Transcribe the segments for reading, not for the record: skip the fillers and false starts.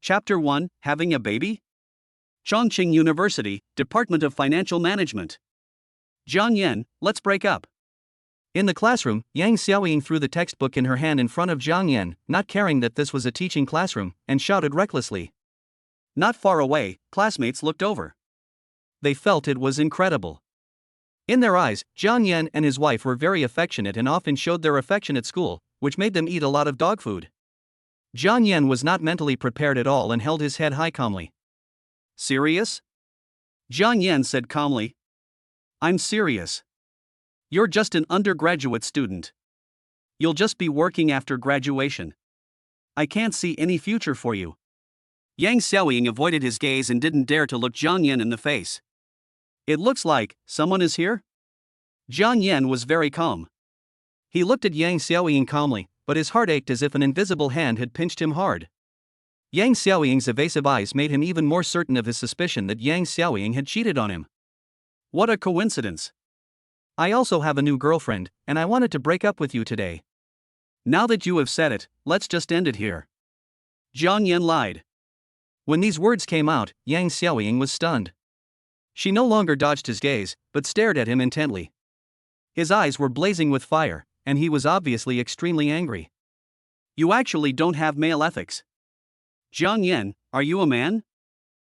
Chapter 1, Having a Baby? Chongqing University, Department of Financial Management. Jiang Yan, let's break up. In the classroom, Yang Xiaoying threw the textbook in her hand in front of Jiang Yan, not caring that this was a teaching classroom, and shouted recklessly. Not far away, classmates looked over. They felt it was incredible. In their eyes, Jiang Yan and his wife were very affectionate and often showed their affection at school, which made them eat a lot of dog food. Jiang Yan was not mentally prepared at all and held his head high calmly. Serious? Jiang Yan said calmly. I'm serious. You're just an undergraduate student. You'll just be working after graduation. I can't see any future for you. Yang Xiaoying avoided his gaze and didn't dare to look Jiang Yan in the face. It looks like someone is here? Jiang Yan was very calm. He looked at Yang Xiaoying calmly, but his heart ached as if an invisible hand had pinched him hard. Yang Xiaoying's evasive eyes made him even more certain of his suspicion that Yang Xiaoying had cheated on him. What a coincidence. I also have a new girlfriend, and I wanted to break up with you today. Now that you have said it, let's just end it here. Jiang Yan lied. When these words came out, Yang Xiaoying was stunned. She no longer dodged his gaze, but stared at him intently. His eyes were blazing with fire, and he was obviously extremely angry. You actually don't have male ethics. Jiang Yan, are you a man?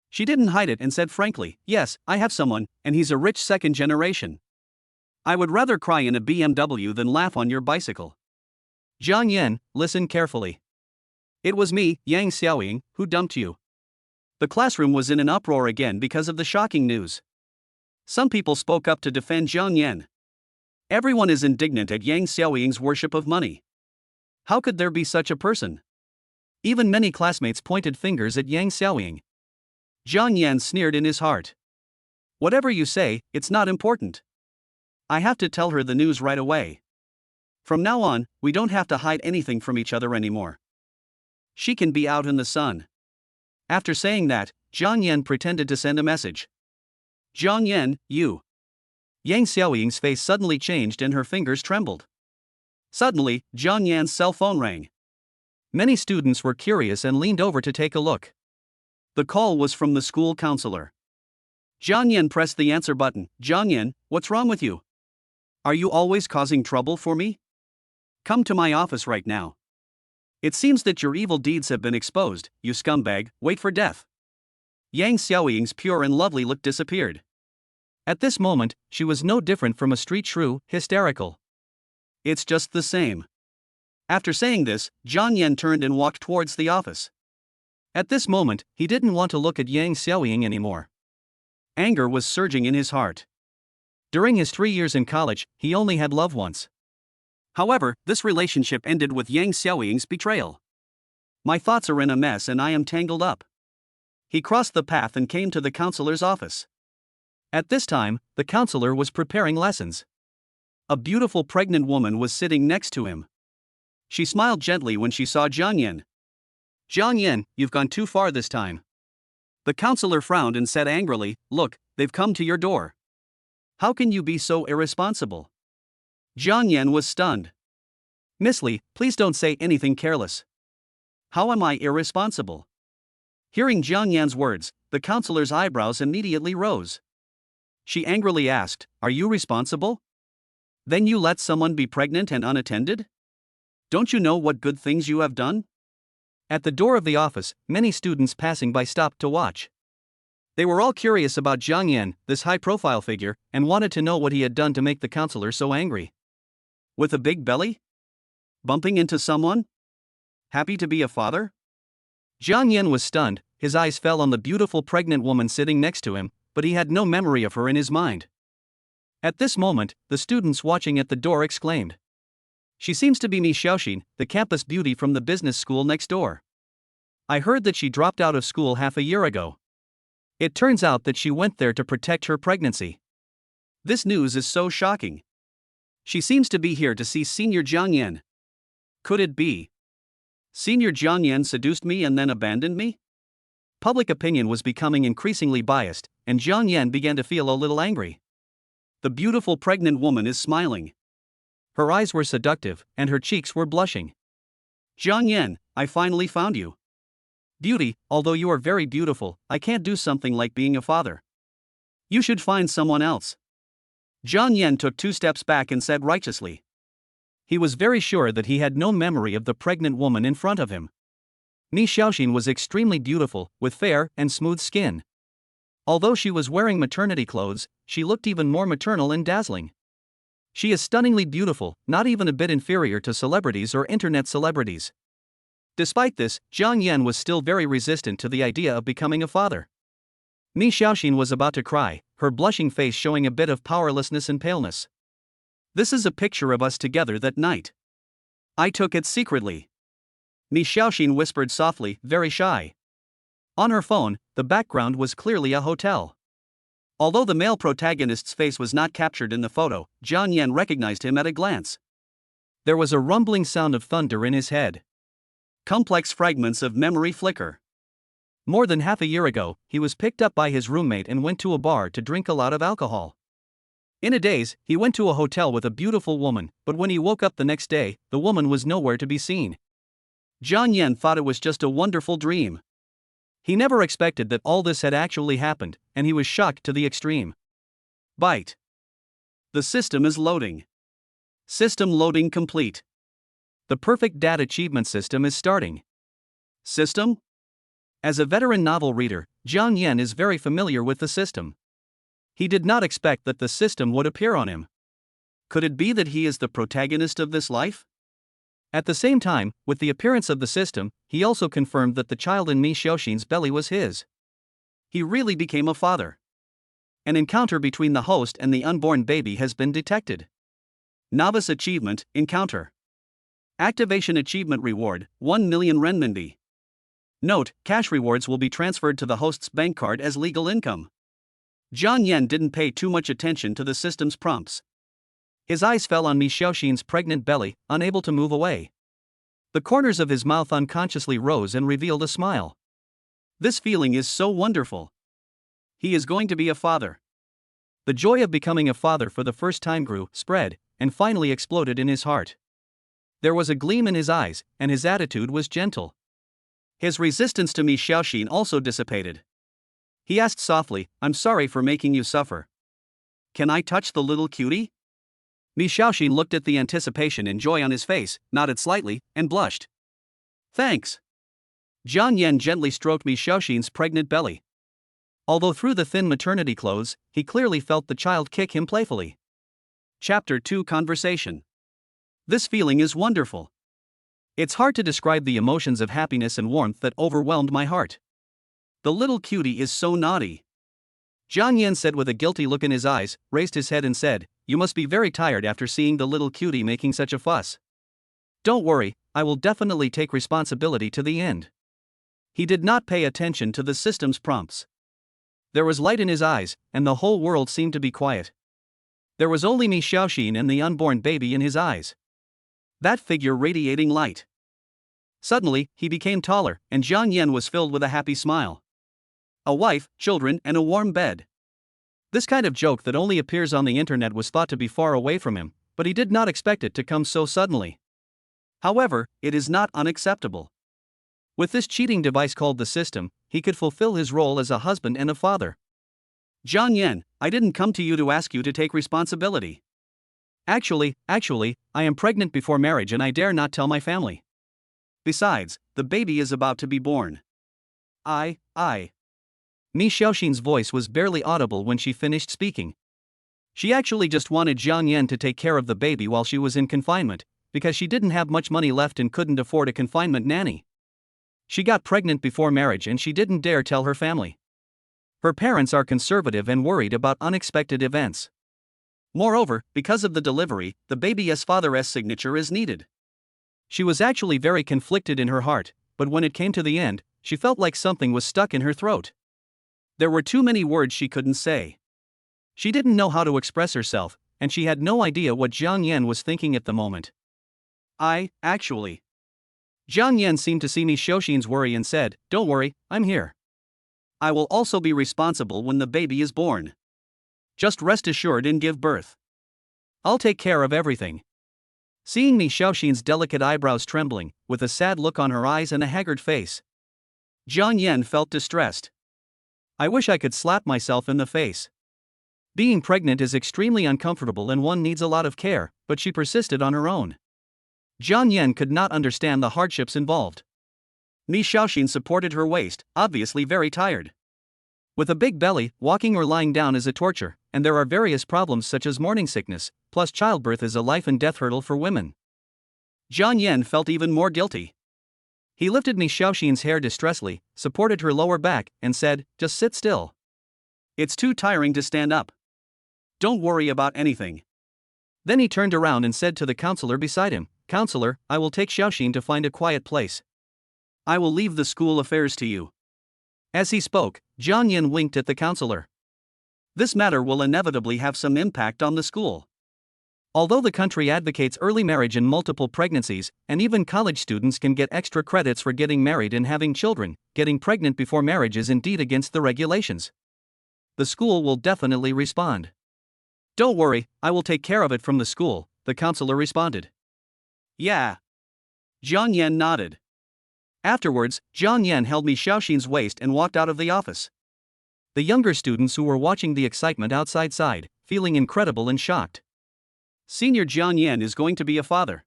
She didn't hide it and said frankly, yes, I have someone, and he's a rich second generation. I would rather cry in a BMW than laugh on your bicycle. Jiang Yan, listen carefully. It was me, Yang Xiaoying, who dumped you. The classroom was in an uproar again because of the shocking news. Some people spoke up to defend Jiang Yan. Everyone is indignant at Yang Xiaoying's worship of money. How could there be such a person? Even many classmates pointed fingers at Yang Xiaoying. Jiang Yan sneered in his heart. Whatever you say, it's not important. I have to tell her the news right away. From now on, we don't have to hide anything from each other anymore. She can be out in the sun. After saying that, Jiang Yan pretended to send a message. Jiang Yan, you. Yang Xiaoying's face suddenly changed and her fingers trembled. Suddenly, Jiang Yan's cell phone rang. Many students were curious and leaned over to take a look. The call was from the school counselor. Jiang Yan pressed the answer button. Jiang Yan, what's wrong with you? Are you always causing trouble for me? Come to my office right now. It seems that your evil deeds have been exposed, you scumbag, wait for death. Yang Xiaoying's pure and lovely look disappeared. At this moment, she was no different from a street shrew, hysterical. It's just the same. After saying this, Jiang Yan turned and walked towards the office. At this moment, he didn't want to look at Yang Xiaoying anymore. Anger was surging in his heart. During his 3 years in college, he only had love once. However, this relationship ended with Yang Xiaoying's betrayal. My thoughts are in a mess and I am tangled up. He crossed the path and came to the counselor's office. At this time, the counselor was preparing lessons. A beautiful pregnant woman was sitting next to him. She smiled gently when she saw Jiang Yan. Jiang Yan, you've gone too far this time. The counselor frowned and said angrily, look, they've come to your door. How can you be so irresponsible? Jiang Yan was stunned. Miss Li, please don't say anything careless. How am I irresponsible? Hearing Jiang Yan's words, the counselor's eyebrows immediately rose. She angrily asked, are you responsible? Then you let someone be pregnant and unattended? Don't you know what good things you have done? At the door of the office, many students passing by stopped to watch. They were all curious about Jiang Yan, this high-profile figure, and wanted to know what he had done to make the counselor so angry. With a big belly? Bumping into someone? Happy to be a father? Jiang Yan was stunned. His eyes fell on the beautiful pregnant woman sitting next to him, but he had no memory of her in his mind. At this moment, the students watching at the door exclaimed. She seems to be Mi Xiaoxin, the campus beauty from the business school next door. I heard that she dropped out of school half a year ago. It turns out that she went there to protect her pregnancy. This news is so shocking. She seems to be here to see Senior Jiang Yan. Could it be? Senior Jiang Yan seduced me and then abandoned me? Public opinion was becoming increasingly biased, and Jiang Yan began to feel a little angry. The beautiful pregnant woman is smiling. Her eyes were seductive, and her cheeks were blushing. Jiang Yan, I finally found you. Beauty, although you are very beautiful, I can't do something like being a father. You should find someone else. Jiang Yan took 2 steps back and said righteously. He was very sure that he had no memory of the pregnant woman in front of him. Mi Xiaoxin was extremely beautiful, with fair and smooth skin. Although she was wearing maternity clothes, she looked even more maternal and dazzling. She is stunningly beautiful, not even a bit inferior to celebrities or internet celebrities. Despite this, Jiang Yan was still very resistant to the idea of becoming a father. Mi Xiaoxin was about to cry, her blushing face showing a bit of powerlessness and paleness. This is a picture of us together that night. I took it secretly. Mi Xiaoxin whispered softly, very shy. On her phone, the background was clearly a hotel. Although the male protagonist's face was not captured in the photo, Jiang Yan recognized him at a glance. There was a rumbling sound of thunder in his head. Complex fragments of memory flicker. More than half a year ago, he was picked up by his roommate and went to a bar to drink a lot of alcohol. In a daze, he went to a hotel with a beautiful woman, but when he woke up the next day, the woman was nowhere to be seen. Jiang Yan thought it was just a wonderful dream. He never expected that all this had actually happened, and he was shocked to the extreme. Byte. The system is loading. System loading complete. The perfect dad achievement system is starting. System? As a veteran novel reader, Jiang Yan is very familiar with the system. He did not expect that the system would appear on him. Could it be that he is the protagonist of this life? At the same time, with the appearance of the system, he also confirmed that the child in Mi Xiaoxin's belly was his. He really became a father. An encounter between the host and the unborn baby has been detected. Novice Achievement Encounter. Activation Achievement Reward, 1 million renminbi. Note, cash rewards will be transferred to the host's bank card as legal income. Jiang Yan didn't pay too much attention to the system's prompts. His eyes fell on Mi Xiaoxin's pregnant belly, unable to move away. The corners of his mouth unconsciously rose and revealed a smile. This feeling is so wonderful. He is going to be a father. The joy of becoming a father for the first time grew, spread, and finally exploded in his heart. There was a gleam in his eyes, and his attitude was gentle. His resistance to Mi Xiaoxin also dissipated. He asked softly, I'm sorry for making you suffer. Can I touch the little cutie? Mi Xiaoxin looked at the anticipation and joy on his face, nodded slightly, and blushed. Thanks. Jiang Yan gently stroked Mi Xiaoxin's pregnant belly. Although through the thin maternity clothes, he clearly felt the child kick him playfully. Chapter 2 Conversation. This feeling is wonderful. It's hard to describe the emotions of happiness and warmth that overwhelmed my heart. The little cutie is so naughty. Jiang Yan said with a guilty look in his eyes, raised his head and said, You must be very tired after seeing the little cutie making such a fuss. Don't worry, I will definitely take responsibility to the end. He did not pay attention to the system's prompts. There was light in his eyes, and the whole world seemed to be quiet. There was only Mi Xiaoxin and the unborn baby in his eyes. That figure radiating light. Suddenly, he became taller, and Jiang Yan was filled with a happy smile. A wife, children, and a warm bed. This kind of joke that only appears on the internet was thought to be far away from him, but he did not expect it to come so suddenly. However, it is not unacceptable. With this cheating device called the system, he could fulfill his role as a husband and a father. Jiang Yan, I didn't come to you to ask you to take responsibility. Actually, I am pregnant before marriage and I dare not tell my family. Besides, the baby is about to be born. Mi Xiaoxin's voice was barely audible when she finished speaking. She actually just wanted Jiang Yan to take care of the baby while she was in confinement, because she didn't have much money left and couldn't afford a confinement nanny. She got pregnant before marriage and she didn't dare tell her family. Her parents are conservative and worried about unexpected events. Moreover, because of the delivery, the baby's father's signature is needed. She was actually very conflicted in her heart, but when it came to the end, she felt like something was stuck in her throat. There were too many words she couldn't say. She didn't know how to express herself, and she had no idea what Jiang Yan was thinking at the moment. Jiang Yan seemed to see Mi Xiaoxin's worry and said, Don't worry, I'm here. I will also be responsible when the baby is born. Just rest assured and give birth. I'll take care of everything. Seeing Mi Xiaoxin's delicate eyebrows trembling, with a sad look on her eyes and a haggard face, Jiang Yan felt distressed. I wish I could slap myself in the face. Being pregnant is extremely uncomfortable and one needs a lot of care, but she persisted on her own. Jiang Yan could not understand the hardships involved. Mi Xiaoxin supported her waist, obviously very tired. With a big belly, walking or lying down is a torture, and there are various problems such as morning sickness, plus childbirth is a life and death hurdle for women. Jiang Yan felt even more guilty. He lifted Mi Xiaoxin's hair distressfully, supported her lower back, and said, "Just sit still. It's too tiring to stand up. Don't worry about anything." Then he turned around and said to the counselor beside him, "Counselor, I will take Xiaoxin to find a quiet place. I will leave the school affairs to you." As he spoke, Jiang Yan winked at the counselor. This matter will inevitably have some impact on the school. Although the country advocates early marriage and multiple pregnancies, and even college students can get extra credits for getting married and having children, getting pregnant before marriage is indeed against the regulations. The school will definitely respond. Don't worry, I will take care of it from the school, the counselor responded. Yeah. Jiang Yan nodded. Afterwards, Jiang Yan held Mi Xiaoxin's waist and walked out of the office. The younger students who were watching the excitement outside sighed, feeling incredible and shocked. Senior Jiang Yan is going to be a father.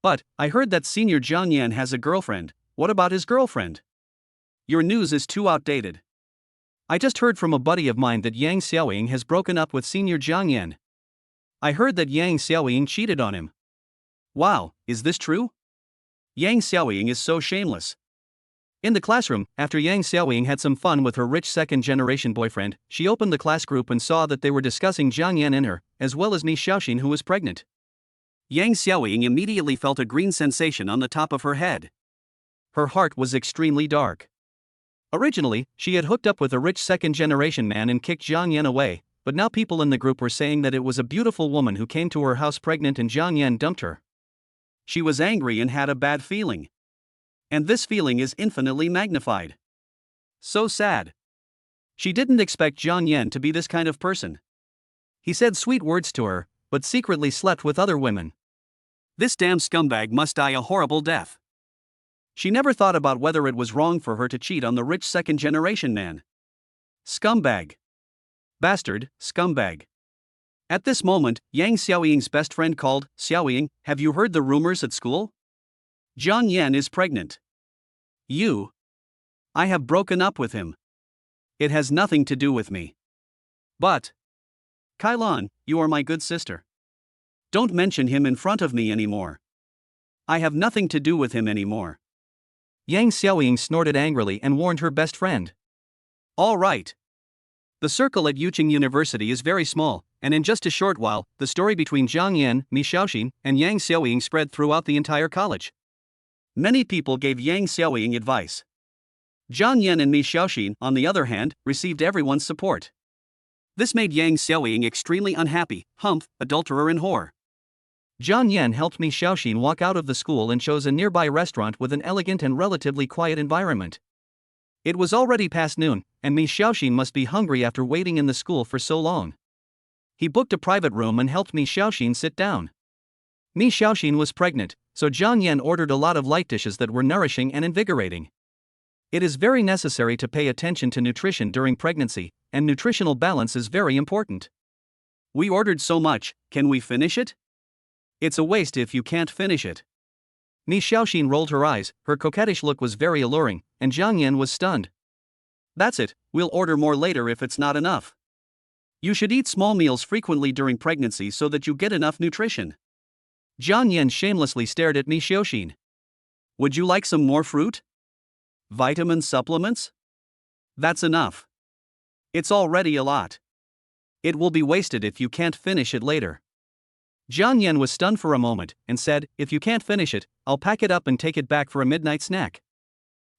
But, I heard that Senior Jiang Yan has a girlfriend. What about his girlfriend? Your news is too outdated. I just heard from a buddy of mine that Yang Xiaoying has broken up with Senior Jiang Yan. I heard that Yang Xiaoying cheated on him. Wow, is this true? Yang Xiaoying is so shameless. In the classroom, after Yang Xiaoying had some fun with her rich second-generation boyfriend, she opened the class group and saw that they were discussing Jiang Yan and her, as well as Mi Xiaoxin who was pregnant. Yang Xiaoying immediately felt a green sensation on the top of her head. Her heart was extremely dark. Originally, she had hooked up with a rich second-generation man and kicked Jiang Yan away, but now people in the group were saying that it was a beautiful woman who came to her house pregnant and Jiang Yan dumped her. She was angry and had a bad feeling. And this feeling is infinitely magnified. So sad. She didn't expect Jiang Yan to be this kind of person. He said sweet words to her, but secretly slept with other women. This damn scumbag must die a horrible death. She never thought about whether it was wrong for her to cheat on the rich second-generation man. Scumbag. Bastard, scumbag. At this moment, Yang Xiaoying's best friend called. Xiaoying, have you heard the rumors at school? Jiang Yan is pregnant. I have broken up with him. It has nothing to do with me. But, Kailan, you are my good sister. Don't mention him in front of me anymore. I have nothing to do with him anymore. Yang Xiaoying snorted angrily and warned her best friend. All right. The circle at Yuqing University is very small, and in just a short while, the story between Jiang Yan, Mi Xiaoxin, and Yang Xiaoying spread throughout the entire college. Many people gave Yang Xiaoying advice. Jiang Yan and Mi Xiaoxin, on the other hand, received everyone's support. This made Yang Xiaoying extremely unhappy, humph, adulterer and whore. Jiang Yan helped Mi Xiaoxin walk out of the school and chose a nearby restaurant with an elegant and relatively quiet environment. It was already past noon, and Mi Xiaoxin must be hungry after waiting in the school for so long. He booked a private room and helped Mi Xiaoxin sit down. Mi Xiaoxin was pregnant, so Jiang Yan ordered a lot of light dishes that were nourishing and invigorating. It is very necessary to pay attention to nutrition during pregnancy, and nutritional balance is very important. We ordered so much, can we finish it? It's a waste if you can't finish it. Mi Xiaoxin rolled her eyes, her coquettish look was very alluring, and Jiang Yan was stunned. That's it, we'll order more later if it's not enough. You should eat small meals frequently during pregnancy so that you get enough nutrition. Jiang Yan shamelessly stared at Mi Xiaoxin. Would you like some more fruit? Vitamin supplements? That's enough. It's already a lot. It will be wasted if you can't finish it later. Jiang Yan was stunned for a moment and said, if you can't finish it, I'll pack it up and take it back for a midnight snack.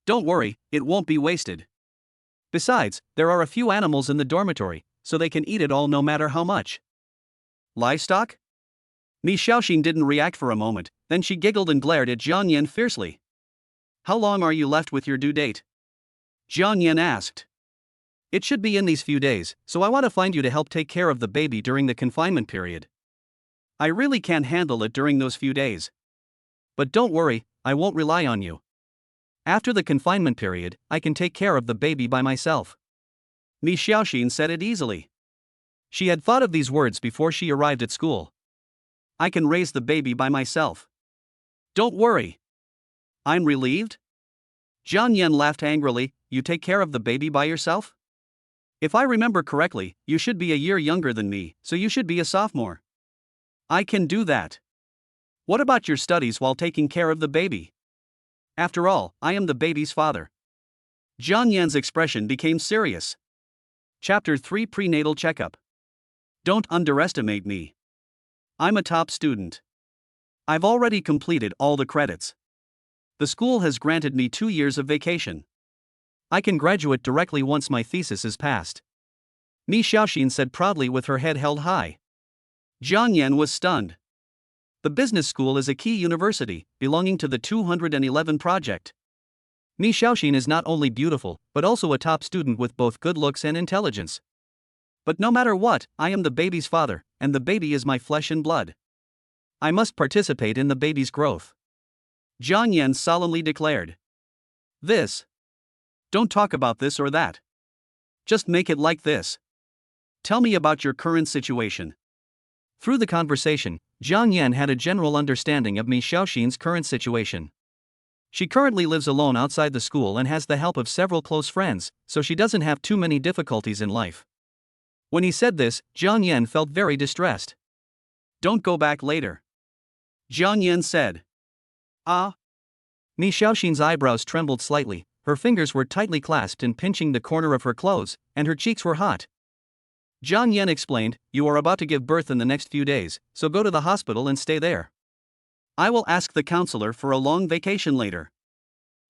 Don't worry, it won't be wasted. Besides, there are a few animals in the dormitory, so they can eat it all no matter how much. Livestock? Mi Xiaoxin didn't react for a moment, then she giggled and glared at Jiang Yan fiercely. How long are you left with your due date? Jiang Yan asked. It should be in these few days, so I want to find you to help take care of the baby during the confinement period. I really can't handle it during those few days. But don't worry, I won't rely on you. After the confinement period, I can take care of the baby by myself. Mi Xiaoxin said it easily. She had thought of these words before she arrived at school. I can raise the baby by myself. Don't worry. I'm relieved? Jiang Yan laughed angrily. You take care of the baby by yourself? If I remember correctly, you should be a year younger than me, so you should be a sophomore. I can do that. What about your studies while taking care of the baby? After all, I am the baby's father. Jiang Yan's expression became serious. Chapter 3 Prenatal Checkup. Don't underestimate me. I'm a top student. I've already completed all the credits. The school has granted me 2 years of vacation. I can graduate directly once my thesis is passed. Mi Xiaoxin said proudly with her head held high. Jiang Yan was stunned. The business school is a key university, belonging to the 211 project. Mi Xiaoxin is not only beautiful, but also a top student with both good looks and intelligence. But no matter what, I am the baby's father, and the baby is my flesh and blood. I must participate in the baby's growth. Jiang Yan solemnly declared. This. Don't talk about this or that. Just make it like this. Tell me about your current situation. Through the conversation, Jiang Yan had a general understanding of Mi Xiaoxin's current situation. She currently lives alone outside the school and has the help of several close friends, so she doesn't have too many difficulties in life. When he said this, Jiang Yan felt very distressed. Don't go back later. Jiang Yan said. Ah. Mi Xiaoxin's eyebrows trembled slightly, her fingers were tightly clasped and pinching the corner of her clothes, and her cheeks were hot. Jiang Yan explained, you are about to give birth in the next few days, so go to the hospital and stay there. I will ask the counselor for a long vacation later.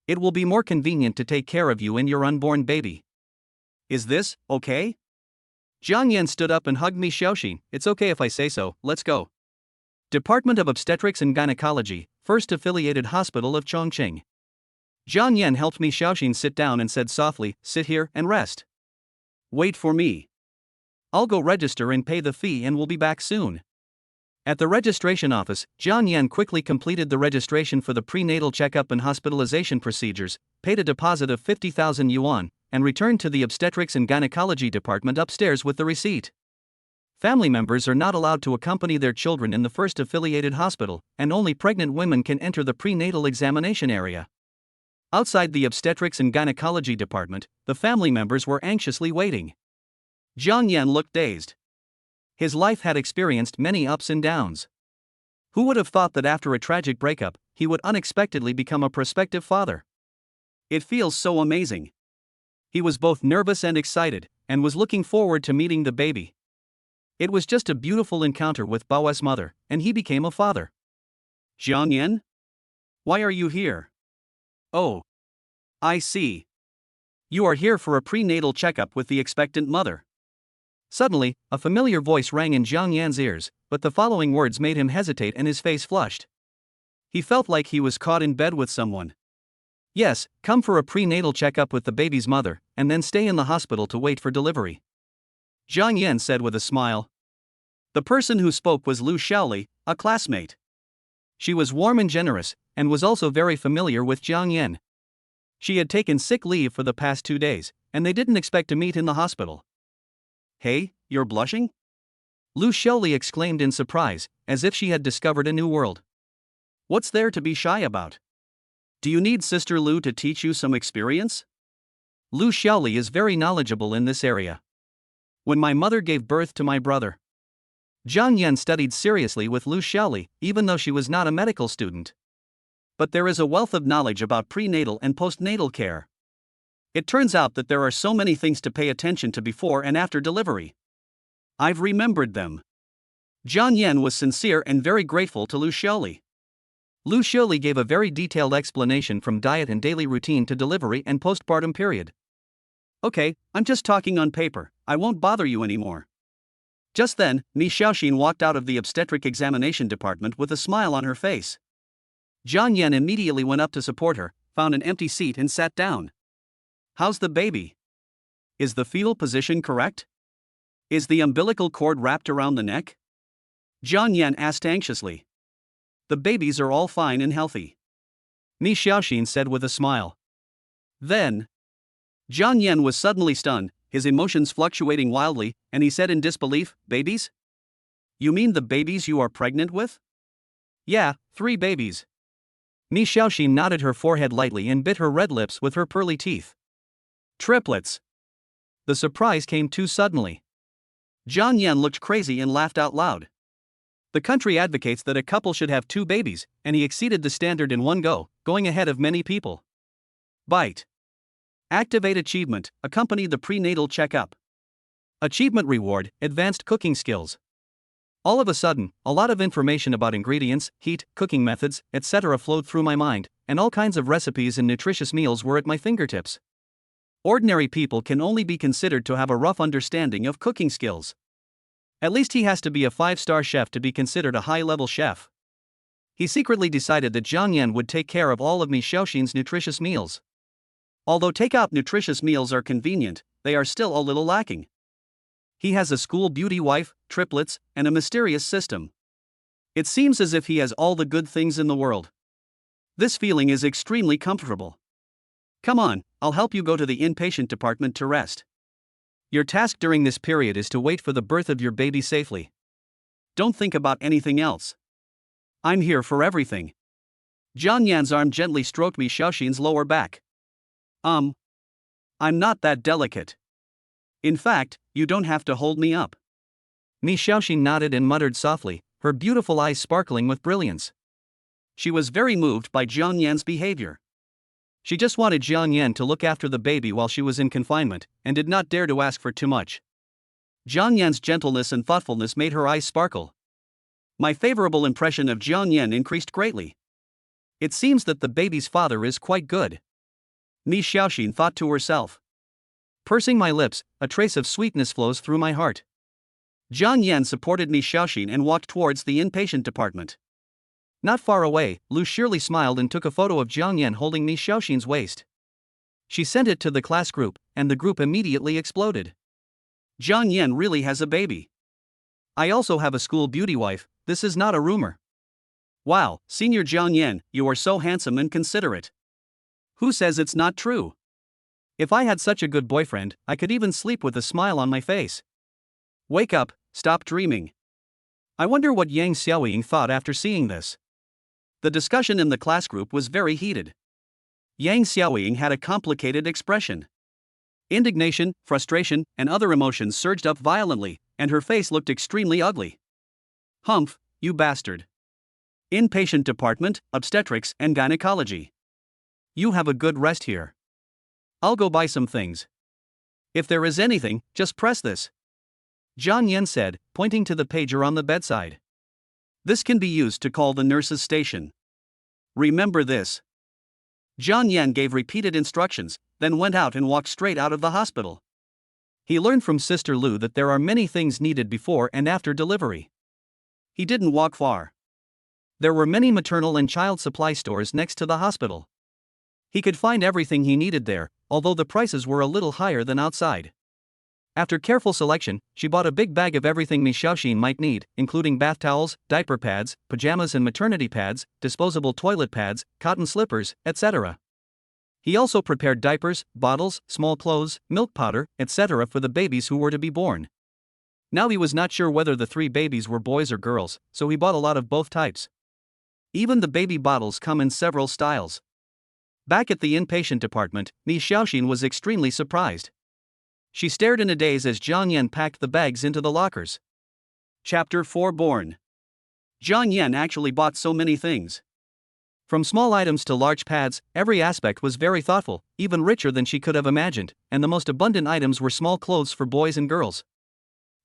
It will be more convenient to take care of you and your unborn baby. Is this okay? Jiang Yan stood up and hugged Mi Xiaoxin. It's okay if I say so, let's go. Department of Obstetrics and Gynecology, First Affiliated Hospital of Chongqing. Jiang Yan helped Mi Xiaoxin sit down and said softly, sit here and rest. Wait for me. I'll go register and pay the fee and we'll be back soon. At the registration office, Jiang Yan quickly completed the registration for the prenatal checkup and hospitalization procedures, paid a deposit of 50,000 yuan, and returned to the obstetrics and gynecology department upstairs with the receipt. Family members are not allowed to accompany their children in the first affiliated hospital, and only pregnant women can enter the prenatal examination area. Outside the obstetrics and gynecology department, the family members were anxiously waiting. Jiang Yan looked dazed. His life had experienced many ups and downs. Who would have thought that after a tragic breakup, he would unexpectedly become a prospective father? It feels so amazing. He was both nervous and excited, and was looking forward to meeting the baby. It was just a beautiful encounter with Bao's mother, and he became a father. Jiang Yan? Why are you here? Oh. I see. You are here for a prenatal checkup with the expectant mother. Suddenly, a familiar voice rang in Jiang Yan's ears, but the following words made him hesitate and his face flushed. He felt like he was caught in bed with someone. Yes, come for a prenatal checkup with the baby's mother, and then stay in the hospital to wait for delivery. Jiang Yan said with a smile. The person who spoke was Lu Xiaoli, a classmate. She was warm and generous, and was also very familiar with Jiang Yan. She had taken sick leave for the past 2 days, and they didn't expect to meet in the hospital. Hey, you're blushing? Lu Xiaoli exclaimed in surprise, as if she had discovered a new world. What's there to be shy about? Do you need Sister Lu to teach you some experience? Lu Xiaoli is very knowledgeable in this area. When my mother gave birth to my brother. Jiang Yan studied seriously with Lu Xiaoli, even though she was not a medical student. But there is a wealth of knowledge about prenatal and postnatal care. It turns out that there are so many things to pay attention to before and after delivery. I've remembered them. Jiang Yan was sincere and very grateful to Lu Xiaoli. Lu Xiaoli gave a very detailed explanation from diet and daily routine to delivery and postpartum period. Okay, I'm just talking on paper, I won't bother you anymore. Just then, Mi Xiaoxin walked out of the obstetric examination department with a smile on her face. Jiang Yan immediately went up to support her, found an empty seat and sat down. How's the baby? Is the fetal position correct? Is the umbilical cord wrapped around the neck? Jiang Yan asked anxiously. The babies are all fine and healthy. Mi Xiaoxin said with a smile. Then, Jiang Yan was suddenly stunned, his emotions fluctuating wildly, and he said in disbelief, "Babies? You mean the babies you are pregnant with?" "Yeah, 3 babies." Mi Xiaoxin nodded her forehead lightly and bit her red lips with her pearly teeth. "Triplets." The surprise came too suddenly. Jiang Yan looked crazy and laughed out loud. The country advocates that a couple should have 2 babies, and he exceeded the standard in one go, going ahead of many people. Bite. Activate achievement, accompany the prenatal checkup. Achievement reward, advanced cooking skills. All of a sudden, a lot of information about ingredients, heat, cooking methods, etc. flowed through my mind, and all kinds of recipes and nutritious meals were at my fingertips. Ordinary people can only be considered to have a rough understanding of cooking skills. At least he has to be a 5-star chef to be considered a high-level chef. He secretly decided that Jiang Yan would take care of all of Mi Xiaoxin's nutritious meals. Although takeout nutritious meals are convenient, they are still a little lacking. He has a school beauty wife, triplets, and a mysterious system. It seems as if he has all the good things in the world. This feeling is extremely comfortable. Come on, I'll help you go to the inpatient department to rest. Your task during this period is to wait for the birth of your baby safely. Don't think about anything else. I'm here for everything. Jiang Yan's arm gently stroked Mi Xiaoxin's lower back. I'm not that delicate. In fact, you don't have to hold me up. Mi Xiaoxin nodded and muttered softly, her beautiful eyes sparkling with brilliance. She was very moved by Jiang Yan's behavior. She just wanted Jiang Yan to look after the baby while she was in confinement, and did not dare to ask for too much. Jiang Yan's gentleness and thoughtfulness made her eyes sparkle. My favorable impression of Jiang Yan increased greatly. It seems that the baby's father is quite good. Mi Xiaoxin thought to herself. Pursing my lips, a trace of sweetness flows through my heart. Jiang Yan supported Mi Xiaoxin and walked towards the inpatient department. Not far away, Lu Shirley smiled and took a photo of Jiang Yan holding Mi Xiaoxin's waist. She sent it to the class group, and the group immediately exploded. Jiang Yan really has a baby. I also have a school beauty wife, this is not a rumor. Wow, Senior Jiang Yan, you are so handsome and considerate. Who says it's not true? If I had such a good boyfriend, I could even sleep with a smile on my face. Wake up, stop dreaming. I wonder what Yang Xiaoying thought after seeing this. The discussion in the class group was very heated. Yang Xiaoying had a complicated expression. Indignation, frustration, and other emotions surged up violently, and her face looked extremely ugly. Humph, you bastard. Inpatient department, obstetrics and gynecology. You have a good rest here. I'll go buy some things. If there is anything, just press this. Jiang Yan said, pointing to the pager on the bedside. This can be used to call the nurse's station. Remember this. Jiang Yan gave repeated instructions, then went out and walked straight out of the hospital. He learned from Sister Lu that there are many things needed before and after delivery. He didn't walk far. There were many maternal and child supply stores next to the hospital. He could find everything he needed there, although the prices were a little higher than outside. After careful selection, she bought a big bag of everything Mi Xiaoxin might need, including bath towels, diaper pads, pajamas and maternity pads, disposable toilet pads, cotton slippers, etc. He also prepared diapers, bottles, small clothes, milk powder, etc. for the babies who were to be born. Now he was not sure whether the 3 babies were boys or girls, so he bought a lot of both types. Even the baby bottles come in several styles. Back at the inpatient department, Mi Xiaoxin was extremely surprised. She stared in a daze as Jiang Yan packed the bags into the lockers. Chapter 4 Born. Jiang Yan actually bought so many things. From small items to large pads, every aspect was very thoughtful, even richer than she could have imagined, and the most abundant items were small clothes for boys and girls.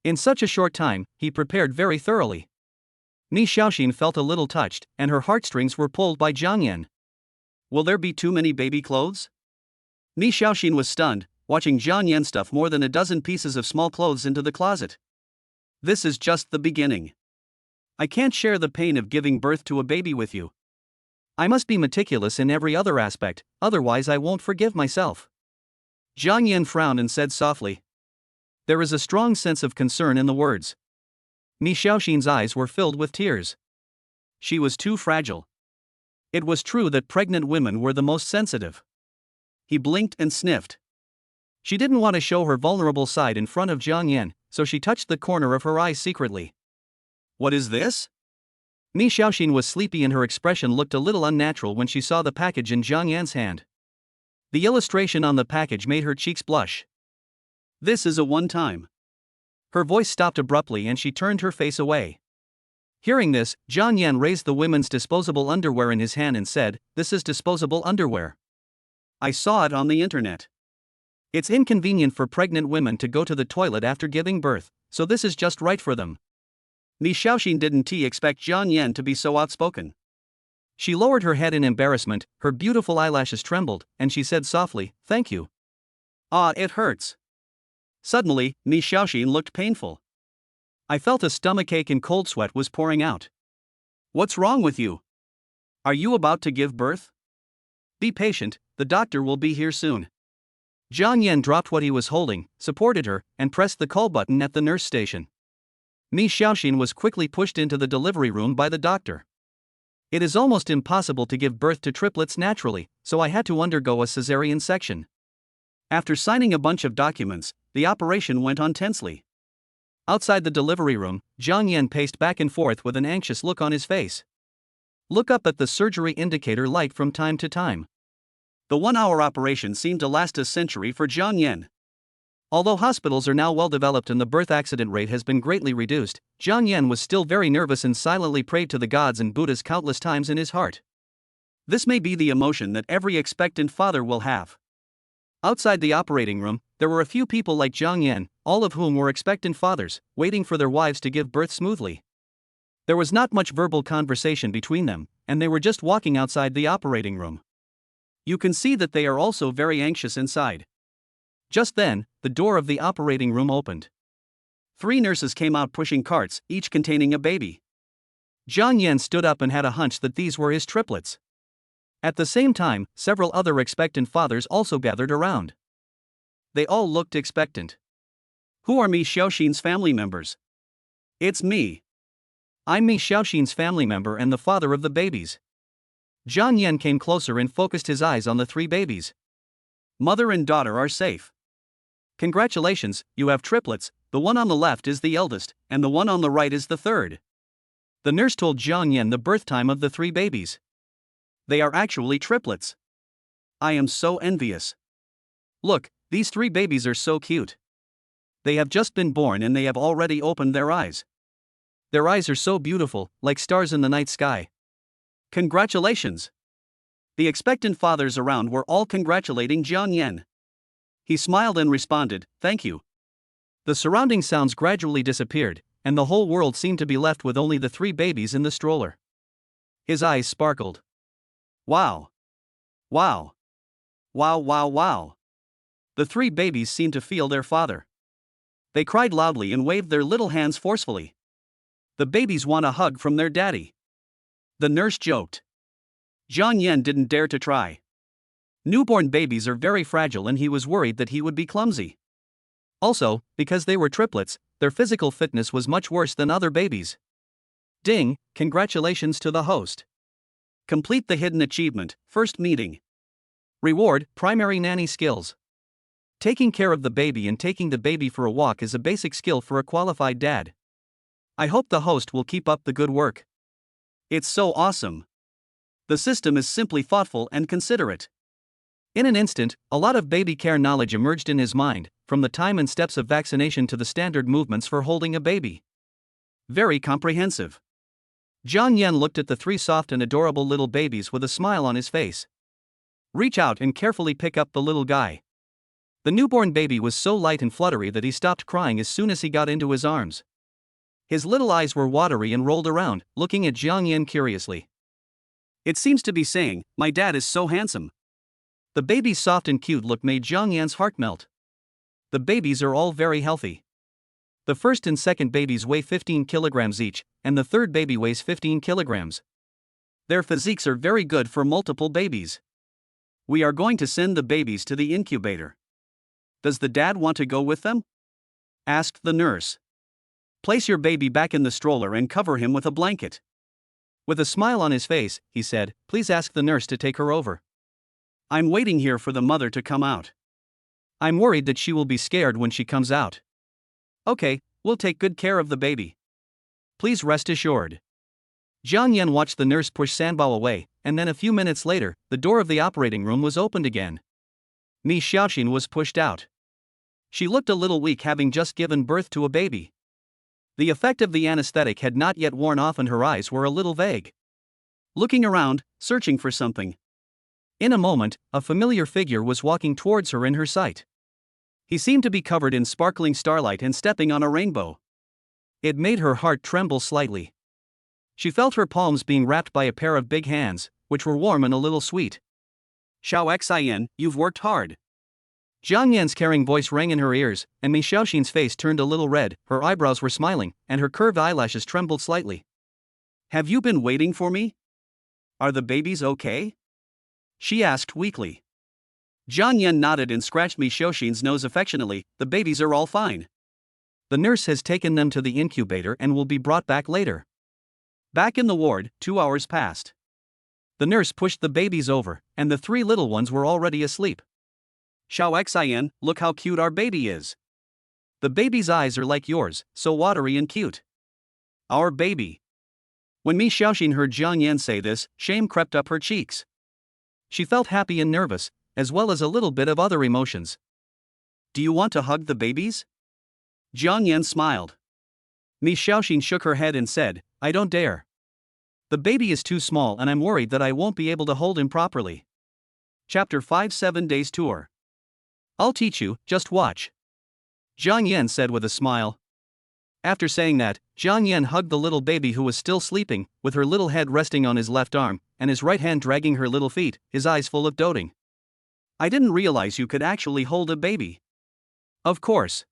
In such a short time, he prepared very thoroughly. Mi Xiaoxin felt a little touched, and her heartstrings were pulled by Jiang Yan. Will there be too many baby clothes? Mi Xiaoxin was stunned, watching Jiang Yan stuff more than a dozen pieces of small clothes into the closet. This is just the beginning. I can't share the pain of giving birth to a baby with you. I must be meticulous in every other aspect, otherwise I won't forgive myself. Jiang Yan frowned and said softly. There is a strong sense of concern in the words. Mi Xiaoxin's eyes were filled with tears. She was too fragile. It was true that pregnant women were the most sensitive. He blinked and sniffed. She didn't want to show her vulnerable side in front of Jiang Yan, so she touched the corner of her eye secretly. What is this? Mi Xiaoxin was sleepy and her expression looked a little unnatural when she saw the package in Jiang Yan's hand. The illustration on the package made her cheeks blush. This is a one-time. Her voice stopped abruptly and she turned her face away. Hearing this, Jiang Yan raised the women's disposable underwear in his hand and said, "This is disposable underwear. I saw it on the internet. It's inconvenient for pregnant women to go to the toilet after giving birth, so this is just right for them." Mi Xiaoxin didn't expect Jiang Yan to be so outspoken. She lowered her head in embarrassment, her beautiful eyelashes trembled, and she said softly, "Thank you." Ah, it hurts. Suddenly, Mi Xiaoxin looked painful. I felt a stomachache and cold sweat was pouring out. What's wrong with you? Are you about to give birth? Be patient, the doctor will be here soon. Jiang Yan dropped what he was holding, supported her, and pressed the call button at the nurse station. Mi Xiaoxin was quickly pushed into the delivery room by the doctor. It is almost impossible to give birth to triplets naturally, so I had to undergo a cesarean section. After signing a bunch of documents, the operation went on tensely. Outside the delivery room, Jiang Yan paced back and forth with an anxious look on his face. Look up at the surgery indicator light from time to time. The 1-hour operation seemed to last a century for Jiang Yan. Although hospitals are now well developed and the birth accident rate has been greatly reduced, Jiang Yan was still very nervous and silently prayed to the gods and Buddhas countless times in his heart. This may be the emotion that every expectant father will have. Outside the operating room, there were a few people like Jiang Yan, all of whom were expectant fathers, waiting for their wives to give birth smoothly. There was not much verbal conversation between them, and they were just walking outside the operating room. You can see that they are also very anxious inside. Just then, the door of the operating room opened. 3 nurses came out pushing carts, each containing a baby. Jiang Yan stood up and had a hunch that these were his triplets. At the same time, several other expectant fathers also gathered around. They all looked expectant. Who are Mi Xiaoxin's family members? It's me. I'm Mi Xiaoxin's family member and the father of the babies. Jiang Yan came closer and focused his eyes on the 3 babies. Mother and daughter are safe. Congratulations, you have triplets, the one on the left is the eldest, and the one on the right is the third. The nurse told Jiang Yan the birth time of the 3 babies. They are actually triplets. I am so envious. Look, these 3 babies are so cute. They have just been born and they have already opened their eyes. Their eyes are so beautiful, like stars in the night sky. Congratulations. The expectant fathers around were all congratulating Jiang Yan. He smiled and responded, "Thank you." The surrounding sounds gradually disappeared, and the whole world seemed to be left with only the 3 babies in the stroller. His eyes sparkled. Wow. Wow. Wow, wow, wow. The 3 babies seemed to feel their father. They cried loudly and waved their little hands forcefully. The babies want a hug from their daddy. The nurse joked. Jiang Yan didn't dare to try. Newborn babies are very fragile and he was worried that he would be clumsy. Also, because they were triplets, their physical fitness was much worse than other babies. Ding, congratulations to the host. Complete the hidden achievement, first meeting. Reward, primary nanny skills. Taking care of the baby and taking the baby for a walk is a basic skill for a qualified dad. I hope the host will keep up the good work. It's so awesome. The system is simply thoughtful and considerate. In an instant, a lot of baby care knowledge emerged in his mind, from the time and steps of vaccination to the standard movements for holding a baby. Very comprehensive. Jiang Yan looked at the 3 soft and adorable little babies with a smile on his face. Reach out and carefully pick up the little guy. The newborn baby was so light and fluttery that he stopped crying as soon as he got into his arms. His little eyes were watery and rolled around, looking at Jiang Yan curiously. It seems to be saying, "My dad is so handsome." The baby's soft and cute look made Jiang Yan's heart melt. The babies are all very healthy. The first and second babies weigh 15 kilograms each, and the third baby weighs 15 kilograms. Their physiques are very good for multiple babies. We are going to send the babies to the incubator. Does the dad want to go with them? Asked the nurse. Place your baby back in the stroller and cover him with a blanket. With a smile on his face, he said, "Please ask the nurse to take her over." I'm waiting here for the mother to come out. I'm worried that she will be scared when she comes out. Okay, we'll take good care of the baby. Please rest assured. Jiang Yan watched the nurse push Sanbao away, and then a few minutes later, the door of the operating room was opened again. Ni Xiaoxin was pushed out. She looked a little weak, having just given birth to a baby. The effect of the anesthetic had not yet worn off and her eyes were a little vague. Looking around, searching for something. In a moment, a familiar figure was walking towards her in her sight. He seemed to be covered in sparkling starlight and stepping on a rainbow. It made her heart tremble slightly. She felt her palms being wrapped by a pair of big hands, which were warm and a little sweet. Xiao Xian, you've worked hard. Jiang Yan's caring voice rang in her ears, and Mi Xiaoxin's face turned a little red, her eyebrows were smiling, and her curved eyelashes trembled slightly. Have you been waiting for me? Are the babies okay? She asked weakly. Jiang Yan nodded and scratched Mi Xiaoxin's nose affectionately. The babies are all fine. The nurse has taken them to the incubator and will be brought back later. Back in the ward, 2 hours passed. The nurse pushed the babies over, and the 3 little ones were already asleep. Xiao Xian, look how cute our baby is. The baby's eyes are like yours, so watery and cute. Our baby. When Mi Xiaoxin heard Jiang Yan say this, shame crept up her cheeks. She felt happy and nervous, as well as a little bit of other emotions. Do you want to hug the babies? Jiang Yan smiled. Mi Xiaoxin shook her head and said, I don't dare. The baby is too small and I'm worried that I won't be able to hold him properly. Chapter 5 7 Days Tour. I'll teach you, just watch. Jiang Yan said with a smile. After saying that, Jiang Yan hugged the little baby who was still sleeping, with her little head resting on his left arm, and his right hand dragging her little feet, his eyes full of doting. I didn't realize you could actually hold a baby. Of course.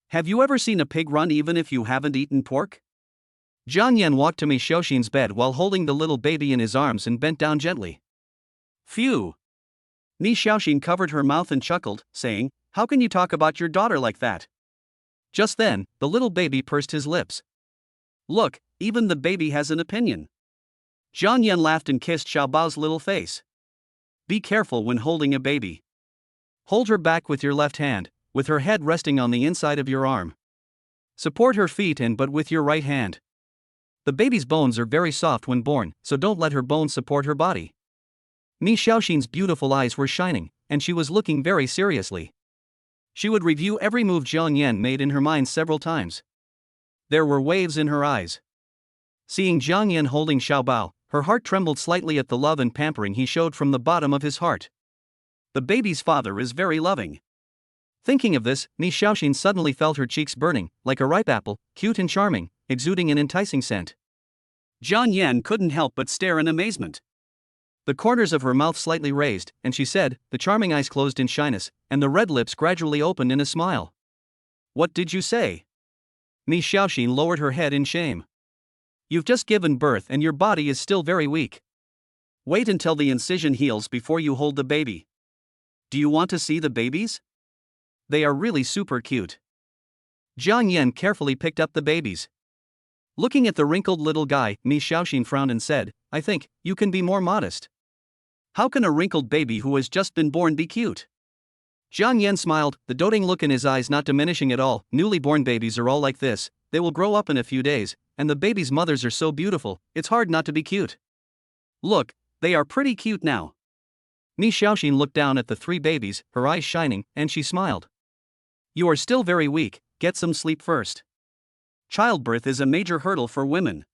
Have you ever seen a pig run even if you haven't eaten pork? Jiang Yan walked to Mi Xiaoxin's bed while holding the little baby in his arms and bent down gently. Phew. Mi Xiaoxin covered her mouth and chuckled, saying, How can you talk about your daughter like that? Just then, the little baby pursed his lips. Look, even the baby has an opinion. Jiang Yan laughed and kissed Xiaobao's little face. Be careful when holding a baby. Hold her back with your left hand, with her head resting on the inside of your arm. Support her feet in but with your right hand. The baby's bones are very soft when born, so don't let her bones support her body. Mi Xiaoxin's beautiful eyes were shining, and she was looking very seriously. She would review every move Jiang Yan made in her mind several times. There were waves in her eyes. Seeing Jiang Yan holding Xiaobao, her heart trembled slightly at the love and pampering he showed from the bottom of his heart. The baby's father is very loving. Thinking of this, Mi Xiaoxin suddenly felt her cheeks burning, like a ripe apple, cute and charming, exuding an enticing scent. Jiang Yan couldn't help but stare in amazement. The corners of her mouth slightly raised, and she said, the charming eyes closed in shyness, and the red lips gradually opened in a smile. What did you say? Mi Xiaoxin lowered her head in shame. You've just given birth and your body is still very weak. Wait until the incision heals before you hold the baby. Do you want to see the babies? They are really super cute. Jiang Yan carefully picked up the babies. Looking at the wrinkled little guy, Mi Xiaoxin frowned and said, I think, you can be more modest. How can a wrinkled baby who has just been born be cute? Jiang Yan smiled, the doting look in his eyes not diminishing at all. Newly born babies are all like this, they will grow up in a few days, and the babies' mothers are so beautiful, it's hard not to be cute. Look, they are pretty cute now. Mi Xiaoxin looked down at the 3 babies, her eyes shining, and she smiled. You are still very weak, get some sleep first. Childbirth is a major hurdle for women.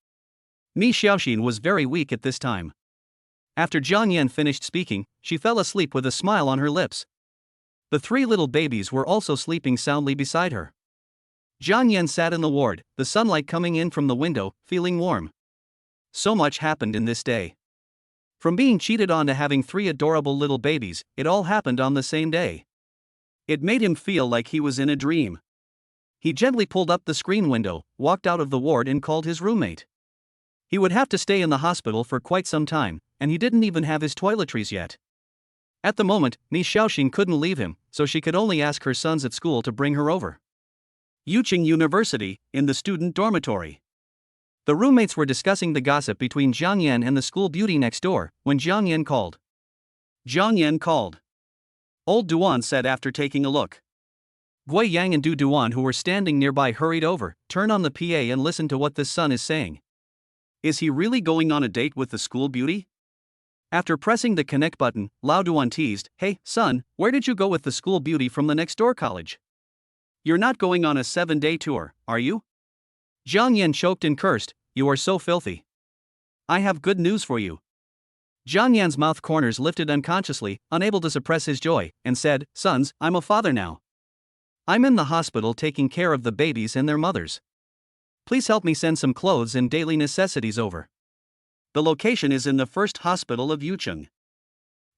Mi Xiaoxin was very weak at this time. After Jiang Yan finished speaking, she fell asleep with a smile on her lips. The 3 little babies were also sleeping soundly beside her. Jiang Yan sat in the ward, the sunlight coming in from the window, feeling warm. So much happened in this day. From being cheated on to having 3 adorable little babies, it all happened on the same day. It made him feel like he was in a dream. He gently pulled up the screen window, walked out of the ward and called his roommate. He would have to stay in the hospital for quite some time, and he didn't even have his toiletries yet. At the moment, Mi Xiaoxin couldn't leave him, so she could only ask her sons at school to bring her over. Yuqing University, in the student dormitory. The roommates were discussing the gossip between Jiang Yan and the school beauty next door, when Jiang Yan called. Jiang Yan called. Old Duan said after taking a look. Gui Yang and Du Duan, who were standing nearby, hurried over, turned on the PA and listened to what this son is saying. Is he really going on a date with the school beauty? After pressing the connect button, Lao Duan teased, "Hey, son, where did you go with the school beauty from the next door college? You're not going on a 7-day tour, are you?" Jiang Yan choked and cursed, "You are so filthy." I have good news for you. Jiang Yan's mouth corners lifted unconsciously, unable to suppress his joy, and said, "Sons, I'm a father now. I'm in the hospital taking care of the babies and their mothers. Please help me send some clothes and daily necessities over." The location is in the first hospital of Yucheng.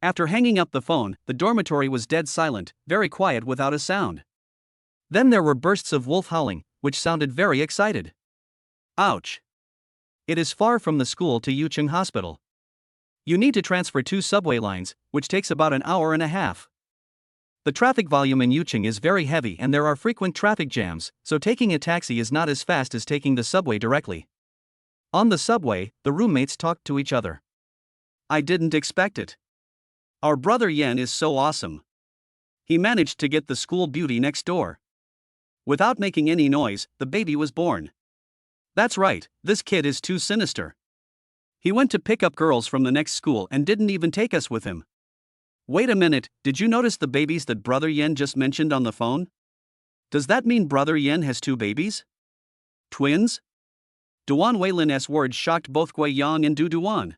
After hanging up the phone, the dormitory was dead silent, very quiet without a sound. Then there were bursts of wolf howling, which sounded very excited. Ouch. It is far from the school to Yucheng Hospital. You need to transfer 2 subway lines, which takes about an hour and a half. The traffic volume in Yucheng is very heavy and there are frequent traffic jams, so taking a taxi is not as fast as taking the subway directly. On the subway, the roommates talked to each other. I didn't expect it. Our brother Yan is so awesome. He managed to get the school beauty next door. Without making any noise, the baby was born. That's right, this kid is too sinister. He went to pick up girls from the next school and didn't even take us with him. Wait a minute, did you notice the babies that Brother Yan just mentioned on the phone? Does that mean Brother Yan has 2 babies? Twins? Duan Weilin's words shocked both Gui Yang and Du Duan.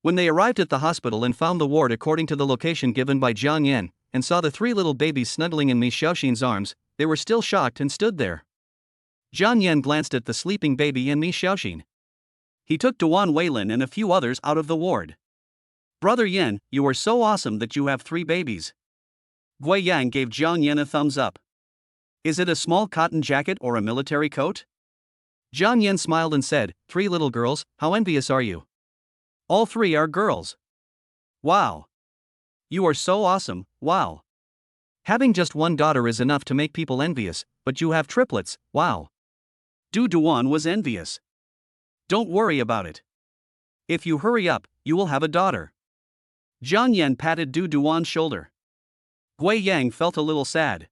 When they arrived at the hospital and found the ward according to the location given by Jiang Yan, and saw the 3 little babies snuggling in Mi Xiaoxin's arms, they were still shocked and stood there. Jiang Yan glanced at the sleeping baby and Mi Xiaoxin. He took Duan Weilin and a few others out of the ward. Brother Yan, you are so awesome that you have 3 babies. Gui Yang gave Jiang Yan a thumbs up. Is it a small cotton jacket or a military coat? Jiang Yan smiled and said, 3 little girls, how envious are you? All 3 are girls. Wow. You are so awesome, wow. Having just 1 daughter is enough to make people envious, but you have triplets, wow. Du Duan was envious. Don't worry about it. If you hurry up, you will have a daughter. Jiang Yan patted Du Duan's shoulder. Gui Yang felt a little sad.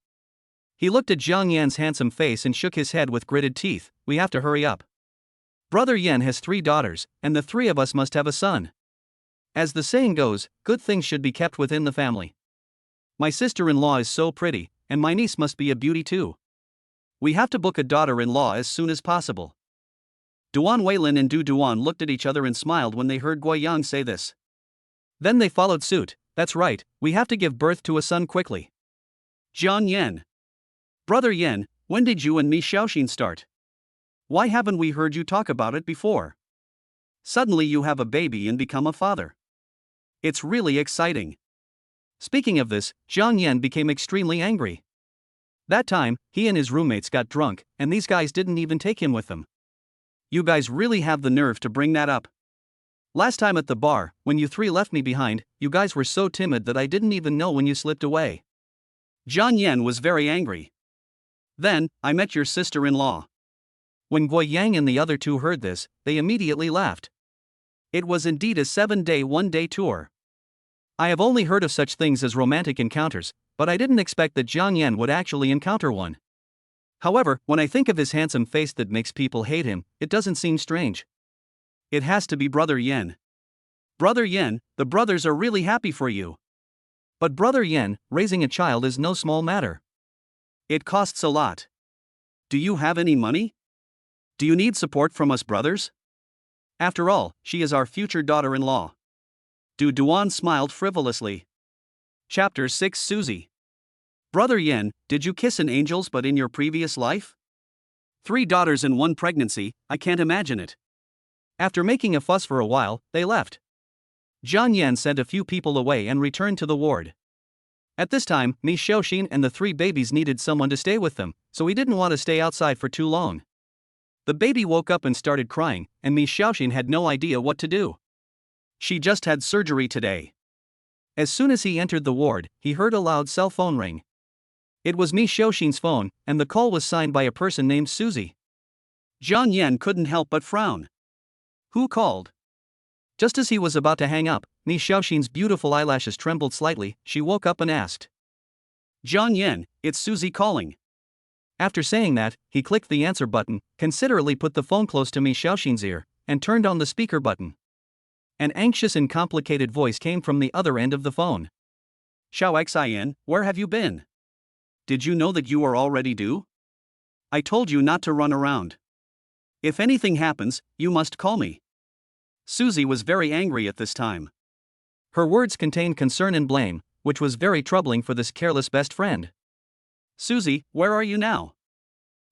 He looked at Jiang Yan's handsome face and shook his head with gritted teeth. We have to hurry up. Brother Yan has 3 daughters, and the 3 of us must have a son. As the saying goes, good things should be kept within the family. My sister-in-law is so pretty, and my niece must be a beauty too. We have to book a daughter-in-law as soon as possible. Duan Weilin and Du Duan looked at each other and smiled when they heard Gui Yang say this. Then they followed suit. That's right, we have to give birth to a son quickly. Jiang Yan. Brother Yan, when did you and Mi Xiaoxin start? Why haven't we heard you talk about it before? Suddenly you have a baby and become a father. It's really exciting. Speaking of this, Jiang Yan became extremely angry. That time, he and his roommates got drunk, and these guys didn't even take him with them. You guys really have the nerve to bring that up. Last time at the bar, when you 3 left me behind, you guys were so timid that I didn't even know when you slipped away. Jiang Yan was very angry. Then, I met your sister-in-law. When Gui Yang and the other 2 heard this, they immediately laughed. It was indeed a 7-day, 1-day tour. I have only heard of such things as romantic encounters, but I didn't expect that Jiang Yan would actually encounter one. However, when I think of his handsome face that makes people hate him, it doesn't seem strange. It has to be Brother Yan. Brother Yan, the brothers are really happy for you. But Brother Yan, raising a child is no small matter. It costs a lot. Do you have any money? Do you need support from us brothers? After all, she is our future daughter-in-law. Du Duan smiled frivolously. Chapter 6 Susie. Brother Yan, did you kiss an angel's but in your previous life? 3 daughters and 1 pregnancy, I can't imagine it. After making a fuss for a while, they left. Jiang Yan sent a few people away and returned to the ward. At this time, Mi Xiaoxin and the 3 babies needed someone to stay with them, so he didn't want to stay outside for too long. The baby woke up and started crying, and Mi Xiaoxin had no idea what to do. She just had surgery today. As soon as he entered the ward, he heard a loud cell phone ring. It was Mi Xiaoxin's phone, and the call was signed by a person named Susie. Jiang Yan couldn't help but frown. Who called? Just as he was about to hang up, Mi Xiaoxin's beautiful eyelashes trembled slightly. She woke up and asked. Jiang Yan, it's Susie calling. After saying that, he clicked the answer button, considerately put the phone close to Mi Xiaoxin's ear, and turned on the speaker button. An anxious and complicated voice came from the other end of the phone. Xiao Xian, where have you been? Did you know that you are already due? I told you not to run around. If anything happens, you must call me. Susie was very angry at this time. Her words contained concern and blame, which was very troubling for this careless best friend. Susie, where are you now?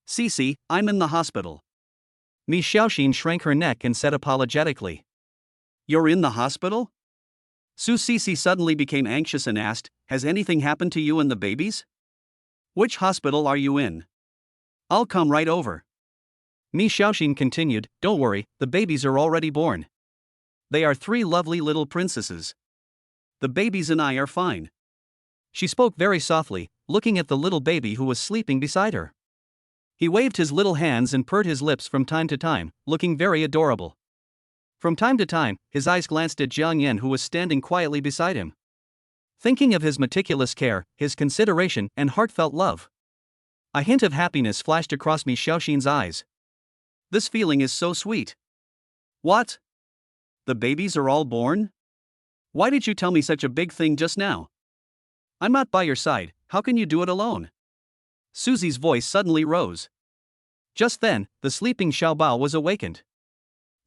Cici, I'm in the hospital. Mi Xiaoxin shrank her neck and said apologetically. You're in the hospital? Cici suddenly became anxious and asked, has anything happened to you and the babies? Which hospital are you in? I'll come right over. Mi Xiaoxin continued, don't worry, the babies are already born. They are 3 lovely little princesses. The babies and I are fine. She spoke very softly, looking at the little baby who was sleeping beside her. He waved his little hands and purred his lips from time to time, looking very adorable. From time to time, his eyes glanced at Jiang Yan, who was standing quietly beside him. Thinking of his meticulous care, his consideration, and heartfelt love. A hint of happiness flashed across Mi Xiaoxin's eyes. This feeling is so sweet. What? The babies are all born? Why did you tell me such a big thing just now? I'm not by your side, how can you do it alone? Susie's voice suddenly rose. Just then, the sleeping Xiaobao was awakened.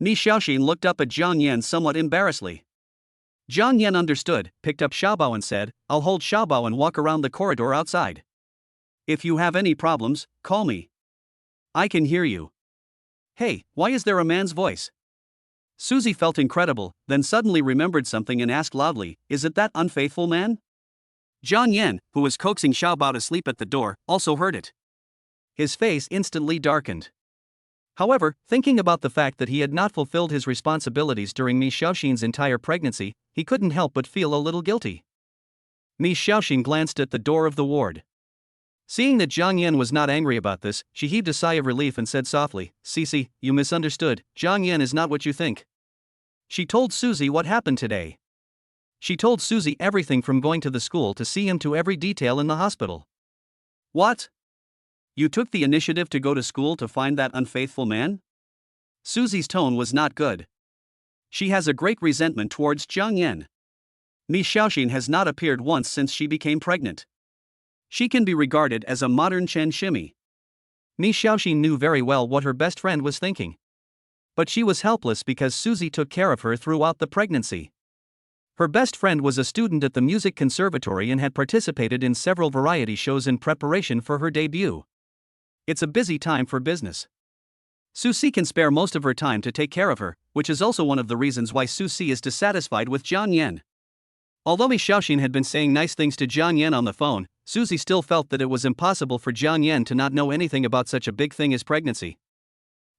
Mi Xiaoxin looked up at Jiang Yan somewhat embarrassedly. Jiang Yan understood, picked up Xiaobao and said, I'll hold Xiaobao and walk around the corridor outside. If you have any problems, call me. I can hear you. Hey, why is there a man's voice? Susie felt incredible, then suddenly remembered something and asked loudly, is it that unfaithful man? Jiang Yan, who was coaxing Xiaobao to sleep at the door, also heard it. His face instantly darkened. However, thinking about the fact that he had not fulfilled his responsibilities during Mi Xiaoxin's entire pregnancy, he couldn't help but feel a little guilty. Mi Xiaoxin glanced at the door of the ward. Seeing that Jiang Yan was not angry about this, she heaved a sigh of relief and said softly, Cici, you misunderstood, Jiang Yan is not what you think. She told Susie what happened today. She told Susie everything from going to the school to see him to every detail in the hospital. What? You took the initiative to go to school to find that unfaithful man? Susie's tone was not good. She has a great resentment towards Jiang Yan. Mi Xiaoxin has not appeared once since she became pregnant. She can be regarded as a modern Chen Shimi. Mi Xiaoxin knew very well what her best friend was thinking. But she was helpless because Susie took care of her throughout the pregnancy. Her best friend was a student at the music conservatory and had participated in several variety shows in preparation for her debut. It's a busy time for business. Susie can spare most of her time to take care of her, which is also one of the reasons why Susie is dissatisfied with Jiang Yan. Although Mi Xiaoxin had been saying nice things to Jiang Yan on the phone, Susie still felt that it was impossible for Jiang Yan to not know anything about such a big thing as pregnancy.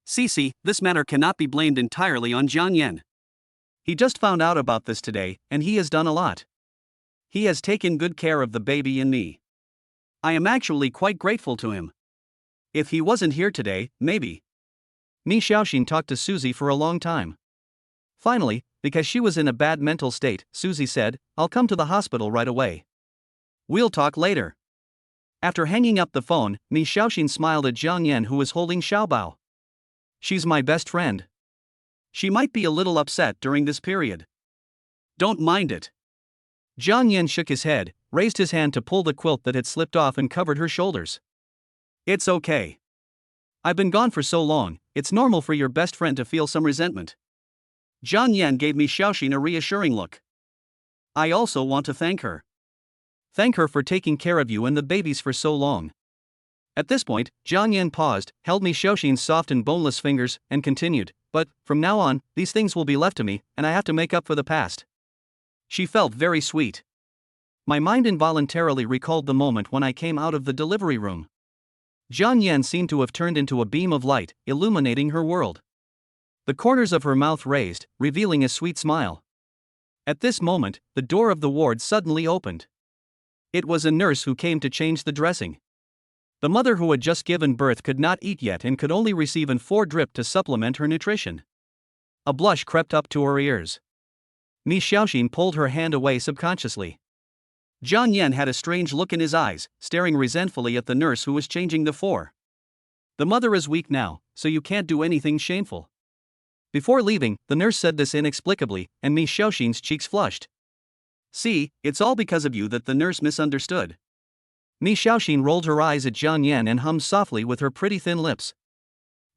Cici, this matter cannot be blamed entirely on Jiang Yan. He just found out about this today, and he has done a lot. He has taken good care of the baby and me. I am actually quite grateful to him. If he wasn't here today, maybe. Mi Xiaoxin talked to Susie for a long time. Finally, because she was in a bad mental state, Susie said, I'll come to the hospital right away. We'll talk later. After hanging up the phone, Mi Xiaoxin smiled at Jiang Yan, who was holding Xiaobao. She's my best friend. She might be a little upset during this period. Don't mind it. Jiang Yan shook his head, raised his hand to pull the quilt that had slipped off and covered her shoulders. It's okay. I've been gone for so long, it's normal for your best friend to feel some resentment. Jiang Yan gave Mi Xiaoxin a reassuring look. I also want to thank her. Thank her for taking care of you and the babies for so long. At this point, Jiang Yan paused, held Mi Xiaoxin's soft and boneless fingers, and continued, but, from now on, these things will be left to me, and I have to make up for the past. She felt very sweet. My mind involuntarily recalled the moment when I came out of the delivery room. Jiang Yan seemed to have turned into a beam of light, illuminating her world. The corners of her mouth raised, revealing a sweet smile. At this moment, the door of the ward suddenly opened. It was a nurse who came to change the dressing. The mother who had just given birth could not eat yet and could only receive an 4 drip to supplement her nutrition. A blush crept up to her ears. Mi Xiaoxin pulled her hand away subconsciously. Jiang Yan had a strange look in his eyes, staring resentfully at the nurse who was changing the four. The mother is weak now, so you can't do anything shameful. Before leaving, the nurse said this inexplicably, and Mi Xiaoxin's cheeks flushed. See, it's all because of you that the nurse misunderstood. Mi Xiaoxin rolled her eyes at Jiang Yan and hummed softly with her pretty thin lips.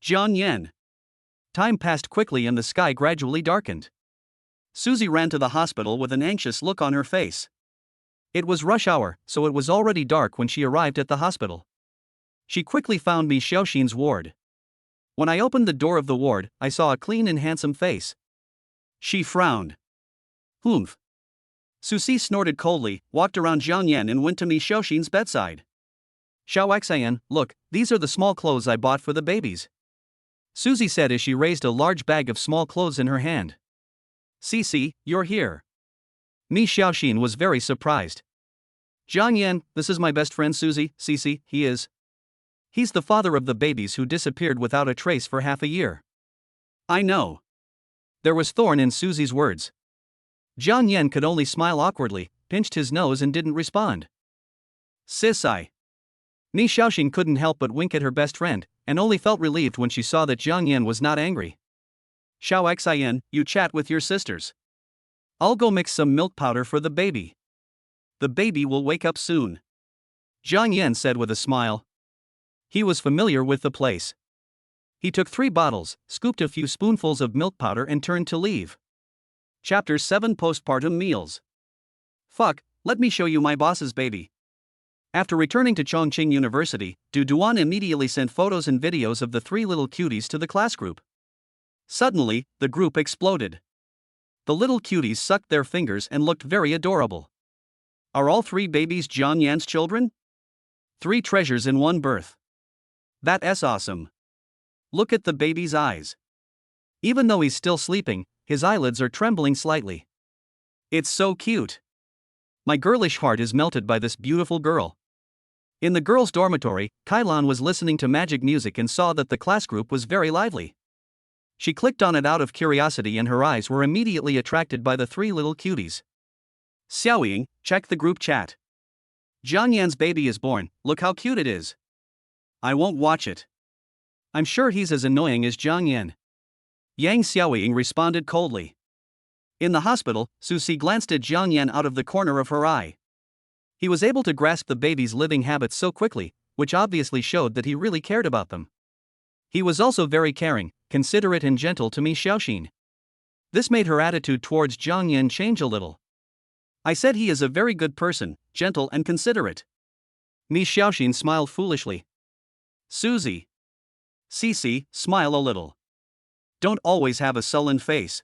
Jiang Yan. Time passed quickly and the sky gradually darkened. Susie ran to the hospital with an anxious look on her face. It was rush hour, so it was already dark when she arrived at the hospital. She quickly found Mi Xiaoxin's ward. When I opened the door of the ward, I saw a clean and handsome face. She frowned. Humph. Susie snorted coldly, walked around Jiang Yan and went to Mi Xiaoxin's bedside. Xiaoxian, look, these are the small clothes I bought for the babies. Susie said as she raised a large bag of small clothes in her hand. Cici, you're here. Mi Xiaoxin was very surprised. Jiang Yan, this is my best friend Susie, Cici, he is. He's the father of the babies who disappeared without a trace for half a year. I know. There was thorn in Susie's words. Jiang Yan could only smile awkwardly, pinched his nose and didn't respond. Cici. Mi Xiaoxin couldn't help but wink at her best friend, and only felt relieved when she saw that Jiang Yan was not angry. Xiaoxian, you chat with your sisters. I'll go mix some milk powder for the baby. The baby will wake up soon. Jiang Yan said with a smile. He was familiar with the place. He took 3 bottles, scooped a few spoonfuls of milk powder and turned to leave. Chapter 7 Postpartum Meals. Fuck, let me show you my boss's baby. After returning to Chongqing University, Du Duan immediately sent photos and videos of the 3 little cuties to the class group. Suddenly, the group exploded. The little cuties sucked their fingers and looked very adorable. Are all 3 babies Jiang Yan's children? 3 treasures in one birth. That's awesome. Look at the baby's eyes. Even though he's still sleeping, his eyelids are trembling slightly. It's so cute. My girlish heart is melted by this beautiful girl. In the girls' dormitory, Kailan was listening to magic music and saw that the class group was very lively. She clicked on it out of curiosity and her eyes were immediately attracted by the 3 little cuties. Xiaoying, check the group chat. Jiang Yan's baby is born, look how cute it is. I won't watch it. I'm sure he's as annoying as Jiang Yan. Yang Xiaoying responded coldly. In the hospital, Susie glanced at Jiang Yan out of the corner of her eye. He was able to grasp the baby's living habits so quickly, which obviously showed that he really cared about them. He was also very caring, considerate and gentle to Mi Xiaoxin. This made her attitude towards Jiang Yan change a little. I said he is a very good person, gentle and considerate. Mi Xiaoxin smiled foolishly. Susie. Cici, smile a little. Don't always have a sullen face.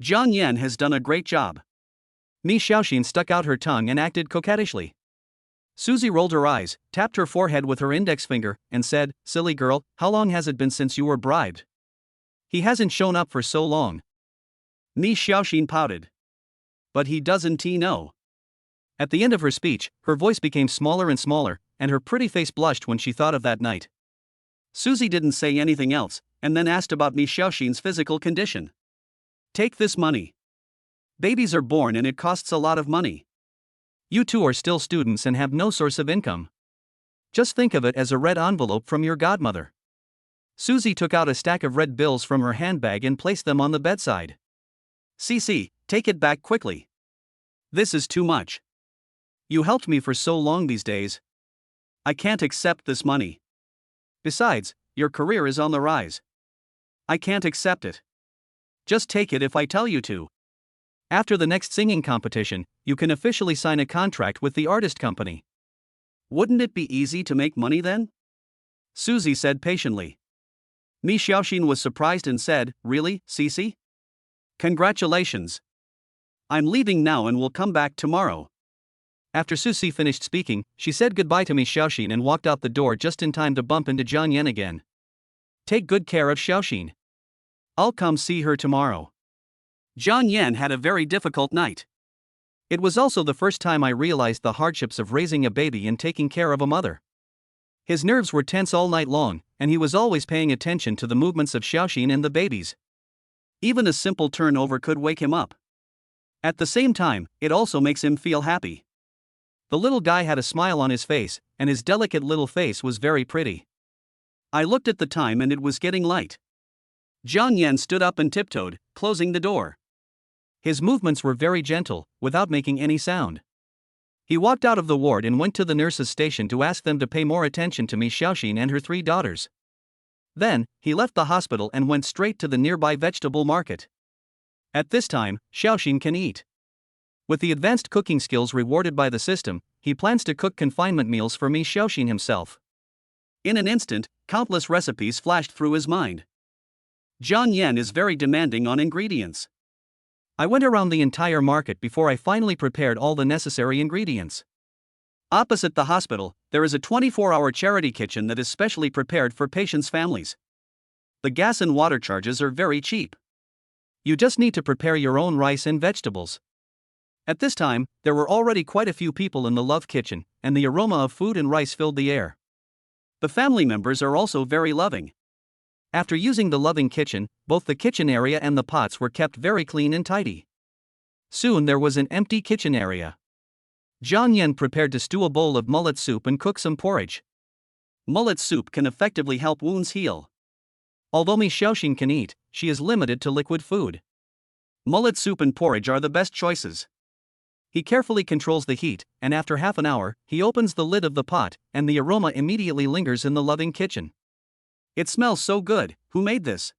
Jiang Yan has done a great job. Mi Xiaoxin stuck out her tongue and acted coquettishly. Susie rolled her eyes, tapped her forehead with her index finger, and said, "Silly girl, how long has it been since you were bribed? He hasn't shown up for so long." Mi Xiaoxin pouted. But he doesn't know. At the end of her speech, her voice became smaller and smaller, and her pretty face blushed when she thought of that night. Susie didn't say anything else, and then asked about Mi Xiaoxin's physical condition. Take this money. Babies are born and it costs a lot of money. You 2 are still students and have no source of income. Just think of it as a red envelope from your godmother. Susie took out a stack of red bills from her handbag and placed them on the bedside. Cici, take it back quickly. This is too much. You helped me for so long these days. I can't accept this money. Besides, your career is on the rise. I can't accept it. Just take it if I tell you to. After the next singing competition, you can officially sign a contract with the artist company. Wouldn't it be easy to make money then? Susie said patiently. Mi Xiaoxin was surprised and said, "Really, Cici? Congratulations. I'm leaving now and will come back tomorrow." After Susie finished speaking, she said goodbye to Mi Xiaoxin and walked out the door just in time to bump into Jiang Yan again. Take good care of Xiaoxin. I'll come see her tomorrow. Jiang Yan had a very difficult night. It was also the first time I realized the hardships of raising a baby and taking care of a mother. His nerves were tense all night long, and he was always paying attention to the movements of Xiaoxin and the babies. Even a simple turnover could wake him up. At the same time, it also makes him feel happy. The little guy had a smile on his face, and his delicate little face was very pretty. I looked at the time and it was getting light. Jiang Yan stood up and tiptoed, closing the door. His movements were very gentle, without making any sound. He walked out of the ward and went to the nurse's station to ask them to pay more attention to Miss Xiaoxin and her 3 daughters. Then, he left the hospital and went straight to the nearby vegetable market. At this time, Xiaoxin can eat. With the advanced cooking skills rewarded by the system, he plans to cook confinement meals for Miss Xiaoxin himself. In an instant, countless recipes flashed through his mind. Jiang Yan is very demanding on ingredients. I went around the entire market before I finally prepared all the necessary ingredients. Opposite the hospital, there is a 24-hour charity kitchen that is specially prepared for patients' families. The gas and water charges are very cheap. You just need to prepare your own rice and vegetables. At this time, there were already quite a few people in the love kitchen, and the aroma of food and rice filled the air. The family members are also very loving. After using the loving kitchen, both the kitchen area and the pots were kept very clean and tidy. Soon there was an empty kitchen area. Jiang Yan prepared to stew a bowl of mullet soup and cook some porridge. Mullet soup can effectively help wounds heal. Although Miss Xiaoxin can eat, she is limited to liquid food. Mullet soup and porridge are the best choices. He carefully controls the heat, and after half an hour, he opens the lid of the pot, and the aroma immediately lingers in the loving kitchen. It smells so good. Who made this?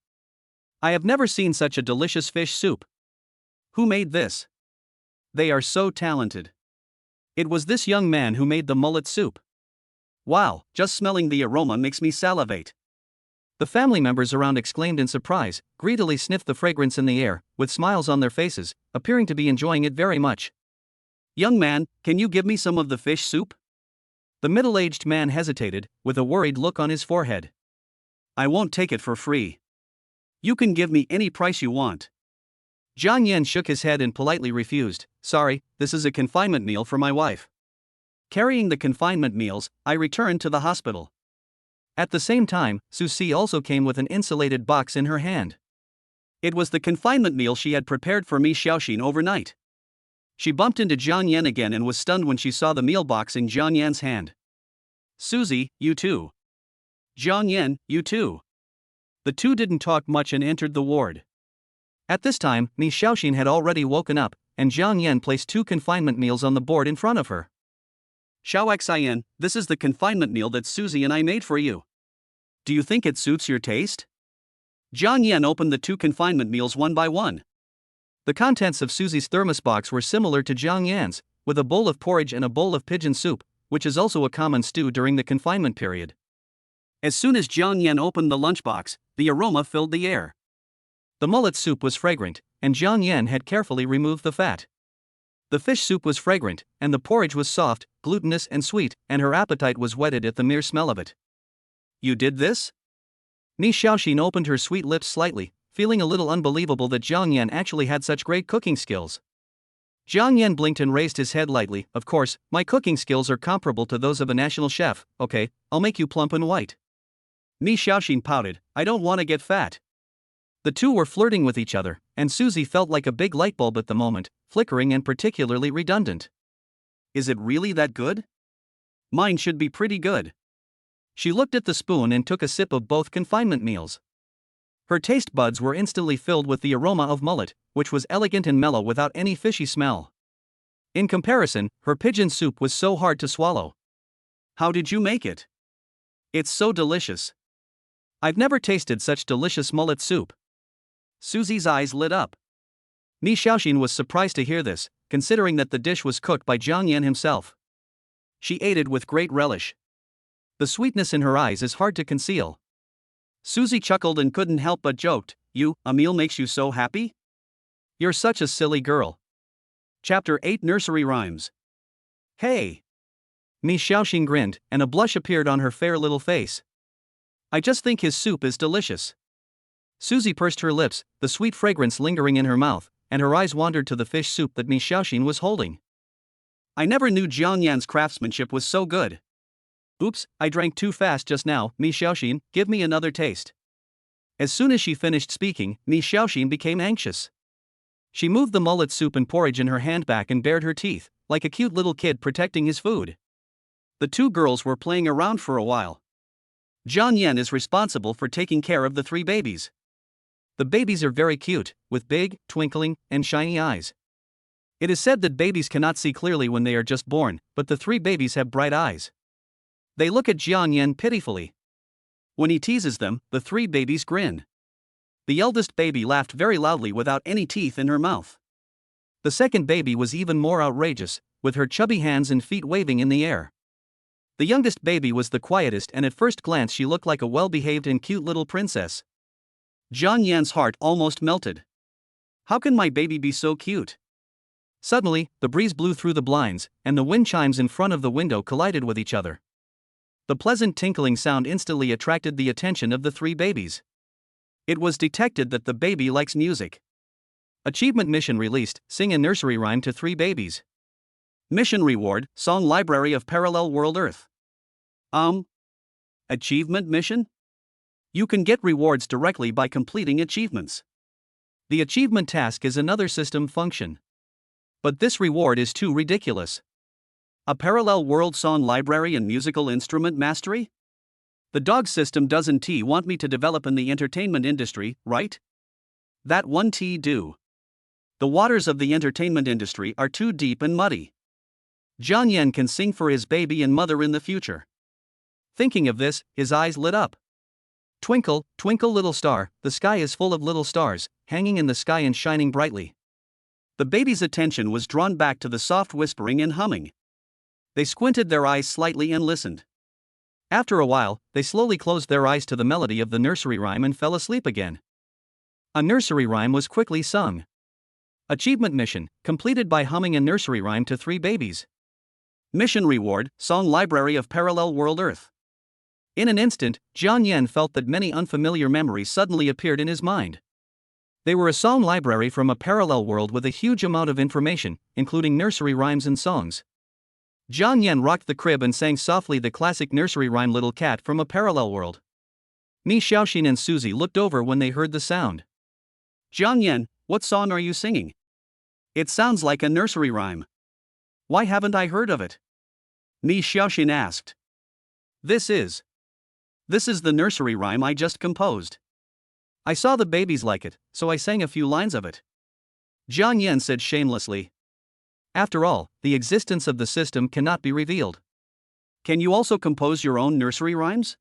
I have never seen such a delicious fish soup. Who made this? They are so talented. It was this young man who made the mullet soup. Wow, just smelling the aroma makes me salivate. The family members around exclaimed in surprise, greedily sniffed the fragrance in the air, with smiles on their faces, appearing to be enjoying it very much. Young man, can you give me some of the fish soup? The middle-aged man hesitated, with a worried look on his forehead. I won't take it for free. You can give me any price you want. Jiang Yan shook his head and politely refused. Sorry, this is a confinement meal for my wife. Carrying the confinement meals, I returned to the hospital. At the same time, Susie also came with an insulated box in her hand. It was the confinement meal she had prepared for Miss Xiaoxin overnight. She bumped into Jiang Yan again and was stunned when she saw the meal box in Jiang Yan's hand. Susie, you too. Jiang Yan, you too. The two didn't talk much and entered the ward. At this time, Miss Xiaoxin had already woken up, and Jiang Yan placed 2 confinement meals on the board in front of her. Xiaoxian, this is the confinement meal that Susie and I made for you. Do you think it suits your taste? Jiang Yan opened the 2 confinement meals one by one. The contents of Susie's thermos box were similar to Jiang Yan's, with a bowl of porridge and a bowl of pigeon soup, which is also a common stew during the confinement period. As soon as Jiang Yan opened the lunchbox, the aroma filled the air. The mullet soup was fragrant, and Jiang Yan had carefully removed the fat. The fish soup was fragrant, and the porridge was soft, glutinous and sweet, and her appetite was whetted at the mere smell of it. You did this? Miss Xiaoxin opened her sweet lips slightly, feeling a little unbelievable that Jiang Yan actually had such great cooking skills. Jiang Yan blinked and raised his head lightly. Of course, my cooking skills are comparable to those of a national chef. Okay, I'll make you plump and white. Miss Xiaoxin pouted, I don't want to get fat. The two were flirting with each other, and Susie felt like a big light bulb at the moment, flickering and particularly redundant. Is it really that good? Mine should be pretty good. She looked at the spoon and took a sip of both confinement meals. Her taste buds were instantly filled with the aroma of mullet, which was elegant and mellow without any fishy smell. In comparison, her pigeon soup was so hard to swallow. How did you make it? It's so delicious. I've never tasted such delicious mullet soup. Susie's eyes lit up. Miss Xiaoxin was surprised to hear this, considering that the dish was cooked by Jiang Yan himself. She ate it with great relish. The sweetness in her eyes is hard to conceal. Susie chuckled and couldn't help but joked, a meal makes you so happy? You're such a silly girl. Chapter 8 Nursery Rhymes. Hey! Miss Xiaoxin grinned, and a blush appeared on her fair little face. I just think his soup is delicious. Susie pursed her lips, the sweet fragrance lingering in her mouth, and her eyes wandered to the fish soup that Miss Xiaoxin was holding. I never knew Jiang Yan's craftsmanship was so good. Oops, I drank too fast just now. Miss Xiaoxin, give me another taste. As soon as she finished speaking, Miss Xiaoxin became anxious. She moved the mullet soup and porridge in her hand back and bared her teeth, like a cute little kid protecting his food. The two girls were playing around for a while. Jiang Yan is responsible for taking care of the three babies. The babies are very cute, with big, twinkling, and shiny eyes. It is said that babies cannot see clearly when they are just born, but the three babies have bright eyes. They look at Jiang Yan pitifully. When he teases them, the three babies grin. The eldest baby laughed very loudly without any teeth in her mouth. The second baby was even more outrageous, with her chubby hands and feet waving in the air. The youngest baby was the quietest, and at first glance she looked like a well-behaved and cute little princess. Jiang Yan's heart almost melted. How can my baby be so cute? Suddenly, the breeze blew through the blinds, and the wind chimes in front of the window collided with each other. The pleasant tinkling sound instantly attracted the attention of the three babies. It was detected that the baby likes music. Achievement mission released: sing a nursery rhyme to three babies. Mission reward: song library of parallel world Earth. Achievement mission? You can get rewards directly by completing achievements. The achievement task is another system function. But this reward is too ridiculous. A parallel world song library and musical instrument mastery? The dog system doesn't want me to develop in the entertainment industry, right? That one do. The waters of the entertainment industry are too deep and muddy. Jiang Yan can sing for his baby and mother in the future. Thinking of this, his eyes lit up. Twinkle, twinkle little star, the sky is full of little stars, hanging in the sky and shining brightly. The baby's attention was drawn back to the soft whispering and humming. They squinted their eyes slightly and listened. After a while, they slowly closed their eyes to the melody of the nursery rhyme and fell asleep again. A nursery rhyme was quickly sung. Achievement mission, completed by humming a nursery rhyme to three babies. Mission reward: song library of parallel world Earth. In an instant, Jiang Yan felt that many unfamiliar memories suddenly appeared in his mind. They were a song library from a parallel world with a huge amount of information, including nursery rhymes and songs. Jiang Yan rocked the crib and sang softly the classic nursery rhyme Little Cat from a Parallel World. Mi Xiaoxin and Suzy looked over when they heard the sound. Jiang Yan, what song are you singing? It sounds like a nursery rhyme. Why haven't I heard of it? Mi Xiaoxin asked. This is the nursery rhyme I just composed. I saw the babies like it, so I sang a few lines of it. Jiang Yan said shamelessly. After all, the existence of the system cannot be revealed. Can you also compose your own nursery rhymes?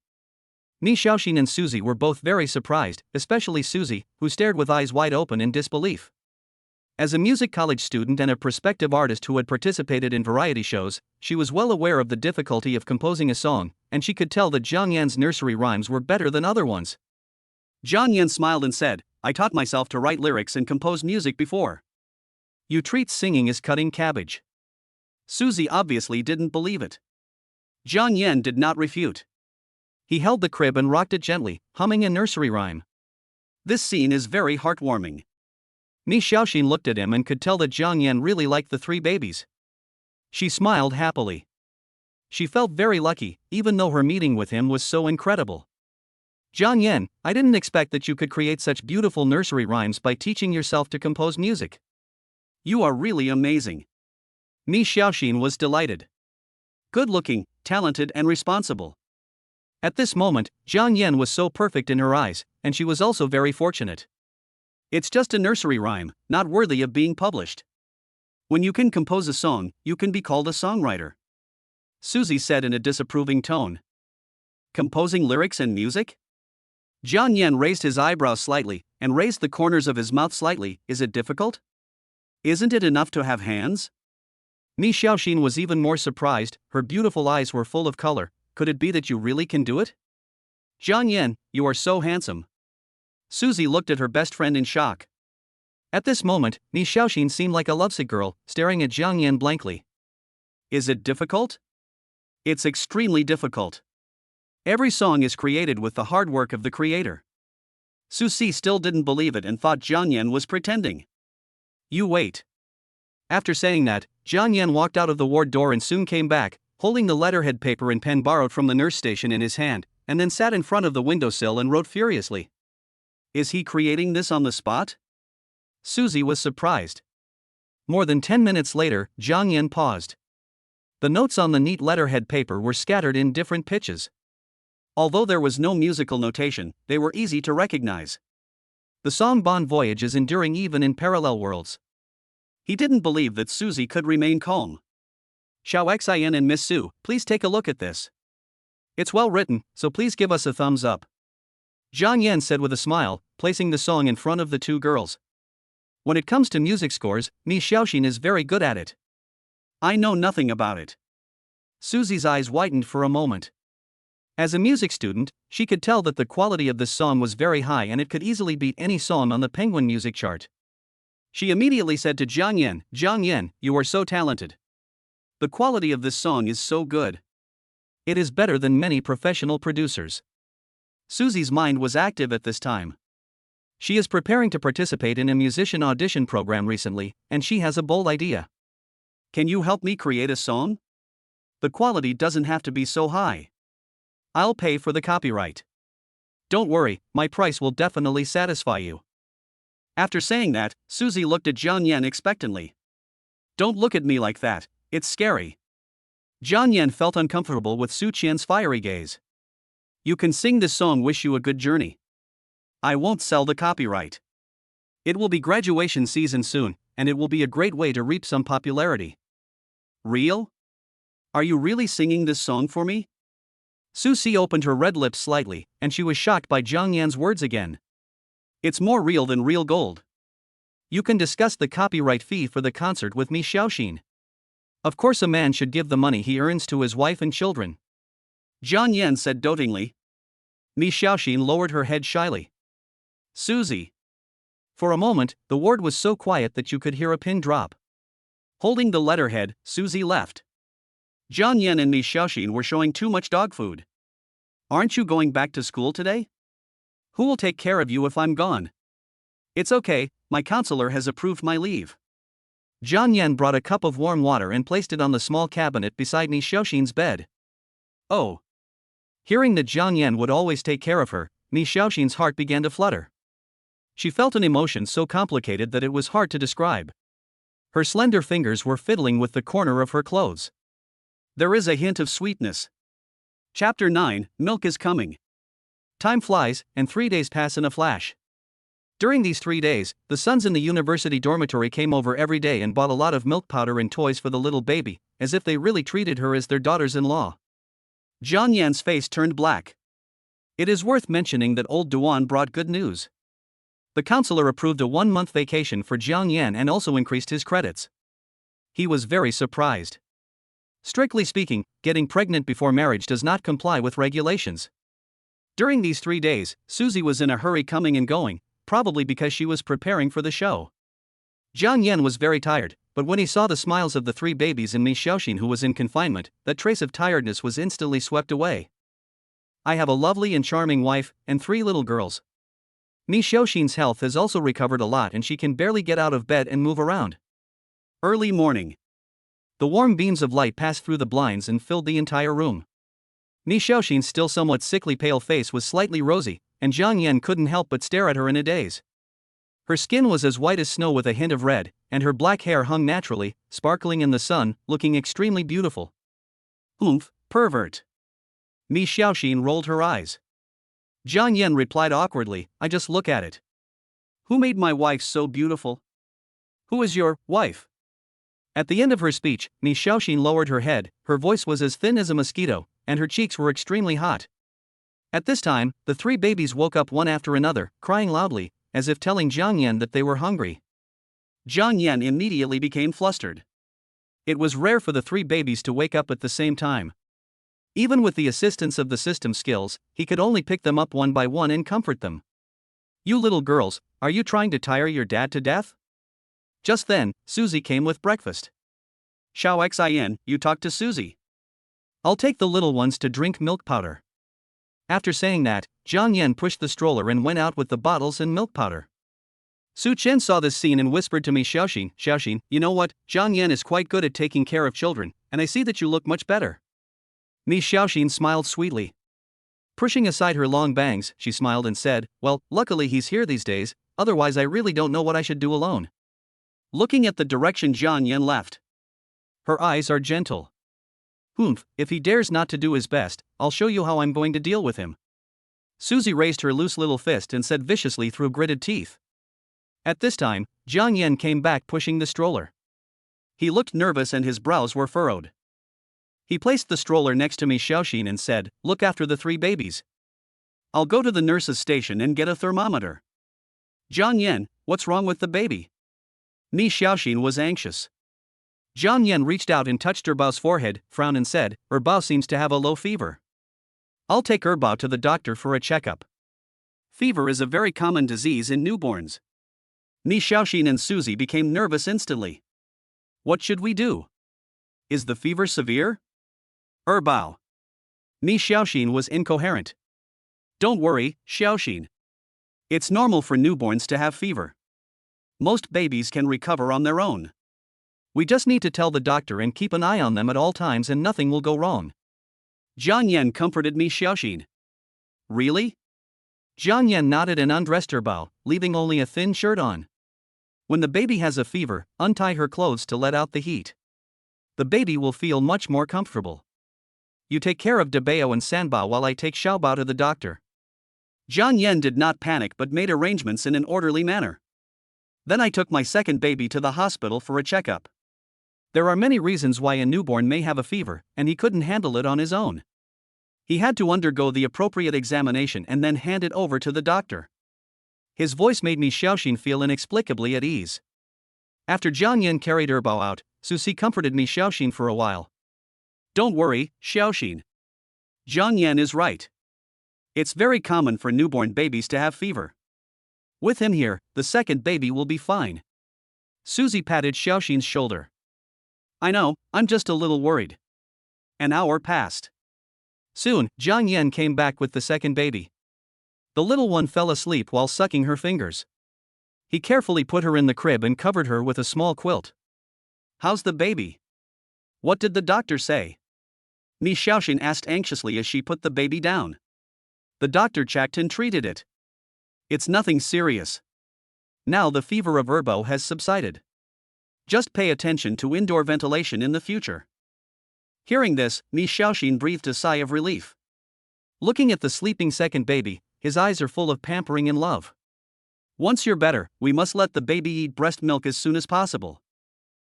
Mi Xiaoxin and Suzy were both very surprised, especially Suzy, who stared with eyes wide open in disbelief. As a music college student and a prospective artist who had participated in variety shows, she was well aware of the difficulty of composing a song, and she could tell that Jiang Yan's nursery rhymes were better than other ones. Jiang Yan smiled and said, I taught myself to write lyrics and compose music before. You treat singing as cutting cabbage. Suzy obviously didn't believe it. Jiang Yan did not refute. He held the crib and rocked it gently, humming a nursery rhyme. This scene is very heartwarming. Mi Xiaoxin looked at him and could tell that Jiang Yan really liked the three babies. She smiled happily. She felt very lucky, even though her meeting with him was so incredible. Jiang Yan, I didn't expect that you could create such beautiful nursery rhymes by teaching yourself to compose music. You are really amazing. Mi Xiaoxin was delighted. Good-looking, talented and responsible. At this moment, Jiang Yan was so perfect in her eyes, and she was also very fortunate. It's just a nursery rhyme, not worthy of being published. When you can compose a song, you can be called a songwriter. Suzy said in a disapproving tone. Composing lyrics and music? Jiang Yan raised his eyebrows slightly, and raised the corners of his mouth slightly. Is it difficult? Isn't it enough to have hands? Mi Xiaoxin was even more surprised, her beautiful eyes were full of color. Could it be that you really can do it? Jiang Yan, you are so handsome. Suzy looked at her best friend in shock. At this moment, Mi Xiaoxin seemed like a lovesick girl, staring at Jiang Yan blankly. Is it difficult? It's extremely difficult. Every song is created with the hard work of the creator. Suzy still didn't believe it and thought Jiang Yan was pretending. You wait. After saying that, Jiang Yan walked out of the ward door and soon came back, holding the letterhead paper and pen borrowed from the nurse station in his hand, and then sat in front of the windowsill and wrote furiously. Is he creating this on the spot? Suzy was surprised. More than 10 minutes later, Jiang Yan paused. The notes on the neat letterhead paper were scattered in different pitches. Although there was no musical notation, they were easy to recognize. The song Bon Voyage is enduring even in parallel worlds. He didn't believe that Suzy could remain calm. Xiao Xin and Miss Su, please take a look at this. It's well written, so please give us a thumbs up. Jiang Yan said with a smile, placing the song in front of the two girls. When it comes to music scores, Miss Xiaoxin is very good at it. I know nothing about it. Suzy's eyes widened for a moment. As a music student, she could tell that the quality of this song was very high and it could easily beat any song on the Penguin music chart. She immediately said to Jiang Yan, you are so talented. The quality of this song is so good. It is better than many professional producers. Suzy's mind was active at this time. She is preparing to participate in a musician audition program recently, and she has a bold idea. Can you help me create a song? The quality doesn't have to be so high. I'll pay for the copyright. Don't worry, my price will definitely satisfy you. After saying that, Suzy looked at Jiang Yan expectantly. Don't look at me like that, it's scary. Jiang Yan felt uncomfortable with Su Qian's fiery gaze. You can sing this song Wish You a Good Journey. I won't sell the copyright. It will be graduation season soon, and it will be a great way to reap some popularity. Real? Are you really singing this song for me? Suzy opened her red lips slightly, and she was shocked by Jiang Yan's words again. It's more real than real gold. You can discuss the copyright fee for the concert with Miss Xiaoxin. Of course, a man should give the money he earns to his wife and children. Jiang Yan said dotingly. Miss Xiaoxin lowered her head shyly. Suzy. For a moment, the ward was so quiet that you could hear a pin drop. Holding the letterhead, Suzy left. Jiang Yan and Miss Xiaoxin were showing too much dog food. Aren't you going back to school today? Who will take care of you if I'm gone? It's okay, my counselor has approved my leave. Jiang Yan brought a cup of warm water and placed it on the small cabinet beside Miss Xiaoxin's bed. Oh. Hearing that Jiang Yan would always take care of her, Miss Xiaoxin's heart began to flutter. She felt an emotion so complicated that it was hard to describe. Her slender fingers were fiddling with the corner of her clothes. There is a hint of sweetness. Chapter 9, Milk is Coming. Time flies, and 3 days pass in a flash. During these 3 days, the sons in the university dormitory came over every day and bought a lot of milk powder and toys for the little baby, as if they really treated her as their daughters-in-law. Jiang Yan's face turned black. It is worth mentioning that old Duan brought good news. The counselor approved a 1-month vacation for Jiang Yan and also increased his credits. He was very surprised. Strictly speaking, getting pregnant before marriage does not comply with regulations. During these 3 days, Suzy was in a hurry coming and going, probably because she was preparing for the show. Jiang Yan was very tired, but when he saw the smiles of the 3 babies and Miss Xiaoxin who was in confinement, that trace of tiredness was instantly swept away. I have a lovely and charming wife, and 3 little girls. Miss Xiaoxin's health has also recovered a lot and she can barely get out of bed and move around. Early morning. The warm beams of light passed through the blinds and filled the entire room. Miss Xiaoxin's still somewhat sickly pale face was slightly rosy, and Jiang Yan couldn't help but stare at her in a daze. Her skin was as white as snow with a hint of red, and her black hair hung naturally, sparkling in the sun, looking extremely beautiful. Oomph, pervert. Miss Xiaoxin rolled her eyes. Jiang Yan replied awkwardly, I just look at it. Who made my wife so beautiful? Who is your wife? At the end of her speech, Miss Xiaoxin lowered her head, her voice was as thin as a mosquito, and her cheeks were extremely hot. At this time, the 3 babies woke up one after another, crying loudly, as if telling Jiang Yan that they were hungry. Jiang Yan immediately became flustered. It was rare for the 3 babies to wake up at the same time. Even with the assistance of the system skills, he could only pick them up one by one and comfort them. You little girls, are you trying to tire your dad to death? Just then, Suzy came with breakfast. Xiao Xin, you talk to Suzy. I'll take the little ones to drink milk powder. After saying that, Jiang Yan pushed the stroller and went out with the bottles and milk powder. Su Chen saw this scene and whispered to me, Xiaoxin, you know what, Jiang Yan is quite good at taking care of children, and I see that you look much better. Miss Xiaoxin smiled sweetly. Pushing aside her long bangs, she smiled and said, well, luckily he's here these days, otherwise I really don't know what I should do alone. Looking at the direction Jiang Yan left. Her eyes are gentle. Humph, if he dares not to do his best, I'll show you how I'm going to deal with him. Susie raised her loose little fist and said viciously through gritted teeth. At this time, Jiang Yan came back pushing the stroller. He looked nervous and his brows were furrowed. He placed the stroller next to Mi Xiaoxin and said, "Look after the 3 babies. I'll go to the nurse's station and get a thermometer." "Jiang Yan, what's wrong with the baby?" Mi Xiaoxin was anxious. Jiang Yan reached out and touched Erbao's forehead, frowned and said, "Erbao seems to have a low fever. I'll take Erbao to the doctor for a checkup." Fever is a very common disease in newborns. Mi Xiaoxin and Susie became nervous instantly. "What should we do? Is the fever severe?" "Erbao." Mi Xiaoxin was incoherent. "Don't worry, Xiaoxin. It's normal for newborns to have fever. Most babies can recover on their own. We just need to tell the doctor and keep an eye on them at all times and nothing will go wrong." Jiang Yan comforted Mi Xiaoxin. "Really?" Jiang Yan nodded and undressed Erbao, leaving only a thin shirt on. When the baby has a fever, untie her clothes to let out the heat. The baby will feel much more comfortable. You take care of Debao and Sanbao while I take Xiaobao to the doctor. Jiang Yan did not panic but made arrangements in an orderly manner. Then I took my second baby to the hospital for a checkup. There are many reasons why a newborn may have a fever, and he couldn't handle it on his own. He had to undergo the appropriate examination and then hand it over to the doctor. His voice made Mi Xiaoxin feel inexplicably at ease. After Jiang Yan carried Erbao out, Susie comforted Mi Xiaoxin for a while. "Don't worry, Xiaoxin. Jiang Yan is right. It's very common for newborn babies to have fever. With him here, the second baby will be fine." Susie patted Xiaoxin's shoulder. "I know, I'm just a little worried." An hour passed. Soon, Jiang Yan came back with the second baby. The little one fell asleep while sucking her fingers. He carefully put her in the crib and covered her with a small quilt. "How's the baby? What did the doctor say?" Mi Xiaoxin asked anxiously as she put the baby down. "The doctor checked and treated it. It's nothing serious. Now the fever of Erbao has subsided. Just pay attention to indoor ventilation in the future." Hearing this, Mi Xiaoxin breathed a sigh of relief. Looking at the sleeping second baby, his eyes are full of pampering and love. "Once you're better, we must let the baby eat breast milk as soon as possible.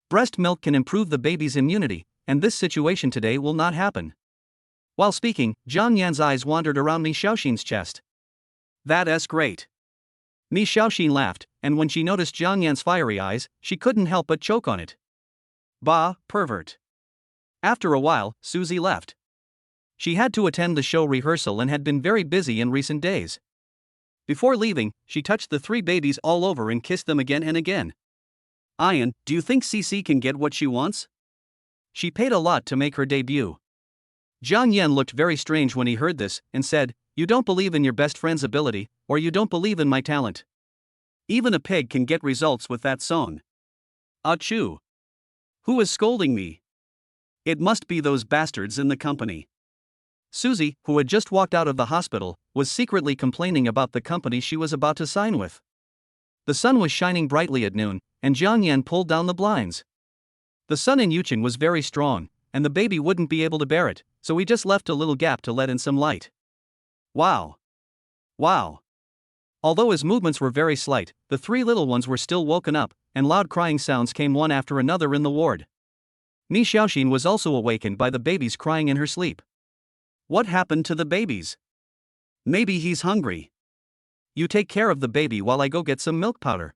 Breast milk can improve the baby's immunity, and this situation today will not happen." While speaking, Jiang Yan's eyes wandered around Mi Xiaoxin's chest. "That's great." Mi Xiaoxin laughed, and when she noticed Jiang Yan's fiery eyes, she couldn't help but choke on it. "Bah, pervert." After a while, Susie left. She had to attend the show rehearsal and had been very busy in recent days. Before leaving, she touched the 3 babies all over and kissed them again and again. "Ian, do you think Cici can get what she wants?" She paid a lot to make her debut. Jiang Yan looked very strange when he heard this, and said, "You don't believe in your best friend's ability, or you don't believe in my talent." "Even a pig can get results with that song." "Achoo. Who is scolding me? It must be those bastards in the company." Susie, who had just walked out of the hospital, was secretly complaining about the company she was about to sign with. The sun was shining brightly at noon, and Jiang Yan pulled down the blinds. The sun in Yucheng was very strong, and the baby wouldn't be able to bear it, so he just left a little gap to let in some light. Wow. Wow. Although his movements were very slight, the 3 little ones were still woken up, and loud crying sounds came one after another in the ward. Mi Xiaoxin was also awakened by the babies crying in her sleep. "What happened to the babies? Maybe he's hungry." "You take care of the baby while I go get some milk powder."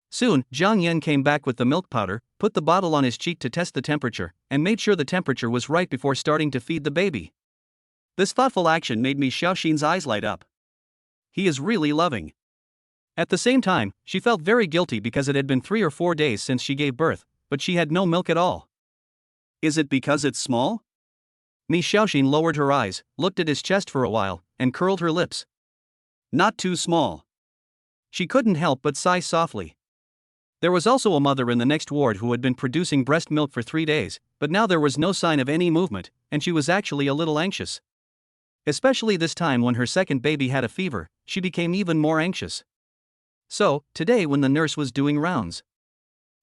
Soon, Jiang Yan came back with the milk powder, put the bottle on his cheek to test the temperature, and made sure the temperature was right before starting to feed the baby. This thoughtful action made Mi Xiaoxin's eyes light up. He is really loving. At the same time, she felt very guilty because it had been 3 or 4 days since she gave birth, but she had no milk at all. Is it because it's small? Mi Xiaoxin lowered her eyes, looked at his chest for a while, and curled her lips. Not too small. She couldn't help but sigh softly. There was also a mother in the next ward who had been producing breast milk for 3 days, but now there was no sign of any movement, and she was actually a little anxious. Especially this time when her second baby had a fever, she became even more anxious. So, today when the nurse was doing rounds,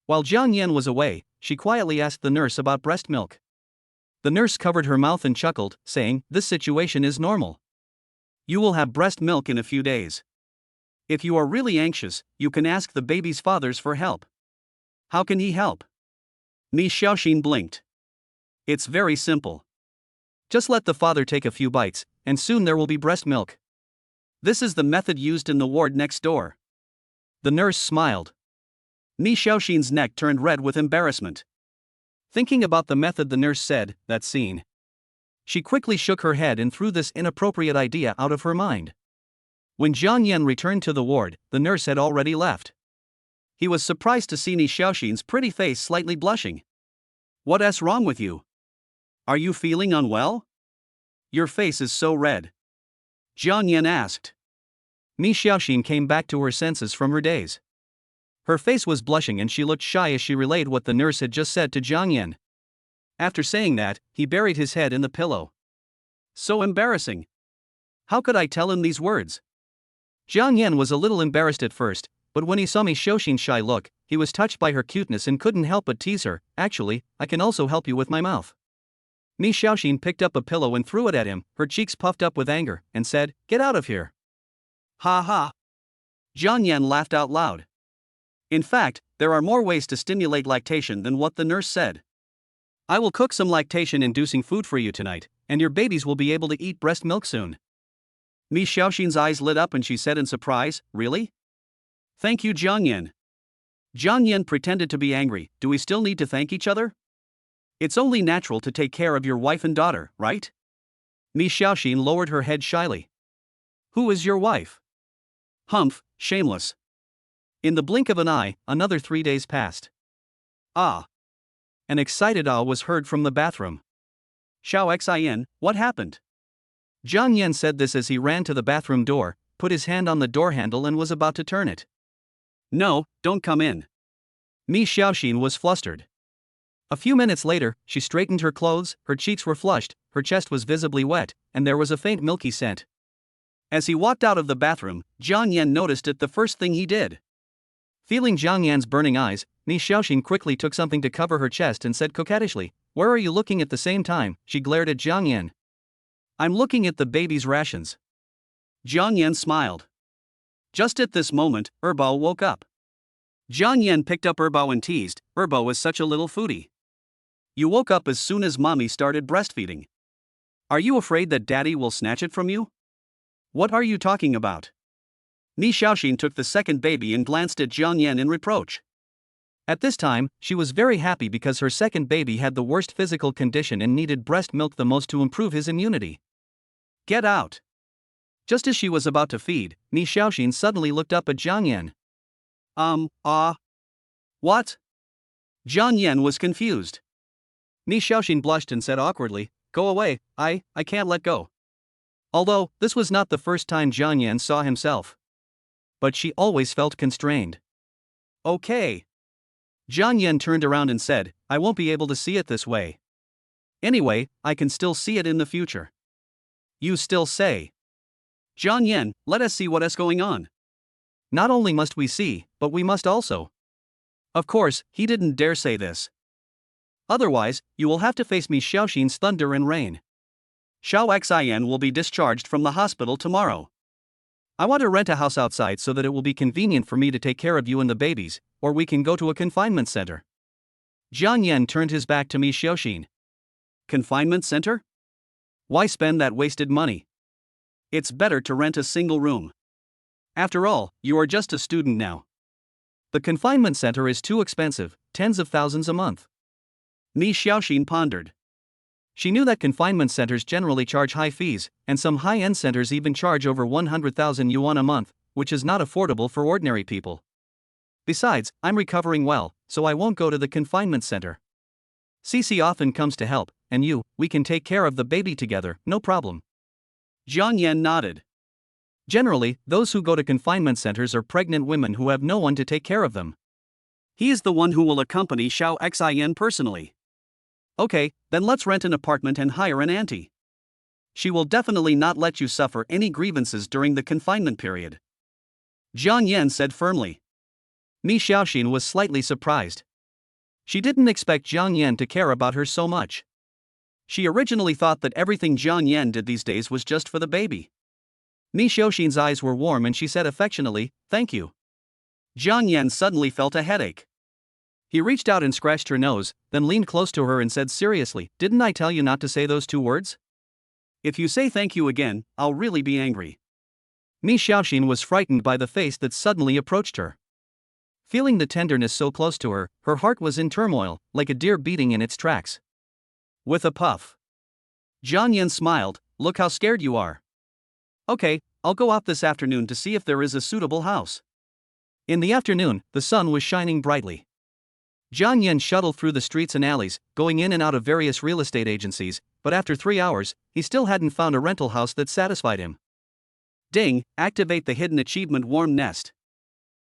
while Jiang Yan was away, she quietly asked the nurse about breast milk. The nurse covered her mouth and chuckled, saying, "This situation is normal. You will have breast milk in a few days. If you are really anxious, you can ask the baby's fathers for help." "How can he help?" Mi Xiaoxin blinked. "It's very simple. Just let the father take a few bites, and soon there will be breast milk. This is the method used in the ward next door." The nurse smiled. Mi Xiaoxin's neck turned red with embarrassment. Thinking about the method the nurse said, that scene. She quickly shook her head and threw this inappropriate idea out of her mind. When Jiang Yan returned to the ward, the nurse had already left. He was surprised to see Mi Xiaoxin's pretty face slightly blushing. "What's wrong with you? Are you feeling unwell? Your face is so red." Jiang Yan asked. Mi Xiaoxin came back to her senses from her daze. Her face was blushing and she looked shy as she relayed what the nurse had just said to Jiang Yan. After saying that, he buried his head in the pillow. So embarrassing. How could I tell him these words? Jiang Yan was a little embarrassed at first, but when he saw Mi Xiaoxin's shy look, he was touched by her cuteness and couldn't help but tease her. "Actually, I can also help you with my mouth." Mi Xiaoxin picked up a pillow and threw it at him, her cheeks puffed up with anger, and said, "Get out of here." "Ha ha." Jiang Yan laughed out loud. In fact, there are more ways to stimulate lactation than what the nurse said. "I will cook some lactation-inducing food for you tonight, and your babies will be able to eat breast milk soon." Mi Xiaoxin's eyes lit up and she said in surprise, "Really? Thank you, Jiang Yan." Jiang Yan pretended to be angry. "Do we still need to thank each other? It's only natural to take care of your wife and daughter, right?" Mi Xiaoxin lowered her head shyly. "Who is your wife?" "Humph, shameless." In the blink of an eye, another 3 days passed. "Ah." An excited ah was heard from the bathroom. "Xiao Xin, what happened?" Jiang Yan said this as he ran to the bathroom door, put his hand on the door handle and was about to turn it. "No, don't come in." Mi Xiaoxin was flustered. A few minutes later, she straightened her clothes, her cheeks were flushed, her chest was visibly wet, and there was a faint milky scent. As he walked out of the bathroom, Jiang Yan noticed it the first thing he did. Feeling Jiang Yan's burning eyes, Mi Xiaoxin quickly took something to cover her chest and said coquettishly, "Where are you looking?" At the same time, she glared at Jiang Yan. "I'm looking at the baby's rations." Jiang Yan smiled. Just at this moment, Erbao woke up. Jiang Yan picked up Erbao and teased, "Erbao is such a little foodie. You woke up as soon as mommy started breastfeeding. Are you afraid that daddy will snatch it from you?" "What are you talking about?" Mi Xiaoxin took the second baby and glanced at Jiang Yan in reproach. At this time, she was very happy because her second baby had the worst physical condition and needed breast milk the most to improve his immunity. "Get out." Just as she was about to feed, Mi Xiaoxin suddenly looked up at Jiang Yan. What?" Jiang Yan was confused. Mi Xiaoxin blushed and said awkwardly, "Go away, I can't let go." Although, this was not the first time Jiang Yan saw himself. But she always felt constrained. "Okay." Jiang Yan turned around and said, "I won't be able to see it this way. Anyway, I can still see it in the future." "You still say?" "Jiang Yan, let us see what's going on." "Not only must we see, but we must also." Of course, he didn't dare say this. "Otherwise, you will have to face Mi Xiaoxin's thunder and rain. Xiao Xin will be discharged from the hospital tomorrow. I want to rent a house outside so that it will be convenient for me to take care of you and the babies, or we can go to a confinement center." Jiang Yan turned his back to Mi Xiaoxin. "Confinement center? Why spend that wasted money? It's better to rent a single room. After all, you are just a student now." "The confinement center is too expensive, tens of thousands a month." Mi Xiaoxin pondered. She knew that confinement centers generally charge high fees, and some high-end centers even charge over 100,000 yuan a month, which is not affordable for ordinary people. Besides, I'm recovering well, so I won't go to the confinement center. Cici often comes to help, and we can take care of the baby together, no problem." Jiang Yan nodded. Generally, those who go to confinement centers are pregnant women who have no one to take care of them. He is the one who will accompany Xiao Xin personally. "Okay, then let's rent an apartment and hire an auntie. She will definitely not let you suffer any grievances during the confinement period." Jiang Yan said firmly. Mi Xiaoxin was slightly surprised. She didn't expect Jiang Yan to care about her so much. She originally thought that everything Jiang Yan did these days was just for the baby. Mi Xiaoxin's eyes were warm and she said affectionately, "Thank you." Jiang Yan suddenly felt a headache. He reached out and scratched her nose, then leaned close to her and said seriously, "Didn't I tell you not to say those two words? If you say thank you again, I'll really be angry." Mi Xiaoxin was frightened by the face that suddenly approached her. Feeling the tenderness so close to her, her heart was in turmoil, like a deer beating in its tracks. With a puff, Jiang Yan smiled, "Look how scared you are. Okay, I'll go out this afternoon to see if there is a suitable house." In the afternoon, the sun was shining brightly. Jiang Yan shuttled through the streets and alleys, going in and out of various real estate agencies, but after 3 hours, he still hadn't found a rental house that satisfied him. Ding, activate the hidden achievement warm nest.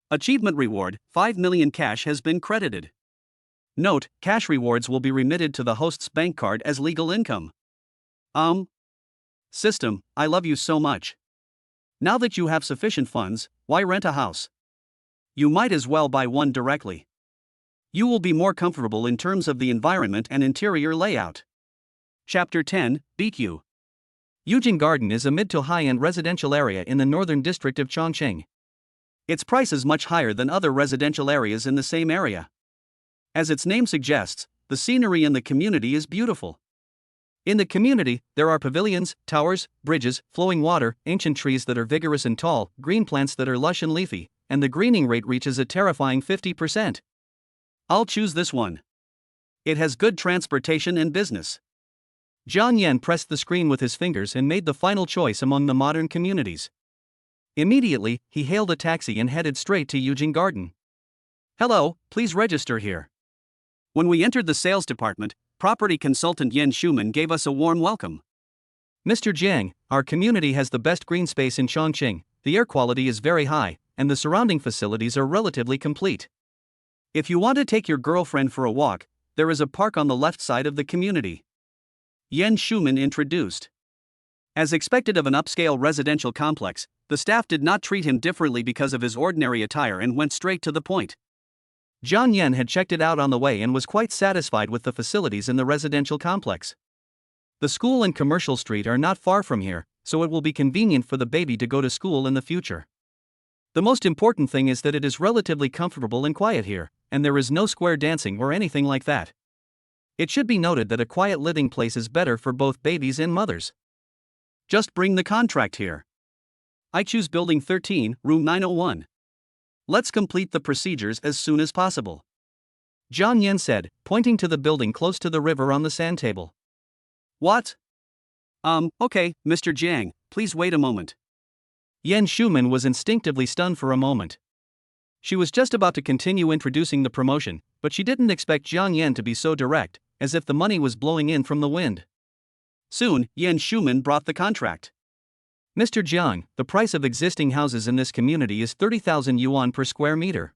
Achievement reward, 5 million cash has been credited. Note, cash rewards will be remitted to the host's bank card as legal income. System, I love you so much. Now that you have sufficient funds, why rent a house? You might as well buy one directly. You will be more comfortable in terms of the environment and interior layout. Chapter 10, BQ. Yujing Garden is a mid to high-end residential area in the northern district of Chongqing. Its price is much higher than other residential areas in the same area. As its name suggests, the scenery in the community is beautiful. In the community, there are pavilions, towers, bridges, flowing water, ancient trees that are vigorous and tall, green plants that are lush and leafy, and the greening rate reaches a terrifying 50%. I'll choose this one. It has good transportation and business. Jiang Yan pressed the screen with his fingers and made the final choice among the modern communities. Immediately, he hailed a taxi and headed straight to Yujing Garden. "Hello, please register here." When we entered the sales department, property consultant Yan Schumann gave us a warm welcome. "Mr. Jiang, our community has the best green space in Chongqing, the air quality is very high, and the surrounding facilities are relatively complete. If you want to take your girlfriend for a walk, there is a park on the left side of the community," Yan Schumann introduced. As expected of an upscale residential complex, the staff did not treat him differently because of his ordinary attire and went straight to the point. Jiang Yan had checked it out on the way and was quite satisfied with the facilities in the residential complex. The school and commercial street are not far from here, so it will be convenient for the baby to go to school in the future. The most important thing is that it is relatively comfortable and quiet here, and there is no square dancing or anything like that. It should be noted that a quiet living place is better for both babies and mothers. Just bring the contract here. I choose Building 13, Room 901. Let's complete the procedures as soon as possible," Jiang Yan said, pointing to the building close to the river on the sand table. "What? Okay, Mr. Jiang, please wait a moment." Yan Schumann was instinctively stunned for a moment. She was just about to continue introducing the promotion, but she didn't expect Jiang Yan to be so direct, as if the money was blowing in from the wind. Soon, Yan Schumann brought the contract. "Mr. Jiang, the price of existing houses in this community is 30,000 yuan per square meter.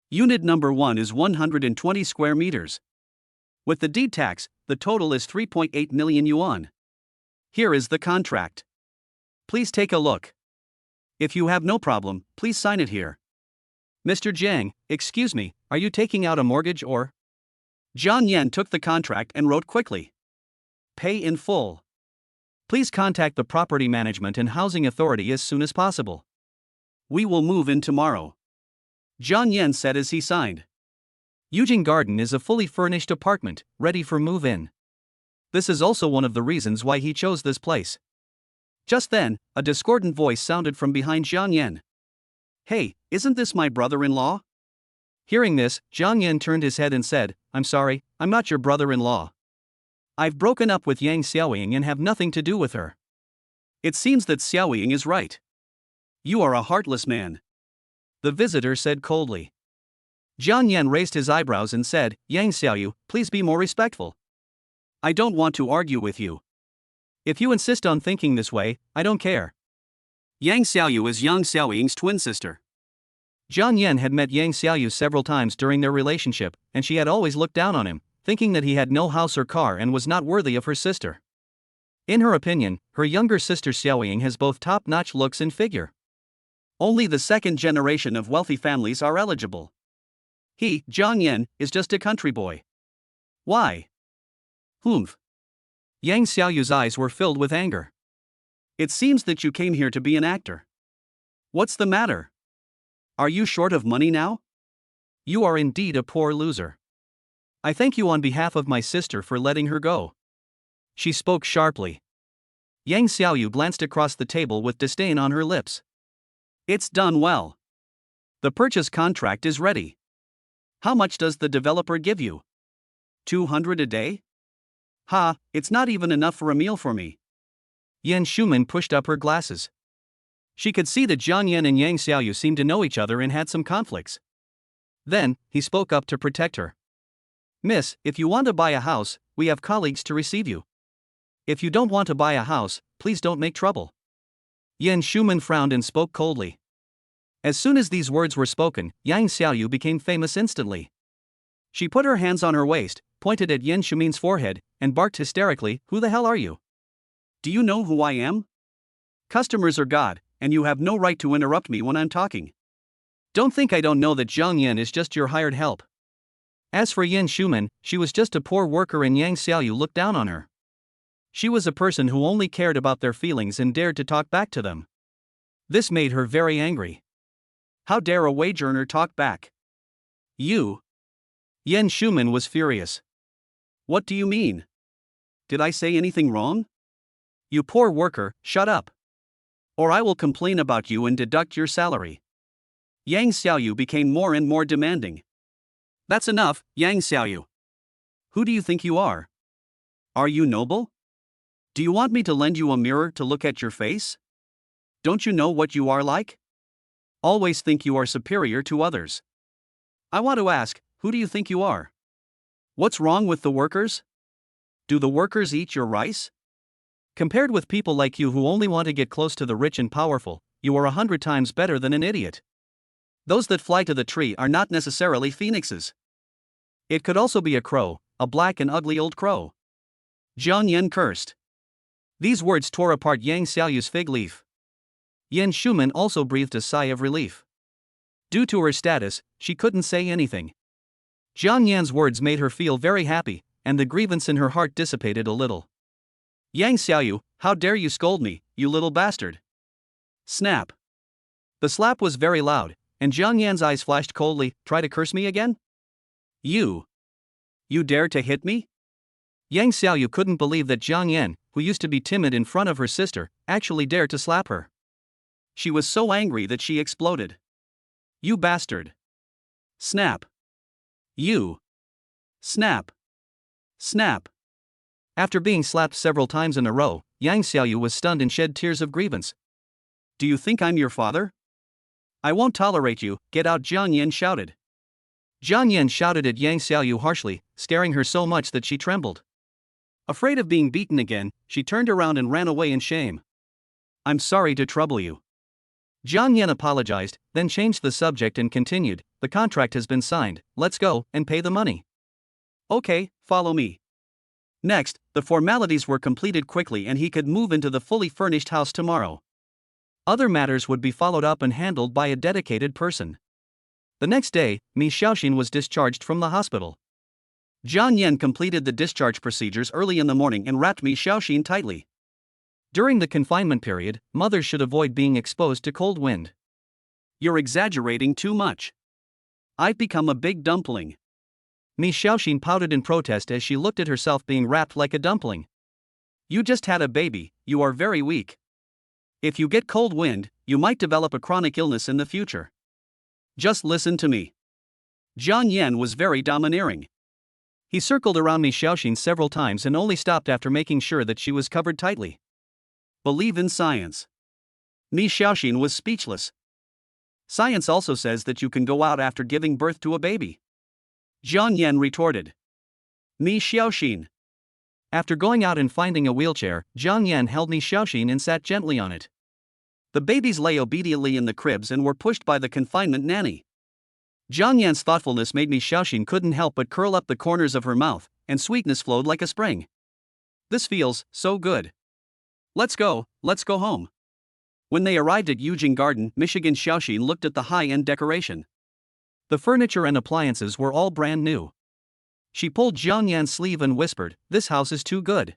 Unit number 1 is 120 square meters. With the deed tax, the total is 3.8 million yuan. Here is the contract. Please take a look. If you have no problem, please sign it here." "Mr. Jiang, excuse me, are you taking out a mortgage or?" Jiang Yan took the contract and wrote quickly. "Pay in full. Please contact the Property Management and Housing Authority as soon as possible. We will move in tomorrow," Jiang Yan said as he signed. Yujing Garden is a fully furnished apartment, ready for move-in. This is also one of the reasons why he chose this place. Just then, a discordant voice sounded from behind Jiang Yan. "Hey, isn't this my brother-in-law?" Hearing this, Jiang Yan turned his head and said, "I'm sorry, I'm not your brother-in-law. I've broken up with Yang Xiaoying and have nothing to do with her." "It seems that Xiaoying is right. You are a heartless man," the visitor said coldly. Jiang Yan raised his eyebrows and said, "Yang Xiaoyu, please be more respectful. I don't want to argue with you. If you insist on thinking this way, I don't care." Yang Xiaoyu is Yang Xiaoying's twin sister. Jiang Yan had met Yang Xiaoyu several times during their relationship, and she had always looked down on him, thinking that he had no house or car and was not worthy of her sister. In her opinion, her younger sister Xiaoying has both top-notch looks and figure. Only the second generation of wealthy families are eligible. He, Jiang Yan, is just a country boy. Why? Humph. Yang Xiaoyu's eyes were filled with anger. It seems that you came here to be an actor. What's the matter? Are you short of money now? You are indeed a poor loser. I thank you on behalf of my sister for letting her go. She spoke sharply. Yang Xiaoyu glanced across the table with disdain on her lips. It's done well. The purchase contract is ready. How much does the developer give you? 200 a day? Ha, it's not even enough for a meal for me. Yan Shuman pushed up her glasses. She could see that Jiang Yan and Yang Xiaoyu seemed to know each other and had some conflicts. Then, he spoke up to protect her. Miss, if you want to buy a house, we have colleagues to receive you. If you don't want to buy a house, please don't make trouble. Yan Shuman frowned and spoke coldly. As soon as these words were spoken, Yang Xiaoyu became famous instantly. She put her hands on her waist, pointed at Yan Shuman's forehead, and barked hysterically, "Who the hell are you? Do you know who I am? Customers are God, and you have no right to interrupt me when I'm talking. Don't think I don't know that Jiang Yan is just your hired help." As for Yan Shuman, she was just a poor worker and Yang Xiaoyu looked down on her. She was a person who only cared about their feelings and dared to talk back to them. This made her very angry. How dare a wage earner talk back? You? Yan Shuman was furious. What do you mean? Did I say anything wrong? You poor worker, shut up. Or I will complain about you and deduct your salary. Yang Xiaoyu became more and more demanding. That's enough, Yang Xiaoyu. Who do you think you are? Are you noble? Do you want me to lend you a mirror to look at your face? Don't you know what you are like? Always think you are superior to others. I want to ask, who do you think you are? What's wrong with the workers? Do the workers eat your rice? Compared with people like you who only want to get close to the rich and powerful, you are 100 times better than an idiot. Those that fly to the tree are not necessarily phoenixes. It could also be a crow, a black and ugly old crow. Jiang Yan cursed. These words tore apart Yang Xiaoyu's fig leaf. Yan Shuman also breathed a sigh of relief. Due to her status, she couldn't say anything. Jiang Yan's words made her feel very happy, and the grievance in her heart dissipated a little. Yang Xiaoyu, how dare you scold me, you little bastard! Snap. The slap was very loud, and Jiang Yan's eyes flashed coldly. Try to curse me again? You dare to hit me? Yang Xiaoyu couldn't believe that Jiang Yan, who used to be timid in front of her sister, actually dared to slap her. She was so angry that she exploded. You bastard! Snap! You! Snap! Snap! After being slapped several times in a row, Yang Xiaoyu was stunned and shed tears of grievance. Do you think I'm your father? I won't tolerate you, get out, Jiang Yan shouted. Jiang Yan shouted at Yang Xiaoyu harshly, scaring her so much that she trembled. Afraid of being beaten again, she turned around and ran away in shame. I'm sorry to trouble you. Jiang Yan apologized, then changed the subject and continued, the contract has been signed, let's go and pay the money. Okay, follow me. Next, the formalities were completed quickly and he could move into the fully furnished house tomorrow. Other matters would be followed up and handled by a dedicated person. The next day, Mi Xiaoxin was discharged from the hospital. Jiang Yan completed the discharge procedures early in the morning and wrapped Mi Xiaoxin tightly. During the confinement period, mothers should avoid being exposed to cold wind. You're exaggerating too much. I've become a big dumpling. Mi Xiaoxin pouted in protest as she looked at herself being wrapped like a dumpling. You just had a baby, you are very weak. If you get cold wind, you might develop a chronic illness in the future. Just listen to me. Jiang Yan was very domineering. He circled around Mi Xiaoxin several times and only stopped after making sure that she was covered tightly. Believe in science. Mi Xiaoxin was speechless. Science also says that you can go out after giving birth to a baby. Jiang Yan retorted. Mi Xiaoxin. After going out and finding a wheelchair, Jiang Yan held Mi Xiaoxin and sat gently on it. The babies lay obediently in the cribs and were pushed by the confinement nanny. Jiang Yan's thoughtfulness made Mi Xiaoxin couldn't help but curl up the corners of her mouth, and sweetness flowed like a spring. This feels so good. Let's go home. When they arrived at Eugene Garden, Michigan, Xiaoxin looked at the high-end decoration. The furniture and appliances were all brand new. She pulled Jiang Yan's sleeve and whispered, "This house is too good.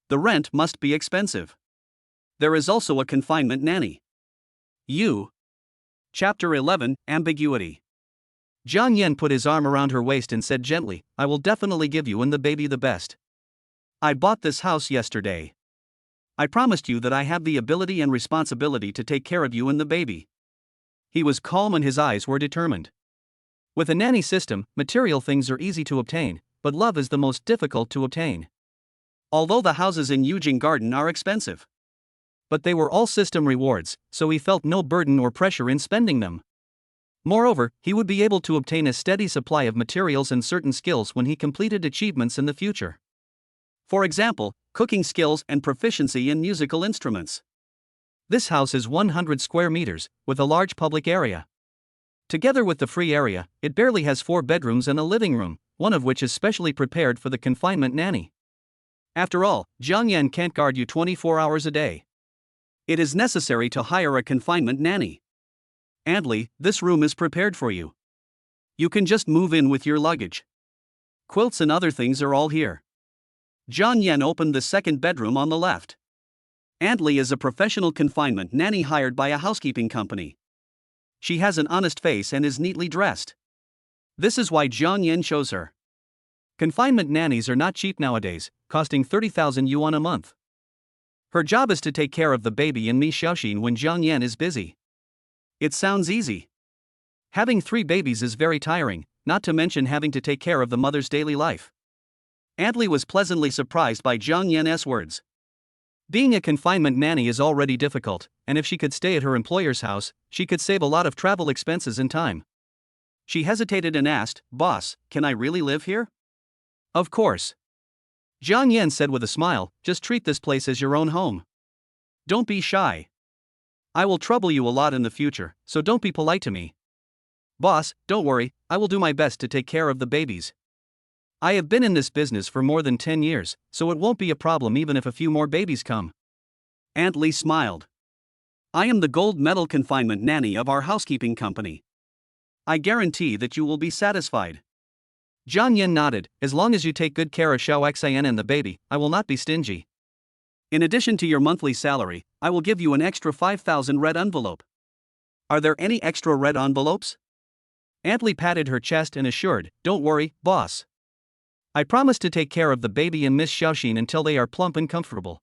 The rent must be expensive. There is also a confinement nanny." Chapter 11, Ambiguity. Jiang Yan put his arm around her waist and said gently, "I will definitely give you and the baby the best. I bought this house yesterday. I promised you that I have the ability and responsibility to take care of you and the baby." He was calm and his eyes were determined. With a nanny system, material things are easy to obtain, but love is the most difficult to obtain. Although the houses in Eugene Garden are expensive, but they were all system rewards, so he felt no burden or pressure in spending them. Moreover, he would be able to obtain a steady supply of materials and certain skills when he completed achievements in the future. For example, cooking skills and proficiency in musical instruments. This house is 100 square meters, with a large public area. Together with the free area, it barely has 4 bedrooms and a living room, one of which is specially prepared for the confinement nanny. After all, Jiang Yan can't guard you 24 hours a day. It is necessary to hire a confinement nanny. "Andley, this room is prepared for you. You can just move in with your luggage. Quilts and other things are all here." Jiang Yan opened the second bedroom on the left. Andley is a professional confinement nanny hired by a housekeeping company. She has an honest face and is neatly dressed. This is why Jiang Yan chose her. Confinement nannies are not cheap nowadays, costing 30,000 yuan a month. Her job is to take care of the baby and Miss Xiaoxin when Jiang Yan is busy. It sounds easy. Having 3 babies is very tiring, not to mention having to take care of the mother's daily life. Andley was pleasantly surprised by Jiang Yan's words. Being a confinement nanny is already difficult, and if she could stay at her employer's house, she could save a lot of travel expenses and time. She hesitated and asked, "Boss, can I really live here?" "Of course." Jiang Yan said with a smile, "Just treat this place as your own home. Don't be shy. I will trouble you a lot in the future, so don't be polite to me." "Boss, don't worry, I will do my best to take care of the babies. I have been in this business for more than 10 years, so it won't be a problem even if a few more babies come." Andley smiled. "I am the gold medal confinement nanny of our housekeeping company. I guarantee that you will be satisfied." Jiang Yan nodded, "As long as you take good care of Xiaoxian and the baby, I will not be stingy. In addition to your monthly salary, I will give you an extra 5,000 red envelope. Are there any extra red envelopes?" Andley patted her chest and assured, "Don't worry, boss. I promise to take care of the baby and Miss Xiaoxin until they are plump and comfortable."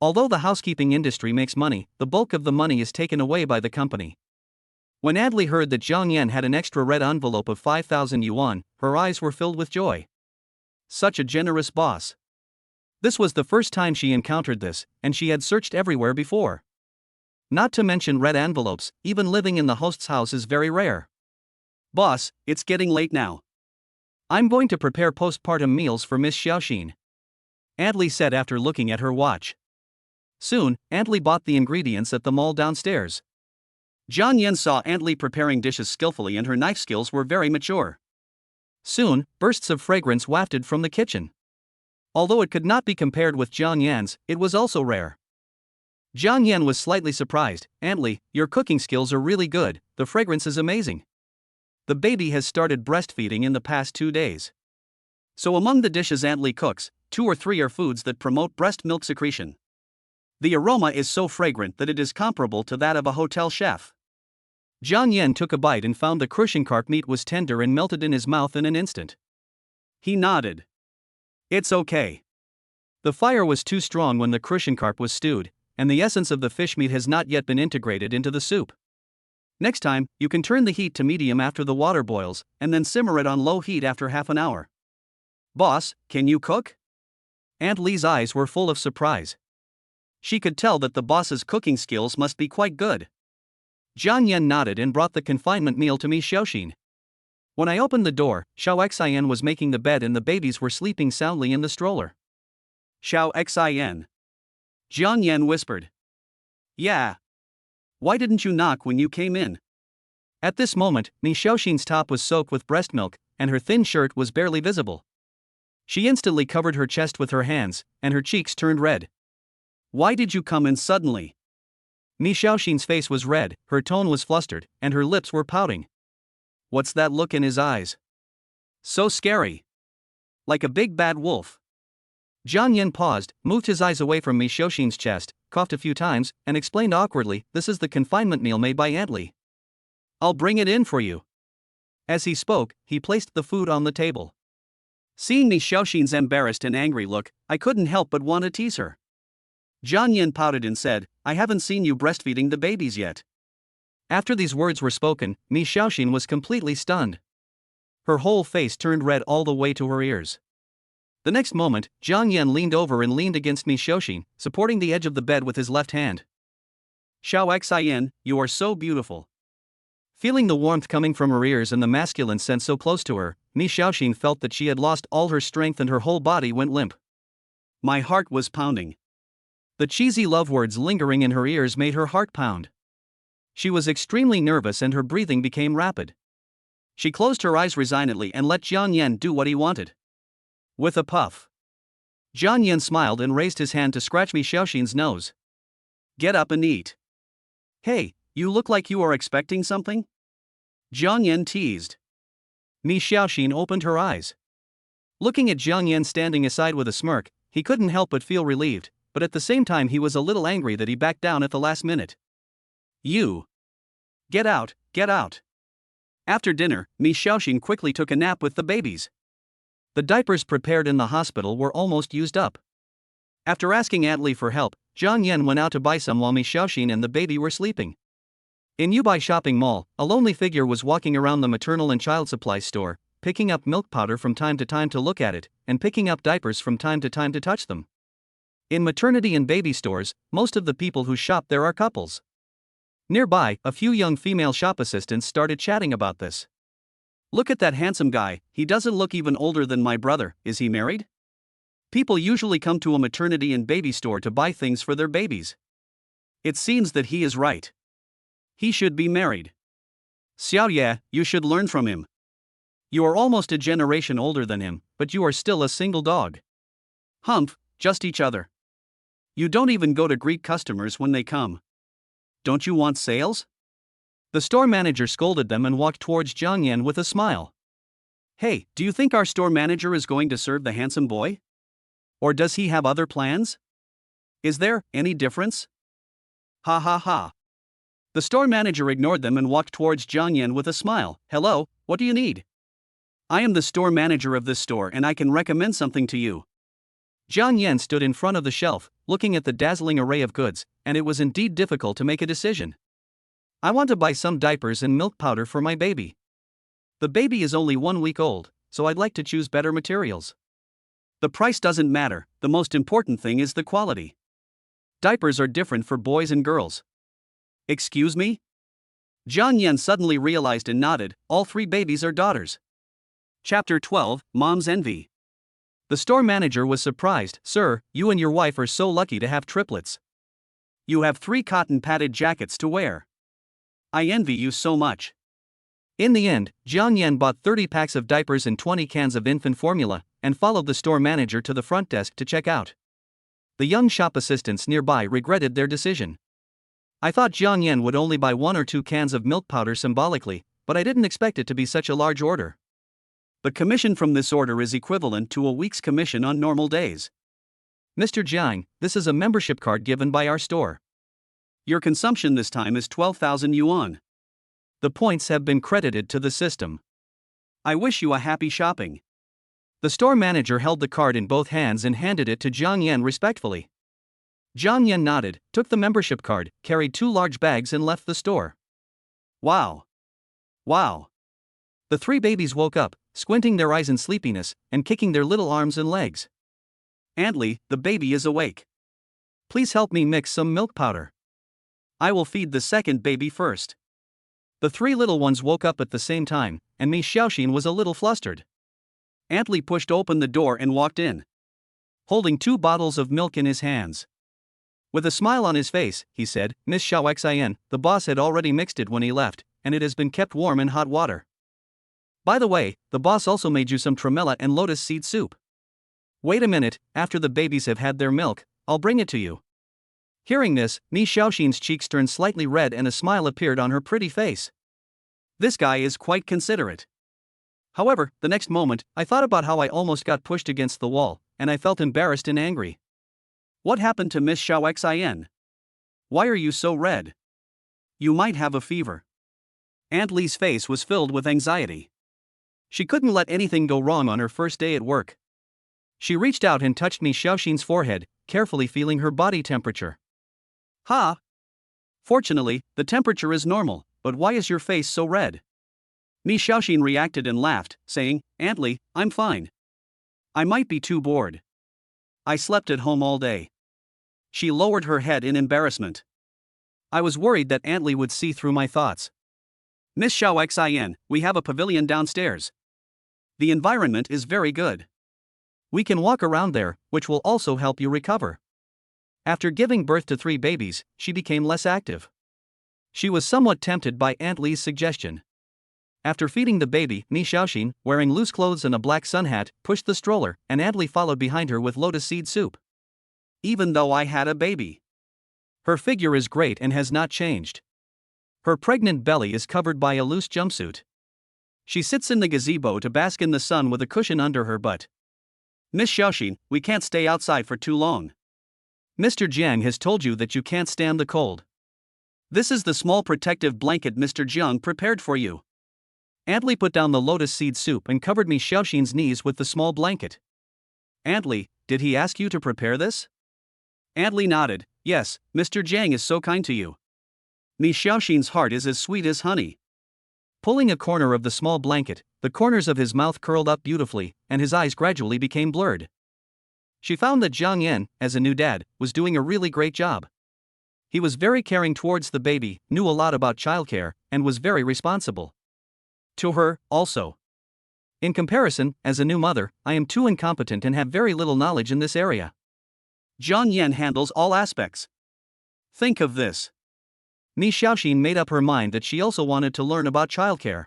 Although the housekeeping industry makes money, the bulk of the money is taken away by the company. When Andley heard that Jiang Yan had an extra red envelope of 5,000 yuan, her eyes were filled with joy. Such a generous boss. This was the first time she encountered this, and she had searched everywhere before. Not to mention red envelopes, even living in the host's house is very rare. "Boss, it's getting late now. I'm going to prepare postpartum meals for Miss Xiaoxin," Andley said after looking at her watch. Soon, Andley bought the ingredients at the mall downstairs. Jiang Yan saw Andley preparing dishes skillfully and her knife skills were very mature. Soon, bursts of fragrance wafted from the kitchen. Although it could not be compared with Jiang Yan's, it was also rare. Jiang Yan was slightly surprised. "Andley, your cooking skills are really good, the fragrance is amazing. The baby has started breastfeeding in the past 2 days." So among the dishes Andley cooks, 2 or 3 are foods that promote breast milk secretion. The aroma is so fragrant that it is comparable to that of a hotel chef. Jiang Yan took a bite and found the crucian carp meat was tender and melted in his mouth in an instant. He nodded. "It's okay. The fire was too strong when the crucian carp was stewed, and the essence of the fish meat has not yet been integrated into the soup. Next time, you can turn the heat to medium after the water boils, and then simmer it on low heat after half an hour." "Boss, can you cook?" Andley's eyes were full of surprise. She could tell that the boss's cooking skills must be quite good. Jiang Yan nodded and brought the confinement meal to Miss Xiaoxin. When I opened the door, Xiaoxian was making the bed and the babies were sleeping soundly in the stroller. "Xiaoxian?" Jiang Yan whispered. "Yeah. Why didn't you knock when you came in?" At this moment, Miss Xiaoxin's top was soaked with breast milk, and her thin shirt was barely visible. She instantly covered her chest with her hands, and her cheeks turned red. "Why did you come in suddenly?" Mi Xiaoxin's face was red, her tone was flustered, and her lips were pouting. What's that look in his eyes? So scary. Like a big bad wolf. Jiang Yan paused, moved his eyes away from Mi Xiaoxin's chest, coughed a few times, and explained awkwardly, "This is the confinement meal made by Aunt Li. I'll bring it in for you." As he spoke, he placed the food on the table. Seeing Mi Xiaoxin's embarrassed and angry look, I couldn't help but want to tease her. Jiang Yan pouted and said, "I haven't seen you breastfeeding the babies yet." After these words were spoken, Mi Xiaoxin was completely stunned. Her whole face turned red all the way to her ears. The next moment, Jiang Yan leaned over and leaned against Mi Xiaoxin, supporting the edge of the bed with his left hand. Xiao you are so beautiful. Feeling the warmth coming from her ears and the masculine scent so close to her, Mi Xiaoxin felt that she had lost all her strength and her whole body went limp. My heart was pounding. The cheesy love words lingering in her ears made her heart pound. She was extremely nervous and her breathing became rapid. She closed her eyes resignedly and let Jiang Yan do what he wanted. With a puff, Jiang Yan smiled and raised his hand to scratch Mi Xiaoxin's nose. "Get up and eat." "Hey, you look like you are expecting something?" Jiang Yan teased. Mi Xiaoxin opened her eyes. Looking at Jiang Yan standing aside with a smirk, he couldn't help but feel relieved, but at the same time he was a little angry that he backed down at the last minute. "You! Get out, get out." After dinner, Mi Xiaoxin quickly took a nap with the babies. The diapers prepared in the hospital were almost used up. After asking Aunt Li for help, Jiang Yan went out to buy some while Mi Xiaoxin and the baby were sleeping. In Yubai Shopping Mall, a lonely figure was walking around the maternal and child supply store, picking up milk powder from time to time to look at it, and picking up diapers from time to time to touch them. In maternity and baby stores, most of the people who shop there are couples. Nearby, a few young female shop assistants started chatting about this. "Look at that handsome guy, he doesn't look even older than my brother, is he married?" People usually come to a maternity and baby store to buy things for their babies. It seems that he is right. He should be married. Xiaoye, you should learn from him. You are almost a generation older than him, but you are still a single dog. Humph, just each other. You don't even go to greet customers when they come. Don't you want sales? The store manager scolded them and walked towards Jiang Yan with a smile. Hey, do you think our store manager is going to serve the handsome boy? Or does he have other plans? Is there any difference? Ha ha ha. The store manager ignored them and walked towards Jiang Yan with a smile. "Hello, what do you need?" "I am the store manager of this store and I can recommend something to you." Jiang Yan stood in front of the shelf, looking at the dazzling array of goods, and it was indeed difficult to make a decision. "I want to buy some diapers and milk powder for my baby. The baby is only 1 week old, so I'd like to choose better materials." "The price doesn't matter, the most important thing is the quality. Diapers are different for boys and girls." "Excuse me?" Jiang Yan suddenly realized and nodded. All 3 babies are daughters. Chapter 12, Mom's Envy. The store manager was surprised. "Sir, you and your wife are so lucky to have triplets. You have 3 cotton padded jackets to wear. I envy you so much." In the end, Jiang Yan bought 30 packs of diapers and 20 cans of infant formula, and followed the store manager to the front desk to check out. The young shop assistants nearby regretted their decision. "I thought Jiang Yan would only buy 1 or 2 cans of milk powder symbolically, but I didn't expect it to be such a large order." "The commission from this order is equivalent to a week's commission on normal days." "Mr. Jiang, this is a membership card given by our store. Your consumption this time is 12,000 yuan. The points have been credited to the system. I wish you a happy shopping." The store manager held the card in both hands and handed it to Jiang Yan respectfully. Jiang Yan nodded, took the membership card, carried 2 large bags and left the store. Wow! Wow! The 3 babies woke up, squinting their eyes in sleepiness, and kicking their little arms and legs. "Aunt Li, the baby is awake. Please help me mix some milk powder. I will feed the second baby first." The 3 little ones woke up at the same time, and Mi Xiaoxin was a little flustered. Aunt Li pushed open the door and walked in, holding 2 bottles of milk in his hands. With a smile on his face, he said, "Miss Xiaoxian, the boss had already mixed it when he left, and it has been kept warm in hot water. By the way, the boss also made you some tremella and lotus seed soup. Wait a minute, after the babies have had their milk, I'll bring it to you." Hearing this, Mi Xiaoxin's cheeks turned slightly red and a smile appeared on her pretty face. This guy is quite considerate. However, the next moment, I thought about how I almost got pushed against the wall, and I felt embarrassed and angry. What happened to Miss Xiaoxin? Why are you so red? You might have a fever. Aunt Li's face was filled with anxiety. She couldn't let anything go wrong on her first day at work. She reached out and touched Mi Xiaoxin's forehead, carefully feeling her body temperature. Ha! Fortunately, the temperature is normal, but why is your face so red? Mi Xiaoxin reacted and laughed, saying, Aunt Li, I'm fine. I might be too bored. I slept at home all day. She lowered her head in embarrassment. I was worried that Aunt Li would see through my thoughts. Miss Xiaoxin, we have a pavilion downstairs. The environment is very good. We can walk around there, which will also help you recover. After giving birth to 3 babies, she became less active. She was somewhat tempted by Aunt Li's suggestion. After feeding the baby, Mi Xiaoxin, wearing loose clothes and a black sun hat, pushed the stroller, and Aunt Li followed behind her with lotus seed soup. Even though I had a baby. Her figure is great and has not changed. Her pregnant belly is covered by a loose jumpsuit. She sits in the gazebo to bask in the sun with a cushion under her butt. Miss Xiaoxin, we can't stay outside for too long. Mr. Jiang has told you that you can't stand the cold. This is the small protective blanket Mr. Jiang prepared for you. Aunt Li put down the lotus seed soup and covered Mi Xiaoxin's knees with the small blanket. Aunt Li, did he ask you to prepare this? Aunt Li nodded. Yes, Mr. Jiang is so kind to you. Mi Xiaoxin's heart is as sweet as honey. Pulling a corner of the small blanket, the corners of his mouth curled up beautifully, and his eyes gradually became blurred. She found that Jiang Yan, as a new dad, was doing a really great job. He was very caring towards the baby, knew a lot about childcare, and was very responsible. To her, also. In comparison, as a new mother, I am too incompetent and have very little knowledge in this area. Jiang Yan handles all aspects. Think of this. Mi Xiaoxin made up her mind that she also wanted to learn about childcare.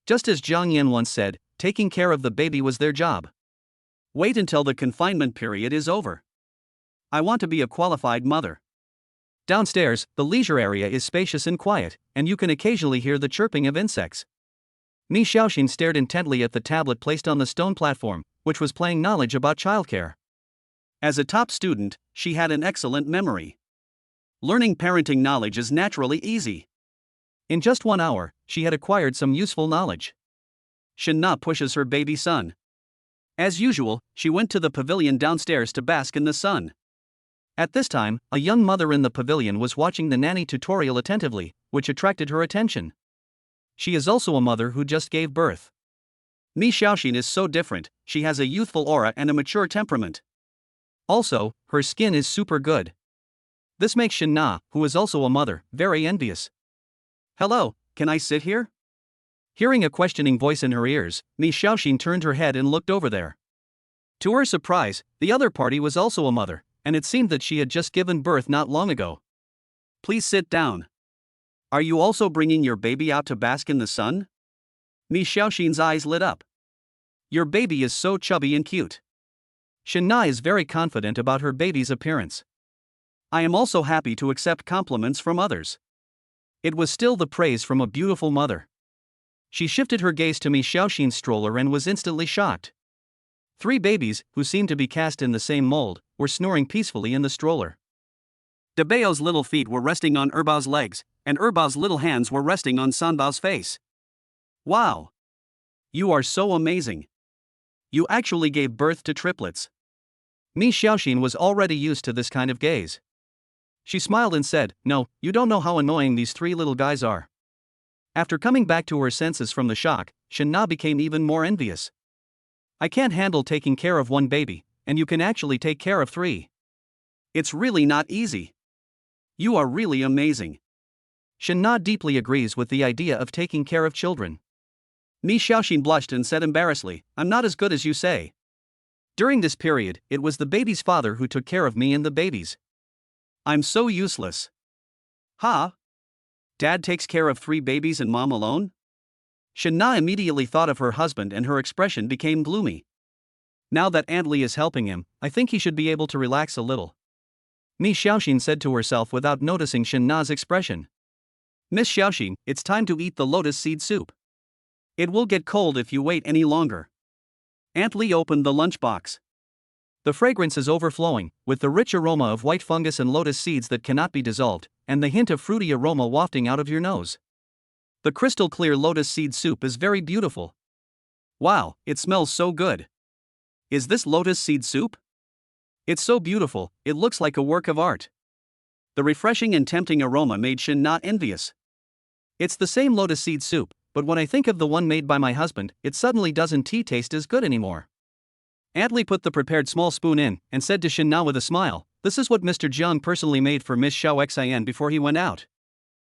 Just as Jiang Yan once said, taking care of the baby was their job. Wait until the confinement period is over. I want to be a qualified mother. Downstairs, the leisure area is spacious and quiet, and you can occasionally hear the chirping of insects. Mi Xiaoxin stared intently at the tablet placed on the stone platform, which was playing knowledge about childcare. As a top student, she had an excellent memory. Learning parenting knowledge is naturally easy. In just 1 hour, she had acquired some useful knowledge. Shen Na pushes her baby son. As usual, she went to the pavilion downstairs to bask in the sun. At this time, a young mother in the pavilion was watching the nanny tutorial attentively, which attracted her attention. She is also a mother who just gave birth. Mi Xiaoxin is so different, she has a youthful aura and a mature temperament. Also, her skin is super good. This makes Shen Na, who is also a mother, very envious. Hello, can I sit here? Hearing a questioning voice in her ears, Mi Xiaoxin turned her head and looked over there. To her surprise, the other party was also a mother, and it seemed that she had just given birth not long ago. Please sit down. Are you also bringing your baby out to bask in the sun? Mi Xiaoxin's eyes lit up. Your baby is so chubby and cute. Shen Na is very confident about her baby's appearance. I am also happy to accept compliments from others. It was still the praise from a beautiful mother. She shifted her gaze to Mi Xiaoxin's stroller and was instantly shocked. 3 babies, who seemed to be cast in the same mold, were snoring peacefully in the stroller. Debao's little feet were resting on Erbao's legs, and Erbao's little hands were resting on Sanbao's face. Wow! You are so amazing. You actually gave birth to triplets. Mi Xiaoxin was already used to this kind of gaze. She smiled and said, No, you don't know how annoying these 3 little guys are. After coming back to her senses from the shock, Shen Na became even more envious. I can't handle taking care of 1 baby, and you can actually take care of 3. It's really not easy. You are really amazing. Shen Na deeply agrees with the idea of taking care of children. Mi Xiaoxin blushed and said embarrassedly, I'm not as good as you say. During this period, it was the baby's father who took care of me and the babies. I'm so useless. Ha! Dad takes care of 3 babies and mom alone? Shen Na immediately thought of her husband and her expression became gloomy. Now that Aunt Li is helping him, I think he should be able to relax a little. Mi Xiaoxin said to herself without noticing Shen Na's expression. Miss Xiaoxin, it's time to eat the lotus seed soup. It will get cold if you wait any longer. Aunt Li opened the lunchbox. The fragrance is overflowing, with the rich aroma of white fungus and lotus seeds that cannot be dissolved, and the hint of fruity aroma wafting out of your nose. The crystal clear lotus seed soup is very beautiful. Wow, it smells so good. Is this lotus seed soup? It's so beautiful, it looks like a work of art. The refreshing and tempting aroma made Shen Na envious. It's the same lotus seed soup, but when I think of the one made by my husband, it suddenly doesn't taste as good anymore. Aunt Li put the prepared small spoon in and said to Shen Na with a smile, "This is what Mr. Jiang personally made for Miss Xiao Xian before he went out."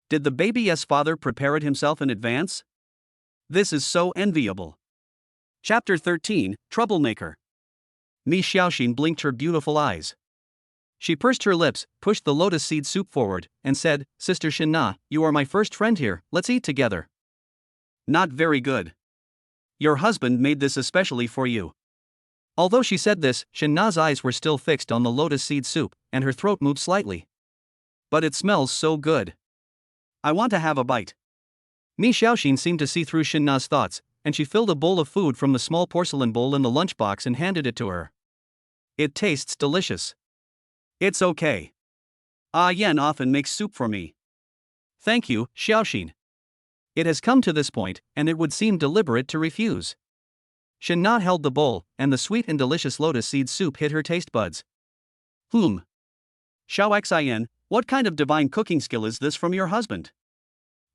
Did the baby's father prepare it himself in advance? This is so enviable. Chapter 13, Troublemaker. Mi Xiaoxin blinked her beautiful eyes. She pursed her lips, pushed the lotus seed soup forward, and said, "Sister Shen Na, you are my first friend here, let's eat together." Not very good. Your husband made this especially for you. Although she said this, Shen Na's eyes were still fixed on the lotus seed soup, and her throat moved slightly. But it smells so good. I want to have a bite. Mi Xiaoxin seemed to see through Shen Na's thoughts, and she filled a bowl of food from the small porcelain bowl in the lunchbox and handed it to her. It tastes delicious. It's okay. Ah Yan often makes soup for me. Thank you, Xiaoxin. It has come to this point, and it would seem deliberate to refuse. Shen Na held the bowl, and the sweet and delicious lotus seed soup hit her taste buds. Xiao Xian, what kind of divine cooking skill is this from your husband?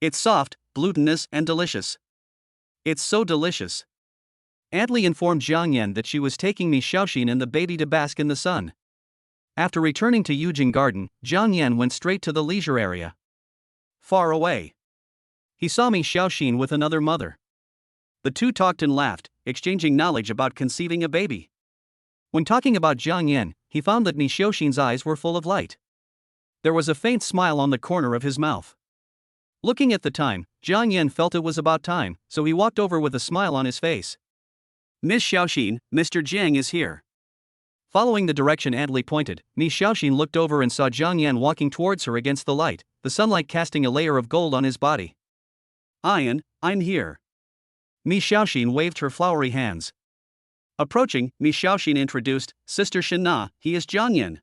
It's soft, glutinous, and delicious. It's so delicious. Aunt Li informed Jiang Yan that she was taking Mi Xiaoxin and the baby to bask in the sun. After returning to Yujing Garden, Jiang Yan went straight to the leisure area. Far away, he saw Mi Xiaoxin with another mother. The two talked and laughed, exchanging knowledge about conceiving a baby. When talking about Jiang Yan, he found that Mi Xiaoxin's eyes were full of light. There was a faint smile on the corner of his mouth. Looking at the time, Jiang Yan felt it was about time, so he walked over with a smile on his face. Miss Xiaoxin, Mr. Jiang is here. Following the direction Aunt Li pointed, Mi Xiaoxin looked over and saw Jiang Yan walking towards her against the light, the sunlight casting a layer of gold on his body. Ian, I'm here. Mi Xiaoxin waved her flowery hands. Approaching, Mi Xiaoxin introduced, Sister Shen Na, he is Jiang Yan.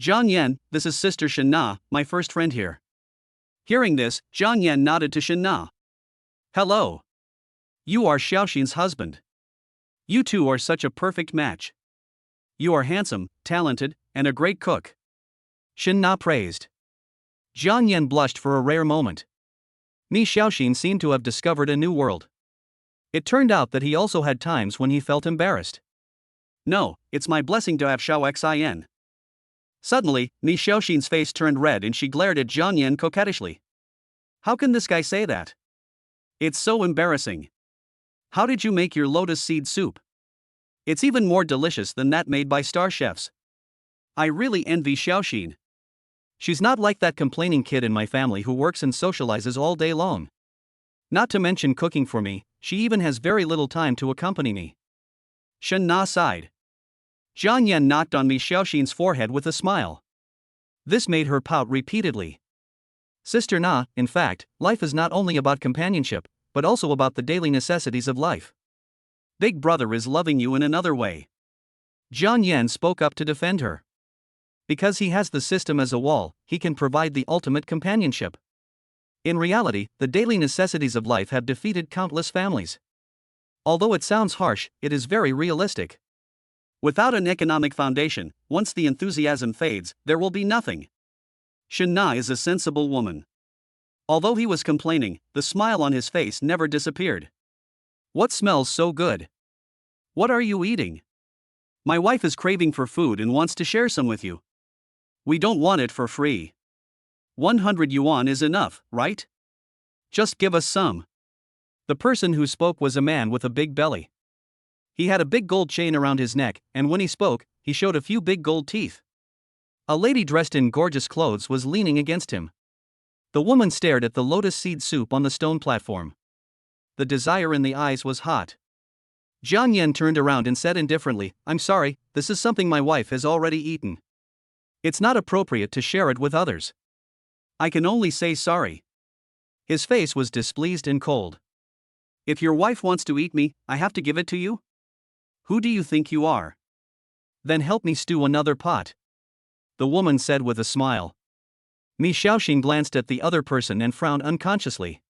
Jiang Yan, this is Sister Shen Na, my first friend here. Hearing this, Jiang Yan nodded to Shen Na. Hello. You are Xiaoxin's husband. You two are such a perfect match. You are handsome, talented, and a great cook. Shen Na praised. Jiang Yan blushed for a rare moment. Mi Xiaoxin seemed to have discovered a new world. It turned out that he also had times when he felt embarrassed. No, it's my blessing to have Xiao Xian. Suddenly, Mi Xiaoxin's face turned red and she glared at Jiang Yan coquettishly. How can this guy say that? It's so embarrassing. How did you make your lotus seed soup? It's even more delicious than that made by star chefs. I really envy Xiaoxin. She's not like that complaining kid in my family who works and socializes all day long. Not to mention cooking for me, she even has very little time to accompany me. Shen Na sighed. Jiang Yan knocked on Mi Xiaoxin's forehead with a smile. This made her pout repeatedly. Sister Na, in fact, life is not only about companionship, but also about the daily necessities of life. Big brother is loving you in another way. Jiang Yan spoke up to defend her. Because he has the system as a wall, he can provide the ultimate companionship. In reality, the daily necessities of life have defeated countless families. Although it sounds harsh, it is very realistic. Without an economic foundation, once the enthusiasm fades, there will be nothing. Shen Na is a sensible woman. Although he was complaining, the smile on his face never disappeared. What smells so good? What are you eating? My wife is craving for food and wants to share some with you. We don't want it for free. 100 yuan is enough, right? Just give us some. The person who spoke was a man with a big belly. He had a big gold chain around his neck, and when he spoke, he showed a few big gold teeth. A lady dressed in gorgeous clothes was leaning against him. The woman stared at the lotus seed soup on the stone platform. The desire in the eyes was hot. Jiang Yan turned around and said indifferently, I'm sorry, this is something my wife has already eaten. It's not appropriate to share it with others. I can only say sorry. His face was displeased and cold. If your wife wants to eat me, I have to give it to you? Who do you think you are? Then help me stew another pot, the woman said with a smile. Mi Xiaoxin glanced at the other person and frowned unconsciously.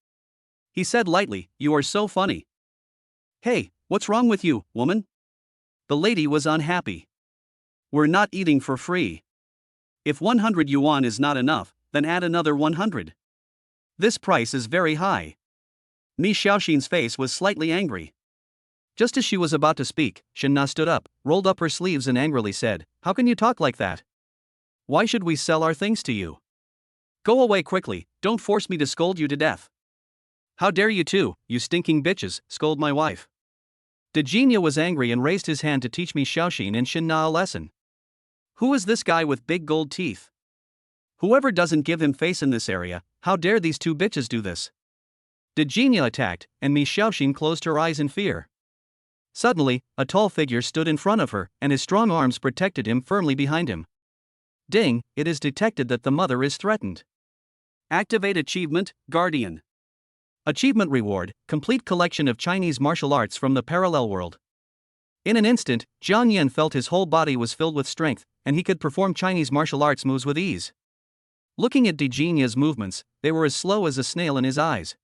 He said lightly, "You are so funny." Hey, what's wrong with you, woman? The lady was unhappy. We're not eating for free. If 100 yuan is not enough, then add another 100. This price is very high. Mi Xiaoxin's face was slightly angry. Just as she was about to speak, Shenna stood up, rolled up her sleeves and angrily said, "How can you talk like that? Why should we sell our things to you? Go away quickly, don't force me to scold you to death." "How dare you two, you stinking bitches, scold my wife." Dejinja was angry and raised his hand to teach Mi Xiaoxin and Shenna a lesson. Who is this guy with big gold teeth? Whoever doesn't give him face in this area, how dare these two bitches do this? Dejinja attacked, and Mi Xiaoxin closed her eyes in fear. Suddenly, a tall figure stood in front of her, and his strong arms protected him firmly behind him. Ding, it is detected that the mother is threatened. Activate achievement, Guardian. Achievement reward, complete collection of Chinese martial arts from the parallel world. In an instant, Jiang Yan felt his whole body was filled with strength, and he could perform Chinese martial arts moves with ease. Looking at Dejinja's movements, they were as slow as a snail in his eyes.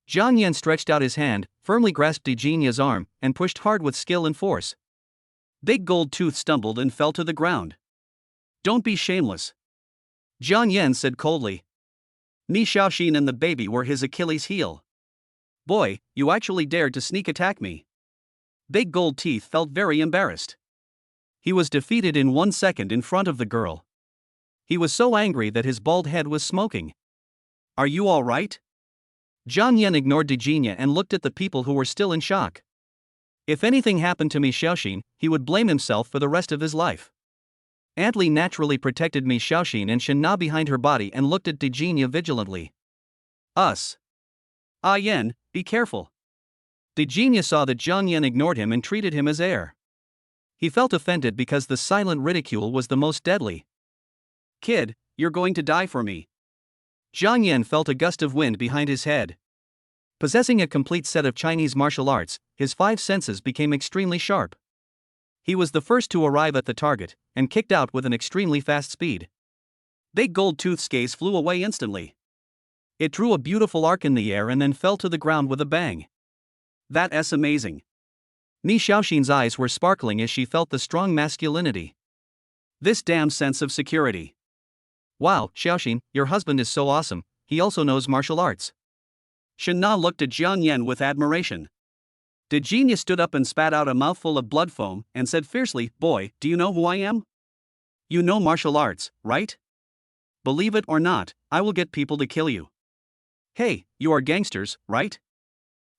Jiang Yan stretched out his hand, firmly grasped Dejinja's arm, and pushed hard with skill and force. Big Gold Tooth stumbled and fell to the ground. Don't be shameless, Jiang Yan said coldly. Mi Xiaoxin and the baby were his Achilles heel. Boy, you actually dared to sneak attack me. Big Gold Teeth felt very embarrassed. He was defeated in 1 second in front of the girl. He was so angry that his bald head was smoking. Are you all right? Jiang Yan ignored Dejinja and looked at the people who were still in shock. If anything happened to Mi Xiaoxin, he would blame himself for the rest of his life. Aunt Li naturally protected Mi Xiaoxin and Shenna behind her body and looked at Dejinja vigilantly. Us. Ah Yan, be careful. Dejinja saw that Jiang Yan ignored him and treated him as heir. He felt offended because the silent ridicule was the most deadly. Kid, you're going to die for me. Jiang Yan felt a gust of wind behind his head. Possessing a complete set of Chinese martial arts, his 5 senses became extremely sharp. He was the first to arrive at the target, and kicked out with an extremely fast speed. Big Gold Tooth's gaze flew away instantly. It drew a beautiful arc in the air and then fell to the ground with a bang. That's amazing. Mi Xiaoxin's eyes were sparkling as she felt the strong masculinity. This damn sense of security. Wow, Xiaoxin, your husband is so awesome, he also knows martial arts. Shenna looked at Jiang Yan with admiration. Dejinja stood up and spat out a mouthful of blood foam and said fiercely, "Boy, do you know who I am? You know martial arts, right? Believe it or not, I will get people to kill you. Hey, you are gangsters, right?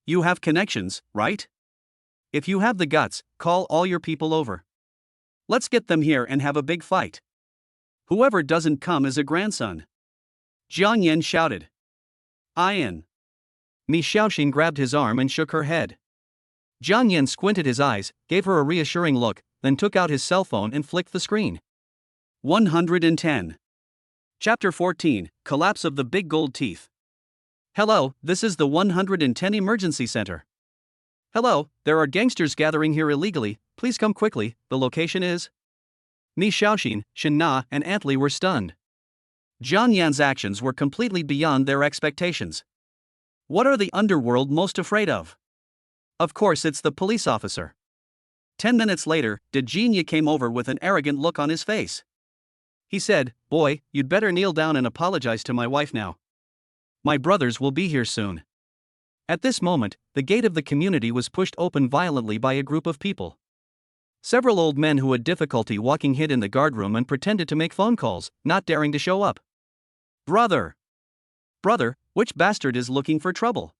You have connections, right? If you have the guts, call all your people over. Let's get them here and have a big fight. Whoever doesn't come is a grandson." Jiang Yan shouted. "Ian." Mi Xiaoxin grabbed his arm and shook her head. Jiang Yan squinted his eyes, gave her a reassuring look, then took out his cell phone and flicked the screen. 110. Chapter 14, Collapse of the Big Gold Teeth. Hello, this is the 110 Emergency Center. Hello, there are gangsters gathering here illegally, please come quickly, the location is... Mi Xiaoxin, Shenna, and Aunt Li were stunned. Jiang Yan's actions were completely beyond their expectations. What are the underworld most afraid of? Of course it's the police officer. 10 minutes later, Dejinja came over with an arrogant look on his face. He said, "Boy, you'd better kneel down and apologize to my wife now. My brothers will be here soon." At this moment, the gate of the community was pushed open violently by a group of people. Several old men who had difficulty walking hid in the guardroom and pretended to make phone calls, not daring to show up. Brother, which bastard is looking for trouble?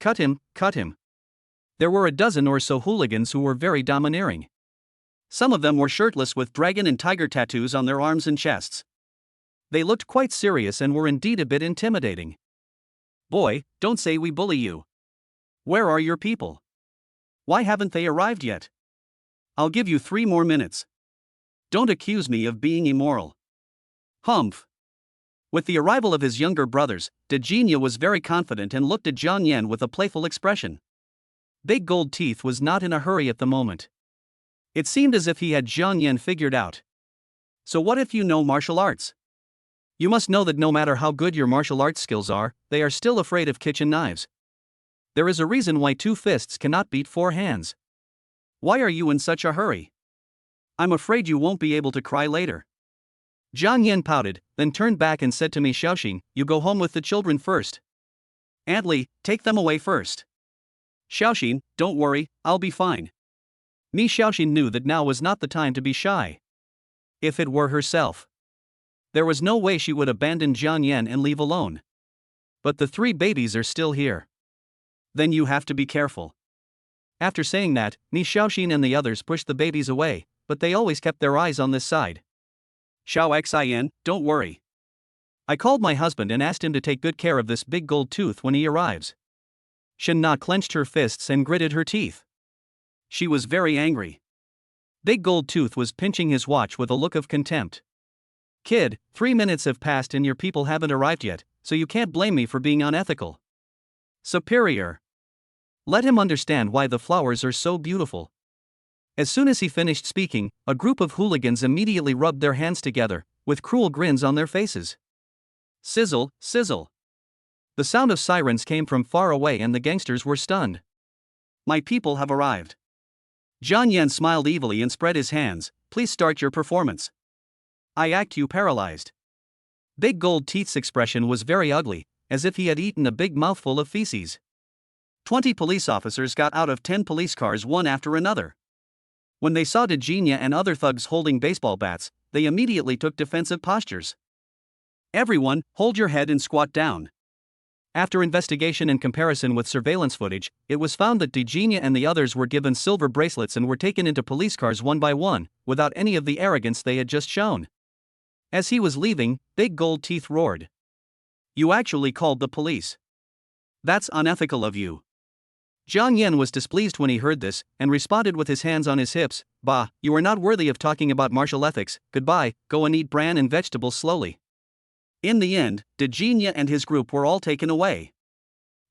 Cut him, cut him. There were a dozen or so hooligans who were very domineering. Some of them were shirtless with dragon and tiger tattoos on their arms and chests. They looked quite serious and were indeed a bit intimidating. Boy, don't say we bully you. Where are your people? Why haven't they arrived yet? I'll give you 3 more minutes. Don't accuse me of being immoral. Humph. With the arrival of his younger brothers, Dejina was very confident and looked at Jiang Yan with a playful expression. Big Gold Teeth was not in a hurry at the moment. It seemed as if he had Jiang Yan figured out. So what if you know martial arts? You must know that no matter how good your martial arts skills are, they are still afraid of kitchen knives. There is a reason why 2 fists cannot beat 4 hands. Why are you in such a hurry? I'm afraid you won't be able to cry later. Jiang Yan pouted, then turned back and said to Mi Xiaoxin, you go home with the children first. Aunt Li, take them away first. Xiaoxin, don't worry, I'll be fine. Mi Xiaoxin knew that now was not the time to be shy. If it were herself, there was no way she would abandon Jiang Yan and leave alone. But the 3 babies are still here. Then you have to be careful. After saying that, Mi Xiaoxin and the others pushed the babies away, but they always kept their eyes on this side. Xiao Xian, don't worry. I called my husband and asked him to take good care of this big gold tooth when he arrives. Shen Na clenched her fists and gritted her teeth. She was very angry. Big Gold Tooth was pinching his watch with a look of contempt. Kid, 3 minutes have passed and your people haven't arrived yet, so you can't blame me for being unethical. Superior. Let him understand why the flowers are so beautiful. As soon as he finished speaking, a group of hooligans immediately rubbed their hands together, with cruel grins on their faces. Sizzle, sizzle. The sound of sirens came from far away and the gangsters were stunned. My people have arrived. Jiang Yan smiled evilly and spread his hands. Please start your performance. I act you paralyzed. Big Gold Teeth's expression was very ugly, as if he had eaten a big mouthful of feces. 20 police officers got out of 10 police cars one after another. When they saw Dejina and other thugs holding baseball bats, they immediately took defensive postures. Everyone, hold your head and squat down. After investigation and comparison with surveillance footage, it was found that Dejina and the others were given silver bracelets and were taken into police cars one by one, without any of the arrogance they had just shown. As he was leaving, Big Gold Teeth roared. You actually called the police. That's unethical of you. Jiang Yan was displeased when he heard this, and responded with his hands on his hips, Bah, you are not worthy of talking about martial ethics, goodbye, go and eat bran and vegetables slowly. In the end, Dejina and his group were all taken away.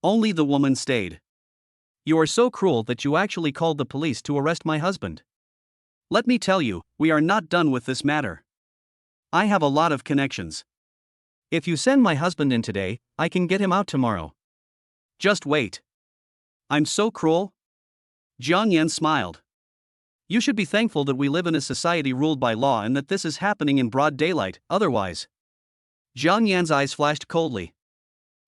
Only the woman stayed. You are so cruel that you actually called the police to arrest my husband. Let me tell you, we are not done with this matter. I have a lot of connections. If you send my husband in today, I can get him out tomorrow. Just wait. I'm so cruel? Jiang Yan smiled. You should be thankful that we live in a society ruled by law and that this is happening in broad daylight, otherwise. Jiang Yan's eyes flashed coldly.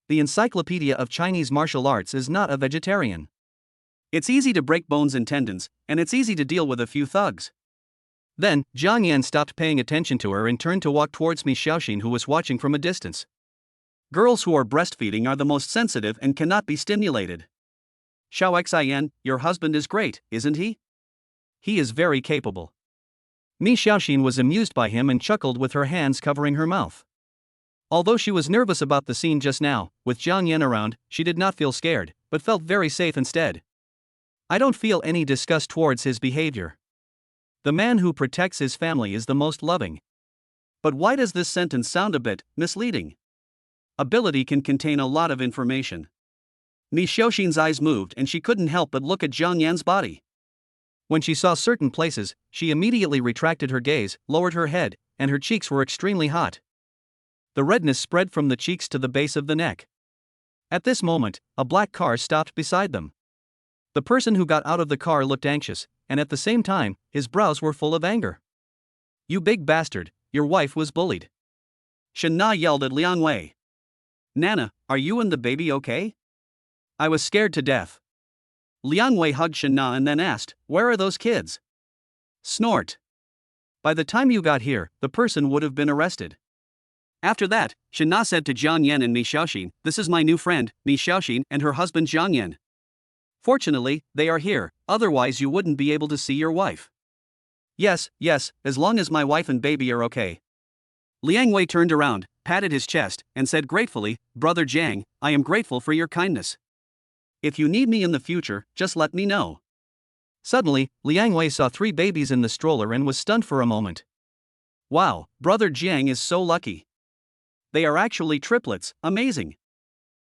The Encyclopedia of Chinese Martial Arts is not a vegetarian. It's easy to break bones and tendons, and it's easy to deal with a few thugs. Then, Jiang Yan stopped paying attention to her and turned to walk towards Mi Xiaoxin, who was watching from a distance. Girls who are breastfeeding are the most sensitive and cannot be stimulated. Xiao Xian, your husband is great, isn't he? He is very capable. Mi Xiaoxin was amused by him and chuckled with her hands covering her mouth. Although she was nervous about the scene just now, with Jiang Yan around, she did not feel scared, but felt very safe instead. I don't feel any disgust towards his behavior. The man who protects his family is the most loving. But why does this sentence sound a bit misleading? Ability can contain a lot of information. Mi Xiaoxin's eyes moved and she couldn't help but look at Jiang Yan's body. When she saw certain places, she immediately retracted her gaze, lowered her head, and her cheeks were extremely hot. The redness spread from the cheeks to the base of the neck. At this moment, a black car stopped beside them. The person who got out of the car looked anxious, and at the same time, his brows were full of anger. You big bastard, your wife was bullied. Shen Na yelled at Liang Wei. Nana, are you and the baby okay? I was scared to death. Liang Wei hugged Shen Na and then asked, where are those kids? Snort. By the time you got here, the person would have been arrested. After that, Shen Na said to Jiang Yan and Mi Xiaoxin, this is my new friend, Mi Xiaoxin, and her husband Jiang Yan. Fortunately, they are here, otherwise you wouldn't be able to see your wife. Yes, as long as my wife and baby are okay. Liang Wei turned around, patted his chest, and said gratefully, Brother Jiang, I am grateful for your kindness. If you need me in the future, just let me know. Suddenly, Liang Wei saw 3 babies in the stroller and was stunned for a moment. Wow, brother Jiang is so lucky. They are actually triplets, amazing.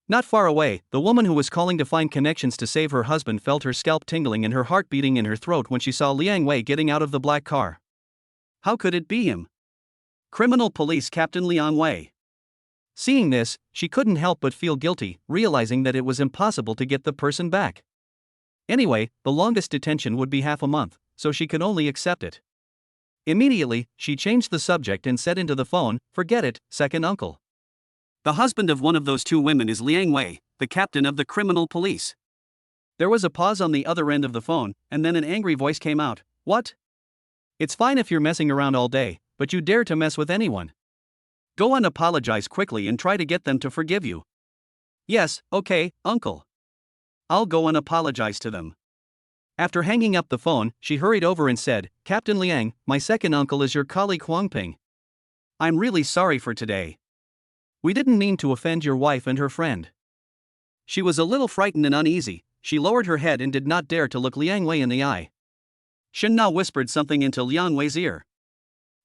Not far away, the woman who was calling to find connections to save her husband felt her scalp tingling and her heart beating in her throat when she saw Liang Wei getting out of the black car. How could it be him? Criminal Police Captain Liang Wei. Seeing this, she couldn't help but feel guilty, realizing that it was impossible to get the person back. Anyway, the longest detention would be half a month, so she could only accept it. Immediately, she changed the subject and said into the phone, "Forget it, second uncle." The husband of one of those two women is Liang Wei, the captain of the criminal police. There was a pause on the other end of the phone, and then an angry voice came out. What? It's fine if you're messing around all day, but you dare to mess with anyone. Go and apologize quickly and try to get them to forgive you. Yes, okay, uncle. I'll go and apologize to them. After hanging up the phone, she hurried over and said, "Captain Liang, my second uncle is your colleague Huang Ping. I'm really sorry for today. We didn't mean to offend your wife and her friend." She was a little frightened and uneasy. She lowered her head and did not dare to look Liang Wei in the eye. Shen Na whispered something into Liang Wei's ear.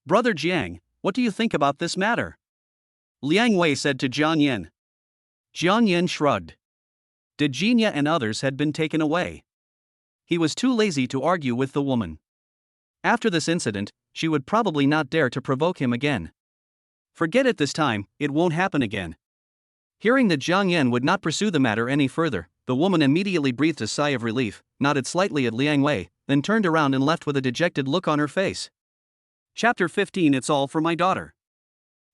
Brother Jiang, what do you think about this matter? Liang Wei said to Jiang Yan. Jiang Yan shrugged. Did Jinya and others had been taken away? He was too lazy to argue with the woman. After this incident, she would probably not dare to provoke him again. Forget it this time, it won't happen again. Hearing that Jiang Yan would not pursue the matter any further, the woman immediately breathed a sigh of relief, nodded slightly at Liang Wei, then turned around and left with a dejected look on her face. Chapter 15. It's all for my daughter.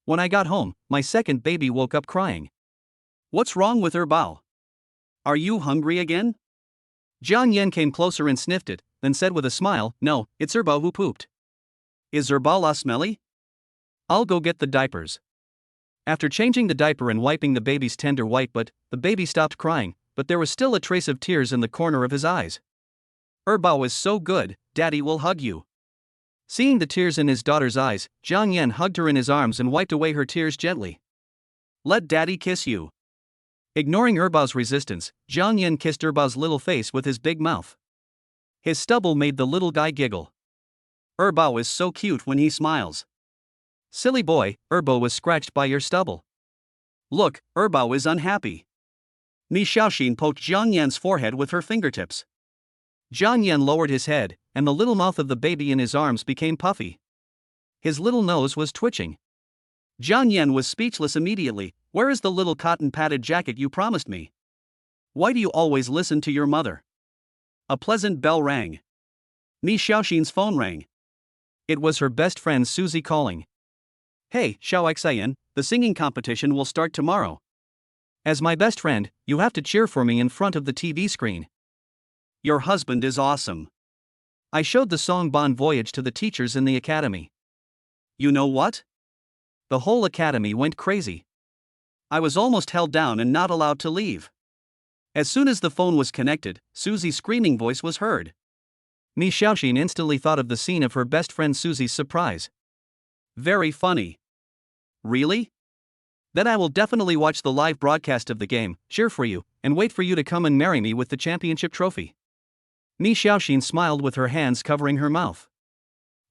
When I got home, my second baby woke up crying. What's wrong with her bao? Are you hungry again? Jiang Yan came closer and sniffed it, then said with a smile, "No, it's her bao who pooped." Is her bao smelly? I'll go get the diapers. After changing the diaper and wiping the baby's tender white butt, the baby stopped crying, but there was still a trace of tears in the corner of his eyes. Her bao is so good, Daddy will hug you. Seeing the tears in his daughter's eyes, Jiang Yan hugged her in his arms and wiped away her tears gently. Let Daddy kiss you. Ignoring Erbao's resistance, Jiang Yan kissed Erbao's little face with his big mouth. His stubble made the little guy giggle. Erbao is so cute when he smiles. Silly boy, Erbo was scratched by your stubble. Look, Erbao is unhappy. Mi Xiaoxin poked Jiang Yan's forehead with her fingertips. Jiang Yan lowered his head, and the little mouth of the baby in his arms became puffy. His little nose was twitching. Jiang Yan was speechless immediately. Where is the little cotton-padded jacket you promised me? Why do you always listen to your mother? A pleasant bell rang. Mi Xiaoxin's phone rang. It was her best friend Susie calling. Hey, Xiao Xian, the singing competition will start tomorrow. As my best friend, you have to cheer for me in front of the TV screen. Your husband is awesome. I showed the song Bon Voyage to the teachers in the academy. You know what? The whole academy went crazy. I was almost held down and not allowed to leave. As soon as the phone was connected, Susie's screaming voice was heard. Mi Xiaoxin instantly thought of the scene of her best friend Susie's surprise. Very funny. Really? Then I will definitely watch the live broadcast of the game, cheer for you, and wait for you to come and marry me with the championship trophy. Mi Xiaoxin smiled with her hands covering her mouth.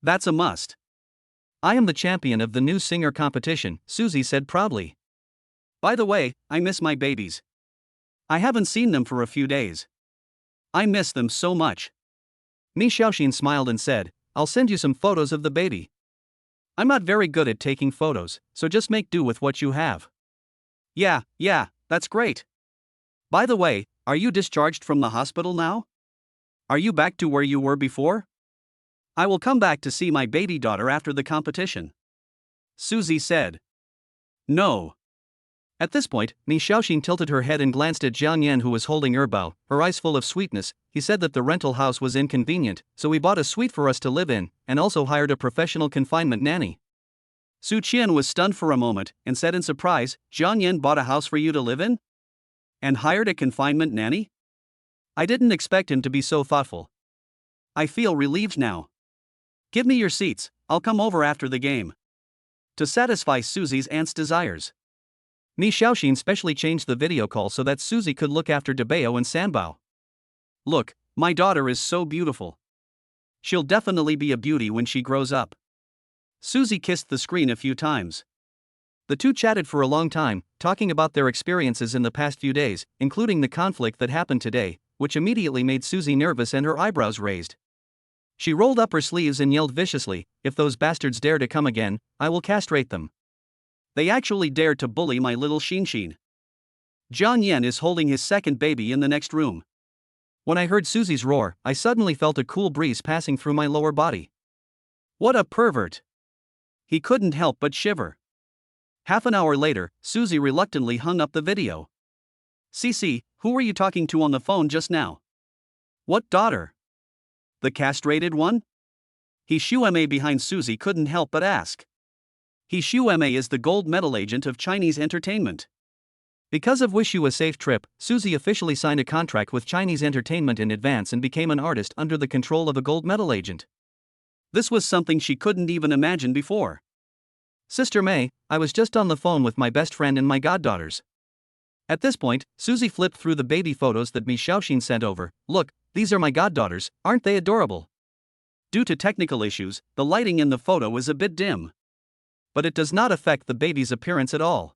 That's a must. I am the champion of the new singer competition, Susie said proudly. By the way, I miss my babies. I haven't seen them for a few days. I miss them so much. Mi Xiaoxin smiled and said, I'll send you some photos of the baby. I'm not very good at taking photos, so just make do with what you have. Yeah, that's great. By the way, are you discharged from the hospital now? Are you back to where you were before? I will come back to see my baby daughter after the competition. Susie said. No. At this point, Mi Xiaoxin tilted her head and glanced at Jiang Yan, who was holding Erbao, her eyes full of sweetness. He said that the rental house was inconvenient, so he bought a suite for us to live in, and also hired a professional confinement nanny. Su Qian was stunned for a moment, and said in surprise, Jiang Yan bought a house for you to live in? And hired a confinement nanny? I didn't expect him to be so thoughtful. I feel relieved now. Give me your seats, I'll come over after the game. To satisfy Susie's aunt's desires. Mi Xiaoxin specially changed the video call so that Susie could look after Debao and Sanbao. Look, my daughter is so beautiful. She'll definitely be a beauty when she grows up. Susie kissed the screen a few times. The two chatted for a long time, talking about their experiences in the past few days, including the conflict that happened today, which immediately made Susie nervous and her eyebrows raised. She rolled up her sleeves and yelled viciously, "If those bastards dare to come again, I will castrate them. They actually dared to bully my little Shinshin. Jiang Yan is holding his second baby in the next room." When I heard Susie's roar, I suddenly felt a cool breeze passing through my lower body. What a pervert! He couldn't help but shiver. Half an hour later, Susie reluctantly hung up the video. "Cece, who were you talking to on the phone just now?" "What daughter? The castrated one?" He Shueme behind Susie couldn't help but ask. He Shueme is the gold medal agent of Chinese entertainment. Because of Wish You a Safe Trip, Susie officially signed a contract with Chinese Entertainment in advance and became an artist under the control of a gold medal agent. This was something she couldn't even imagine before. "Sister May, I was just on the phone with my best friend and my goddaughters." At this point, Susie flipped through the baby photos that Mi Xiaoxin sent over. "Look, these are my goddaughters, aren't they adorable?" Due to technical issues, the lighting in the photo is a bit dim. But it does not affect the baby's appearance at all.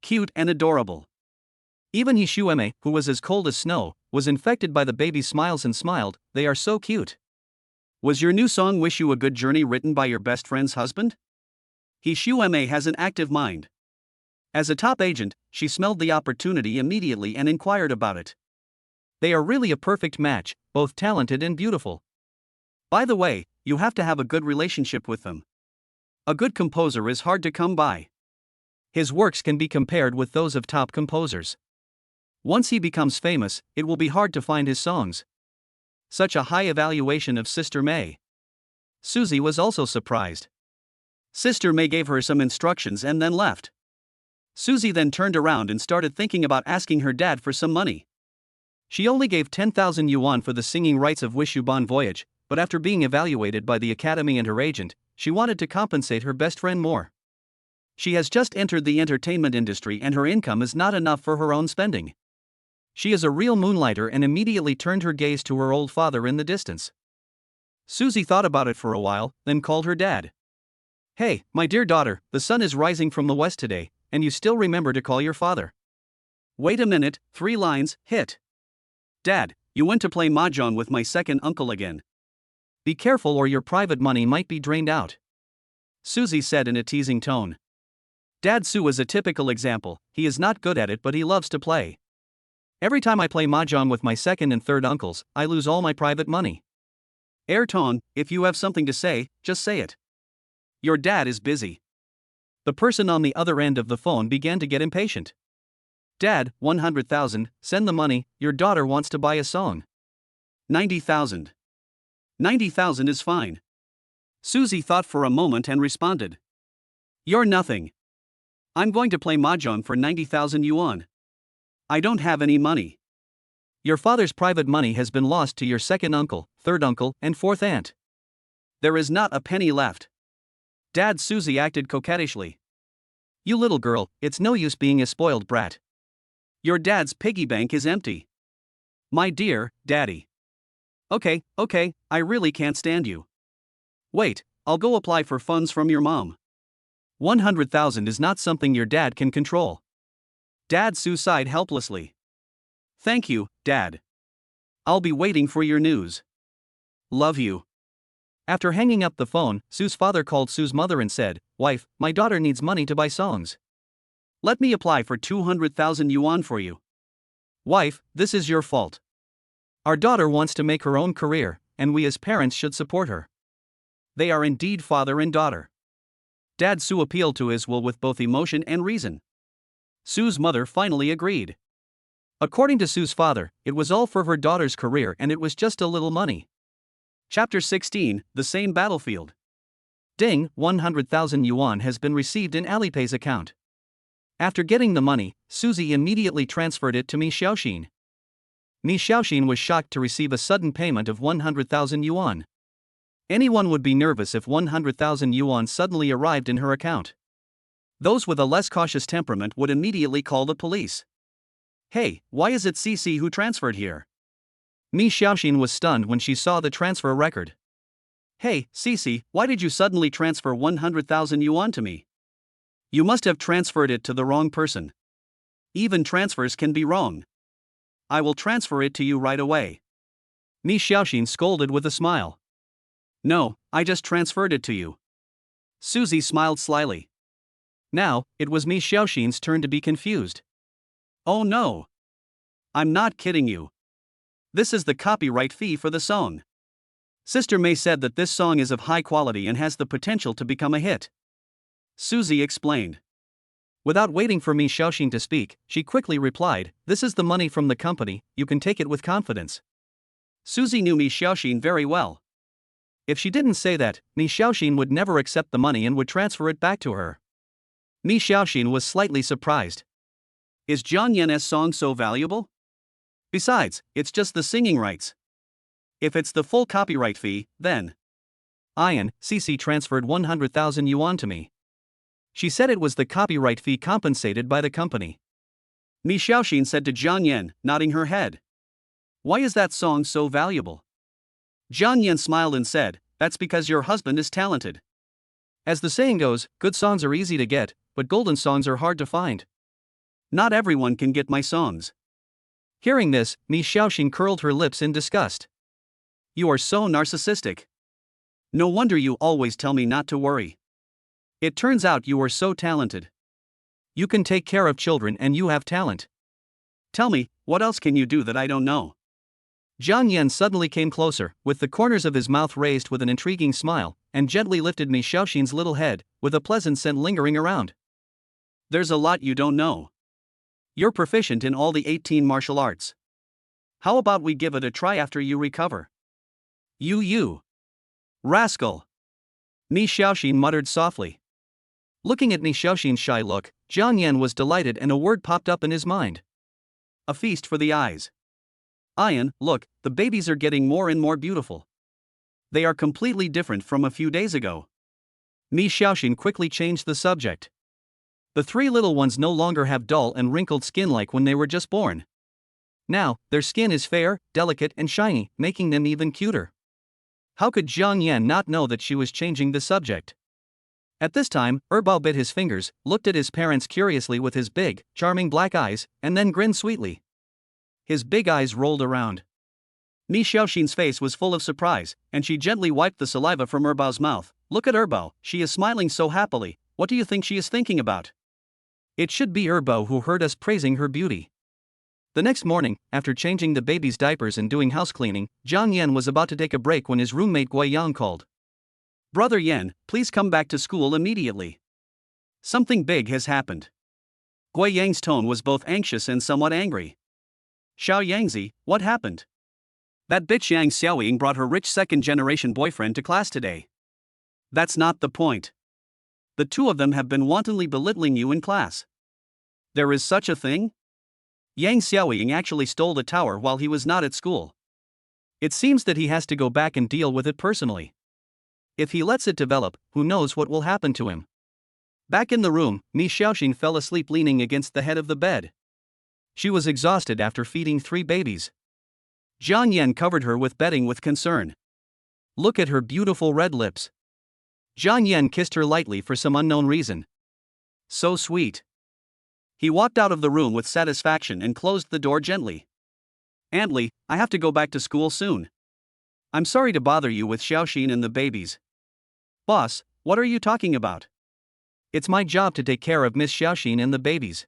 Cute and adorable. Even He Shueme, who was as cold as snow, was infected by the baby's smiles and smiled. "They are so cute." Was your new song Wish You a Good Journey written by your best friend's husband? He Shueme has an active mind. As a top agent, she smelled the opportunity immediately and inquired about it. They are really a perfect match, both talented and beautiful. By the way, you have to have a good relationship with them. A good composer is hard to come by. His works can be compared with those of top composers. Once he becomes famous, it will be hard to find his songs. Such a high evaluation of Sister May. Susie was also surprised. Sister May gave her some instructions and then left. Susie then turned around and started thinking about asking her dad for some money. She only gave 10,000 yuan for the singing rights of Wish You Bon Voyage, but after being evaluated by the academy and her agent, she wanted to compensate her best friend more. She has just entered the entertainment industry and her income is not enough for her own spending. She is a real moonlighter and immediately turned her gaze to her old father in the distance. Susie thought about it for a while, then called her dad. "Hey, my dear daughter, the sun is rising from the west today, and you still remember to call your father." "Wait a minute, 3 lines, hit. Dad, you went to play mahjong with my second uncle again. Be careful or your private money might be drained out," Susie said in a teasing tone. Dad Su is a typical example. He is not good at it but he loves to play. "Every time I play mahjong with my second and third uncles, I lose all my private money." Airton, if you have something to say, just say it. Your dad is busy. The person on the other end of the phone began to get impatient. "Dad, 100,000, send the money, your daughter wants to buy a song." 90,000. 90,000 is fine. Susie thought for a moment and responded. "You're nothing. I'm going to play mahjong for 90,000 yuan. I don't have any money." "Your father's private money has been lost to your second uncle, third uncle, and fourth aunt. There is not a penny left." Dad Susie acted coquettishly. "You little girl, it's no use being a spoiled brat. Your dad's piggy bank is empty." "My dear, Daddy. Okay, I really can't stand you. Wait, I'll go apply for funds from your mom." 100,000 is not something your dad can control. Dad Su sighed helplessly. "Thank you, Dad. I'll be waiting for your news. Love you." After hanging up the phone, Sue's father called Sue's mother and said, "Wife, my daughter needs money to buy songs. Let me apply for 200,000 yuan for you." "Wife, this is your fault. Our daughter wants to make her own career, and we as parents should support her." They are indeed father and daughter. Dad Su appealed to his will with both emotion and reason. Sue's mother finally agreed. According to Sue's father, it was all for her daughter's career and it was just a little money. Chapter 16, The Same Battlefield. Ding, 100,000 yuan has been received in Alipay's account. After getting the money, Susie immediately transferred it to Mi Xiaoxin. Mi Xiaoxin was shocked to receive a sudden payment of 100,000 yuan. Anyone would be nervous if 100,000 yuan suddenly arrived in her account. Those with a less cautious temperament would immediately call the police. "Hey, why is it CC who transferred here?" Mi Xiaoxin was stunned when she saw the transfer record. Hey, Cece, why did you suddenly transfer 100,000 yuan to me? You must have transferred it to the wrong person. Even transfers can be wrong. I will transfer it to you right away. Mi Xiaoxin scolded with a smile. No, I just transferred it to you. Susie smiled slyly. Now, it was Mi Xiaoxin's turn to be confused. Oh no. I'm not kidding you. This is the copyright fee for the song. Sister May said that this song is of high quality and has the potential to become a hit. Susie explained. Without waiting for Mi Xiaoxin to speak, she quickly replied, "This is the money from the company, you can take it with confidence." Susie knew Mi Xiaoxin very well. If she didn't say that, Mi Xiaoxin would never accept the money and would transfer it back to her. Mi Xiaoxin was slightly surprised. Is Zhang Yan's song so valuable? Besides, it's just the singing rights. If it's the full copyright fee, then. Cece transferred 100,000 yuan to me. She said it was the copyright fee compensated by the company. Mi Xiaoxin said to Zhang Yan, nodding her head. Why is that song so valuable? Zhang Yan smiled and said, that's because your husband is talented. As the saying goes, good songs are easy to get, but golden songs are hard to find. Not everyone can get my songs. Hearing this, Mi Xiaoxin curled her lips in disgust. You are so narcissistic. No wonder you always tell me not to worry. It turns out you are so talented. You can take care of children and you have talent. Tell me, what else can you do that I don't know? Zhang Yan suddenly came closer, with the corners of his mouth raised with an intriguing smile, and gently lifted Mi Xiaoxin's little head, with a pleasant scent lingering around. There's a lot you don't know. You're proficient in all the 18 martial arts. How about we give it a try after you recover? You. Rascal. Mi Xiaoxin muttered softly. Looking at Mi Xiaoxin's shy look, Zhang Yan was delighted and a word popped up in his mind. A feast for the eyes. Ian, look, the babies are getting more and more beautiful. They are completely different from a few days ago. Mi Xiaoxin quickly changed the subject. The three little ones no longer have dull and wrinkled skin like when they were just born. Now, their skin is fair, delicate and shiny, making them even cuter. How could Zhang Yan not know that she was changing the subject? At this time, Erbao bit his fingers, looked at his parents curiously with his big, charming black eyes, and then grinned sweetly. His big eyes rolled around. Mi Xiaoxin's face was full of surprise, and she gently wiped the saliva from Erbao's mouth. Look at Erbao, she is smiling so happily. What do you think she is thinking about? It should be Erbao who heard us praising her beauty. The next morning, after changing the baby's diapers and doing house cleaning, Zhang Yan was about to take a break when his roommate Guiyang called. Brother Yan, please come back to school immediately. Something big has happened. Guiyang's tone was both anxious and somewhat angry. Xiao Yangzi, what happened? That bitch Yang Xiaoying brought her rich second-generation boyfriend to class today. That's not the point. The two of them have been wantonly belittling you in class. There is such a thing? Yang Xiaoying actually stole the tower while he was not at school. It seems that he has to go back and deal with it personally. If he lets it develop, who knows what will happen to him. Back in the room, Mi Xiaoxin fell asleep leaning against the head of the bed. She was exhausted after feeding 3 babies. Zhang Yan covered her with bedding with concern. Look at her beautiful red lips. Zhang Yan kissed her lightly for some unknown reason. So sweet. He walked out of the room with satisfaction and closed the door gently. Aunt Li, I have to go back to school soon. I'm sorry to bother you with Xiaoxin and the babies. Boss, what are you talking about? It's my job to take care of Miss Xiaoxin and the babies.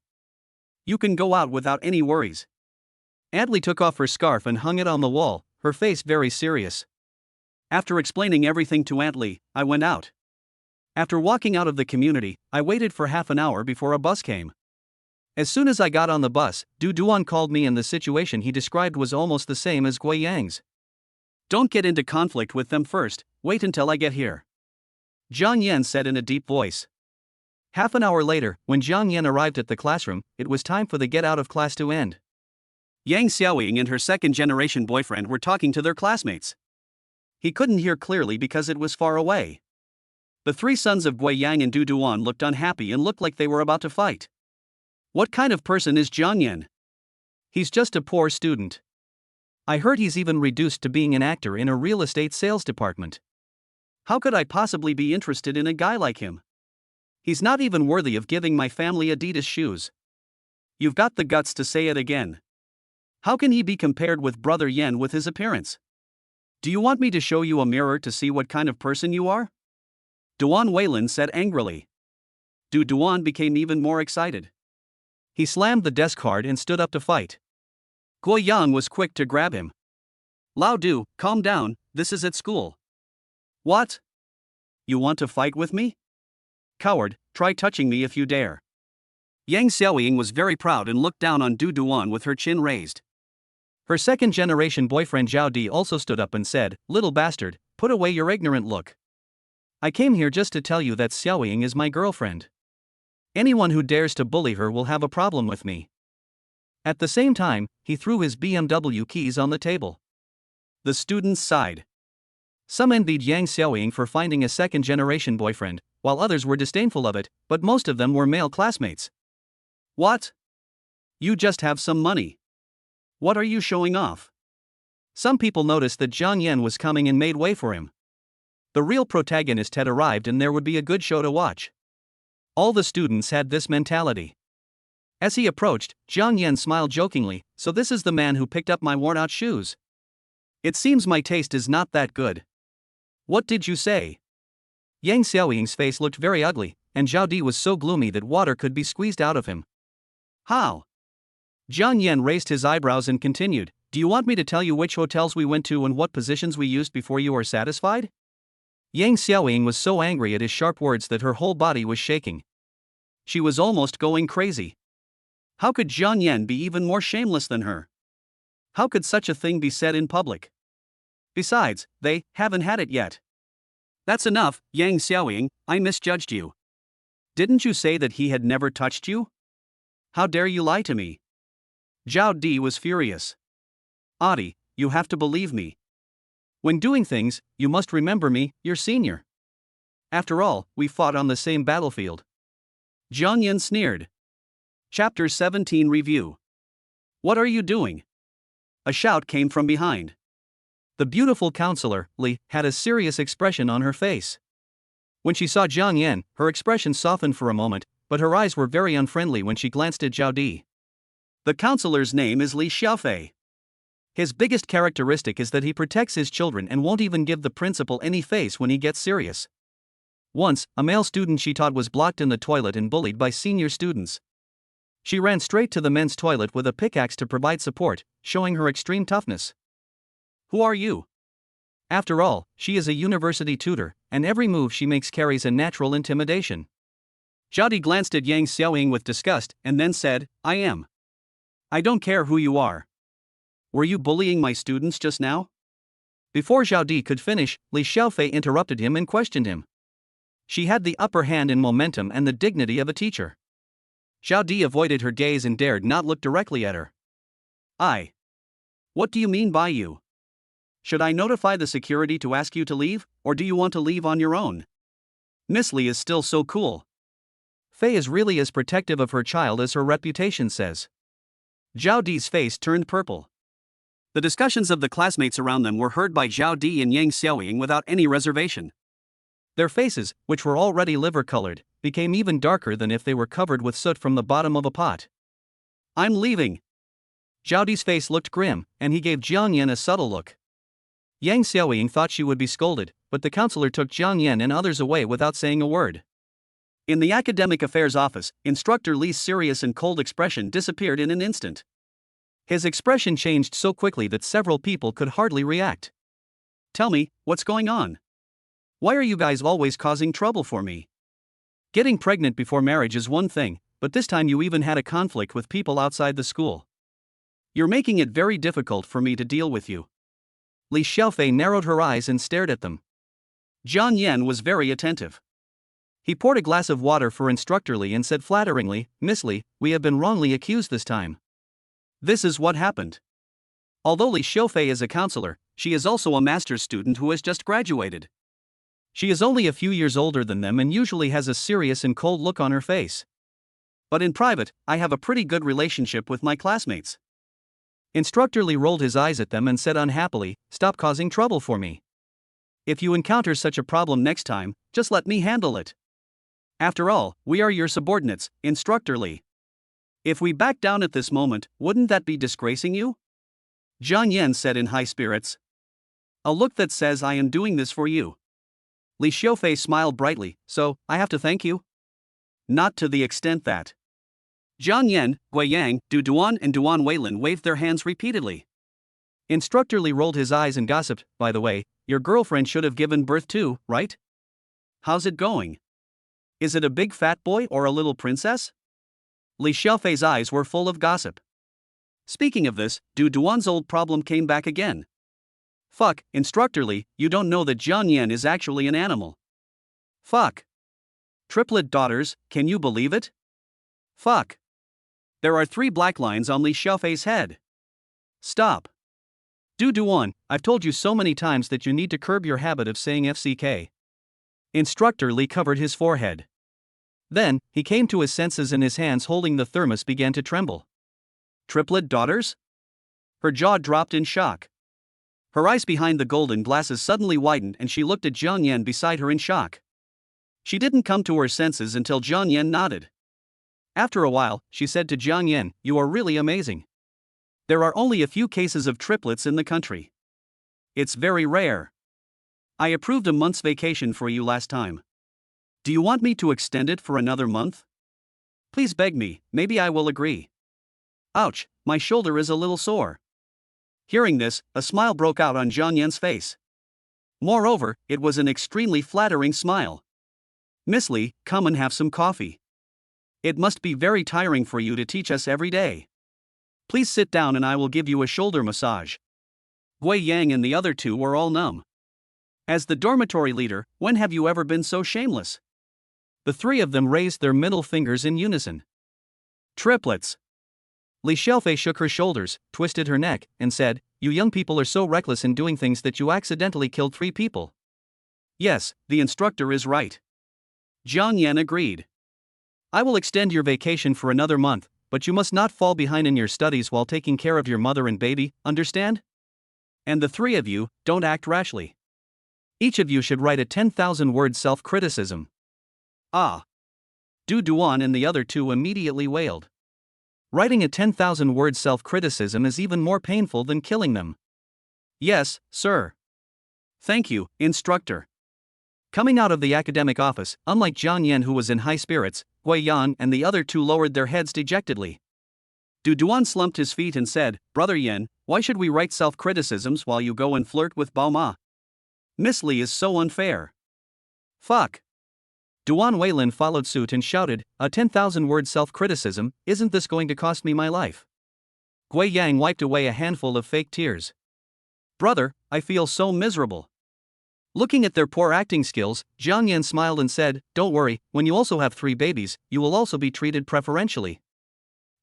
You can go out without any worries. Aunt Li took off her scarf and hung it on the wall, her face very serious. After explaining everything to Aunt Li, I went out. After walking out of the community, I waited for half an hour before a bus came. As soon as I got on the bus, Du Duan called me and the situation he described was almost the same as Guiyang's. Don't get into conflict with them first, wait until I get here. Zhang Yan said in a deep voice. Half an hour later, when Zhang Yan arrived at the classroom, it was time for the get out of class to end. Yang Xiaoying and her second-generation boyfriend were talking to their classmates. He couldn't hear clearly because it was far away. The 3 sons of Guiyang and Du Duan looked unhappy and looked like they were about to fight. What kind of person is Zhang Yan? He's just a poor student. I heard he's even reduced to being an actor in a real estate sales department. How could I possibly be interested in a guy like him? He's not even worthy of giving my family Adidas shoes. You've got the guts to say it again. How can he be compared with Brother Yen with his appearance? Do you want me to show you a mirror to see what kind of person you are? Duan Wayland said angrily. Duan became even more excited. He slammed the desk hard and stood up to fight. Guo Yang was quick to grab him. Lao Du, calm down, this is at school. What? You want to fight with me? Coward, try touching me if you dare. Yang Xiaoying was very proud and looked down on Duan with her chin raised. Her second-generation boyfriend Zhao Di also stood up and said, "Little bastard, put away your ignorant look. I came here just to tell you that Xiaoying is my girlfriend. Anyone who dares to bully her will have a problem with me." At the same time, he threw his BMW keys on the table. The students sighed. Some envied Yang Xiaoying for finding a second-generation boyfriend, while others were disdainful of it, but most of them were male classmates. What? You just have some money. What are you showing off? Some people noticed that Zhang Yan was coming and made way for him. The real protagonist had arrived and there would be a good show to watch. All the students had this mentality. As he approached, Zhang Yan smiled jokingly, "So this is the man who picked up my worn-out shoes. It seems my taste is not that good. What did you say?" Yang Xiaoying's face looked very ugly, and Zhao Di was so gloomy that water could be squeezed out of him. How? Zhang Yan raised his eyebrows and continued, "Do you want me to tell you which hotels we went to and what positions we used before you are satisfied?" Yang Xiaoying was so angry at his sharp words that her whole body was shaking. She was almost going crazy. How could Zhang Yan be even more shameless than her? How could such a thing be said in public? Besides, they haven't had it yet. That's enough, Yang Xiaoying, I misjudged you. Didn't you say that he had never touched you? How dare you lie to me? Zhao Di was furious. Adi, you have to believe me. When doing things, you must remember me, your senior. After all, we fought on the same battlefield. Zhang Yan sneered. Chapter 17 Review. What are you doing? A shout came from behind. The beautiful counselor, Li, had a serious expression on her face. When she saw Zhang Yan, her expression softened for a moment, but her eyes were very unfriendly when she glanced at Zhao Di. The counselor's name is Li Xiaofei. His biggest characteristic is that he protects his children and won't even give the principal any face when he gets serious. Once, a male student she taught was blocked in the toilet and bullied by senior students. She ran straight to the men's toilet with a pickaxe to provide support, showing her extreme toughness. Who are you? After all, she is a university tutor, and every move she makes carries a natural intimidation. Zhao Di glanced at Yang Xiaoying with disgust, and then said, I am. I don't care who you are. Were you bullying my students just now? Before Zhao Di could finish, Li Xiaofei interrupted him and questioned him. She had the upper hand in momentum and the dignity of a teacher. Zhao Di avoided her gaze and dared not look directly at her. What do you mean by you? Should I notify the security to ask you to leave, or do you want to leave on your own? Miss Li is still so cool. Fei is really as protective of her child as her reputation says. Zhao Di's face turned purple. The discussions of the classmates around them were heard by Zhao Di and Yang Xiaoying without any reservation. Their faces, which were already liver-colored, became even darker than if they were covered with soot from the bottom of a pot. I'm leaving. Zhao Di's face looked grim, and he gave Jiang Yan a subtle look. Yang Xiaoying thought she would be scolded, but the counselor took Jiang Yan and others away without saying a word. In the academic affairs office, Instructor Li's serious and cold expression disappeared in an instant. His expression changed so quickly that several people could hardly react. Tell me, what's going on? Why are you guys always causing trouble for me? Getting pregnant before marriage is one thing, but this time you even had a conflict with people outside the school. You're making it very difficult for me to deal with you. Li Xiaofei narrowed her eyes and stared at them. Zhang Yan was very attentive. He poured a glass of water for Instructor Li and said flatteringly, Miss Li, we have been wrongly accused this time. This is what happened. Although Li Xiaofei is a counselor, she is also a master's student who has just graduated. She is only a few years older than them and usually has a serious and cold look on her face. But in private, I have a pretty good relationship with my classmates. Instructor Li rolled his eyes at them and said unhappily, Stop causing trouble for me. If you encounter such a problem next time, just let me handle it. After all, we are your subordinates, Instructor Lee. If we back down at this moment, wouldn't that be disgracing you? Jiang Yan said in high spirits. A look that says I am doing this for you. Li Xiaofei smiled brightly, so, I have to thank you? Not to the extent that. Jiang Yan, Gui Yang, Du Duan and Duan Weilin waved their hands repeatedly. Instructor Li rolled his eyes and gossiped, by the way, your girlfriend should have given birth too, right? How's it going? Is it a big fat boy or a little princess? Li Xiaofei's eyes were full of gossip. Speaking of this, Du Duan's old problem came back again. Fuck, Instructor Li, you don't know that Jiang Yan is actually an animal. Fuck. Triplet daughters, can you believe it? Fuck. There are 3 black lines on Li Xiaofei's head. Stop. Du Duan, I've told you so many times that you need to curb your habit of saying FCK. Instructor Li covered his forehead. Then, he came to his senses and his hands holding the thermos began to tremble. Triplet daughters? Her jaw dropped in shock. Her eyes behind the golden glasses suddenly widened and she looked at Jiang Yan beside her in shock. She didn't come to her senses until Jiang Yan nodded. After a while, she said to Jiang Yan, you are really amazing. There are only a few cases of triplets in the country. It's very rare. I approved a month's vacation for you last time. Do you want me to extend it for another month? Please beg me, maybe I will agree. Ouch, my shoulder is a little sore. Hearing this, a smile broke out on Jiang Yan's face. Moreover, it was an extremely flattering smile. Miss Li, come and have some coffee. It must be very tiring for you to teach us every day. Please sit down and I will give you a shoulder massage. Gui Yang and the other 2 were all numb. As the dormitory leader, when have you ever been so shameless? The 3 of them raised their middle fingers in unison. Triplets. Li Xiaofei shook her shoulders, twisted her neck, and said, you young people are so reckless in doing things that you accidentally killed 3 people. Yes, the instructor is right. Jiang Yan agreed. I will extend your vacation for another month, but you must not fall behind in your studies while taking care of your mother and baby, understand? And the 3 of you, don't act rashly. Each of you should write a 10,000-word self-criticism. Ah. Du Duan and the other 2 immediately wailed. Writing a 10,000-word self-criticism is even more painful than killing them. Yes, sir. Thank you, instructor. Coming out of the academic office, unlike Jiang Yan who was in high spirits, Gui Yan and the other 2 lowered their heads dejectedly. Du Duan slumped his feet and said, Brother Yan, why should we write self-criticisms while you go and flirt with Bao Ma? Miss Li is so unfair. Fuck. Duan Weilin followed suit and shouted, a 10,000-word self-criticism, isn't this going to cost me my life? Gui Yang wiped away a handful of fake tears. Brother, I feel so miserable. Looking at their poor acting skills, Jiang Yan smiled and said, don't worry, when you also have 3 babies, you will also be treated preferentially.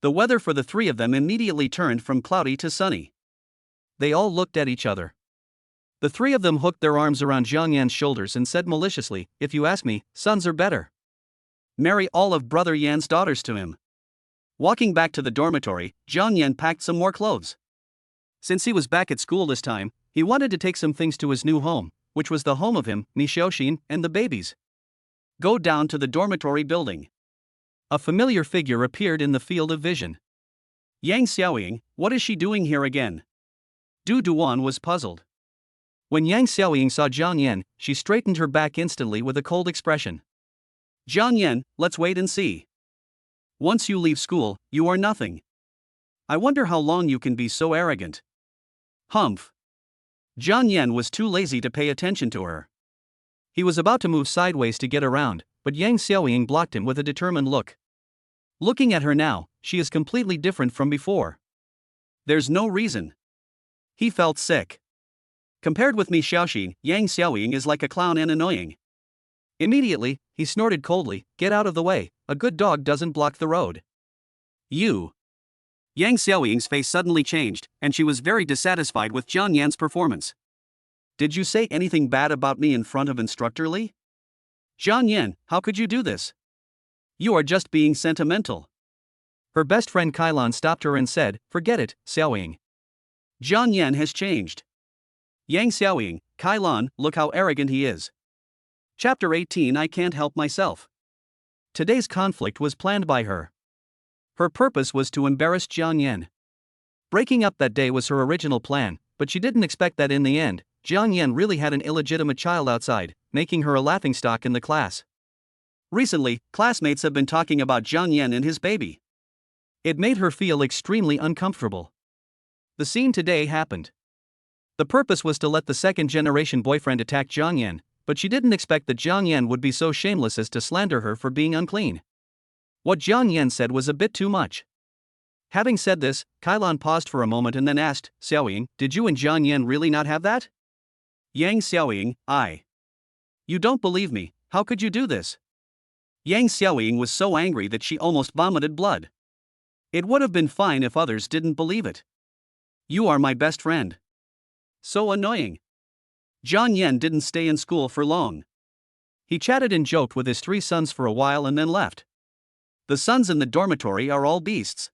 The weather for the 3 of them immediately turned from cloudy to sunny. They all looked at each other. The 3 of them hooked their arms around Jiang Yan's shoulders and said maliciously, if you ask me, sons are better. Marry all of Brother Yan's daughters to him. Walking back to the dormitory, Jiang Yan packed some more clothes. Since he was back at school this time, he wanted to take some things to his new home, which was the home of him, Mi Xiaoxin, and the babies. Go down to the dormitory building. A familiar figure appeared in the field of vision. Yang Xiaoying, what is she doing here again? Du Duan was puzzled. When Yang Xiaoying saw Jiang Yan, she straightened her back instantly with a cold expression. Jiang Yan, let's wait and see. Once you leave school, you are nothing. I wonder how long you can be so arrogant. Humph. Jiang Yan was too lazy to pay attention to her. He was about to move sideways to get around, but Yang Xiaoying blocked him with a determined look. Looking at her now, she is completely different from before. There's no reason. He felt sick. Compared with Mi Xiaoxin, Yang Xiaoying is like a clown and annoying. Immediately, he snorted coldly, get out of the way, a good dog doesn't block the road. You. Yang Xiaoying's face suddenly changed, and she was very dissatisfied with Jiang Yan's performance. Did you say anything bad about me in front of Instructor Li? Jiang Yan, how could you do this? You are just being sentimental. Her best friend Kailan stopped her and said, forget it, Xiaoying. Jiang Yan has changed. Yang Xiaoying, Kailan, look how arrogant he is. Chapter 18 I can't help myself. Today's conflict was planned by her. Her purpose was to embarrass Jiang Yan. Breaking up that day was her original plan, but she didn't expect that in the end, Jiang Yan really had an illegitimate child outside, making her a laughingstock in the class. Recently, classmates have been talking about Jiang Yan and his baby. It made her feel extremely uncomfortable. The scene today happened. The purpose was to let the second-generation boyfriend attack Jiang Yan, but she didn't expect that Jiang Yan would be so shameless as to slander her for being unclean. What Jiang Yan said was a bit too much. Having said this, Kailan paused for a moment and then asked, Xiaoying, did you and Jiang Yan really not have that? Yang Xiaoying, You don't believe me, how could you do this? Yang Xiaoying was so angry that she almost vomited blood. It would have been fine if others didn't believe it. You are my best friend. So annoying. Jiang Yan didn't stay in school for long. He chatted and joked with his 3 sons for a while and then left. The sons in the dormitory are all beasts.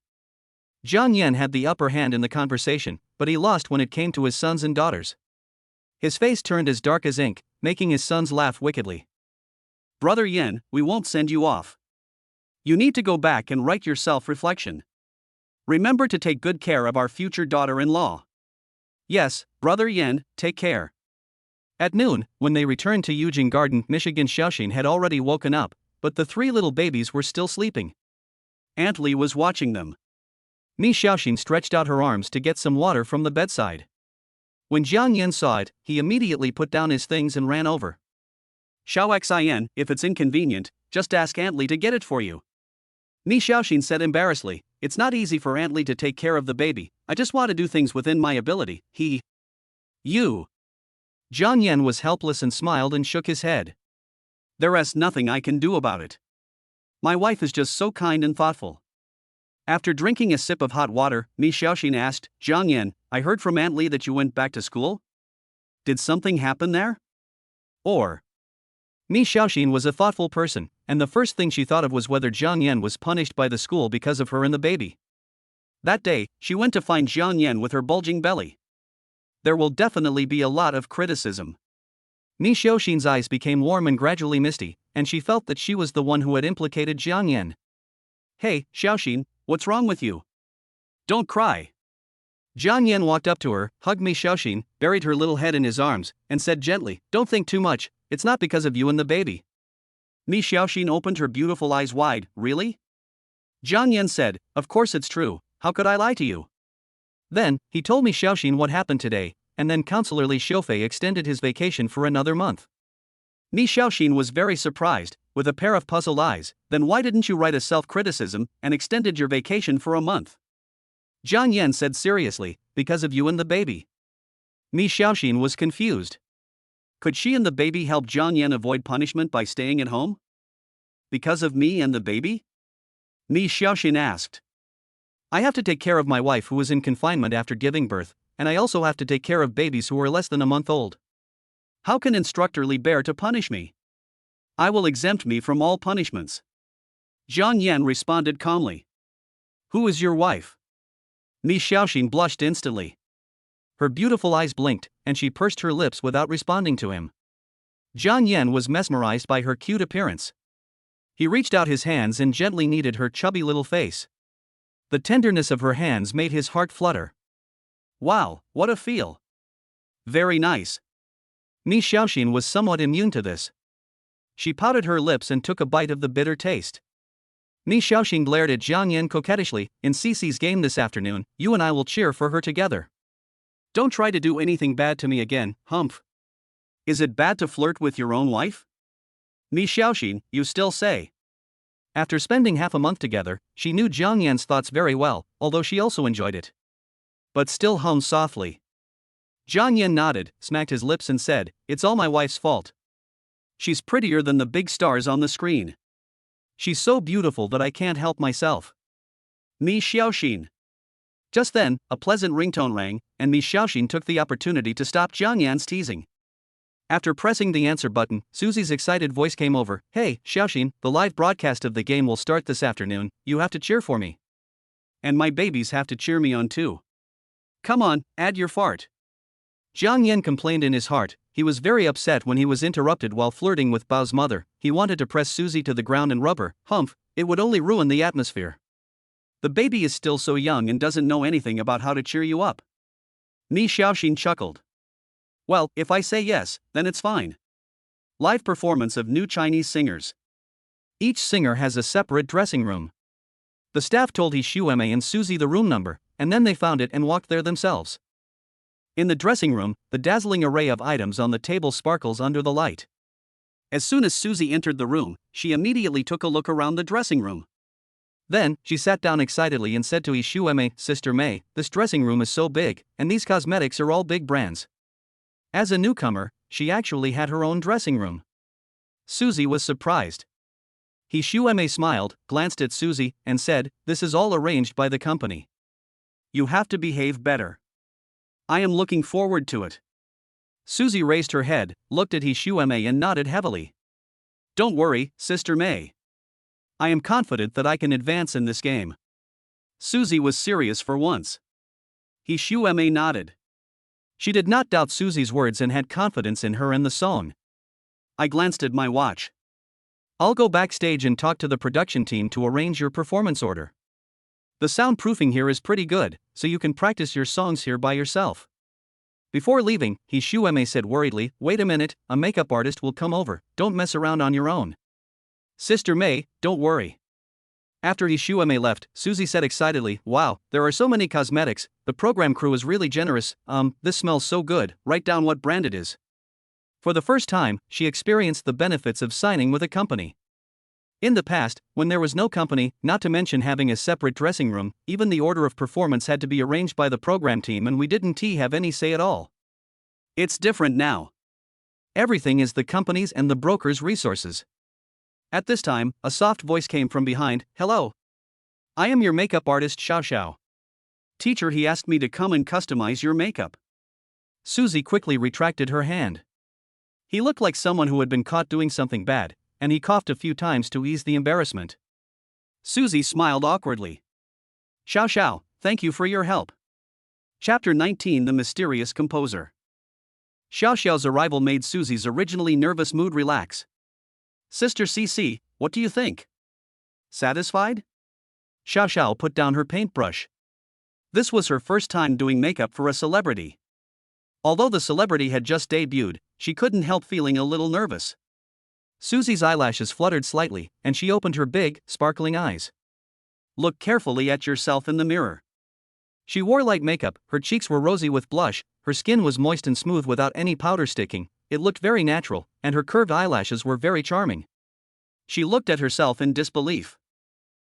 Jiang Yan had the upper hand in the conversation, but he lost when it came to his sons and daughters. His face turned as dark as ink, making his sons laugh wickedly. Brother Yan, we won't send you off. You need to go back and write your self-reflection. Remember to take good care of our future daughter-in-law. Yes, Brother Yan, take care. At noon, when they returned to Eugene Garden, Michigan, Xiaoxin had already woken up, but the 3 little babies were still sleeping. Aunt Li was watching them. Mi Xiaoxin stretched out her arms to get some water from the bedside. When Jiang Yan saw it, he immediately put down his things and ran over. Xiaoxian, if it's inconvenient, just ask Aunt Li to get it for you. Mi Xiaoxin said embarrassedly, it's not easy for Aunt Li to take care of the baby, I just want to do things within my ability, You. Jiang Yan was helpless and smiled and shook his head. There's nothing I can do about it. My wife is just so kind and thoughtful. After drinking a sip of hot water, Mi Xiaoxin asked, Jiang Yan, I heard from Aunt Li that you went back to school? Did something happen there? Or? Mi Xiaoxin was a thoughtful person, and the first thing she thought of was whether Jiang Yan was punished by the school because of her and the baby. That day, she went to find Jiang Yan with her bulging belly. There will definitely be a lot of criticism. Mi Xiaoxin's eyes became warm and gradually misty, and she felt that she was the one who had implicated Jiang Yan. Hey, Xiaoxin, what's wrong with you? Don't cry. Jiang Yan walked up to her, hugged Mi Xiaoxin, buried her little head in his arms, and said gently, don't think too much, it's not because of you and the baby. Mi Xiaoxin opened her beautiful eyes wide, really? Jiang Yan said, of course it's true, how could I lie to you? Then, he told Mi Xiaoxin what happened today, and then Counselor Li Xiufei extended his vacation for another month. Mi Xiaoxin was very surprised, with a pair of puzzled eyes, then why didn't you write a self-criticism and extended your vacation for a month? Jiang Yan said seriously, because of you and the baby. Mi Xiaoxin was confused. Could she and the baby help Jiang Yan avoid punishment by staying at home? Because of me and the baby? Mi Xiaoxin asked. I have to take care of my wife who is in confinement after giving birth, and I also have to take care of babies who are less than a month old. How can Instructor Li bear to punish me? I will exempt me from all punishments. Jiang Yan responded calmly. Who is your wife? Mi Xiaoxin blushed instantly. Her beautiful eyes blinked, and she pursed her lips without responding to him. Jiang Yan was mesmerized by her cute appearance. He reached out his hands and gently kneaded her chubby little face. The tenderness of her hands made his heart flutter. Wow, what a feel! Very nice. Mi Xiaoxin was somewhat immune to this. She pouted her lips and took a bite of the bitter taste. Mi Xiaoxin glared at Jiang Yan coquettishly, in Cece's game this afternoon, you and I will cheer for her together. Don't try to do anything bad to me again, humph. Is it bad to flirt with your own wife? Mi Xiaoxin, you still say. After spending half a month together, she knew Jiang Yan's thoughts very well, although she also enjoyed it. But still hummed softly. Jiang Yan nodded, smacked his lips and said, it's all my wife's fault. She's prettier than the big stars on the screen. She's so beautiful that I can't help myself. Mi Xiaoxin. Just then, a pleasant ringtone rang, and Mi Xiaoxin took the opportunity to stop Jiang Yan's teasing. After pressing the answer button, Susie's excited voice came over. Hey, Xiaoxin, the live broadcast of the game will start this afternoon, you have to cheer for me. And my babies have to cheer me on too. Come on, add your fart. Jiang Yan complained in his heart, He was very upset when he was interrupted while flirting with Bao's mother. He wanted to press Suzy to the ground and rub her. Humph, it would only ruin the atmosphere. The baby is still so young and doesn't know anything about how to cheer you up. Ni Xiaoxin chuckled. Well, if I say yes, then it's fine. Live performance of new Chinese singers. Each singer has a separate dressing room. The staff told He Shueme and Suzy the room number, and then they found it and walked there themselves. In the dressing room, the dazzling array of items on the table sparkles under the light. As soon as Suzy entered the room, she immediately took a look around the dressing room. Then, she sat down excitedly and said to He Shueme, Sister May, this dressing room is so big, and these cosmetics are all big brands. As a newcomer, she actually had her own dressing room. Suzy was surprised. He Shueme smiled, glanced at Suzy, and said, This is all arranged by the company. You have to behave better. I am looking forward to it. Suzy raised her head, looked at He Shueme and nodded heavily. Don't worry, Sister May. I am confident that I can advance in this game. Suzy was serious for once. He Shueme nodded. She did not doubt Suzy's words and had confidence in her and the song. I glanced at my watch. I'll go backstage and talk to the production team to arrange your performance order. The soundproofing here is pretty good, so you can practice your songs here by yourself. Before leaving, He Shueme said worriedly, Wait a minute, a makeup artist will come over, don't mess around on your own. Sister May, don't worry. After He Shueme left, Suzy said excitedly, Wow, there are so many cosmetics, the program crew is really generous, this smells so good, write down what brand it is. For the first time, she experienced the benefits of signing with a company. In the past, when there was no company, not to mention having a separate dressing room, even the order of performance had to be arranged by the program team and we didn't have any say at all. It's different now. Everything is the company's and the broker's resources. At this time, a soft voice came from behind, Hello. I am your makeup artist Xiao Xiao. Teacher, he asked me to come and customize your makeup. Suzy quickly retracted her hand. He looked like someone who had been caught doing something bad, and he coughed a few times to ease the embarrassment. Suzy smiled awkwardly. Xiao Xiao, thank you for your help. Chapter 19, The Mysterious Composer. Xiao Xiao's arrival made Suzy's originally nervous mood relax. Sister CC, what do you think? Satisfied? Xiao Xiao put down her paintbrush. This was her first time doing makeup for a celebrity. Although the celebrity had just debuted, she couldn't help feeling a little nervous. Suzy's eyelashes fluttered slightly, and she opened her big, sparkling eyes. Look carefully at yourself in the mirror. She wore light makeup, her cheeks were rosy with blush, her skin was moist and smooth without any powder sticking, it looked very natural, and her curved eyelashes were very charming. She looked at herself in disbelief.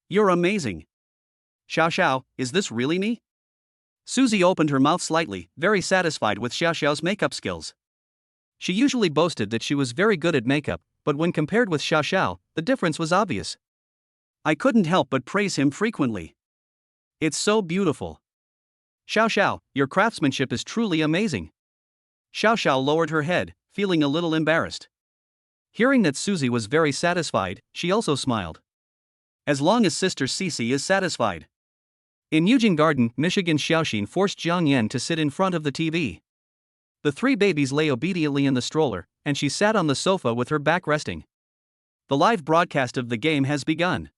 You're amazing. Xiao Xiao, is this really me? Suzy opened her mouth slightly, very satisfied with Xiao Xiao's makeup skills. She usually boasted that she was very good at makeup, but when compared with Xiao Xiao, the difference was obvious. I couldn't help but praise him frequently. It's so beautiful. Xiao Xiao, your craftsmanship is truly amazing. Xiao Xiao lowered her head, feeling a little embarrassed. Hearing that Suzy was very satisfied, she also smiled. As long as Sister Cece is satisfied. In Eugene Garden, Michigan, Xiaoxin forced Jiang Yan to sit in front of the TV. The three babies lay obediently in the stroller, and she sat on the sofa with her back resting. The live broadcast of the game has begun.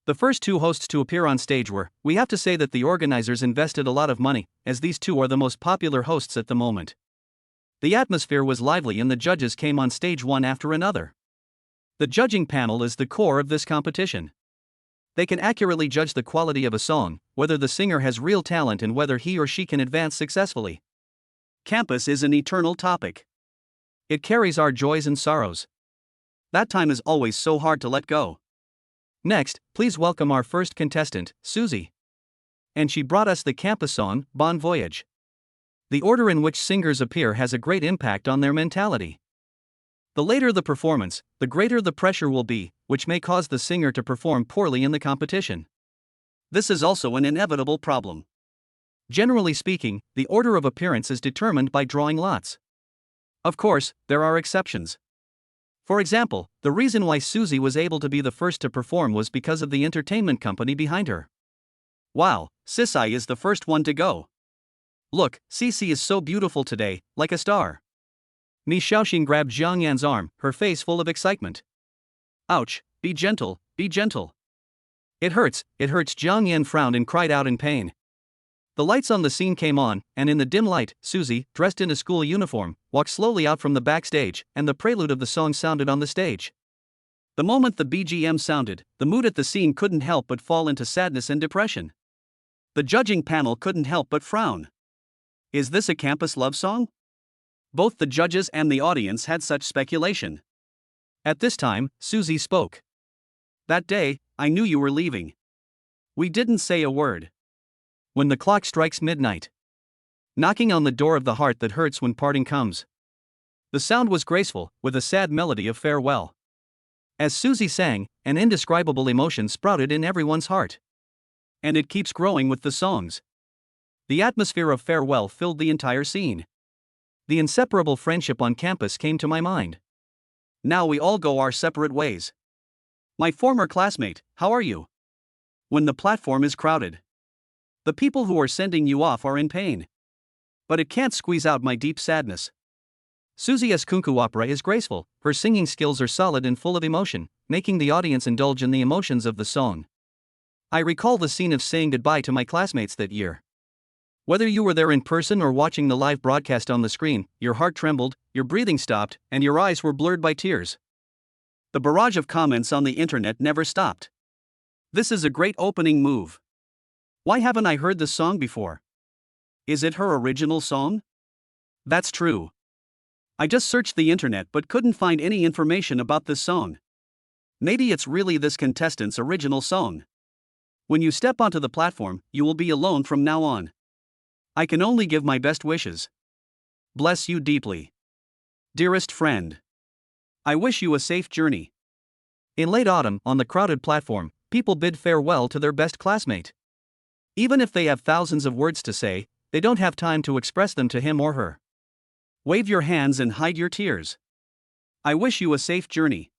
The first two hosts to appear on stage were, we have to say that the organizers invested a lot of money, as these two are the most popular hosts at the moment. The atmosphere was lively and the judges came on stage one after another. The judging panel is the core of this competition. They can accurately judge the quality of a song, whether the singer has real talent and whether he or she can advance successfully. Campus is an eternal topic. It carries our joys and sorrows. That time is always so hard to let go. Next, please welcome our first contestant, Suzy. And she brought us the campus song, Bon Voyage. The order in which singers appear has a great impact on their mentality. The later the performance, the greater the pressure will be, which may cause the singer to perform poorly in the competition. This is also an inevitable problem. Generally speaking, the order of appearance is determined by drawing lots. Of course, there are exceptions. For example, the reason why Suzy was able to be the first to perform was because of the entertainment company behind her. Wow, Sisai is the first one to go. Look, Cece is so beautiful today, like a star. Mi Xiaoxing grabbed Jiang Yan's arm, her face full of excitement. Ouch, be gentle, be gentle. It hurts, Jiang Yan frowned and cried out in pain. The lights on the scene came on, and in the dim light, Susie, dressed in a school uniform, walked slowly out from the backstage, and the prelude of the song sounded on the stage. The moment the BGM sounded, the mood at the scene couldn't help but fall into sadness and depression. The judging panel couldn't help but frown. Is this a campus love song? Both the judges and the audience had such speculation. At this time, Susie spoke. That day, I knew you were leaving. We didn't say a word. When the clock strikes midnight. Knocking on the door of the heart that hurts when parting comes. The sound was graceful, with a sad melody of farewell. As Susie sang, an indescribable emotion sprouted in everyone's heart. And it keeps growing with the songs. The atmosphere of farewell filled the entire scene. The inseparable friendship on campus came to my mind. Now we all go our separate ways. My former classmate, how are you? When the platform is crowded. The people who are sending you off are in pain. But it can't squeeze out my deep sadness. Susie's kunku opera is graceful, her singing skills are solid and full of emotion, making the audience indulge in the emotions of the song. I recall the scene of saying goodbye to my classmates that year. Whether you were there in person or watching the live broadcast on the screen, your heart trembled, your breathing stopped, and your eyes were blurred by tears. The barrage of comments on the internet never stopped. This is a great opening move. Why haven't I heard this song before? Is it her original song? That's true. I just searched the internet but couldn't find any information about this song. Maybe it's really this contestant's original song. When you step onto the platform, you will be alone from now on. I can only give my best wishes. Bless you deeply. Dearest friend. I wish you a safe journey. In late autumn, on the crowded platform, people bid farewell to their best classmate. Even if they have thousands of words to say, they don't have time to express them to him or her. Wave your hands and hide your tears. I wish you a safe journey.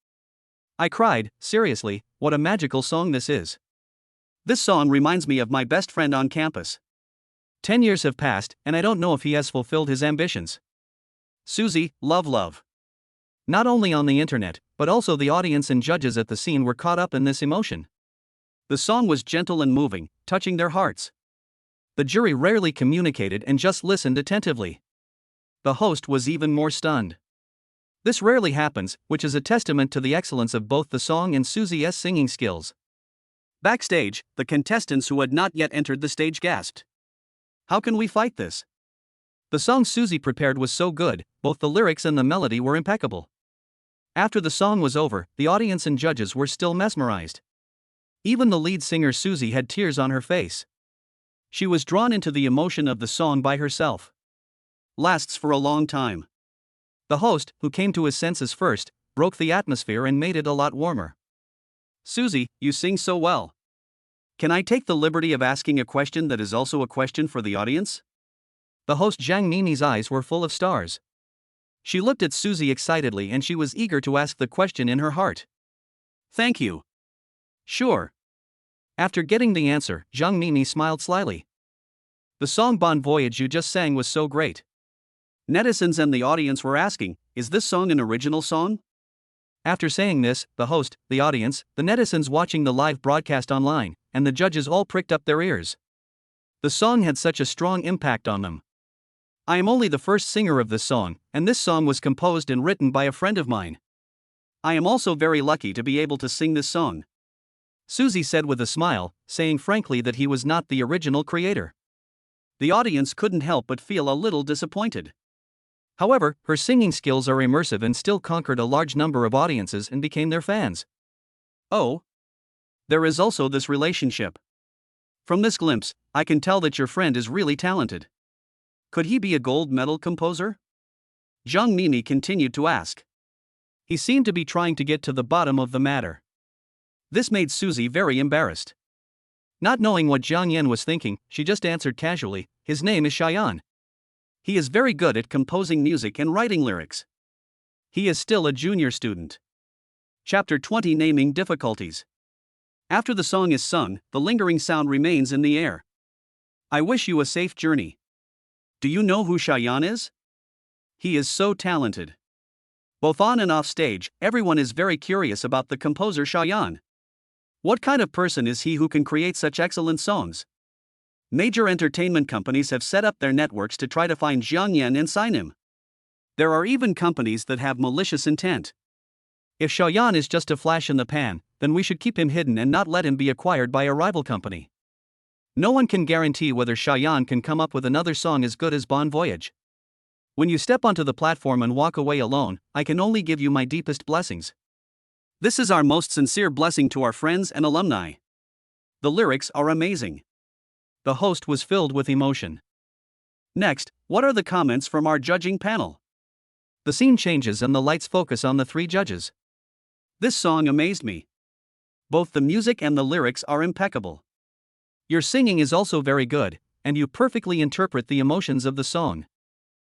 I cried, seriously, what a magical song this is. This song reminds me of my best friend on campus. 10 years have passed, and I don't know if he has fulfilled his ambitions. Susie, love. Not only on the internet, but also the audience and judges at the scene were caught up in this emotion. The song was gentle and moving, touching their hearts. The jury rarely communicated and just listened attentively. The host was even more stunned. This rarely happens, which is a testament to the excellence of both the song and Susie's singing skills. Backstage, the contestants who had not yet entered the stage gasped. How can we fight this? The song Susie prepared was so good, both the lyrics and the melody were impeccable. After the song was over, the audience and judges were still mesmerized. Even the lead singer Susie had tears on her face. She was drawn into the emotion of the song by herself. Lasts for a long time. The host, who came to his senses first, broke the atmosphere and made it a lot warmer. Susie, you sing so well. Can I take the liberty of asking a question that is also a question for the audience? The host Zhang Nini's eyes were full of stars. She looked at Susie excitedly and she was eager to ask the question in her heart. Thank you. Sure. After getting the answer, Zhang Nini smiled slyly. The song Bon Voyage you just sang was so great. Netizens and the audience were asking, is this song an original song? After saying this, the host, the audience, the netizens watching the live broadcast online, and the judges all pricked up their ears. The song had such a strong impact on them. I am only the first singer of this song, and this song was composed and written by a friend of mine. I am also very lucky to be able to sing this song, Susie said with a smile, saying frankly that he was not the original creator. The audience couldn't help but feel a little disappointed. However, her singing skills are immersive and still conquered a large number of audiences and became their fans. Oh. There is also this relationship. From this glimpse, I can tell that your friend is really talented. Could he be a gold medal composer? Zhang Nini continued to ask. He seemed to be trying to get to the bottom of the matter. This made Susie very embarrassed. Not knowing what Jiang Yan was thinking, she just answered casually, his name is Cheyenne. He is very good at composing music and writing lyrics. He is still a junior student. Chapter 20 Naming Difficulties. After the song is sung, the lingering sound remains in the air. I wish you a safe journey. Do you know who Cheyenne is? He is so talented. Both on and off stage, everyone is very curious about the composer Xiaoyan. What kind of person is he who can create such excellent songs? Major entertainment companies have set up their networks to try to find Jiang Yan and sign him. There are even companies that have malicious intent. If Xiaoyan is just a flash in the pan, then we should keep him hidden and not let him be acquired by a rival company. No one can guarantee whether Xiaoyan can come up with another song as good as Bon Voyage. When you step onto the platform and walk away alone, I can only give you my deepest blessings. This is our most sincere blessing to our friends and alumni. The lyrics are amazing. The host was filled with emotion. Next, what are the comments from our judging panel? The scene changes and the lights focus on the three judges. This song amazed me. Both the music and the lyrics are impeccable. Your singing is also very good, and you perfectly interpret the emotions of the song.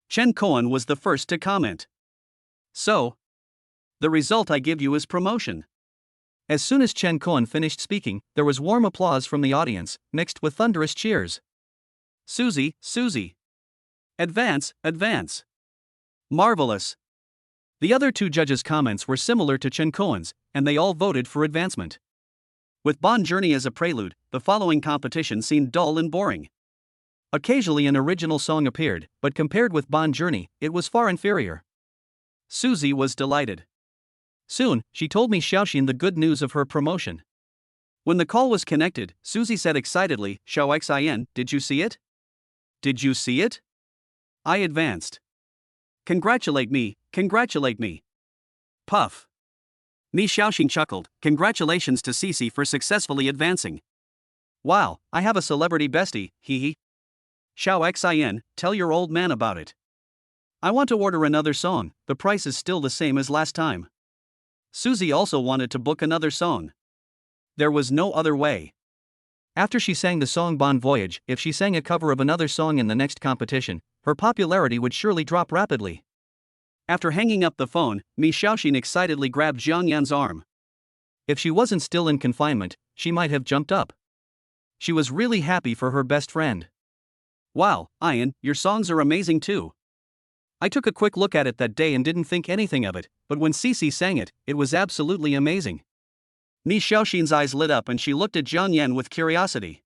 Chen Koan was the first to comment. So, the result I give you is promotion. As soon as Chen Koan finished speaking, there was warm applause from the audience, mixed with thunderous cheers. Susie, Susie. Advance, advance. Marvelous. The other two judges' comments were similar to Chen Koan's, and they all voted for advancement. With Bon Journey as a prelude, the following competition seemed dull and boring. Occasionally an original song appeared, but compared with Bon Journey, it was far inferior. Susie was delighted. Soon, she told me Xiaoxin the good news of her promotion. When the call was connected, Susie said excitedly, Xiaoxian, did you see it? Did you see it? I advanced. Congratulate me, congratulate me. Puff. Mi Xiaoxin chuckled, congratulations to Cici for successfully advancing. Wow, I have a celebrity bestie, hee hee. Xiaoxian, tell your old man about it. I want to order another song, the price is still the same as last time. Susie also wanted to book another song. There was no other way. After she sang the song Bon Voyage, if she sang a cover of another song in the next competition, her popularity would surely drop rapidly. After hanging up the phone, Mi Xiaoxin excitedly grabbed Jiang Yan's arm. If she wasn't still in confinement, she might have jumped up. She was really happy for her best friend. Wow, Ian, your songs are amazing too. I took a quick look at it that day and didn't think anything of it, but when Cici sang it, it was absolutely amazing. Mi Xiaoxin's eyes lit up and she looked at Jiang Yan with curiosity.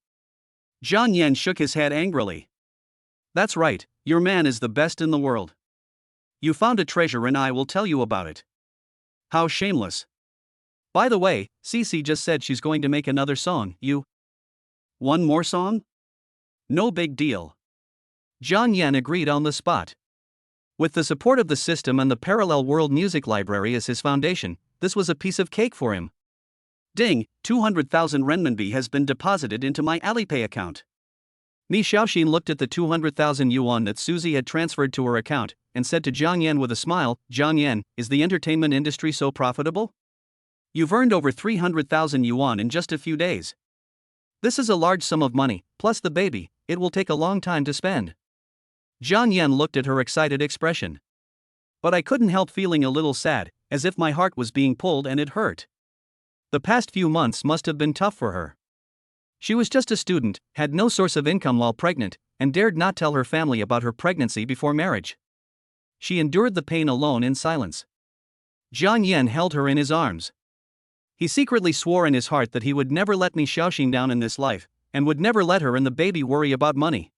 Jiang Yan shook his head angrily. That's right, your man is the best in the world. You found a treasure and I will tell you about it. How shameless. By the way, Cici just said she's going to make another song, you. One more song? No big deal. Jiang Yan agreed on the spot. With the support of the system and the Parallel World Music Library as his foundation, this was a piece of cake for him. Ding, 200,000 renminbi has been deposited into my Alipay account. Mi Xiaoxin looked at the 200,000 yuan that Susie had transferred to her account, and said to Jiang Yan with a smile, Jiang Yan, is the entertainment industry so profitable? You've earned over 300,000 yuan in just a few days. This is a large sum of money, plus the baby, it will take a long time to spend. Jiang Yan looked at her excited expression. But I couldn't help feeling a little sad, as if my heart was being pulled and it hurt. The past few months must have been tough for her. She was just a student, had no source of income while pregnant, and dared not tell her family about her pregnancy before marriage. She endured the pain alone in silence. Jiang Yan held her in his arms. He secretly swore in his heart that he would never let Mi Xiaoxin down in this life, and would never let her and the baby worry about money.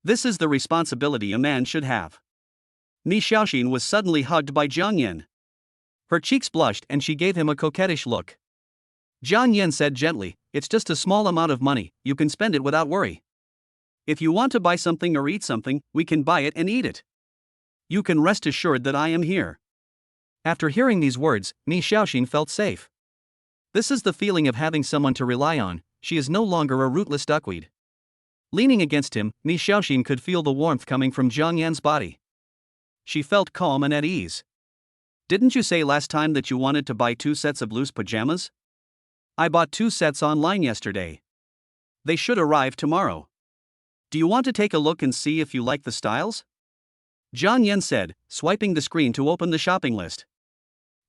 This is the responsibility a man should have. Mi Xiaoxin was suddenly hugged by Jiang Yan. Her cheeks blushed and she gave him a coquettish look. Jiang Yan said gently, it's just a small amount of money, you can spend it without worry. If you want to buy something or eat something, we can buy it and eat it. You can rest assured that I am here. After hearing these words, Mi Xiaoxin felt safe. This is the feeling of having someone to rely on, she is no longer a rootless duckweed. Leaning against him, Mi Xiaoxin could feel the warmth coming from Jiang Yan's body. She felt calm and at ease. Didn't you say last time that you wanted to buy 2 sets of loose pajamas? I bought 2 sets online yesterday. They should arrive tomorrow. Do you want to take a look and see if you like the styles? Jiang Yan said, swiping the screen to open the shopping list.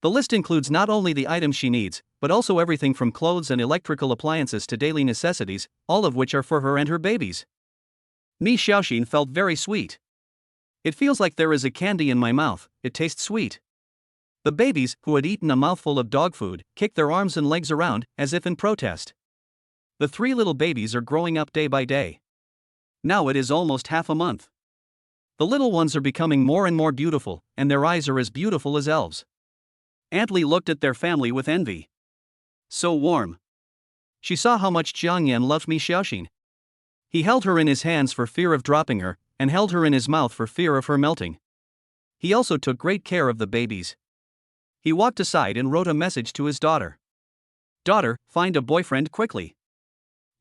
The list includes not only the items she needs, but also everything from clothes and electrical appliances to daily necessities, all of which are for her and her babies. Mi Xiaoxin felt very sweet. It feels like there is a candy in my mouth, it tastes sweet. The babies, who had eaten a mouthful of dog food, kicked their arms and legs around, as if in protest. The 3 little babies are growing up day by day. Now it is almost half a month. The little ones are becoming more and more beautiful, and their eyes are as beautiful as elves. Aunt Li looked at their family with envy. So warm. She saw how much Jiang Yan loved Mi Xiaoxin. He held her in his hands for fear of dropping her, and held her in his mouth for fear of her melting. He also took great care of the babies. He walked aside and wrote a message to his daughter. Daughter, find a boyfriend quickly.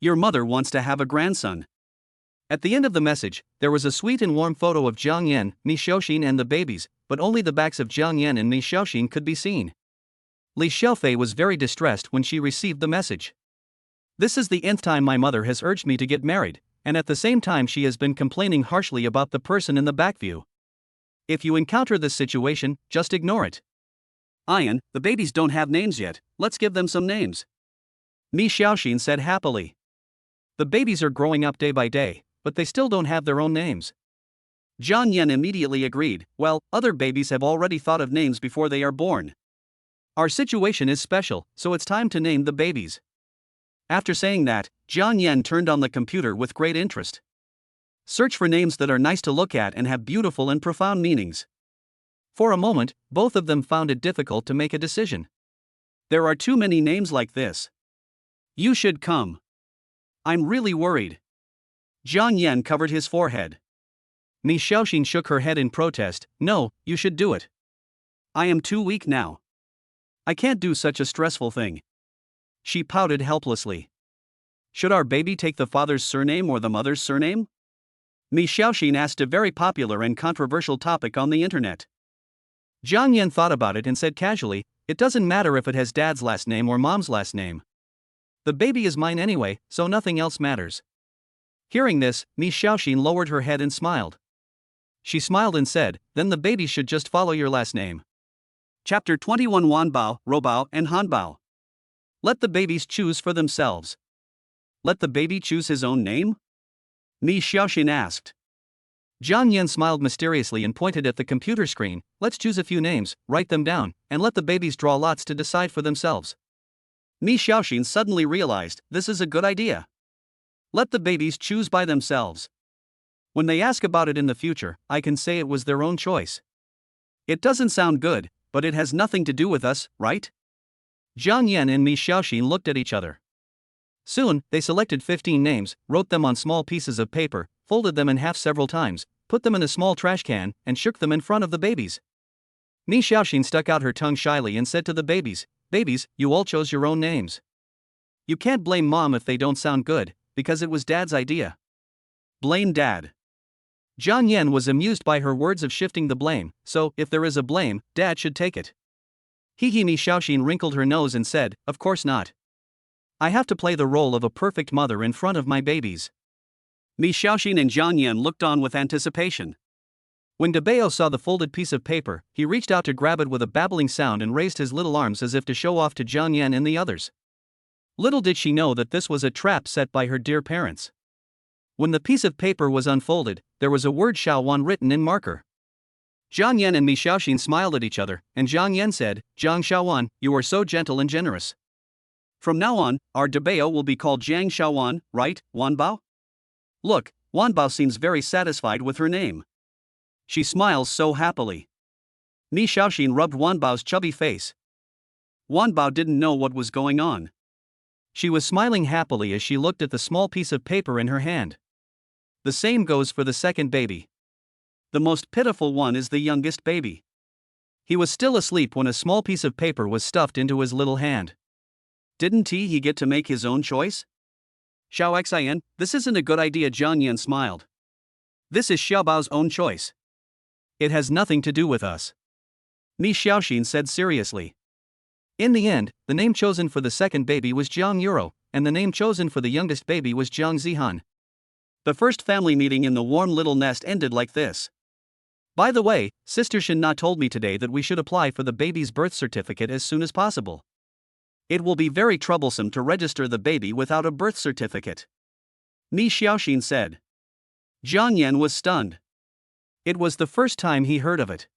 Your mother wants to have a grandson. At the end of the message, there was a sweet and warm photo of Jiang Yan, Mi Xiaoxin and the babies, but only the backs of Jiang Yan and Mi Xiaoxin could be seen. Li Xiaofei was very distressed when she received the message. This is the nth time my mother has urged me to get married, and at the same time she has been complaining harshly about the person in the back view. If you encounter this situation, just ignore it. Ian, the babies don't have names yet, let's give them some names. Mi Xiaoxin said happily. The babies are growing up day by day, but they still don't have their own names. Jiang Yan immediately agreed, well, other babies have already thought of names before they are born. Our situation is special, so it's time to name the babies. After saying that, Jiang Yan turned on the computer with great interest. Search for names that are nice to look at and have beautiful and profound meanings. For a moment, both of them found it difficult to make a decision. There are too many names like this. You should come. I'm really worried. Jiang Yan covered his forehead. Mi Xiaoxin shook her head in protest. No, you should do it. I am too weak now. I can't do such a stressful thing. She pouted helplessly. Should our baby take the father's surname or the mother's surname? Mi Xiaoxin asked a very popular and controversial topic on the internet. Jiang Yan thought about it and said casually, it doesn't matter if it has dad's last name or mom's last name. The baby is mine anyway, so nothing else matters. Hearing this, Mi Xiaoxin lowered her head and smiled. She smiled and said, then the baby should just follow your last name. Chapter 21 Wanbao, Robao, and Hanbao. Let the babies choose for themselves. Let the baby choose his own name? Mi Xiaoxin asked. Jiang Yan smiled mysteriously and pointed at the computer screen. Let's choose a few names, write them down, and let the babies draw lots to decide for themselves. Mi Xiaoxin suddenly realized, this is a good idea. Let the babies choose by themselves. When they ask about it in the future, I can say it was their own choice. It doesn't sound good, but it has nothing to do with us, right? Jiang Yan and Mi Xiaoxin looked at each other. Soon, they selected 15 names, wrote them on small pieces of paper, folded them in half several times, put them in a small trash can, and shook them in front of the babies. Mi Xiaoxin stuck out her tongue shyly and said to the babies, babies, you all chose your own names. You can't blame mom if they don't sound good, because it was dad's idea. Blame dad. Jiang Yan was amused by her words of shifting the blame, so, if there is a blame, dad should take it. Mi Xiaoxin wrinkled her nose and said, of course not. I have to play the role of a perfect mother in front of my babies. Mi Xiaoxin and Jiang Yan looked on with anticipation. When Debao saw the folded piece of paper, he reached out to grab it with a babbling sound and raised his little arms as if to show off to Jiang Yan and the others. Little did she know that this was a trap set by her dear parents. When the piece of paper was unfolded, there was a word Xiaowan written in marker. Jiang Yan and Mi Xiaoxin smiled at each other, and Jiang Yan said, Jiang Xiaowan, you are so gentle and generous. From now on, our Debao will be called Jiang Xiaowan, right, Wanbao? Look, Wanbao seems very satisfied with her name. She smiles so happily. Mi Xiaoxin rubbed Wanbao's chubby face. Wanbao didn't know what was going on. She was smiling happily as she looked at the small piece of paper in her hand. The same goes for the second baby. The most pitiful one is the youngest baby. He was still asleep when a small piece of paper was stuffed into his little hand. Didn't he get to make his own choice? Xiao Xian, this isn't a good idea. Jiang Yan smiled. This is Xiaobao's own choice. It has nothing to do with us. Mi Xiaoxin said seriously. In the end, the name chosen for the second baby was Jiang Euro, and the name chosen for the youngest baby was Jiang Zihan. The first family meeting in the warm little nest ended like this. By the way, Sister Shinna told me today that we should apply for the baby's birth certificate as soon as possible. It will be very troublesome to register the baby without a birth certificate. Mi Xiaoxin said. Jiang Yan was stunned. It was the first time he heard of it.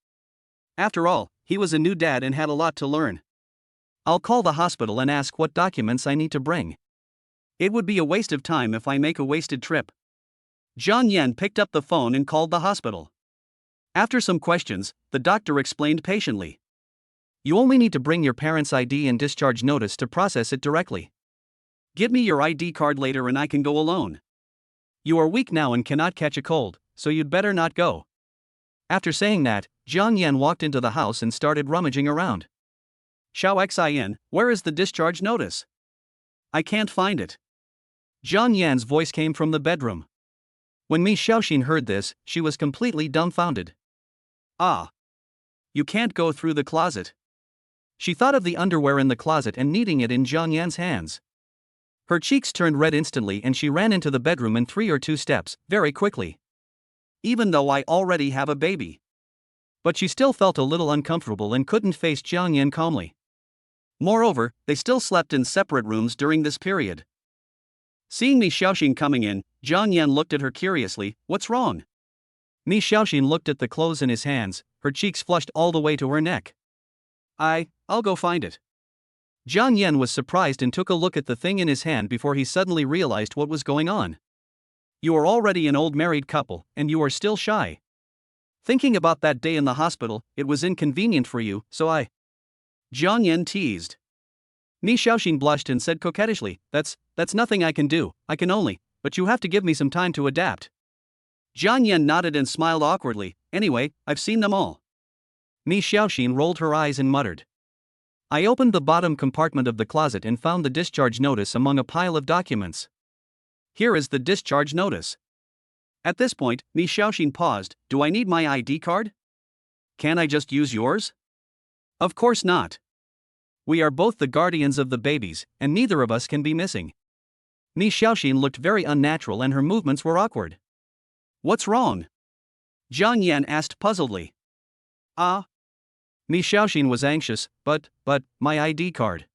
After all, he was a new dad and had a lot to learn. I'll call the hospital and ask what documents I need to bring. It would be a waste of time if I make a wasted trip. Jiang Yan picked up the phone and called the hospital. After some questions, the doctor explained patiently. You only need to bring your parents' ID and discharge notice to process it directly. Give me your ID card later and I can go alone. You are weak now and cannot catch a cold, so you'd better not go. After saying that, Jiang Yan walked into the house and started rummaging around. Xiao Xin, where is the discharge notice? I can't find it. Jiang Yan's voice came from the bedroom. When Mi Xiaoxin heard this, she was completely dumbfounded. Ah. You can't go through the closet. She thought of the underwear in the closet and kneading it in Jiang Yan's hands. Her cheeks turned red instantly and she ran into the bedroom in 3 or 2 steps, very quickly. Even though I already have a baby. But she still felt a little uncomfortable and couldn't face Jiang Yan calmly. Moreover, they still slept in separate rooms during this period. Seeing Mi Xiaoxin coming in, Jiang Yan looked at her curiously. What's wrong? Mi Xiaoxin looked at the clothes in his hands, her cheeks flushed all the way to her neck. I'll go find it. Jiang Yan was surprised and took a look at the thing in his hand before he suddenly realized what was going on. You are already an old married couple, and you are still shy. Thinking about that day in the hospital, it was inconvenient for you, so Jiang Yan teased. Mi Xiaoxin blushed and said coquettishly, That's nothing I can do, I can only, but you have to give me some time to adapt. Jiang Yan nodded and smiled awkwardly. Anyway, I've seen them all. Mi Xiaoxin rolled her eyes and muttered. I opened the bottom compartment of the closet and found the discharge notice among a pile of documents. Here is the discharge notice. At this point, Mi Xiaoxin paused. Do I need my ID card? Can I just use yours? Of course not. We are both the guardians of the babies, and neither of us can be missing. Mi Xiaoxin looked very unnatural and her movements were awkward. What's wrong? Jiang Yan asked puzzledly. Mi Xiaoxin was anxious, but, my ID card.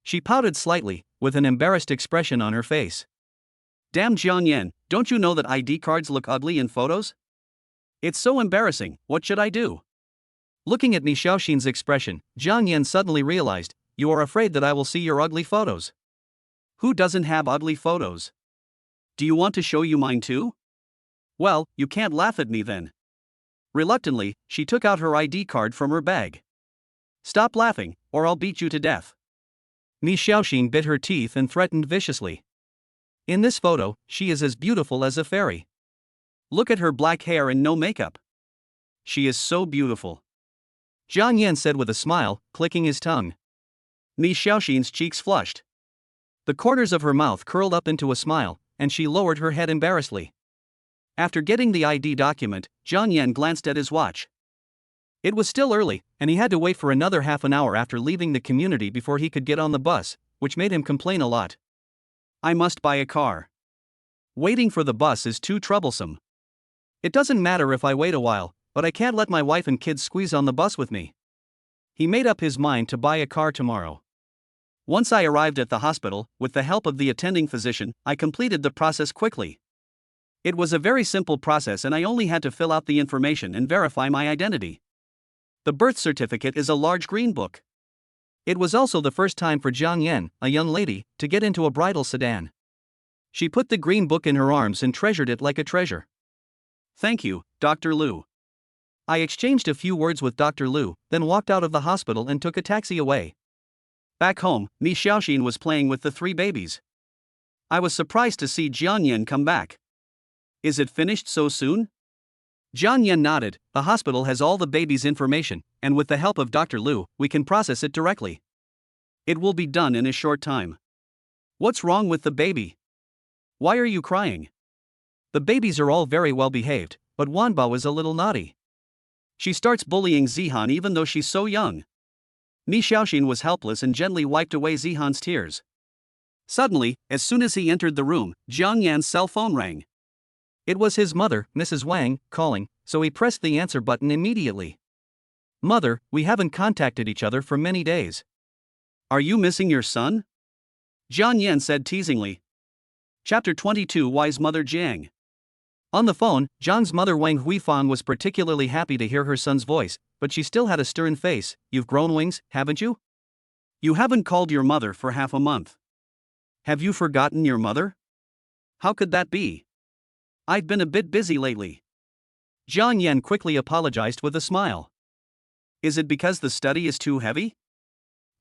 She pouted slightly, with an embarrassed expression on her face. Damn Jiang Yan, don't you know that ID cards look ugly in photos? It's so embarrassing, what should I do? Looking at Mi Xiaoxin's expression, Jiang Yan suddenly realized, You are afraid that I will see your ugly photos. Who doesn't have ugly photos? Do you want to show you mine too? Well, you can't laugh at me then. Reluctantly, she took out her ID card from her bag. Stop laughing, or I'll beat you to death. Mi Xiaoxin bit her teeth and threatened viciously. In this photo, she is as beautiful as a fairy. Look at her black hair and no makeup. She is so beautiful. Jiang Yan said with a smile, clicking his tongue. Mi Xiaoxin's cheeks flushed. The corners of her mouth curled up into a smile, and she lowered her head embarrassedly. After getting the ID document, Jiang Yan glanced at his watch. It was still early, and he had to wait for another half an hour after leaving the community before he could get on the bus, which made him complain a lot. I must buy a car. Waiting for the bus is too troublesome. It doesn't matter if I wait a while, but I can't let my wife and kids squeeze on the bus with me. He made up his mind to buy a car tomorrow. Once I arrived at the hospital, with the help of the attending physician, I completed the process quickly. It was a very simple process and I only had to fill out the information and verify my identity. The birth certificate is a large green book. It was also the first time for Jiang Yan, a young lady, to get into a bridal sedan. She put the green book in her arms and treasured it like a treasure. Thank you, Dr. Liu. I exchanged a few words with Dr. Liu, then walked out of the hospital and took a taxi away. Back home, Mi Xiaoxin was playing with the 3 babies. I was surprised to see Jiang Yan come back. Is it finished so soon? Jiang Yan nodded. The hospital has all the baby's information, and with the help of Dr. Liu, we can process it directly. It will be done in a short time. What's wrong with the baby? Why are you crying? The babies are all very well behaved, but Wanbao is a little naughty. She starts bullying Zihan even though she's so young. Mi Xiaoxin was helpless and gently wiped away Zihan's tears. Suddenly, as soon as he entered the room, Jiang Yan's cell phone rang. It was his mother, Mrs. Wang, calling, so he pressed the answer button immediately. Mother, we haven't contacted each other for many days. Are you missing your son? Jiang Yan said teasingly. Chapter 22 Wise Mother Jiang. On the phone, John's mother Wang Huifang was particularly happy to hear her son's voice, but she still had a stern face. You've grown wings, haven't you? You haven't called your mother for half a month. Have you forgotten your mother? How could that be? I've been a bit busy lately. Jiang Yan quickly apologized with a smile. Is it because the study is too heavy?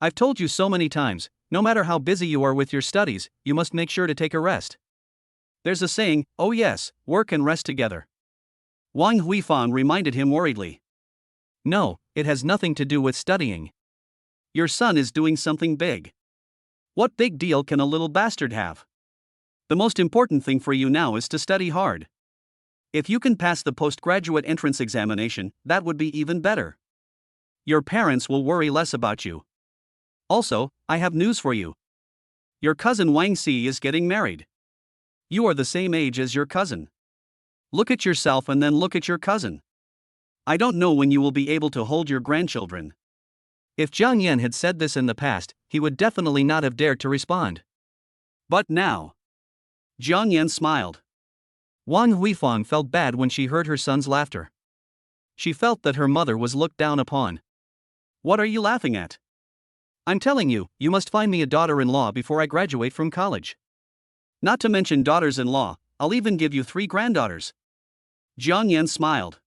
I've told you so many times, no matter how busy you are with your studies, you must make sure to take a rest. There's a saying, oh yes, work and rest together. Wang Huifang reminded him worriedly. No, it has nothing to do with studying. Your son is doing something big. What big deal can a little bastard have? The most important thing for you now is to study hard. If you can pass the postgraduate entrance examination, that would be even better. Your parents will worry less about you. Also, I have news for you. Your cousin Wang Si is getting married. You are the same age as your cousin. Look at yourself and then look at your cousin. I don't know when you will be able to hold your grandchildren. If Jiang Yan had said this in the past, he would definitely not have dared to respond. But now. Jiang Yan smiled. Wang Huifang felt bad when she heard her son's laughter. She felt that her mother was looked down upon. What are you laughing at? I'm telling you, you must find me a daughter-in-law before I graduate from college. Not to mention daughters-in-law, I'll even give you 3 granddaughters. Jiang Yan smiled.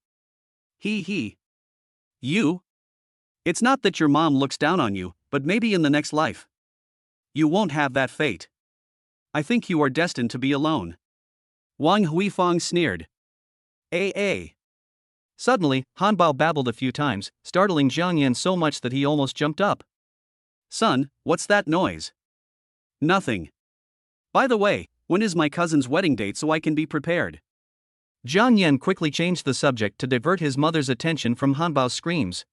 He. You? It's not that your mom looks down on you, but maybe in the next life. You won't have that fate. I think you are destined to be alone. Wang Huifang sneered. Suddenly, Hanbao babbled a few times, startling Jiang Yan so much that he almost jumped up. Son, what's that noise? Nothing. By the way, when is my cousin's wedding date so I can be prepared? Jiang Yan quickly changed the subject to divert his mother's attention from Hanbao's screams.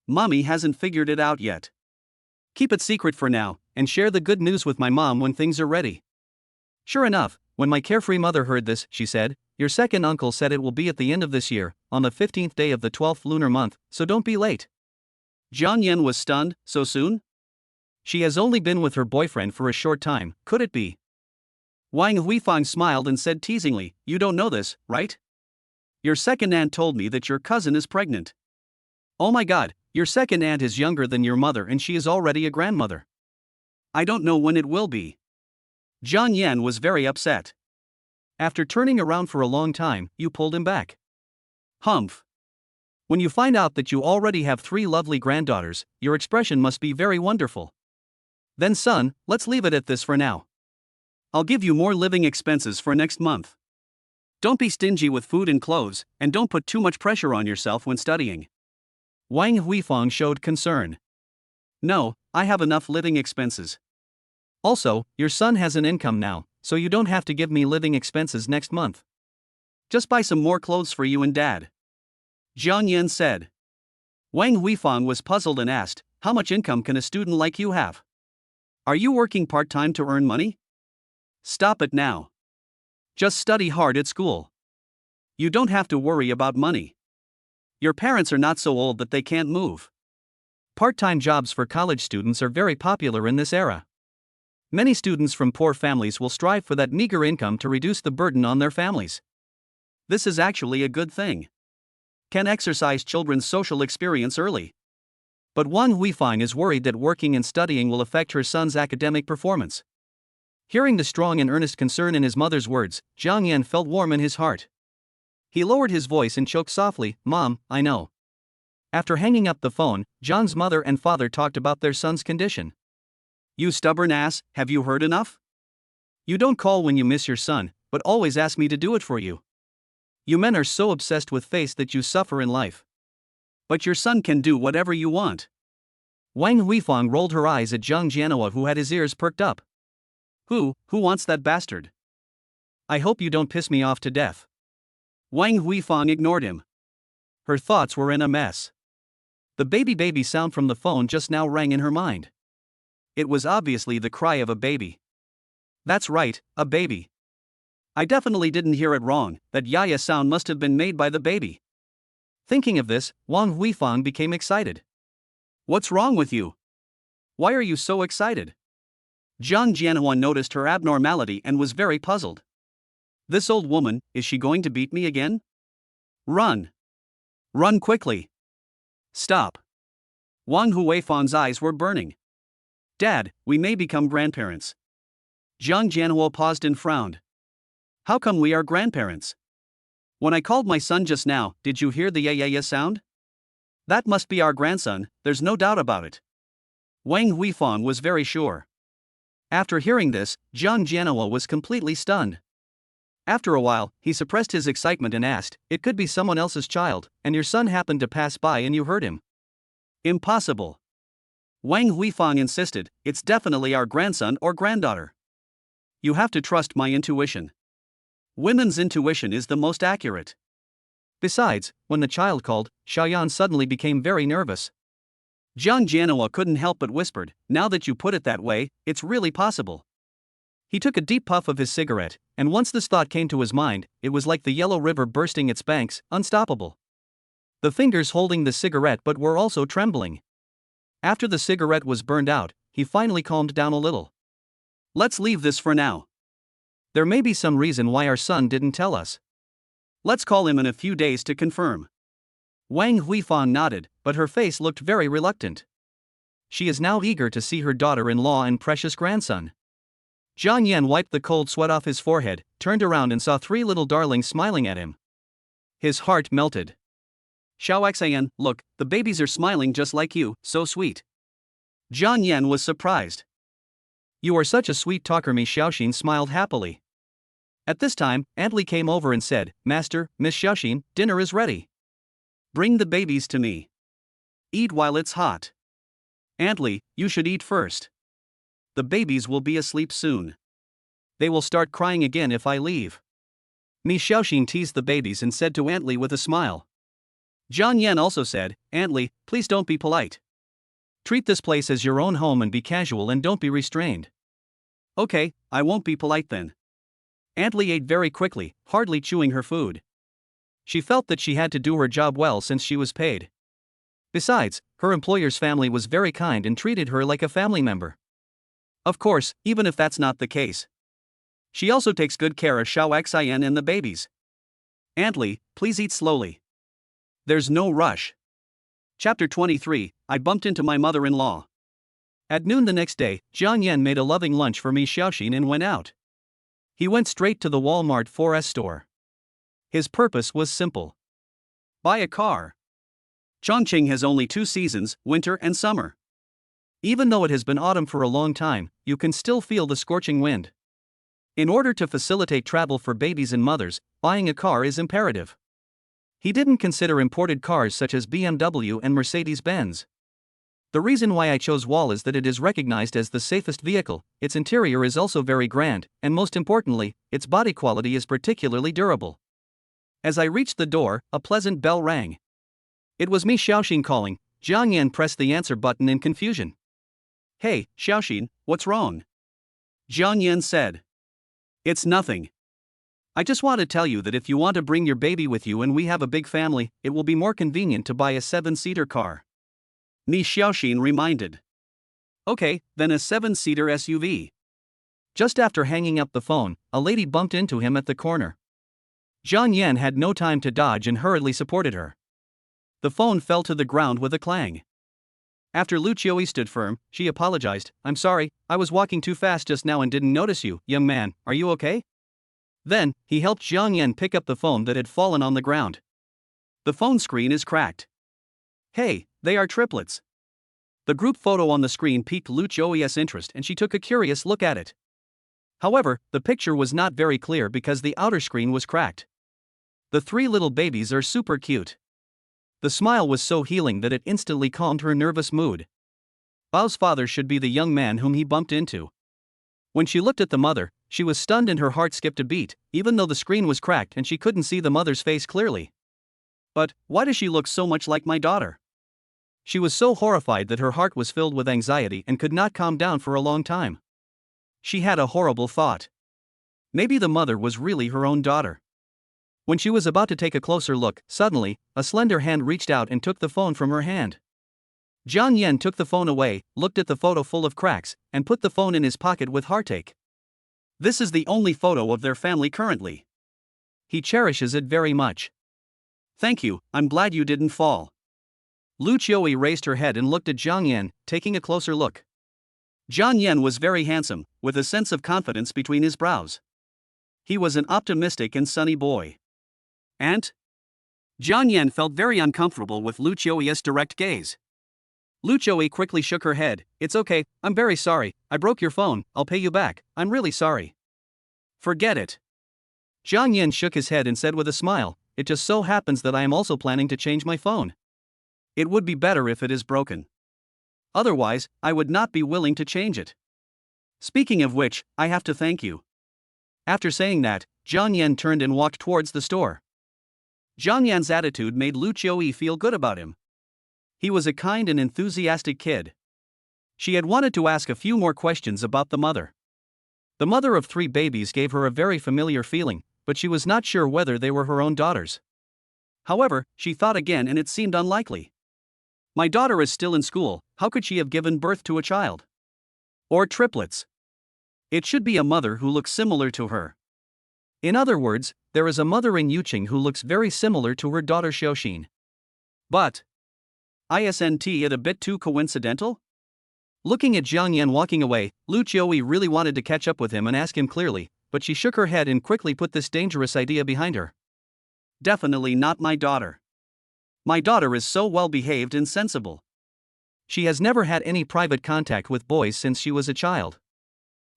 Mommy hasn't figured it out yet. Keep it secret for now, and share the good news with my mom when things are ready. Sure enough, when my carefree mother heard this, she said, your second uncle said it will be at the end of this year, on the 15th day of the 12th lunar month, so don't be late. Jiang Yan was stunned. So soon? She has only been with her boyfriend for a short time, could it be? Wang Huifang smiled and said teasingly, you don't know this, right? Your second aunt told me that your cousin is pregnant. Oh my god, your second aunt is younger than your mother and she is already a grandmother. I don't know when it will be. Jiang Yan was very upset. After turning around for a long time, you pulled him back. Humph. When you find out that you already have 3 lovely granddaughters, your expression must be very wonderful. Then son, let's leave it at this for now. I'll give you more living expenses for next month. Don't be stingy with food and clothes, and don't put too much pressure on yourself when studying. Wang Huifang showed concern. No, I have enough living expenses. Also, your son has an income now, so you don't have to give me living expenses next month. Just buy some more clothes for you and dad. Jiang Yan said. Wang Huifang was puzzled and asked, how much income can a student like you have? Are you working part-time to earn money? Stop it now. Just study hard at school. You don't have to worry about money. Your parents are not so old that they can't move. Part-time jobs for college students are very popular in this era. Many students from poor families will strive for that meager income to reduce the burden on their families. This is actually a good thing. Can exercise children's social experience early. But Wang Huifang is worried that working and studying will affect her son's academic performance. Hearing the strong and earnest concern in his mother's words, Jiang Yan felt warm in his heart. He lowered his voice and choked softly, Mom, I know. After hanging up the phone, John's mother and father talked about their son's condition. You stubborn ass, have you heard enough? You don't call when you miss your son, but always ask me to do it for you. You men are so obsessed with face that you suffer in life. But your son can do whatever you want. Wang Huifang rolled her eyes at Zhang Jianhua, who had his ears perked up. Who wants that bastard? I hope you don't piss me off to death. Wang Huifang ignored him. Her thoughts were in a mess. The baby sound from the phone just now rang in her mind. It was obviously the cry of a baby. That's right, a baby. I definitely didn't hear it wrong, that yaya sound must have been made by the baby. Thinking of this, Wang Huifang became excited. What's wrong with you? Why are you so excited? Zhang Jianhuan noticed her abnormality and was very puzzled. This old woman, is she going to beat me again? Run! Run quickly! Stop! Wang Huifan's eyes were burning. Dad, we may become grandparents. Zhang Jianhuo paused and frowned. How come we are grandparents? When I called my son just now, did you hear the yeah sound? That must be our grandson, there's no doubt about it. Wang Huifang was very sure. After hearing this, Zhang Jianhuo was completely stunned. After a while, he suppressed his excitement and asked, "It could be someone else's child, and your son happened to pass by and you heard him." Impossible. Wang Huifang insisted, "It's definitely our grandson or granddaughter. You have to trust my intuition. Women's intuition is the most accurate." Besides, when the child called, Xiaoyan suddenly became very nervous. Zhang Jianhuo couldn't help but whispered, "Now that you put it that way, it's really possible." He took a deep puff of his cigarette, and once this thought came to his mind, it was like the Yellow River bursting its banks, unstoppable. The fingers holding the cigarette but were also trembling. After the cigarette was burned out, he finally calmed down a little. Let's leave this for now. There may be some reason why our son didn't tell us. Let's call him in a few days to confirm. Wang Huifang nodded, but her face looked very reluctant. She is now eager to see her daughter-in-law and precious grandson. Zhang Yan wiped the cold sweat off his forehead, turned around and saw three little darlings smiling at him. His heart melted. Xiaoxian, look, the babies are smiling just like you, so sweet. Zhang Yan was surprised. You are such a sweet talker. Miss Xiaoxin smiled happily. At this time, Aunt Li came over and said, Master, Miss Xiaoxin, dinner is ready. Bring the babies to me. Eat while it's hot. Aunt Li, you should eat first. The babies will be asleep soon. They will start crying again if I leave. Miss Xiaoxin teased the babies and said to Aunt Li with a smile. Zhang Yan also said, Aunt Li, please don't be polite. Treat this place as your own home and be casual and don't be restrained. Okay, I won't be polite then. Aunt Li ate very quickly, hardly chewing her food. She felt that she had to do her job well since she was paid. Besides, her employer's family was very kind and treated her like a family member. Of course, even if that's not the case, she also takes good care of Xiaoxian and the babies. Aunt Li, please eat slowly. There's no rush. Chapter 23, I bumped into my mother-in-law. At noon the next day, Zhang Yan made a loving lunch for Miss Xiaoxin and went out. He went straight to the Walmart 4S store. His purpose was simple. Buy a car. Chongqing has only 2 seasons, winter and summer. Even though it has been autumn for a long time, you can still feel the scorching wind. In order to facilitate travel for babies and mothers, buying a car is imperative. He didn't consider imported cars such as BMW and Mercedes-Benz. The reason why I chose Wall is that it is recognized as the safest vehicle, its interior is also very grand, and most importantly, its body quality is particularly durable. As I reached the door, a pleasant bell rang. It was Miss Xiaoxin calling. Zhang Yan pressed the answer button in confusion. Hey, Xiaoxin, what's wrong? Zhang Yan said. It's nothing. I just want to tell you that if you want to bring your baby with you and we have a big family, it will be more convenient to buy a 7-seater car. Miss Xiaoxin reminded. Okay, then a 7-seater SUV. Just after hanging up the phone, a lady bumped into him at the corner. Zhang Yan had no time to dodge and hurriedly supported her. The phone fell to the ground with a clang. After Lu Qiui stood firm, she apologized. I'm sorry, I was walking too fast just now and didn't notice you. Young man, are you okay? Then, he helped Zhang Yan pick up the phone that had fallen on the ground. The phone screen is cracked. Hey, they are triplets. The group photo on the screen piqued Lu Qiui's interest and she took a curious look at it. However, the picture was not very clear because the outer screen was cracked. The 3 little babies are super cute. The smile was so healing that it instantly calmed her nervous mood. Bao's father should be the young man whom he bumped into. When she looked at the mother, she was stunned and her heart skipped a beat, even though the screen was cracked and she couldn't see the mother's face clearly. But, why does she look so much like my daughter? She was so horrified that her heart was filled with anxiety and could not calm down for a long time. She had a horrible thought. Maybe the mother was really her own daughter. When she was about to take a closer look, suddenly, a slender hand reached out and took the phone from her hand. Zhang Yan took the phone away, looked at the photo full of cracks, and put the phone in his pocket with heartache. This is the only photo of their family currently. He cherishes it very much. Thank you, I'm glad you didn't fall. Lu Qiuyi raised her head and looked at Zhang Yan, taking a closer look. Zhang Yan was very handsome, with a sense of confidence between his brows. He was an optimistic and sunny boy. Aunt? Zhang Yan felt very uncomfortable with Lu Qiuyi's direct gaze. Lu Qiuyi quickly shook her head. It's okay, I'm very sorry, I broke your phone, I'll pay you back, I'm really sorry. Forget it. Zhang Yan shook his head and said with a smile, it just so happens that I am also planning to change my phone. It would be better if it is broken. Otherwise, I would not be willing to change it. Speaking of which, I have to thank you. After saying that, Zhang Yan turned and walked towards the store. Zhang Yan's attitude made Lu Qiuyi feel good about him. He was a kind and enthusiastic kid. She had wanted to ask a few more questions about the mother. The mother of 3 babies gave her a very familiar feeling, but she was not sure whether they were her own daughters. However, she thought again and it seemed unlikely. My daughter is still in school, how could she have given birth to a child? Or triplets? It should be a mother who looks similar to her. In other words, there is a mother in Yuqing who looks very similar to her daughter Xiaoxin. But isn't it a bit too coincidental? Looking at Zhang Yan walking away, Lu Qiuyi really wanted to catch up with him and ask him clearly, but she shook her head and quickly put this dangerous idea behind her. Definitely not my daughter. My daughter is so well behaved and sensible. She has never had any private contact with boys since she was a child.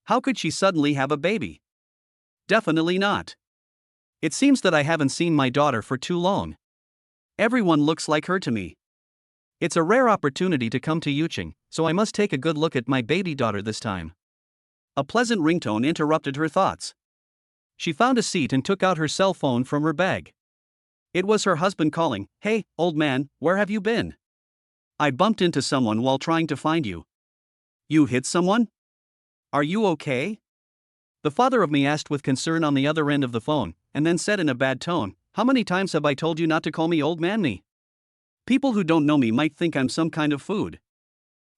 How could she suddenly have a baby? Definitely not. It seems that I haven't seen my daughter for too long. Everyone looks like her to me. It's a rare opportunity to come to Yuqing, so I must take a good look at my baby daughter this time. A pleasant ringtone interrupted her thoughts. She found a seat and took out her cell phone from her bag. It was her husband calling. Hey, old man, where have you been? I bumped into someone while trying to find you. You hit someone? Are you okay? The father of me asked with concern on the other end of the phone, and then said in a bad tone, how many times have I told you not to call me old man me? People who don't know me might think I'm some kind of food.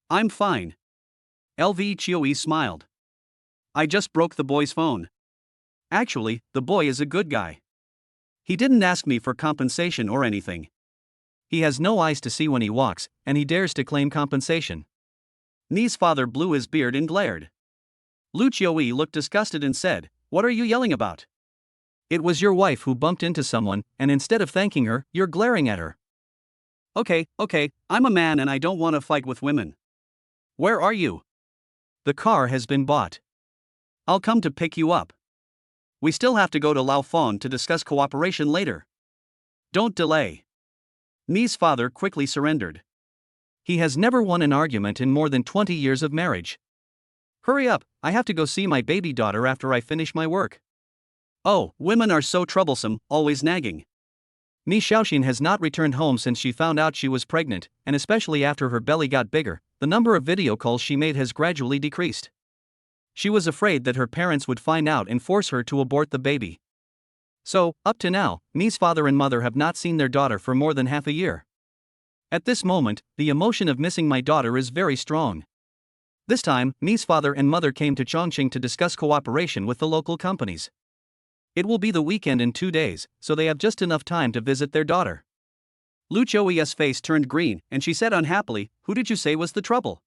I'm fine. LV Qiuyi smiled. I just broke the boy's phone. Actually, the boy is a good guy. He didn't ask me for compensation or anything. He has no eyes to see when he walks, and he dares to claim compensation. Ni's father blew his beard and glared. Lu Qiuyi looked disgusted and said, what are you yelling about? It was your wife who bumped into someone, and instead of thanking her, you're glaring at her. Okay, I'm a man and I don't want to fight with women. Where are you? The car has been bought. I'll come to pick you up. We still have to go to Laofeng to discuss cooperation later. Don't delay. Ni's father quickly surrendered. He has never won an argument in more than 20 years of marriage. Hurry up, I have to go see my baby daughter after I finish my work. Oh, women are so troublesome, always nagging. Ni Xiaoxin has not returned home since she found out she was pregnant, and especially after her belly got bigger, the number of video calls she made has gradually decreased. She was afraid that her parents would find out and force her to abort the baby. So, up to now, Ni's father and mother have not seen their daughter for more than half a year. At this moment, the emotion of missing my daughter is very strong. This time, Ni's father and mother came to Chongqing to discuss cooperation with the local companies. It will be the weekend in 2 days, so they have just enough time to visit their daughter. Lu Qiuyi's face turned green, and she said unhappily, who did you say was the trouble?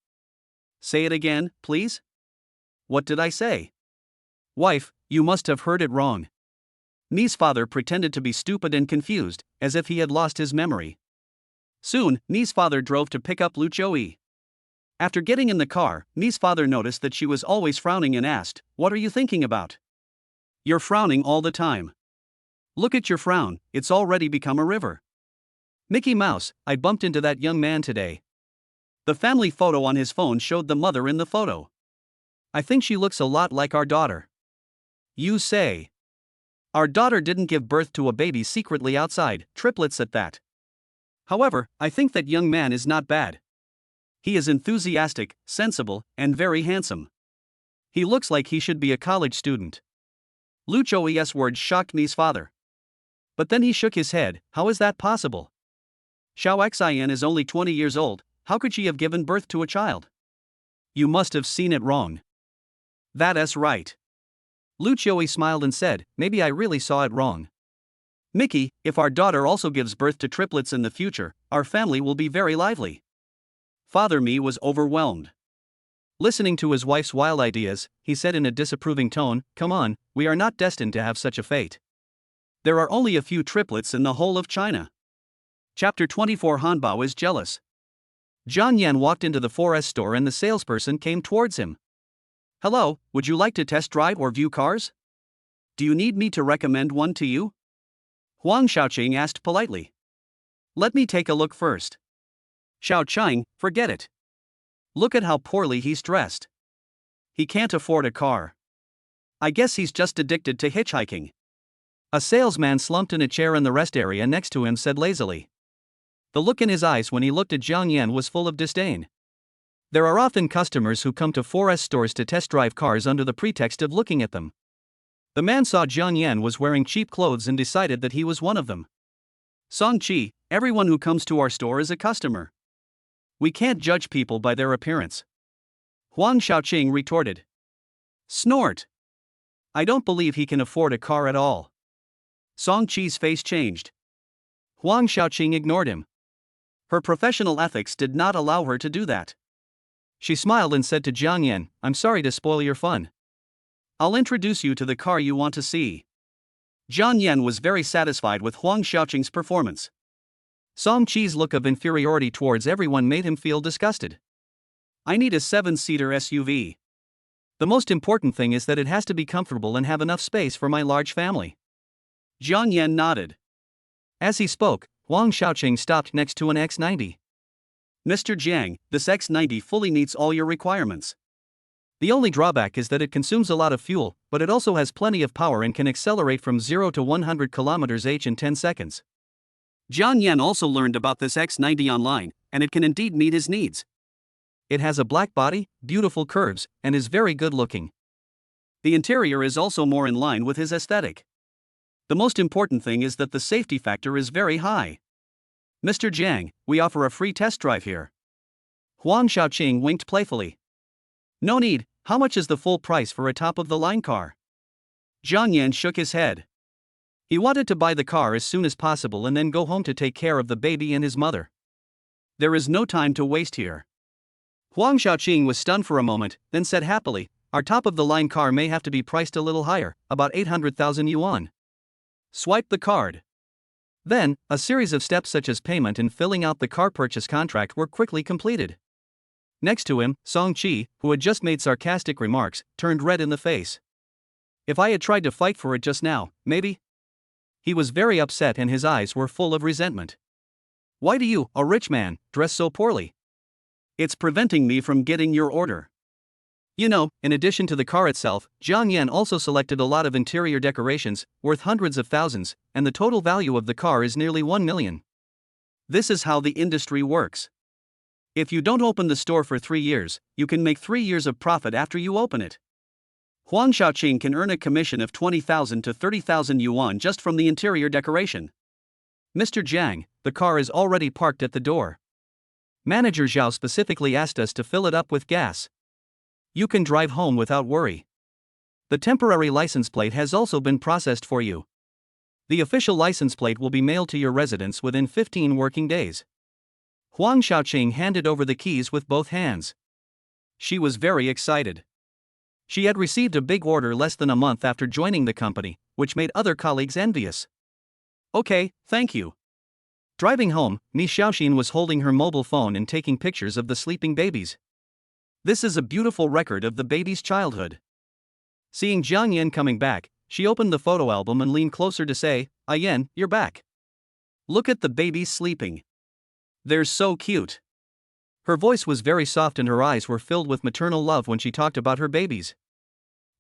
Say it again, please? What did I say? Wife, you must have heard it wrong. Ni's father pretended to be stupid and confused, as if he had lost his memory. Soon, Ni's father drove to pick up Lu Qiuyi. After getting in the car, Ni's father noticed that she was always frowning and asked, what are you thinking about? You're frowning all the time. Look at your frown, it's already become a river. Mickey Mouse, I bumped into that young man today. The family photo on his phone showed the mother in the photo. I think she looks a lot like our daughter. You say. Our daughter didn't give birth to a baby secretly outside, triplets at that. However, I think that young man is not bad. He is enthusiastic, sensible, and very handsome. He looks like he should be a college student. Lu Qiuyi's words shocked Ni's father. But then he shook his head, how is that possible? Xiaoxian is only 20 years old, how could she have given birth to a child? You must have seen it wrong. That is right. Lu Qiuyi smiled and said, maybe I really saw it wrong. Mickey, if our daughter also gives birth to triplets in the future, our family will be very lively. Father Me was overwhelmed. Listening to his wife's wild ideas, he said in a disapproving tone, "Come on, we are not destined to have such a fate. There are only a few triplets in the whole of China." Chapter 24. Hanbao is jealous. Jiang Yan walked into the 4S store and the salesperson came towards him. "Hello, would you like to test drive or view cars? Do you need me to recommend one to you?" Huang Xiaoqing asked politely. "Let me take a look first." "Xiaoqing, forget it. Look at how poorly he's dressed. He can't afford a car. I guess he's just addicted to hitchhiking." A salesman slumped in a chair in the rest area next to him said lazily. The look in his eyes when he looked at Jiang Yan was full of disdain. There are often customers who come to 4S stores to test drive cars under the pretext of looking at them. The man saw Jiang Yan was wearing cheap clothes and decided that he was one of them. "Song Chi, everyone who comes to our store is a customer. We can't judge people by their appearance," Huang Xiaoqing retorted. "Snort. I don't believe he can afford a car at all." Song Chi's face changed. Huang Xiaoqing ignored him. Her professional ethics did not allow her to do that. She smiled and said to Jiang Yan, "I'm sorry to spoil your fun. I'll introduce you to the car you want to see." Jiang Yan was very satisfied with Huang Xiaoqing's performance. Song Chi's look of inferiority towards everyone made him feel disgusted. "I need a 7-seater SUV. The most important thing is that it has to be comfortable and have enough space for my large family." Jiang Yan nodded. As he spoke, Huang Xiaoqing stopped next to an X90. "Mr. Jiang, this X90 fully meets all your requirements. The only drawback is that it consumes a lot of fuel, but it also has plenty of power and can accelerate from 0 to 100 km/h in 10 seconds. Jiang Yan also learned about this X90 online, and it can indeed meet his needs. It has a black body, beautiful curves, and is very good looking. The interior is also more in line with his aesthetic. The most important thing is that the safety factor is very high. Mr. Jiang, we offer a free test drive here." Huang Xiaoqing winked playfully. "No need, how much is the full price for a top-of-the-line car?" Jiang Yan shook his head. He wanted to buy the car as soon as possible and then go home to take care of the baby and his mother. There is no time to waste here. Huang Xiaoqing was stunned for a moment, then said happily, "Our top-of-the-line car may have to be priced a little higher, about 800,000 yuan. Swipe the card." Then, a series of steps such as payment and filling out the car purchase contract were quickly completed. Next to him, Song Chi, who had just made sarcastic remarks, turned red in the face. "If I had tried to fight for it just now, maybe?" He was very upset and his eyes were full of resentment. "Why do you, a rich man, dress so poorly? It's preventing me from getting your order." You know, in addition to the car itself, Jiang Yan also selected a lot of interior decorations, worth hundreds of thousands, and the total value of the car is nearly 1 million. This is how the industry works. If you don't open the store for 3 years, you can make 3 years of profit after you open it. Huang Xiaoqing can earn a commission of 20,000 to 30,000 yuan just from the interior decoration. "Mr. Jiang, the car is already parked at the door. Manager Zhao specifically asked us to fill it up with gas. You can drive home without worry. The temporary license plate has also been processed for you. The official license plate will be mailed to your residence within 15 working days." Huang Xiaoqing handed over the keys with both hands. She was very excited. She had received a big order less than a month after joining the company, which made other colleagues envious. "Okay, thank you." Driving home, Mi Xiaoxin was holding her mobile phone and taking pictures of the sleeping babies. This is a beautiful record of the baby's childhood. Seeing Jiang Yan coming back, she opened the photo album and leaned closer to say, "Yan, you're back. Look at the babies sleeping. They're so cute." Her voice was very soft and her eyes were filled with maternal love when she talked about her babies.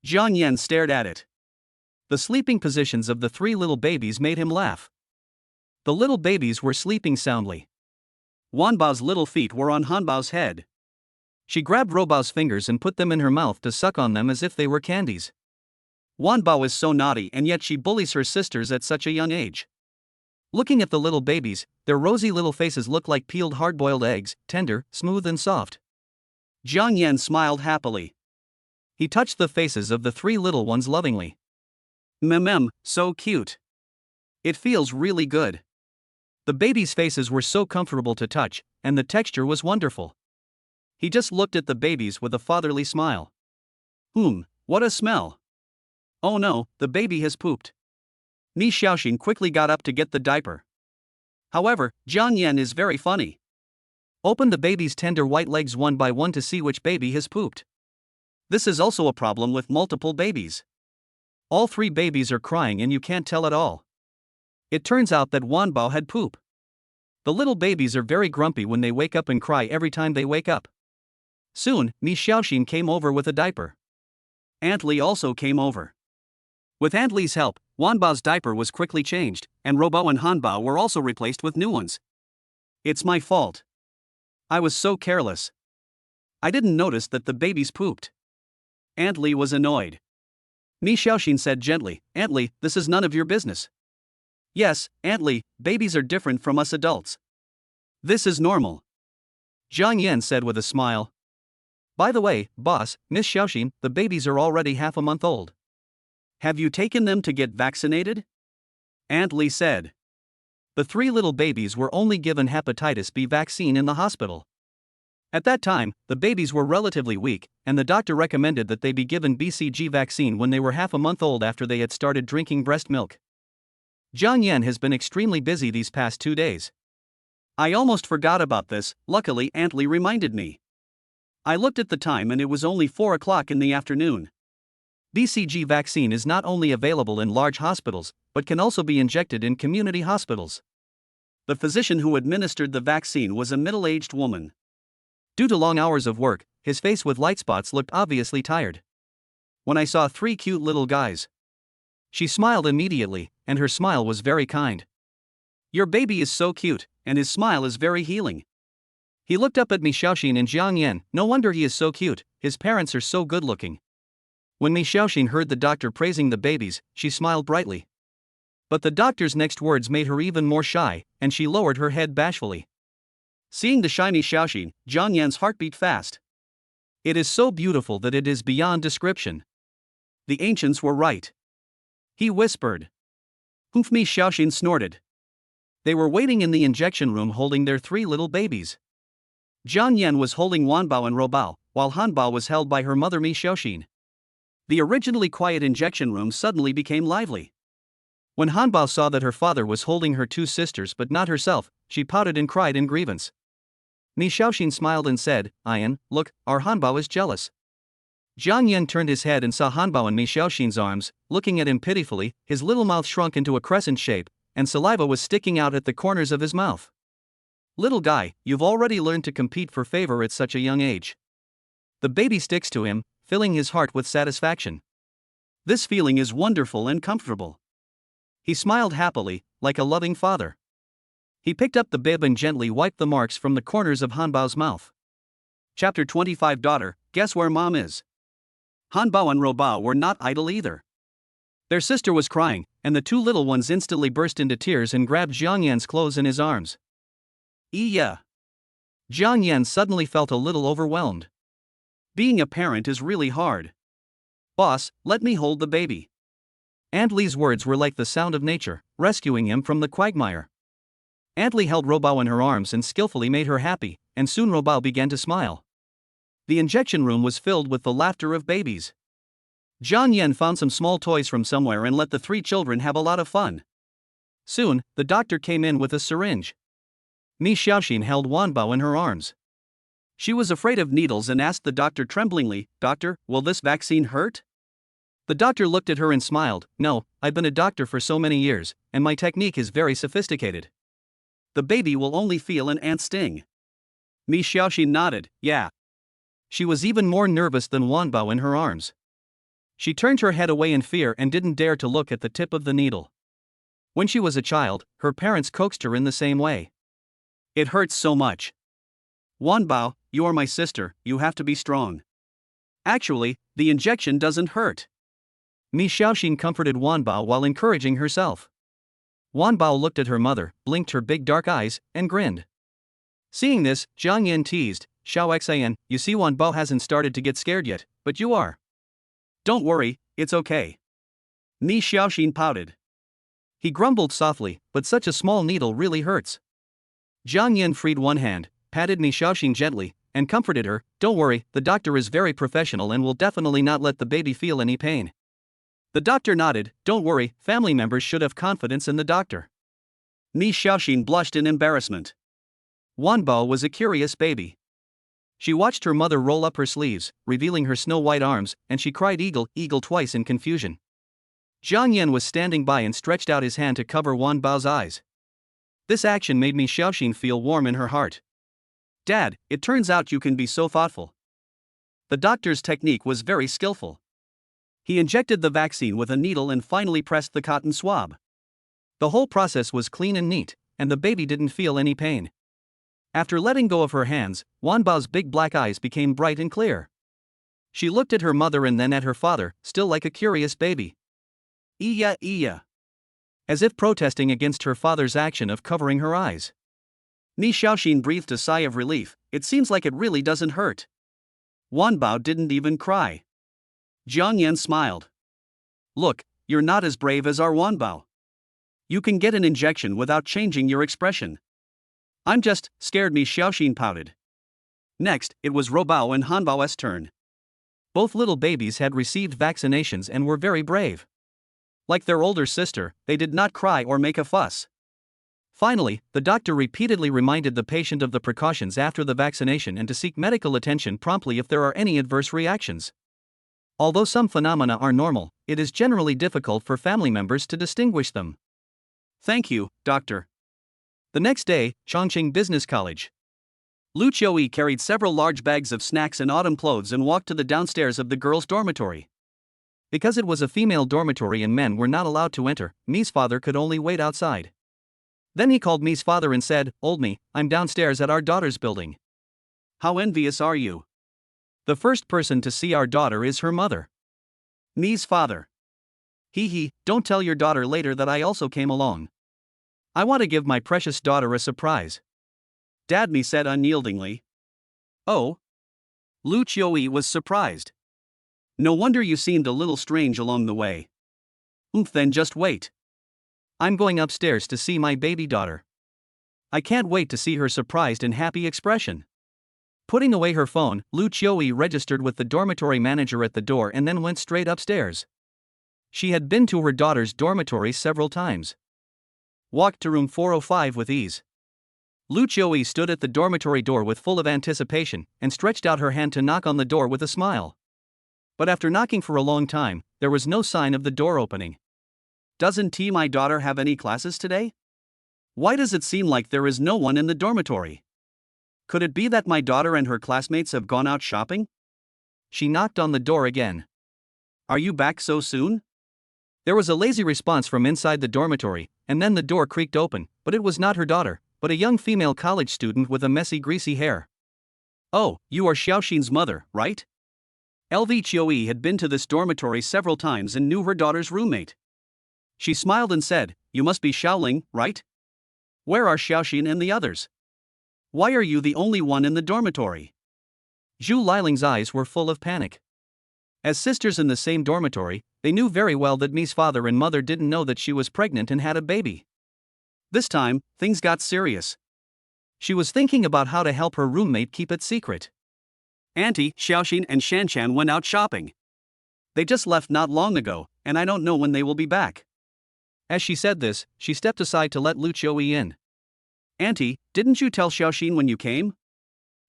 Jiang Yan stared at it. The sleeping positions of the 3 little babies made him laugh. The little babies were sleeping soundly. Wanbao's little feet were on Hanbao's head. She grabbed Robao's fingers and put them in her mouth to suck on them as if they were candies. Wanbao is so naughty and yet she bullies her sisters at such a young age. Looking at the little babies, their rosy little faces looked like peeled hard-boiled eggs, tender, smooth and soft. Jiang Yan smiled happily. He touched the faces of the 3 little ones lovingly. So cute. It feels really good. The babies' faces were so comfortable to touch, and the texture was wonderful. He just looked at the babies with a fatherly smile. What a smell. Oh no, the baby has pooped. Mi Xiaoxin quickly got up to get the diaper. However, Jiang Yan is very funny. Open the baby's tender white legs one by one to see which baby has pooped. This is also a problem with multiple babies. All 3 babies are crying and you can't tell at all. It turns out that Wanbao had poop. The little babies are very grumpy when they wake up and cry every time they wake up. Soon, Mi Xiaoxin came over with a diaper. Aunt Li also came over. With Aunt Li's help, Wanbao's diaper was quickly changed, and Robao and Hanbao were also replaced with new ones. It's my fault. I was so careless. I didn't notice that the babies pooped. Aunt Li was annoyed. Mi Xiaoxin said gently, Aunt Li, this is none of your business. Yes, Aunt Li, babies are different from us adults. This is normal. Jiang Yan said with a smile. By the way, boss, Miss Xiaoxin, the babies are already half a month old. Have you taken them to get vaccinated? Aunt Li said. The 3 little babies were only given hepatitis B vaccine in the hospital. At that time, the babies were relatively weak, and the doctor recommended that they be given BCG vaccine when they were half a month old after they had started drinking breast milk. Jiang Yan has been extremely busy these past 2 days. I almost forgot about this, luckily Aunt Li reminded me. I looked at the time and it was only 4 o'clock in the afternoon. BCG vaccine is not only available in large hospitals, but can also be injected in community hospitals. The physician who administered the vaccine was a middle-aged woman. Due to long hours of work, his face with light spots looked obviously tired. When I saw 3 cute little guys, she smiled immediately, and her smile was very kind. Your baby is so cute, and his smile is very healing. He looked up at Mi Xiaoxin and Jiang Yan. No wonder he is so cute, his parents are so good looking. When Mi Xiaoxin heard the doctor praising the babies, she smiled brightly. But the doctor's next words made her even more shy, and she lowered her head bashfully. Seeing the shy Mi Xiaoxin, Jiang Yan's heart beat fast. It is so beautiful that it is beyond description. The ancients were right. He whispered. Mi Xiaoxin snorted. They were waiting in the injection room holding their 3 little babies. Jiang Yan was holding Wanbao and Robao, while Hanbao was held by her mother Mi Xiaoxin. The originally quiet injection room suddenly became lively. When Hanbao saw that her father was holding her 2 sisters but not herself, she pouted and cried in grievance. Mi Xiaoxin smiled and said, Ian, look, our Hanbao is jealous. Jiang Yan turned his head and saw Hanbao in Mi Xiaoxin's arms, looking at him pitifully. His little mouth shrunk into a crescent shape, and saliva was sticking out at the corners of his mouth. Little guy, you've already learned to compete for favor at such a young age. The baby sticks to him, filling his heart with satisfaction. This feeling is wonderful and comfortable. He smiled happily, like a loving father. He picked up the bib and gently wiped the marks from the corners of Hanbao's mouth. Chapter 25. Daughter, guess where mom is? Hanbao and Robao were not idle either. Their sister was crying, and the 2 little ones instantly burst into tears and grabbed Jiang Yan's clothes in his arms. Yeah. Jiang Yan suddenly felt a little overwhelmed. Being a parent is really hard. Boss, let me hold the baby. Aunt Li's words were like the sound of nature, rescuing him from the quagmire. Aunt Li held Robao in her arms and skillfully made her happy, and soon Robao began to smile. The injection room was filled with the laughter of babies. Jiang Yan found some small toys from somewhere and let the 3 children have a lot of fun. Soon, the doctor came in with a syringe. Mi Xiaoxin held Wanbao in her arms. She was afraid of needles and asked the doctor tremblingly, Doctor, will this vaccine hurt? The doctor looked at her and smiled, No, I've been a doctor for so many years, and my technique is very sophisticated. The baby will only feel an ant sting. Mi Xiaoxin nodded, yeah. She was even more nervous than Wanbao in her arms. She turned her head away in fear and didn't dare to look at the tip of the needle. When she was a child, her parents coaxed her in the same way. It hurts so much. Wanbao, you are my sister, you have to be strong. Actually, the injection doesn't hurt. Mi Xiaoxin comforted Wanbao while encouraging herself. Wanbao looked at her mother, blinked her big dark eyes, and grinned. Seeing this, Jiang Yan teased, Xiao Xian, you see Wanbao hasn't started to get scared yet, but you are. Don't worry, it's okay. Mi Xiaoxin pouted. He grumbled softly, but such a small needle really hurts. Jiang Yan freed one hand, patted Mi Xiaoxin gently, and comforted her. Don't worry, the doctor is very professional and will definitely not let the baby feel any pain. The doctor nodded. Don't worry, family members should have confidence in the doctor. Mi Xiaoxin blushed in embarrassment. Wanbao was a curious baby. She watched her mother roll up her sleeves, revealing her snow-white arms, and she cried eagle, eagle twice in confusion. Jiang Yan was standing by and stretched out his hand to cover Wanbao's eyes. This action made Mi Xiaoxin feel warm in her heart. Dad, it turns out you can be so thoughtful. The doctor's technique was very skillful. He injected the vaccine with a needle and finally pressed the cotton swab. The whole process was clean and neat, and the baby didn't feel any pain. After letting go of her hands, Wanbao's big black eyes became bright and clear. She looked at her mother and then at her father, still like a curious baby. Iya, iya. As if protesting against her father's action of covering her eyes. Mi Xiaoxin breathed a sigh of relief. It seems like it really doesn't hurt. Wanbao didn't even cry. Jiang Yan smiled. Look, you're not as brave as our Wanbao. You can get an injection without changing your expression. I'm just scared, Mi Xiaoxin pouted. Next, it was Robao and Hanbao's turn. Both little babies had received vaccinations and were very brave. Like their older sister, they did not cry or make a fuss. Finally, the doctor repeatedly reminded the patient of the precautions after the vaccination and to seek medical attention promptly if there are any adverse reactions. Although some phenomena are normal, it is generally difficult for family members to distinguish them. Thank you, doctor. The next day, Chongqing Business College. Lu Qiuyi carried several large bags of snacks and autumn clothes and walked to the downstairs of the girls' dormitory. Because it was a female dormitory and men were not allowed to enter, Mi's father could only wait outside. Then he called Mi's father and said, "Old Mi, I'm downstairs at our daughter's building." How envious are you? The first person to see our daughter is her mother. Mi's father. Hee, don't tell your daughter later that I also came along. I want to give my precious daughter a surprise. Dad, Mi said unyieldingly. Oh? Lu Qiuyi was surprised. No wonder you seemed a little strange along the way. Then just wait. I'm going upstairs to see my baby daughter. I can't wait to see her surprised and happy expression. Putting away her phone, Lu Qiuyi registered with the dormitory manager at the door and then went straight upstairs. She had been to her daughter's dormitory several times. Walked to room 405 with ease. Lu Qiuyi stood at the dormitory door with full of anticipation and stretched out her hand to knock on the door with a smile. But after knocking for a long time, there was no sign of the door opening. Doesn't my daughter have any classes today? Why does it seem like there is no one in the dormitory? Could it be that my daughter and her classmates have gone out shopping? She knocked on the door again. Are you back so soon? There was a lazy response from inside the dormitory, and then the door creaked open, but it was not her daughter, but a young female college student with a messy, greasy hair. Oh, you are Xiaoxin's mother, right? LV Qiuyi had been to this dormitory several times and knew her daughter's roommate. She smiled and said, "You must be Xiaoling, right? Where are Xiaoxin and the others? Why are you the only one in the dormitory?" Zhu Liling's eyes were full of panic. As sisters in the same dormitory, they knew very well that Mi's father and mother didn't know that she was pregnant and had a baby. This time, things got serious. She was thinking about how to help her roommate keep it secret. Auntie, Xiaoxin and Shanshan went out shopping. They just left not long ago, and I don't know when they will be back. As she said this, she stepped aside to let Lu Qiuyi in. Auntie, didn't you tell Xiaoxin when you came?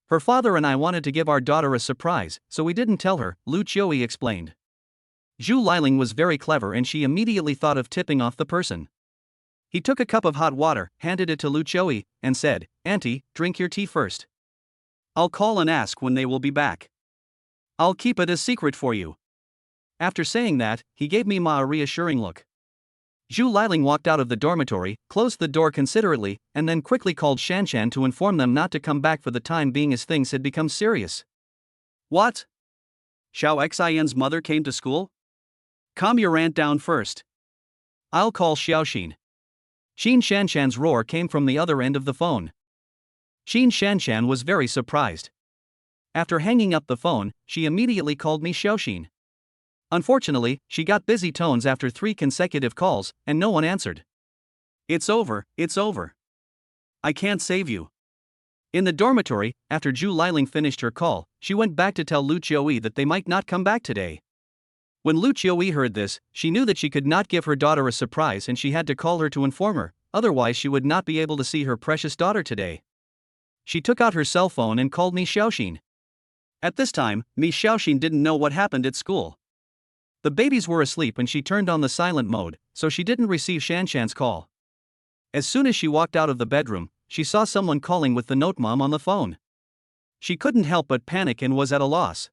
Her father and I wanted to give our daughter a surprise, so we didn't tell her, Lu Qiuyi explained. Zhu Liling was very clever and she immediately thought of tipping off the person. He took a cup of hot water, handed it to Lu Qiuyi, and said, "Auntie, drink your tea first. I'll call and ask when they will be back. I'll keep it a secret for you." After saying that, he gave Ma a reassuring look. Zhu Liling walked out of the dormitory, closed the door considerately, and then quickly called Shanshan to inform them not to come back for the time being as things had become serious. What? Xiao Xian's mother came to school? Calm your aunt down first. I'll call Xiaoxin. Xin Shanshan's roar came from the other end of the phone. Xin Shanshan was very surprised. After hanging up the phone, she immediately called Mi Xiaoxin. Unfortunately, she got busy tones after 3 consecutive calls, and no one answered. It's over, it's over. I can't save you. In the dormitory, after Zhu Liling finished her call, she went back to tell Lu Qiuyi that they might not come back today. When Lu Qiuyi heard this, she knew that she could not give her daughter a surprise and she had to call her to inform her, otherwise she would not be able to see her precious daughter today. She took out her cell phone and called Mi Xiaoxin. At this time, Mi Xiaoxin didn't know what happened at school. The babies were asleep and she turned on the silent mode, so she didn't receive Shanshan's call. As soon as she walked out of the bedroom, she saw someone calling with the note mom on the phone. She couldn't help but panic and was at a loss.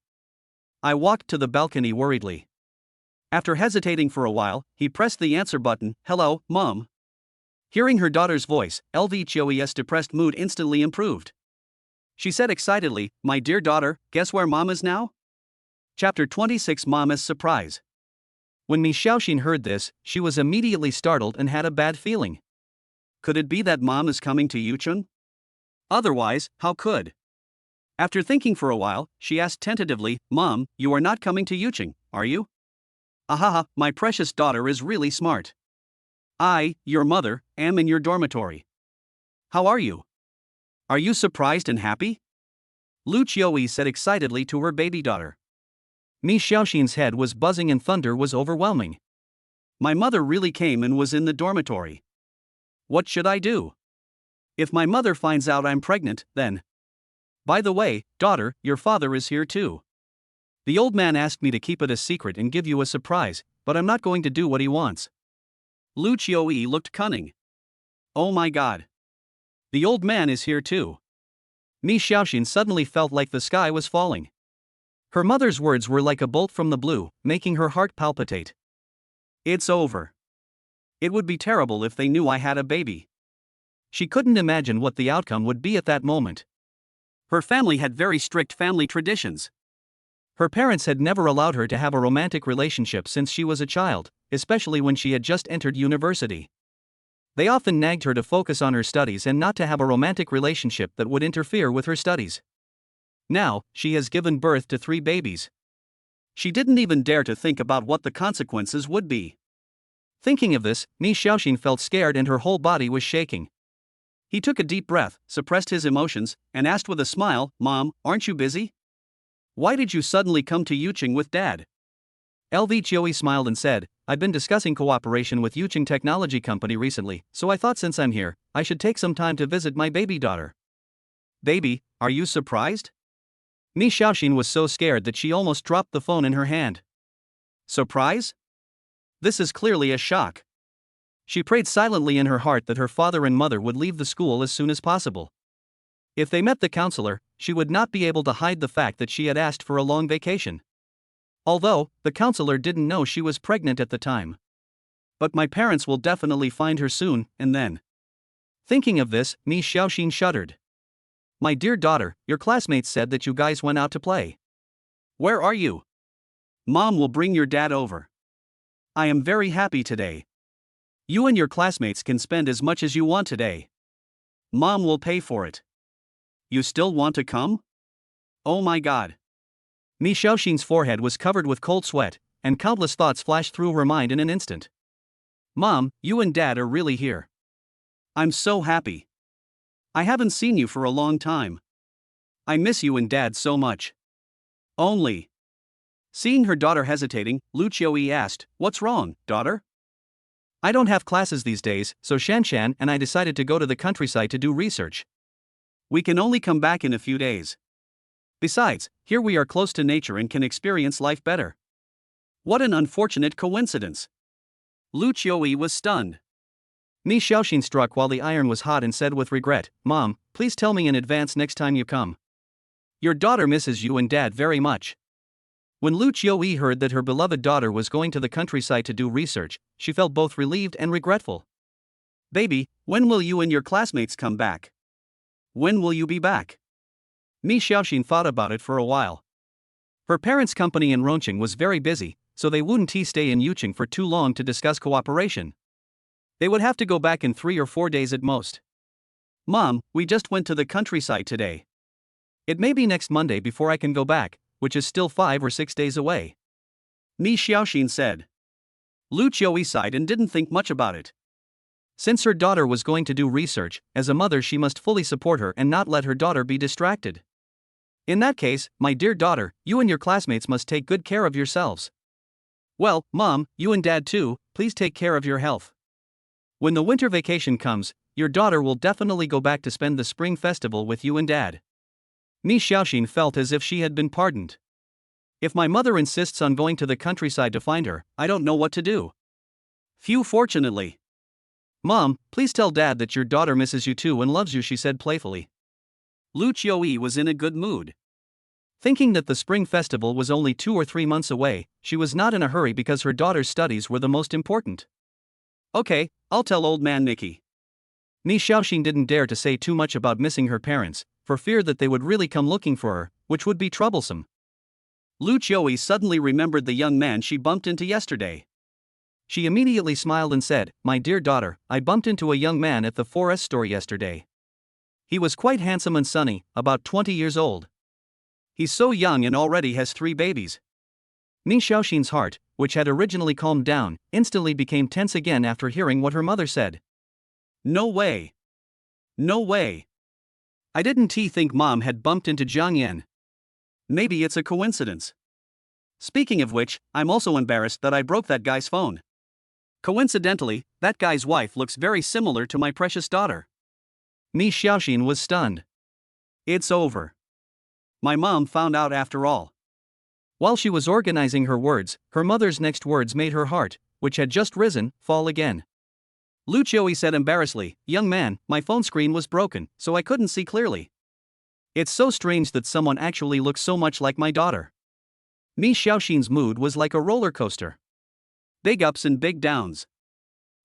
I walked to the balcony worriedly. After hesitating for a while, he pressed the answer button. Hello, Mom. Hearing her daughter's voice, LV Qiuyi's depressed mood instantly improved. She said excitedly, My dear daughter, guess where Mom is now? Chapter 26 Mama's Surprise. When Mi Xiaoxin heard this, she was immediately startled and had a bad feeling. Could it be that Mom is coming to Yuchun? Otherwise, how could? After thinking for a while, she asked tentatively, Mom, you are not coming to Yuchun, are you? Ahaha, my precious daughter is really smart. I, your mother, am in your dormitory. How are you? Are you surprised and happy? Lu Qiuyi said excitedly to her baby daughter. Mi Xiaoxin's head was buzzing and thunder was overwhelming. My mother really came and was in the dormitory. What should I do? If my mother finds out I'm pregnant, then. By the way, daughter, your father is here too. The old man asked me to keep it a secret and give you a surprise, but I'm not going to do what he wants. Lu Qiuyi looked cunning. Oh my god. The old man is here too. Mi Xiaoxin suddenly felt like the sky was falling. Her mother's words were like a bolt from the blue, making her heart palpitate. It's over. It would be terrible if they knew I had a baby. She couldn't imagine what the outcome would be at that moment. Her family had very strict family traditions. Her parents had never allowed her to have a romantic relationship since she was a child, especially when she had just entered university. They often nagged her to focus on her studies and not to have a romantic relationship that would interfere with her studies. Now, she has given birth to 3 babies. She didn't even dare to think about what the consequences would be. Thinking of this, Mi Xiaoxin felt scared and her whole body was shaking. He took a deep breath, suppressed his emotions, and asked with a smile, Mom, aren't you busy? Why did you suddenly come to Yuching with Dad? LV Qiuyi smiled and said, I've been discussing cooperation with Yuching Technology Company recently, so I thought since I'm here, I should take some time to visit my baby daughter. Baby, are you surprised? Mi Xiaoxin was so scared that she almost dropped the phone in her hand. Surprise? This is clearly a shock. She prayed silently in her heart that her father and mother would leave the school as soon as possible. If they met the counselor, she would not be able to hide the fact that she had asked for a long vacation. Although, the counselor didn't know she was pregnant at the time. But my parents will definitely find her soon, and then. Thinking of this, Mi Xiaoxin shuddered. My dear daughter, your classmates said that you guys went out to play. Where are you? Mom will bring your dad over. I am very happy today. You and your classmates can spend as much as you want today. Mom will pay for it. You still want to come? Oh my god. Mi Xiaoxin's forehead was covered with cold sweat, and countless thoughts flashed through her mind in an instant. Mom, you and Dad are really here. I'm so happy. I haven't seen you for a long time. I miss you and Dad so much. Only. Seeing her daughter hesitating, Lu Qiuyi asked, What's wrong, daughter? I don't have classes these days, so Shanshan and I decided to go to the countryside to do research. We can only come back in a few days. Besides, here we are close to nature and can experience life better. What an unfortunate coincidence. Lu Qiuyi was stunned. Mi Xiaoxin struck while the iron was hot and said with regret, Mom, please tell me in advance next time you come. Your daughter misses you and Dad very much. When Lu Qiuyi heard that her beloved daughter was going to the countryside to do research, she felt both relieved and regretful. Baby, when will you and your classmates come back? When will you be back? Mi Xiaoxin thought about it for a while. Her parents' company in Ronqing was very busy, so they wouldn't stay in Yuching for too long to discuss cooperation. They would have to go back in 3 or 4 days at most. Mom, we just went to the countryside today. It may be next Monday before I can go back, which is still 5 or 6 days away. Mi Xiaoxin said. Lu Qiuyi sighed and didn't think much about it. Since her daughter was going to do research, as a mother she must fully support her and not let her daughter be distracted. In that case, my dear daughter, you and your classmates must take good care of yourselves. Well, Mom, you and Dad too, please take care of your health. When the winter vacation comes, your daughter will definitely go back to spend the spring festival with you and Dad. Mi Xiaoxin felt as if she had been pardoned. If my mother insists on going to the countryside to find her, I don't know what to do. Phew, fortunately. Mom, please tell Dad that your daughter misses you too and loves you, she said playfully. Lu Qiuyi was in a good mood. Thinking that the spring festival was only 2 or 3 months away, she was not in a hurry because her daughter's studies were the most important. Okay, I'll tell old man Nicky. Mi Xiaoxin didn't dare to say too much about missing her parents, for fear that they would really come looking for her, which would be troublesome. Lu Qiuyi suddenly remembered the young man she bumped into yesterday. She immediately smiled and said, "My dear daughter, I bumped into a young man at the 4S store yesterday. He was quite handsome and sunny, about 20 years old. He's so young and already has 3 babies. Mi Xiaoxin's heart, which had originally calmed down, instantly became tense again after hearing what her mother said. No way. No way. I didn't think Mom had bumped into Jiang Yan. Maybe it's a coincidence. Speaking of which, I'm also embarrassed that I broke that guy's phone. Coincidentally, that guy's wife looks very similar to my precious daughter." Mi Xiaoxin was stunned. It's over. My mom found out after all. While she was organizing her words, her mother's next words made her heart, which had just risen, fall again. Lu Qiuyi said embarrassedly, "Young man, my phone screen was broken, so I couldn't see clearly. It's so strange that someone actually looks so much like my daughter." Mi Xiaoxin's mood was like a roller coaster. Big ups and big downs.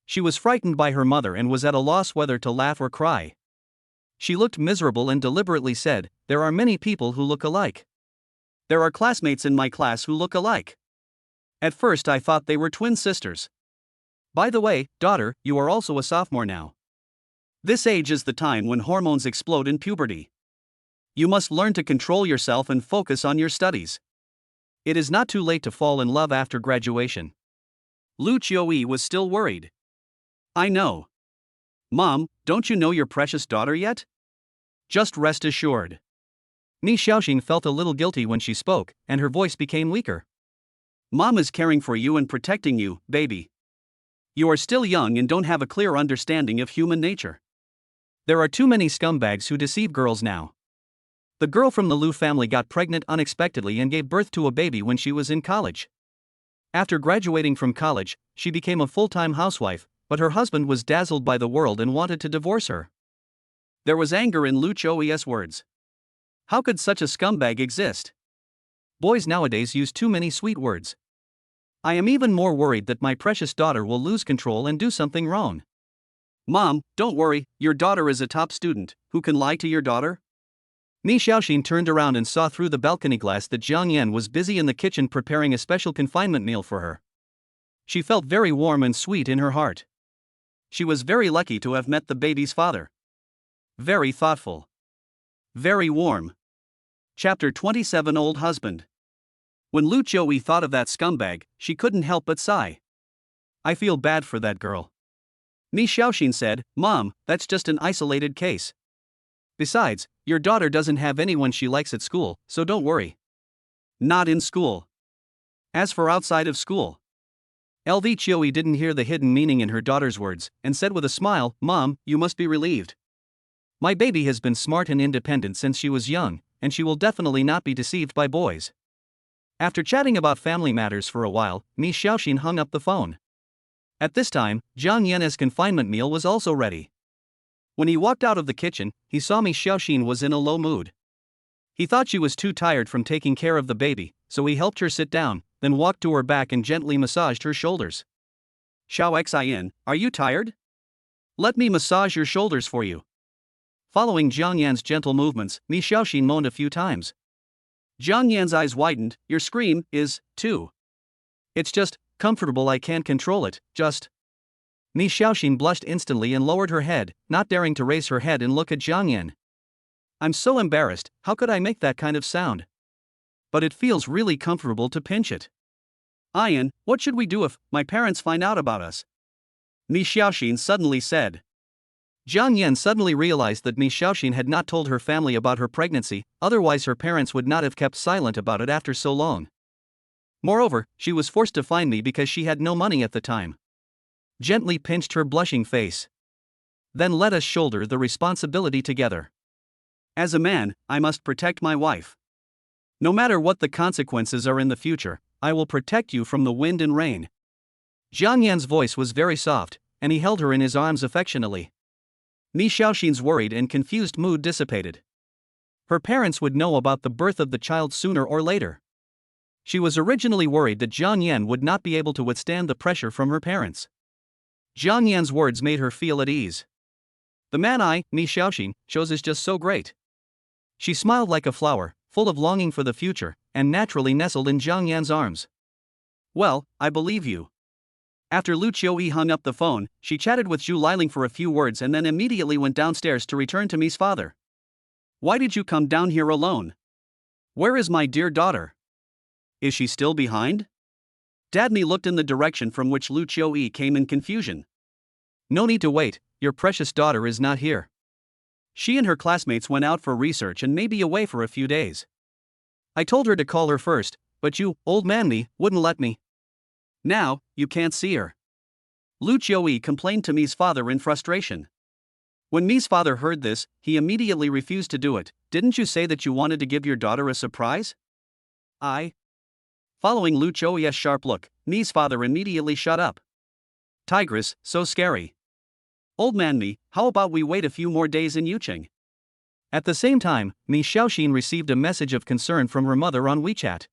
She was frightened by her mother and was at a loss whether to laugh or cry. She looked miserable and deliberately said, "There are many people who look alike. There are classmates in my class who look alike. At first I thought they were twin sisters. By the way, daughter, you are also a sophomore now. This age is the time when hormones explode in puberty. You must learn to control yourself and focus on your studies. It is not too late to fall in love after graduation." Lu Qiuyi was still worried. "I know. Mom, don't you know your precious daughter yet? Just rest assured." Mi Xiaoxin felt a little guilty when she spoke, and her voice became weaker. "Mom is caring for you and protecting you, baby. You are still young and don't have a clear understanding of human nature. There are too many scumbags who deceive girls now. The girl from the Lu family got pregnant unexpectedly and gave birth to a baby when she was in college. After graduating from college, she became a full-time housewife, but her husband was dazzled by the world and wanted to divorce her." There was anger in Lu Qiuyi's words. How could such a scumbag exist? Boys nowadays use too many sweet words. I am even more worried that my precious daughter will lose control and do something wrong. Mom, don't worry, your daughter is a top student. Who can lie to your daughter? Mi Xiaoxin turned around and saw through the balcony glass that Jiang Yan was busy in the kitchen preparing a special confinement meal for her. She felt very warm and sweet in her heart. She was very lucky to have met the baby's father. Very thoughtful. Very warm. Chapter 27 Old Husband. When Lu Qiuyi thought of that scumbag, she couldn't help but sigh. "I feel bad for that girl." Mi Xiaoxin said, "Mom, that's just an isolated case. Besides, your daughter doesn't have anyone she likes at school, so don't worry." Not in school. As for outside of school. LV Qiuyi didn't hear the hidden meaning in her daughter's words, and said with a smile, "Mom, you must be relieved. My baby has been smart and independent since she was young, and she will definitely not be deceived by boys." After chatting about family matters for a while, Mi Xiaoxin hung up the phone. At this time, Jiang Yan's confinement meal was also ready. When he walked out of the kitchen, he saw Mi Xiaoxin was in a low mood. He thought she was too tired from taking care of the baby, so he helped her sit down, then walked to her back and gently massaged her shoulders. "Xiao Xin, are you tired? Let me massage your shoulders for you." Following Jiang Yan's gentle movements, Mi Xiaoxin moaned a few times. Jiang Yan's eyes widened. "Your scream is, too. It's just comfortable, I can't control it, just." Mi Xiaoxin blushed instantly and lowered her head, not daring to raise her head and look at Jiang Yan. "I'm so embarrassed, how could I make that kind of sound? But it feels really comfortable to pinch it. Ian, what should we do if my parents find out about us?" Mi Xiaoxin suddenly said. Jiang Yan suddenly realized that Mi Xiaoxin had not told her family about her pregnancy, otherwise her parents would not have kept silent about it after so long. Moreover, she was forced to find me because she had no money at the time. Gently pinched her blushing face. Then let us shoulder the responsibility together. As a man, I must protect my wife. No matter what the consequences are in the future, I will protect you from the wind and rain. Jiang Yan's voice was very soft, and he held her in his arms affectionately. Mi Xiaoxin's worried and confused mood dissipated. Her parents would know about the birth of the child sooner or later. She was originally worried that Jiang Yan would not be able to withstand the pressure from her parents. Jiang Yan's words made her feel at ease. The man Mi Xiaoxin, chose is just so great. She smiled like a flower, full of longing for the future, and naturally nestled in Jiang Yan's arms. Well, I believe you. After Lu Qiuyi hung up the phone, she chatted with Zhu Liling for a few words and then immediately went downstairs to return to Mi's father. Why did you come down here alone? Where is my dear daughter? Is she still behind? Dad Mi looked in the direction from which Lu Qiuyi came in confusion. No need to wait, your precious daughter is not here. She and her classmates went out for research and may be away for a few days. I told her to call her first, but you, old man Mi, wouldn't let me. Now, you can't see her. Lu Qiuyi complained to Mi's father in frustration. When Mi's father heard this, he immediately refused to do it. Didn't you say that you wanted to give your daughter a surprise? Following Lu Qiuyi's sharp look, Mi's father immediately shut up. Tigress, so scary. Old man Mi, how about we wait a few more days in Yuqing? At the same time, Mi Xiaoxin received a message of concern from her mother on WeChat.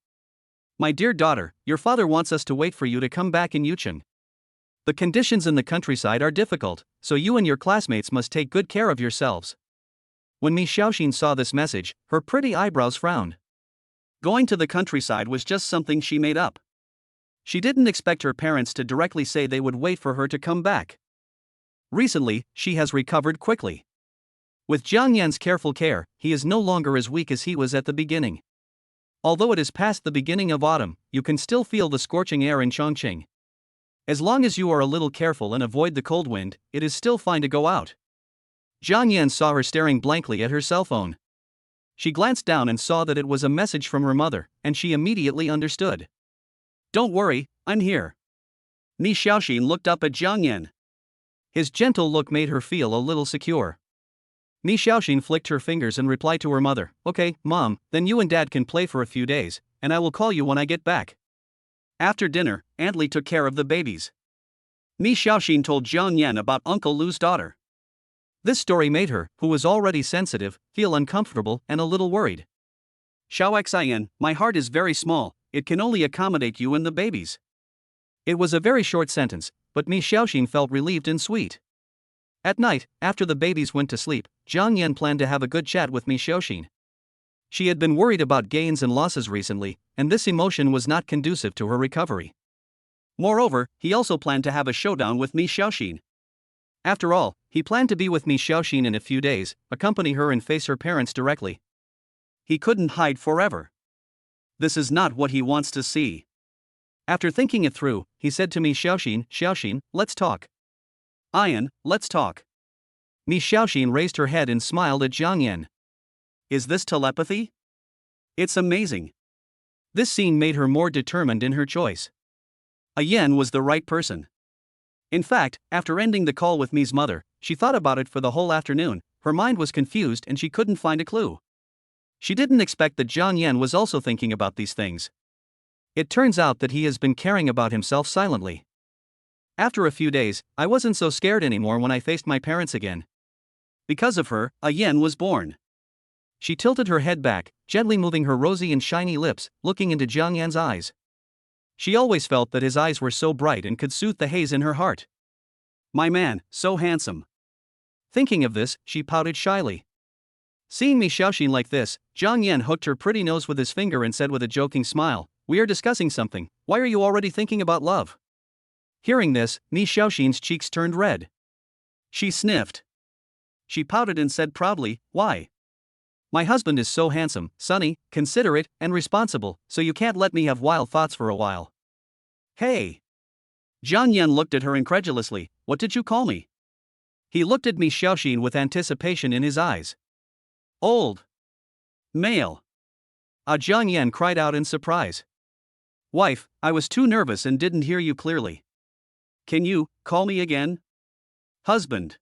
My dear daughter, your father wants us to wait for you to come back in Yuqing. The conditions in the countryside are difficult, so you and your classmates must take good care of yourselves. When Mi Xiaoxin saw this message, her pretty eyebrows frowned. Going to the countryside was just something she made up. She didn't expect her parents to directly say they would wait for her to come back. Recently, she has recovered quickly. With Jiang Yan's careful care, he is no longer as weak as he was at the beginning. Although it is past the beginning of autumn, you can still feel the scorching air in Chongqing. As long as you are a little careful and avoid the cold wind, it is still fine to go out. Jiang Yan saw her staring blankly at her cell phone. She glanced down and saw that it was a message from her mother, and she immediately understood. Don't worry, I'm here. Mi Xiaoxin looked up at Jiang Yan. His gentle look made her feel a little secure. Mi Xiaoxin flicked her fingers and replied to her mother, Okay, Mom, then you and Dad can play for a few days, and I will call you when I get back. After dinner, Aunt Li took care of the babies. Mi Xiaoxin told Jiang Yan about Uncle Lu's daughter. This story made her, who was already sensitive, feel uncomfortable and a little worried. Xiaoxian, my heart is very small, it can only accommodate you and the babies. It was a very short sentence, but Mi Xiaoxin felt relieved and sweet. At night, after the babies went to sleep, Jiang Yan planned to have a good chat with Mi Xiaoxin. She had been worried about gains and losses recently, and this emotion was not conducive to her recovery. Moreover, he also planned to have a showdown with Mi Xiaoxin. After all, he planned to be with Mi Xiaoxin in a few days, accompany her and face her parents directly. He couldn't hide forever. This is not what he wants to see. After thinking it through, he said to Mi Xiaoxin, Xiaoxin, let's talk. Ian, let's talk. Mi Xiaoxin raised her head and smiled at Jiang Yan. Is this telepathy? It's amazing. This scene made her more determined in her choice. Yan was the right person. In fact, after ending the call with Mi's mother, she thought about it for the whole afternoon. Her mind was confused and she couldn't find a clue. She didn't expect that Jiang Yan was also thinking about these things. It turns out that he has been caring about himself silently. After a few days, I wasn't so scared anymore when I faced my parents again. Because of her, Yan was born. She tilted her head back, gently moving her rosy and shiny lips, looking into Jiang Yan's eyes. She always felt that his eyes were so bright and could soothe the haze in her heart. My man, so handsome. Thinking of this, she pouted shyly. Seeing Mi Xiaoxin like this, Jiang Yan hooked her pretty nose with his finger and said with a joking smile, We are discussing something, why are you already thinking about love? Hearing this, Mi Xiaoxin's cheeks turned red. She sniffed. She pouted and said proudly, Why? My husband is so handsome, sunny, considerate, and responsible, so you can't let me have wild thoughts for a while. Hey! Jiang Yan looked at her incredulously. What did you call me? He looked at Mi Xiaoxin with anticipation in his eyes. Old. Male. Jiang Yan cried out in surprise. Wife, I was too nervous and didn't hear you clearly. Can you call me again? Husband.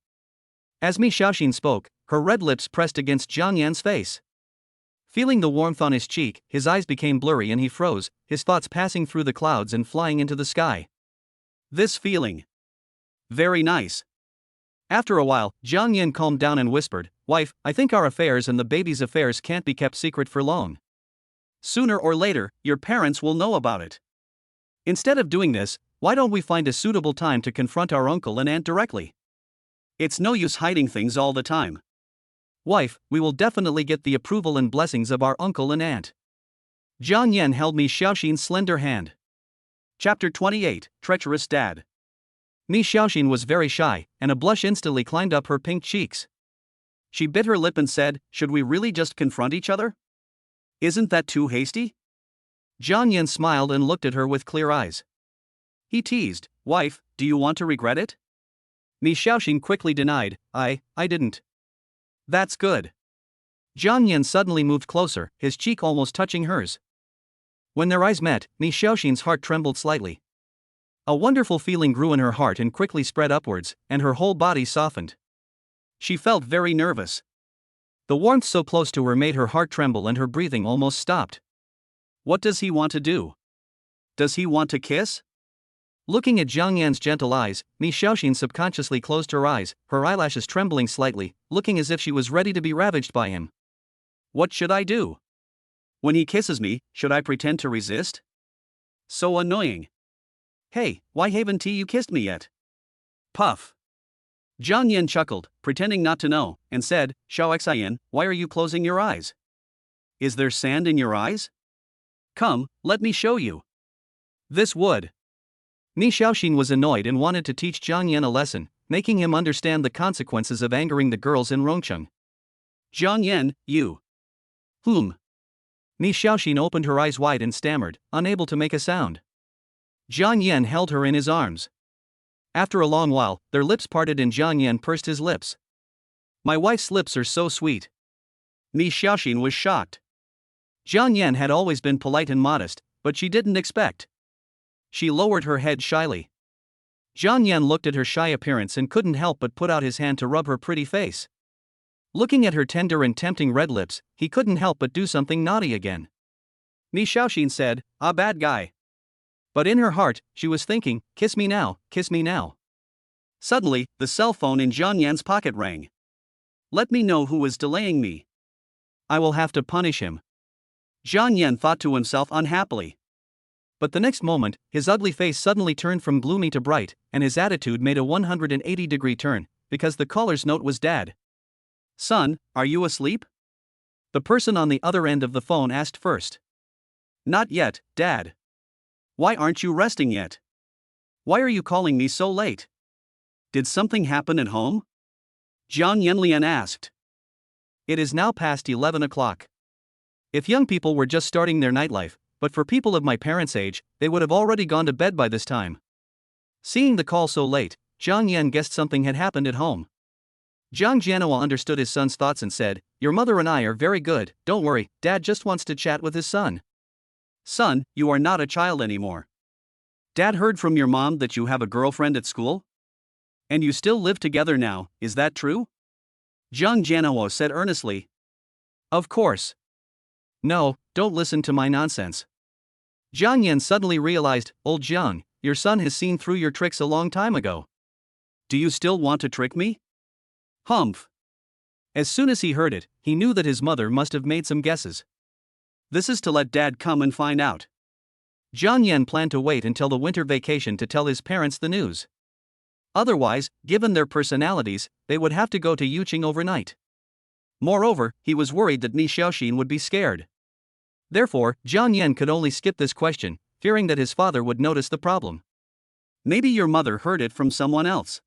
As Mi Xiaoxin spoke, her red lips pressed against Jiang Yan's face. Feeling the warmth on his cheek, his eyes became blurry and he froze, his thoughts passing through the clouds and flying into the sky. This feeling. Very nice. After a while, Jiang Yan calmed down and whispered, Wife, I think our affairs and the baby's affairs can't be kept secret for long. Sooner or later, your parents will know about it. Instead of doing this, why don't we find a suitable time to confront our uncle and aunt directly? It's no use hiding things all the time. Wife, we will definitely get the approval and blessings of our uncle and aunt. Jiang Yan held Mi Xiaoxin's slender hand. Chapter 28, Treacherous Dad. Mi Xiaoxin was very shy, and a blush instantly climbed up her pink cheeks. She bit her lip and said, Should we really just confront each other? Isn't that too hasty? Jiang Yan smiled and looked at her with clear eyes. He teased, Wife, do you want to regret it? Mi Xiaoxin quickly denied, I didn't. That's good. Jiang Yan suddenly moved closer, his cheek almost touching hers. When their eyes met, Mi Xiaoxin's heart trembled slightly. A wonderful feeling grew in her heart and quickly spread upwards, and her whole body softened. She felt very nervous. The warmth so close to her made her heart tremble and her breathing almost stopped. What does he want to do? Does he want to kiss? Looking at Jiang Yan's gentle eyes, Mi Xiaoxin subconsciously closed her eyes, her eyelashes trembling slightly, looking as if she was ready to be ravaged by him. What should I do? When he kisses me, should I pretend to resist? So annoying. Hey, why haven't you kissed me yet? Puff. Jiang Yan chuckled, pretending not to know, and said, Xiaoxian, why are you closing your eyes? Is there sand in your eyes? Come, let me show you. This would. Mi Xiaoxin was annoyed and wanted to teach Jiang Yan a lesson, making him understand the consequences of angering the girls in Rongcheng. Jiang Yan, you. Mi Xiaoxin opened her eyes wide and stammered, unable to make a sound. Jiang Yan held her in his arms. After a long while, their lips parted and Jiang Yan pursed his lips. My wife's lips are so sweet. Mi Xiaoxin was shocked. Jiang Yan had always been polite and modest, but she didn't expect. She lowered her head shyly. Jiang Yan looked at her shy appearance and couldn't help but put out his hand to rub her pretty face. Looking at her tender and tempting red lips, he couldn't help but do something naughty again. Mi Xiaoxin said, bad guy. But in her heart, she was thinking, kiss me now, kiss me now. Suddenly, the cell phone in Jiang Yan's pocket rang. Let me know who is delaying me. I will have to punish him. Jiang Yan thought to himself unhappily. But the next moment, his ugly face suddenly turned from gloomy to bright, and his attitude made a 180-degree turn, because the caller's note was Dad. Son, are you asleep? The person on the other end of the phone asked first. Not yet, Dad. Why aren't you resting yet? Why are you calling me so late? Did something happen at home? Jiang Yanlian asked. It is now past 11 o'clock. If young people were just starting their nightlife, but for people of my parents' age, they would have already gone to bed by this time. Seeing the call so late, Jiang Yan guessed something had happened at home. Jiang Jianhua understood his son's thoughts and said, Your mother and I are very good, don't worry, Dad just wants to chat with his son. Son, you are not a child anymore. Dad heard from your mom that you have a girlfriend at school? And you still live together now, is that true? Jiang Jianhua said earnestly. Of course. No, don't listen to my nonsense. Jiang Yan suddenly realized, Old Jiang, your son has seen through your tricks a long time ago. Do you still want to trick me? Humph. As soon as he heard it, he knew that his mother must have made some guesses. This is to let Dad come and find out. Jiang Yan planned to wait until the winter vacation to tell his parents the news. Otherwise, given their personalities, they would have to go to Yuqing overnight. Moreover, he was worried that Mi Xiaoxin would be scared. Therefore, Jiang Yan could only skip this question, fearing that his father would notice the problem. Maybe your mother heard it from someone else.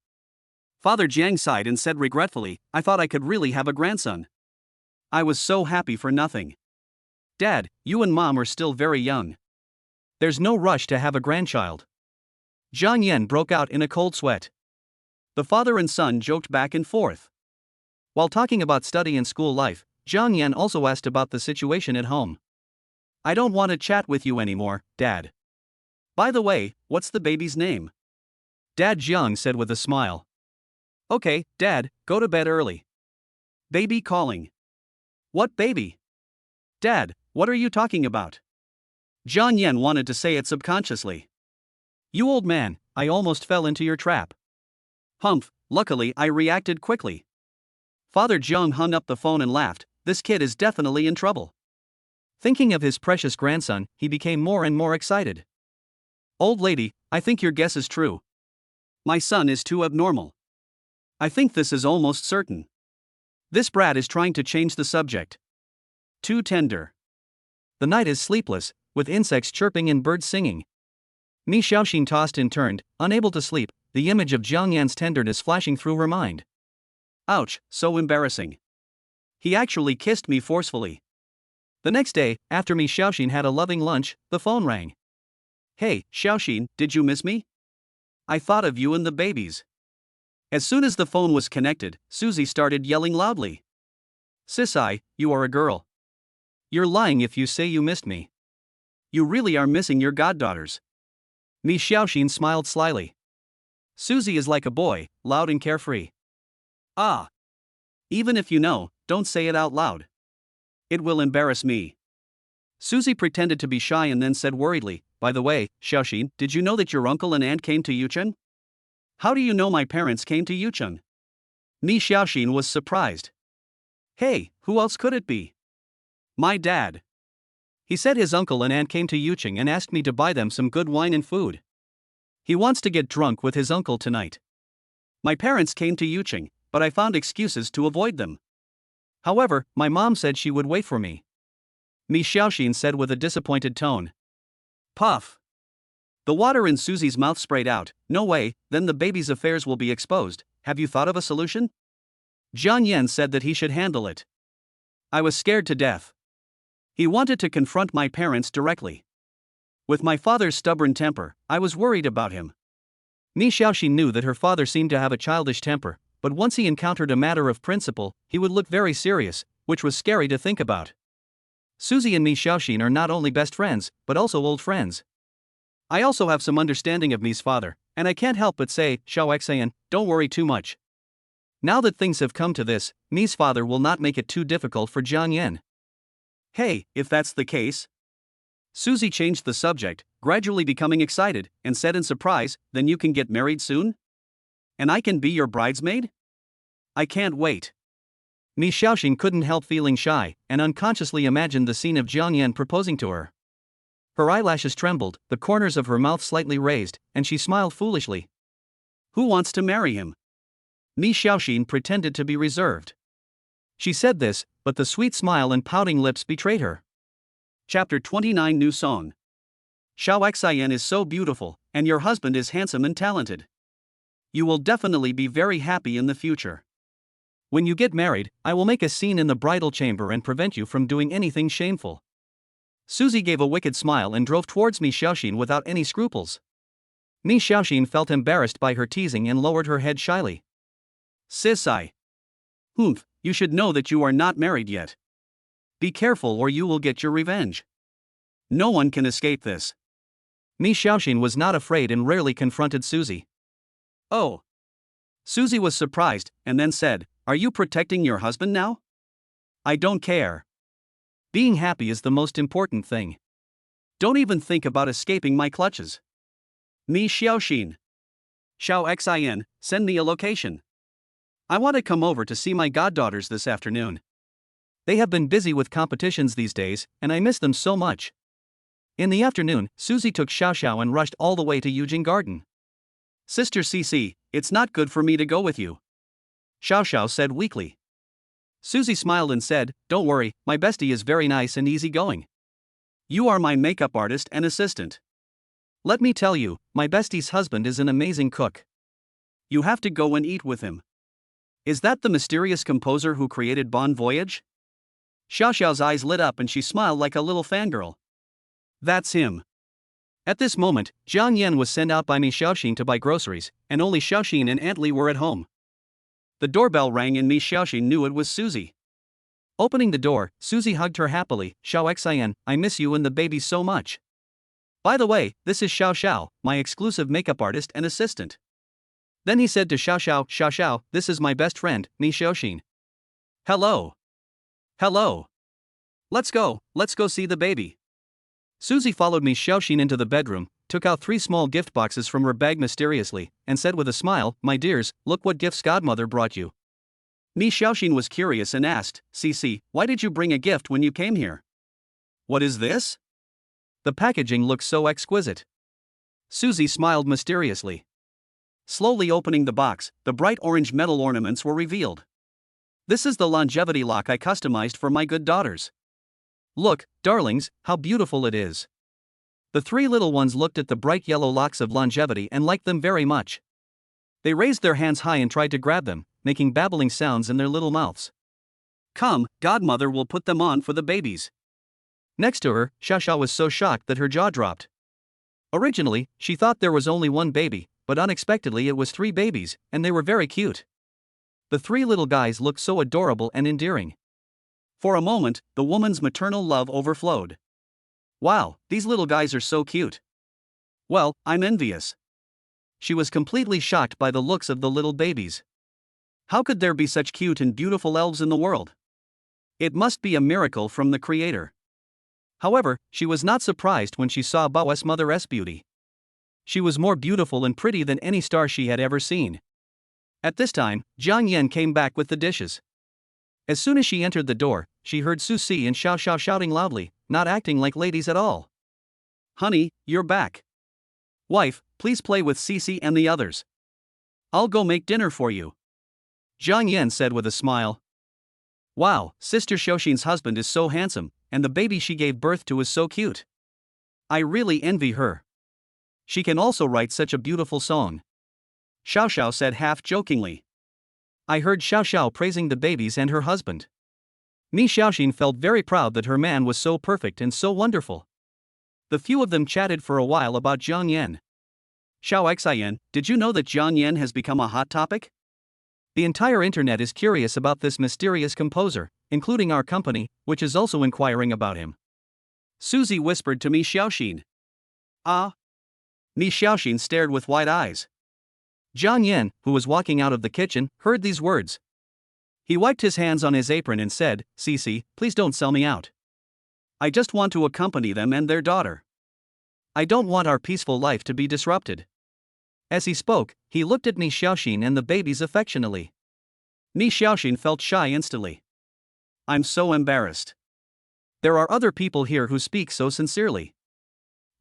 Father Jiang sighed and said regretfully, I thought I could really have a grandson. I was so happy for nothing. Dad, you and Mom are still very young. There's no rush to have a grandchild. Jiang Yan broke out in a cold sweat. The father and son joked back and forth. While talking about study and school life, Jiang Yan also asked about the situation at home. I don't want to chat with you anymore, Dad. By the way, what's the baby's name? Dad Jiang said with a smile. Okay, Dad, go to bed early. Baby calling. What baby? Dad, what are you talking about? Jiang Yan wanted to say it subconsciously. You old man, I almost fell into your trap. Humph, luckily I reacted quickly. Father Jiang hung up the phone and laughed. This kid is definitely in trouble. Thinking of his precious grandson, he became more and more excited. Old lady, I think your guess is true. My son is too abnormal. I think this is almost certain. This brat is trying to change the subject. Too tender. The night is sleepless, with insects chirping and birds singing. Mi Xiaoxin tossed and turned, unable to sleep, the image of Jiang Yan's tenderness flashing through her mind. Ouch, so embarrassing. He actually kissed me forcefully. The next day, after Mi Xiaoxin had a loving lunch, the phone rang. Hey, Xiaoxin, did you miss me? I thought of you and the babies. As soon as the phone was connected, Susie started yelling loudly. Sisai, you are a girl. You're lying if you say you missed me. You really are missing your goddaughters. Mi Xiaoxin smiled slyly. Susie is like a boy, loud and carefree. Ah. Even if you know, don't say it out loud. It will embarrass me. Susie pretended to be shy and then said worriedly, by the way, Xiaoxin, did you know that your uncle and aunt came to Yucheng? How do you know my parents came to Yucheng? Mi Xiaoxin was surprised. Hey, who else could it be? My dad. He said his uncle and aunt came to Yucheng and asked me to buy them some good wine and food. He wants to get drunk with his uncle tonight. My parents came to Yucheng, but I found excuses to avoid them. However, my mom said she would wait for me. Mi Xiaoxin said with a disappointed tone. Puff. The water in Susie's mouth sprayed out. No way, then the baby's affairs will be exposed. Have you thought of a solution? Jiang Yan said that he should handle it. I was scared to death. He wanted to confront my parents directly. With my father's stubborn temper, I was worried about him. Mi Xiaoxin knew that her father seemed to have a childish temper, but once he encountered a matter of principle, he would look very serious, which was scary to think about. Susie and Mi Xiaoxin are not only best friends, but also old friends. I also have some understanding of Mi's father, and I can't help but say, Xiaoxian, don't worry too much. Now that things have come to this, Mi's father will not make it too difficult for Jiang Yan. Hey, if that's the case. Susie changed the subject, gradually becoming excited, and said in surprise, then you can get married soon? And I can be your bridesmaid? I can't wait. Mi Xiaoxin couldn't help feeling shy, and unconsciously imagined the scene of Jiang Yan proposing to her. Her eyelashes trembled, the corners of her mouth slightly raised, and she smiled foolishly. Who wants to marry him? Mi Xiaoxin pretended to be reserved. She said this, but the sweet smile and pouting lips betrayed her. Chapter 29 New Song. Xiaoxian is so beautiful, and your husband is handsome and talented. You will definitely be very happy in the future. When you get married, I will make a scene in the bridal chamber and prevent you from doing anything shameful. Susie gave a wicked smile and drove towards Mi Xiaoxin without any scruples. Mi Xiaoxin felt embarrassed by her teasing and lowered her head shyly. Sisai. Humph, you should know that you are not married yet. Be careful or you will get your revenge. No one can escape this. Mi Xiaoxin was not afraid and rarely confronted Susie. Oh. Susie was surprised, and then said, are you protecting your husband now? I don't care. Being happy is the most important thing. Don't even think about escaping my clutches. Mi Xiaoxin. Xiaoxian, send me a location. I want to come over to see my goddaughters this afternoon. They have been busy with competitions these days, and I miss them so much. In the afternoon, Susie took Xiaoxiao and rushed all the way to Yujing Garden. Sister Cici, it's not good for me to go with you. Xiaoxiao said weakly. Susie smiled and said, don't worry, my bestie is very nice and easygoing. You are my makeup artist and assistant. Let me tell you, my bestie's husband is an amazing cook. You have to go and eat with him. Is that the mysterious composer who created Bon Voyage? Xiaoxiao's eyes lit up and she smiled like a little fangirl. That's him. At this moment, Jiang Yan was sent out by Mi Xiaoxin to buy groceries, and only Xiaoxin and Aunt Li were at home. The doorbell rang and Mi Xiaoxin knew it was Susie. Opening the door, Susie hugged her happily. Xiao Xian, I miss you and the baby so much. By the way, this is Xiao Xiao, my exclusive makeup artist and assistant. Then he said to Xiao Xiao, this is my best friend, Mi Xiaoxin. Hello. Hello. Let's go see the baby. Susie followed Mi Xiaoxin into the bedroom, took out 3 small gift boxes from her bag mysteriously, and said with a smile, my dears, look what gifts godmother brought you. Mi Xiaoxin was curious and asked, Cici, why did you bring a gift when you came here? What is this? The packaging looks so exquisite. Susie smiled mysteriously. Slowly opening the box, the bright orange metal ornaments were revealed. This is the longevity lock I customized for my good daughters. Look, darlings, how beautiful it is. The 3 little ones looked at the bright yellow locks of longevity and liked them very much. They raised their hands high and tried to grab them, making babbling sounds in their little mouths. Come, godmother will put them on for the babies. Next to her, Xiaoxiao was so shocked that her jaw dropped. Originally, she thought there was only 1 baby, but unexpectedly it was 3 babies, and they were very cute. The 3 little guys looked so adorable and endearing. For a moment, the woman's maternal love overflowed. Wow, these little guys are so cute. Well, I'm envious. She was completely shocked by the looks of the little babies. How could there be such cute and beautiful elves in the world? It must be a miracle from the Creator. However, she was not surprised when she saw Bao's mother's beauty. She was more beautiful and pretty than any star she had ever seen. At this time, Jiang Yan came back with the dishes. As soon as she entered the door, she heard Susie and Xiao Xiao shouting loudly, not acting like ladies at all. Honey, you're back. Wife, please play with Cici and the others. I'll go make dinner for you. Jiang Yan said with a smile. Wow, Sister Xiaoxin's husband is so handsome, and the baby she gave birth to is so cute. I really envy her. She can also write such a beautiful song. Xiao Xiao said half jokingly. I heard Xiao Xiao praising the babies and her husband. Mi Xiaoxin felt very proud that her man was so perfect and so wonderful. The few of them chatted for a while about Jiang Yan. Xiao Xian, did you know that Jiang Yan has become a hot topic? The entire internet is curious about this mysterious composer, including our company, which is also inquiring about him. Susie whispered to Mi Xiaoxin. Ah? Mi Xiaoxin stared with wide eyes. Jiang Yan, who was walking out of the kitchen, heard these words. He wiped his hands on his apron and said, Cici, please don't sell me out. I just want to accompany them and their daughter. I don't want our peaceful life to be disrupted. As he spoke, he looked at Mi Xiaoxin and the babies affectionately. Mi Xiaoxin felt shy instantly. I'm so embarrassed. There are other people here who speak so sincerely.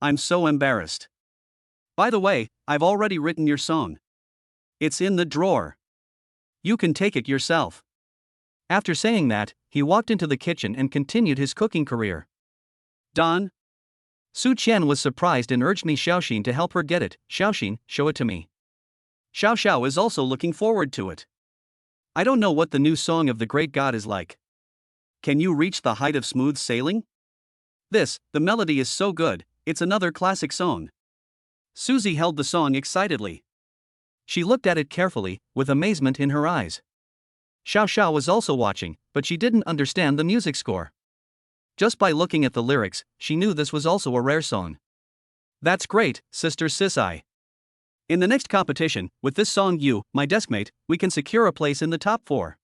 I'm so embarrassed. By the way, I've already written your song. It's in the drawer. You can take it yourself. After saying that, he walked into the kitchen and continued his cooking career. Don? Su Qian was surprised and urged Mi Xiaoxin to help her get it. Xiaoxin, show it to me. Xiao Xiao is also looking forward to it. I don't know what the new song of the great god is like. Can you reach the height of smooth sailing? The melody is so good, it's another classic song. Susie held the song excitedly. She looked at it carefully, with amazement in her eyes. Xiao Xiao was also watching, but she didn't understand the music score. Just by looking at the lyrics, she knew this was also a rare song. That's great, Sister Cici. In the next competition, with this song you, my deskmate, we can secure a place in the top 4.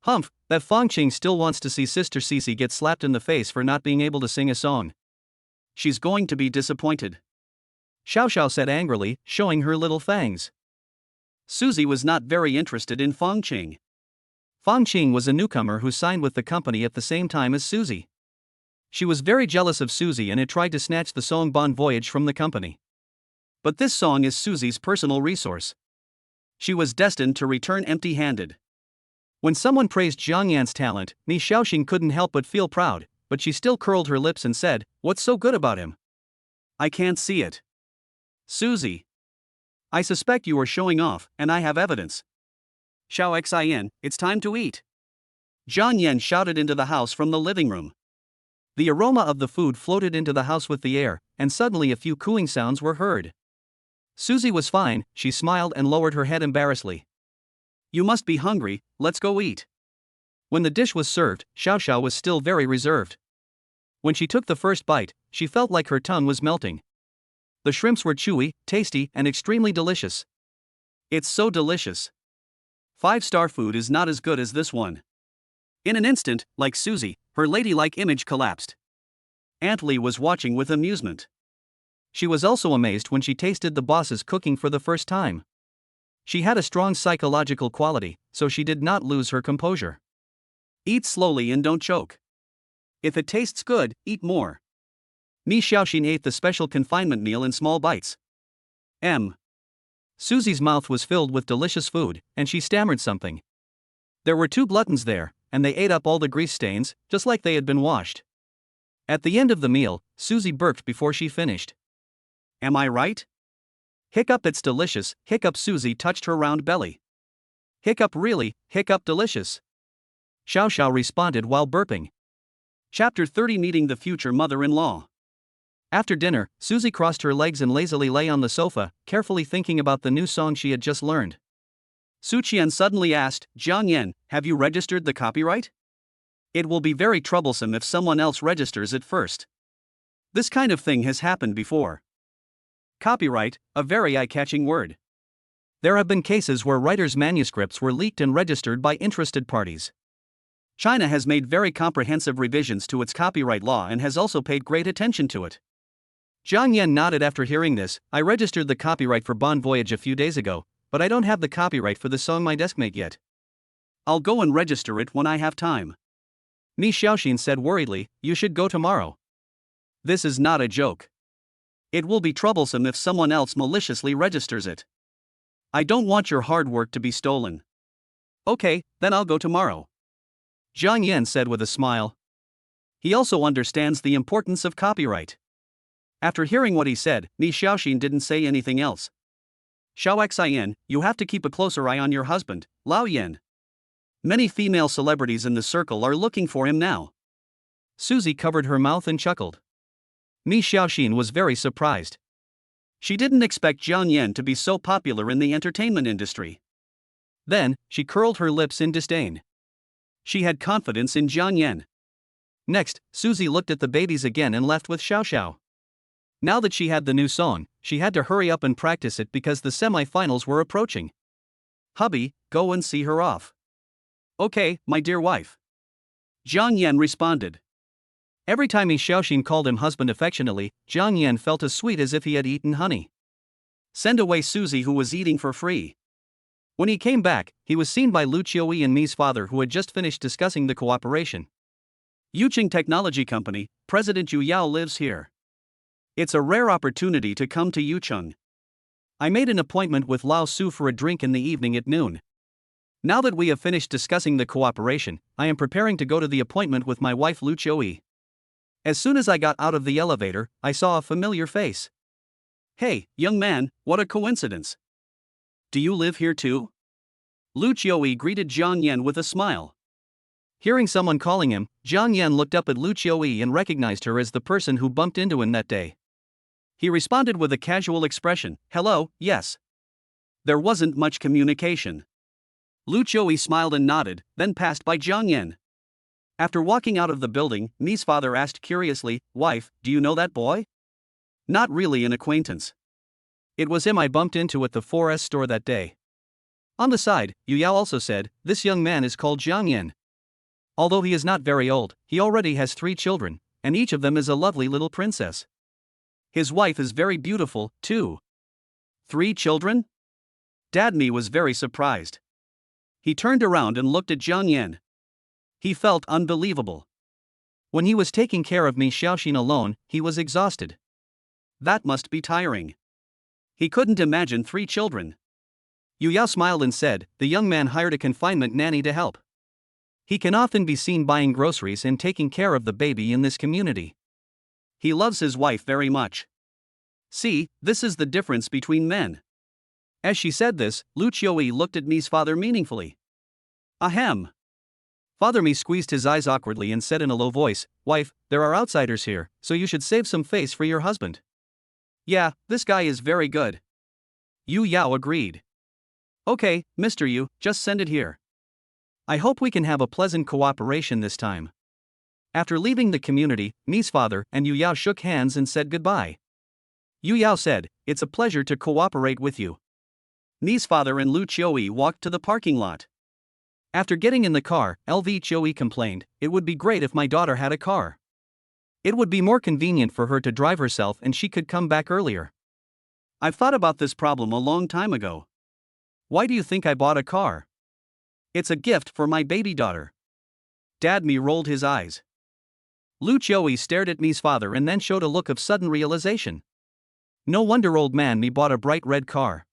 Humph, that Fong Qing still wants to see Sister Cici get slapped in the face for not being able to sing a song. She's going to be disappointed. Xiao Xiao said angrily, showing her little fangs. Susie was not very interested in Fong Qing. Fong Qing was a newcomer who signed with the company at the same time as Susie. She was very jealous of Susie and had tried to snatch the song Bon Voyage from the company. But this song is Susie's personal resource. She was destined to return empty-handed. When someone praised Jiang Yan's talent, Mi Xiaoxin couldn't help but feel proud, but she still curled her lips and said, "What's so good about him? I can't see it." Susie. I suspect you are showing off, and I have evidence. Xiao Xian, it's time to eat. Jiang Yan shouted into the house from the living room. The aroma of the food floated into the house with the air, and suddenly a few cooing sounds were heard. Susie was fine, she smiled and lowered her head embarrassedly. You must be hungry, let's go eat. When the dish was served, Xiao Xiao was still very reserved. When she took the first bite, she felt like her tongue was melting. The shrimps were chewy, tasty, and extremely delicious. It's so delicious. 5-star food is not as good as this one. In an instant, like Susie, her ladylike image collapsed. Aunt Lee was watching with amusement. She was also amazed when she tasted the boss's cooking for the first time. She had a strong psychological quality, so she did not lose her composure. Eat slowly and don't choke. If it tastes good, eat more. Mi Xiaoxin ate the special confinement meal in small bites. Susie's mouth was filled with delicious food, and she stammered something. There were 2 gluttons there, and they ate up all the grease stains, just like they had been washed. At the end of the meal, Susie burped before she finished. Am I right? Hiccup, it's delicious, hiccup. Susie touched her round belly. Hiccup, really, hiccup, delicious. Xiao Xiao responded while burping. Chapter 30, Meeting the Future Mother-in-Law. After dinner, Susie crossed her legs and lazily lay on the sofa, carefully thinking about the new song she had just learned. Su Qian suddenly asked, Jiang Yan, have you registered the copyright? It will be very troublesome if someone else registers it first. This kind of thing has happened before. Copyright, a very eye-catching word. There have been cases where writers' manuscripts were leaked and registered by interested parties. China has made very comprehensive revisions to its copyright law and has also paid great attention to it. Jiang Yan nodded after hearing this. I registered the copyright for Bon Voyage a few days ago, but I don't have the copyright for the song My Deskmate yet. I'll go and register it when I have time. Mi Xiaoxin said worriedly, you should go tomorrow. This is not a joke. It will be troublesome if someone else maliciously registers it. I don't want your hard work to be stolen. Okay, then I'll go tomorrow. Jiang Yan said with a smile. He also understands the importance of copyright. After hearing what he said, Mi Xiaoxin didn't say anything else. Xiao Xian, you have to keep a closer eye on your husband, Lao Yan. Many female celebrities in the circle are looking for him now. Susie covered her mouth and chuckled. Mi Xiaoxin was very surprised. She didn't expect Jiang Yan to be so popular in the entertainment industry. Then, she curled her lips in disdain. She had confidence in Jiang Yan. Next, Susie looked at the babies again and left with Xiao Xiao. Now that she had the new song, she had to hurry up and practice it because the semi-finals were approaching. Hubby, go and see her off. Okay, my dear wife. Jiang Yan responded. Every time Mi Xiaoxin called him husband affectionately, Jiang Yan felt as sweet as if he had eaten honey. Send away Susie, who was eating for free. When he came back, he was seen by Lu Qiuyi and Mi's father, who had just finished discussing the cooperation. Yuqing Technology Company, President Yu Yao lives here. It's a rare opportunity to come to Yucheng. I made an appointment with Lao Su for a drink in the evening at noon. Now that we have finished discussing the cooperation, I am preparing to go to the appointment with my wife Lu Qiuyi. As soon as I got out of the elevator, I saw a familiar face. Hey, young man, what a coincidence. Do you live here too? Lu Qiuyi greeted Jiang Yan with a smile. Hearing someone calling him, Jiang Yan looked up at Lu Qiuyi and recognized her as the person who bumped into him that day. He responded with a casual expression, hello, yes. There wasn't much communication. Lu Qiuyi smiled and nodded, then passed by Jiang Yan. After walking out of the building, Mi's father asked curiously, wife, do you know that boy? Not really an acquaintance. It was him I bumped into at the 4S store that day. On the side, Yu Yao also said, this young man is called Jiang Yan. Although he is not very old, he already has 3 children, and each of them is a lovely little princess. His wife is very beautiful, too. 3 children? Dad Mi was very surprised. He turned around and looked at Jiang Yan. He felt unbelievable. When he was taking care of Mi Xiaoxin alone, he was exhausted. That must be tiring. He couldn't imagine 3 children. Yu Yao smiled and said, the young man hired a confinement nanny to help. He can often be seen buying groceries and taking care of the baby in this community. He loves his wife very much. See, this is the difference between men. As she said this, Lu Qiuyi looked at Mi's father meaningfully. Ahem. Father Mi squeezed his eyes awkwardly and said in a low voice, wife, there are outsiders here, so you should save some face for your husband. Yeah, this guy is very good. Yu Yao agreed. Okay, Mr. Yu, just send it here. I hope we can have a pleasant cooperation this time. After leaving the community, Mi's father and Yu Yao shook hands and said goodbye. Yu Yao said, "It's a pleasure to cooperate with you." Mi's father and Lu Qiui walked to the parking lot. After getting in the car, LV Qiui complained, "It would be great if my daughter had a car. It would be more convenient for her to drive herself and she could come back earlier. I've thought about this problem a long time ago. Why do you think I bought a car? It's a gift for my baby daughter." Dad Mi rolled his eyes. Lu Qiui stared at Mi's father and then showed a look of sudden realization. No wonder old man Mi bought a bright red car.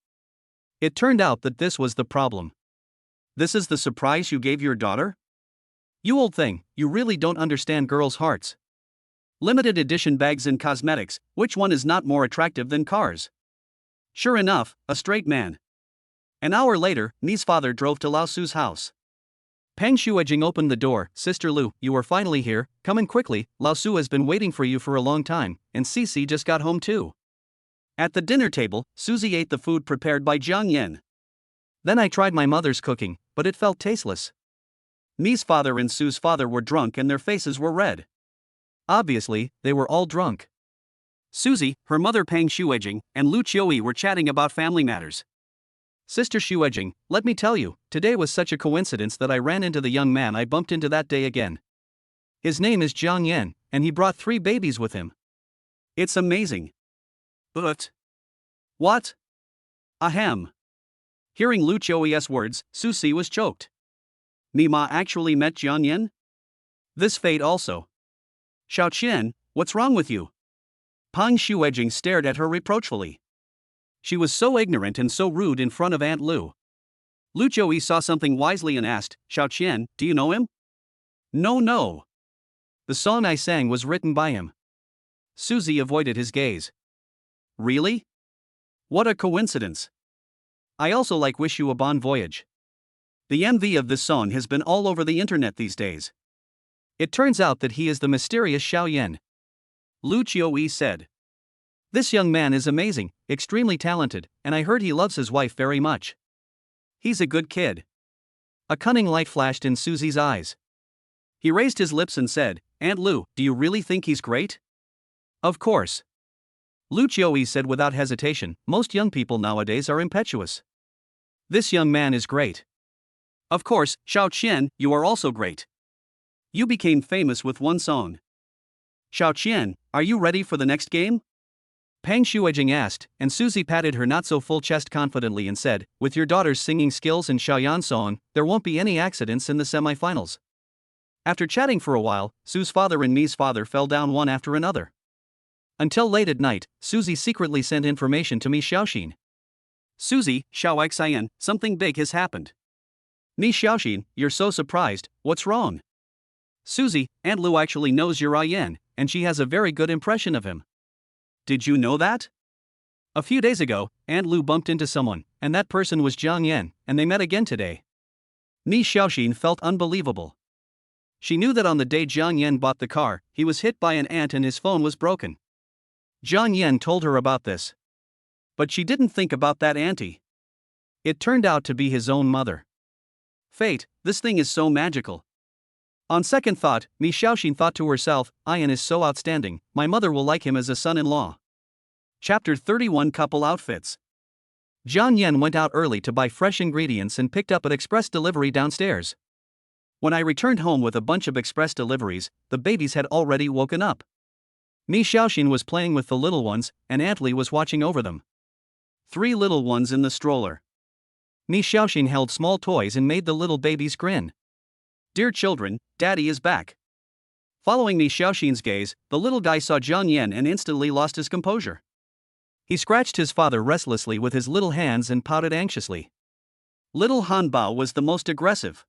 It turned out that this was the problem. This is the surprise you gave your daughter? You old thing, you really don't understand girls' hearts. Limited edition bags and cosmetics, which one is not more attractive than cars? Sure enough, a straight man. An hour later, Mi's father drove to Lao Su's house. Peng Shuijing opened the door. "Sister Lu, you are finally here, come in quickly, Lao Su has been waiting for you for a long time, and Cici just got home too." At the dinner table, Suzy ate the food prepared by Jiang Yan. "Then I tried my mother's cooking, but it felt tasteless." Mi's father and Su's father were drunk and their faces were red. Obviously, they were all drunk. Suzy, her mother Peng Shuijing, and Lu Qiui were chatting about family matters. "Sister Shuijing, let me tell you, today was such a coincidence that I ran into the young man I bumped into that day again. His name is Jiang Yan, and he brought 3 babies with him. It's amazing." "But what?" Ahem. Hearing Lu Qiui's words, Susi was choked. "Mima actually met Jiang Yan? This fate also. Xiao Qian, what's wrong with you?" Peng Shuijing stared at her reproachfully. She was so ignorant and so rude in front of Aunt Lu. Lu Qiui saw something wisely and asked, "Xiao Qian, do you know him?" No. The song I sang was written by him." Suzy avoided his gaze. "Really? What a coincidence. I also wish you a bon voyage." The MV of this song has been all over the internet these days. It turns out that he is the mysterious Xiao Yan. Lu Qiui said. "This young man is amazing, extremely talented, and I heard he loves his wife very much. He's a good kid." A cunning light flashed in Suzy's eyes. He raised his lips and said, "Aunt Lu, do you really think he's great?" "Of course." Lu Qiui said without hesitation, "Most young people nowadays are impetuous. This young man is great. Of course, Xiao Qian, you are also great. You became famous with one song. Xiao Qian, are you ready for the next game?" Peng Shuijing asked, and Suzy patted her not-so-full chest confidently and said, "With your daughter's singing skills and Xiaoyan song, there won't be any accidents in the semifinals." After chatting for a while, Su's father and Mi's father fell down one after another. Until late at night, Suzy secretly sent information to Mi Xiaoxin. "Suzy, Xiao Xian, something big has happened." "Mi Xiaoxin, you're so surprised, what's wrong?" "Suzy, Aunt Lu actually knows your Yan, and she has a very good impression of him." "Did you know that?" "A few days ago, Aunt Lu bumped into someone, and that person was Jiang Yan, and they met again today." Mi Xiaoxin felt unbelievable. She knew that on the day Jiang Yan bought the car, he was hit by an ant and his phone was broken. Jiang Yan told her about this. But she didn't think about that auntie. It turned out to be his own mother. Fate, this thing is so magical. On second thought, Mi Xiaoxin thought to herself, "Ian is so outstanding, my mother will like him as a son-in-law." Chapter 31 Couple Outfits. Jiang Yan went out early to buy fresh ingredients and picked up an express delivery downstairs. When I returned home with a bunch of express deliveries, the babies had already woken up. Mi Xiaoxin was playing with the little ones, and Aunt Li was watching over them. 3 little ones in the stroller. Mi Xiaoxin held small toys and made the little babies grin. "Dear children, Daddy is back." Following Mi Xiaoxin's gaze, the little guy saw Jiang Yan and instantly lost his composure. He scratched his father restlessly with his little hands and pouted anxiously. Little Han Bao was the most aggressive.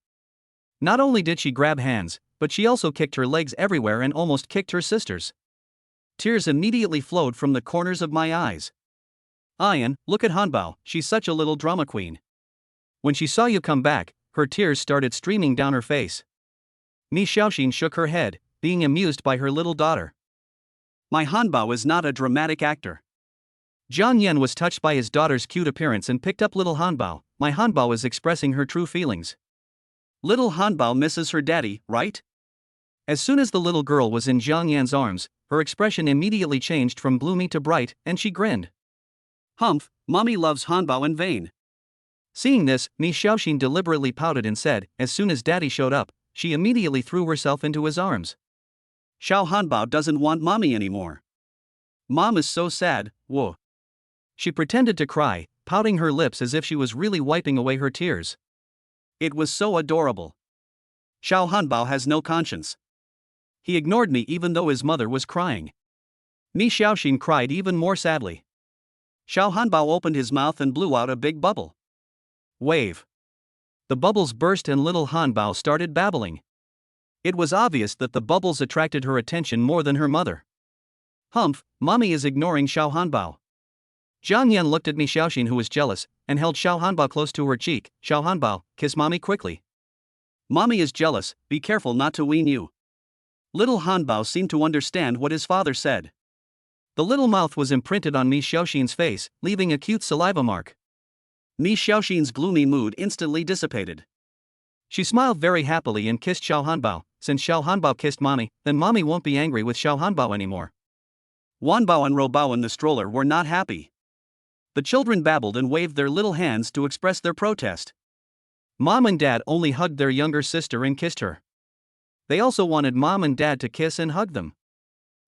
Not only did she grab hands, but she also kicked her legs everywhere and almost kicked her sisters. Tears immediately flowed from the corners of my eyes. "Ian, look at Han Bao, she's such a little drama queen. When she saw you come back, her tears started streaming down her face." Mi Xiaoxin shook her head, being amused by her little daughter. "My Han Bao is not a dramatic actor. Jiang Yan was touched by his daughter's cute appearance and picked up little Hanbao. My Hanbao is expressing her true feelings. Little Hanbao misses her daddy, right? As soon as the little girl was in Jiang Yan's arms, her expression immediately changed from gloomy to bright, and she grinned. Humph, mommy loves Hanbao in vain. Seeing this, Mi Xiaoxin deliberately pouted and said, as soon as daddy showed up, she immediately threw herself into his arms. Xiao Hanbao doesn't want mommy anymore. Mom is so sad, whoa. She pretended to cry, pouting her lips as if she was really wiping away her tears. It was so adorable. Xiao Hanbao has no conscience. He ignored me even though his mother was crying. Mi Xiaoxin cried even more sadly. Xiao Hanbao opened his mouth and blew out a big bubble. Wave. The bubbles burst and little Hanbao started babbling. It was obvious that the bubbles attracted her attention more than her mother. Humph, mommy is ignoring Xiao Hanbao. Jiang Yan looked at Mi Xiaoxin, who was jealous, and held Xiao Hanbao close to her cheek. Xiao Hanbao, kiss mommy quickly. Mommy is jealous, be careful not to wean you. Little Hanbao seemed to understand what his father said. The little mouth was imprinted on Mi Xiaoxin's face, leaving a cute saliva mark. Mi Xiaoxin's gloomy mood instantly dissipated. She smiled very happily and kissed Xiao Hanbao. Since Xiao Hanbao kissed mommy, then mommy won't be angry with Xiao Hanbao anymore. Wanbao and Robao in the stroller were not happy. The children babbled and waved their little hands to express their protest. Mom and dad only hugged their younger sister and kissed her. They also wanted mom and dad to kiss and hug them.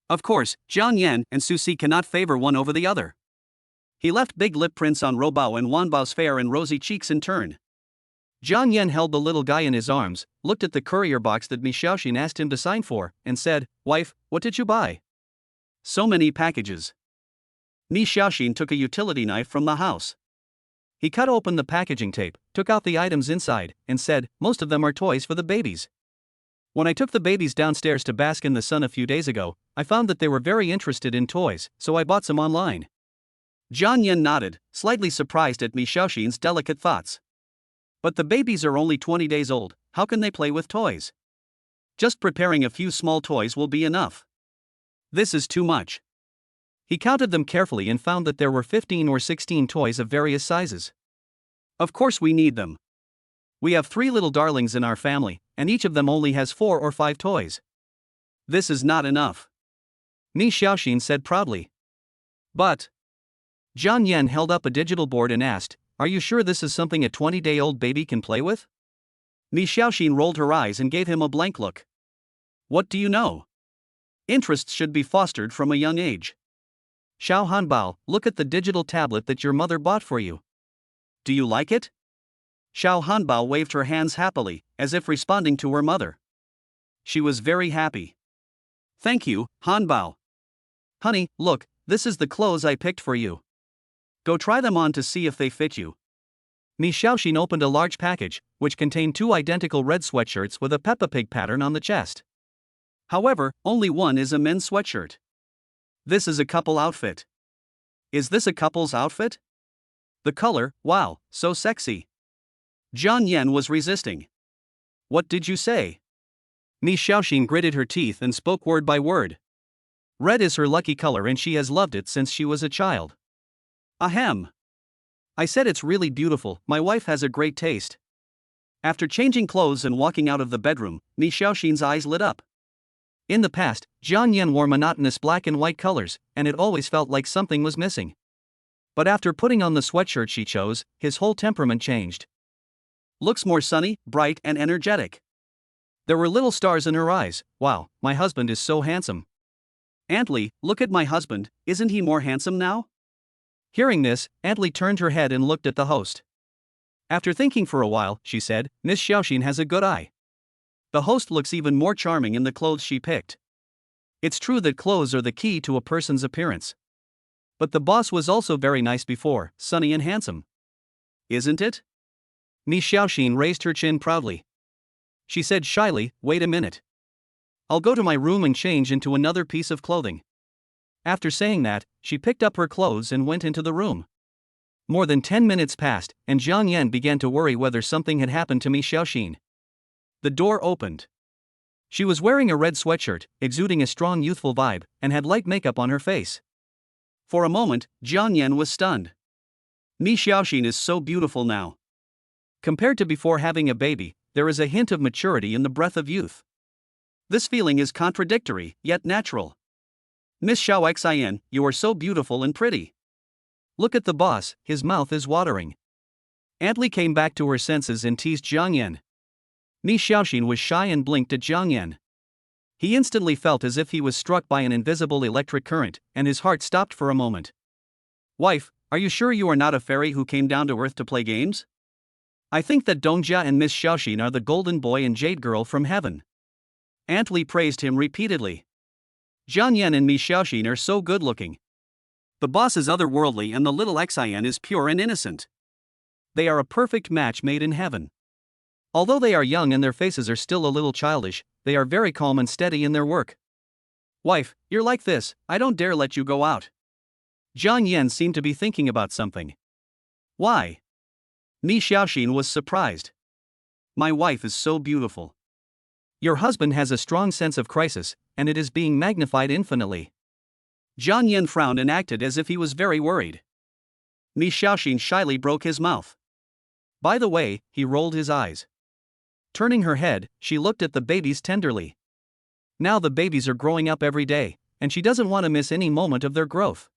Of course, Jiang Yan and Susi cannot favor one over the other. He left big lip prints on Robao and Wanbao's fair and rosy cheeks in turn. Jiang Yan held the little guy in his arms, looked at the courier box that Mi Xiaoxin asked him to sign for, and said, "Wife, what did you buy?" So many packages. Mi Xiaoxin took a utility knife from the house. He cut open the packaging tape, took out the items inside, and said, "Most of them are toys for the babies. When I took the babies downstairs to bask in the sun a few days ago, I found that they were very interested in toys, so I bought some online." Jiang Yan nodded, slightly surprised at Mi Xiaoxin's delicate thoughts. But the babies are only 20 days old, how can they play with toys? Just preparing a few small toys will be enough. This is too much. He counted them carefully and found that there were 15 or 16 toys of various sizes. Of course we need them. We have 3 little darlings in our family, and each of them only has 4 or 5 toys. This is not enough. Mi Xiaoxin said proudly. But Jiang Yan held up a digital board and asked, "Are you sure this is something a 20-day-old baby can play with?" Mi Xiaoxin rolled her eyes and gave him a blank look. What do you know? Interests should be fostered from a young age. Xiao Hanbao, look at the digital tablet that your mother bought for you. Do you like it? Xiao Hanbao waved her hands happily, as if responding to her mother. She was very happy. Thank you, Hanbao. Honey, look, this is the clothes I picked for you. Go try them on to see if they fit you. Mi Xiaoxin opened a large package, which contained 2 identical red sweatshirts with a Peppa Pig pattern on the chest. However, only one is a men's sweatshirt. This is a couple outfit. Is this a couple's outfit? The color, wow, so sexy. Jiang Yan was resisting. What did you say? Mi Xiaoxin gritted her teeth and spoke word by word. Red is her lucky color and she has loved it since she was a child. Ahem. I said it's really beautiful, my wife has a great taste. After changing clothes and walking out of the bedroom, Mi Xiaoxin's eyes lit up. In the past, Jiang Yan wore monotonous black and white colors, and it always felt like something was missing. But after putting on the sweatshirt she chose, his whole temperament changed. Looks more sunny, bright, and energetic. There were little stars in her eyes. Wow, my husband is so handsome. Aunt Li, look at my husband, isn't he more handsome now? Hearing this, Aunt Li turned her head and looked at the host. After thinking for a while, she said, Miss Xiaoxin has a good eye. The host looks even more charming in the clothes she picked. It's true that clothes are the key to a person's appearance. But the boss was also very nice before, sunny and handsome. Isn't it? Mi Xiaoxin raised her chin proudly. She said shyly, wait a minute. I'll go to my room and change into another piece of clothing. After saying that, she picked up her clothes and went into the room. More than 10 minutes passed, and Jiang Yan began to worry whether something had happened to Mi Xiaoxin. The door opened. She was wearing a red sweatshirt, exuding a strong youthful vibe, and had light makeup on her face. For a moment, Jiang Yan was stunned. Mi Xiaoxin is so beautiful now. Compared to before having a baby, there is a hint of maturity in the breath of youth. This feeling is contradictory, yet natural. Miss Xiaoxian, you are so beautiful and pretty. Look at the boss, his mouth is watering. Aunt Li came back to her senses and teased Jiang Yan. Mi Xiaoxin was shy and blinked at Jiang Yan. He instantly felt as if he was struck by an invisible electric current, and his heart stopped for a moment. Wife, are you sure you are not a fairy who came down to Earth to play games? I think that Dongjia and Miss Xiaoxin are the golden boy and jade girl from heaven. Aunt Li praised him repeatedly. Jiang Yan and Mi Xiaoxin are so good looking. The boss is otherworldly and the little Xian is pure and innocent. They are a perfect match made in heaven. Although they are young and their faces are still a little childish, they are very calm and steady in their work. Wife, you're like this, I don't dare let you go out. Jiang Yan seemed to be thinking about something. Why? Mi Xiaoxin was surprised. My wife is so beautiful. Your husband has a strong sense of crisis, and it is being magnified infinitely. Jiang Yan frowned and acted as if he was very worried. Mi Xiaoxin shyly broke his mouth. By the way, he rolled his eyes. Turning her head, she looked at the babies tenderly. Now the babies are growing up every day, and she doesn't want to miss any moment of their growth.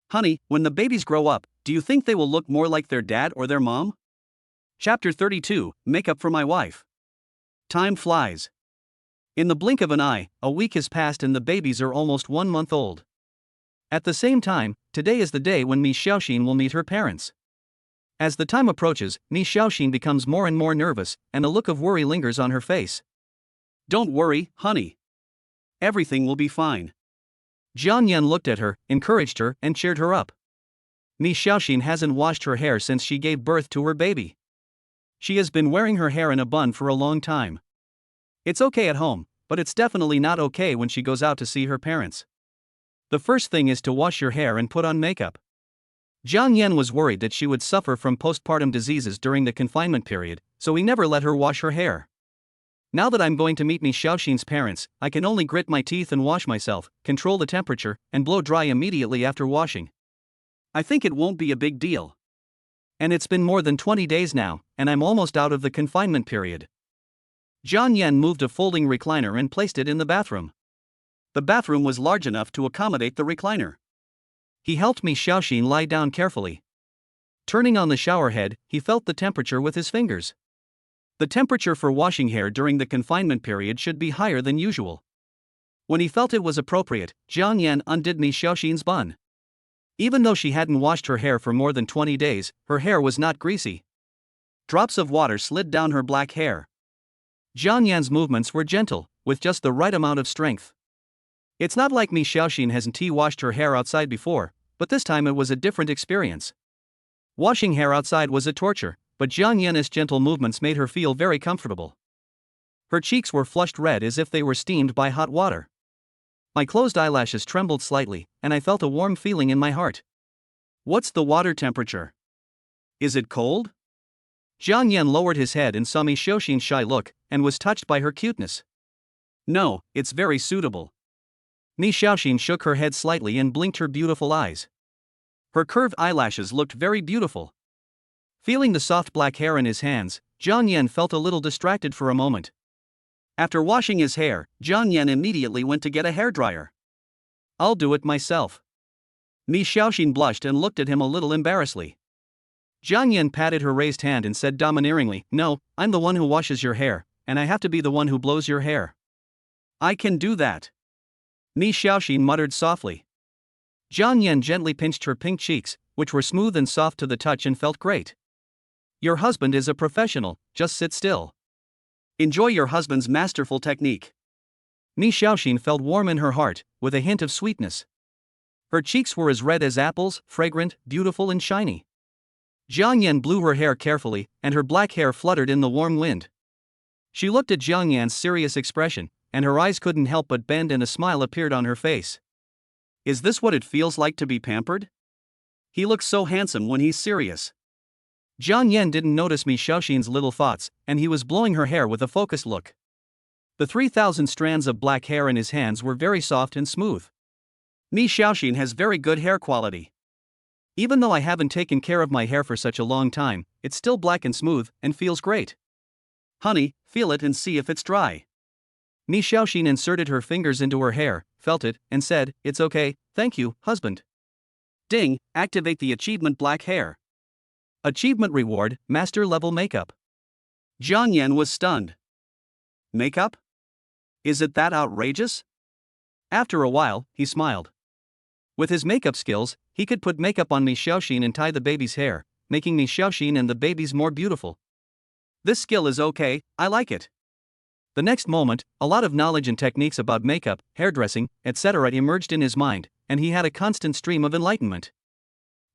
Honey, when the babies grow up, do you think they will look more like their dad or their mom? Chapter 32, Makeup for My Wife. Time flies. In the blink of an eye, a week has passed and the babies are almost 1 month old. At the same time, today is the day when Mi Xiaoxin will meet her parents. As the time approaches, Mi Xiaoxin becomes more and more nervous, and a look of worry lingers on her face. Don't worry, honey. Everything will be fine. Jiang Yan looked at her, encouraged her, and cheered her up. Mi Xiaoxin hasn't washed her hair since she gave birth to her baby. She has been wearing her hair in a bun for a long time. It's okay at home, but it's definitely not okay when she goes out to see her parents. The first thing is to wash your hair and put on makeup. Jiang Yan was worried that she would suffer from postpartum diseases during the confinement period, so he never let her wash her hair. Now that I'm going to meet Mi Xiaoxin's parents, I can only grit my teeth and wash myself, control the temperature, and blow dry immediately after washing. I think it won't be a big deal. And it's been more than 20 days now, and I'm almost out of the confinement period. Jiang Yan moved a folding recliner and placed it in the bathroom. The bathroom was large enough to accommodate the recliner. He helped Mi Xiaoxin lie down carefully. Turning on the shower head, he felt the temperature with his fingers. The temperature for washing hair during the confinement period should be higher than usual. When he felt it was appropriate, Jiang Yan undid Mi Xiaoxin's bun. Even though she hadn't washed her hair for more than 20 days, her hair was not greasy. Drops of water slid down her black hair. Jiang Yan's movements were gentle, with just the right amount of strength. It's not like Mi Xiaoxin hasn't washed her hair outside before, but this time it was a different experience. Washing hair outside was a torture, but Jiang Yan's gentle movements made her feel very comfortable. Her cheeks were flushed red as if they were steamed by hot water. My closed eyelashes trembled slightly, and I felt a warm feeling in my heart. What's the water temperature? Is it cold? Jiang Yan lowered his head and saw Mi Xiaoxin's shy look, and was touched by her cuteness. No, it's very suitable. Mi Xiaoxin shook her head slightly and blinked her beautiful eyes. Her curved eyelashes looked very beautiful. Feeling the soft black hair in his hands, Jiang Yan felt a little distracted for a moment. After washing his hair, Jiang Yan immediately went to get a hairdryer. I'll do it myself. Mi Xiaoxin blushed and looked at him a little embarrassedly. Jiang Yan patted her raised hand and said domineeringly, "No, I'm the one who washes your hair, and I have to be the one who blows your hair." "I can do that." Mi Xiaoxin muttered softly. Jiang Yan gently pinched her pink cheeks, which were smooth and soft to the touch and felt great. Your husband is a professional, just sit still. Enjoy your husband's masterful technique. Mi Xiaoxin felt warm in her heart, with a hint of sweetness. Her cheeks were as red as apples, fragrant, beautiful and shiny. Jiang Yan blew her hair carefully, and her black hair fluttered in the warm wind. She looked at Jiang Yan's serious expression, and her eyes couldn't help but bend and a smile appeared on her face. Is this what it feels like to be pampered? He looks so handsome when he's serious. Jiang Yan didn't notice Mi Xiaoxin's little thoughts, and he was blowing her hair with a focused look. The 3,000 strands of black hair in his hands were very soft and smooth. Mi Xiaoxin has very good hair quality. Even though I haven't taken care of my hair for such a long time, it's still black and smooth and feels great. Honey, feel it and see if it's dry. Mi Xiaoxin inserted her fingers into her hair, felt it, and said, "It's okay, thank you, husband." Ding, activate the achievement black hair. Achievement reward, master level makeup. Jiang Yan was stunned. Makeup? Is it that outrageous? After a while, he smiled. With his makeup skills, he could put makeup on Mi Xiaoxin and tie the baby's hair, making Mi Xiaoxin and the babies more beautiful. This skill is okay, I like it. The next moment, a lot of knowledge and techniques about makeup, hairdressing, etc. emerged in his mind, and he had a constant stream of enlightenment.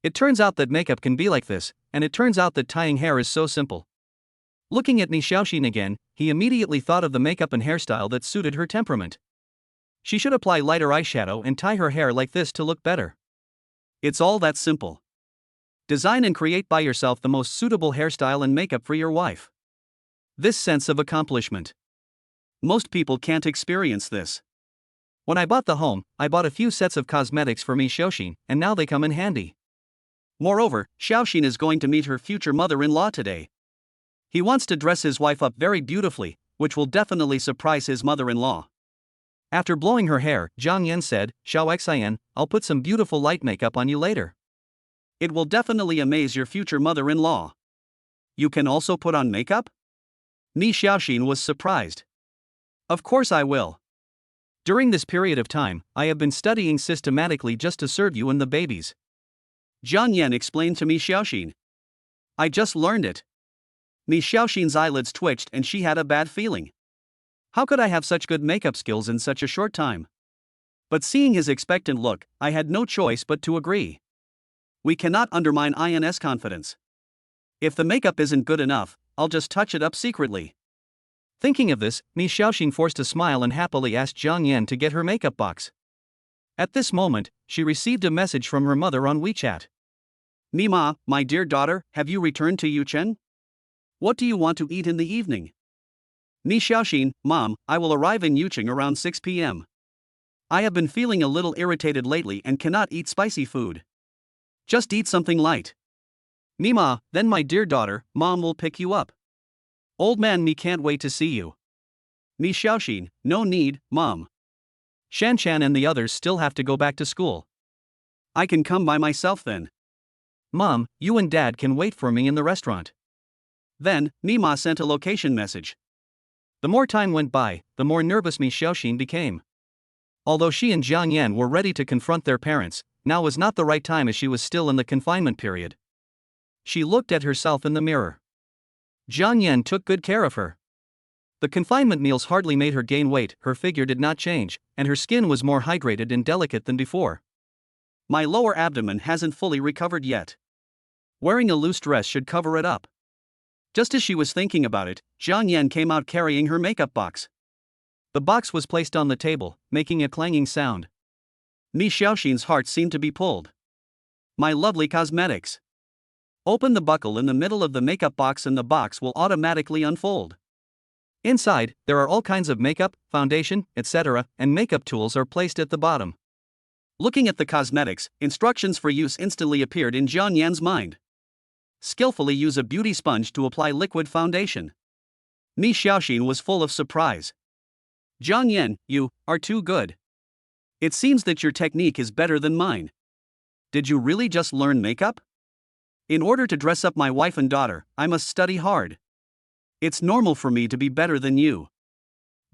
It turns out that makeup can be like this, and it turns out that tying hair is so simple. Looking at Mi Xiaoxin again, he immediately thought of the makeup and hairstyle that suited her temperament. She should apply lighter eyeshadow and tie her hair like this to look better. It's all that simple. Design and create by yourself the most suitable hairstyle and makeup for your wife. This sense of accomplishment. Most people can't experience this. When I bought the home, I bought a few sets of cosmetics for Mi Xiaoxin, and now they come in handy. Moreover, Xiaoxin is going to meet her future mother-in-law today. He wants to dress his wife up very beautifully, which will definitely surprise his mother-in-law. After blowing her hair, Jiang Yan said, "Xiao Xian, I'll put some beautiful light makeup on you later." It will definitely amaze your future mother-in-law. You can also put on makeup? Mi Xiaoxin was surprised. Of course I will. During this period of time, I have been studying systematically just to serve you and the babies. Jiang Yan explained to Mi Xiaoxin. I just learned it. Mi Xiaoxin's eyelids twitched and she had a bad feeling. How could I have such good makeup skills in such a short time? But seeing his expectant look, I had no choice but to agree. We cannot undermine IN's confidence. If the makeup isn't good enough, I'll just touch it up secretly. Thinking of this, Mi Xiaoxin forced a smile and happily asked Jiang Yan to get her makeup box. At this moment, she received a message from her mother on WeChat. Mima, my dear daughter, have you returned to Yuchen? What do you want to eat in the evening? Mi Xiaoxin, Mom, I will arrive in Yucheng around 6 p.m. I have been feeling a little irritated lately and cannot eat spicy food. Just eat something light. Mima, then my dear daughter, Mom will pick you up. Old man me can't wait to see you. Mi Xiaoxin, no need, Mom. Shan Shan and the others still have to go back to school. I can come by myself then. Mom, you and Dad can wait for me in the restaurant. Then, Mima sent a location message. The more time went by, the more nervous Mi Xiaoxin became. Although she and Jiang Yan were ready to confront their parents, now was not the right time as she was still in the confinement period. She looked at herself in the mirror. Jiang Yan took good care of her. The confinement meals hardly made her gain weight, her figure did not change, and her skin was more hydrated and delicate than before. My lower abdomen hasn't fully recovered yet. Wearing a loose dress should cover it up. Just as she was thinking about it, Jiang Yan came out carrying her makeup box. The box was placed on the table, making a clanging sound. Mi Xiaoxin's heart seemed to be pulled. My lovely cosmetics. Open the buckle in the middle of the makeup box and the box will automatically unfold. Inside, there are all kinds of makeup, foundation, etc., and makeup tools are placed at the bottom. Looking at the cosmetics, instructions for use instantly appeared in Jiang Yan's mind. Skillfully use a beauty sponge to apply liquid foundation. Mi Xiaoxin was full of surprise. Jiang Yan, you are too good. It seems that your technique is better than mine. Did you really just learn makeup? In order to dress up my wife and daughter, I must study hard. It's normal for me to be better than you.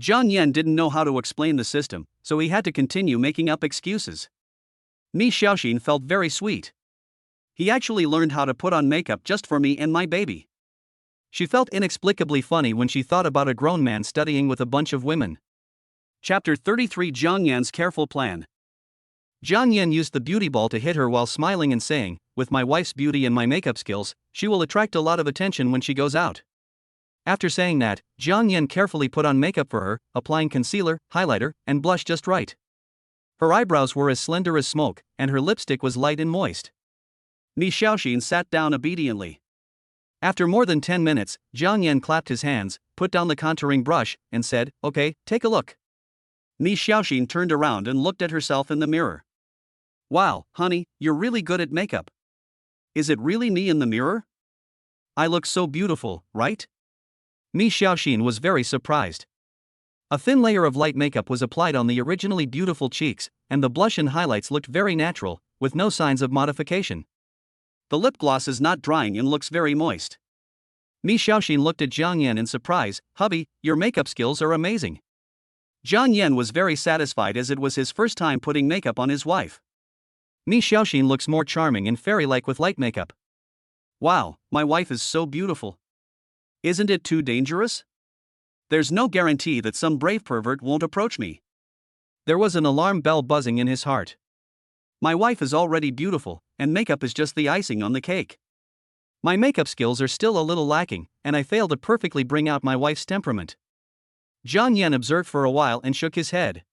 Jiang Yan didn't know how to explain the system, so he had to continue making up excuses. Mi Xiaoxin felt very sweet. He actually learned how to put on makeup just for me and my baby. She felt inexplicably funny when she thought about a grown man studying with a bunch of women. Chapter 33 Jiang Yan's Careful Plan. Jiang Yan used the beauty ball to hit her while smiling and saying, "With my wife's beauty and my makeup skills, she will attract a lot of attention when she goes out." After saying that, Jiang Yan carefully put on makeup for her, applying concealer, highlighter, and blush just right. Her eyebrows were as slender as smoke, and her lipstick was light and moist. Mi Xiaoxin sat down obediently. After more than 10 minutes, Jiang Yan clapped his hands, put down the contouring brush, and said, "Okay, take a look." Mi Xiaoxin turned around and looked at herself in the mirror. Wow, honey, you're really good at makeup. Is it really me in the mirror? I look so beautiful, right? Mi Xiaoxin was very surprised. A thin layer of light makeup was applied on the originally beautiful cheeks, and the blush and highlights looked very natural, with no signs of modification. The lip gloss is not drying and looks very moist. Mi Xiaoxin looked at Jiang Yan in surprise. Hubby, your makeup skills are amazing. Jiang Yan was very satisfied as it was his first time putting makeup on his wife. Mi Xiaoxin looks more charming and fairy-like with light makeup. Wow, my wife is so beautiful. Isn't it too dangerous? There's no guarantee that some brave pervert won't approach me. There was an alarm bell buzzing in his heart. My wife is already beautiful, and makeup is just the icing on the cake. My makeup skills are still a little lacking, and I fail to perfectly bring out my wife's temperament. Jiang Yan observed for a while and shook his head.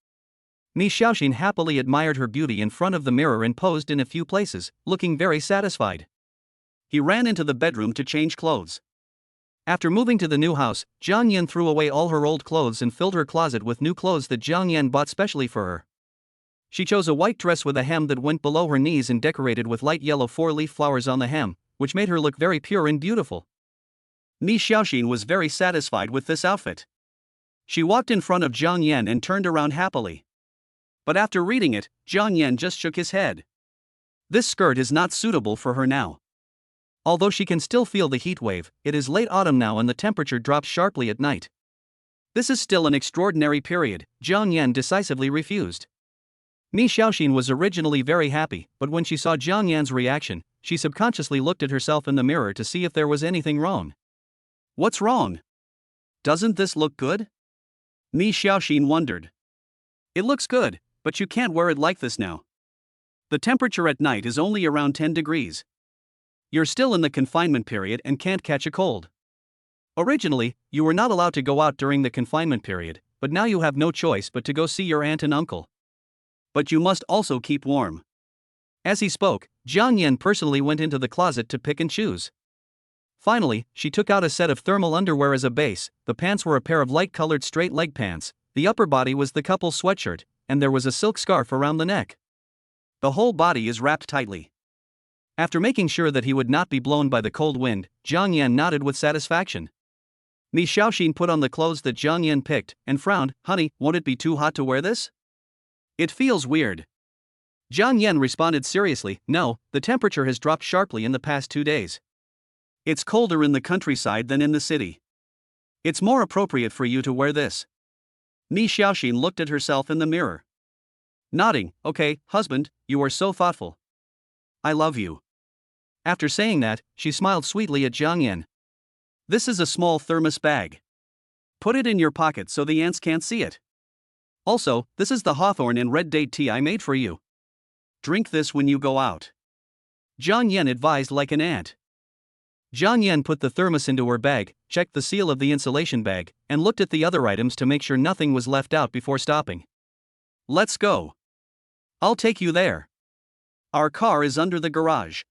Mi Xiaoxin happily admired her beauty in front of the mirror and posed in a few places, looking very satisfied. He ran into the bedroom to change clothes. After moving to the new house, Jiang Yan threw away all her old clothes and filled her closet with new clothes that Jiang Yan bought specially for her. She chose a white dress with a hem that went below her knees and decorated with light yellow four-leaf flowers on the hem, which made her look very pure and beautiful. Mi Xiaoxin was very satisfied with this outfit. She walked in front of Jiang Yan and turned around happily. But after reading it, Jiang Yan just shook his head. This skirt is not suitable for her now. Although she can still feel the heat wave, it is late autumn now and the temperature drops sharply at night. This is still an extraordinary period, Jiang Yan decisively refused. Mi Xiaoxin was originally very happy, but when she saw Jiang Yan's reaction, she subconsciously looked at herself in the mirror to see if there was anything wrong. What's wrong? Doesn't this look good? Mi Xiaoxin wondered. It looks good, but you can't wear it like this now. The temperature at night is only around 10 degrees. You're still in the confinement period and can't catch a cold. Originally, you were not allowed to go out during the confinement period, but now you have no choice but to go see your aunt and uncle. But you must also keep warm. As he spoke, Jiang Yan personally went into the closet to pick and choose. Finally, she took out a set of thermal underwear as a base. The pants were a pair of light-colored straight leg pants, the upper body was the couple's sweatshirt, and there was a silk scarf around the neck. The whole body is wrapped tightly. After making sure that he would not be blown by the cold wind, Jiang Yan nodded with satisfaction. Mi Xiaoxin put on the clothes that Jiang Yan picked, and frowned. Honey, won't it be too hot to wear this? It feels weird. Jiang Yan responded seriously. No, the temperature has dropped sharply in the past 2 days. It's colder in the countryside than in the city. It's more appropriate for you to wear this. Mi Xiaoxin looked at herself in the mirror. Nodding, okay, husband, you are so thoughtful. I love you. After saying that, she smiled sweetly at Jiang Yan. This is a small thermos bag. Put it in your pocket so the ants can't see it. Also, this is the hawthorn and red date tea I made for you. Drink this when you go out. Jiang Yan advised like an ant. Jiang Yan put the thermos into her bag, checked the seal of the insulation bag, and looked at the other items to make sure nothing was left out before stopping. Let's go. I'll take you there. Our car is under the garage.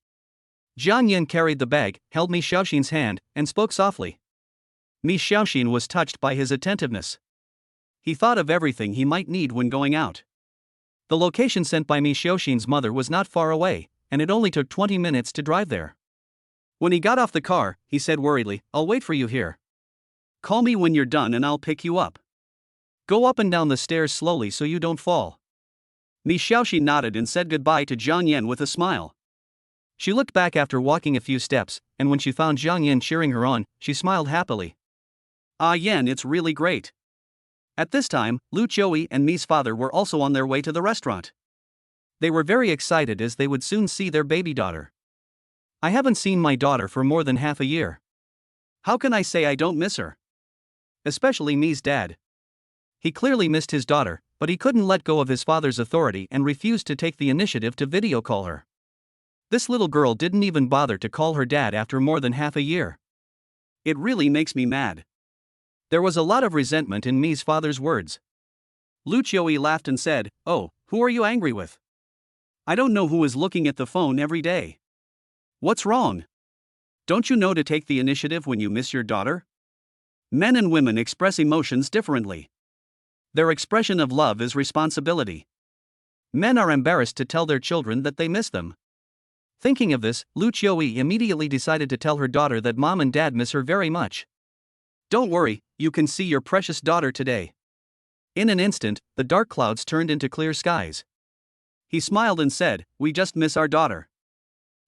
Jiang Yan carried the bag, held Mi Xiaoxin's hand, and spoke softly. Mi Xiaoxin was touched by his attentiveness. He thought of everything he might need when going out. The location sent by Mi Xiaoxin's mother was not far away, and it only took 20 minutes to drive there. When he got off the car, he said worriedly, I'll wait for you here. Call me when you're done and I'll pick you up. Go up and down the stairs slowly so you don't fall. Mi Xiaoxin nodded and said goodbye to Jiang Yan with a smile. She looked back after walking a few steps, and when she found Jiang Yan cheering her on, she smiled happily. Ah Yan, it's really great. At this time, Lu Qiui and Mi's father were also on their way to the restaurant. They were very excited as they would soon see their baby daughter. I haven't seen my daughter for more than half a year. How can I say I don't miss her? Especially Mi's dad. He clearly missed his daughter, but he couldn't let go of his father's authority and refused to take the initiative to video call her. This little girl didn't even bother to call her dad after more than half a year. It really makes me mad. There was a lot of resentment in Mi's father's words. Lu Qiui laughed and said, Oh, who are you angry with? I don't know who is looking at the phone every day. What's wrong? Don't you know to take the initiative when you miss your daughter? Men and women express emotions differently. Their expression of love is responsibility. Men are embarrassed to tell their children that they miss them. Thinking of this, Lu Qiuyi immediately decided to tell her daughter that mom and dad miss her very much. Don't worry, you can see your precious daughter today. In an instant, the dark clouds turned into clear skies. He smiled and said, "We just miss our daughter.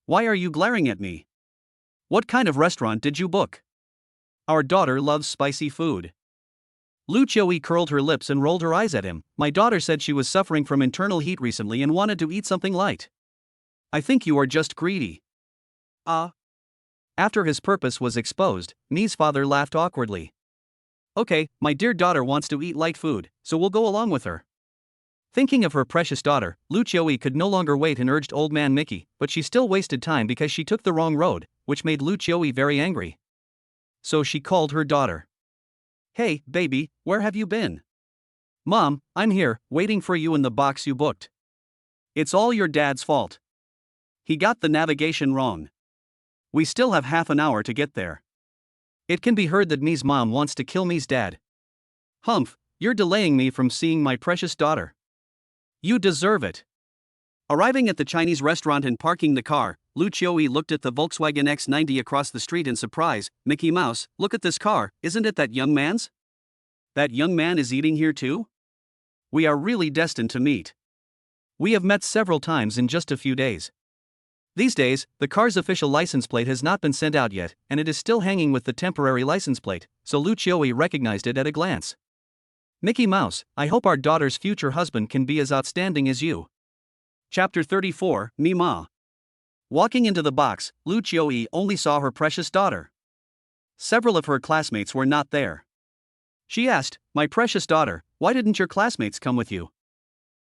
Why are you glaring at me? What kind of restaurant did you book? Our daughter loves spicy food." Lu Qiuyi curled her lips and rolled her eyes at him. "My daughter said she was suffering from internal heat recently and wanted to eat something light. I think you are just greedy." After his purpose was exposed, Mi's father laughed awkwardly. "Okay, my dear daughter wants to eat light food, so we'll go along with her." Thinking of her precious daughter, Lu Qiuyi could no longer wait and urged Old Man Mickey, but she still wasted time because she took the wrong road, which made Lu Qiuyi very angry. So she called her daughter. "Hey, baby, where have you been?" "Mom, I'm here, waiting for you in the box you booked." "It's all your dad's fault. He got the navigation wrong. We still have half an hour to get there." It can be heard that Mi's mom wants to kill Mi's dad. "Humph, you're delaying me from seeing my precious daughter. You deserve it." Arriving at the Chinese restaurant and parking the car, Lu Qiuyi looked at the Volkswagen X90 across the street in surprise. "Mickey Mouse, look at this car, isn't it that young man's? That young man is eating here too? We are really destined to meet. We have met several times in just a few days." These days, the car's official license plate has not been sent out yet, and it is still hanging with the temporary license plate, so Lu Qiuyi recognized it at a glance. "Mickey Mouse, I hope our daughter's future husband can be as outstanding as you." Chapter 34, Mima. Walking into the box, Lu Qiuyi only saw her precious daughter. Several of her classmates were not there. She asked, "My precious daughter, why didn't your classmates come with you?"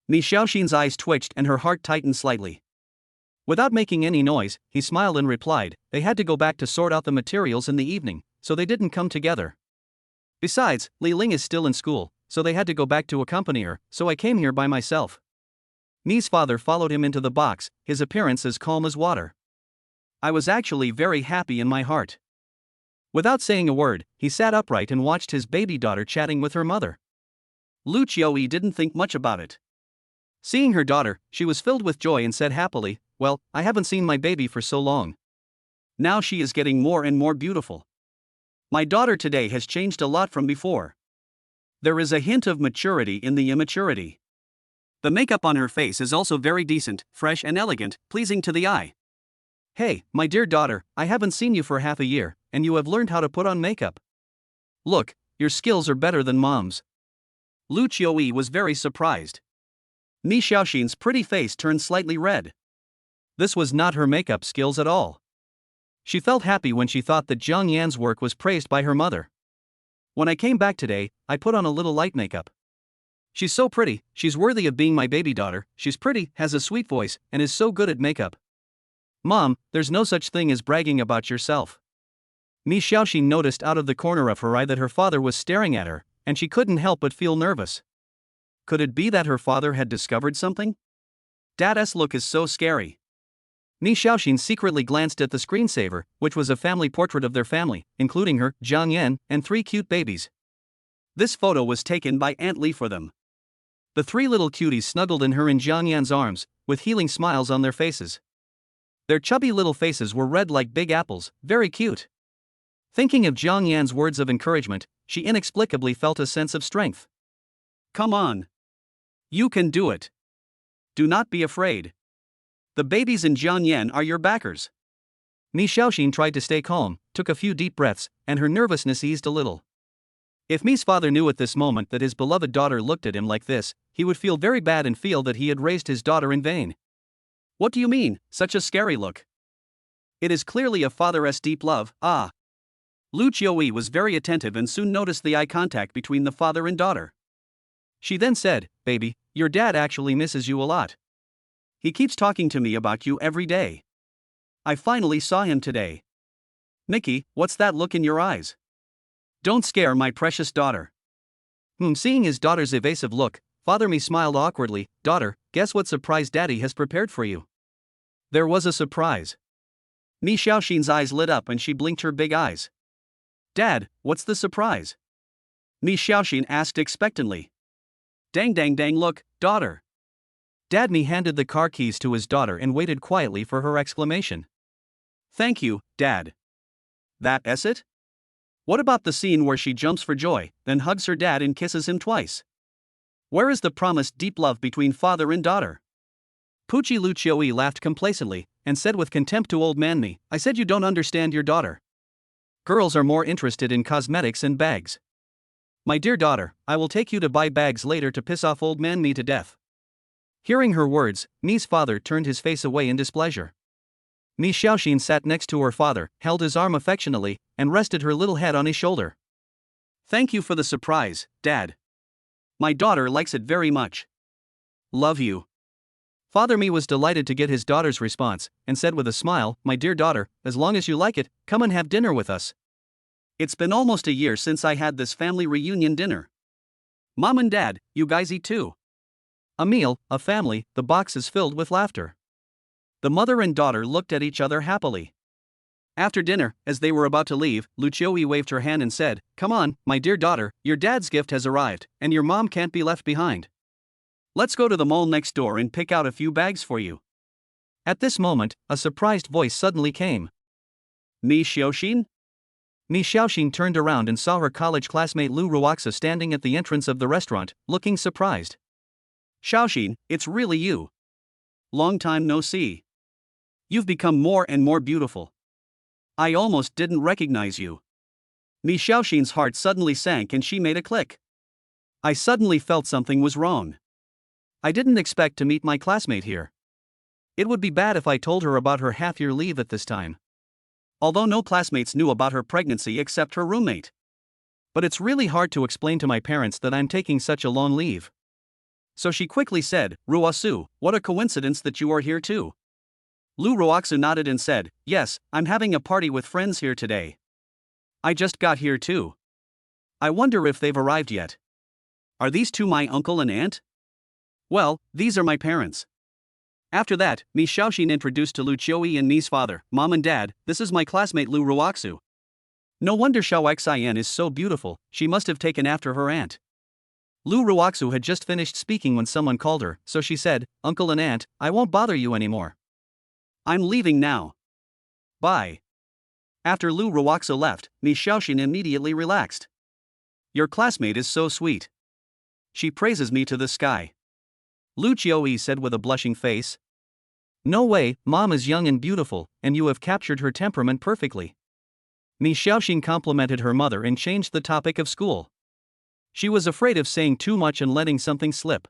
Mi Xiaoxin's eyes twitched and her heart tightened slightly. Without making any noise, he smiled and replied, "They had to go back to sort out the materials in the evening, so they didn't come together. Besides, Li Ling is still in school, so they had to go back to accompany her, so I came here by myself." Mi's father followed him into the box, his appearance as calm as water. "I was actually very happy in my heart." Without saying a word, he sat upright and watched his baby daughter chatting with her mother. Lu Qiuyi didn't think much about it. Seeing her daughter, she was filled with joy and said happily, "Well, I haven't seen my baby for so long. Now she is getting more and more beautiful. My daughter today has changed a lot from before. There is a hint of maturity in the immaturity. The makeup on her face is also very decent, fresh and elegant, pleasing to the eye. Hey, my dear daughter, I haven't seen you for half a year, and you have learned how to put on makeup. Look, your skills are better than mom's." Lu Qiuyi was very surprised. Mi Xiaoxin's pretty face turned slightly red. This was not her makeup skills at all. She felt happy when she thought that Zhang Yan's work was praised by her mother. "When I came back today, I put on a little light makeup. She's so pretty, she's worthy of being my baby daughter. She's pretty, has a sweet voice, and is so good at makeup." "Mom, there's no such thing as bragging about yourself." Mi Xiaoxin noticed out of the corner of her eye that her father was staring at her, and she couldn't help but feel nervous. Could it be that her father had discovered something? Dad's look is so scary. Mi Xiaoxin secretly glanced at the screensaver, which was a family portrait of their family, including her, Zhang Yan, and 3 cute babies. This photo was taken by Aunt Li for them. The 3 little cuties snuggled in her and Zhang Yan's arms, with healing smiles on their faces. Their chubby little faces were red like big apples, very cute. Thinking of Zhang Yan's words of encouragement, she inexplicably felt a sense of strength. "Come on. You can do it. Do not be afraid. The babies in Zhang Yan are your backers." Mi Xiaoxin tried to stay calm, took a few deep breaths, and her nervousness eased a little. If Mi's father knew at this moment that his beloved daughter looked at him like this, he would feel very bad and feel that he had raised his daughter in vain. "What do you mean, such a scary look? It is clearly a father's deep love, ah." Lu Qiuyi was very attentive and soon noticed the eye contact between the father and daughter. She then said, "Baby, your dad actually misses you a lot. He keeps talking to me about you every day. I finally saw him today. Mickey, what's that look in your eyes? Don't scare my precious daughter." Seeing his daughter's evasive look, Father Mi smiled awkwardly. "Daughter, guess what surprise Daddy has prepared for you?" There was a surprise. Mi Xiaoxin's eyes lit up and she blinked her big eyes. "Dad, what's the surprise?" Mi Xiaoxin asked expectantly. Dang, look, daughter. Dad Mi handed the car keys to his daughter and waited quietly for her exclamation. Thank you, Dad. That's it? What about the scene where she jumps for joy, then hugs her dad and kisses him twice? Where is the promised deep love between father and daughter? Pucci Lucioi laughed complacently and said with contempt to old man Mi, I said you don't understand your daughter. Girls are more interested in cosmetics and bags. My dear daughter, I will take you to buy bags later to piss off old man Mi to death. Hearing her words, Mi's father turned his face away in displeasure. Mi Xiaoxin sat next to her father, held his arm affectionately, and rested her little head on his shoulder. Thank you for the surprise, Dad. My daughter likes it very much. Love you. Father Mi was delighted to get his daughter's response, and said with a smile, My dear daughter, as long as you like it, come and have dinner with us. It's been almost a year since I had this family reunion dinner. Mom and Dad, you guys eat too. A meal, a family, the box is filled with laughter. The mother and daughter looked at each other happily. After dinner, as they were about to leave, Lucioi waved her hand and said, Come on, my dear daughter, your dad's gift has arrived, and your mom can't be left behind. Let's go to the mall next door and pick out a few bags for you. At this moment, a surprised voice suddenly came. Mi Xiaoxin? Mi Xiaoxin turned around and saw her college classmate Lu Ruoxa standing at the entrance of the restaurant, looking surprised. Xiaoxin, it's really you. Long time no see. You've become more and more beautiful. I almost didn't recognize you. Mi Xiaoxin's heart suddenly sank and she made a click. I suddenly felt something was wrong. I didn't expect to meet my classmate here. It would be bad if I told her about her half-year leave at this time. Although no classmates knew about her pregnancy except her roommate. But it's really hard to explain to my parents that I'm taking such a long leave. So she quickly said, Ruoxu, what a coincidence that you are here too. Lu Ruoxu nodded and said, Yes, I'm having a party with friends here today. I just got here too. I wonder if they've arrived yet. Are these two my uncle and aunt? Well, these are my parents. After that, Mi Xiaoxin introduced to Lucioi and Mi's father, Mom and Dad, this is my classmate Lu Ruoxu. No wonder Xiaoxian is so beautiful, she must have taken after her aunt. Lu Ruoxu had just finished speaking when someone called her, so she said, Uncle and Aunt, I won't bother you anymore. I'm leaving now. Bye. After Lu Ruoxu left, Mi Xiaoxin immediately relaxed. Your classmate is so sweet. She praises me to the sky. Lu Qiui said with a blushing face. No way, Mom is young and beautiful, and you have captured her temperament perfectly. Mi Xiaoxin complimented her mother and changed the topic of school. She was afraid of saying too much and letting something slip.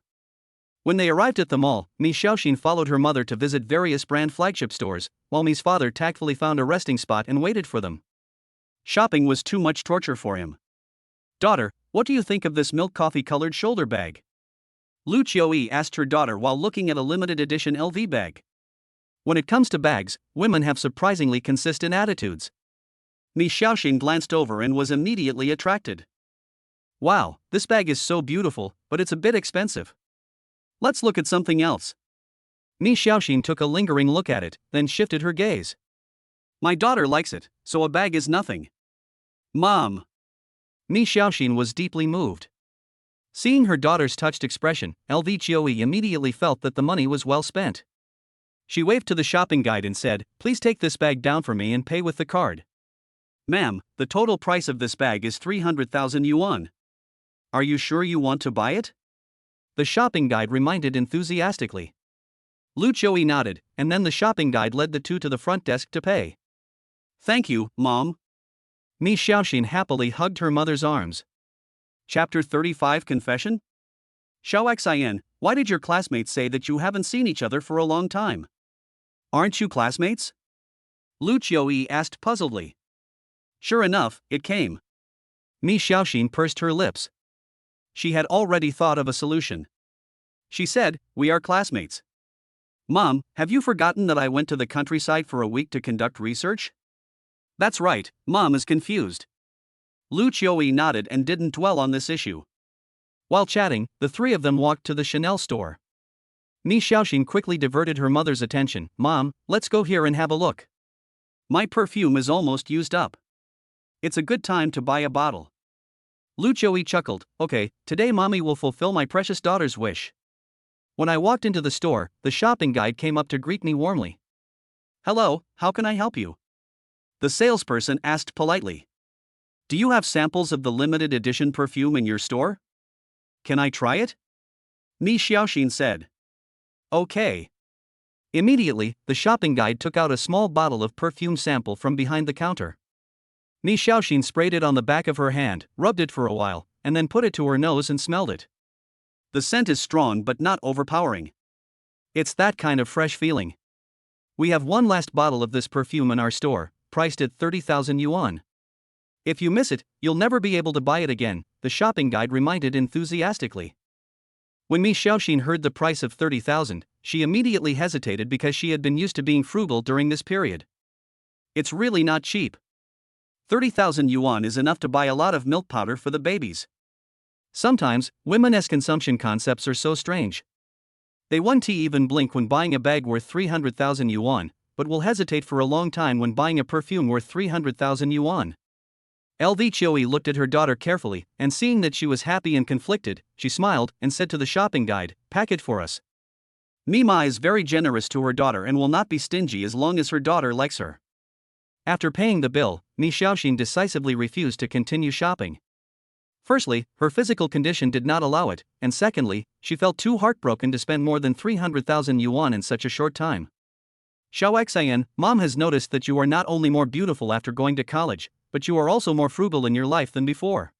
When they arrived at the mall, Mi Xiaoxin followed her mother to visit various brand flagship stores, while Mi's father tactfully found a resting spot and waited for them. Shopping was too much torture for him. Daughter, what do you think of this milk coffee colored shoulder bag? Lu Qiui asked her daughter while looking at a limited edition LV bag. When it comes to bags, women have surprisingly consistent attitudes. Mi Xiaoxin glanced over and was immediately attracted. Wow, this bag is so beautiful, but it's a bit expensive. Let's look at something else. Mi Xiaoxin took a lingering look at it, then shifted her gaze. My daughter likes it, so a bag is nothing. Mom. Mi Xiaoxin was deeply moved. Seeing her daughter's touched expression, LV Qiui immediately felt that the money was well spent. She waved to the shopping guide and said, Please take this bag down for me and pay with the card. Ma'am, the total price of this bag is 300,000 yuan. Are you sure you want to buy it? The shopping guide reminded enthusiastically. Lu Qiui nodded, and then the shopping guide led the two to the front desk to pay. Thank you, Mom. Mi Xiaoxin happily hugged her mother's arms. Chapter 35 Confession? Xiaoxian, why did your classmates say that you haven't seen each other for a long time? Aren't you classmates? Lu Qiui asked puzzledly. Sure enough, it came. Mi Xiaoxin pursed her lips. She had already thought of a solution. She said, We are classmates. Mom, have you forgotten that I went to the countryside for a week to conduct research? That's right, Mom is confused. Lu Qiui nodded and didn't dwell on this issue. While chatting, the three of them walked to the Chanel store. Mi Xiaoxin quickly diverted her mother's attention. Mom, let's go here and have a look. My perfume is almost used up. It's a good time to buy a bottle. Lu Qiui chuckled, Okay, today mommy will fulfill my precious daughter's wish. When I walked into the store, the shopping guide came up to greet me warmly. Hello, how can I help you? The salesperson asked politely. Do you have samples of the limited edition perfume in your store? Can I try it? Mi Xiaoxin said. Okay. Immediately, the shopping guide took out a small bottle of perfume sample from behind the counter. Mi Xiaoxin sprayed it on the back of her hand, rubbed it for a while, and then put it to her nose and smelled it. The scent is strong but not overpowering. It's that kind of fresh feeling. We have one last bottle of this perfume in our store, priced at 30,000 yuan. If you miss it, you'll never be able to buy it again, the shopping guide reminded enthusiastically. When Mi Xiaoxin heard the price of 30,000, she immediately hesitated because she had been used to being frugal during this period. It's really not cheap. 30,000 yuan is enough to buy a lot of milk powder for the babies. Sometimes, women's consumption concepts are so strange. They won't even blink when buying a bag worth 300,000 yuan, but will hesitate for a long time when buying a perfume worth 300,000 yuan. LV Choi looked at her daughter carefully, and seeing that she was happy and conflicted, she smiled and said to the shopping guide, "Pack it for us." Mima is very generous to her daughter and will not be stingy as long as her daughter likes her. After paying the bill, Mi Xiaoxin decisively refused to continue shopping. Firstly, her physical condition did not allow it, and secondly, she felt too heartbroken to spend more than 300,000 yuan in such a short time. Xiaoxian, Mom has noticed that you are not only more beautiful after going to college, but you are also more frugal in your life than before.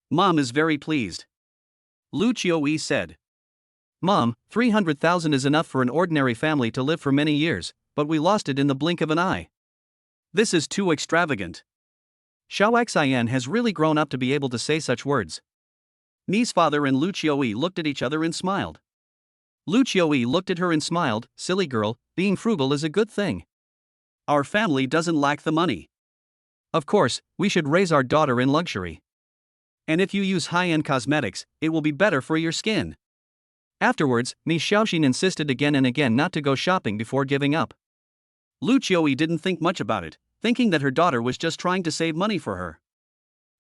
Mom is very pleased. Lu Qiuyi said. Mom, 300,000 is enough for an ordinary family to live for many years, but we lost it in the blink of an eye. This is too extravagant. Xiaoxian has really grown up to be able to say such words. Mi's father and Lu Qiuyi looked at each other and smiled. Lu Qiuyi looked at her and smiled, "Silly girl, being frugal is a good thing. Our family doesn't lack the money. Of course, we should raise our daughter in luxury. And if you use high-end cosmetics, it will be better for your skin." Afterwards, Mi Xiaoxin insisted again and again not to go shopping before giving up. Lu Qiuyi didn't think much about it, thinking that her daughter was just trying to save money for her.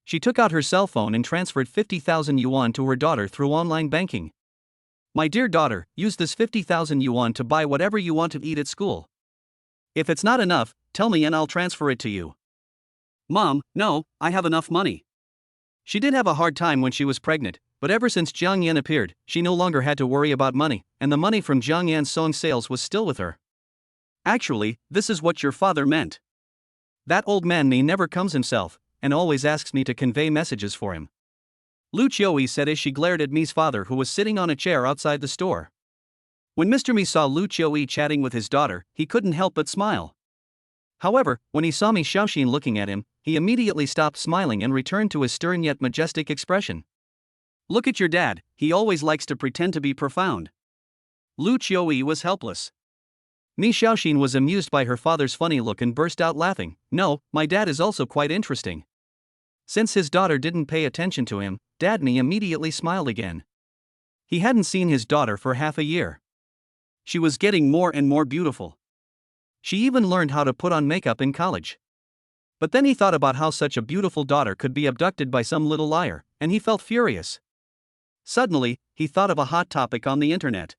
She took out her cell phone and transferred 50,000 yuan to her daughter through online banking. "My dear daughter, use this 50,000 yuan to buy whatever you want to eat at school. If it's not enough, tell me and I'll transfer it to you." Mom, no, I have enough money. She did have a hard time when she was pregnant, but ever since Jiang Yan appeared, she no longer had to worry about money, and the money from Jiang Yan's sewing sales was still with her. Actually, this is what your father meant. That old man Mi never comes himself, and always asks me to convey messages for him. Lu Qiuyi said as she glared at Mi's father, who was sitting on a chair outside the store. When Mr. Mi saw Lu Qiuyi chatting with his daughter, he couldn't help but smile. However, when he saw Mi Xiaoxin looking at him, he immediately stopped smiling and returned to his stern yet majestic expression. "Look at your dad, he always likes to pretend to be profound." Lu Qiuyi was helpless. Mi Xiaoxin was amused by her father's funny look and burst out laughing. "No, my dad is also quite interesting." Since his daughter didn't pay attention to him, Dad Mi immediately smiled again. He hadn't seen his daughter for half a year. She was getting more and more beautiful. She even learned how to put on makeup in college. But then he thought about how such a beautiful daughter could be abducted by some little liar, and he felt furious. Suddenly, he thought of a hot topic on the internet.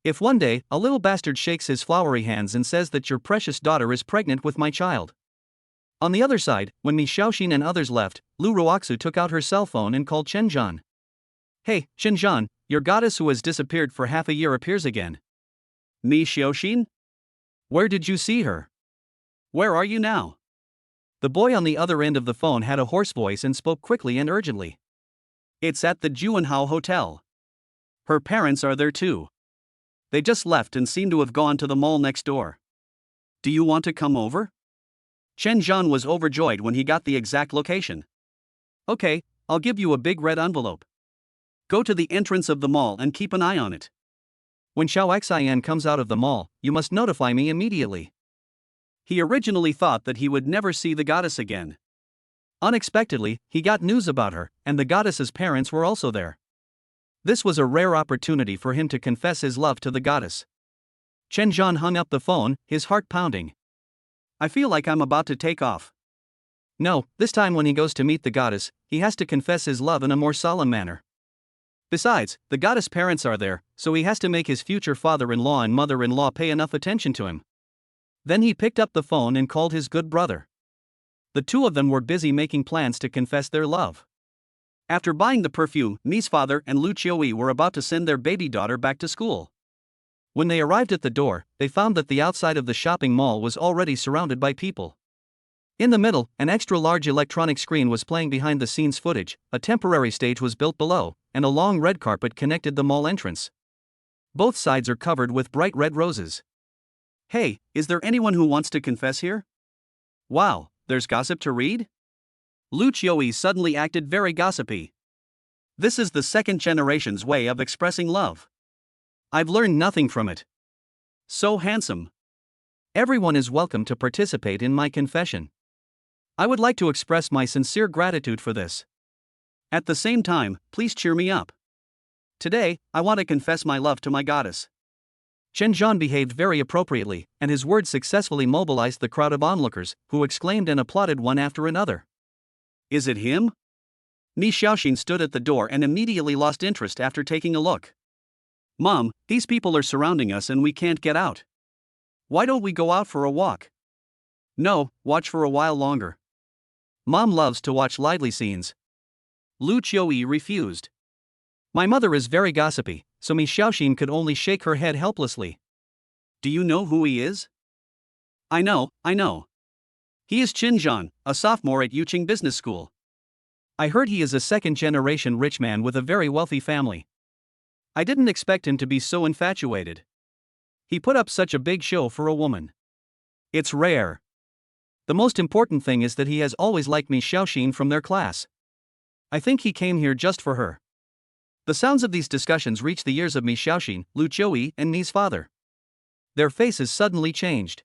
If one day, a little bastard shakes his flowery hands and says that your precious daughter is pregnant with my child. On the other side, when Mi Xiaoxin and others left, Lu Ruoxu took out her cell phone and called Chen Zhan. "Hey, Chen Zhan, your goddess who has disappeared for half a year appears again." Mi Xiaoxin? "Where did you see her? Where are you now?" The boy on the other end of the phone had a hoarse voice and spoke quickly and urgently. "It's at the Juanhao Hotel. Her parents are there too. They just left and seem to have gone to the mall next door. Do you want to come over?" Chen Zhan was overjoyed when he got the exact location. "Okay, I'll give you a big red envelope. Go to the entrance of the mall and keep an eye on it. When Xiaoxian comes out of the mall, you must notify me immediately." He originally thought that he would never see the goddess again. Unexpectedly, he got news about her, and the goddess's parents were also there. This was a rare opportunity for him to confess his love to the goddess. Chen Zhan hung up the phone, his heart pounding. "I feel like I'm about to take off." No, this time when he goes to meet the goddess, he has to confess his love in a more solemn manner. Besides, the goddess' parents are there, so he has to make his future father-in-law and mother-in-law pay enough attention to him. Then he picked up the phone and called his good brother. The two of them were busy making plans to confess their love. After buying the perfume, Mi's father and Lu Qiui were about to send their baby daughter back to school. When they arrived at the door, they found that the outside of the shopping mall was already surrounded by people. In the middle, an extra-large electronic screen was playing behind-the-scenes footage, a temporary stage was built below, and a long red carpet connected the mall entrance. Both sides are covered with bright red roses. Hey, is there anyone who wants to confess here? Wow, there's gossip to read? Lu Qiui suddenly acted very gossipy. This is the second generation's way of expressing love. I've learned nothing from it. So handsome. Everyone is welcome to participate in my confession. I would like to express my sincere gratitude for this. At the same time, please cheer me up. Today, I want to confess my love to my goddess. Chen Zhan behaved very appropriately, and his words successfully mobilized the crowd of onlookers, who exclaimed and applauded one after another. Is it him? Mi Xiaoxin stood at the door and immediately lost interest after taking a look. Mom, these people are surrounding us and we can't get out. Why don't we go out for a walk? No, watch for a while longer. Mom loves to watch lively scenes. Lu Qiui refused. My mother is very gossipy, so Mi Xiaoxin could only shake her head helplessly. Do you know who he is? I know. He is Qin Zhan, a sophomore at Yuqing Business School. I heard he is a second-generation rich man with a very wealthy family. I didn't expect him to be so infatuated. He put up such a big show for a woman. It's rare. The most important thing is that he has always liked Mi Xiaoxin from their class. I think he came here just for her. The sounds of these discussions reached the ears of Mi Xiaoxin, Lu Qiui, and Mi's father. Their faces suddenly changed.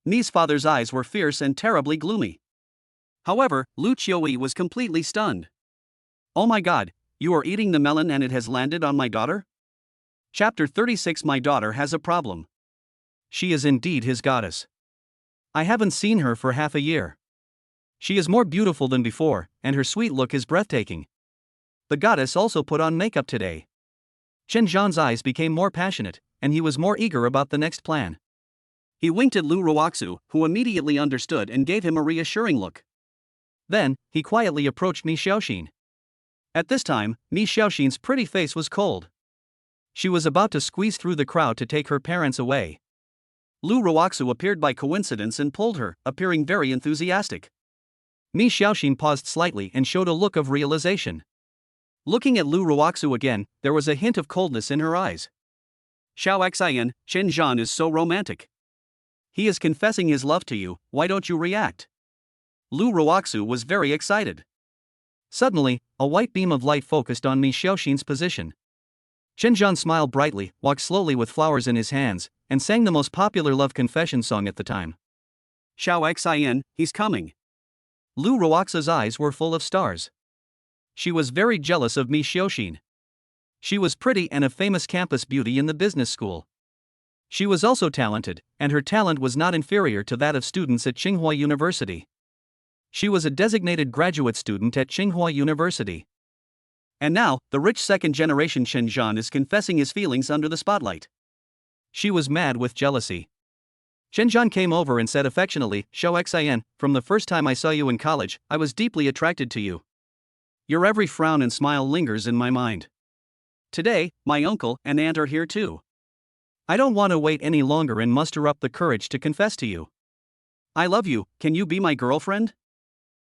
Mi's father's eyes were fierce and terribly gloomy. However, Lu Qiui was completely stunned. Oh my god, you are eating the melon and it has landed on my daughter? Chapter 36. My daughter has a problem. She is indeed his goddess. I haven't seen her for half a year. She is more beautiful than before, and her sweet look is breathtaking. The goddess also put on makeup today. Chen Zhan's eyes became more passionate, and he was more eager about the next plan. He winked at Lu Ruoxu, who immediately understood and gave him a reassuring look. Then, he quietly approached Mi Xiaoxin. At this time, Mi Xiaoxin's pretty face was cold. She was about to squeeze through the crowd to take her parents away. Lu Ruoxu appeared by coincidence and pulled her, appearing very enthusiastic. Mi Xiaoxin paused slightly and showed a look of realization. Looking at Lu Ruoxu again, there was a hint of coldness in her eyes. Xiao Xian, Chen Zhan is so romantic. He is confessing his love to you, why don't you react? Lu Ruoxu was very excited. Suddenly, a white beam of light focused on Mi Xiaoxin's position. Chen Zhan smiled brightly, walked slowly with flowers in his hands, and sang the most popular love confession song at the time. Xiao Xian, he's coming. Lu Ruoxu's eyes were full of stars. She was very jealous of Mi Xiaoxin. She was pretty and a famous campus beauty in the business school. She was also talented, and her talent was not inferior to that of students at Tsinghua University. She was a designated graduate student at Tsinghua University. And now, the rich second-generation Chen Zhan is confessing his feelings under the spotlight. She was mad with jealousy. Chen Zhan came over and said affectionately, Xiao Xian, from the first time I saw you in college, I was deeply attracted to you. Your every frown and smile lingers in my mind. Today, my uncle and aunt are here too. I don't want to wait any longer and muster up the courage to confess to you. I love you, can you be my girlfriend?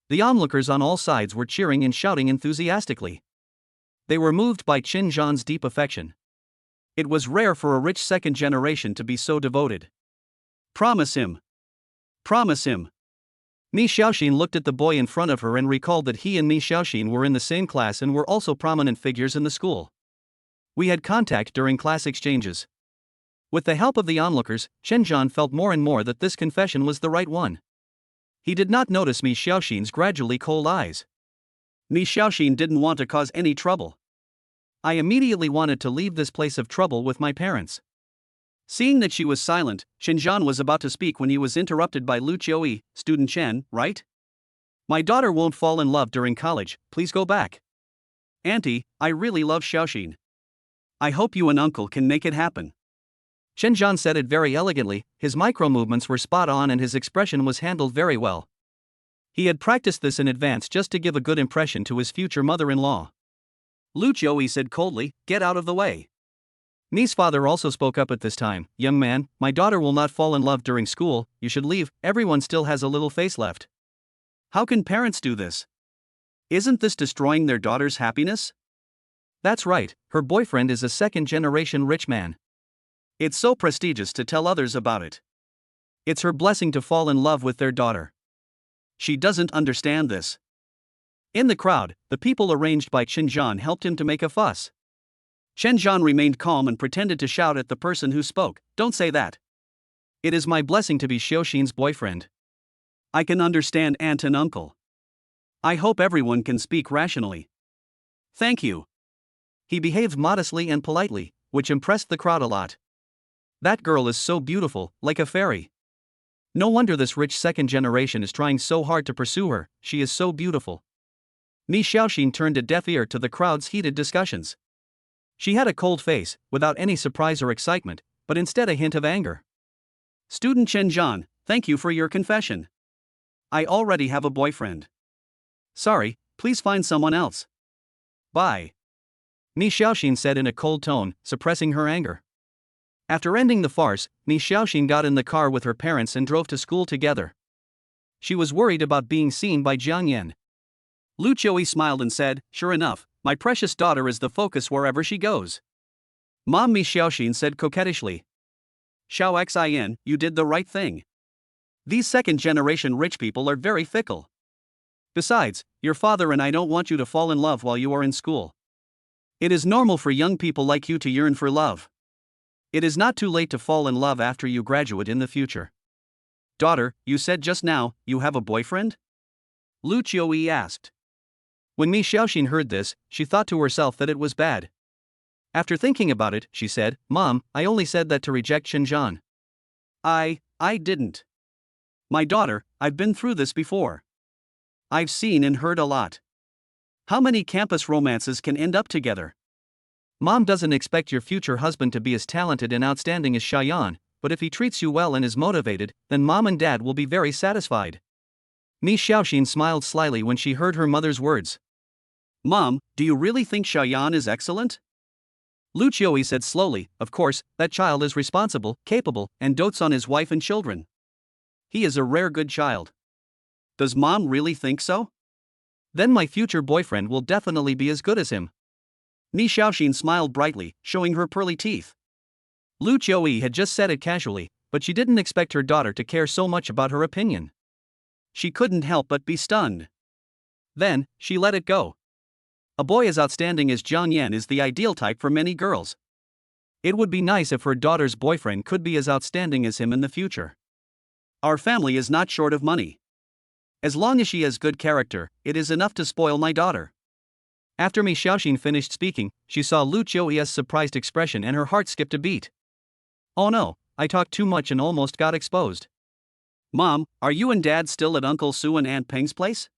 The onlookers on all sides were cheering and shouting enthusiastically. They were moved by Qin Zhan's deep affection. It was rare for a rich second generation to be so devoted. Promise him. Promise him. Mi Xiaoxin looked at the boy in front of her and recalled that he and Mi Xiaoxin were in the same class and were also prominent figures in the school. We had contact during class exchanges. With the help of the onlookers, Chen Zhan felt more and more that this confession was the right one. He did not notice Mi Xiaoxin's gradually cold eyes. Mi Xiaoxin didn't want to cause any trouble. I immediately wanted to leave this place of trouble with my parents. Seeing that she was silent, Chen Zhan was about to speak when he was interrupted by Lu Qiui, student Chen, right? My daughter won't fall in love during college, please go back. Auntie, I really love Xiaoxin. I hope you and uncle can make it happen. Chen Zhan said it very elegantly, his micro-movements were spot on and his expression was handled very well. He had practiced this in advance just to give a good impression to his future mother-in-law. Lu Jiui said coldly, "Get out of the way." Ni's father also spoke up at this time. "Young man, my daughter will not fall in love during school, you should leave, everyone still has a little face left." How can parents do this? Isn't this destroying their daughter's happiness? That's right, her boyfriend is a second-generation rich man. It's so prestigious to tell others about it. It's her blessing to fall in love with their daughter. She doesn't understand this. In the crowd, the people arranged by Chen Zhan helped him to make a fuss. Chen Zhan remained calm and pretended to shout at the person who spoke, "Don't say that. It is my blessing to be Xiaoxin's boyfriend. I can understand aunt and uncle. I hope everyone can speak rationally. Thank you." He behaved modestly and politely, which impressed the crowd a lot. That girl is so beautiful, like a fairy. No wonder this rich second generation is trying so hard to pursue her, she is so beautiful. Ni Xiaoxin turned a deaf ear to the crowd's heated discussions. She had a cold face, without any surprise or excitement, but instead a hint of anger. "Student Chen Zhan, thank you for your confession. I already have a boyfriend. Sorry, please find someone else. Bye." Ni Xiaoxin said in a cold tone, suppressing her anger. After ending the farce, Ni Xiaoxin got in the car with her parents and drove to school together. She was worried about being seen by Jiang Yan. Lu Jiui smiled and said, "Sure enough, my precious daughter is the focus wherever she goes." Mom, Mi Xiaoxin said coquettishly. "Xiao Xin, you did the right thing. These second-generation rich people are very fickle. Besides, your father and I don't want you to fall in love while you are in school. It is normal for young people like you to yearn for love. It is not too late to fall in love after you graduate in the future." "Daughter, you said just now, you have a boyfriend?" Lu Jiui asked. When Mi Xiaoxin heard this, she thought to herself that it was bad. After thinking about it, she said, "Mom, I only said that to reject Chen Zhan. I didn't. My daughter, I've been through this before. I've seen and heard a lot. How many campus romances can end up together?" Mom doesn't expect your future husband to be as talented and outstanding as Xiaoyan, but if he treats you well and is motivated, then Mom and Dad will be very satisfied. Mi Xiaoxin smiled slyly when she heard her mother's words. "Mom, do you really think Xiaoyan is excellent?" Lu Jiui said slowly, "Of course, that child is responsible, capable, and dotes on his wife and children. He is a rare good child. Does Mom really think so? Then my future boyfriend will definitely be as good as him." Ni Xiaoxin smiled brightly, showing her pearly teeth. Lu Jiui had just said it casually, but she didn't expect her daughter to care so much about her opinion. She couldn't help but be stunned. Then, she let it go. A boy as outstanding as Jiang Yan is the ideal type for many girls. It would be nice if her daughter's boyfriend could be as outstanding as him in the future. Our family is not short of money. As long as she has good character, it is enough to spoil my daughter." After Mi Xiaoxin finished speaking, she saw Lu Jiui's surprised expression and her heart skipped a beat. "Oh no, I talked too much and almost got exposed." "Mom, are you and Dad still at Uncle Su and Aunt Peng's place?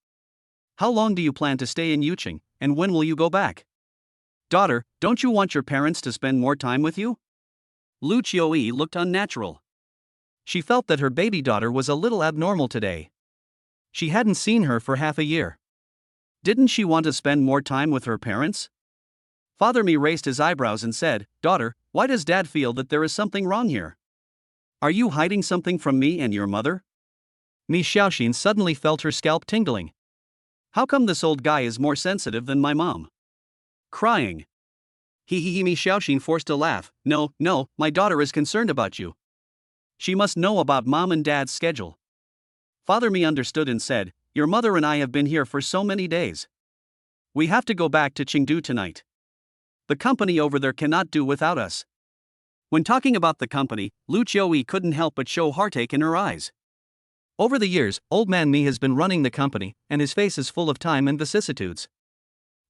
How long do you plan to stay in Yuqing, and when will you go back? Daughter, don't you want your parents to spend more time with you?" Lu Jiui looked unnatural. She felt that her baby daughter was a little abnormal today. She hadn't seen her for half a year. Didn't she want to spend more time with her parents? Father Mi raised his eyebrows and said, "Daughter, why does Dad feel that there is something wrong here? Are you hiding something from me and your mother?" Mi Xiaoxin suddenly felt her scalp tingling. How come this old guy is more sensitive than my mom? Crying. Mi Xiaoxin forced a laugh. No, my daughter is concerned about you. She must know about Mom and Dad's schedule." Father Mi understood and said, "Your mother and I have been here for so many days. We have to go back to Chengdu tonight. The company over there cannot do without us." When talking about the company, Lu Jiui couldn't help but show heartache in her eyes. Over the years, Old Man Mi has been running the company, and his face is full of time and vicissitudes.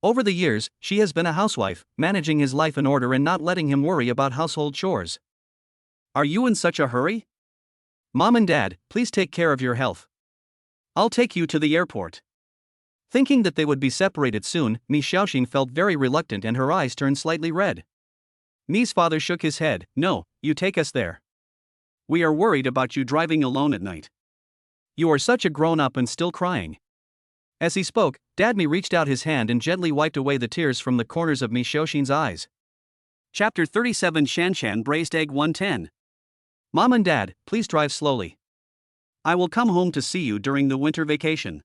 Over the years, she has been a housewife, managing his life in order and not letting him worry about household chores. "Are you in such a hurry?" "Mom and Dad, please take care of your health. I'll take you to the airport." Thinking that they would be separated soon, Mi Xiaoxin felt very reluctant and her eyes turned slightly red. Mi's father shook his head. No, you take us there. We are worried about you driving alone at night. You are such a grown-up and still crying. As he spoke, Dad Mi reached out his hand and gently wiped away the tears from the corners of Mi Xiaoxin's eyes. Chapter 37 Shanshan Braised Egg 110. Mom and Dad, please drive slowly. I will come home to see you during the winter vacation.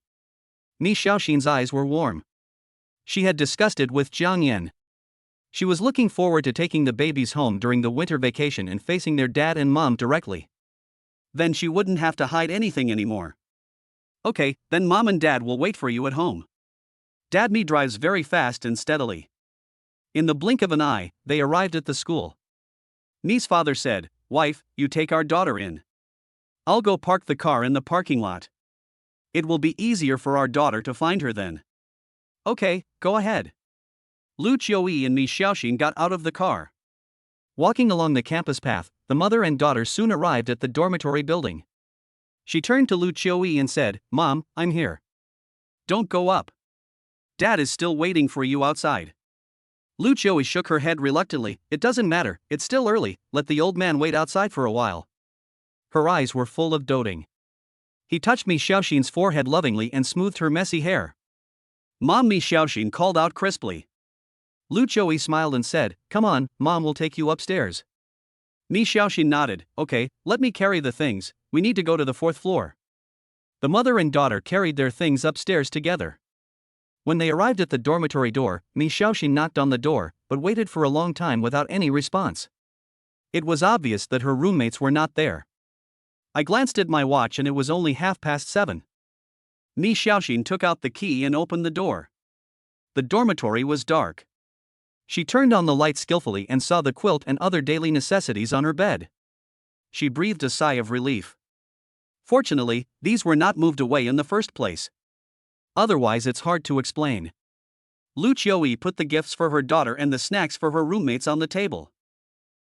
Mi Xiaoxin's eyes were warm. She had discussed it with Jiang Yan. She was looking forward to taking the babies home during the winter vacation and facing their dad and mom directly. Then she wouldn't have to hide anything anymore. Okay, then Mom and Dad will wait for you at home. Dad Mi drives very fast and steadily. In the blink of an eye, they arrived at the school. Mi's father said, "Wife, you take our daughter in. I'll go park the car in the parking lot. It will be easier for our daughter to find her then." Okay, go ahead. Lu Qiuyi and Mi Xiaoxin got out of the car. Walking along the campus path, the mother and daughter soon arrived at the dormitory building. She turned to Lu Qiuyi and said, "Mom, I'm here." "Don't go up. Dad is still waiting for you outside." Lu Qiuyi shook her head reluctantly. "It doesn't matter, it's still early, let the old man wait outside for a while." Her eyes were full of doting. He touched Mi Xiaoxin's forehead lovingly and smoothed her messy hair. "Mom," Mi Xiaoxin called out crisply. Lu Qiuyi smiled and said, "Come on, Mom will take you upstairs." Mi Xiaoxin nodded. "Okay, let me carry the things, we need to go to the 4th floor." The mother and daughter carried their things upstairs together. When they arrived at the dormitory door, Mi Xiaoxin knocked on the door, but waited for a long time without any response. It was obvious that her roommates were not there. I glanced at my watch and it was only 7:30. Mi Xiaoxin took out the key and opened the door. The dormitory was dark. She turned on the light skillfully and saw the quilt and other daily necessities on her bed. She breathed a sigh of relief. Fortunately, these were not moved away in the first place. Otherwise, it's hard to explain. Lu Qiuyi put the gifts for her daughter and the snacks for her roommates on the table.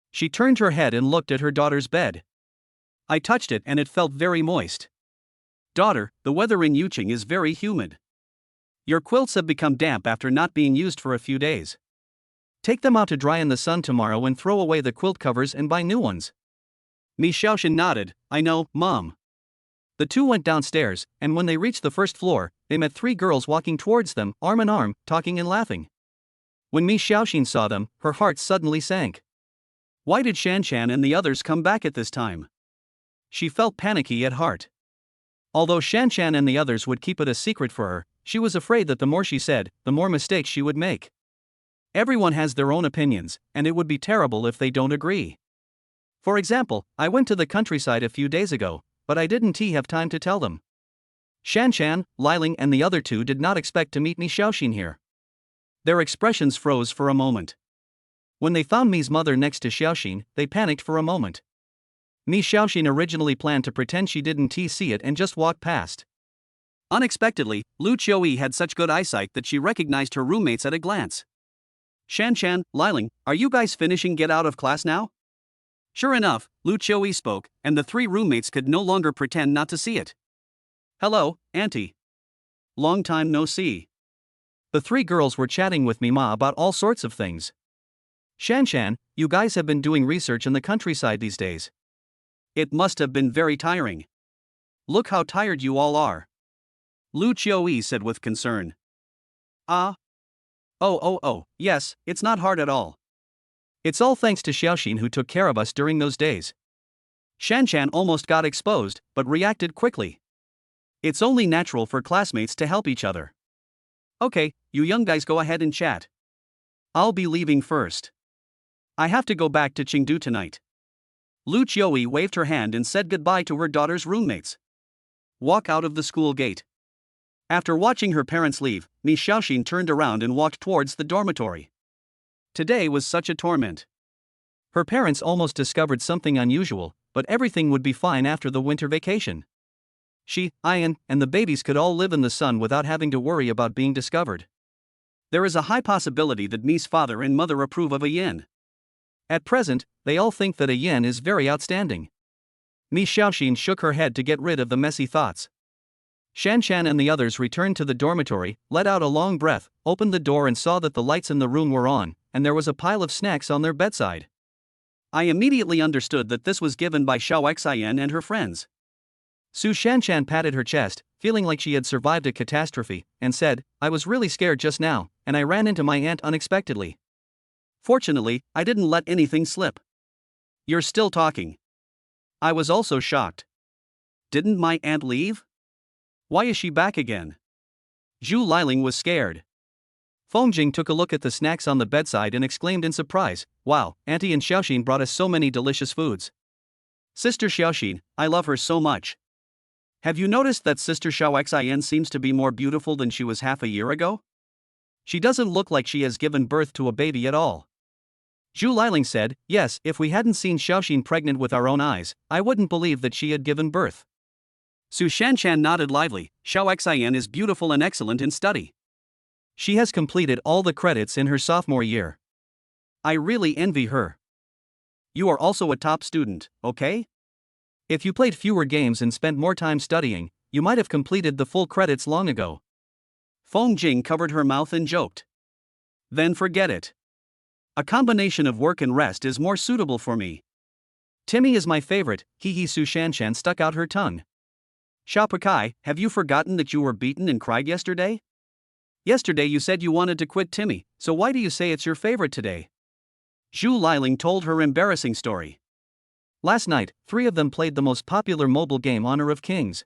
She turned her head and looked at her daughter's bed. I touched it and it felt very moist. "Daughter, the weather in Yuqing is very humid. Your quilts have become damp after not being used for a few days. Take them out to dry in the sun tomorrow and throw away the quilt covers and buy new ones." Mi Xiaoxin nodded. "I know, Mom." The two went downstairs, and when they reached the 1st floor, they met 3 girls walking towards them, arm in arm, talking and laughing. When Mi Xiaoxin saw them, her heart suddenly sank. Why did Shanshan and the others come back at this time? She felt panicky at heart. Although Shanshan and the others would keep it a secret for her, she was afraid that the more she said, the more mistakes she would make. Everyone has their own opinions, and it would be terrible if they don't agree. For example, I went to the countryside a few days ago, but I didn't have time to tell them. Shanshan, Liling and the other 2 did not expect to meet Mi Xiaoxin here. Their expressions froze for a moment. When they found Mi's mother next to Xiaoxin, they panicked for a moment. Mi Xiaoxin originally planned to pretend she didn't see it and just walk past. Unexpectedly, Lu Qiuyi had such good eyesight that she recognized her roommates at a glance. "Shanshan, Liling, are you guys finishing get out of class now?" Sure enough, Lu Qiuyi spoke, and the 3 roommates could no longer pretend not to see it. "Hello, Auntie. Long time no see." The 3 girls were chatting with Mima about all sorts of things. "Shanshan, you guys have been doing research in the countryside these days. It must have been very tiring. Look how tired you all are." Lu Qiuyi said with concern. "Ah. Oh, yes, it's not hard at all. It's all thanks to Xiaoxin who took care of us during those days." Shanshan almost got exposed, but reacted quickly. It's only natural for classmates to help each other. "Okay, you young guys go ahead and chat. I'll be leaving first. I have to go back to Chengdu tonight." Lu Qiuyi waved her hand and said goodbye to her daughter's roommates. Walk out of the school gate. After watching her parents leave, Mi Xiaoxin turned around and walked towards the dormitory. Today was such a torment. Her parents almost discovered something unusual, but everything would be fine after the winter vacation. She, Ian, and the babies could all live in the sun without having to worry about being discovered. There is a high possibility that Mi's father and mother approve of Ian. At present, they all think that Ian is very outstanding. Mi Xiaoxin shook her head to get rid of the messy thoughts. Shan Shan and the others returned to the dormitory, let out a long breath, opened the door and saw that the lights in the room were on, and there was a pile of snacks on their bedside. I immediately understood that this was given by Xiao Xian and her friends. Su Shanshan patted her chest, feeling like she had survived a catastrophe, and said, I was really scared just now, and I ran into my aunt unexpectedly. Fortunately, I didn't let anything slip. You're still talking. I was also shocked. Didn't my aunt leave? Why is she back again? Zhu Liling was scared. Feng Jing took a look at the snacks on the bedside and exclaimed in surprise, Wow, Auntie and Xiaoxin brought us so many delicious foods. Sister Xiaoxin, I love her so much. Have you noticed that Sister Xiao Xian seems to be more beautiful than she was half a year ago? She doesn't look like she has given birth to a baby at all. Zhu Liling said, Yes, if we hadn't seen Xiaoxin pregnant with our own eyes, I wouldn't believe that she had given birth. Su Shanshan nodded lively. Xiao Xian is beautiful and excellent in study. She has completed all the credits in her sophomore year. I really envy her. You are also a top student, okay? If you played fewer games and spent more time studying, you might have completed the full credits long ago. Feng Jing covered her mouth and joked. Then forget it. A combination of work and rest is more suitable for me. Timmy is my favorite, Su Shanshan stuck out her tongue. Xiao Pekai, have you forgotten that you were beaten and cried yesterday? Yesterday you said you wanted to quit Timmy, so why do you say it's your favorite today? Zhu Liling told her embarrassing story. Last night, 3 of them played the most popular mobile game Honor of Kings.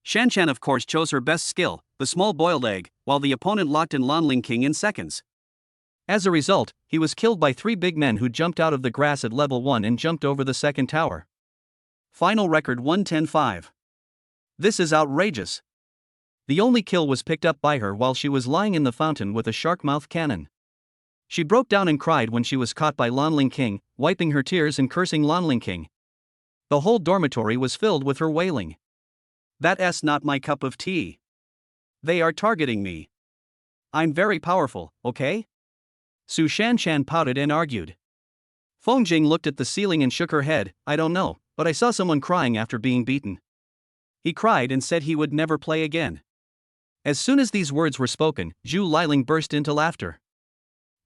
Shanshan of course chose her best skill, the small boiled egg, while the opponent locked in Lanling King in seconds. As a result, he was killed by 3 big men who jumped out of the grass at level 1 and jumped over the second tower. Final record 110-5. This is outrageous. The only kill was picked up by her while she was lying in the fountain with a shark mouth cannon. She broke down and cried when she was caught by Lanling King, wiping her tears and cursing Lanling King. The whole dormitory was filled with her wailing. That's not my cup of tea. They are targeting me. I'm very powerful, okay? Su Shanshan pouted and argued. Feng Jing looked at the ceiling and shook her head, I don't know, but I saw someone crying after being beaten. He cried and said he would never play again. As soon as these words were spoken, Zhu Liling burst into laughter.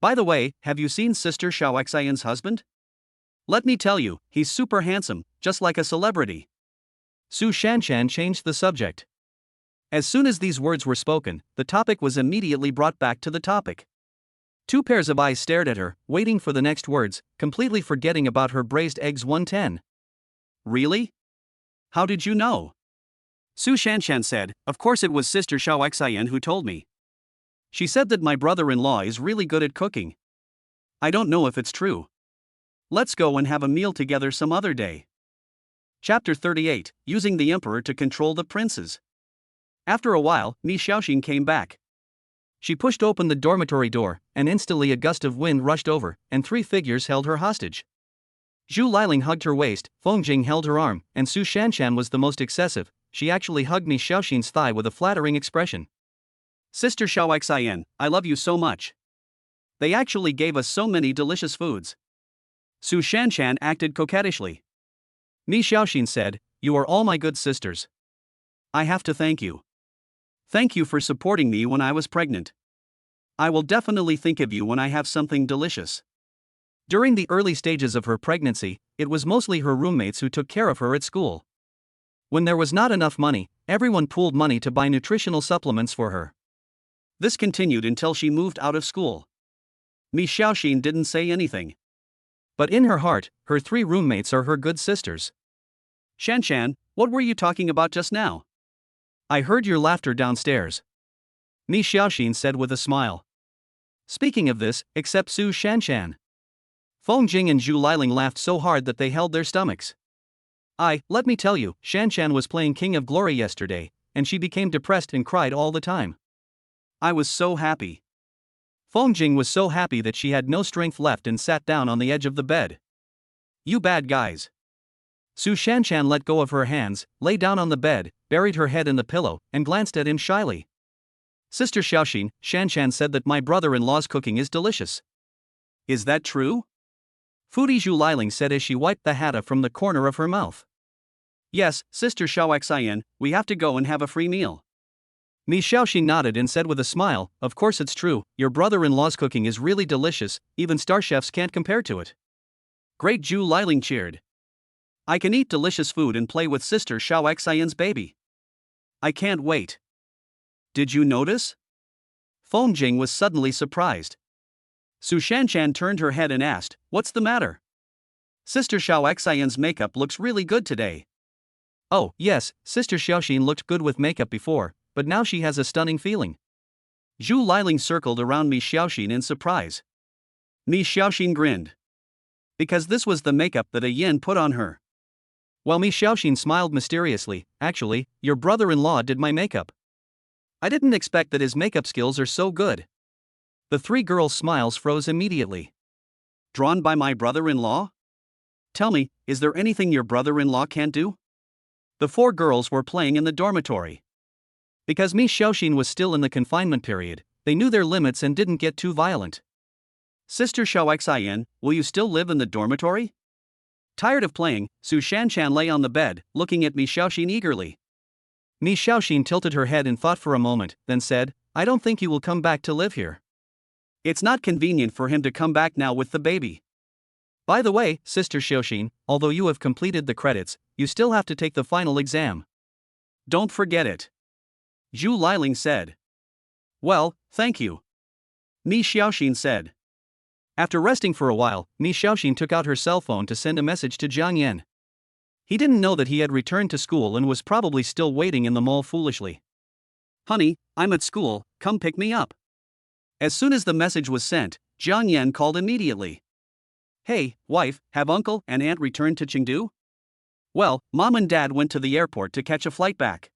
By the way, have you seen Sister Xiao Xian's husband? Let me tell you, he's super handsome, just like a celebrity. Su Shanshan changed the subject. As soon as these words were spoken, the topic was immediately brought back to the topic. 2 pairs of eyes stared at her, waiting for the next words, completely forgetting about her braised eggs 110. Really? How did you know? Su Shanshan said, Of course it was Sister Xiao Xian who told me. She said that my brother-in-law is really good at cooking. I don't know if it's true. Let's go and have a meal together some other day. Chapter 38, Using the Emperor to Control the Princes. After a while, Mi Xiaoxin came back. She pushed open the dormitory door, and instantly a gust of wind rushed over, and 3 figures held her hostage. Zhu Liling hugged her waist, Feng Jing held her arm, and Su Shanshan was the most excessive. She actually hugged Mi Xiaoxin's thigh with a flattering expression. Sister Xiao Xian, I love you so much. They actually gave us so many delicious foods. Su Shanshan acted coquettishly. Mi Xiaoxin said, You are all my good sisters. I have to thank you. Thank you for supporting me when I was pregnant. I will definitely think of you when I have something delicious. During the early stages of her pregnancy, it was mostly her roommates who took care of her at school. When there was not enough money, everyone pooled money to buy nutritional supplements for her. This continued until she moved out of school. Mi Xiaoxin didn't say anything. But in her heart, her 3 roommates are her good sisters. Shanshan, what were you talking about just now? I heard your laughter downstairs. Mi Xiaoxin said with a smile. Speaking of this, except Su Shanshan. Feng Jing and Zhu Liling laughed so hard that they held their stomachs. Let me tell you, Shanshan was playing King of Glory yesterday, and she became depressed and cried all the time. I was so happy. Feng Jing was so happy that she had no strength left and sat down on the edge of the bed. You bad guys. Su Shanshan let go of her hands, lay down on the bed, buried her head in the pillow, and glanced at him shyly. Sister Xiaoxin, Shanshan said that my brother-in-law's cooking is delicious. Is that true? Foodie Zhu Liling said as she wiped the hata from the corner of her mouth. Yes, Sister Xiaoxian, we have to go and have a free meal. Mi Xiaoxin nodded and said with a smile, of course it's true, your brother-in-law's cooking is really delicious, even star chefs can't compare to it. Great, Zhu Liling cheered. I can eat delicious food and play with Sister Xiaoxian's baby. I can't wait. Did you notice? Feng Jing was suddenly surprised. Su Shanshan turned her head and asked, what's the matter? Sister Xiaoxian's makeup looks really good today. Oh, yes, Sister Xiaoxin looked good with makeup before, but now she has a stunning feeling. Zhu Liling circled around Mi Xiaoxin in surprise. Mi Xiaoxin grinned. Because this was the makeup that a yin put on her. While Mi Xiaoxin smiled mysteriously, actually, your brother-in-law did my makeup. I didn't expect that his makeup skills are so good. The three girls' smiles froze immediately. Drawn by my brother-in-law? Tell me, is there anything your brother-in-law can't do? The four girls were playing in the dormitory. Because Mi Xiaoxin was still in the confinement period, they knew their limits and didn't get too violent. Sister Xiaoxian, will you still live in the dormitory? Tired of playing, Su Shanshan lay on the bed, looking at Mi Xiaoxin eagerly. Mi Xiaoxin tilted her head in thought for a moment, then said, I don't think he will come back to live here. It's not convenient for him to come back now with the baby. By the way, Sister Xiaoxin, although you have completed the credits, you still have to take the final exam. Don't forget it. Zhu Liling said. Well, thank you. Mi Xiaoxin said. After resting for a while, Mi Xiaoxin took out her cell phone to send a message to Jiang Yan. He didn't know that he had returned to school and was probably still waiting in the mall foolishly. Honey, I'm at school, come pick me up. As soon as the message was sent, Jiang Yan called immediately. Hey, wife, have uncle and aunt returned to Chengdu? Well, mom and dad went to the airport to catch a flight back.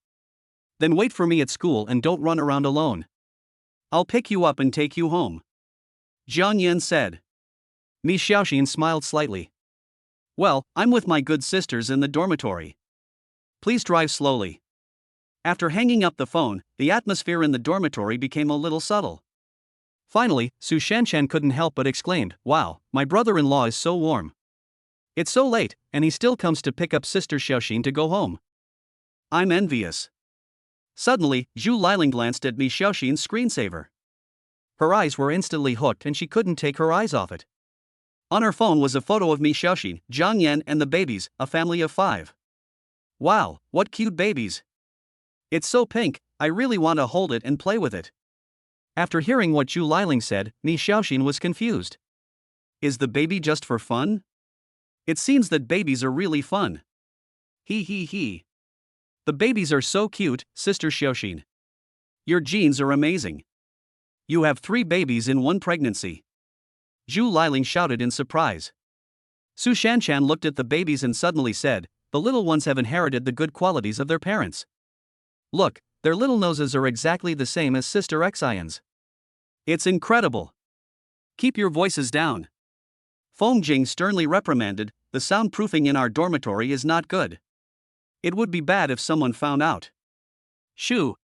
Then wait for me at school and don't run around alone. I'll pick you up and take you home. Jiang Yan said. Mi Xiaoxin smiled slightly. Well, I'm with my good sisters in the dormitory. Please drive slowly. After hanging up the phone, the atmosphere in the dormitory became a little subtle. Finally, Su Shanshan couldn't help but exclaimed, wow, my brother-in-law is so warm. It's so late, and he still comes to pick up Sister Xiaoxin to go home. I'm envious. Suddenly, Zhu Liling glanced at Mi Xiaoxin's screensaver. Her eyes were instantly hooked and she couldn't take her eyes off it. On her phone was a photo of Mi Xiaoxin, Jiang Yan and the babies, a family of 5. Wow, what cute babies. It's so pink, I really want to hold it and play with it. After hearing what Zhu Liling said, Mi Xiaoxin was confused. Is the baby just for fun? It seems that babies are really fun. He. The babies are so cute, Sister Xiaoxin. Your genes are amazing. You have 3 babies in one pregnancy. Zhu Liling shouted in surprise. Su Shanshan looked at the babies and suddenly said, the little ones have inherited the good qualities of their parents. Look, their little noses are exactly the same as Sister Xian's. It's incredible. Keep your voices down. Feng Jing sternly reprimanded, the soundproofing in our dormitory is not good. It would be bad if someone found out. Shoo.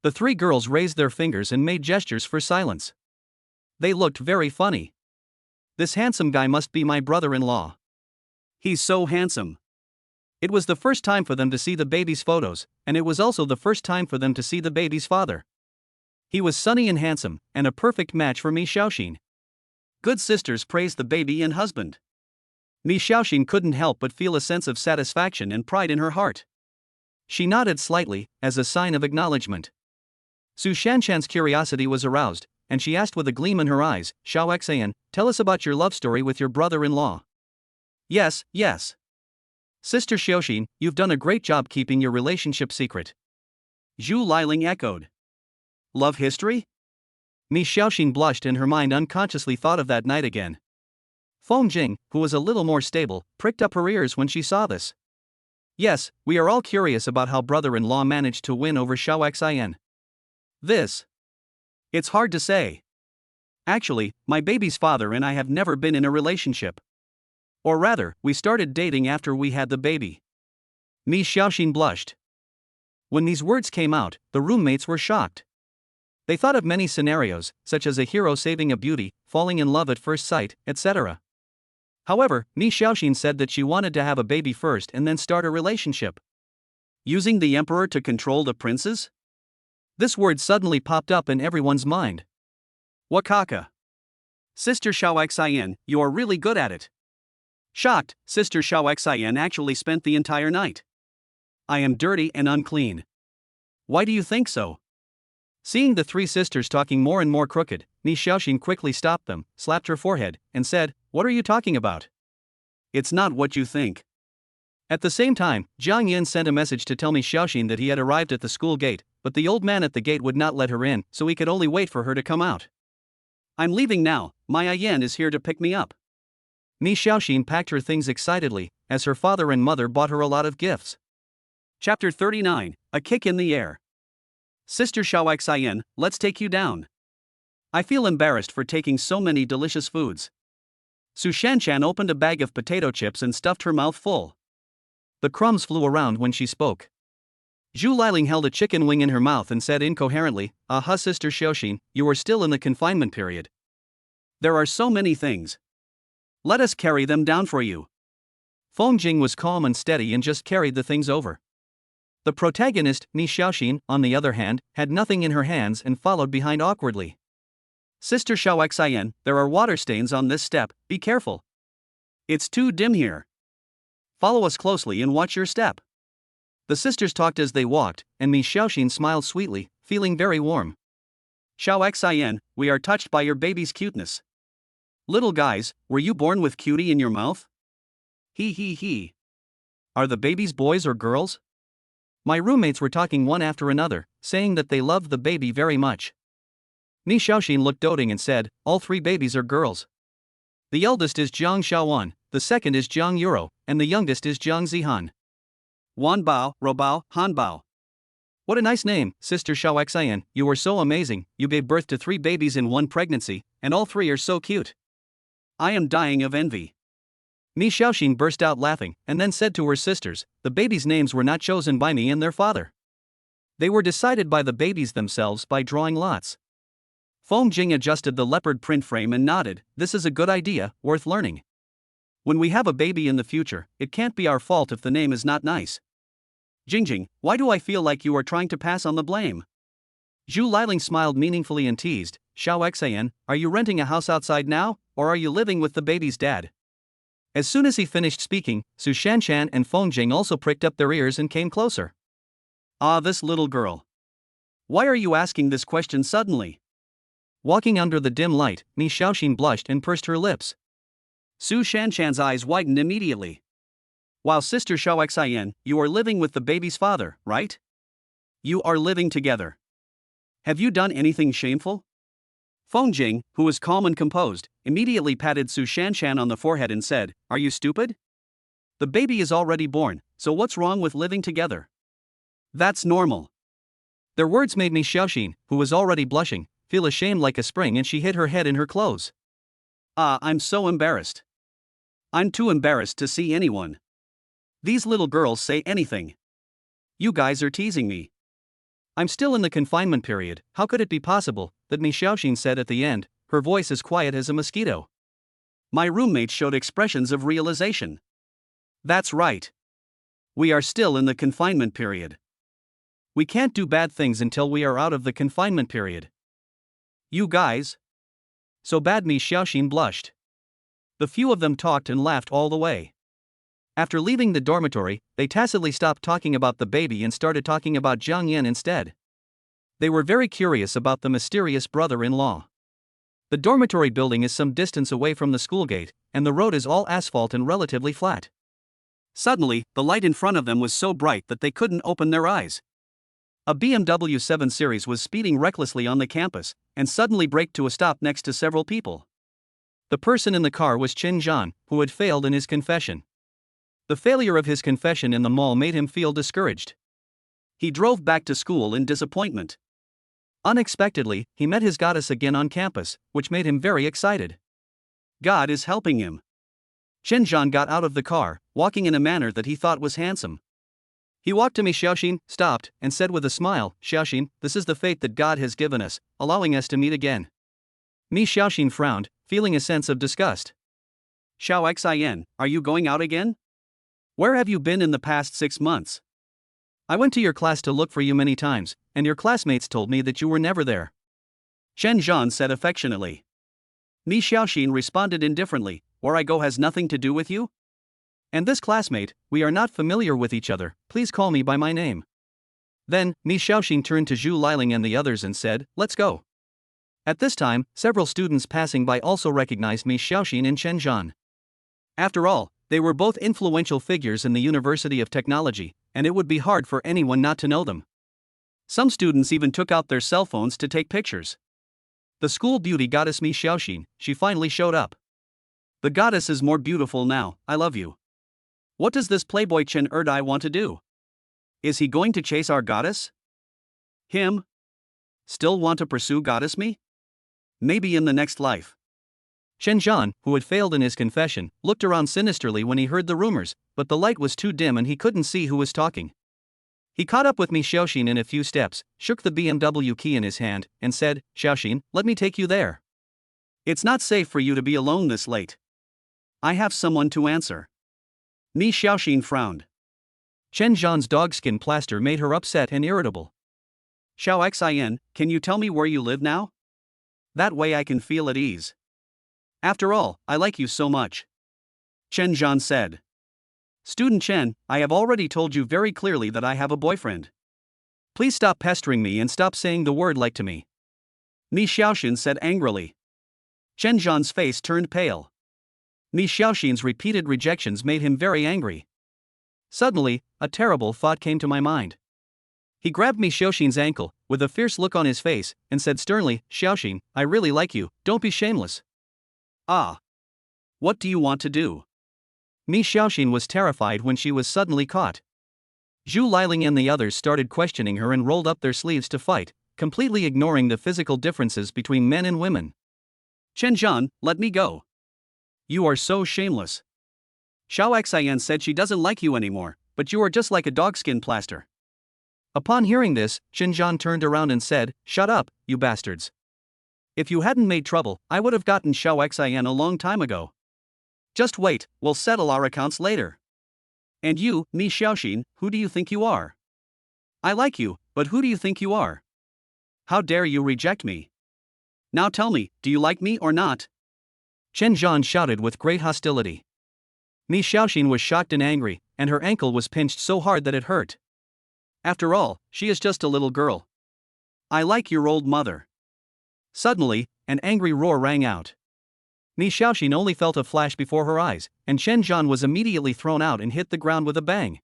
The 3 girls raised their fingers and made gestures for silence. They looked very funny. This handsome guy must be my brother-in-law. He's so handsome. It was the first time for them to see the baby's photos, and it was also the first time for them to see the baby's father. He was sunny and handsome, and a perfect match for Mi Xiaoxin. Good sisters praised the baby and husband. Mi Xiaoxin couldn't help but feel a sense of satisfaction and pride in her heart. She nodded slightly, as a sign of acknowledgement. Su Shanshan's curiosity was aroused, and she asked with a gleam in her eyes, Xiaoxian, tell us about your love story with your brother-in-law. Yes. Sister Xiaoxin, you've done a great job keeping your relationship secret. Zhu Liling echoed. Love history? Mi Xiaoxin blushed and her mind unconsciously thought of that night again. Feng Jing, who was a little more stable, pricked up her ears when she saw this. Yes, we are all curious about how brother-in-law managed to win over Xiaoxian. It's hard to say. Actually, my baby's father and I have never been in a relationship. Or rather, we started dating after we had the baby. Mi Xiaoxin blushed. When these words came out, the roommates were shocked. They thought of many scenarios, such as a hero saving a beauty, falling in love at first sight, etc. However, Mi Xiaoxin said that she wanted to have a baby first and then start a relationship. Using the emperor to control the princes? This word suddenly popped up in everyone's mind. Wakaka. Sister Xiaoxian, you are really good at it. Shocked, Sister Xiaoxian actually spent the entire night. I am dirty and unclean. Why do you think so? Seeing the three sisters talking more and more crooked, Mi Xiaoxin quickly stopped them, slapped her forehead, and said, "What are you talking about? It's not what you think." At the same time, Jiang Yin sent a message to tell Mi Xiaoxin that he had arrived at the school gate, but the old man at the gate would not let her in, so he could only wait for her to come out. I'm leaving now, my Yan is here to pick me up. Mi Xiaoxin packed her things excitedly, as her father and mother bought her a lot of gifts. Chapter 39, A Kick in the Air. Sister Xiaoxian, let's take you down. I feel embarrassed for taking so many delicious foods. Su Shanshan opened a bag of potato chips and stuffed her mouth full. The crumbs flew around when she spoke. Zhu Liling held a chicken wing in her mouth and said incoherently, "Aha, Sister Xiaoxin, you are still in the confinement period. There are so many things. Let us carry them down for you." Feng Jing was calm and steady and just carried the things over. The protagonist, Mi Xiaoxin, on the other hand, had nothing in her hands and followed behind awkwardly. Sister Xiaoxian, there are water stains on this step, be careful. It's too dim here. Follow us closely and watch your step. The sisters talked as they walked, and Mi Xiaoxin smiled sweetly, feeling very warm. Xiaoxian, we are touched by your baby's cuteness. Little guys, were you born with cutie in your mouth? He. Are the babies boys or girls? My roommates were talking one after another, saying that they loved the baby very much. Mi Xiaoxin looked doting and said, "All three babies are girls. The eldest is Jiang Xiaowan, the second is Jiang Yuro, and the youngest is Jiang Zihan. Wanbao, Robao, Hanbao. What a nice name, Sister Xiaoxian, you are so amazing, you gave birth to 3 babies in one pregnancy, and all 3 are so cute. I am dying of envy." Mi Xiaoxin burst out laughing, and then said to her sisters, "The babies' names were not chosen by me and their father. They were decided by the babies themselves by drawing lots." Feng Jing adjusted the leopard print frame and nodded, "This is a good idea, worth learning. When we have a baby in the future, it can't be our fault if the name is not nice." "Jingjing, why do I feel like you are trying to pass on the blame?" Zhu Liling smiled meaningfully and teased, "Xiaoxian, are you renting a house outside now, or are you living with the baby's dad?" As soon as he finished speaking, Su Shanshan and Feng Jing also pricked up their ears and came closer. "Ah, this little girl. Why are you asking this question suddenly?" Walking under the dim light, Mi Xiaoxin blushed and pursed her lips. Su Shanshan's eyes widened immediately. "While Sister Xiaoxian, you are living with the baby's father, right? You are living together. Have you done anything shameful?" Feng Jing, who was calm and composed, immediately patted Su Shanshan on the forehead and said, "Are you stupid? The baby is already born, so what's wrong with living together? That's normal." Their words made Mi Xiaoxin, who was already blushing, feel ashamed like a spring, and she hid her head in her clothes. "Ah, I'm so embarrassed. I'm too embarrassed to see anyone. These little girls say anything. You guys are teasing me." "I'm still in the confinement period, how could it be possible?" that Mi Xiaoxin said at the end, her voice as quiet as a mosquito. My roommates showed expressions of realization. "That's right. We are still in the confinement period. We can't do bad things until we are out of the confinement period." "You guys?" So bad? Mi Xiaoxin blushed. The few of them talked and laughed all the way. After leaving the dormitory, they tacitly stopped talking about the baby and started talking about Jiang Yan instead. They were very curious about the mysterious brother-in-law. The dormitory building is some distance away from the school gate, and the road is all asphalt and relatively flat. Suddenly, the light in front of them was so bright that they couldn't open their eyes. A BMW 7 Series was speeding recklessly on the campus, and suddenly braked to a stop next to several people. The person in the car was Qin Zhan, who had failed in his confession. The failure of his confession in the mall made him feel discouraged. He drove back to school in disappointment. Unexpectedly, he met his goddess again on campus, which made him very excited. God is helping him. Qin Zhan got out of the car, walking in a manner that he thought was handsome. He walked to Mi Xiaoxin, stopped, and said with a smile, "Xiaoxin, this is the fate that God has given us, allowing us to meet again." Mi Xiaoxin frowned, feeling a sense of disgust. Xiao Xin, are you going out again? Where have you been in the past 6 months? I went to your class to look for you many times, and your classmates told me that you were never there. Chen Zhan said affectionately. Mi Xiaoxin responded indifferently, where I go has nothing to do with you? And this classmate, we are not familiar with each other, please call me by my name. Then, Mi Xiaoxin turned to Zhu Liling and the others and said, let's go. At this time, several students passing by also recognized Mi Xiaoxin and Chen Zhan. After all, they were both influential figures in the University of Technology, and it would be hard for anyone not to know them. Some students even took out their cell phones to take pictures. The school beauty goddess Mi Xiaoxin, she finally showed up. The goddess is more beautiful now, I love you. What does this playboy Chen Erdai want to do? Is he going to chase our goddess? Him? Still want to pursue goddess me? Maybe in the next life. Chen Zhan, who had failed in his confession, looked around sinisterly when he heard the rumors, but the light was too dim and he couldn't see who was talking. He caught up with Mi Xiaoxin in a few steps, shook the BMW key in his hand, and said, Xiaoxin, let me take you there. It's not safe for you to be alone this late. I have someone to answer. Mi Xiaoxin frowned. Chen Zhan's dogskin plaster made her upset and irritable. Xiao Xin, can you tell me where you live now? That way I can feel at ease. After all, I like you so much. Chen Zhan said. Student Chen, I have already told you very clearly that I have a boyfriend. Please stop pestering me and stop saying the word like to me. Mi Xiaoxin said angrily. Chen Zhan's face turned pale. Mi Xiaoxin's repeated rejections made him very angry. Suddenly, a terrible thought came to my mind. He grabbed Mi Xiaoxin's ankle, with a fierce look on his face, and said sternly, Xiaoxin, I really like you, don't be shameless. Ah. What do you want to do? Mi Xiaoxin was terrified when she was suddenly caught. Zhu Liling and the others started questioning her and rolled up their sleeves to fight, completely ignoring the physical differences between men and women. Chen Zhan, let me go. You are so shameless. Xiao Xian said she doesn't like you anymore, but you are just like a dogskin plaster. Upon hearing this, Chen Zhan turned around and said, Shut up, you bastards. If you hadn't made trouble, I would have gotten Xiao Xian a long time ago. Just wait, we'll settle our accounts later. And you, Mi Xiaoxin, who do you think you are? I like you, but who do you think you are? How dare you reject me? Now tell me, do you like me or not? Chen Zhan shouted with great hostility. Mi Xiaoxin was shocked and angry, and her ankle was pinched so hard that it hurt. After all, she is just a little girl. I like your old mother. Suddenly, an angry roar rang out. Mi Xiaoxin only felt a flash before her eyes, and Chen Zhan was immediately thrown out and hit the ground with a bang.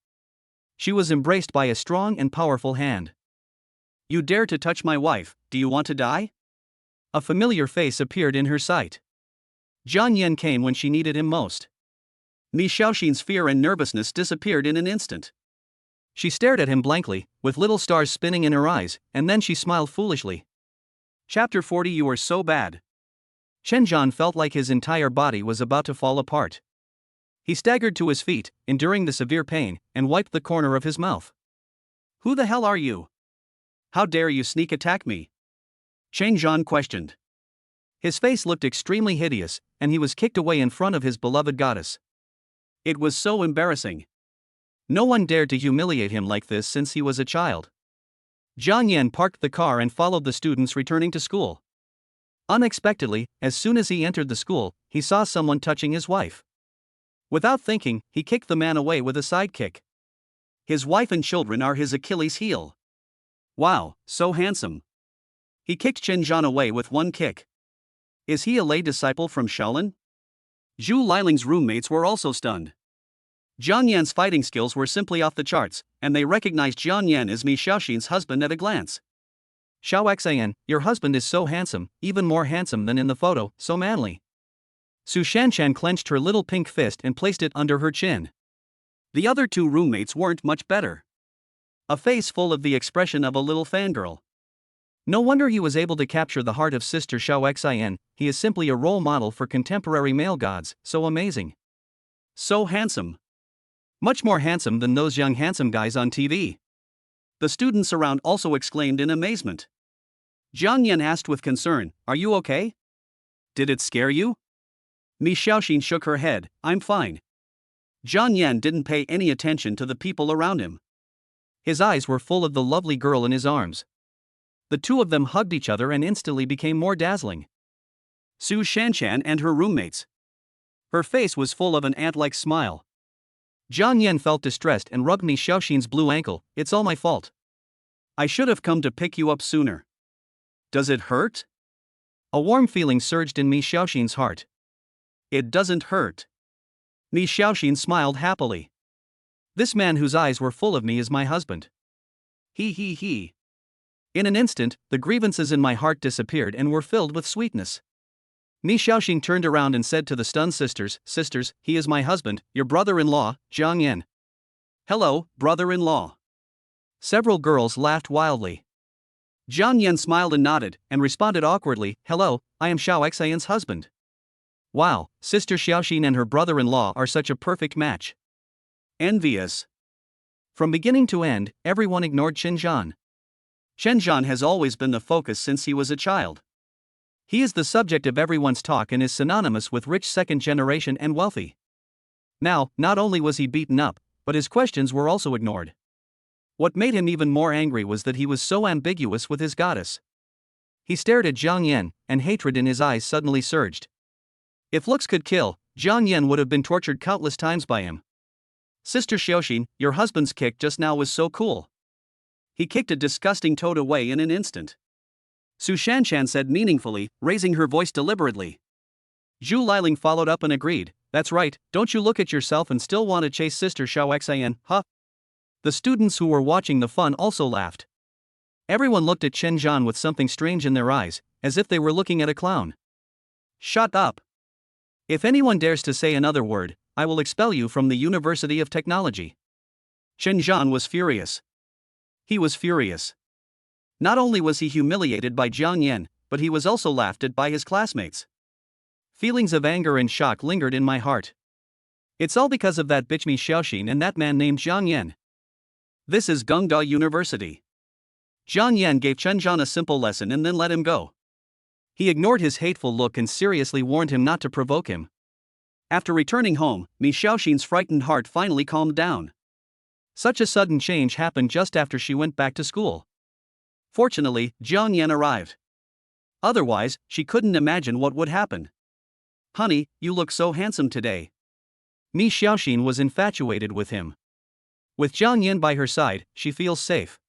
She was embraced by a strong and powerful hand. You dare to touch my wife, do you want to die? A familiar face appeared in her sight. Jiang Yan came when she needed him most. Mi Xiaoxin's fear and nervousness disappeared in an instant. She stared at him blankly, with little stars spinning in her eyes, and then she smiled foolishly. Chapter 40 You are so bad. Chen Zhan felt like his entire body was about to fall apart. He staggered to his feet, enduring the severe pain, and wiped the corner of his mouth. Who the hell are you? How dare you sneak attack me? Chen Zhan questioned. His face looked extremely hideous, and he was kicked away in front of his beloved goddess. It was so embarrassing. No one dared to humiliate him like this since he was a child. Jiang Yan parked the car and followed the students returning to school. Unexpectedly, as soon as he entered the school, he saw someone touching his wife. Without thinking, he kicked the man away with a side kick. His wife and children are his Achilles heel. Wow, so handsome. He kicked Chen Zhan away with one kick. Is he a lay disciple from Shaolin? Zhu Liling's roommates were also stunned. Jiang Yan's fighting skills were simply off the charts, and they recognized Jiang Yan as Mi Xiaoxin's husband at a glance. Xiao Xian, your husband is so handsome, even more handsome than in the photo, so manly. Su Shanshan clenched her little pink fist and placed it under her chin. The other two roommates weren't much better. A face full of the expression of a little fangirl. No wonder he was able to capture the heart of Sister Xiao Xian, he is simply a role model for contemporary male gods, so amazing. So handsome. Much more handsome than those young handsome guys on TV. The students around also exclaimed in amazement. Jiang Yan asked with concern, Are you okay? Did it scare you? Mi Xiaoxin shook her head. I'm fine. Jiang Yan didn't pay any attention to the people around him. His eyes were full of the lovely girl in his arms. The two of them hugged each other and instantly became more dazzling. Su Shanshan and her roommates. Her face was full of an ant-like smile. Jiang Yan felt distressed and rubbed Mi Xiaoxin's blue ankle. It's all my fault. I should have come to pick you up sooner. Does it hurt? A warm feeling surged in Mi Xiaoxin's heart. It doesn't hurt. Mi Xiaoxin smiled happily. This man whose eyes were full of me is my husband. He. In an instant, the grievances in my heart disappeared and were filled with sweetness. Mi Xiaoxin turned around and said to the stunned sisters, Sisters, he is my husband, your brother-in-law, Jiang Yan. Hello, brother-in-law. Several girls laughed wildly. Jiang Yan smiled and nodded, and responded awkwardly, Hello, I am Xiao Xian's husband. Wow, Sister Xiaoxin and her brother-in-law are such a perfect match. Envious. From beginning to end, everyone ignored Chen Zhan. Chen Zhan has always been the focus since he was a child. He is the subject of everyone's talk and is synonymous with rich second generation and wealthy. Now, not only was he beaten up, but his questions were also ignored. What made him even more angry was that he was so ambiguous with his goddess. He stared at Jiang Yan, and hatred in his eyes suddenly surged. If looks could kill, Jiang Yan would have been tortured countless times by him. Sister Xiaoxin, your husband's kick just now was so cool. He kicked a disgusting toad away in an instant. Su Shanshan said meaningfully, raising her voice deliberately. Zhu Liling followed up and agreed, That's right, don't you look at yourself and still want to chase Sister Xiao Xian, huh? The students who were watching the fun also laughed. Everyone looked at Chen Zhan with something strange in their eyes, as if they were looking at a clown. Shut up. If anyone dares to say another word, I will expel you from the University of Technology. Chen Zhan was furious. He was furious. Not only was he humiliated by Jiang Yan, but he was also laughed at by his classmates. Feelings of anger and shock lingered in my heart. It's all because of that bitch Mi Xiaoxin and that man named Jiang Yan. This is Gengda University. Jiang Yan gave Chen Zhan a simple lesson and then let him go. He ignored his hateful look and seriously warned him not to provoke him. After returning home, Mi Xiaoxin's frightened heart finally calmed down. Such a sudden change happened just after she went back to school. Fortunately, Jiang Yan arrived. Otherwise, she couldn't imagine what would happen. Honey, you look so handsome today. Mi Xiaoxin was infatuated with him. With Jiang Yan by her side, she feels safe.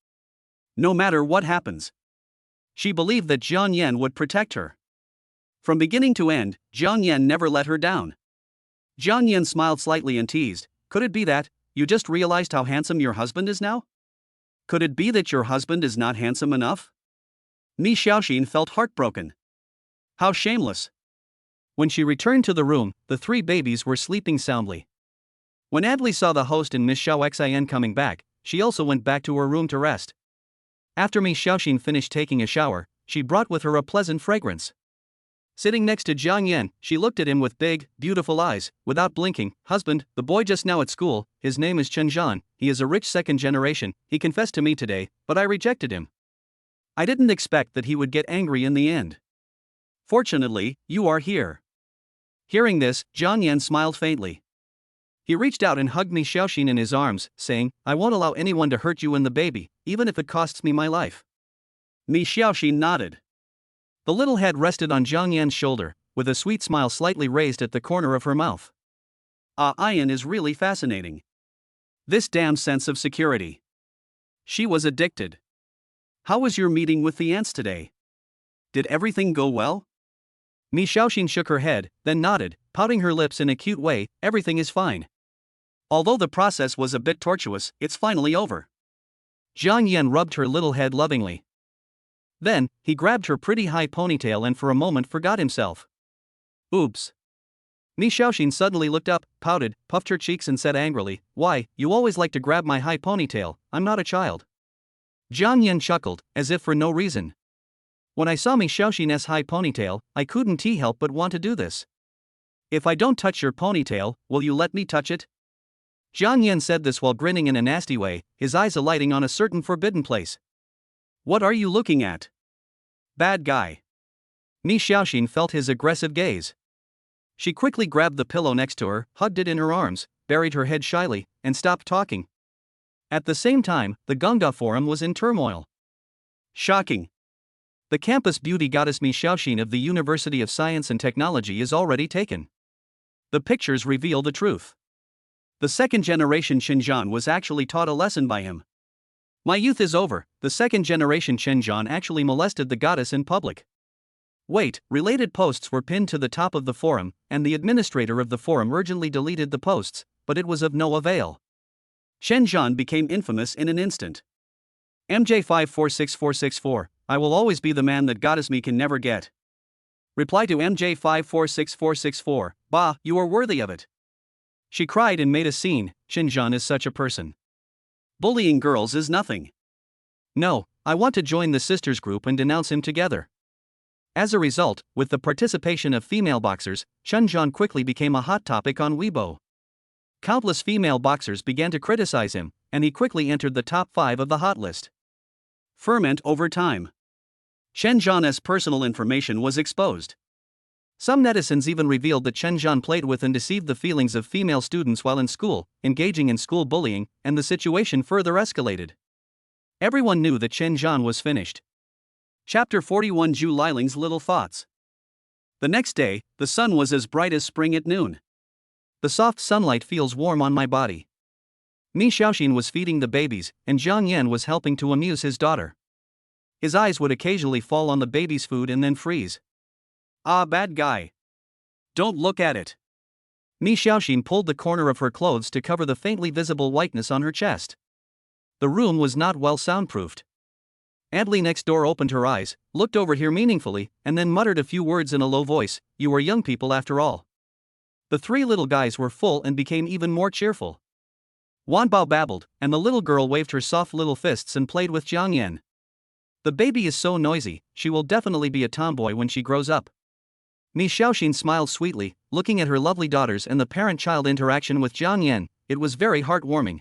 No matter what happens. She believed that Jiang Yan would protect her. From beginning to end, Jiang Yan never let her down. Jiang Yan smiled slightly and teased, Could it be that you just realized how handsome your husband is now? Could it be that your husband is not handsome enough? Mi Xiaoxin felt heartbroken. How shameless. When she returned to the room, the three babies were sleeping soundly. When Adli saw the host and Miss Xiao Xian coming back, she also went back to her room to rest. After Mi Xiaoxin finished taking a shower, she brought with her a pleasant fragrance. Sitting next to Jiang Yan, she looked at him with big, beautiful eyes, without blinking. Husband, the boy just now at school, his name is Chen Zhan, he is a rich second generation, he confessed to me today, but I rejected him. I didn't expect that he would get angry in the end. Fortunately, you are here. Hearing this, Jiang Yan smiled faintly. He reached out and hugged Mi Xiaoxin in his arms, saying, I won't allow anyone to hurt you and the baby, even if it costs me my life. Mi Xiaoxin nodded. The little head rested on Jiang Yan's shoulder, with a sweet smile slightly raised at the corner of her mouth. Ian is really fascinating. This damn sense of security. She was addicted. How was your meeting with the ants today? Did everything go well? Mi Xiaoxin shook her head, then nodded, pouting her lips in a cute way, everything is fine. Although the process was a bit tortuous, it's finally over. Jiang Yan rubbed her little head lovingly. Then, he grabbed her pretty high ponytail and for a moment forgot himself. Oops. Mi Xiaoxin suddenly looked up, pouted, puffed her cheeks and said angrily, Why, you always like to grab my high ponytail, I'm not a child. Jiang Yan chuckled, as if for no reason. When I saw Mi Xiaoxin's high ponytail, I couldn't help but want to do this. If I don't touch your ponytail, will you let me touch it? Jiang Yan said this while grinning in a nasty way, his eyes alighting on a certain forbidden place. What are you looking at? Bad guy. Mi Xiaoxin felt his aggressive gaze. She quickly grabbed the pillow next to her, hugged it in her arms, buried her head shyly, and stopped talking. At the same time, the Gongda Forum was in turmoil. Shocking. The campus beauty goddess Mi Xiaoxin of the University of Science and Technology is already taken. The pictures reveal the truth. The second-generation Xinjiang was actually taught a lesson by him. My youth is over, the second-generation Xinjiang actually molested the goddess in public. Wait, related posts were pinned to the top of the forum, and the administrator of the forum urgently deleted the posts, but it was of no avail. Xinjiang became infamous in an instant. MJ546464, I will always be the man that goddess me can never get. Reply to MJ546464, bah, you are worthy of it. She cried and made a scene. Xinjiang is such a person. Bullying girls is nothing. No, I want to join the sisters group and denounce him together. As a result, with the participation of female boxers, Xinjiang quickly became a hot topic on Weibo. Countless female boxers began to criticize him, and he quickly entered the top 5 of the hot list. Ferment over time. Xinjiang's personal information was exposed. Some netizens even revealed that Xinjiang played with and deceived the feelings of female students while in school, engaging in school bullying, and the situation further escalated. Everyone knew that Xinjiang was finished. Chapter 41 Zhu Liling's Little Thoughts. The next day, the sun was as bright as spring at noon. The soft sunlight feels warm on my body. Mi Xiaoxin was feeding the babies, and Zhang Yan was helping to amuse his daughter. His eyes would occasionally fall on the baby's food and then freeze. Ah, bad guy. Don't look at it. Mi Xiaoxin pulled the corner of her clothes to cover the faintly visible whiteness on her chest. The room was not well soundproofed. Adley next door opened her eyes, looked over here meaningfully, and then muttered a few words in a low voice. You are young people after all. The 3 little guys were full and became even more cheerful. Wanbao babbled, and the little girl waved her soft little fists and played with Jiang Yan. The baby is so noisy, she will definitely be a tomboy when she grows up. Mi Xiaoxin smiled sweetly, looking at her lovely daughters and the parent-child interaction with Jiang Yan. It was very heartwarming.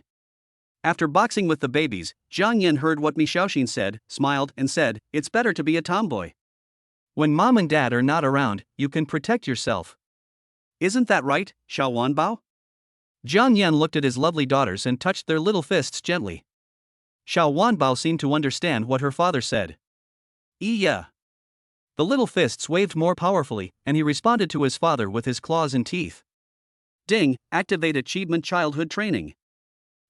After boxing with the babies, Jiang Yan heard what Mi Xiaoxin said, smiled, and said, "It's better to be a tomboy. When mom and dad are not around, you can protect yourself. Isn't that right, Xiao Wanbao?" Jiang Yan looked at his lovely daughters and touched their little fists gently. Xiao Wanbao seemed to understand what her father said. Yeah. The little fists waved more powerfully, and he responded to his father with his claws and teeth. Ding, activate achievement childhood training.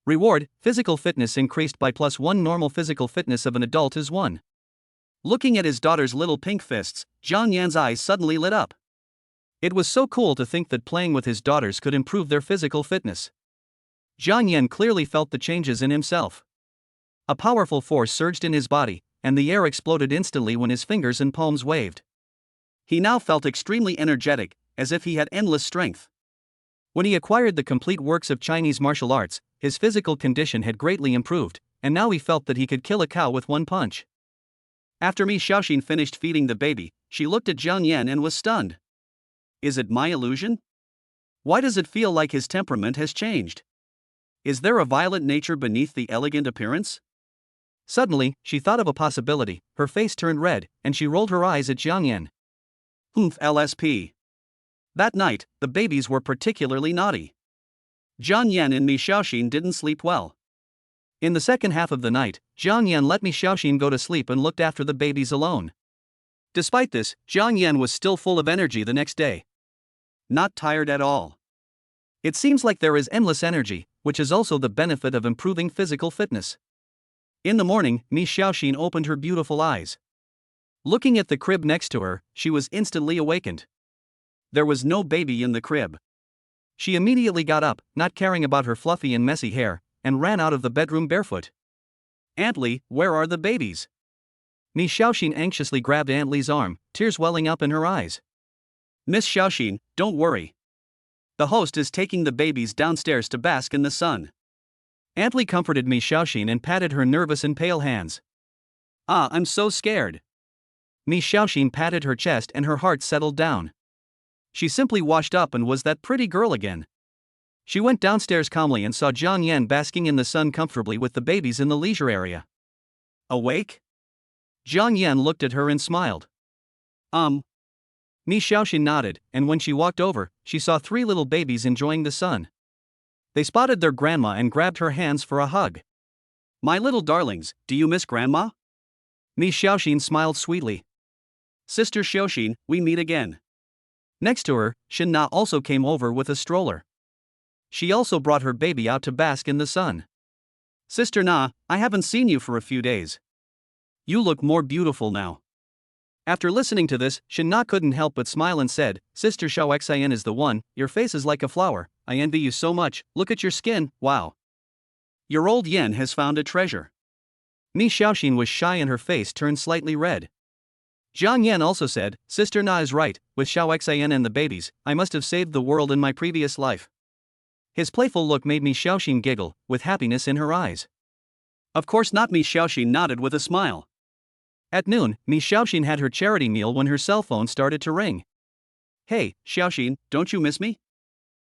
Reward, physical fitness increased by +1. Normal physical fitness of an adult is 1. Looking at his daughter's little pink fists, Jiang Yan's eyes suddenly lit up. It was so cool to think that playing with his daughters could improve their physical fitness. Jiang Yan clearly felt the changes in himself. A powerful force surged in his body, and the air exploded instantly when his fingers and palms waved. He now felt extremely energetic, as if he had endless strength. When he acquired the complete works of Chinese martial arts, his physical condition had greatly improved, and now he felt that he could kill a cow with 1 punch. After Mi Xiaoxin finished feeding the baby, she looked at Jiang Yan and was stunned. Is it my illusion? Why does it feel like his temperament has changed? Is there a violent nature beneath the elegant appearance? Suddenly, she thought of a possibility. Her face turned red, and she rolled her eyes at Jiang Yan. LSP. That night, the babies were particularly naughty. Jiang Yan and Mi Xiaoxin didn't sleep well. In the second half of the night, Jiang Yan let Mi Xiaoxin go to sleep and looked after the babies alone. Despite this, Jiang Yan was still full of energy the next day. Not tired at all. It seems like there is endless energy, which is also the benefit of improving physical fitness. In the morning, Mi Xiaoxin opened her beautiful eyes. Looking at the crib next to her, she was instantly awakened. There was no baby in the crib. She immediately got up, not caring about her fluffy and messy hair, and ran out of the bedroom barefoot. Aunt Li, where are the babies? Mi Xiaoxin anxiously grabbed Aunt Li's arm, tears welling up in her eyes. Miss Xiaoxin, don't worry. The host is taking the babies downstairs to bask in the sun. Aunt Li comforted Mi Xiaoxin and patted her nervous and pale hands. Ah, I'm so scared. Mi Xiaoxin patted her chest and her heart settled down. She simply washed up and was that pretty girl again. She went downstairs calmly and saw Jiang Yan basking in the sun comfortably with the babies in the leisure area. Awake? Jiang Yan looked at her and smiled. Mi Xiaoxin nodded, and when she walked over, she saw 3 little babies enjoying the sun. They spotted their grandma and grabbed her hands for a hug. My little darlings, do you miss Grandma? Mi Xiaoxin smiled sweetly. Sister Xiaoxin, we meet again. Next to her, Shen Na also came over with a stroller. She also brought her baby out to bask in the sun. Sister Na, I haven't seen you for a few days. You look more beautiful now. After listening to this, Shen Na couldn't help but smile and said, Sister Xiao Xian is the one, your face is like a flower, I envy you so much, look at your skin, wow. Your old Yen has found a treasure. Mi Xiaoxin was shy and her face turned slightly red. Jiang Yan also said, Sister Na is right, with Xiao Xian and the babies, I must have saved the world in my previous life. His playful look made Mi Xiaoxin giggle, with happiness in her eyes. Of course not. Mi Xiaoxin nodded with a smile. At noon, Mi Xiaoxin had her charity meal when her cell phone started to ring. Hey, Xiaoxin, don't you miss me?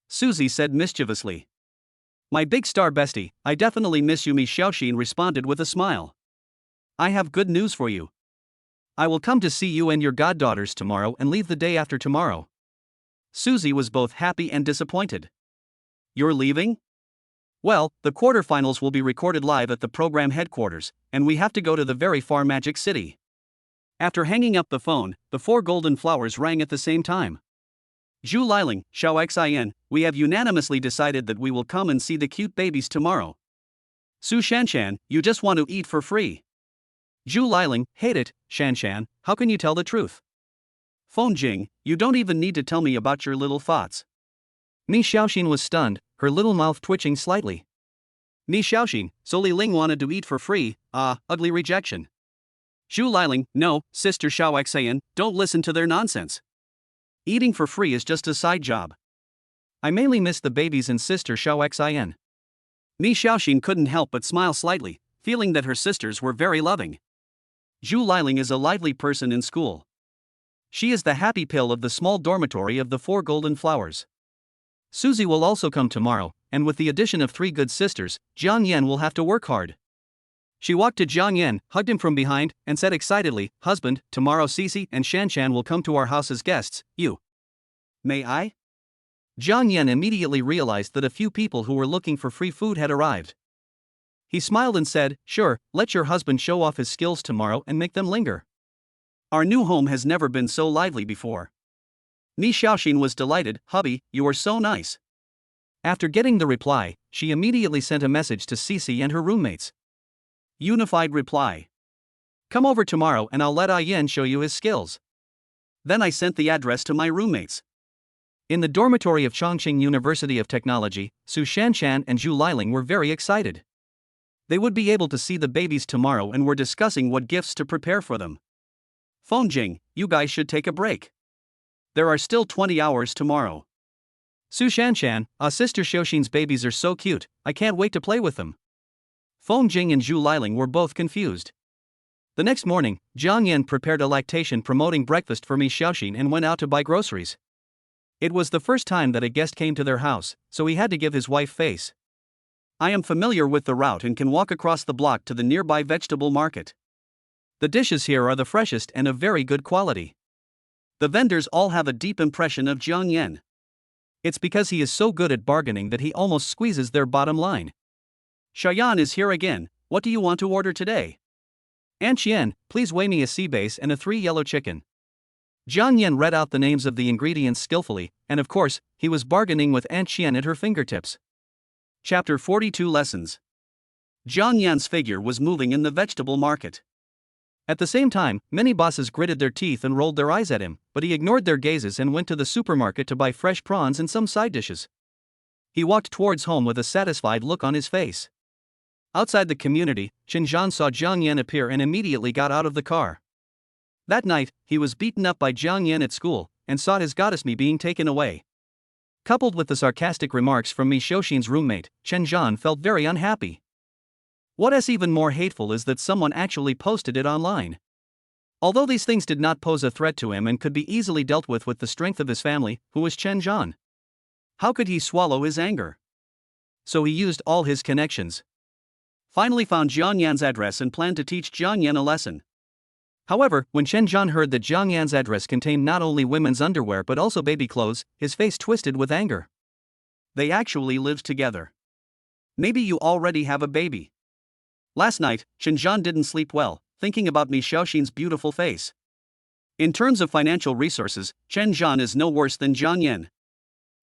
Susie said mischievously. My big star bestie, I definitely miss you. Mi Xiaoxin responded with a smile. I have good news for you. I will come to see you and your goddaughters tomorrow and leave the day after tomorrow. Susie was both happy and disappointed. You're leaving? Well, the quarterfinals will be recorded live at the program headquarters, and we have to go to the very far Magic City. After hanging up the phone, the 4 golden flowers rang at the same time. Zhu Liling, Xiao Xian, we have unanimously decided that we will come and see the cute babies tomorrow. Su Shanshan, you just want to eat for free. Zhu Liling, hate it, Shanshan, how can you tell the truth? Feng Jing, you don't even need to tell me about your little thoughts. Mi Xiaoxin was stunned, her little mouth twitching slightly. Mi Xiaoxin, so Li Ling wanted to eat for free, ugly rejection. Zhu Liling, no, Sister Xiao Xian, don't listen to their nonsense. Eating for free is just a side job. I mainly miss the babies and Sister Xiao Xian. Mi Xiaoxin couldn't help but smile slightly, feeling that her sisters were very loving. Zhu Liling is a lively person in school. She is the happy pill of the small dormitory of the 4 golden flowers. Susie will also come tomorrow, and with the addition of 3 good sisters, Jiang Yan will have to work hard. She walked to Jiang Yan, hugged him from behind, and said excitedly, Husband, tomorrow Cici and Shanshan will come to our house as guests, you. May I? Jiang Yan immediately realized that a few people who were looking for free food had arrived. He smiled and said, Sure, let your husband show off his skills tomorrow and make them linger. Our new home has never been so lively before. Mi Xiaoxin was delighted, Hubby, you are so nice. After getting the reply, she immediately sent a message to Cici and her roommates. Unified reply. Come over tomorrow and I'll let Yen show you his skills. Then I sent the address to my roommates. In the dormitory of Chongqing University of Technology, Su Shanshan and Zhu Liling were very excited. They would be able to see the babies tomorrow and were discussing what gifts to prepare for them. Feng Jing, you guys should take a break. There are still 20 hours tomorrow. Su Shanshan, Sister Xiaoxin's babies are so cute, I can't wait to play with them. Feng Jing and Zhu Liling were both confused. The next morning, Jiang Yan prepared a lactation-promoting breakfast for Mi Xiaoxin and went out to buy groceries. It was the first time that a guest came to their house, so he had to give his wife face. I am familiar with the route and can walk across the block to the nearby vegetable market. The dishes here are the freshest and of very good quality. The vendors all have a deep impression of Jiang Yan. It's because he is so good at bargaining that he almost squeezes their bottom line. Shayan is here again, what do you want to order today? Aunt Yen, please weigh me a sea bass and a 3 yellow chicken. Jiang Yan read out the names of the ingredients skillfully, and of course, he was bargaining with Aunt Yen at her fingertips. Chapter 42 Lessons. Jiang Yan's figure was moving in the vegetable market. At the same time, many bosses gritted their teeth and rolled their eyes at him, but he ignored their gazes and went to the supermarket to buy fresh prawns and some side dishes. He walked towards home with a satisfied look on his face. Outside the community, Chen Zhan saw Jiang Yan appear and immediately got out of the car. That night, he was beaten up by Jiang Yan at school, and saw his goddess Mi being taken away. Coupled with the sarcastic remarks from Mi Xiaoxin's roommate, Chen Zhan felt very unhappy. What's even more hateful is that someone actually posted it online. Although these things did not pose a threat to him and could be easily dealt with the strength of his family, who was Chen Zhan. How could he swallow his anger? So he used all his connections. Finally found Jiang Yan's address and planned to teach Jiang Yan a lesson. However, when Chen Zhan heard that Jiang Yan's address contained not only women's underwear but also baby clothes, his face twisted with anger. They actually lived together. Maybe you already have a baby. Last night, Chen Zhan didn't sleep well, thinking about Mi Xiaoxin's beautiful face. In terms of financial resources, Chen Zhan is no worse than Jiang Yan.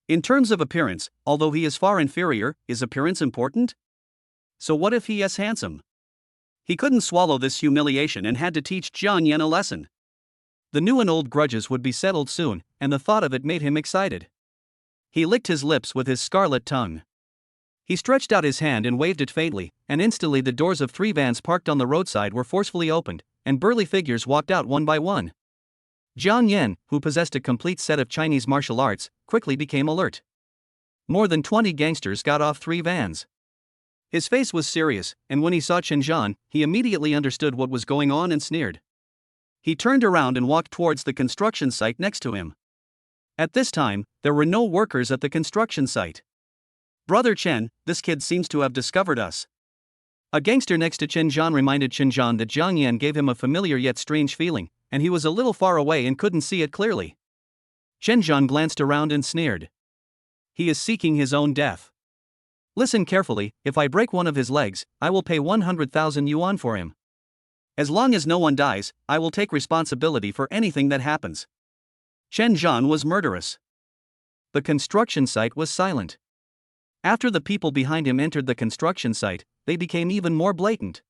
In terms of appearance, although he is far inferior, is appearance important? So what if he is handsome? He couldn't swallow this humiliation and had to teach Jiang Yan a lesson. The new and old grudges would be settled soon, and the thought of it made him excited. He licked his lips with his scarlet tongue. He stretched out his hand and waved it faintly, and instantly the doors of 3 vans parked on the roadside were forcefully opened, and burly figures walked out one by one. Jiang Yan, who possessed a complete set of Chinese martial arts, quickly became alert. More than 20 gangsters got off 3 vans. His face was serious, and when he saw Chen Zhan, he immediately understood what was going on and sneered. He turned around and walked towards the construction site next to him. At this time, there were no workers at the construction site. "Brother Chen, this kid seems to have discovered us." A gangster next to Chen Zhan reminded Chen Zhan that Jiang Yan gave him a familiar yet strange feeling, and he was a little far away and couldn't see it clearly. Chen Zhan glanced around and sneered. "He is seeking his own death. Listen carefully, if I break one of his legs, I will pay 100,000 yuan for him. As long as no one dies, I will take responsibility for anything that happens." Chen Zhan was murderous. The construction site was silent. After the people behind him entered the construction site, they became even more blatant.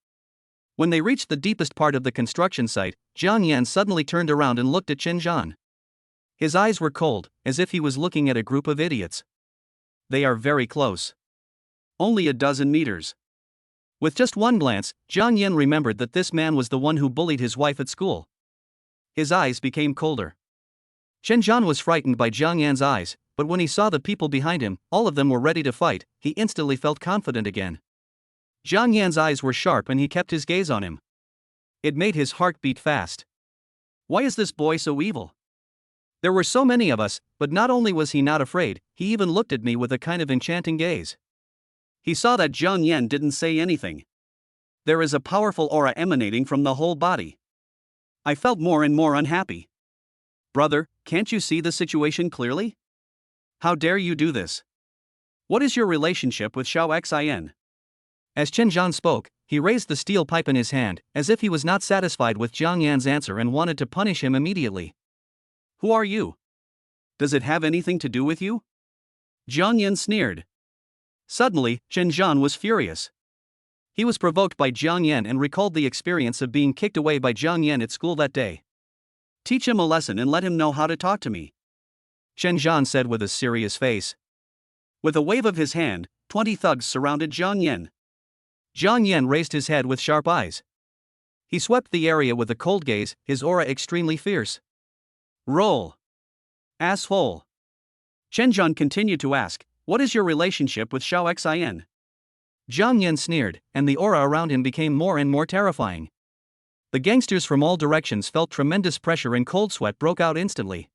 When they reached the deepest part of the construction site, Jiang Yan suddenly turned around and looked at Chen Zhan. His eyes were cold, as if he was looking at a group of idiots. They are very close. Only a dozen meters. With just one glance, Jiang Yan remembered that this man was the one who bullied his wife at school. His eyes became colder. Chen Zhan was frightened by Jiang Yan's eyes, but when he saw the people behind him, all of them were ready to fight, he instantly felt confident again. Jiang Yan's eyes were sharp and he kept his gaze on him. It made his heart beat fast. Why is this boy so evil? There were so many of us, but not only was he not afraid, he even looked at me with a kind of enchanting gaze. He saw that Jiang Yan didn't say anything. There is a powerful aura emanating from the whole body. I felt more and more unhappy. Brother, can't you see the situation clearly? How dare you do this? What is your relationship with Xiao Xin? As Chen Zhan spoke, he raised the steel pipe in his hand, as if he was not satisfied with Jiang Yan's answer and wanted to punish him immediately. Who are you? Does it have anything to do with you? Jiang Yan sneered. Suddenly, Chen Zhan was furious. He was provoked by Jiang Yan and recalled the experience of being kicked away by Jiang Yan at school that day. Teach him a lesson and let him know how to talk to me, Chen Zhan said with a serious face. With a wave of his hand, 20 thugs surrounded Jiang Yan. Jiang Yan raised his head with sharp eyes. He swept the area with a cold gaze, his aura extremely fierce. Roll. Asshole. Chen Zhan continued to ask, what is your relationship with Xiao Xin? Jiang Yan sneered, and the aura around him became more and more terrifying. The gangsters from all directions felt tremendous pressure and cold sweat broke out instantly.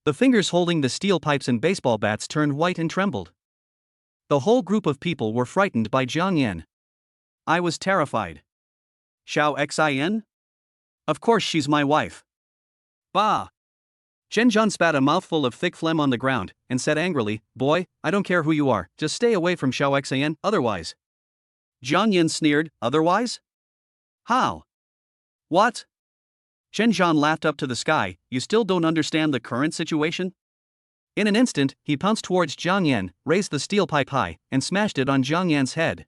The fingers holding the steel pipes and baseball bats turned white and trembled. The whole group of people were frightened by Jiang Yan. I was terrified. Xiao Xin? Of course she's my wife. Bah! Chen Zhan spat a mouthful of thick phlegm on the ground, and said angrily, Boy, I don't care who you are, just stay away from Xiao Xin, otherwise. Jiang Yan sneered, otherwise? How? What? Chen Zhan laughed up to the sky, you still don't understand the current situation? In an instant, he pounced towards Jiang Yan, raised the steel pipe high, and smashed it on Jiang Yan's head.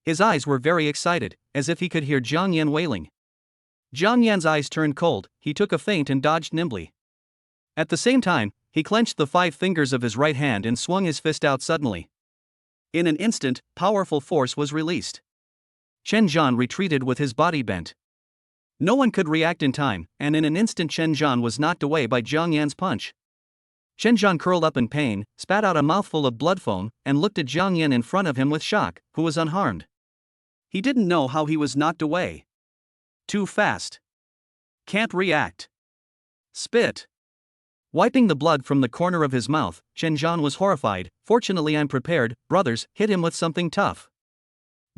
His eyes were very excited, as if he could hear Jiang Yan wailing. Jiang Yan's eyes turned cold, he took a feint and dodged nimbly. At the same time, he clenched the 5 fingers of his right hand and swung his fist out suddenly. In an instant, powerful force was released. Chen Zhan retreated with his body bent. No one could react in time, and in an instant Chen Zhan was knocked away by Jiang Yan's punch. Chen Zhan curled up in pain, spat out a mouthful of blood foam, and looked at Jiang Yan in front of him with shock, who was unharmed. He didn't know how he was knocked away. Too fast. Can't react. Spit. Wiping the blood from the corner of his mouth, Chen Zhan was horrified. Fortunately I'm prepared, brothers, hit him with something tough.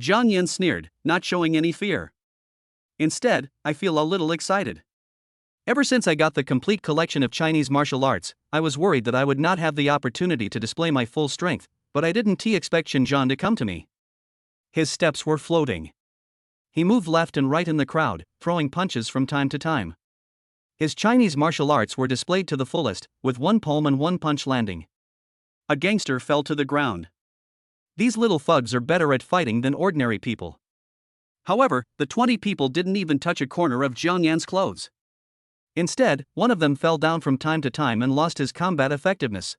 Jiang Yan sneered, not showing any fear. Instead, I feel a little excited. Ever since I got the complete collection of Chinese martial arts, I was worried that I would not have the opportunity to display my full strength, but I didn't expect Xinjiang to come to me. His steps were floating. He moved left and right in the crowd, throwing punches from time to time. His Chinese martial arts were displayed to the fullest, with one palm and one punch landing. A gangster fell to the ground. These little thugs are better at fighting than ordinary people. However, the 20 people didn't even touch a corner of Jiang Yan's clothes. Instead, one of them fell down from time to time and lost his combat effectiveness.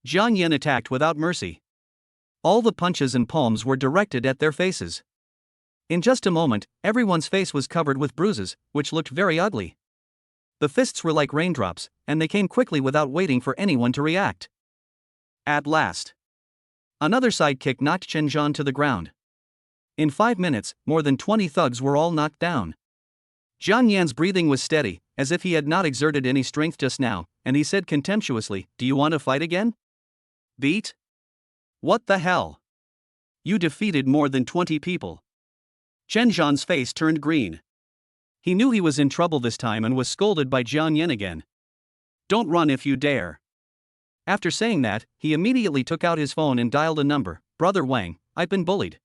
Jiang Yan attacked without mercy. All the punches and palms were directed at their faces. In just a moment, everyone's face was covered with bruises, which looked very ugly. The fists were like raindrops, and they came quickly without waiting for anyone to react. At last, another side kick knocked Xinjiang to the ground. In 5 minutes, more than 20 thugs were all knocked down. Jiang Yan's breathing was steady, as if he had not exerted any strength just now, and he said contemptuously, "Do you want to fight again?" Beat? What the hell? You defeated more than 20 people. Xinjiang's face turned green. He knew he was in trouble this time and was scolded by Jiang Yan again. Don't run if you dare. After saying that, he immediately took out his phone and dialed a number. "Brother Wang, I've been bullied.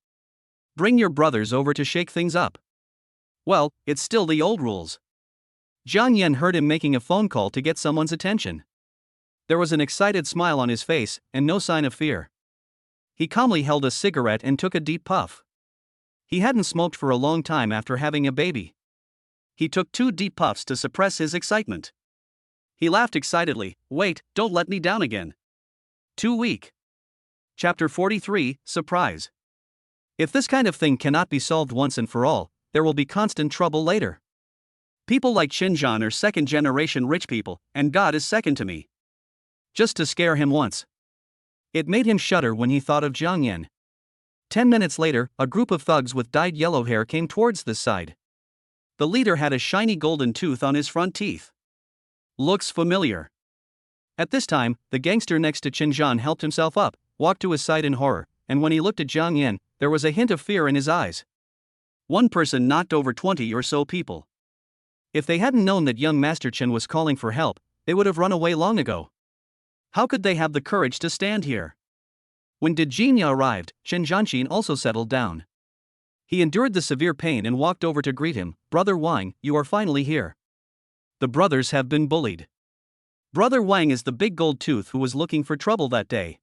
Bring your brothers over to shake things up." Well, it's still the old rules. Jiang Yan heard him making a phone call to get someone's attention. There was an excited smile on his face, and no sign of fear. He calmly held a cigarette and took a deep puff. He hadn't smoked for a long time after having a baby. He took 2 deep puffs to suppress his excitement. He laughed excitedly. Wait, don't let me down again. Too weak. Chapter 43, Surprise. If this kind of thing cannot be solved once and for all, there will be constant trouble later. People like Xinjiang are second-generation rich people, and God is second to me. Just to scare him once. It made him shudder when he thought of Jiang Yan. 10 minutes later, a group of thugs with dyed yellow hair came towards this side. The leader had a shiny golden tooth on his front teeth. Looks familiar. At this time, the gangster next to Xinjiang helped himself up, walked to his side in horror, and when he looked at Jiang Yan, there was a hint of fear in his eyes. One person knocked over 20 or so people. If they hadn't known that young Master Chen was calling for help, they would have run away long ago. How could they have the courage to stand here? When Dejinia arrived, Chen Jianqin also settled down. He endured the severe pain and walked over to greet him. "Brother Wang, you are finally here. The brothers have been bullied." Brother Wang is the big gold tooth who was looking for trouble that day.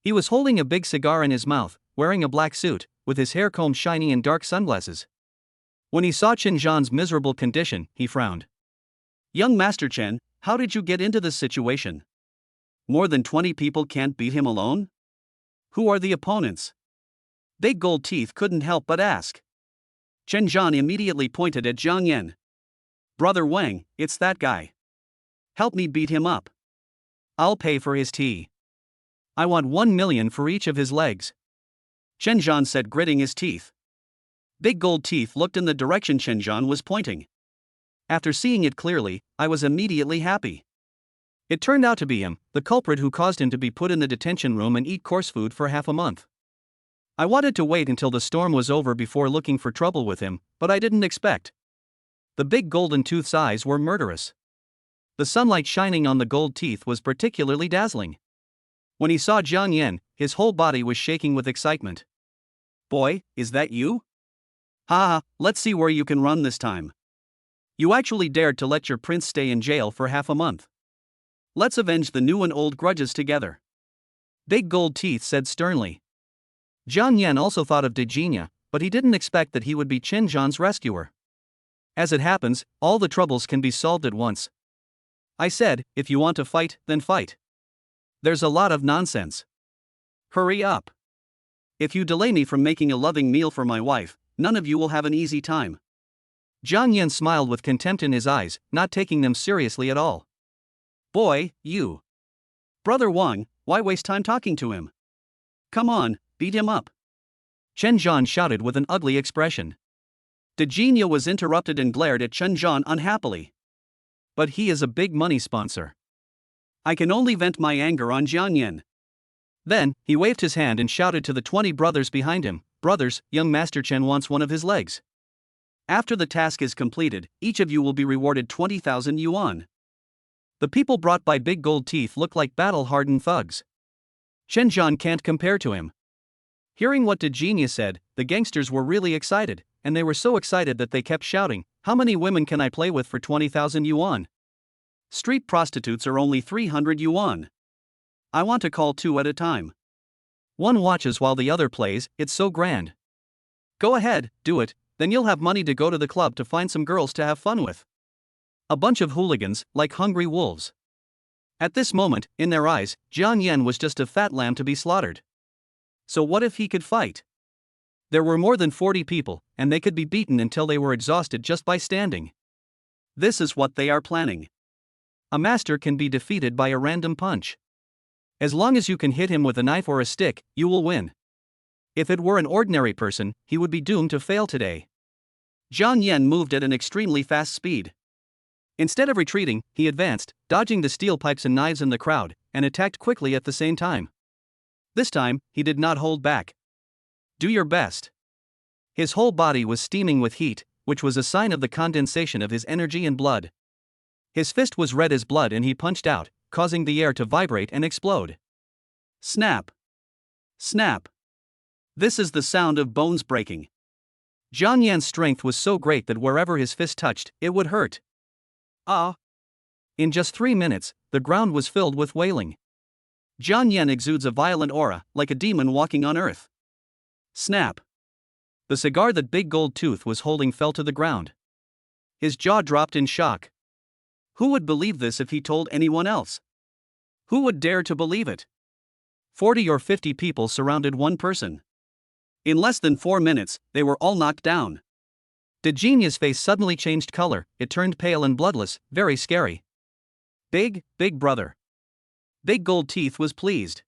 He was holding a big cigar in his mouth, wearing a black suit, with his hair combed shiny and dark sunglasses. When he saw Xinjiang's miserable condition, he frowned. "Young Master Chen, how did you get into this situation? More than 20 people can't beat him alone? Who are the opponents?" Big Gold Teeth couldn't help but ask. Xinjiang immediately pointed at Jiang Yan. "Brother Wang, it's that guy. Help me beat him up. I'll pay for his tea. I want 1 million for each of his legs," Xinjiang said, gritting his teeth. Big Gold Teeth looked in the direction Xinjiang was pointing. After seeing it clearly, I was immediately happy. It turned out to be him, the culprit who caused him to be put in the detention room and eat coarse food for half a month. I wanted to wait until the storm was over before looking for trouble with him, but I didn't expect. The big golden tooth's eyes were murderous. The sunlight shining on the gold teeth was particularly dazzling. When he saw Jiang Yan, his whole body was shaking with excitement. "Boy, is that you? Ha, let's see where you can run this time. You actually dared to let your prince stay in jail for half a month. Let's avenge the new and old grudges together," Big Gold Teeth said sternly. Jiang Yan also thought of Dejinia, but he didn't expect that he would be Xinjiang's rescuer. As it happens, all the troubles can be solved at once. I said, "If you want to fight, then fight. There's a lot of nonsense. Hurry up. If you delay me from making a loving meal for my wife, none of you will have an easy time." Jiang Yan smiled with contempt in his eyes, not taking them seriously at all. "Boy, you. Brother Wang, why waste time talking to him? Come on, beat him up." Xinjiang shouted with an ugly expression. Dejinia was interrupted and glared at Xinjiang unhappily. "But he is a big money sponsor. I can only vent my anger on Jiang Yan." Then, he waved his hand and shouted to the 20 brothers behind him, "Brothers, young Master Chen wants one of his legs. After the task is completed, each of you will be rewarded 20,000 yuan. The people brought by Big Gold Teeth look like battle-hardened thugs. Chen Zhan can't compare to him. Hearing what Dejina said, the gangsters were really excited, and they were so excited that they kept shouting, "How many women can I play with for 20,000 yuan? Street prostitutes are only 300 yuan. I want to call 2 at a time." One watches while the other plays, it's so grand. Go ahead, do it, then you'll have money to go to the club to find some girls to have fun with. A bunch of hooligans, like hungry wolves. At this moment, in their eyes, Jiang Yan was just a fat lamb to be slaughtered. So what if he could fight? There were more than 40 people, and they could be beaten until they were exhausted just by standing. This is what they are planning. A master can be defeated by a random punch. As long as you can hit him with a knife or a stick, you will win. If it were an ordinary person, he would be doomed to fail today. Jiang Yan moved at an extremely fast speed. Instead of retreating, he advanced, dodging the steel pipes and knives in the crowd, and attacked quickly at the same time. This time, he did not hold back. Do your best. His whole body was steaming with heat, which was a sign of the condensation of his energy and blood. His fist was red as blood and he punched out, causing the air to vibrate and explode. Snap. Snap. This is the sound of bones breaking. Jiang Yan's strength was so great that wherever his fist touched, it would hurt. Ah! In just 3 minutes, the ground was filled with wailing. Jiang Yan exudes a violent aura, like a demon walking on earth. Snap. The cigar that Big Gold Tooth was holding fell to the ground. His jaw dropped in shock. Who would believe this if he told anyone else? Who would dare to believe it? 40 or 50 people surrounded one person. In less than 4 minutes, they were all knocked down. Dejina's face suddenly changed color, it turned pale and bloodless, very scary. Big brother. Big Gold Teeth was pleased.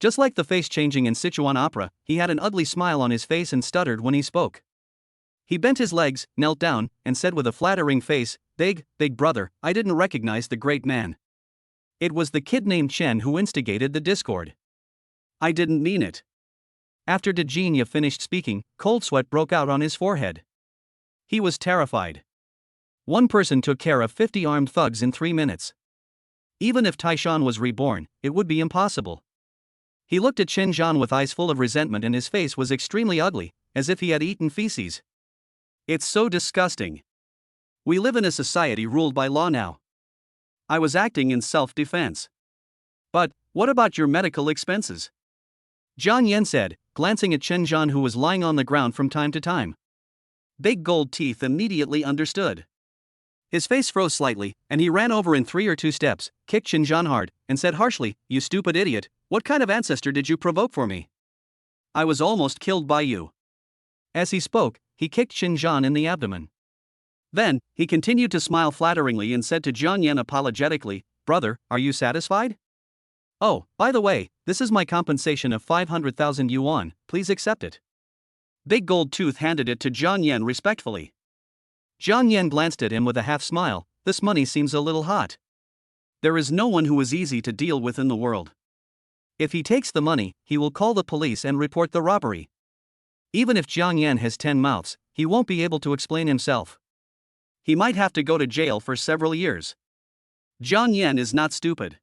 Just like the face changing in Sichuan opera, he had an ugly smile on his face and stuttered when he spoke. He bent his legs, knelt down, and said with a flattering face, Big brother, I didn't recognize the great man. It was the kid named Chen who instigated the discord. I didn't mean it." After Dejina finished speaking, cold sweat broke out on his forehead. He was terrified. One person took care of 50 armed thugs in 3 minutes. Even if Taishan was reborn, it would be impossible. He looked at Chen Zhan with eyes full of resentment and his face was extremely ugly, as if he had eaten feces. It's so disgusting. We live in a society ruled by law now. I was acting in self-defense. But, what about your medical expenses? Jiang Yan said, glancing at Chen Zhan who was lying on the ground from time to time. Big Gold Teeth immediately understood. His face froze slightly, and he ran over in 3 or 2 steps, kicked Chen Zhan hard, and said harshly, "You stupid idiot, what kind of ancestor did you provoke for me? I was almost killed by you." As he spoke, he kicked Chen Zhan in the abdomen. Then, he continued to smile flatteringly and said to Jiang Yan apologetically, "Brother, are you satisfied? Oh, by the way, this is my compensation of 500,000 yuan, please accept it." Big Gold Tooth handed it to Jiang Yan respectfully. Jiang Yan glanced at him with a half smile, this money seems a little hot. There is no one who is easy to deal with in the world. If he takes the money, he will call the police and report the robbery. Even if Jiang Yan has 10 mouths, he won't be able to explain himself. He might have to go to jail for several years. Jiang Yan is not stupid.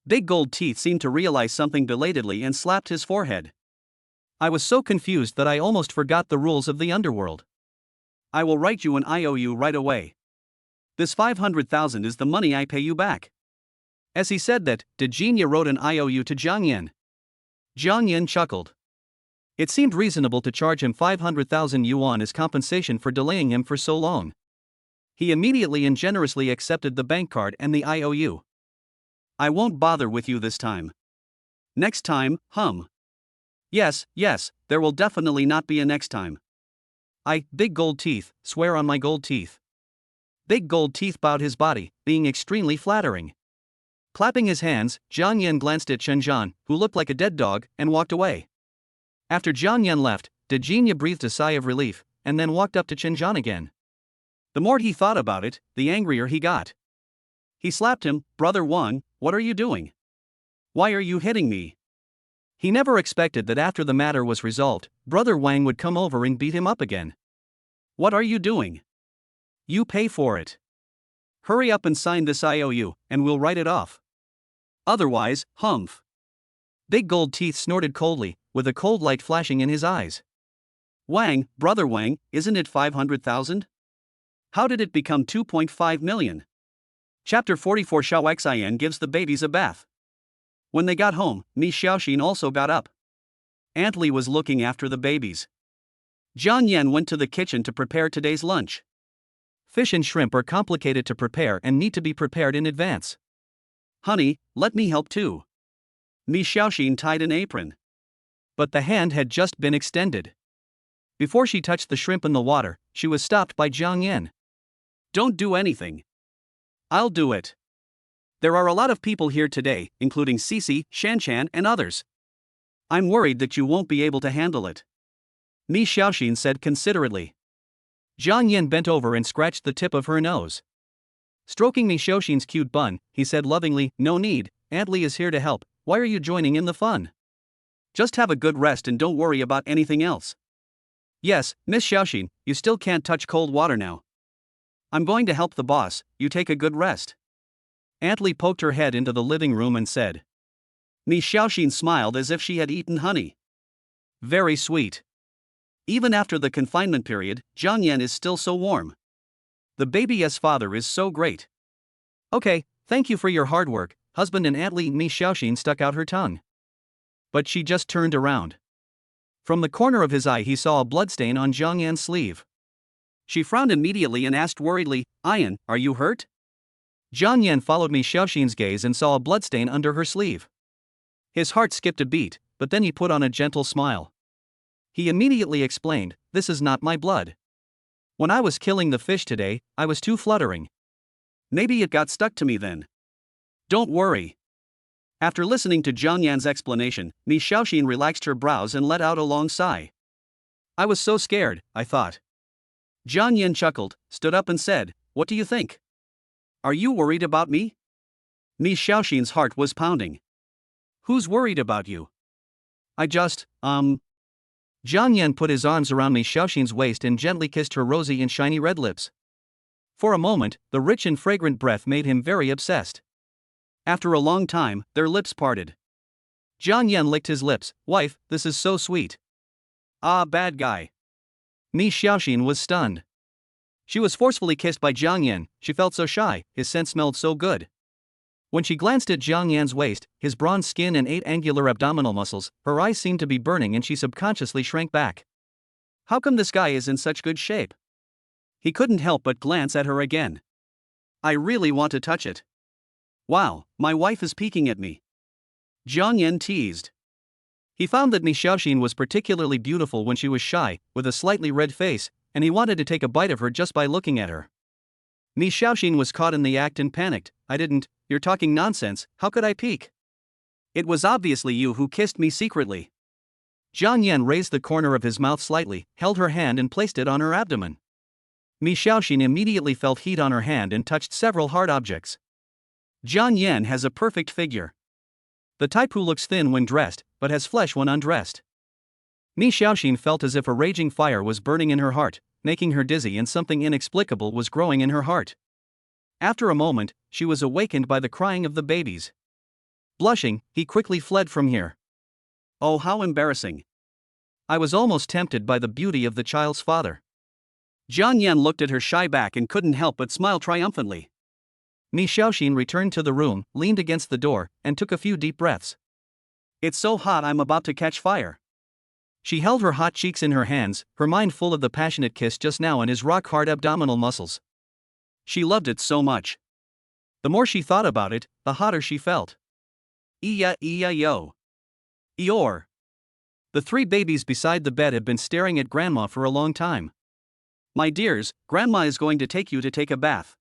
Big Gold Teeth seemed to realize something belatedly and slapped his forehead. I was so confused that I almost forgot the rules of the underworld. I will write you an IOU right away. This 500,000 is the money I pay you back. As he said that, Dejina wrote an IOU to Jiang Yan. Jiang Yan chuckled. It seemed reasonable to charge him 500,000 yuan as compensation for delaying him for so long. He immediately and generously accepted the bank card and the IOU. I won't bother with you this time. Next time, hum. Yes, there will definitely not be a next time. Big Gold Teeth, swear on my gold teeth. Big Gold Teeth bowed his body, being extremely flattering. Clapping his hands, Jiang Yan glanced at Chen Zhan, who looked like a dead dog, and walked away. After Jiang Yan left, Dejina breathed a sigh of relief, and then walked up to Chen Zhan again. The more he thought about it, the angrier he got. He slapped him, "Brother Wang, what are you doing? Why are you hitting me?" He never expected that after the matter was resolved, Brother Wang would come over and beat him up again. What are you doing? You pay for it. Hurry up and sign this IOU, and we'll write it off. Otherwise, humph. Big Gold Teeth snorted coldly, with a cold light flashing in his eyes. Wang, brother Wang, isn't it 500,000? How did it become 2.5 million? Chapter 44. Xiao Xian gives the babies a bath. When they got home, Mi Xiaoxin also got up. Aunt Li was looking after the babies. Jiang Yan went to the kitchen to prepare today's lunch. Fish and shrimp are complicated to prepare and need to be prepared in advance. Honey, let me help too. Mi Xiaoxin tied an apron. But the hand had just been extended. Before she touched the shrimp in the water, she was stopped by Jiang Yan. Don't do anything. I'll do it. There are a lot of people here today, including Cici, Shanchan, and others. I'm worried that you won't be able to handle it. Mi Xiaoxin said considerately. Jiang Yan bent over and scratched the tip of her nose. Stroking Mi Xiaoxin's cute bun, he said lovingly, "No need, Aunt Li is here to help. Why are you joining in the fun? Just have a good rest and don't worry about anything else." Yes, Miss Xiaoxin, you still can't touch cold water now. I'm going to help the boss, you take a good rest. Aunt Li poked her head into the living room and said. Mi Xiaoxin smiled as if she had eaten honey. Very sweet. Even after the confinement period, Jiang Yan is still so warm. The baby's father is so great. Okay, thank you for your hard work, husband. And Aunt Li. Mi Xiaoxin stuck out her tongue. But she just turned around. From the corner of his eye he saw a bloodstain on Jiang Yan's sleeve. She frowned immediately and asked worriedly, "Ian, are you hurt?" Jiang Yan followed Mi Xiaoxin's gaze and saw a bloodstain under her sleeve. His heart skipped a beat, but then he put on a gentle smile. He immediately explained, "This is not my blood. When I was killing the fish today, I was too fluttering. Maybe it got stuck to me then. Don't worry." After listening to Jiang Yan's explanation, Mi Xiaoxin relaxed her brows and let out a long sigh. "I was so scared, I thought." Jiang Yan chuckled, stood up and said, "What do you think? Are you worried about me?" Mi Xiaoxin's heart was pounding. "Who's worried about you?" I just, Jiang Yan put his arms around Mi Xiaoxin's waist and gently kissed her rosy and shiny red lips. For a moment, the rich and fragrant breath made him very obsessed. After a long time, their lips parted. Jiang Yan licked his lips. "Wife, this is so sweet." "Ah, bad guy." Mi Xiaoxin was stunned. She was forcefully kissed by Jiang Yan. She felt so shy, his scent smelled so good. When she glanced at Jiang Yan's waist, his bronze skin and 8 angular abdominal muscles, her eyes seemed to be burning and she subconsciously shrank back. How come this guy is in such good shape? He couldn't help but glance at her again. I really want to touch it. Wow, my wife is peeking at me. Jiang Yan teased. He found that Mi Xiaoxin was particularly beautiful when she was shy, with a slightly red face, and he wanted to take a bite of her just by looking at her. Mi Xiaoxin was caught in the act and panicked. "I didn't, you're talking nonsense, how could I peek? It was obviously you who kissed me secretly." Jiang Yan raised the corner of his mouth slightly, held her hand and placed it on her abdomen. Mi Xiaoxin immediately felt heat on her hand and touched several hard objects. Jiang Yan has a perfect figure. The type who looks thin when dressed, but has flesh when undressed. Mi Xiaoxin felt as if a raging fire was burning in her heart, making her dizzy, and something inexplicable was growing in her heart. After a moment, she was awakened by the crying of the babies. Blushing, he quickly fled from here. Oh, how embarrassing. I was almost tempted by the beauty of the child's father. Jiang Yan looked at her shy back and couldn't help but smile triumphantly. Mi Xiaoxin returned to the room, leaned against the door, and took a few deep breaths. It's so hot I'm about to catch fire. She held her hot cheeks in her hands, her mind full of the passionate kiss just now and his rock-hard abdominal muscles. She loved it so much. The more she thought about it, the hotter she felt. Yo. Eeyore. The 3 babies beside the bed had been staring at Grandma for a long time. My dears, Grandma is going to take you to take a bath.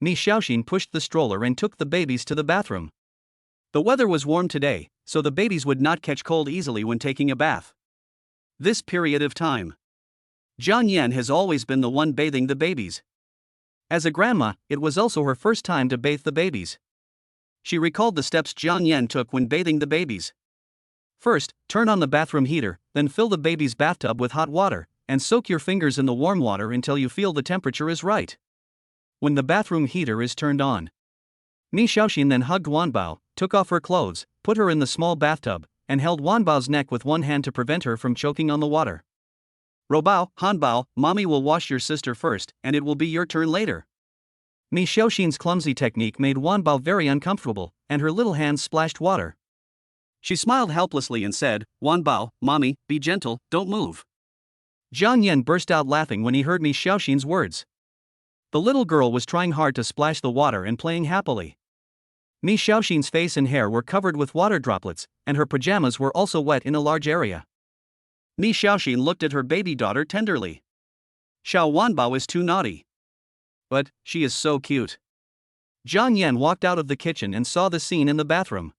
Mi Xiaoxin pushed the stroller and took the babies to the bathroom. The weather was warm today, so the babies would not catch cold easily when taking a bath. This period of time, Jiang Yan has always been the one bathing the babies. As a grandma, it was also her first time to bathe the babies. She recalled the steps Jiang Yan took when bathing the babies. First, turn on the bathroom heater, then fill the baby's bathtub with hot water, and soak your fingers in the warm water until you feel the temperature is right. When the bathroom heater is turned on. Mi Xiaoxin then hugged Wanbao, took off her clothes, put her in the small bathtub, and held Wanbao's neck with one hand to prevent her from choking on the water. Robao, Hanbao, mommy will wash your sister first, and it will be your turn later. Mi Xiaoxin's clumsy technique made Wanbao very uncomfortable, and her little hands splashed water. She smiled helplessly and said, Wanbao, mommy, be gentle, don't move. Jiang Yan burst out laughing when he heard Mi Xiaoxin's words. The little girl was trying hard to splash the water and playing happily. Mi Xiaoxin's face and hair were covered with water droplets, and her pajamas were also wet in a large area. Mi Xiaoxin looked at her baby daughter tenderly. Xiao Wanbao is too naughty. But she is so cute. Jiang Yan walked out of the kitchen and saw the scene in the bathroom.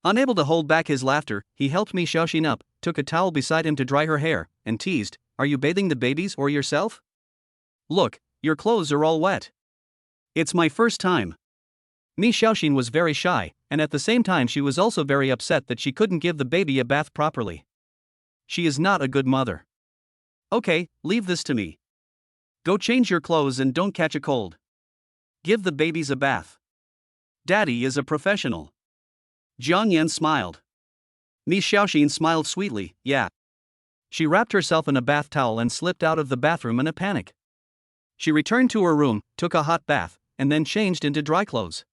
Unable to hold back his laughter, he helped Mi Xiaoxin up, took a towel beside him to dry her hair, and teased, Are you bathing the babies or yourself? Look, your clothes are all wet. It's my first time. Mi Xiaoxin was very shy, and at the same time she was also very upset that she couldn't give the baby a bath properly. She is not a good mother. Okay, leave this to me. Go change your clothes and don't catch a cold. Give the babies a bath. Daddy is a professional. Jiang Yan smiled. Mi Xiaoxin smiled sweetly, yeah. She wrapped herself in a bath towel and slipped out of the bathroom in a panic. She returned to her room, took a hot bath, and then changed into dry clothes.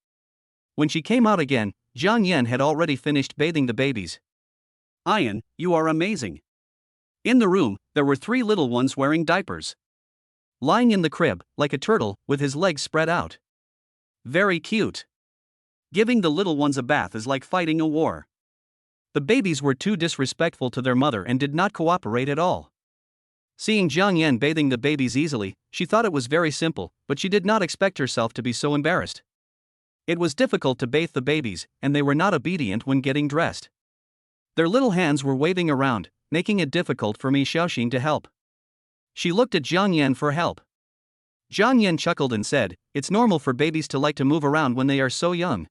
When she came out again, Jiang Yan had already finished bathing the babies. Ayan, you are amazing. In the room, there were 3 little ones wearing diapers. Lying in the crib, like a turtle, with his legs spread out. Very cute. Giving the little ones a bath is like fighting a war. The babies were too disrespectful to their mother and did not cooperate at all. Seeing Jiang Yan bathing the babies easily, she thought it was very simple, but she did not expect herself to be so embarrassed. It was difficult to bathe the babies, and they were not obedient when getting dressed. Their little hands were waving around, making it difficult for Mi Xiaoxin to help. She looked at Jiang Yan for help. Jiang Yan chuckled and said, It's normal for babies to like to move around when they are so young.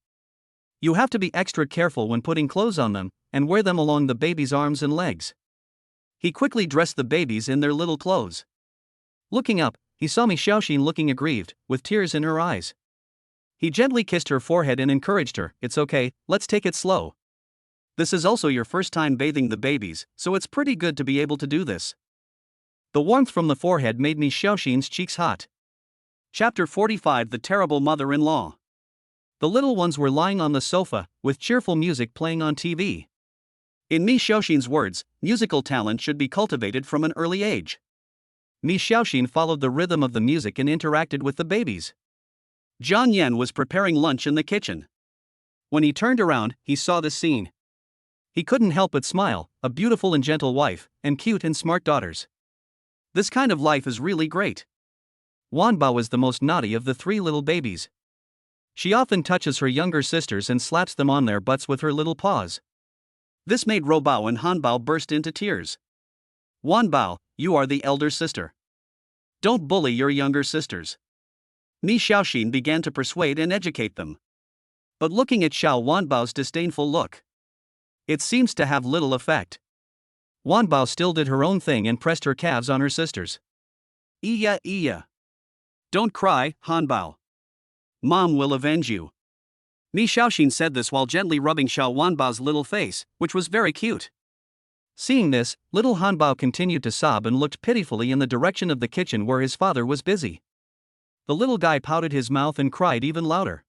You have to be extra careful when putting clothes on them, and wear them along the baby's arms and legs. He quickly dressed the babies in their little clothes. Looking up, he saw Mi Xiaoxin looking aggrieved, with tears in her eyes. He gently kissed her forehead and encouraged her, It's okay, let's take it slow. This is also your first time bathing the babies, so it's pretty good to be able to do this. The warmth from the forehead made Mi Xiaoxin's cheeks hot. Chapter 45 The Terrible Mother-in-Law. The little ones were lying on the sofa, with cheerful music playing on TV. In Mi Xiaoxin's words, musical talent should be cultivated from an early age. Mi Xiaoxin followed the rhythm of the music and interacted with the babies. Jiang Yan was preparing lunch in the kitchen. When he turned around, he saw the scene. He couldn't help but smile, a beautiful and gentle wife, and cute and smart daughters. This kind of life is really great. Wanbao was the most naughty of the 3 little babies. She often touches her younger sisters and slaps them on their butts with her little paws. This made Robao and Hanbao burst into tears. Wanbao, you are the elder sister. Don't bully your younger sisters. Mi Xiaoxin began to persuade and educate them. But looking at Xiao Wanbao's disdainful look, it seems to have little effect. Wanbao still did her own thing and pressed her calves on her sisters. Iya. Don't cry, Hanbao. Mom will avenge you. Mi Xiaoxin said this while gently rubbing Xiao Wanbao's little face, which was very cute. Seeing this, little Hanbao continued to sob and looked pitifully in the direction of the kitchen where his father was busy. The little guy pouted his mouth and cried even louder.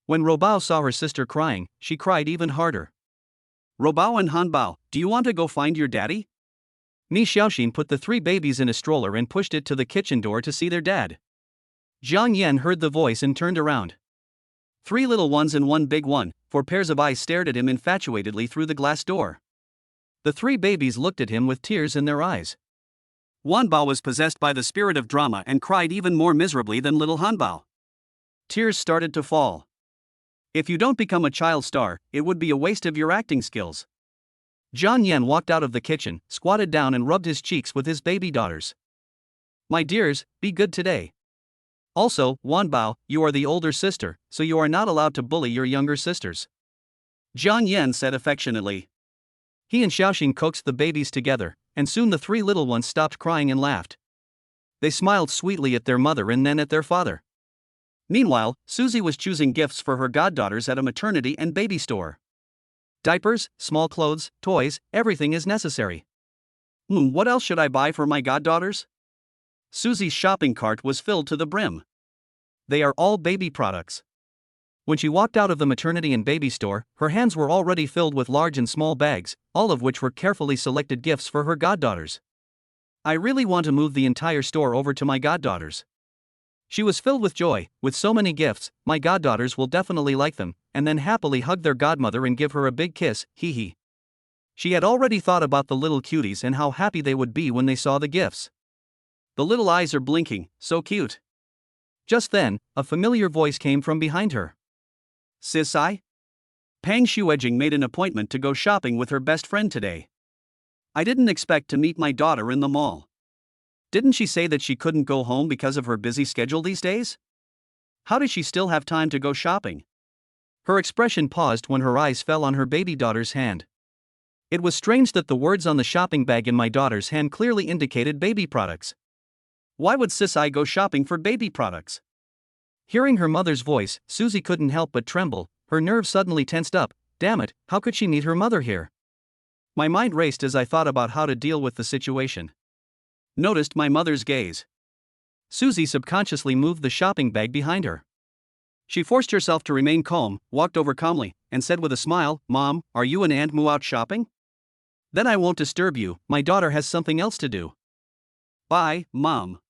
When Robao saw her sister crying, she cried even harder. Robao and Hanbao, do you want to go find your daddy? Mi Xiaoxin put the 3 babies in a stroller and pushed it to the kitchen door to see their dad. Jiang Yan heard the voice and turned around. 3 little ones and 1 big one, 4 pairs of eyes stared at him infatuatedly through the glass door. The 3 babies looked at him with tears in their eyes. Wanbao was possessed by the spirit of drama and cried even more miserably than little Hanbao. Tears started to fall. If you don't become a child star, it would be a waste of your acting skills. Jiang Yan walked out of the kitchen, squatted down and rubbed his cheeks with his baby daughters. My dears, be good today. Also, Wanbao, you are the older sister, so you are not allowed to bully your younger sisters. Jiang Yan said affectionately. He and Xiaoxin coaxed the babies together, and soon the three little ones stopped crying and laughed. They smiled sweetly at their mother and then at their father. Meanwhile, Susie was choosing gifts for her goddaughters at a maternity and baby store. Diapers, small clothes, toys, everything is necessary. What else should I buy for my goddaughters? Susie's shopping cart was filled to the brim. They are all baby products. When she walked out of the maternity and baby store, her hands were already filled with large and small bags, all of which were carefully selected gifts for her goddaughters. I really want to move the entire store over to my goddaughters. She was filled with joy. With so many gifts, my goddaughters will definitely like them, and then happily hug their godmother and give her a big kiss, hee hee. She had already thought about the little cuties and how happy they would be when they saw the gifts. The little eyes are blinking, so cute. Just then, a familiar voice came from behind her. Sis, Pang Shuejing made an appointment to go shopping with her best friend today. I didn't expect to meet my daughter in the mall. Didn't she say that she couldn't go home because of her busy schedule these days? How does she still have time to go shopping? Her expression paused when her eyes fell on her baby daughter's hand. It was strange that the words on the shopping bag in my daughter's hand clearly indicated baby products. Why would Sis go shopping for baby products? Hearing her mother's voice, Susie couldn't help but tremble. Her nerves suddenly tensed up. Damn it, how could she meet her mother here? My mind raced as I thought about how to deal with the situation. Noticed my mother's gaze. Susie subconsciously moved the shopping bag behind her. She forced herself to remain calm, walked over calmly, and said with a smile, Mom, are you and Aunt Moo out shopping? Then I won't disturb you, my daughter has something else to do. Bye, Mom.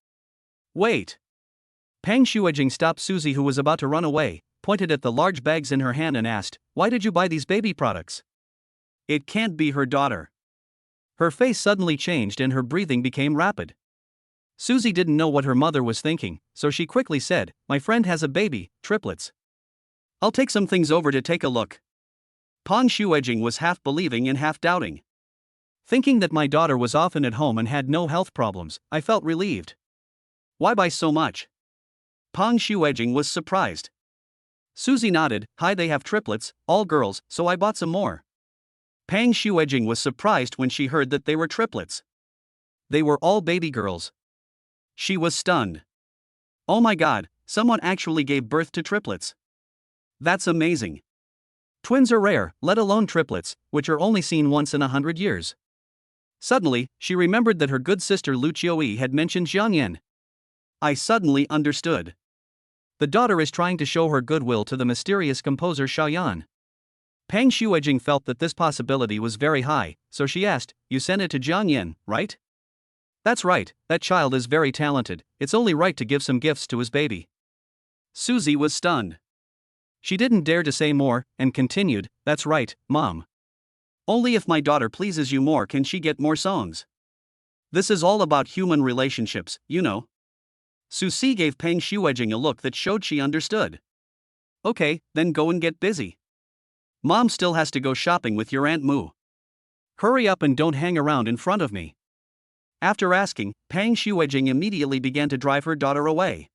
Wait. Pang Shuejing stopped Susie, who was about to run away, pointed at the large bags in her hand and asked, Why did you buy these baby products? It can't be her daughter. Her face suddenly changed and her breathing became rapid. Susie didn't know what her mother was thinking, so she quickly said, My friend has a baby, triplets. I'll take some things over to take a look. Pang Shuejing was half believing and half doubting. Thinking that my daughter was often at home and had no health problems, I felt relieved. Why buy so much? Pang Shuejing was surprised. Susie nodded, Hi, they have triplets, all girls, so I bought some more. Pang Shuejing was surprised when she heard that they were triplets. They were all baby girls. She was stunned. Oh my god, someone actually gave birth to triplets. That's amazing. Twins are rare, let alone triplets, which are only seen once in 100 years. Suddenly, she remembered that her good sister Lu Qiuyi had mentioned Jiangyan. I suddenly understood. The daughter is trying to show her goodwill to the mysterious composer Xiaoyan. Pang Shuejing felt that this possibility was very high, so she asked, You sent it to Jiangyan, right? That's right, that child is very talented, it's only right to give some gifts to his baby. Susie was stunned. She didn't dare to say more, and continued, That's right, Mom. Only if my daughter pleases you more can she get more songs. This is all about human relationships, you know. Susie gave Pang Shuejing a look that showed she understood. Okay, then go and get busy. Mom still has to go shopping with your Aunt Moo. Hurry up and don't hang around in front of me. After asking, Pang Shuejing immediately began to drive her daughter away.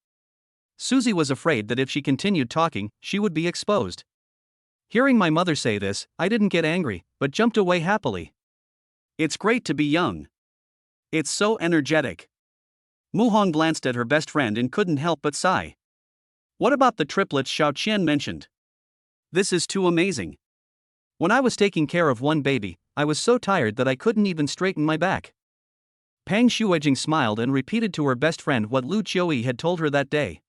Susie was afraid that if she continued talking, she would be exposed. Hearing my mother say this, I didn't get angry, but jumped away happily. It's great to be young. It's so energetic. Mu Hong glanced at her best friend and couldn't help but sigh. What about the triplets Xiao Qian mentioned? This is too amazing. When I was taking care of one baby, I was so tired that I couldn't even straighten my back. Pang Shuejing smiled and repeated to her best friend what Lu Qiuyi had told her that day.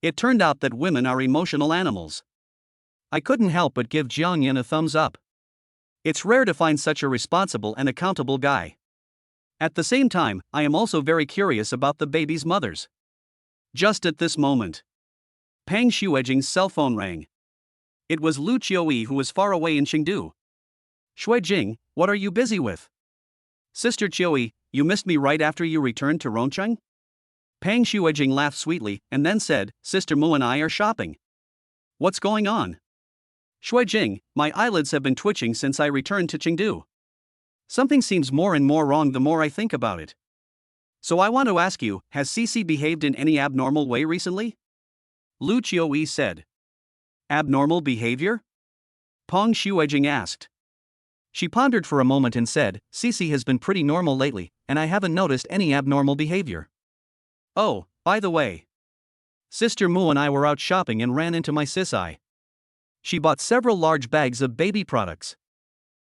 It turned out that women are emotional animals. I couldn't help but give Jiangyan a thumbs up. It's rare to find such a responsible and accountable guy. At the same time, I am also very curious about the baby's mothers. Just at this moment, Pang Shuejing's cell phone rang. It was Lu Qiuyi, who was far away in Chengdu. Shuejing, what are you busy with? Sister Qiuyi, you missed me right after you returned to Roncheng? Pang Shuejing laughed sweetly and then said, Sister Mu and I are shopping. What's going on? Shuejing, my eyelids have been twitching since I returned to Chengdu. Something seems more and more wrong the more I think about it. So I want to ask you, has Cici behaved in any abnormal way recently? Lu Qiuyi said. Abnormal behavior? Pang Shuejing asked. She pondered for a moment and said, Cece has been pretty normal lately, and I haven't noticed any abnormal behavior. Oh, by the way. Sister Moo and I were out shopping and ran into my sisai. She bought several large bags of baby products.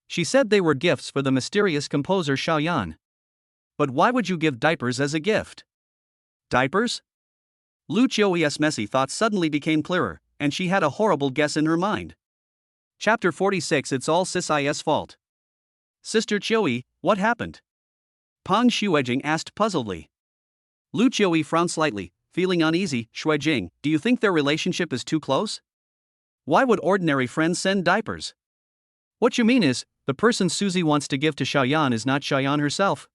She said they were gifts for the mysterious composer Xiaoyan. But why would you give diapers as a gift? Diapers? Lu Qiui's messy thoughts suddenly became clearer, and she had a horrible guess in her mind. Chapter 46 It's all Sisai's fault. Sister Qiui, what happened? Pang Xuejing asked puzzledly. Lu Qiui frowned slightly, feeling uneasy. Xuejing, do you think their relationship is too close? Why would ordinary friends send diapers? What you mean is, the person Susie wants to give to Xiaoyan is not Xiaoyan herself.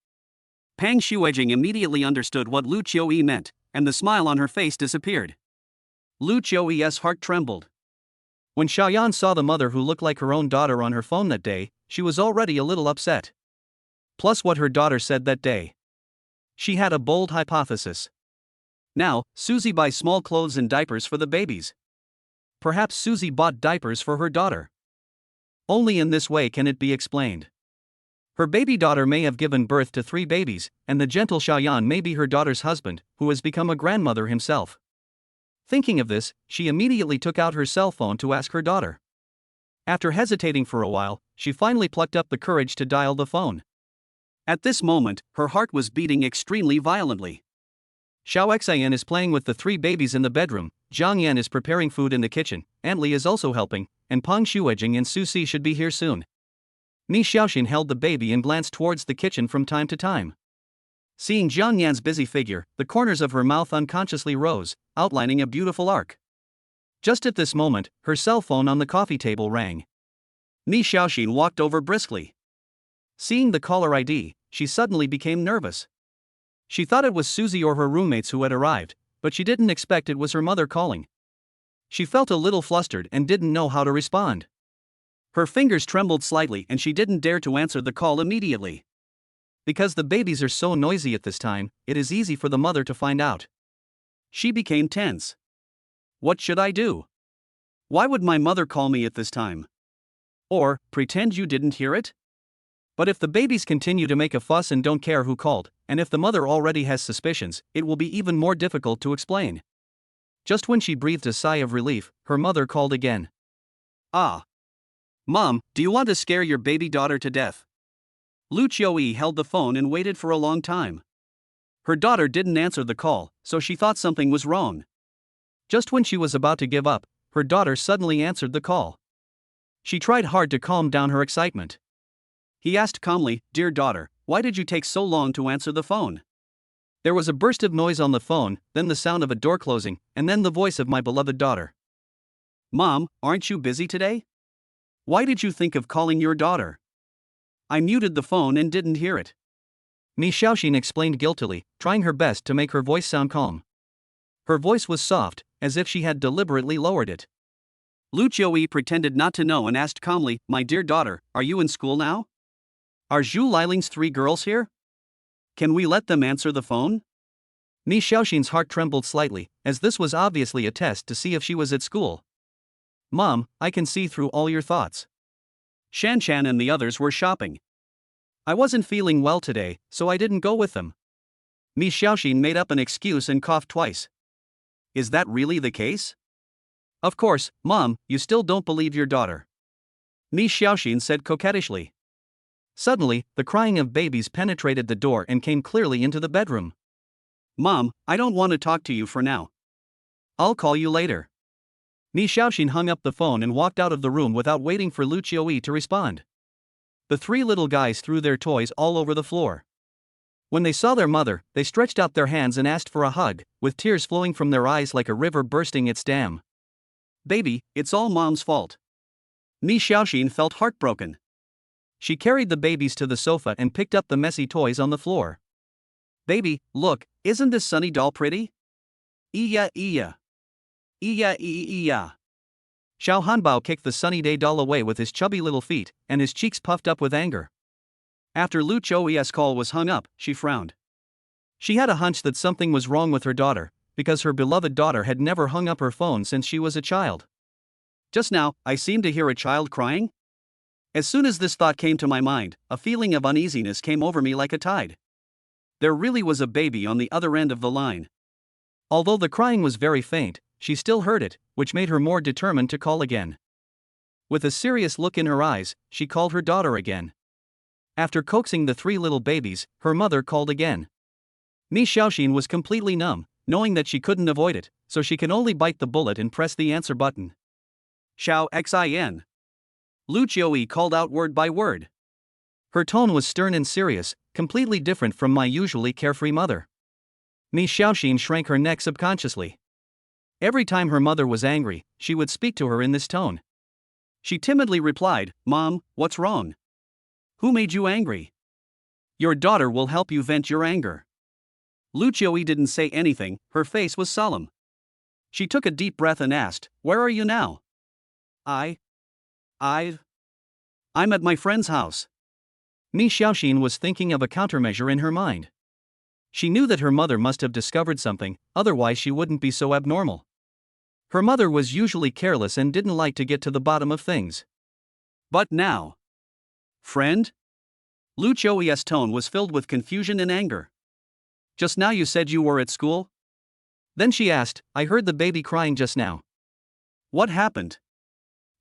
Pang Xuejing immediately understood what Lu Qiui meant, and the smile on her face disappeared. Lu Qiui's heart trembled. When Xiaoyan saw the mother who looked like her own daughter on her phone that day, she was already a little upset. Plus what her daughter said that day. She had a bold hypothesis. Now, Susie buys small clothes and diapers for the babies. Perhaps Susie bought diapers for her daughter. Only in this way can it be explained. Her baby daughter may have given birth to 3 babies, and the gentle Xiaoyan may be her daughter's husband, who has become a grandmother himself. Thinking of this, she immediately took out her cell phone to ask her daughter. After hesitating for a while, she finally plucked up the courage to dial the phone. At this moment, her heart was beating extremely violently. Xiao Xian is playing with the 3 babies in the bedroom, Zhang Yan is preparing food in the kitchen, Aunt Li is also helping, and Pang Xuejing and Su Si should be here soon. Ni Xiaoxin held the baby and glanced towards the kitchen from time to time. Seeing Zhang Yan's busy figure, the corners of her mouth unconsciously rose, outlining a beautiful arc. Just at this moment, her cell phone on the coffee table rang. Ni Xiaoxin walked over briskly. Seeing the caller ID, she suddenly became nervous. She thought it was Susie or her roommates who had arrived, but she didn't expect it was her mother calling. She felt a little flustered and didn't know how to respond. Her fingers trembled slightly and she didn't dare to answer the call immediately. Because the babies are so noisy at this time, it is easy for the mother to find out. She became tense. What should I do? Why would my mother call me at this time? Or, pretend you didn't hear it? But if the babies continue to make a fuss and don't care who called, and if the mother already has suspicions, it will be even more difficult to explain. Just when she breathed a sigh of relief, her mother called again. Ah. Mom, do you want to scare your baby daughter to death? Lu Qiui held the phone and waited for a long time. Her daughter didn't answer the call, so she thought something was wrong. Just when she was about to give up, her daughter suddenly answered the call. She tried hard to calm down her excitement. He asked calmly, Dear daughter, why did you take so long to answer the phone? There was a burst of noise on the phone, then the sound of a door closing, and then the voice of my beloved daughter. Mom, aren't you busy today? Why did you think of calling your daughter? I muted the phone and didn't hear it. Ni Xiaoxin explained guiltily, trying her best to make her voice sound calm. Her voice was soft, as if she had deliberately lowered it. Lu Qiui pretended not to know and asked calmly, My dear daughter, are you in school now? Are Zhu Liling's 3 girls here? Can we let them answer the phone? Ni Xiaoxin's heart trembled slightly, as this was obviously a test to see if she was at school. Mom, I can see through all your thoughts. Shan Shan and the others were shopping. I wasn't feeling well today, so I didn't go with them. Ni Xiaoxin made up an excuse and coughed twice. Is that really the case? Of course, Mom, you still don't believe your daughter. Ni Xiaoxin said coquettishly. Suddenly, the crying of babies penetrated the door and came clearly into the bedroom. Mom, I don't want to talk to you for now. I'll call you later. Ni Xiaoxin hung up the phone and walked out of the room without waiting for Lu Qiui to respond. The 3 little guys threw their toys all over the floor. When they saw their mother, they stretched out their hands and asked for a hug, with tears flowing from their eyes like a river bursting its dam. Baby, it's all Mom's fault. Ni Xiaoxin felt heartbroken. She carried the babies to the sofa and picked up the messy toys on the floor. Baby, look, isn't this Sunny doll pretty? Iya iya. Iya iya. Xiao Hanbao kicked the sunny day doll away with his chubby little feet, and his cheeks puffed up with anger. After Lu Qiui's call was hung up, she frowned. She had a hunch that something was wrong with her daughter, because her beloved daughter had never hung up her phone since she was a child. Just now, I seemed to hear a child crying? As soon as this thought came to my mind, a feeling of uneasiness came over me like a tide. There really was a baby on the other end of the line. Although the crying was very faint, she still heard it, which made her more determined to call again. With a serious look in her eyes, she called her daughter again. After coaxing the 3 little babies, her mother called again. Mi Xiaoxin was completely numb, knowing that she couldn't avoid it, so she can only bite the bullet and press the answer button. Xiao Xin. Lu Qiuyi called out word by word. Her tone was stern and serious, completely different from my usually carefree mother. Mi Xiaoxin shrank her neck subconsciously. Every time her mother was angry, she would speak to her in this tone. She timidly replied, "Mom, what's wrong? Who made you angry? Your daughter will help you vent your anger." Lu Qiuyi didn't say anything, her face was solemn. She took a deep breath and asked, "Where are you now?" I'm at my friend's house." Mi Xiaoxin was thinking of a countermeasure in her mind. She knew that her mother must have discovered something, otherwise she wouldn't be so abnormal. Her mother was usually careless and didn't like to get to the bottom of things. But now. Friend? Lu Qiuyi's tone was filled with confusion and anger. Just now you said you were at school? Then she asked, "I heard the baby crying just now. What happened?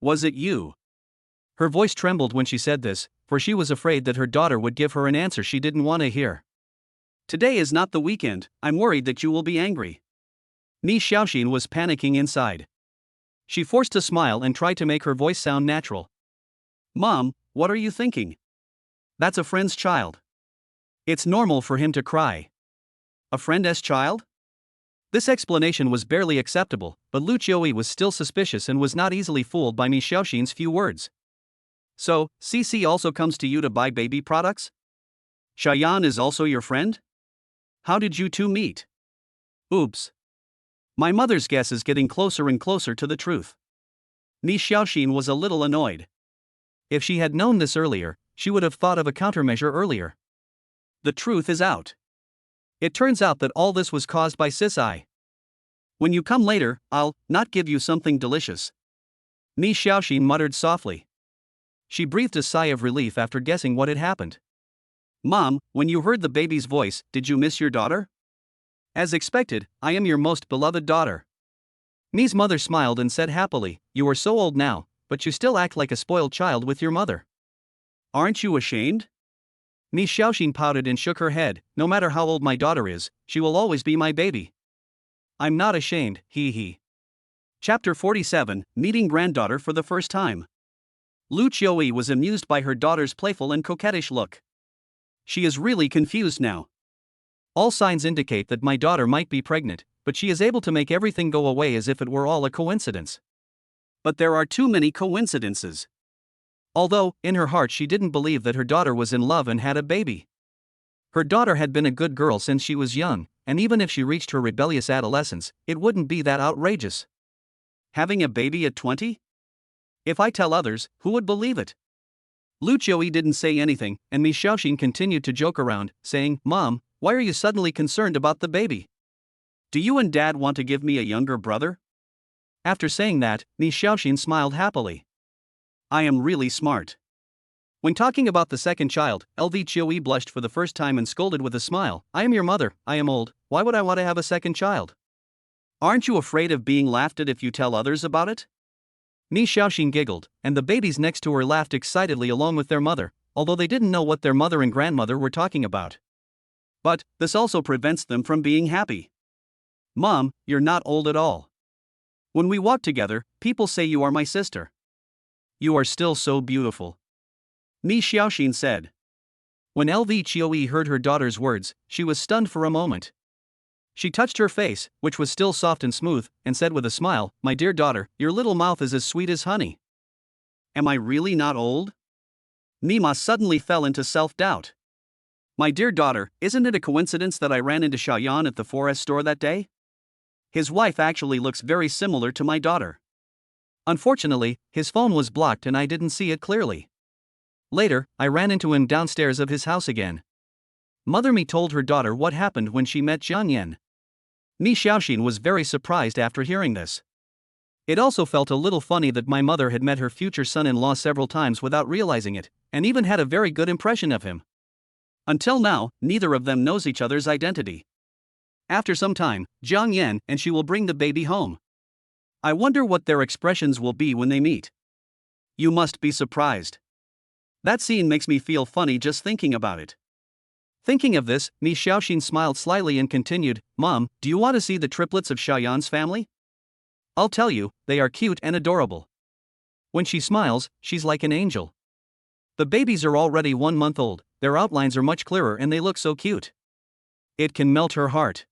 Was it you?" Her voice trembled when she said this, for she was afraid that her daughter would give her an answer she didn't want to hear. Today is not the weekend, I'm worried that you will be angry. Mi Xiaoxin was panicking inside. She forced a smile and tried to make her voice sound natural. Mom, what are you thinking? That's a friend's child. It's normal for him to cry. A friend's child? This explanation was barely acceptable, but Lu Qiuyi was still suspicious and was not easily fooled by Mi Xiaoxin's few words. So, CC also comes to you to buy baby products? Xiaoyan is also your friend? How did you two meet? Oops. My mother's guess is getting closer and closer to the truth. Mi Xiaoxin was a little annoyed. If she had known this earlier, she would have thought of a countermeasure earlier. The truth is out. It turns out that all this was caused by Sis I. When you come later, I'll not give you something delicious. Mi Xiaoxin muttered softly. She breathed a sigh of relief after guessing what had happened. Mom, when you heard the baby's voice, did you miss your daughter? As expected, I am your most beloved daughter. Mi's mother smiled and said happily, "You are so old now, but you still act like a spoiled child with your mother. Aren't you ashamed?" Mi Xiaoxin pouted and shook her head. "No matter how old my daughter is, she will always be my baby. I'm not ashamed, he. Chapter 47, Meeting Granddaughter for the First Time. Lu Qiuyi was amused by her daughter's playful and coquettish look. She is really confused now. All signs indicate that my daughter might be pregnant, but she is able to make everything go away as if it were all a coincidence. But there are too many coincidences. Although, in her heart she didn't believe that her daughter was in love and had a baby. Her daughter had been a good girl since she was young, and even if she reached her rebellious adolescence, it wouldn't be that outrageous. Having a baby at 20? If I tell others, who would believe it? Lu Qiuyi didn't say anything, and Mi Xiaoxin continued to joke around, saying, "Mom, why are you suddenly concerned about the baby? Do you and Dad want to give me a younger brother?" After saying that, Mi Xiaoxin smiled happily. I am really smart. When talking about the second child, LV Qiuyi blushed for the first time and scolded with a smile, "I am your mother, I am old, why would I want to have a second child?" Aren't you afraid of being laughed at if you tell others about it? Mi Xiaoxin giggled, and the babies next to her laughed excitedly along with their mother, although they didn't know what their mother and grandmother were talking about. But, this also prevents them from being happy. Mom, you're not old at all. When we walk together, people say you are my sister. You are still so beautiful. Mi Xiaoxin said. When LV Qiuyi heard her daughter's words, she was stunned for a moment. She touched her face, which was still soft and smooth, and said with a smile, "My dear daughter, your little mouth is as sweet as honey." Am I really not old? Mima suddenly fell into self-doubt. My dear daughter, isn't it a coincidence that I ran into Xiaoyan at the forest store that day? His wife actually looks very similar to my daughter. Unfortunately, his phone was blocked and I didn't see it clearly. Later, I ran into him downstairs of his house again. Mother Mi told her daughter what happened when she met Jiang Yan. Mi Xiaoxin was very surprised after hearing this. It also felt a little funny that my mother had met her future son-in-law several times without realizing it, and even had a very good impression of him. Until now, neither of them knows each other's identity. After some time, Jiang Yan and she will bring the baby home. I wonder what their expressions will be when they meet. You must be surprised. That scene makes me feel funny just thinking about it. Thinking of this, Mi Xiaoxin smiled slyly and continued, Mom, do you want to see the triplets of Xiaoyan's family? I'll tell you, they are cute and adorable. When she smiles, she's like an angel. The babies are already 1 month old, their outlines are much clearer and they look so cute. It can melt her heart.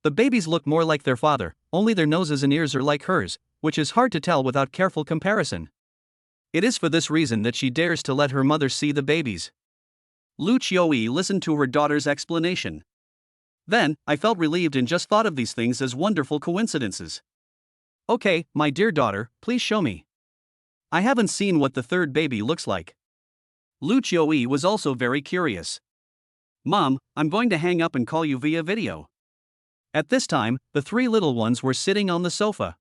The babies look more like their father, only their noses and ears are like hers, which is hard to tell without careful comparison. It is for this reason that she dares to let her mother see the babies. Lu Qiuyi listened to her daughter's explanation. Then, I felt relieved and just thought of these things as wonderful coincidences. Okay, my dear daughter, please show me. I haven't seen what the third baby looks like. Lu Qiuyi was also very curious. Mom, I'm going to hang up and call you via video. At this time, the 3 little ones were sitting on the sofa.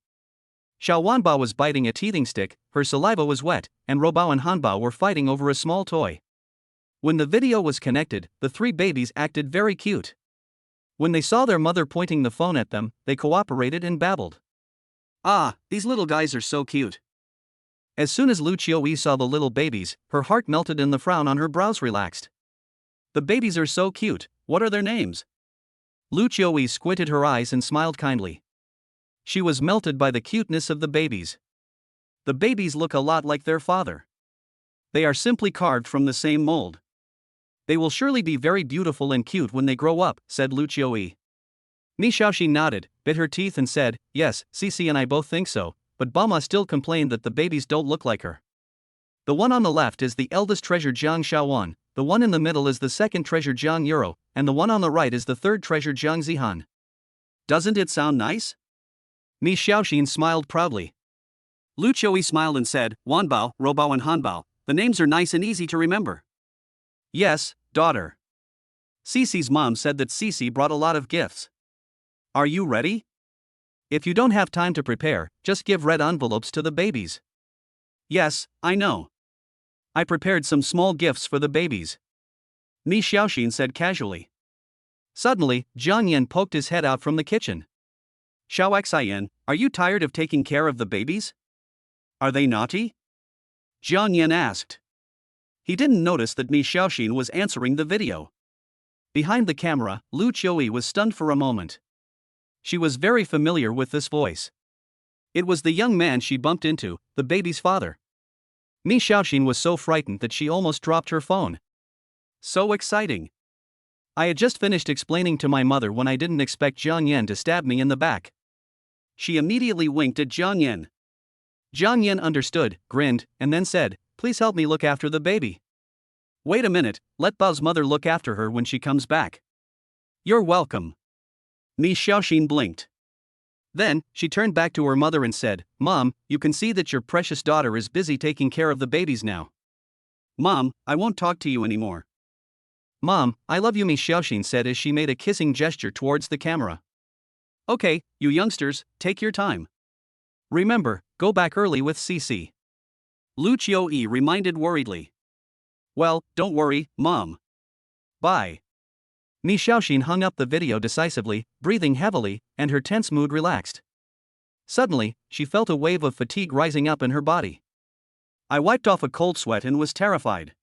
Xiao Wanbao was biting a teething stick, her saliva was wet, and Robao and Hanbao were fighting over a small toy. When the video was connected, the 3 babies acted very cute. When they saw their mother pointing the phone at them, they cooperated and babbled. Ah, these little guys are so cute. As soon as Lu Qiuyi saw the little babies, her heart melted and the frown on her brows relaxed. The babies are so cute, what are their names? Lu Qiuyi squinted her eyes and smiled kindly. She was melted by the cuteness of the babies. The babies look a lot like their father. They are simply carved from the same mold. They will surely be very beautiful and cute when they grow up, said Lu Qiuyi. Mi Xiaoxin nodded, bit her teeth and said, yes, Cici and I both think so, but Bama still complained that the babies don't look like her. The one on the left is the eldest treasure Jiang Xiaowan, the one in the middle is the second treasure Jiang Euro, and the one on the right is the third treasure Jiang Zihan. Doesn't it sound nice? Mi Xiaoxin smiled proudly. Lu Qiuyi smiled and said, Wanbao, Robao and Hanbao, the names are nice and easy to remember. Yes, daughter. Cici's mom said that Cici brought a lot of gifts. Are you ready? If you don't have time to prepare, just give red envelopes to the babies. Yes, I know. I prepared some small gifts for the babies. Mi Xiaoxin said casually. Suddenly, Jiang Yan poked his head out from the kitchen. Xiao Xian, are you tired of taking care of the babies? Are they naughty? Jiang Yan asked. He didn't notice that Mi Xiaoxin was answering the video. Behind the camera, Lu Qiuyi was stunned for a moment. She was very familiar with this voice. It was the young man she bumped into, the baby's father. Mi Xiaoxin was so frightened that she almost dropped her phone. So exciting. I had just finished explaining to my mother when I didn't expect Jiang Yan to stab me in the back. She immediately winked at Jiang Yan. Jiang Yan understood, grinned, and then said, please help me look after the baby. Wait a minute, let Bao's mother look after her when she comes back. You're welcome. Mi Xiaoxin blinked. Then, she turned back to her mother and said, Mom, you can see that your precious daughter is busy taking care of the babies now. Mom, I won't talk to you anymore. Mom, I love you, Mi Xiaoxin said as she made a kissing gesture towards the camera. Okay, you youngsters, take your time. Remember, go back early with Cici. Lu Qiuyi reminded worriedly. Well, don't worry, Mom. Bye. Mi Xiaoxin hung up the video decisively, breathing heavily, and her tense mood relaxed. Suddenly, she felt a wave of fatigue rising up in her body. I wiped off a cold sweat and was terrified.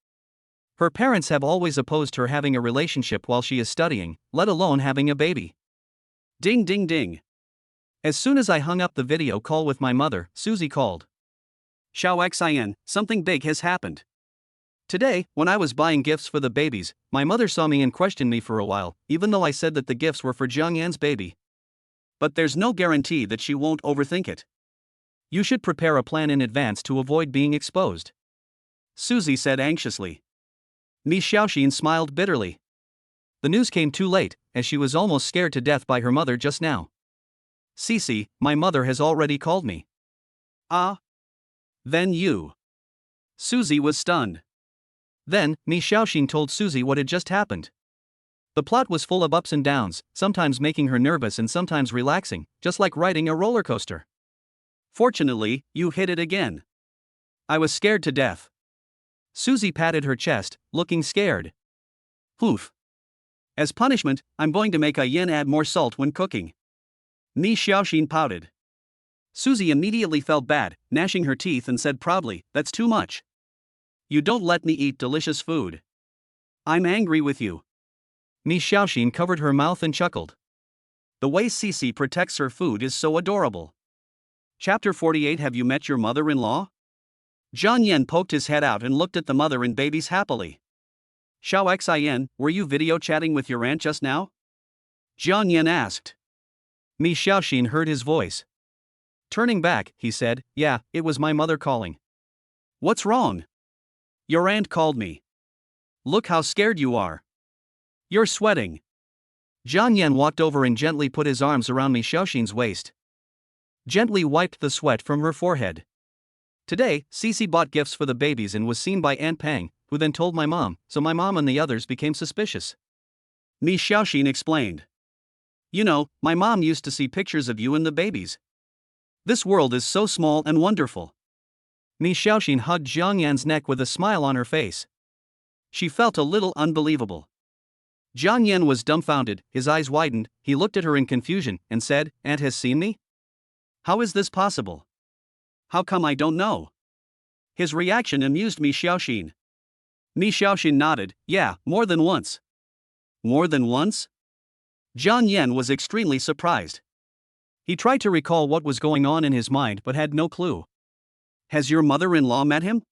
Her parents have always opposed her having a relationship while she is studying, let alone having a baby. Ding ding ding. As soon as I hung up the video call with my mother, Susie called. Xiao Xian, something big has happened. Today, when I was buying gifts for the babies, my mother saw me and questioned me for a while, even though I said that the gifts were for Jiang Yan's baby. But there's no guarantee that she won't overthink it. You should prepare a plan in advance to avoid being exposed. Susie said anxiously. Mi Xiaoxin smiled bitterly. The news came too late, as she was almost scared to death by her mother just now. Cici, my mother has already called me. Ah? Then you. Susie was stunned. Then, Mi Xiaoxin told Susie what had just happened. The plot was full of ups and downs, sometimes making her nervous and sometimes relaxing, just like riding a roller coaster. Fortunately, you hit it again. I was scared to death. Susie patted her chest, looking scared. Poof. As punishment, I'm going to make a yen add more salt when cooking. Ni Xiaoxin pouted. Susie immediately felt bad, gnashing her teeth and said proudly, "That's too much. You don't let me eat delicious food. I'm angry with you." Ni Xiaoxin covered her mouth and chuckled. The way Cece protects her food is so adorable. Chapter 48. Have you met your mother-in-law? Zhang Yan poked his head out and looked at the mother and babies happily. Xiao Xin, were you video chatting with your aunt just now? Zhang Yan asked. Mi Xiaoxin heard his voice. Turning back, he said, "Yeah, it was my mother calling." What's wrong? Your aunt called me. Look how scared you are. You're sweating. Zhang Yan walked over and gently put his arms around Mi Xiaoxin's waist. Gently wiped the sweat from her forehead. Today, Cece bought gifts for the babies and was seen by Aunt Pang, who then told my mom, so my mom and the others became suspicious. Mi Xiaoxin explained. You know, my mom used to see pictures of you and the babies. This world is so small and wonderful. Mi Xiaoxin hugged Zhang Yan's neck with a smile on her face. She felt a little unbelievable. Zhang Yan was dumbfounded, his eyes widened, he looked at her in confusion, and said, "Aunt has seen me? How is this possible? How come I don't know?" His reaction amused Mi Xiaoxin. Mi Xiaoxin nodded, "Yeah, more than once." More than once? Zhang Yan was extremely surprised. He tried to recall what was going on in his mind but had no clue. Has your mother-in-law met him?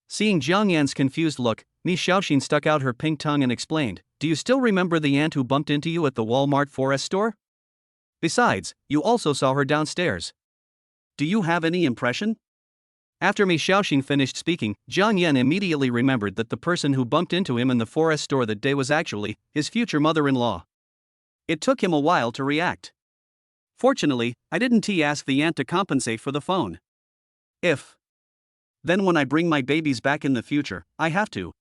Seeing Zhang Yan's confused look, Mi Xiaoxin stuck out her pink tongue and explained, "Do you still remember the aunt who bumped into you at the Walmart 4S store? Besides, you also saw her downstairs." Do you have any impression? After Mi Xiaoxin finished speaking, Zhang Yan immediately remembered that the person who bumped into him in the 4S store that day was actually his future mother-in-law. It took him a while to react. Fortunately, I didn't ask the aunt to compensate for the phone. If. Then when I bring my babies back in the future, I have to.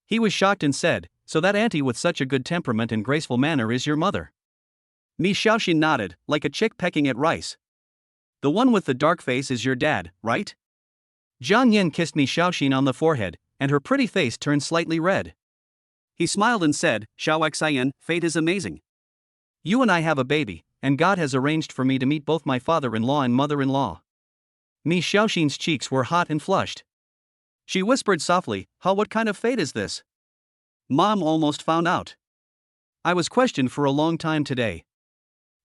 He was shocked and said, "So that auntie with such a good temperament and graceful manner is your mother?" Mi Xiaoxin nodded, like a chick pecking at rice. The one with the dark face is your dad, right? Zhang Yan kissed Mi Xiaoxin on the forehead, and her pretty face turned slightly red. He smiled and said, "Xiao Xian, fate is amazing. You and I have a baby, and God has arranged for me to meet both my father-in-law and mother-in-law." Mi Xiaoxin's cheeks were hot and flushed. She whispered softly, what kind of fate is this? Mom almost found out. I was questioned for a long time today.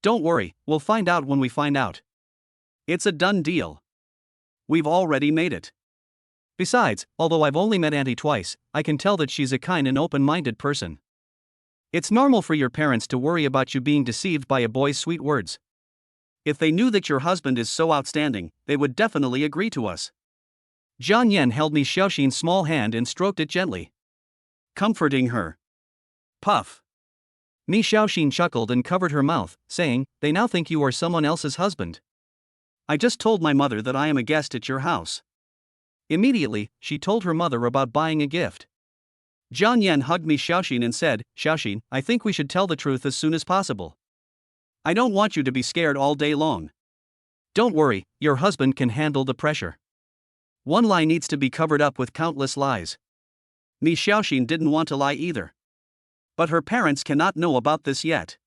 Don't worry, we'll find out when we find out. It's a done deal. We've already made it. Besides, although I've only met Auntie twice, I can tell that she's a kind and open-minded person. It's normal for your parents to worry about you being deceived by a boy's sweet words. If they knew that your husband is so outstanding, they would definitely agree to us. Zhang Yan held Mi Xiaoxin's small hand and stroked it gently, comforting her. Puff. Mi Xiaoxin chuckled and covered her mouth, saying, "They now think you are someone else's husband." I just told my mother that I am a guest at your house. Immediately, she told her mother about buying a gift. Zhang Yan hugged Mi Xiaoxin and said, "Xiaoxin, I think we should tell the truth as soon as possible. I don't want you to be scared all day long." Don't worry, your husband can handle the pressure. One lie needs to be covered up with countless lies. Mi Xiaoxin didn't want to lie either. But her parents cannot know about this yet.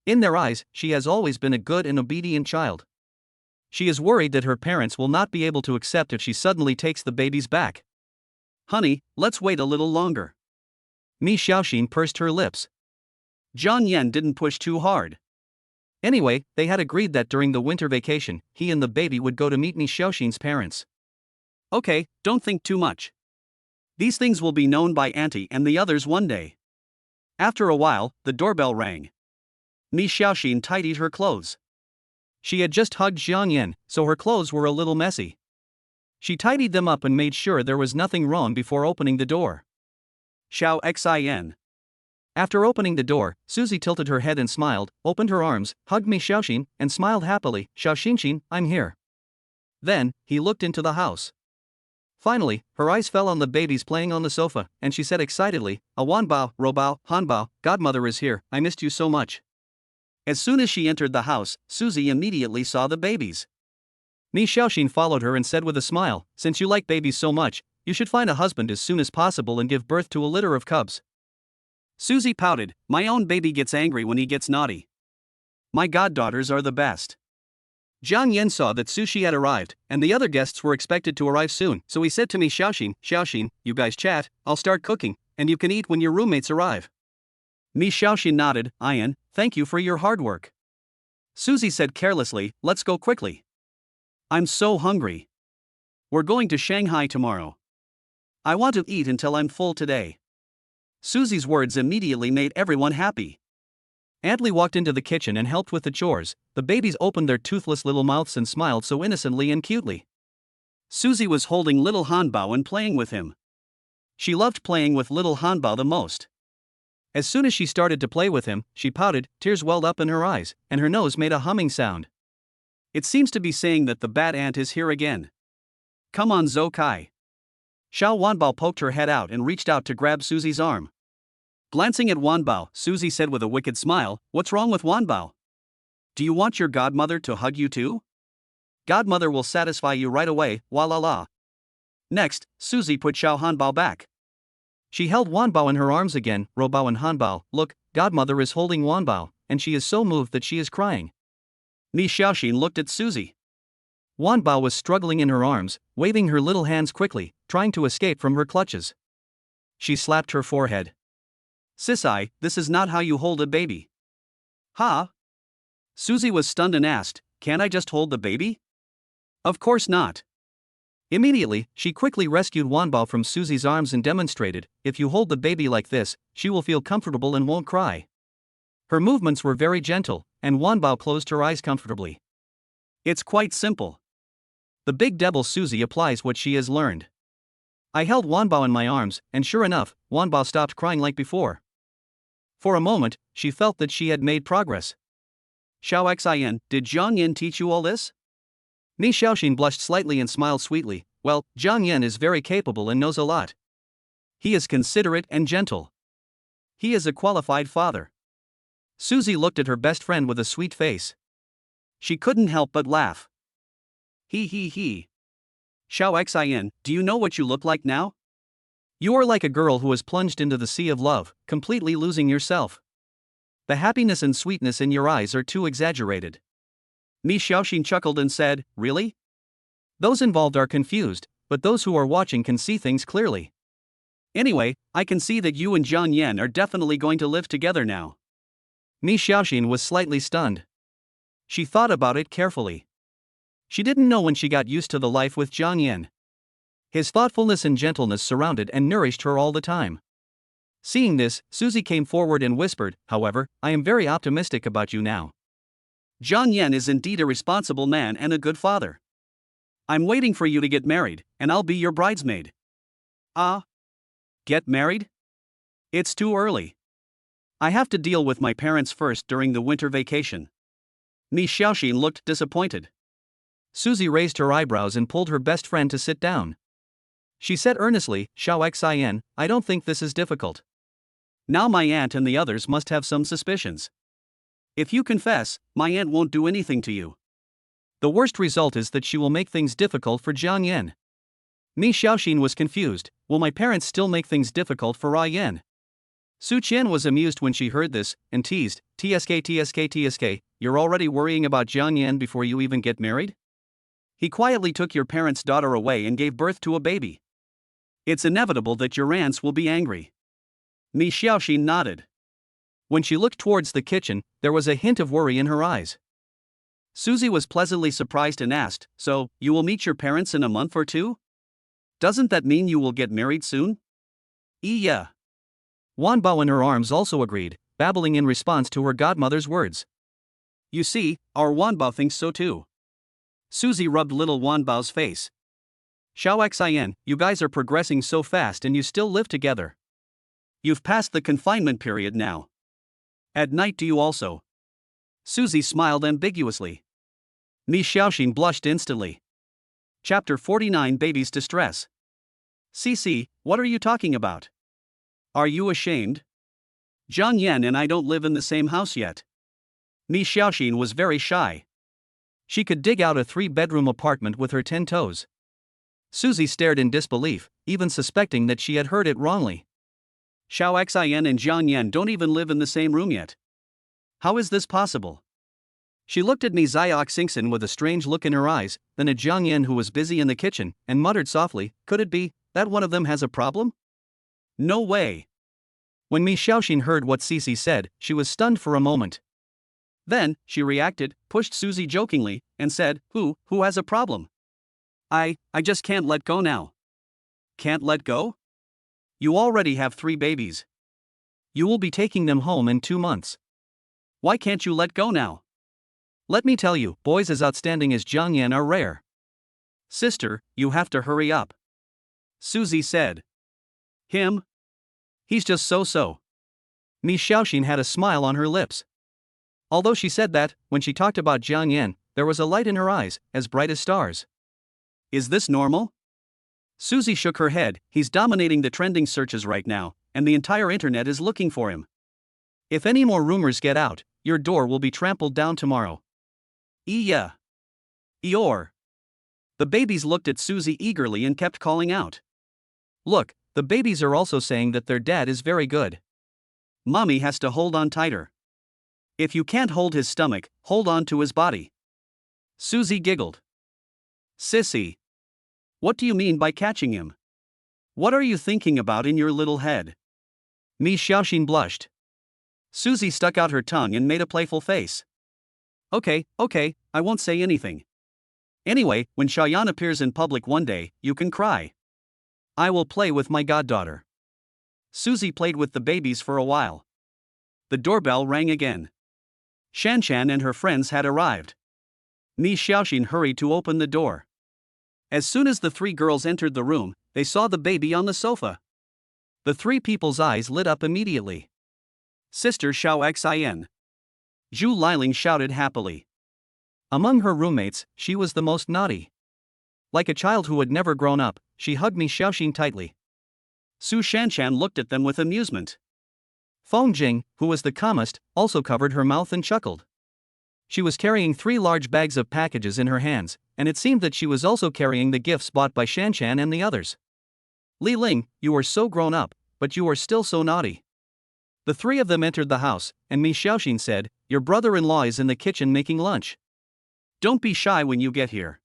In their eyes, she has always been a good and obedient child. She is worried that her parents will not be able to accept if she suddenly takes the babies back. Honey, let's wait a little longer. Mi Xiaoxin pursed her lips. Zhang Yan didn't push too hard. Anyway, they had agreed that during the winter vacation, he and the baby would go to meet Mi Xiaoxin's parents. Okay, don't think too much. These things will be known by Auntie and the others one day. After a while, the doorbell rang. Mi Xiaoxin tidied her clothes. She had just hugged Zhang Yan, so her clothes were a little messy. She tidied them up and made sure there was nothing wrong before opening the door. Xiao Xin. After opening the door, Susie tilted her head and smiled, opened her arms, hugged Mi Xiaoxin, and smiled happily, "Xiaoxinxin, I'm here." Then, he looked into the house. Finally, her eyes fell on the babies playing on the sofa, and she said excitedly, "Awanbao, Robao, Hanbao, Godmother is here, I missed you so much." As soon as she entered the house, Susie immediately saw the babies. Mi Xiaoxin followed her and said with a smile, since you like babies so much, you should find a husband as soon as possible and give birth to a litter of cubs. Susie pouted, my own baby gets angry when he gets naughty. My goddaughters are the best. Jiang Yan saw that sushi had arrived, and the other guests were expected to arrive soon, so he said to Mi Xiaoxin, you guys chat, I'll start cooking, and you can eat when your roommates arrive. Mi Xiaoxin nodded, Ian, thank you for your hard work. Susie said carelessly, let's go quickly. I'm so hungry. We're going to Shanghai tomorrow. I want to eat until I'm full today. Susie's words immediately made everyone happy. Adley walked into the kitchen and helped with the chores. The babies opened their toothless little mouths and smiled so innocently and cutely. Susie was holding little Hanbao and playing with him. She loved playing with little Hanbao the most. As soon as she started to play with him, she pouted, tears welled up in her eyes, and her nose made a humming sound. It seems to be saying that the bad aunt is here again. Come on, Zhou Kai. Xiao Wanbao poked her head out and reached out to grab Susie's arm. Glancing at Wanbao, Susie said with a wicked smile, what's wrong with Wanbao? Do you want your godmother to hug you too? Godmother will satisfy you right away, wa la la. Next, Susie put Xiao Hanbao back. She held Wanbao in her arms again. Robao and Hanbao, look, godmother is holding Wanbao, and she is so moved that she is crying. Mi Xiaoxin looked at Susie. Wanbao was struggling in her arms, waving her little hands quickly, trying to escape from her clutches. She slapped her forehead. Sisai, this is not how you hold a baby. Huh? Susie was stunned and asked, can't I just hold the baby? Of course not. Immediately, she quickly rescued Wanbao from Susie's arms and demonstrated, if you hold the baby like this, she will feel comfortable and won't cry. Her movements were very gentle, and Wanbao closed her eyes comfortably. It's quite simple. The big devil Susie applies what she has learned. I held Wanbao in my arms, and sure enough, Wanbao stopped crying like before. For a moment, she felt that she had made progress. Xiao Xian, did Zhang Yan teach you all this? Mi Xiaoxin blushed slightly and smiled sweetly. Well, Zhang Yan is very capable and knows a lot. He is considerate and gentle. He is a qualified father. Susie looked at her best friend with a sweet face. She couldn't help but laugh. He. Xiao Xian, do you know what you look like now? You are like a girl who has plunged into the sea of love, completely losing yourself. The happiness and sweetness in your eyes are too exaggerated. Mi Xiaoxin chuckled and said, really? Those involved are confused, but those who are watching can see things clearly. Anyway, I can see that you and Zhang Yan are definitely going to live together now. Mi Xiaoxin was slightly stunned. She thought about it carefully. She didn't know when she got used to the life with Zhang Yan. His thoughtfulness and gentleness surrounded and nourished her all the time. Seeing this, Susie came forward and whispered, however, I am very optimistic about you now. Zhang Yan is indeed a responsible man and a good father. I'm waiting for you to get married, and I'll be your bridesmaid. Ah? Get married? It's too early. I have to deal with my parents first during the winter vacation. Mi Xiaoxin looked disappointed. Susie raised her eyebrows and pulled her best friend to sit down. She said earnestly, Xiao Xian, I don't think this is difficult. Now my aunt and the others must have some suspicions. If you confess, my aunt won't do anything to you. The worst result is that she will make things difficult for Zhang Yan. Mi Xiaoxin was confused. Will my parents still make things difficult for Ai Yan? Su Qian was amused when she heard this, and teased, TSK, you're already worrying about Zhang Yan before you even get married? He quietly took your parents' daughter away and gave birth to a baby. It's inevitable that your aunts will be angry. Mi Xiaoxin nodded. When she looked towards the kitchen, there was a hint of worry in her eyes. Susie was pleasantly surprised and asked, so, you will meet your parents in a month or two? Doesn't that mean you will get married soon? Yeah. Wanbao in her arms also agreed, babbling in response to her godmother's words. You see, our Wanbao thinks so too. Susie rubbed little Wanbao's face. Xiao Xian, you guys are progressing so fast and you still live together. You've passed the confinement period now. At night do you also? Susie smiled ambiguously. Mi Xiaoxin blushed instantly. Chapter 49 Baby's Distress. Cici, what are you talking about? Are you ashamed? Zhang Yan and I don't live in the same house yet. Mi Xiaoxin was very shy. She could dig out a 3-bedroom apartment with her 10 toes. Susie stared in disbelief, even suspecting that she had heard it wrongly. Xiao Xin and Jiang Yan don't even live in the same room yet. How is this possible? She looked at Mi Xiao Xingxin with a strange look in her eyes, then at Jiang Yan who was busy in the kitchen, and muttered softly, could it be that one of them has a problem? No way. When Mi Xiaoxin heard what Cici said, she was stunned for a moment. Then, she reacted, pushed Susie jokingly, and said, Who has a problem? I just can't let go now. Can't let go? You already have 3 babies. You will be taking them home in 2 months. Why can't you let go now? Let me tell you, boys as outstanding as Jiang Yan are rare. Sister, you have to hurry up. Susie said. Him? He's just so. Mi Xiaoxin had a smile on her lips. Although she said that, when she talked about Jiang Yan, there was a light in her eyes, as bright as stars. Is this normal? Susie shook her head. He's dominating the trending searches right now, and the entire internet is looking for him. If any more rumors get out, your door will be trampled down tomorrow. Yeah. Eeyore. The babies looked at Susie eagerly and kept calling out. Look, the babies are also saying that their dad is very good. Mommy has to hold on tighter. If you can't hold his stomach, hold on to his body. Susie giggled. Sissy. What do you mean by catching him? What are you thinking about in your little head? Mi Xiaoxin blushed. Susie stuck out her tongue and made a playful face. Okay, I won't say anything. Anyway, when Xiaoyan appears in public one day, you can cry. I will play with my goddaughter. Susie played with the babies for a while. The doorbell rang again. Shanshan and her friends had arrived. Mi Xiaoxin hurried to open the door. As soon as the 3 girls entered the room, they saw the baby on the sofa. The 3 people's eyes lit up immediately. Sister Xiao Xin. Zhu Liling shouted happily. Among her roommates, she was the most naughty. Like a child who had never grown up, she hugged Mi Xiaoxin tightly. Su Shanshan looked at them with amusement. Feng Jing, who was the calmest, also covered her mouth and chuckled. She was carrying 3 large bags of packages in her hands, and it seemed that she was also carrying the gifts bought by Shanshan and the others. Li Ling, you are so grown up, but you are still so naughty. The 3 of them entered the house, and Mi Xiaoxin said, your brother-in-law is in the kitchen making lunch. Don't be shy when you get here.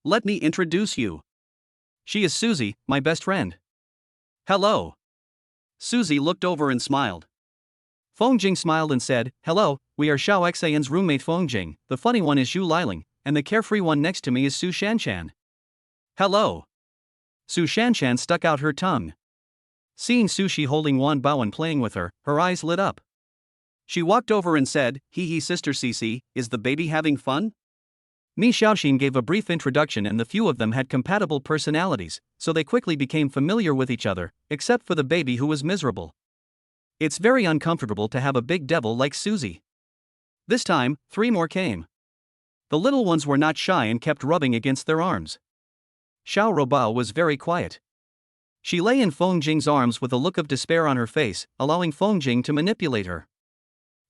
Let me introduce you. She is Susie, my best friend. Hello. Susie looked over and smiled. Feng Jing smiled and said, hello, we are Xiao Xian's roommate Feng Jing, the funny one is Zhu Liling, and the carefree one next to me is Su Shanshan. Hello. Su Shanshan stuck out her tongue. Seeing Sushi holding Wan Bao and playing with her, her eyes lit up. She walked over and said, Hee sister Cici, is the baby having fun? Mi Xiaoxin gave a brief introduction and the few of them had compatible personalities, so they quickly became familiar with each other, except for the baby who was miserable. It's very uncomfortable to have a big devil like Susie. This time, 3 more came. The little ones were not shy and kept rubbing against their arms. Xiao Robao was very quiet. She lay in Feng Jing's arms with a look of despair on her face, allowing Feng Jing to manipulate her.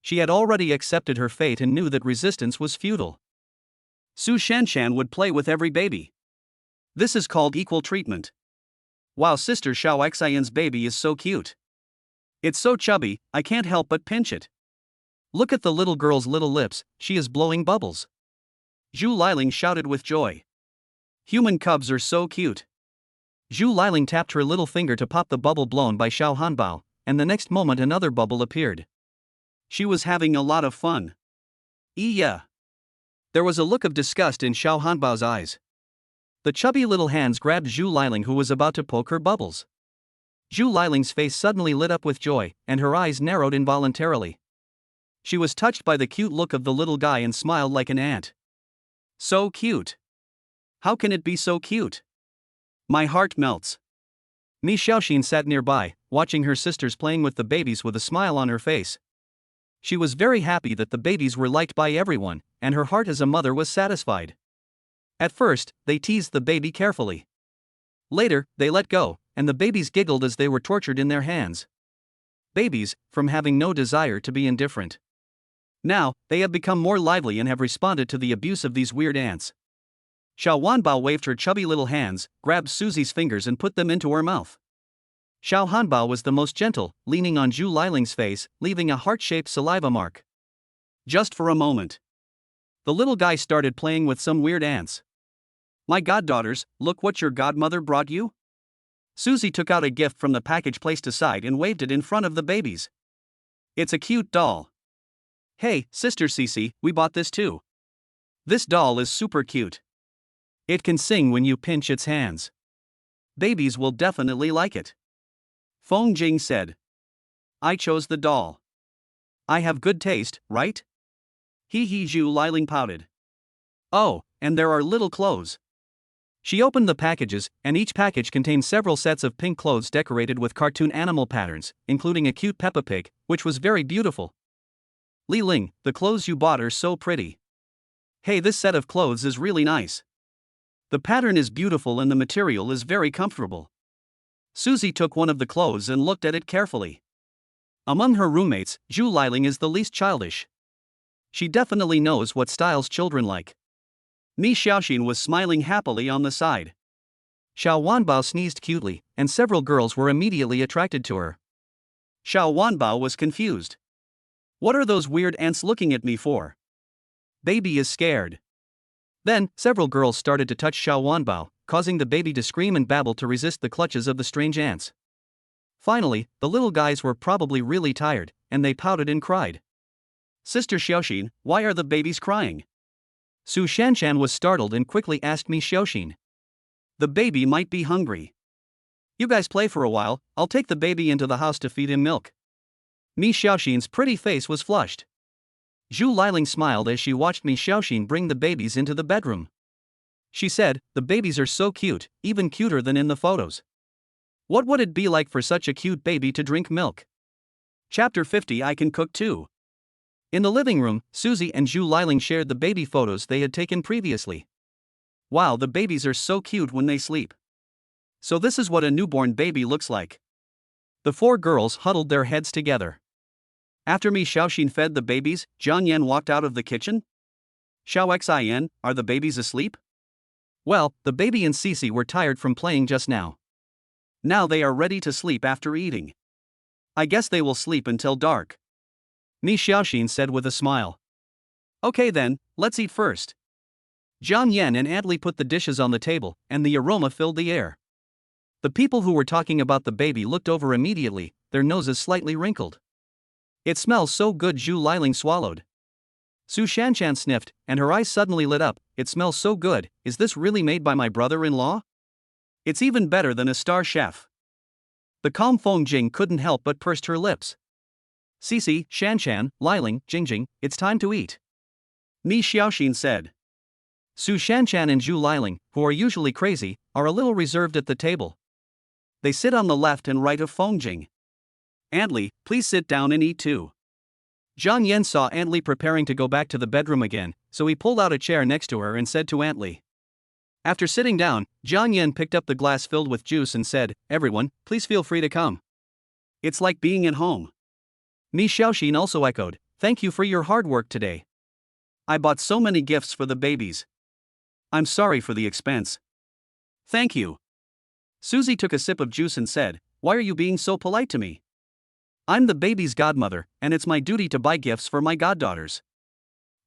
She had already accepted her fate and knew that resistance was futile. Su Shanshan would play with every baby. This is called equal treatment. Wow, sister Xiao Xian's baby is so cute. It's so chubby, I can't help but pinch it. Look at the little girl's little lips, she is blowing bubbles. Zhu Liling shouted with joy. Human cubs are so cute. Zhu Liling tapped her little finger to pop the bubble blown by Xiao Hanbao, and the next moment another bubble appeared. She was having a lot of fun. Yeah. There was a look of disgust in Xiao Hanbao's eyes. The chubby little hands grabbed Zhu Liling who was about to poke her bubbles. Zhu Liling's face suddenly lit up with joy, and her eyes narrowed involuntarily. She was touched by the cute look of the little guy and smiled like an ant. So cute. How can it be so cute? My heart melts. Mi Xiaoxin sat nearby, watching her sisters playing with the babies with a smile on her face. She was very happy that the babies were liked by everyone, and her heart as a mother was satisfied. At first, they teased the baby carefully. Later, they let go, and the babies giggled as they were tortured in their hands. Babies, from having no desire to be indifferent. Now, they have become more lively and have responded to the abuse of these weird ants. Xiao Wanbao waved her chubby little hands, grabbed Susie's fingers and put them into her mouth. Xiao Hanbao was the most gentle, leaning on Zhu Liling's face, leaving a heart-shaped saliva mark. Just for a moment. The little guy started playing with some weird ants. My goddaughters, look what your godmother brought you. Susie took out a gift from the package placed aside and waved it in front of the babies. It's a cute doll. Hey, Sister Cece, we bought this too. This doll is super cute. It can sing when you pinch its hands. Babies will definitely like it. Feng Jing said. I chose the doll. I have good taste, right? Zhu Liling pouted. Oh, and there are little clothes. She opened the packages, and each package contained several sets of pink clothes decorated with cartoon animal patterns, including a cute Peppa Pig, which was very beautiful. Li Ling, the clothes you bought are so pretty. Hey, this set of clothes is really nice. The pattern is beautiful and the material is very comfortable. Susie took one of the clothes and looked at it carefully. Among her roommates, Zhu Liling is the least childish. She definitely knows what styles children like. Mi Xiaoxin was smiling happily on the side. Xiao Wanbao sneezed cutely, and several girls were immediately attracted to her. Xiao Wanbao was confused. What are those weird ants looking at me for? Baby is scared. Then, several girls started to touch Xiao Wanbao, causing the baby to scream and babble to resist the clutches of the strange ants. Finally, the little guys were probably really tired, and they pouted and cried. Sister Xiaoxin, why are the babies crying? Su Shanshan was startled and quickly asked Mi Xiaoxin. The baby might be hungry. You guys play for a while, I'll take the baby into the house to feed him milk. Mi Xiaoxin's pretty face was flushed. Zhu Liling smiled as she watched Mi Xiaoxin bring the babies into the bedroom. She said, the babies are so cute, even cuter than in the photos. What would it be like for such a cute baby to drink milk? Chapter 50 I Can Cook Too. In the living room, Susie and Zhu Liling shared the baby photos they had taken previously. Wow, the babies are so cute when they sleep. So this is what a newborn baby looks like. The four girls huddled their heads together. After Mi Xiaoxin fed the babies, Jiang Yan walked out of the kitchen. Xiao Xin, are the babies asleep? Well, the baby and Cece were tired from playing just now. Now they are ready to sleep after eating. I guess they will sleep until dark. Mi Xiaoxin said with a smile. Okay then, let's eat first. Jiang Yan and Adli put the dishes on the table, and the aroma filled the air. The people who were talking about the baby looked over immediately, their noses slightly wrinkled. It smells so good, Zhu Liling swallowed. Su Shanshan sniffed, and her eyes suddenly lit up. It smells so good, is this really made by my brother-in-law? It's even better than a star chef. The calm Feng Jing couldn't help but pursed her lips. Cece, Shanshan, Liling, Jingjing, it's time to eat. Mi Xiaoxin said. Su Shanshan and Zhu Liling, who are usually crazy, are a little reserved at the table. They sit on the left and right of Feng Jing. Adli, please sit down and eat too. Jiang Yan saw Adli preparing to go back to the bedroom again, so he pulled out a chair next to her and said to Adli. After sitting down, Jiang Yan picked up the glass filled with juice and said, everyone, please feel free to come. It's like being at home. Mi Xiaoxin also echoed, thank you for your hard work today. I bought so many gifts for the babies. I'm sorry for the expense. Thank you. Susie took a sip of juice and said, why are you being so polite to me? I'm the baby's godmother, and it's my duty to buy gifts for my goddaughters.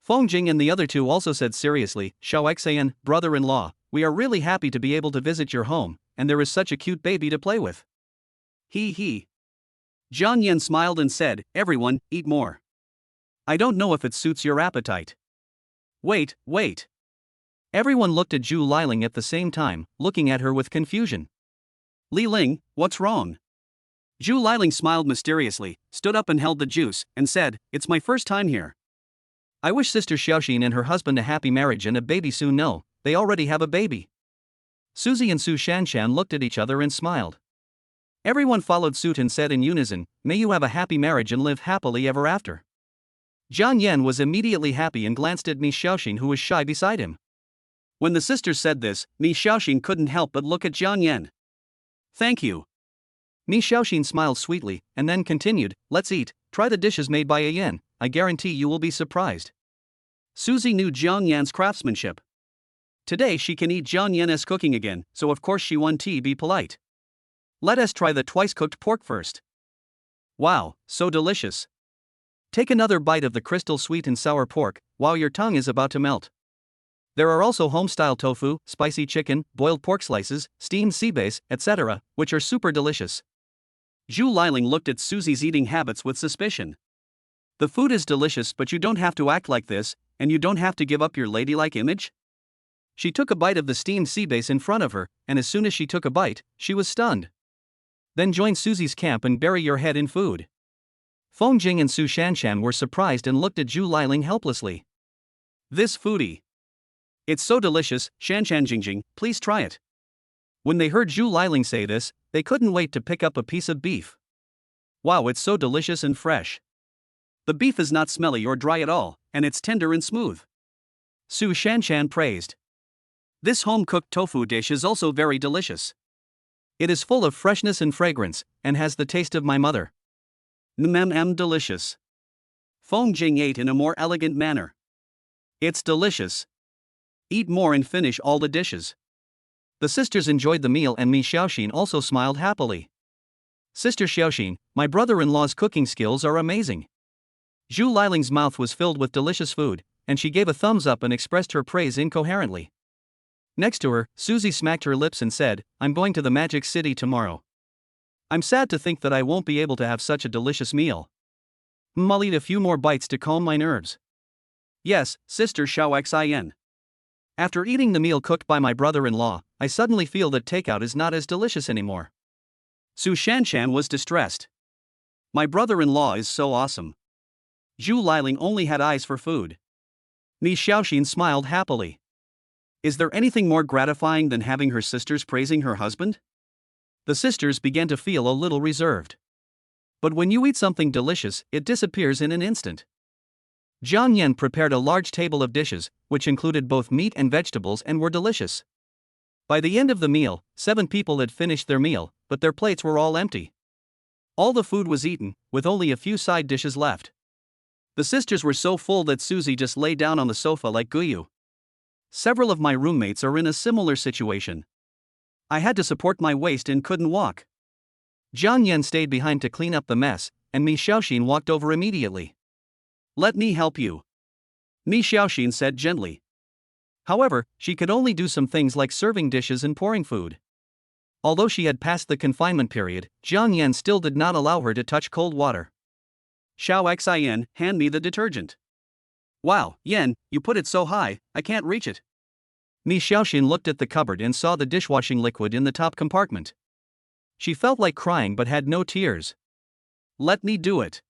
Feng Jing and the other two also said seriously, Xiao Xian, brother-in-law, we are really happy to be able to visit your home, and there is such a cute baby to play with. He. Jiang Yan smiled and said, everyone, eat more. I don't know if it suits your appetite. Wait. Everyone looked at Zhu Liling at the same time, looking at her with confusion. Li Ling, what's wrong? Zhu Liling smiled mysteriously, stood up and held the juice, and said, it's my first time here. I wish Sister Xiaoxin and her husband a happy marriage and a baby soon. No, they already have a baby. Susie and Su Shanshan looked at each other and smiled. Everyone followed suit and said in unison, may you have a happy marriage and live happily ever after. Jiang Yan was immediately happy and glanced at Mi Xiaoxin, who was shy beside him. When the sisters said this, Mi Xiaoxin couldn't help but look at Jiang Yan. Thank you. Mi Xiaoxin smiled sweetly, and then continued, let's eat, try the dishes made by Yan, I guarantee you will be surprised. Suzy knew Jiang Yan's craftsmanship. Today she can eat Jiang Yan's cooking again, so of course she won tea. Be polite. Let us try the twice-cooked pork first. Wow, so delicious. Take another bite of the crystal sweet and sour pork, while your tongue is about to melt. There are also home-style tofu, spicy chicken, boiled pork slices, steamed sea bass, etc., which are super delicious. Zhu Liling looked at Suzy's eating habits with suspicion. The food is delicious, but you don't have to act like this, and you don't have to give up your ladylike image? She took a bite of the steamed sea bass in front of her, and as soon as she took a bite, she was stunned. Then join Suzy's camp and bury your head in food. Feng Jing and Su Shanshan were surprised and looked at Zhu Liling helplessly. This foodie. It's so delicious, Shanshan Jingjing, please try it. When they heard Zhu Liling say this, they couldn't wait to pick up a piece of beef. Wow, it's so delicious and fresh. The beef is not smelly or dry at all, and it's tender and smooth. Su Shanshan praised. This home-cooked tofu dish is also very delicious. It is full of freshness and fragrance, and has the taste of my mother. Delicious. Feng Jing ate in a more elegant manner. It's delicious. Eat more and finish all the dishes. The sisters enjoyed the meal and Mi Xiaoxin also smiled happily. Sister Xiaoxin, my brother-in-law's cooking skills are amazing. Zhu Liling's mouth was filled with delicious food, and she gave a thumbs up and expressed her praise incoherently. Next to her, Suzy smacked her lips and said, I'm going to the Magic City tomorrow. I'm sad to think that I won't be able to have such a delicious meal. I'll eat a few more bites to calm my nerves. Yes, Sister Xiaoxin. After eating the meal cooked by my brother-in-law, I suddenly feel that takeout is not as delicious anymore. Su Shanshan was distressed. My brother-in-law is so awesome. Zhu Liling only had eyes for food. Mi Xiaoxin smiled happily. Is there anything more gratifying than having her sisters praising her husband? The sisters began to feel a little reserved. But when you eat something delicious, it disappears in an instant. Jiang Yan prepared a large table of dishes, which included both meat and vegetables and were delicious. By the end of the meal, 7 people had finished their meal, but their plates were all empty. All the food was eaten, with only a few side dishes left. The sisters were so full that Suzy just lay down on the sofa like Guyu. Several of my roommates are in a similar situation. I had to support my waist and couldn't walk. Jiang Yan stayed behind to clean up the mess, and Mi Xiaoxin walked over immediately. Let me help you, Mi Xiaoxin said gently. However, she could only do some things like serving dishes and pouring food. Although she had passed the confinement period, Jiang Yan still did not allow her to touch cold water. Xiaoxin, hand me the detergent. Wow, Yan, you put it so high, I can't reach it. Mi Xiaoxin looked at the cupboard and saw the dishwashing liquid in the top compartment. She felt like crying but had no tears. Let me do it.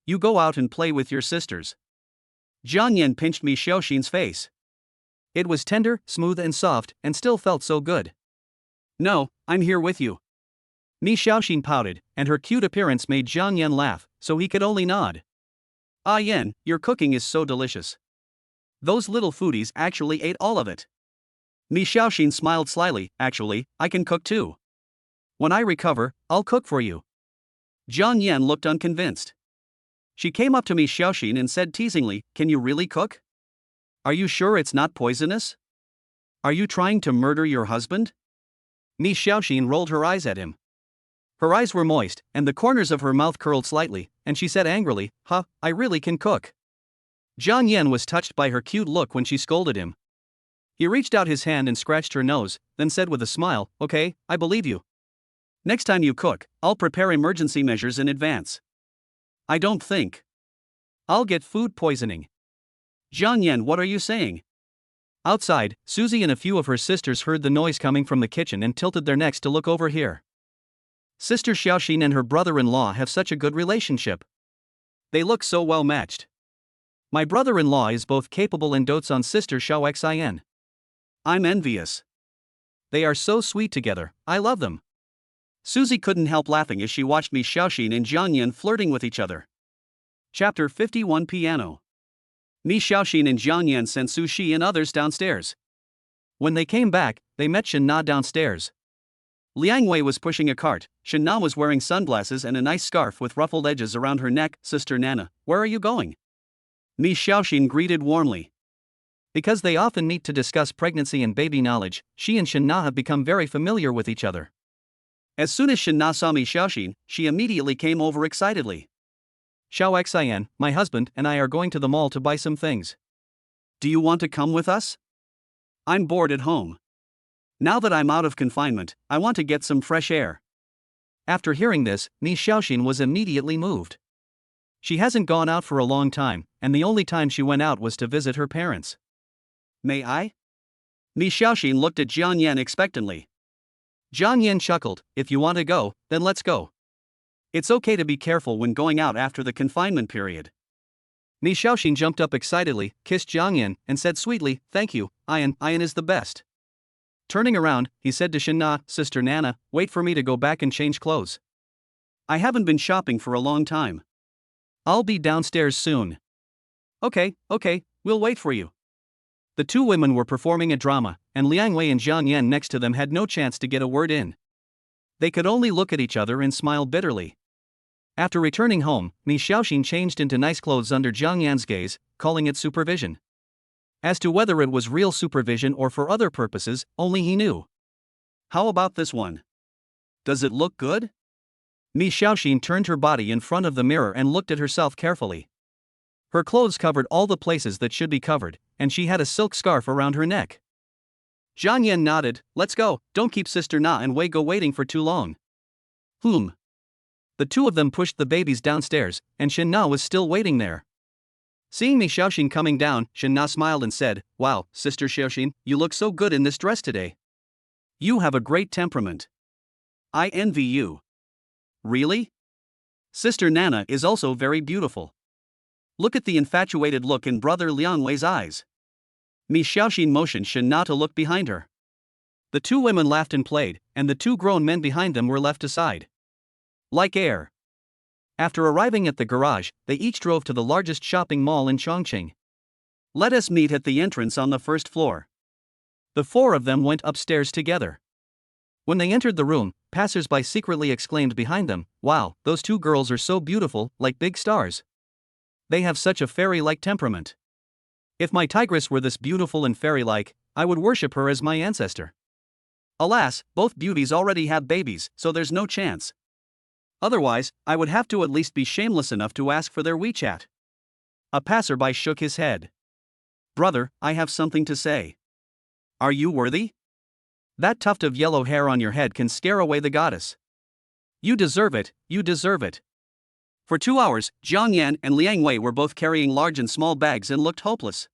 You go out and play with your sisters. Jiang Yan pinched Mi Xiaoxin's face. It was tender, smooth and soft, and still felt so good. No, I'm here with you. Mi Xiaoxin pouted, and her cute appearance made Jiang Yan laugh, so he could only nod. Ah Yan, your cooking is so delicious. Those little foodies actually ate all of it. Mi Xiaoxin smiled slyly. Actually, I can cook too. When I recover, I'll cook for you. Jiang Yan looked unconvinced. She came up to Mi Xiaoxin and said teasingly, can you really cook? Are you sure it's not poisonous? Are you trying to murder your husband? Mi Xiaoxin rolled her eyes at him. Her eyes were moist, and the corners of her mouth curled slightly, and she said angrily, I really can cook. Jiang Yan was touched by her cute look when she scolded him. He reached out his hand and scratched her nose, then said with a smile, okay, I believe you. Next time you cook, I'll prepare emergency measures in advance. I don't think I'll get food poisoning. Jiang Yan, what are you saying? Outside, Suzy and a few of her sisters heard the noise coming from the kitchen and tilted their necks to look over here. Sister Xiaoxin and her brother-in-law have such a good relationship. They look so well matched. My brother-in-law is both capable and dotes on Sister Xiaoxin. I'm envious. They are so sweet together, I love them. Suzy couldn't help laughing as she watched Mi Xiaoxin and Jiang Yan flirting with each other. Chapter 51 Piano. Mi Xiaoxin and Jiang Yan sent Su Shi and others downstairs. When they came back, they met Shen Na downstairs. Liang Wei was pushing a cart, Shen Na was wearing sunglasses and a nice scarf with ruffled edges around her neck. Sister Nana, where are you going? Mi Xiaoxin greeted warmly. Because they often meet to discuss pregnancy and baby knowledge, she and Shen Na have become very familiar with each other. As soon as Shen Na saw Mi Xiaoxin, she immediately came over excitedly. Xiao Xian, my husband and I are going to the mall to buy some things. Do you want to come with us? I'm bored at home. Now that I'm out of confinement, I want to get some fresh air. After hearing this, Mi Xiaoxin was immediately moved. She hasn't gone out for a long time, and the only time she went out was to visit her parents. May I? Mi Xiaoxin looked at Jiang Yan expectantly. Jiang Yan chuckled, if you want to go, then let's go. It's okay to be careful when going out after the confinement period. Mi Xiaoxin jumped up excitedly, kissed Jiang Yan, and said sweetly, thank you, Ian is the best. Turning around, he said to Shen Na, Sister Nana, wait for me to go back and change clothes. I haven't been shopping for a long time. I'll be downstairs soon. Okay, we'll wait for you. The two women were performing a drama, and Liang Wei and Jiang Yan next to them had no chance to get a word in. They could only look at each other and smile bitterly. After returning home, Mi Xiaoxin changed into nice clothes under Jiang Yan's gaze, calling it supervision. As to whether it was real supervision or for other purposes, only he knew. How about this one? Does it look good? Mi Xiaoxin turned her body in front of the mirror and looked at herself carefully. Her clothes covered all the places that should be covered, and she had a silk scarf around her neck. Jiang Yan nodded, let's go, don't keep Sister Na and Wei Go waiting for too long. The two of them pushed the babies downstairs, and Shen Na was still waiting there. Seeing Mi Xiaoxin coming down, Shen Na smiled and said, wow, Sister Xiaoxin, you look so good in this dress today. You have a great temperament. I envy you. Really? Sister Nana is also very beautiful. Look at the infatuated look in Brother Liang Wei's eyes. Mi Xiaoxin motioned Shen Na to look behind her. The two women laughed and played, and the two grown men behind them were left aside. Like air. After arriving at the garage, they each drove to the largest shopping mall in Chongqing. Let us meet at the entrance on the first floor. The four of them went upstairs together. When they entered the room, passers-by secretly exclaimed behind them, wow, those two girls are so beautiful, like big stars. They have such a fairy-like temperament. If my tigress were this beautiful and fairy-like, I would worship her as my ancestor. Alas, both beauties already have babies, so there's no chance. Otherwise, I would have to at least be shameless enough to ask for their WeChat. A passerby shook his head. Brother, I have something to say. Are you worthy? That tuft of yellow hair on your head can scare away the goddess. You deserve it, you deserve it. For 2 hours, Jiang Yan and Liang Wei were both carrying large and small bags and looked hopeless.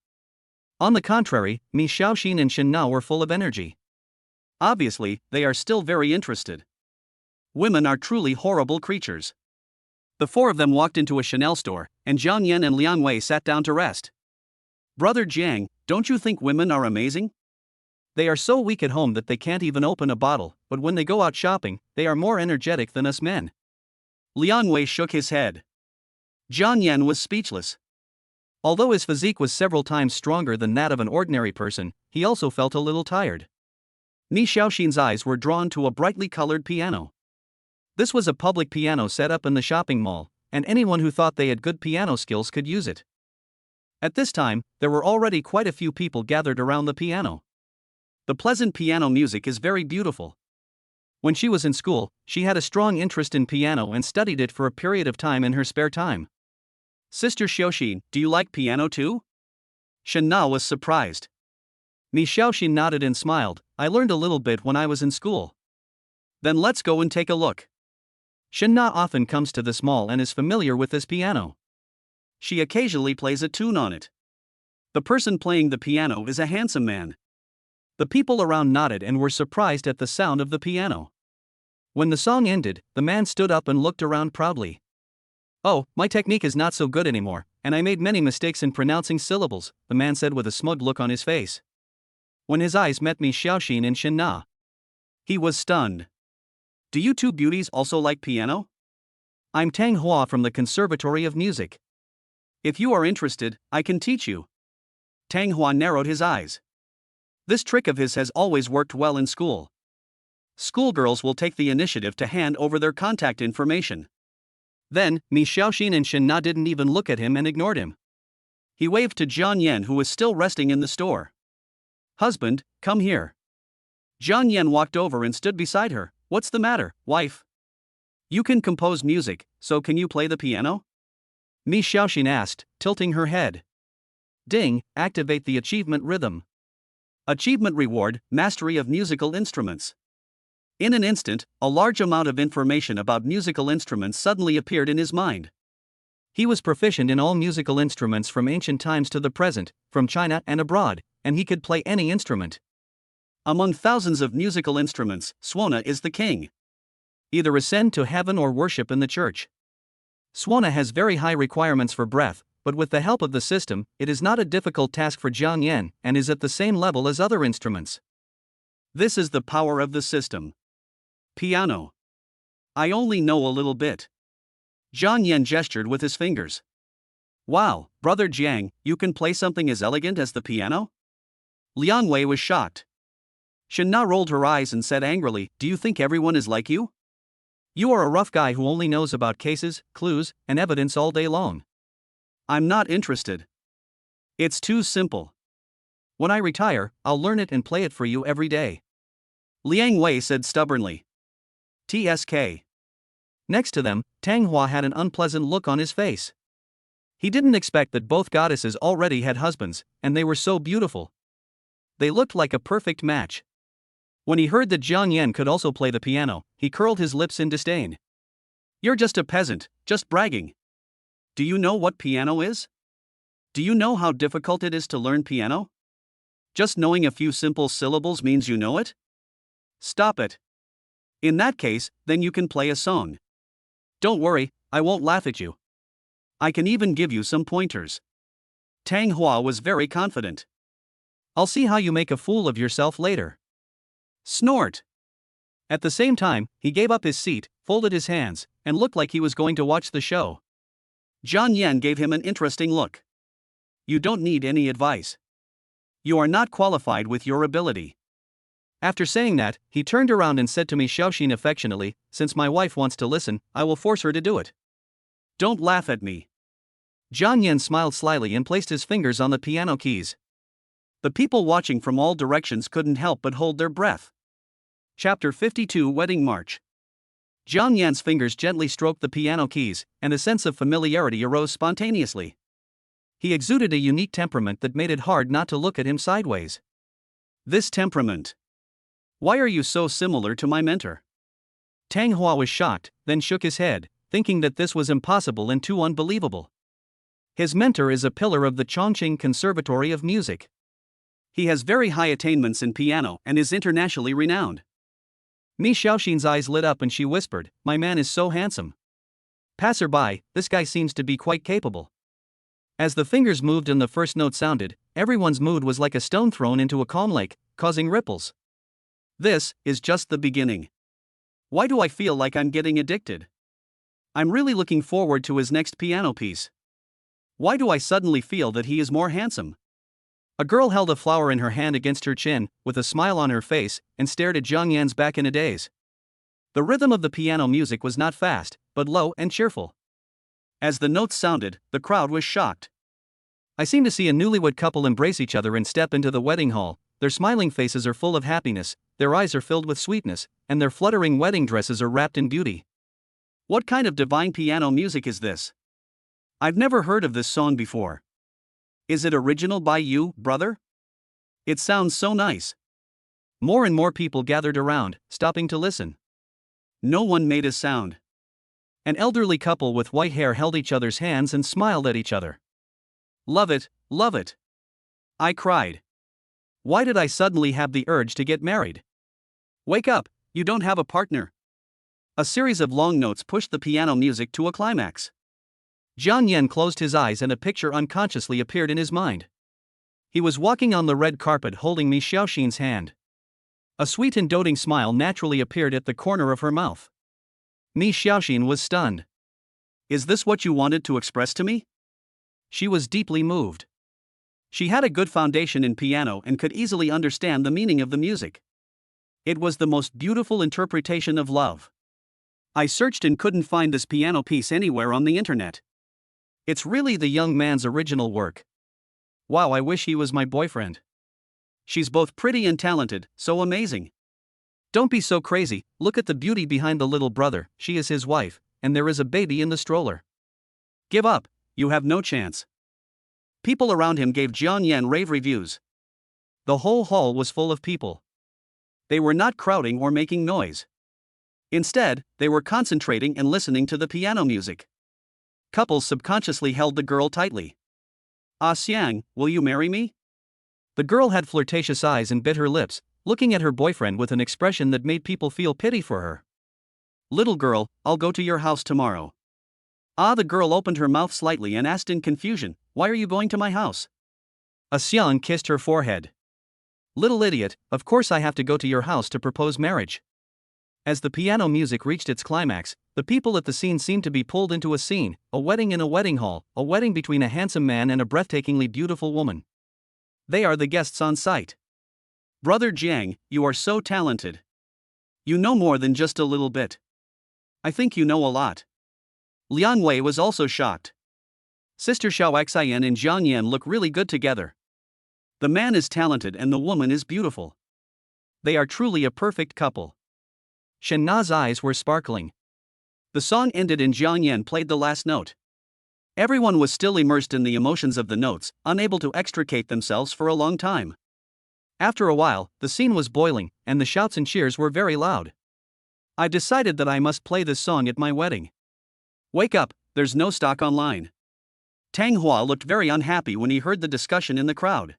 On the contrary, Mi Xiaoxin and Shen Na were full of energy. Obviously, they are still very interested. Women are truly horrible creatures. The four of them walked into a Chanel store, and Jiang Yan and Liang Wei sat down to rest. Brother Jiang, don't you think women are amazing? They are so weak at home that they can't even open a bottle, but when they go out shopping, they are more energetic than us men. Liang Wei shook his head. Jiang Yan was speechless. Although his physique was several times stronger than that of an ordinary person, he also felt a little tired. Mi Xiaoxin's eyes were drawn to a brightly colored piano. This was a public piano set up in the shopping mall, and anyone who thought they had good piano skills could use it. At this time, there were already quite a few people gathered around the piano. The pleasant piano music is very beautiful. When she was in school, she had a strong interest in piano and studied it for a period of time in her spare time. Sister Xiaoxin, do you like piano too? Shen Na was surprised. Mi Xiaoxin nodded and smiled, I learned a little bit when I was in school. Then let's go and take a look. Shen Na often comes to this mall and is familiar with this piano. She occasionally plays a tune on it. The person playing the piano is a handsome man. The people around nodded and were surprised at the sound of the piano. When the song ended, the man stood up and looked around proudly. Oh, my technique is not so good anymore, and I made many mistakes in pronouncing syllables, the man said with a smug look on his face. When his eyes met Mi Xiaoxin and Shen Na, he was stunned. Do you two beauties also like piano? I'm Tang Hua from the Conservatory of Music. If you are interested, I can teach you. Tang Hua narrowed his eyes. This trick of his has always worked well in school. Schoolgirls will take the initiative to hand over their contact information. Then, Mi Xiaoxin and Shen Na didn't even look at him and ignored him. He waved to Jiang Yan, who was still resting in the store. Husband, come here. Jiang Yan walked over and stood beside her. What's the matter, wife? You can compose music, so can you play the piano? Mi Xiaoxin asked, tilting her head. Ding, activate the achievement rhythm. Achievement reward, mastery of musical instruments. In an instant, a large amount of information about musical instruments suddenly appeared in his mind. He was proficient in all musical instruments from ancient times to the present, from China and abroad, and he could play any instrument. Among thousands of musical instruments, Swana is the king. Either ascend to heaven or worship in the church. Swana has very high requirements for breath, but with the help of the system, it is not a difficult task for Jiang Yan and is at the same level as other instruments. This is the power of the system. Piano. I only know a little bit. Jiang Yan gestured with his fingers. Wow, brother Jiang, you can play something as elegant as the piano? Liang Wei was shocked. Shen Na rolled her eyes and said angrily, do you think everyone is like you? You are a rough guy who only knows about cases, clues, and evidence all day long. I'm not interested. It's too simple. When I retire, I'll learn it and play it for you every day. Liang Wei said stubbornly. TSK. Next to them, Tang Hua had an unpleasant look on his face. He didn't expect that both goddesses already had husbands, and they were so beautiful. They looked like a perfect match. When he heard that Jiang Yan could also play the piano, he curled his lips in disdain. You're just a peasant, just bragging. Do you know what piano is? Do you know how difficult it is to learn piano? Just knowing a few simple syllables means you know it? Stop it. In that case, then you can play a song. Don't worry, I won't laugh at you. I can even give you some pointers. Tang Hua was very confident. I'll see how you make a fool of yourself later. Snort. At the same time, he gave up his seat, folded his hands, and looked like he was going to watch the show. Jiang Yan gave him an interesting look. You don't need any advice. You are not qualified with your ability. After saying that, he turned around and said to Mi Xiaoxin affectionately, since my wife wants to listen, I will force her to do it. Don't laugh at me. Jiang Yan smiled slyly and placed his fingers on the piano keys. The people watching from all directions couldn't help but hold their breath. Chapter 52 Wedding March. Jiang Yan's fingers gently stroked the piano keys, and a sense of familiarity arose spontaneously. He exuded a unique temperament that made it hard not to look at him sideways. This temperament. Why are you so similar to my mentor? Tang Hua was shocked, then shook his head, thinking that this was impossible and too unbelievable. His mentor is a pillar of the Chongqing Conservatory of Music. He has very high attainments in piano and is internationally renowned. Mi Xiaoxin's eyes lit up and she whispered, my man is so handsome. Passerby, this guy seems to be quite capable. As the fingers moved and the first note sounded, everyone's mood was like a stone thrown into a calm lake, causing ripples. This is just the beginning. Why do I feel like I'm getting addicted? I'm really looking forward to his next piano piece. Why do I suddenly feel that he is more handsome? A girl held a flower in her hand against her chin, with a smile on her face, and stared at Jiang Yan's back in a daze. The rhythm of the piano music was not fast, but low and cheerful. As the notes sounded, the crowd was shocked. I seem to see a newlywed couple embrace each other and step into the wedding hall. Their smiling faces are full of happiness, their eyes are filled with sweetness, and their fluttering wedding dresses are wrapped in beauty. What kind of divine piano music is this? I've never heard of this song before. Is it original by you, brother? It sounds so nice. More and more people gathered around, stopping to listen. No one made a sound. An elderly couple with white hair held each other's hands and smiled at each other. Love it, love it. I cried. Why did I suddenly have the urge to get married? Wake up, you don't have a partner. A series of long notes pushed the piano music to a climax. Jiang Yan closed his eyes and a picture unconsciously appeared in his mind. He was walking on the red carpet holding Mi Xiaoxin's hand. A sweet and doting smile naturally appeared at the corner of her mouth. Mi Xiaoxin was stunned. Is this what you wanted to express to me? She was deeply moved. She had a good foundation in piano and could easily understand the meaning of the music. It was the most beautiful interpretation of love. I searched and couldn't find this piano piece anywhere on the internet. It's really the young man's original work. Wow, I wish he was my boyfriend. She's both pretty and talented, so amazing. Don't be so crazy, look at the beauty behind the little brother, she is his wife, and there is a baby in the stroller. Give up, you have no chance. People around him gave Jiang Yan rave reviews. The whole hall was full of people. They were not crowding or making noise. Instead, they were concentrating and listening to the piano music. Couples subconsciously held the girl tightly. Ah Xiang, will you marry me? The girl had flirtatious eyes and bit her lips, looking at her boyfriend with an expression that made people feel pity for her. Little girl, I'll go to your house tomorrow. The girl opened her mouth slightly and asked in confusion, why are you going to my house? Ah Xiang kissed her forehead. Little idiot, of course I have to go to your house to propose marriage. As the piano music reached its climax, the people at the scene seemed to be pulled into a scene, a wedding in a wedding hall, a wedding between a handsome man and a breathtakingly beautiful woman. They are the guests on site. Brother Jiang, you are so talented. You know more than just a little bit. I think you know a lot. Liang Wei was also shocked. Sister Xiaoxian and Jiang Yan look really good together. The man is talented and the woman is beautiful. They are truly a perfect couple. Shen Na's eyes were sparkling. The song ended and Jiang Yan played the last note. Everyone was still immersed in the emotions of the notes, unable to extricate themselves for a long time. After a while, the scene was boiling, and the shouts and cheers were very loud. I decided that I must play this song at my wedding. Wake up, there's no stock online. Tang Hua looked very unhappy when he heard the discussion in the crowd.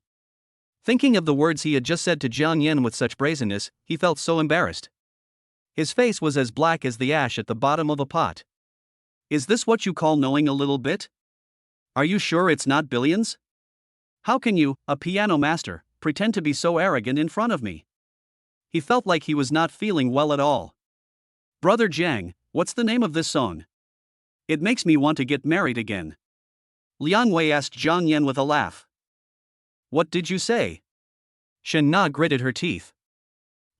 Thinking of the words he had just said to Jiang Yan with such brazenness, he felt so embarrassed. His face was as black as the ash at the bottom of a pot. Is this what you call knowing a little bit? Are you sure it's not billions? How can you, a piano master, pretend to be so arrogant in front of me? He felt like he was not feeling well at all. Brother Jiang, what's the name of this song? It makes me want to get married again. Liang Wei asked Jiang Yan with a laugh. What did you say? Shen Na gritted her teeth.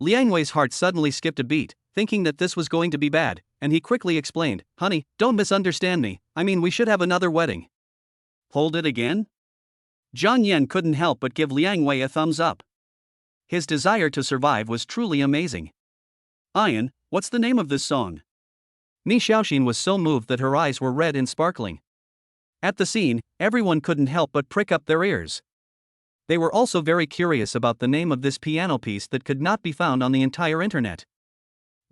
Liang Wei's heart suddenly skipped a beat, thinking that this was going to be bad, and he quickly explained, honey, don't misunderstand me, I mean we should have another wedding. Hold it again? Jiang Yan couldn't help but give Liang Wei a thumbs up. His desire to survive was truly amazing. Ian, what's the name of this song? Ni Xiaoxin was so moved that her eyes were red and sparkling. At the scene, everyone couldn't help but prick up their ears. They were also very curious about the name of this piano piece that could not be found on the entire internet.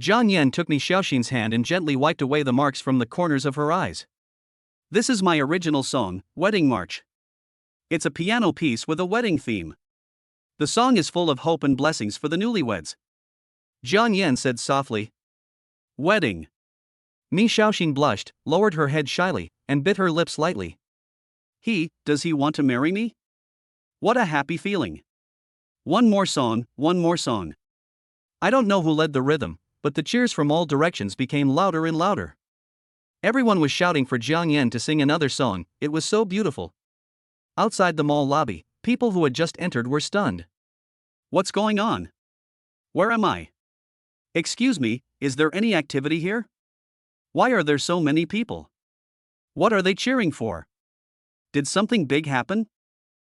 Jiang Yan took Ni Xiaoxin's hand and gently wiped away the marks from the corners of her eyes. This is my original song, Wedding March. It's a piano piece with a wedding theme. The song is full of hope and blessings for the newlyweds. Jiang Yan said softly. Wedding. Ni Xiaoxin blushed, lowered her head shyly, and bit her lips lightly. Does he want to marry me? What a happy feeling. One more song, one more song. I don't know who led the rhythm, but the cheers from all directions became louder and louder. Everyone was shouting for Jiang Yan to sing another song, it was so beautiful. Outside the mall lobby, people who had just entered were stunned. What's going on? Where am I? Excuse me, is there any activity here? Why are there so many people? What are they cheering for? Did something big happen?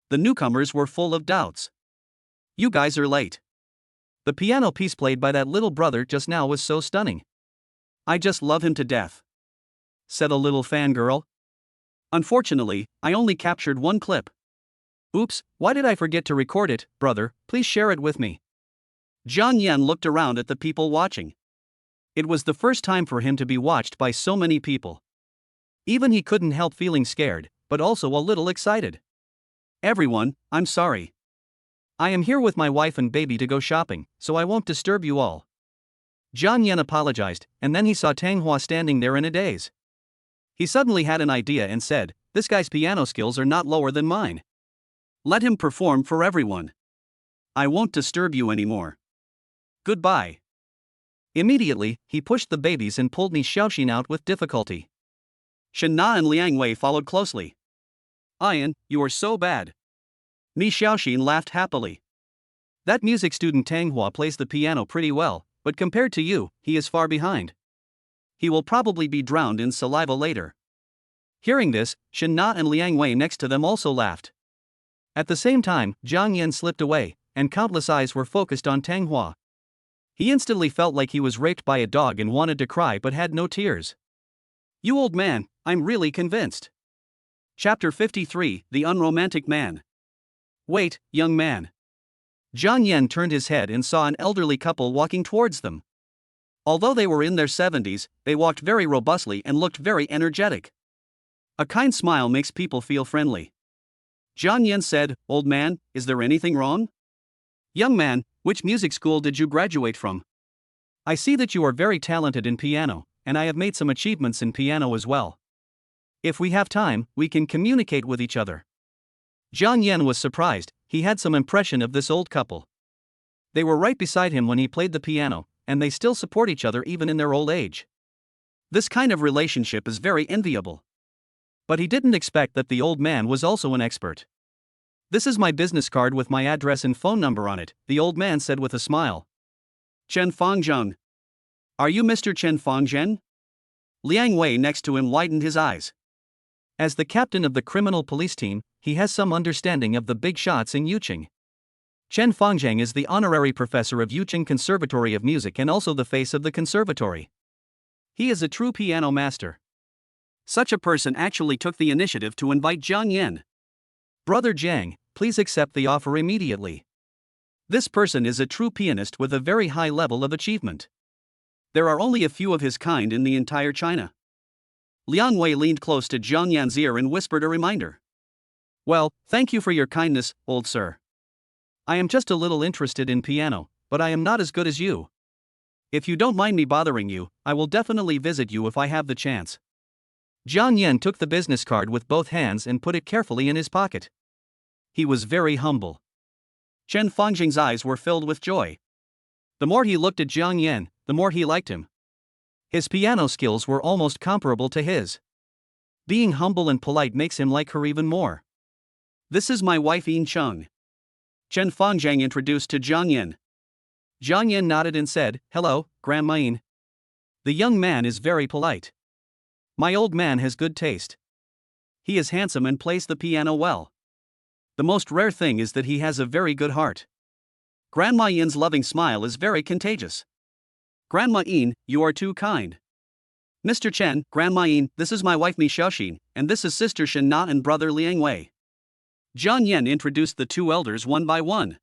The newcomers were full of doubts. You guys are late. The piano piece played by that little brother just now was so stunning. I just love him to death, said a little fangirl. Unfortunately, I only captured one clip. Oops, why did I forget to record it, brother, please share it with me. Jiang Yan looked around at the people watching. It was the first time for him to be watched by so many people. Even he couldn't help feeling scared, but also a little excited. Everyone, I'm sorry. I am here with my wife and baby to go shopping, so I won't disturb you all. Jiang Yan apologized, and then he saw Tang Hua standing there in a daze. He suddenly had an idea and said, this guy's piano skills are not lower than mine. Let him perform for everyone. I won't disturb you anymore. Goodbye. Immediately, he pushed the babies and pulled Ni Xiaoxin out with difficulty. Shen Na and Liang Wei followed closely. Ian, you are so bad. Ni Xiaoxin laughed happily. That music student Tang Hua plays the piano pretty well, but compared to you, he is far behind. He will probably be drowned in saliva later. Hearing this, Shen Na and Liang Wei next to them also laughed. At the same time, Jiang Yan slipped away, and countless eyes were focused on Tang Hua. He instantly felt like he was raped by a dog and wanted to cry but had no tears. You old man, I'm really convinced. Chapter 53, The Unromantic Man. Wait, young man. Jiang Yan turned his head and saw an elderly couple walking towards them. Although they were in their 70s, they walked very robustly and looked very energetic. A kind smile makes people feel friendly. Jiang Yan said, "Old man, is there anything wrong?" "Young man, which music school did you graduate from? I see that you are very talented in piano, and I have made some achievements in piano as well. If we have time, we can communicate with each other." Jiang Yan was surprised. He had some impression of this old couple. They were right beside him when he played the piano, and they still support each other even in their old age. This kind of relationship is very enviable. But he didn't expect that the old man was also an expert. "This is my business card with my address and phone number on it," the old man said with a smile. "Chen Fangzheng. Are you Mr. Chen Fangzhen?" Liang Wei next to him widened his eyes. As the captain of the criminal police team, he has some understanding of the big shots in Yuqing. Chen Fangzheng is the honorary professor of Yuqing Conservatory of Music and also the face of the conservatory. He is a true piano master. Such a person actually took the initiative to invite Jiang Yan. "Brother Jiang, please accept the offer immediately. This person is a true pianist with a very high level of achievement. There are only a few of his kind in the entire China." Liang Wei leaned close to Jiang Yan's ear and whispered a reminder. "Well, thank you for your kindness, old sir. I am just a little interested in piano, but I am not as good as you. If you don't mind me bothering you, I will definitely visit you if I have the chance." Jiang Yan took the business card with both hands and put it carefully in his pocket. He was very humble. Chen Fangzheng's eyes were filled with joy. The more he looked at Jiang Yan, the more he liked him. His piano skills were almost comparable to his. Being humble and polite makes him like her even more. "This is my wife Yin Cheng," Chen Fangzheng introduced to Jiang Yan. Jiang Yan nodded and said, "Hello, Grandma Yin." The young man is very polite. "My old man has good taste. He is handsome and plays the piano well. The most rare thing is that he has a very good heart." Grandma Yin's loving smile is very contagious. "Grandma Yin, you are too kind." "Mr. Chen, Grandma Yin, this is my wife Mi Xiaoxin, and this is Sister Shen Na and brother Liang Wei." Jiang Yan introduced the two elders one by one.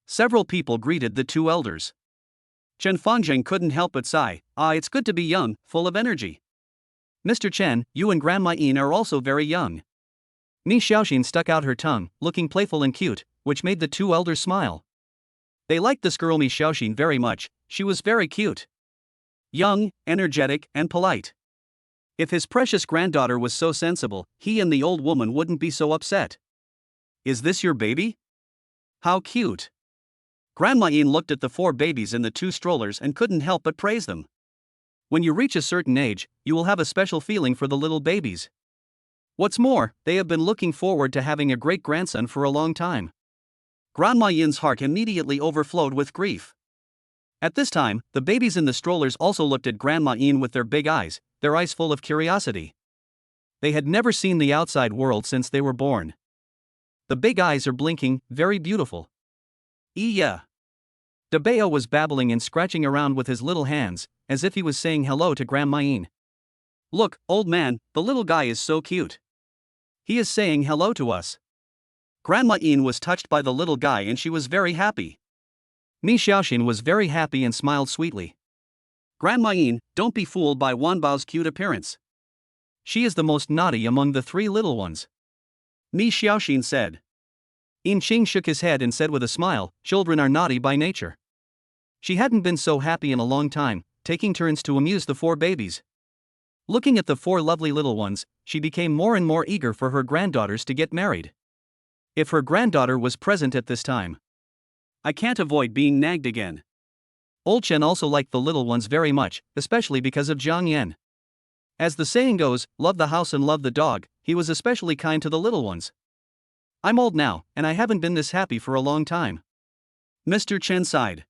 Several people greeted the two elders. Chen Fangzheng couldn't help but sigh, "It's good to be young, full of energy." "Mr. Chen, you and Grandma Yin are also very young." Mi Xiaoxin stuck out her tongue, looking playful and cute, which made the two elders smile. They liked this girl Mi Xiaoxin very much. She was very cute. Young, energetic, and polite. If his precious granddaughter was so sensible, he and the old woman wouldn't be so upset. "Is this your baby? How cute." Grandma Yin looked at the four babies in the two strollers and couldn't help but praise them. When you reach a certain age, you will have a special feeling for the little babies. What's more, they have been looking forward to having a great grandson for a long time. Grandma Yin's heart immediately overflowed with grief. At this time, the babies in the strollers also looked at Grandma Yin with their big eyes, their eyes full of curiosity. They had never seen the outside world since they were born. The big eyes are blinking, very beautiful. "Yeah." Debeo was babbling and scratching around with his little hands, as if he was saying hello to Grandma Yin. "Look, old man, the little guy is so cute. He is saying hello to us." Grandma Yin was touched by the little guy and she was very happy. Mi Xiaoxin was very happy and smiled sweetly. "Grandma Yin, don't be fooled by Wanbao's cute appearance. She is the most naughty among the three little ones," Mi Xiaoxin said. Yin Qing shook his head and said with a smile, "Children are naughty by nature." She hadn't been so happy in a long time, taking turns to amuse the four babies. Looking at the four lovely little ones, she became more and more eager for her granddaughters to get married. If her granddaughter was present at this time, "I can't avoid being nagged again." Old Chen also liked the little ones very much, especially because of Jiang Yan. As the saying goes, love the house and love the dog, he was especially kind to the little ones. "I'm old now, and I haven't been this happy for a long time. Mr. Chen sighed.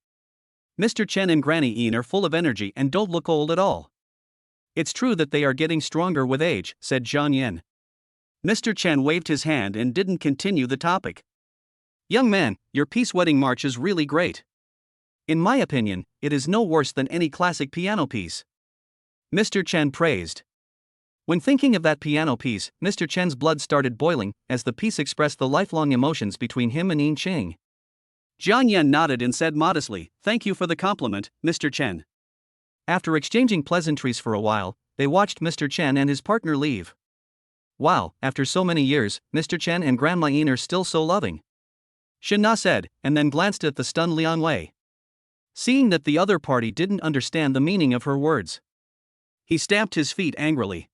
Mr. Chen and Granny Ian are full of energy and don't look old at all. It's true that they are getting stronger with age, said Zhang Yan. Mr. Chen waved his hand and didn't continue the topic. Young man, your peace wedding march is really great. In my opinion, it is no worse than any classic piano piece. Mr. Chen praised. When thinking of that piano piece, Mr. Chen's blood started boiling, as the piece expressed the lifelong emotions between him and Yin Ching. Zhang Yan nodded and said modestly, "Thank you for the compliment, Mr. Chen." After exchanging pleasantries for a while, they watched Mr. Chen and his partner leave. Wow, after so many years, Mr. Chen and Grandma Yin are still so loving. Shen Na said, and then glanced at the stunned Liang Wei. Seeing that the other party didn't understand the meaning of her words, he stamped his feet angrily.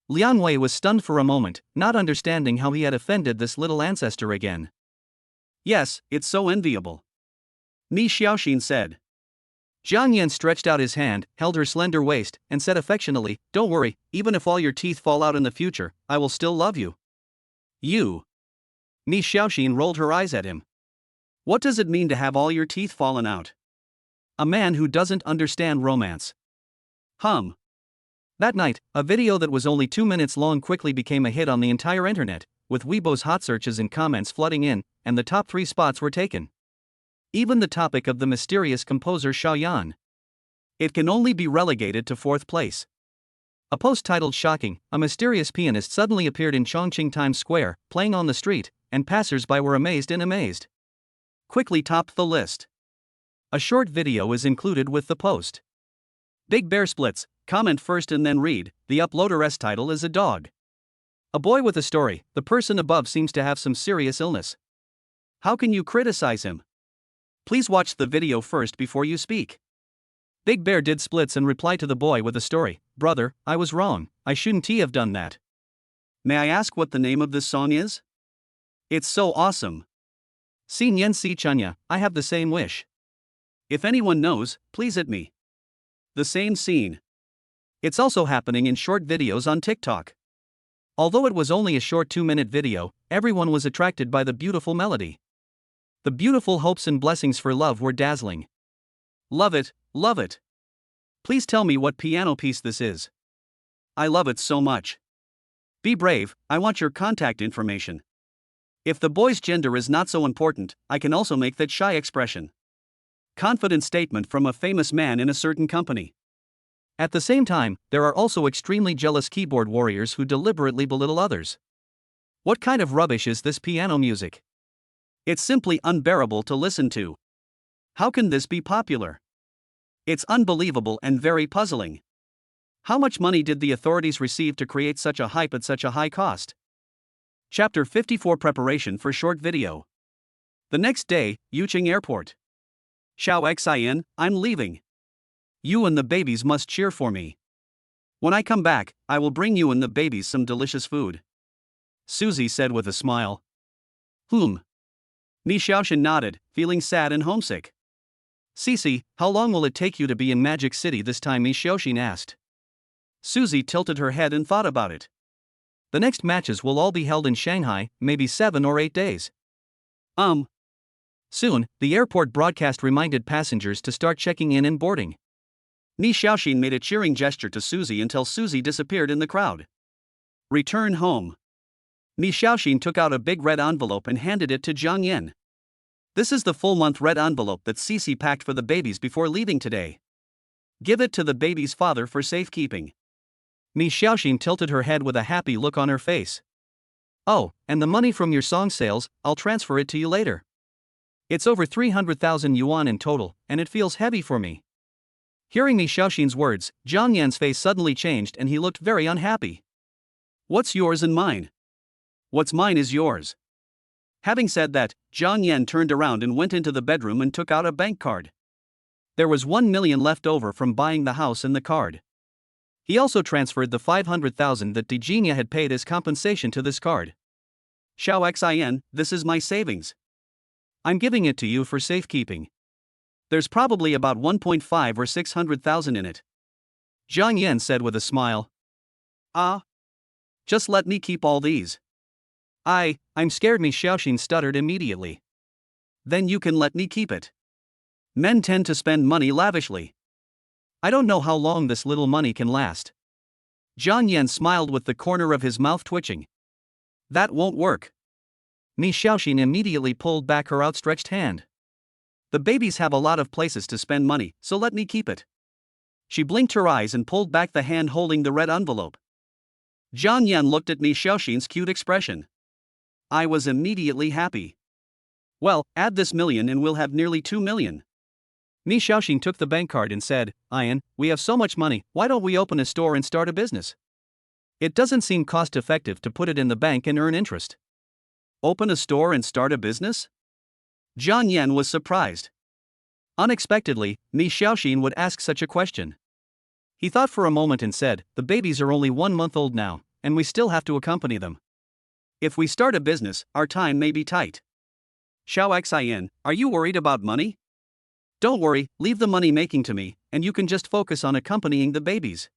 Liang Wei was stunned for a moment, not understanding how he had offended this little ancestor again. Yes, it's so enviable. Mi Xiaoxin said. Zhang Yan stretched out his hand, held her slender waist, and said affectionately, "Don't worry, even if all your teeth fall out in the future, I will still love you." You. Mi Xiaoxin rolled her eyes at him. What does it mean to have all your teeth fallen out? A man who doesn't understand romance. That night, a video that was only 2 minutes long quickly became a hit on the entire internet, with Weibo's hot searches and comments flooding in, and the top 3 spots were taken. Even the topic of the mysterious composer Xiaoyan. It can only be relegated to 4th place. A post titled "Shocking," a mysterious pianist suddenly appeared in Chongqing Times Square, playing on the street, and passers-by were amazed. Quickly topped the list. A short video is included with the post. Big Bear splits, comment first and then read. The uploader's title is a dog. A boy with a story. The person above seems to have some serious illness. How can you criticize him? Please watch the video first before you speak. Big Bear did splits and replied to the boy with a story. Brother, I was wrong, I shouldn't have done that. May I ask what the name of this song is? It's so awesome. Xin Yen Si Chunya, I have the same wish. If anyone knows, please hit me. The same scene. It's also happening in short videos on TikTok. Although it was only a short 2-minute video, everyone was attracted by the beautiful melody. The beautiful hopes and blessings for love were dazzling. Love it, love it. Please tell me what piano piece this is. I love it so much. Be brave, I want your contact information. If the boy's gender is not so important, I can also make that shy expression. Confident statement from a famous man in a certain company. At the same time, there are also extremely jealous keyboard warriors who deliberately belittle others. What kind of rubbish is this piano music? It's simply unbearable to listen to. How can this be popular? It's unbelievable and very puzzling. How much money did the authorities receive to create such a hype at such a high cost? Chapter 54 Preparation for Short Video. The next day, Yuqing Airport. Xiao Xian, I'm leaving. You and the babies must cheer for me. When I come back, I will bring you and the babies some delicious food. Susie said with a smile. Mi Xiaoxin nodded, feeling sad and homesick. Cici, how long will it take you to be in Magic City this time? Mi Xiaoxin asked. Susie tilted her head and thought about it. The next matches will all be held in Shanghai, maybe 7 or 8 days. Soon, the airport broadcast reminded passengers to start checking in and boarding. Mi Xiaoxin made a cheering gesture to Susie until Susie disappeared in the crowd. Return home. Mi Xiaoxin took out a big red envelope and handed it to Zhang Yan. This is the full-month red envelope that Cici packed for the babies before leaving today. Give it to the baby's father for safekeeping. Mi Xiaoxin tilted her head with a happy look on her face. Oh, and the money from your song sales, I'll transfer it to you later. It's over 300,000 yuan in total, and it feels heavy for me. Hearing Mi Xiaoxin's words, Zhang Yan's face suddenly changed and he looked very unhappy. What's yours and mine? What's mine is yours. Having said that, Zhang Yan turned around and went into the bedroom and took out a bank card. There was 1 million left over from buying the house and the card. He also transferred the 500,000 that Dejina had paid as compensation to this card. Xiao Xian, this is my savings. I'm giving it to you for safekeeping. There's probably about 1.5 or 600,000 in it. Zhang Yan said with a smile. Just let me keep all these. I'm scared. Mi Xiaoxin stuttered immediately. Then you can let me keep it. Men tend to spend money lavishly. I don't know how long this little money can last. Jiang Yan smiled with the corner of his mouth twitching. That won't work. Mi Xiaoxin immediately pulled back her outstretched hand. The babies have a lot of places to spend money, so let me keep it. She blinked her eyes and pulled back the hand holding the red envelope. Jiang Yan looked at Mi Xiaoxin's cute expression. I was immediately happy. Well, add this million and we'll have nearly 2 million. Mi Xiaoxin took the bank card and said, Ian, we have so much money, why don't we open a store and start a business? It doesn't seem cost effective to put it in the bank and earn interest. Open a store and start a business? Jiang Yan was surprised. Unexpectedly, Mi Xiaoxin would ask such a question. He thought for a moment and said, the babies are only 1 month old now, and we still have to accompany them. If we start a business, our time may be tight. Xiao Xian, are you worried about money? Don't worry, leave the money making to me, and you can just focus on accompanying the babies.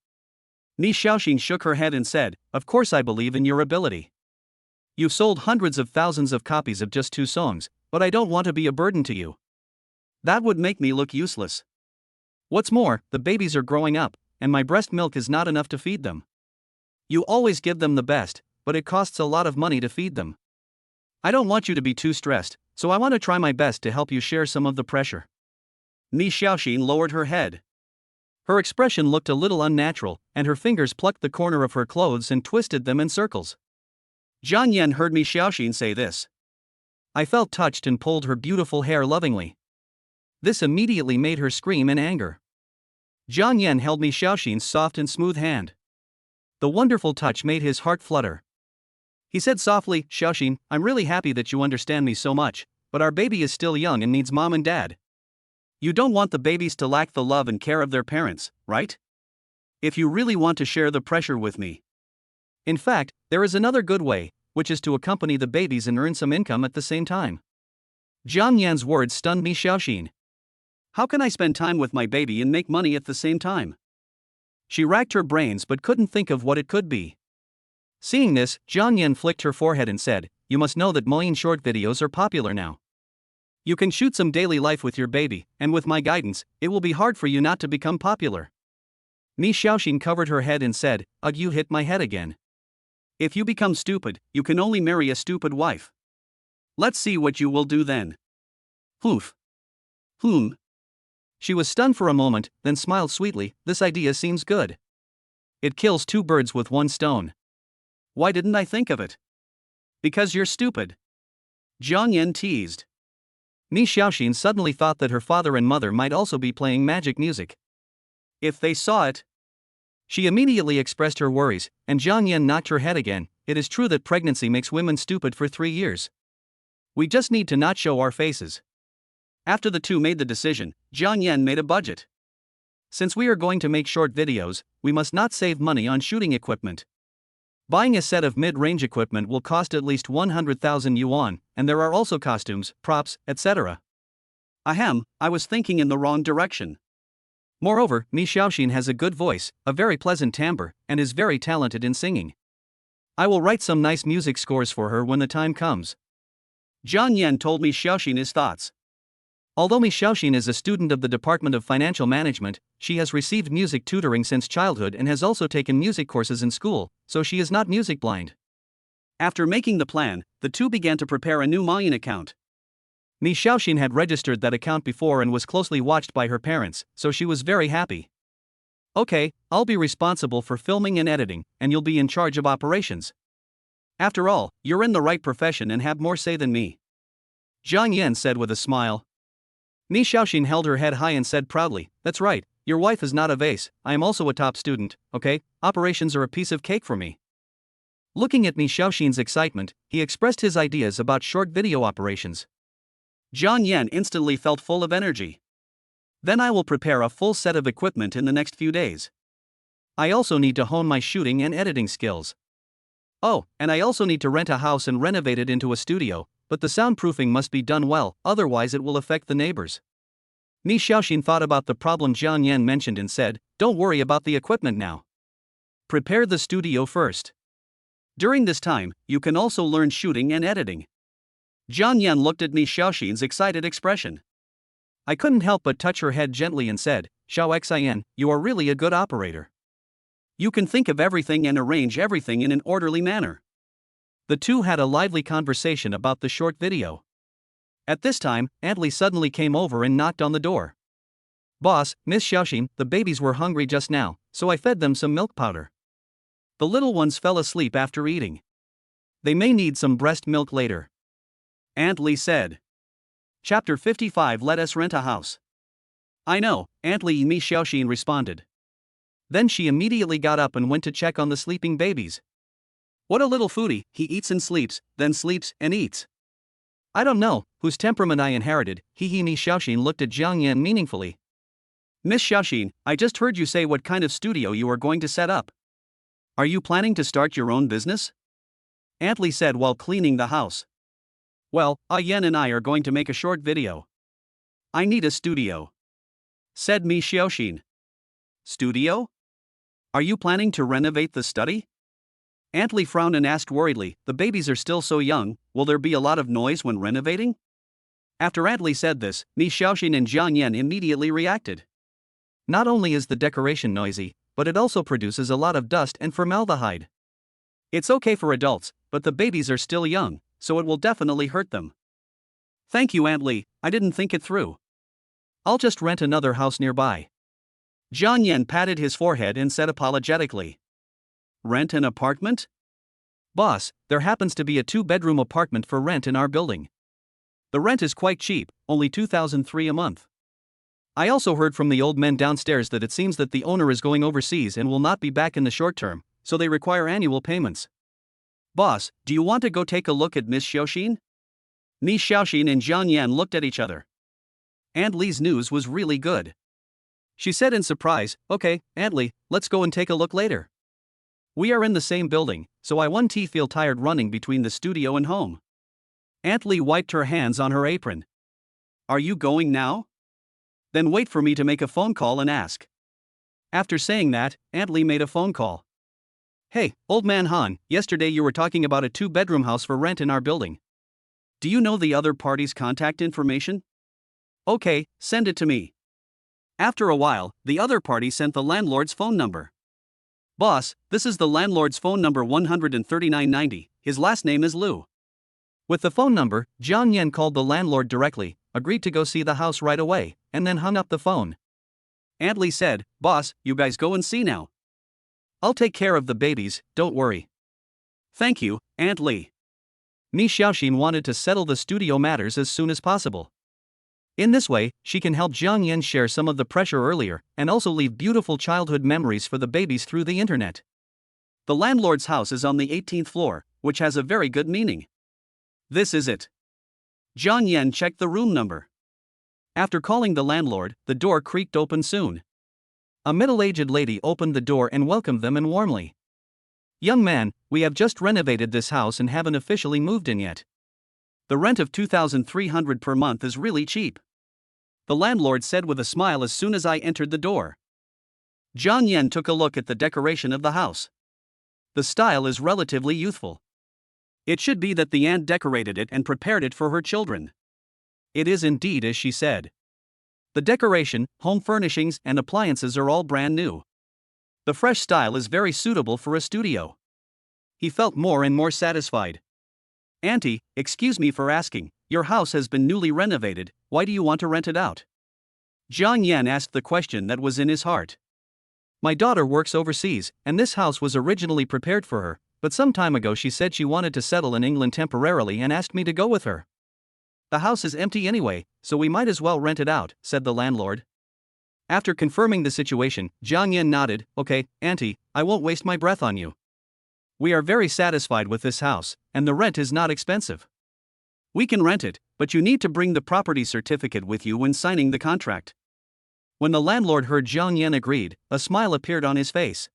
Mi Xiaoxin shook her head and said, of course I believe in your ability. You've sold hundreds of thousands of copies of just 2 songs, but I don't want to be a burden to you. That would make me look useless. What's more, the babies are growing up, and my breast milk is not enough to feed them. You always give them the best, but it costs a lot of money to feed them. I don't want you to be too stressed, so I want to try my best to help you share some of the pressure. Mi Xiaoxin lowered her head. Her expression looked a little unnatural, and her fingers plucked the corner of her clothes and twisted them in circles. Jiang Yan heard Mi Xiaoxin say this. I felt touched and pulled her beautiful hair lovingly. This immediately made her scream in anger. Jiang Yan held Mi Xiaoxin's soft and smooth hand. The wonderful touch made his heart flutter. He said softly, Xiaoxin, I'm really happy that you understand me so much, but our baby is still young and needs mom and dad. You don't want the babies to lack the love and care of their parents, right? If you really want to share the pressure with me. In fact, there is another good way, which is to accompany the babies and earn some income at the same time. Jiang Yan's words stunned Mi Xiaoxin. How can I spend time with my baby and make money at the same time? She racked her brains but couldn't think of what it could be. Seeing this, Jiang Yan flicked her forehead and said, you must know that Moyin short videos are popular now. You can shoot some daily life with your baby, and with my guidance, it will be hard for you not to become popular. Mi Xiaoxin covered her head and said, Ugh, you hit my head again. If you become stupid, you can only marry a stupid wife. Let's see what you will do then. Poof. She was stunned for a moment, then smiled sweetly, this idea seems good. It kills 2 birds with 1 stone. Why didn't I think of it? Because you're stupid. Jiang Yan teased. Mi Xiaoxin suddenly thought that her father and mother might also be playing magic music. If they saw it. She immediately expressed her worries, and Jiang Yan knocked her head again. It is true that pregnancy makes women stupid for 3 years. We just need to not show our faces. After the two made the decision, Jiang Yan made a budget. Since we are going to make short videos, we must not save money on shooting equipment. Buying a set of mid-range equipment will cost at least 100,000 yuan, and there are also costumes, props, etc. Ahem, I was thinking in the wrong direction. Moreover, Mi Xiaoxin has a good voice, a very pleasant timbre, and is very talented in singing. I will write some nice music scores for her when the time comes. Jiang Yan told Mi Xiaoxin his thoughts. Although Mi Xiaoxin is a student of the Department of Financial Management, she has received music tutoring since childhood and has also taken music courses in school, so she is not music blind. After making the plan, the two began to prepare a new Mayan account. Mi Xiaoxin had registered that account before and was closely watched by her parents, so she was very happy. Okay, I'll be responsible for filming and editing, and you'll be in charge of operations. After all, you're in the right profession and have more say than me. Jiang Yan said with a smile. Mi Xiaoxin held her head high and said proudly, that's right, your wife is not a vase, I am also a top student, okay, operations are a piece of cake for me. Looking at Mi Xiaoxin's excitement, he expressed his ideas about short video operations. Jiang Yan instantly felt full of energy. Then I will prepare a full set of equipment in the next few days. I also need to hone my shooting and editing skills. Oh, and I also need to rent a house and renovate it into a studio, but the soundproofing must be done well, otherwise it will affect the neighbors. Mi Xiaoxin thought about the problem Jiang Yan mentioned and said, don't worry about the equipment now. Prepare the studio first. During this time, you can also learn shooting and editing. Jiang Yan looked at Miss Xiaoxin's excited expression. I couldn't help but touch her head gently and said, Xiao Xin, you are really a good operator. You can think of everything and arrange everything in an orderly manner. The two had a lively conversation about the short video. At this time, Aunt Li suddenly came over and knocked on the door. Boss, Miss Xiaoxin, the babies were hungry just now, so I fed them some milk powder. The little ones fell asleep after eating. They may need some breast milk later. Aunt Li said. Chapter 55. Let us rent a house. I know, Aunt Li, Miss Xiaoxin responded. Then she immediately got up and went to check on the sleeping babies. What a little foodie, he eats and sleeps, then sleeps and eats. I don't know whose temperament I inherited. Miss Xiaoxin looked at Jiang Yan meaningfully. Miss Xiaoxin, I just heard you say what kind of studio you are going to set up. Are you planning to start your own business? Aunt Li said while cleaning the house. Well, Yan and I are going to make a short video. I need a studio, said Miss Xiaoxin. Studio? Are you planning to renovate the study? Aunt Li frowned and asked worriedly, the babies are still so young, will there be a lot of noise when renovating? After Aunt Li said this, Miss Xiaoxin and Jiang Yan immediately reacted. Not only is the decoration noisy, but it also produces a lot of dust and formaldehyde. It's okay for adults, but the babies are still young, so it will definitely hurt them. Thank you, Aunt Li, I didn't think it through. I'll just rent another house nearby. Jiang Yan patted his forehead and said apologetically. Rent an apartment? Boss, there happens to be a 2-bedroom apartment for rent in our building. The rent is quite cheap, only 2,003 a month. I also heard from the old men downstairs that it seems that the owner is going overseas and will not be back in the short term, so they require annual payments. Boss, do you want to go take a look at Miss Xiaoxin? Miss Xiaoxin and Jiang Yan looked at each other. Aunt Li's news was really good. She said in surprise, okay, Aunt Li, let's go and take a look later. We are in the same building, so I won't feel tired running between the studio and home. Aunt Li wiped her hands on her apron. Are you going now? Then wait for me to make a phone call and ask. After saying that, Aunt Li made a phone call. Hey, old man Han, yesterday you were talking about a 2-bedroom house for rent in our building. Do you know the other party's contact information? Okay, send it to me. After a while, the other party sent the landlord's phone number. Boss, this is the landlord's phone number 13990, his last name is Lu. With the phone number, Jiang Yan called the landlord directly, agreed to go see the house right away, and then hung up the phone. Aunt Li said, Boss, you guys go and see now. I'll take care of the babies, don't worry. Thank you, Aunt Li. Miss Xiaoxin wanted to settle the studio matters as soon as possible. In this way, she can help Jiang Yan share some of the pressure earlier, and also leave beautiful childhood memories for the babies through the internet. The landlord's house is on the 18th floor, which has a very good meaning. This is it. Jiang Yan checked the room number. After calling the landlord, the door creaked open soon. A middle-aged lady opened the door and welcomed them warmly. Young man, we have just renovated this house and haven't officially moved in yet. The rent of 2,300 per month is really cheap, the landlord said with a smile as soon as I entered the door. Jiang Yan took a look at the decoration of the house. The style is relatively youthful. It should be that the aunt decorated it and prepared it for her children. It is indeed as she said. The decoration, home furnishings, and appliances are all brand new. The fresh style is very suitable for a studio. He felt more and more satisfied. Auntie, excuse me for asking, your house has been newly renovated, why do you want to rent it out? Jiang Yan asked the question that was in his heart. My daughter works overseas, and this house was originally prepared for her, but some time ago she said she wanted to settle in England temporarily and asked me to go with her. The house is empty anyway, so we might as well rent it out, said the landlord. After confirming the situation, Jiang Yan nodded, okay, Auntie, I won't waste my breath on you. We are very satisfied with this house, and the rent is not expensive. We can rent it, but you need to bring the property certificate with you when signing the contract. When the landlord heard Jiang Yan agreed, a smile appeared on his face.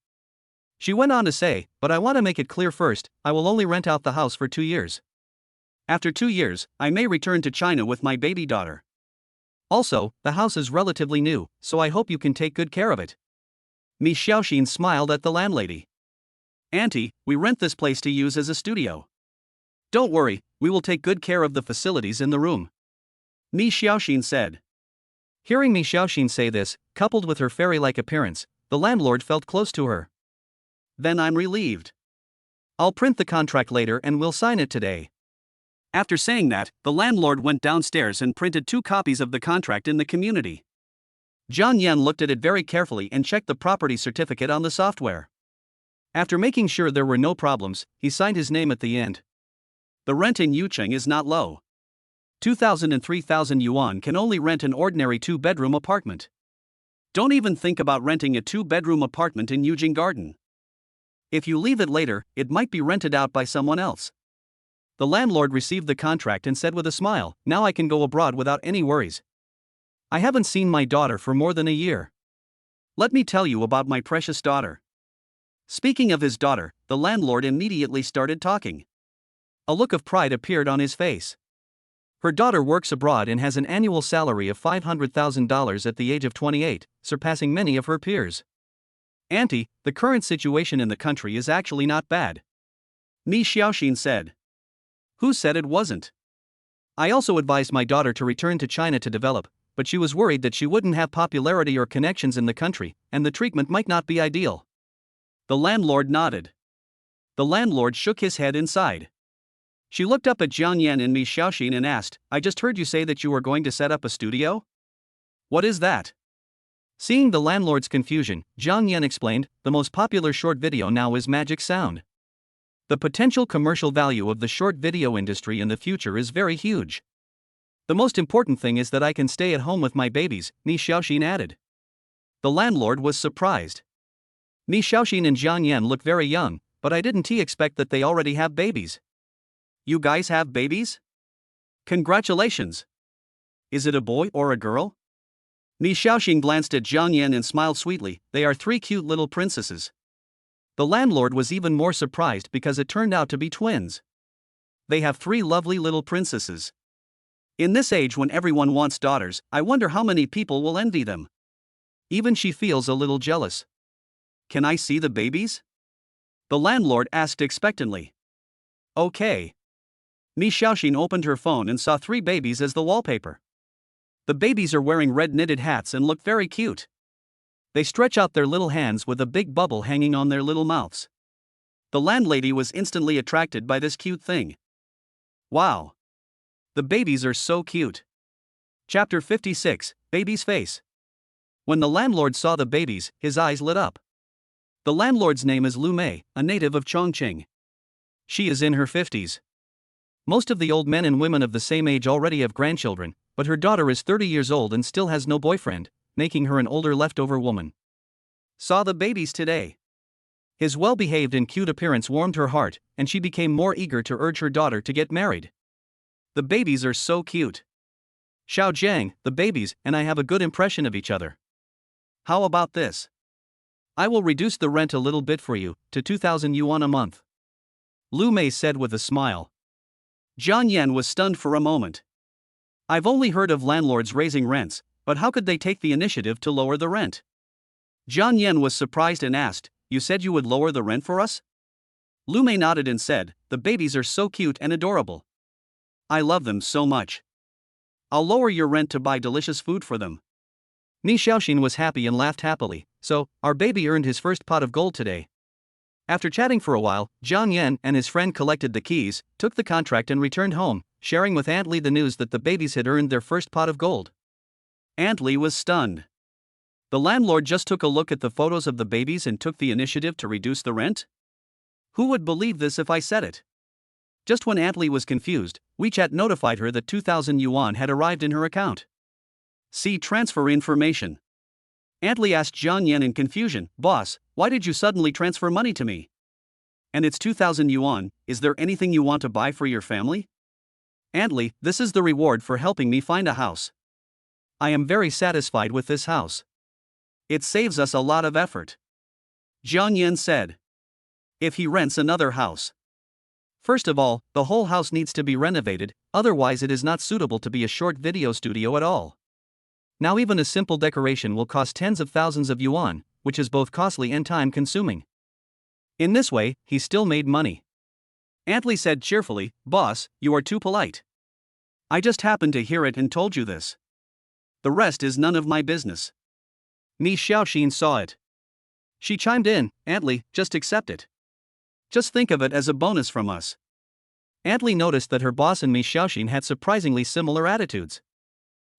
She went on to say, but I want to make it clear first, I will only rent out the house for 2 years. After 2 years, I may return to China with my baby daughter. Also, the house is relatively new, so I hope you can take good care of it. Miss Xiaoxin smiled at the landlady. Auntie, we rent this place to use as a studio. Don't worry, we will take good care of the facilities in the room, Mi Xiaoxin said. Hearing Mi Xiaoxin say this, coupled with her fairy-like appearance, the landlord felt close to her. Then I'm relieved. I'll print the contract later and we'll sign it today. After saying that, the landlord went downstairs and printed 2 copies of the contract in the community. Jiang Yan looked at it very carefully and checked the property certificate on the software. After making sure there were no problems, he signed his name at the end. The rent in Yucheng is not low. 2,000 and 3,000 yuan can only rent an ordinary 2-bedroom apartment. Don't even think about renting a 2-bedroom apartment in Yujing Garden. If you leave it later, it might be rented out by someone else. The landlord received the contract and said with a smile, "Now I can go abroad without any worries. I haven't seen my daughter for more than a year. Let me tell you about my precious daughter." Speaking of his daughter, the landlord immediately started talking. A look of pride appeared on his face. Her daughter works abroad and has an annual salary of $500,000 at the age of 28, surpassing many of her peers. Auntie, the current situation in the country is actually not bad, Mi Xiaoxin said. Who said it wasn't? I also advised my daughter to return to China to develop, but she was worried that she wouldn't have popularity or connections in the country, and the treatment might not be ideal. The landlord nodded. The landlord shook his head inside. She looked up at Jiang Yan and Mi Xiaoxin and asked, "I just heard you say that you were going to set up a studio? What is that?" Seeing the landlord's confusion, Jiang Yan explained, "The most popular short video now is Magic Sound. The potential commercial value of the short video industry in the future is very huge. The most important thing is that I can stay at home with my babies," Mi Xiaoxin added. The landlord was surprised. Mi Xiaoxin and Jiang Yan look very young, but I didn't expect that they already have babies. You guys have babies? Congratulations. Is it a boy or a girl? Mi Xiaoxin glanced at Jiang Yan and smiled sweetly. They are 3 cute little princesses. The landlord was even more surprised because it turned out to be twins. They have 3 lovely little princesses. In this age when everyone wants daughters, I wonder how many people will envy them. Even she feels a little jealous. Can I see the babies? The landlord asked expectantly. Okay. Mi Xiaoxin opened her phone and saw 3 babies as the wallpaper. The babies are wearing red knitted hats and look very cute. They stretch out their little hands with a big bubble hanging on their little mouths. The landlady was instantly attracted by this cute thing. Wow. The babies are so cute. Chapter 56, Baby's Face. When the landlord saw the babies, his eyes lit up. The landlord's name is Lu Mei, a native of Chongqing. She is in her 50s. Most of the old men and women of the same age already have grandchildren, but her daughter is 30 years old and still has no boyfriend, making her an older leftover woman. Saw the babies today. His well-behaved and cute appearance warmed her heart, and she became more eager to urge her daughter to get married. The babies are so cute. Xiao Jiang, the babies, and I have a good impression of each other. How about this? I will reduce the rent a little bit for you, to 2,000 yuan a month. Lu Mei said with a smile. Jiang Yan was stunned for a moment. I've only heard of landlords raising rents, but how could they take the initiative to lower the rent? Jiang Yan was surprised and asked, "You said you would lower the rent for us?" Lu Mei nodded and said, "The babies are so cute and adorable. I love them so much. I'll lower your rent to buy delicious food for them." Mi Xiaoxin was happy and laughed happily. "So, our baby earned his first pot of gold today." After chatting for a while, Jiang Yan and his friend collected the keys, took the contract and returned home, sharing with Aunt Li the news that the babies had earned their first pot of gold. Aunt Li was stunned. The landlord just took a look at the photos of the babies and took the initiative to reduce the rent? Who would believe this if I said it? Just when Aunt Li was confused, WeChat notified her that 2,000 yuan had arrived in her account. See transfer information. Aunt Li asked Jiang Yan in confusion, "Boss, why did you suddenly transfer money to me? And it's 2,000 yuan, is there anything you want to buy for your family?" Aunt Li, this is the reward for helping me find a house. I am very satisfied with this house. It saves us a lot of effort. Jiang Yan said. If he rents another house. First of all, the whole house needs to be renovated, otherwise it is not suitable to be a short video studio at all. Now even a simple decoration will cost tens of thousands of yuan, which is both costly and time-consuming. In this way, he still made money. Antli said cheerfully, "Boss, you are too polite. I just happened to hear it and told you this. The rest is none of my business." Miss Xiaoxin saw it. She chimed in, "Antli, just accept it. Just think of it as a bonus from us." Antli noticed that her boss and Miss Xiaoxin had surprisingly similar attitudes.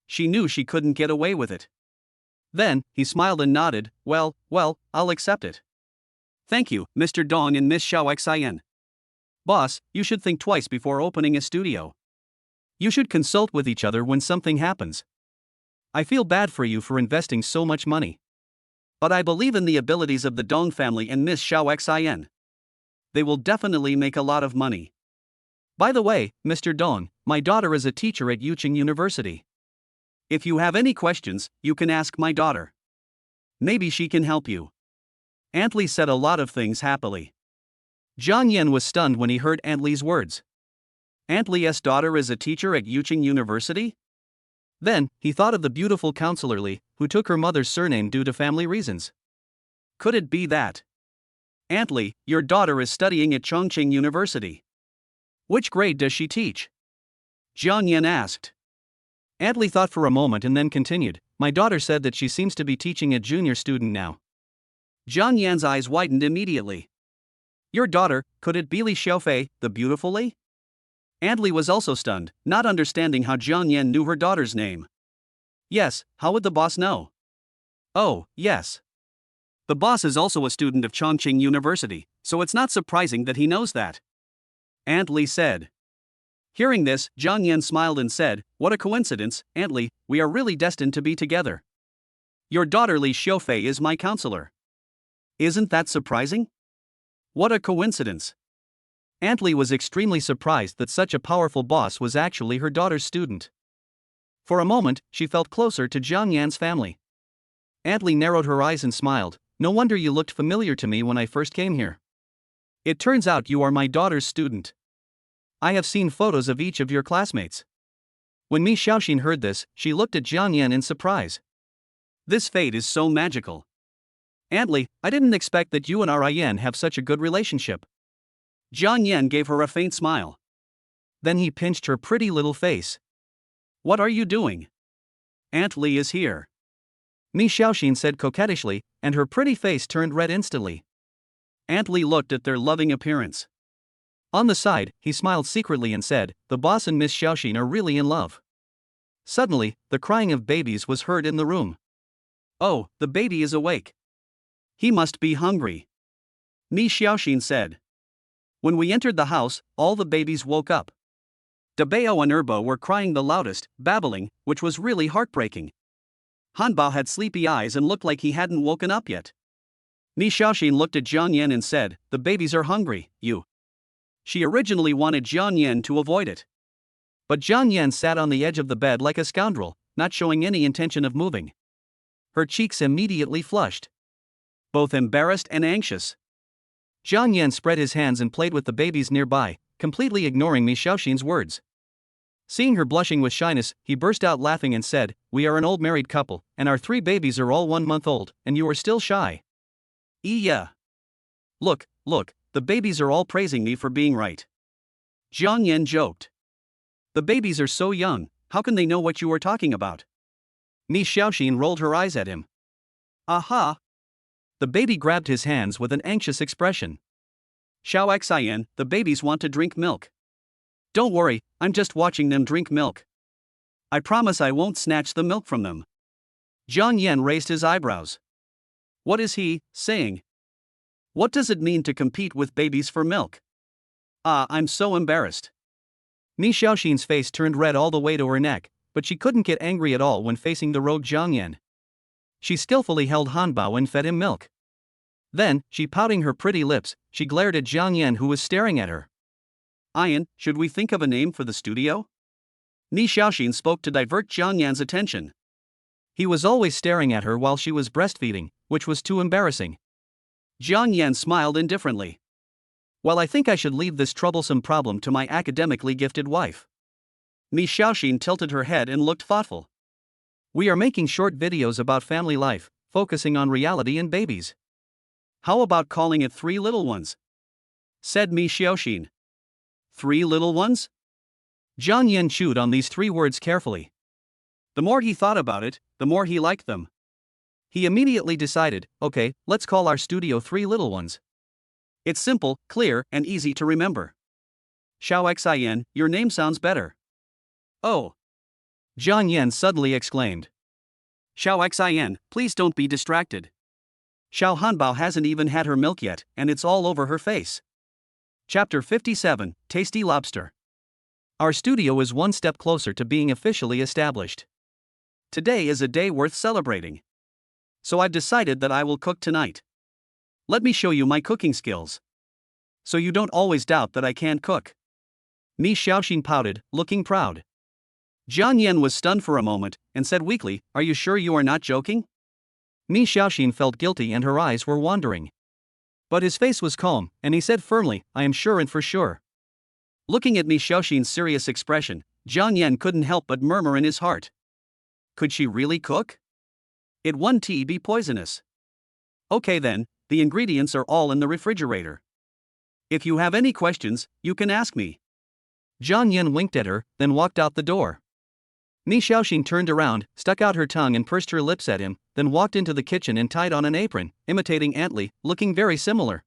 She knew she couldn't get away with it. Then, he smiled and nodded, well, I'll accept it. "Thank you, Mr. Dong and Miss Xiao Xian. Boss, you should think twice before opening a studio. You should consult with each other when something happens. I feel bad for you for investing so much money. But I believe in the abilities of the Dong family and Miss Xiao Xian. They will definitely make a lot of money. By the way, Mr. Dong, my daughter is a teacher at Yuqing University. If you have any questions, you can ask my daughter. Maybe she can help you." Antli said a lot of things happily. Jiang Yan was stunned when he heard Antli's words. Antli's daughter is a teacher at Yuqing University? Then, he thought of the beautiful counselor Li, who took her mother's surname due to family reasons. Could it be that? Antli, your daughter is studying at Chongqing University. Which grade does she teach? Jiang Yan asked. Antli thought for a moment and then continued, my daughter said that she seems to be teaching a junior student now. Jiang Yan's eyes widened immediately. Your daughter, could it be Li Xiaofei, the beautiful Li? Antli was also stunned, not understanding how Jiang Yan knew her daughter's name. Yes, how would the boss know? Oh, yes. The boss is also a student of Chongqing University, so it's not surprising that he knows that. Antli said. Hearing this, Jiang Yan smiled and said, what a coincidence, Antli, we are really destined to be together. Your daughter Li Xiaofei is my counselor. Isn't that surprising? What a coincidence. Antli was extremely surprised that such a powerful boss was actually her daughter's student. For a moment, she felt closer to Jiang Yan's family. Antli narrowed her eyes and smiled, no wonder you looked familiar to me when I first came here. It turns out you are my daughter's student. I have seen photos of each of your classmates. When Miss Xiaoxin heard this, she looked at Jiang Yan in surprise. This fate is so magical. Antli, I didn't expect that you and Rin have such a good relationship. Jiang Yan gave her a faint smile. Then he pinched her pretty little face. What are you doing? Aunt Li is here. Miss Xiaoxin said coquettishly, and her pretty face turned red instantly. Aunt Li looked at their loving appearance. On the side, he smiled secretly and said, the boss and Miss Xiaoxin are really in love. Suddenly, the crying of babies was heard in the room. Oh, the baby is awake. He must be hungry. Miss Xiaoxin said. When we entered the house, all the babies woke up. Dabao and Erbo were crying the loudest, babbling, which was really heartbreaking. Hanbao had sleepy eyes and looked like he hadn't woken up yet. Miss Xiaoxin looked at Jiang Yan and said, the babies are hungry, you. She originally wanted Jiang Yan to avoid it. But Jiang Yan sat on the edge of the bed like a scoundrel, not showing any intention of moving. Her cheeks immediately flushed. Both embarrassed and anxious. Jiang Yan spread his hands and played with the babies nearby, completely ignoring Miss Xiaoxin's words. Seeing her blushing with shyness, he burst out laughing and said, we are an old married couple, and our 3 babies are all 1 month old, and you are still shy. Yeah. Look, the babies are all praising me for being right. Jiang Yan joked. The babies are so young, how can they know what you are talking about? Miss Xiaoxin rolled her eyes at him. Aha! The baby grabbed his hands with an anxious expression. Xiao Xian, the babies want to drink milk. Don't worry, I'm just watching them drink milk. I promise I won't snatch the milk from them. Jiang Yan raised his eyebrows. What is he saying? What does it mean to compete with babies for milk? I'm so embarrassed. Miss Xiaoxin's face turned red all the way to her neck, but she couldn't get angry at all when facing the rogue Jiang Yan. She skillfully held Hanbao and fed him milk. Then, she pouting her pretty lips, she glared at Jiang Yan who was staring at her. Ian, should we think of a name for the studio? Miss Xiaoxin spoke to divert Jiang Yan's attention. He was always staring at her while she was breastfeeding, which was too embarrassing. Jiang Yan smiled indifferently. Well, I think I should leave this troublesome problem to my academically gifted wife. Miss Xiaoxin tilted her head and looked thoughtful. We are making short videos about family life, focusing on reality and babies. How about calling it 3 Little Ones? Said Miss Xiaoxin. 3 little ones? Jiang Yan chewed on these 3 words carefully. The more he thought about it, the more he liked them. He immediately decided, okay, let's call our studio 3 little ones. It's simple, clear, and easy to remember. Xiao Xin, your name sounds better. Oh! Jiang Yan suddenly exclaimed. Xiao Xin, please don't be distracted. Xiao Hanbao hasn't even had her milk yet, and it's all over her face. Chapter 57, Tasty Lobster. Our studio is one step closer to being officially established. Today is a day worth celebrating. So I've decided that I will cook tonight. Let me show you my cooking skills. So you don't always doubt that I can't cook. Mi Xiaoxin pouted, looking proud. Jiang Yan was stunned for a moment, and said weakly, "Are you sure you are not joking?" Mi Xiaoxin felt guilty and her eyes were wandering. But his face was calm, and he said firmly, "I am sure and for sure." Looking at Mi Xiaoxin's serious expression, Jiang Yan couldn't help but murmur in his heart. Could she really cook? It wouldn't be poisonous. Okay then, the ingredients are all in the refrigerator. If you have any questions, you can ask me. Jiang Yan winked at her, then walked out the door. Mi Xiaoxin turned around, stuck out her tongue and pursed her lips at him, then walked into the kitchen and tied on an apron, imitating Aunt Li, looking very similar.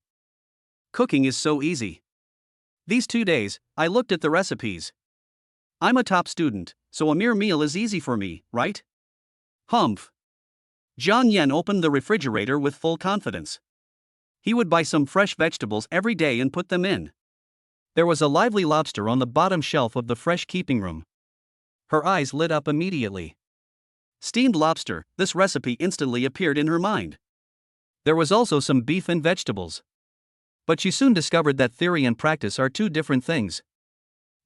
Cooking is so easy. These 2 days, I looked at the recipes. I'm a top student, so a mere meal is easy for me, right? Humph. Jiang Yan opened the refrigerator with full confidence. He would buy some fresh vegetables every day and put them in. There was a lively lobster on the bottom shelf of the fresh keeping room. Her eyes lit up immediately. Steamed lobster, this recipe instantly appeared in her mind. There was also some beef and vegetables. But she soon discovered that theory and practice are 2 different things.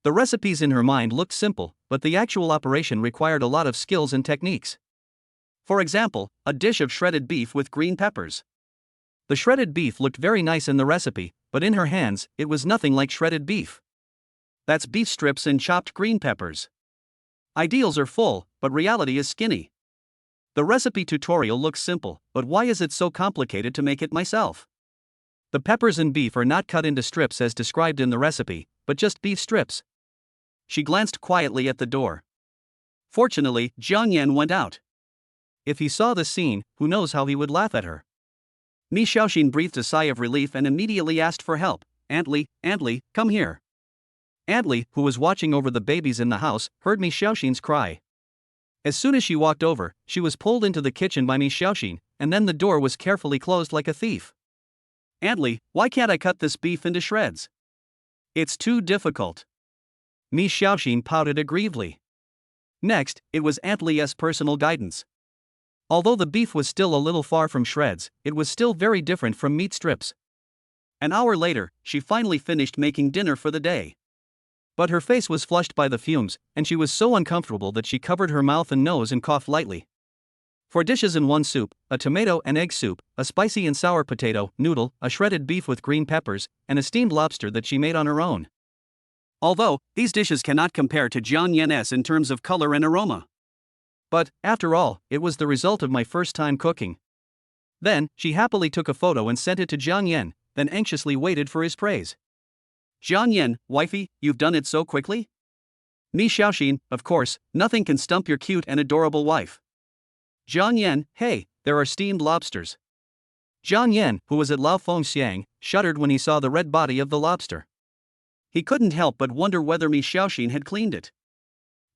The recipes in her mind looked simple, but the actual operation required a lot of skills and techniques. For example, a dish of shredded beef with green peppers. The shredded beef looked very nice in the recipe, but in her hands, it was nothing like shredded beef. That's beef strips and chopped green peppers. Ideals are full, but reality is skinny. The recipe tutorial looks simple, but why is it so complicated to make it myself? The peppers and beef are not cut into strips as described in the recipe, but just beef strips. She glanced quietly at the door. Fortunately, Jiang Yan went out. If he saw the scene, who knows how he would laugh at her. Mi Xiaoxin breathed a sigh of relief and immediately asked for help. Aunt Li, come here." Aunt Li, who was watching over the babies in the house, heard Mi Xiaoxin's cry. As soon as she walked over, she was pulled into the kitchen by Mi Xiaoxin, and then the door was carefully closed like a thief. "Aunt Li, why can't I cut this beef into shreds? It's too difficult." Mi Xiaoxin pouted aggrievedly. Next, it was Aunt Li's personal guidance. Although the beef was still a little far from shreds, it was still very different from meat strips. An hour later, she finally finished making dinner for the day. But her face was flushed by the fumes, and she was so uncomfortable that she covered her mouth and nose and coughed lightly. 4 dishes in one soup, a tomato and egg soup, a spicy and sour potato noodle, a shredded beef with green peppers, and a steamed lobster that she made on her own. Although, these dishes cannot compare to Jiang Yan's in terms of color and aroma. But, after all, it was the result of my first time cooking. Then, she happily took a photo and sent it to Jiang Yan, then anxiously waited for his praise. "Jiang Yan, wifey, you've done it so quickly?" Mi Xiaoxin, of course, nothing can stump your cute and adorable wife. Jiang Yan, hey, there are steamed lobsters. Jiang Yan, who was at Lao Fengxiang, shuddered when he saw the red body of the lobster. He couldn't help but wonder whether Mi Xiaoxin had cleaned it.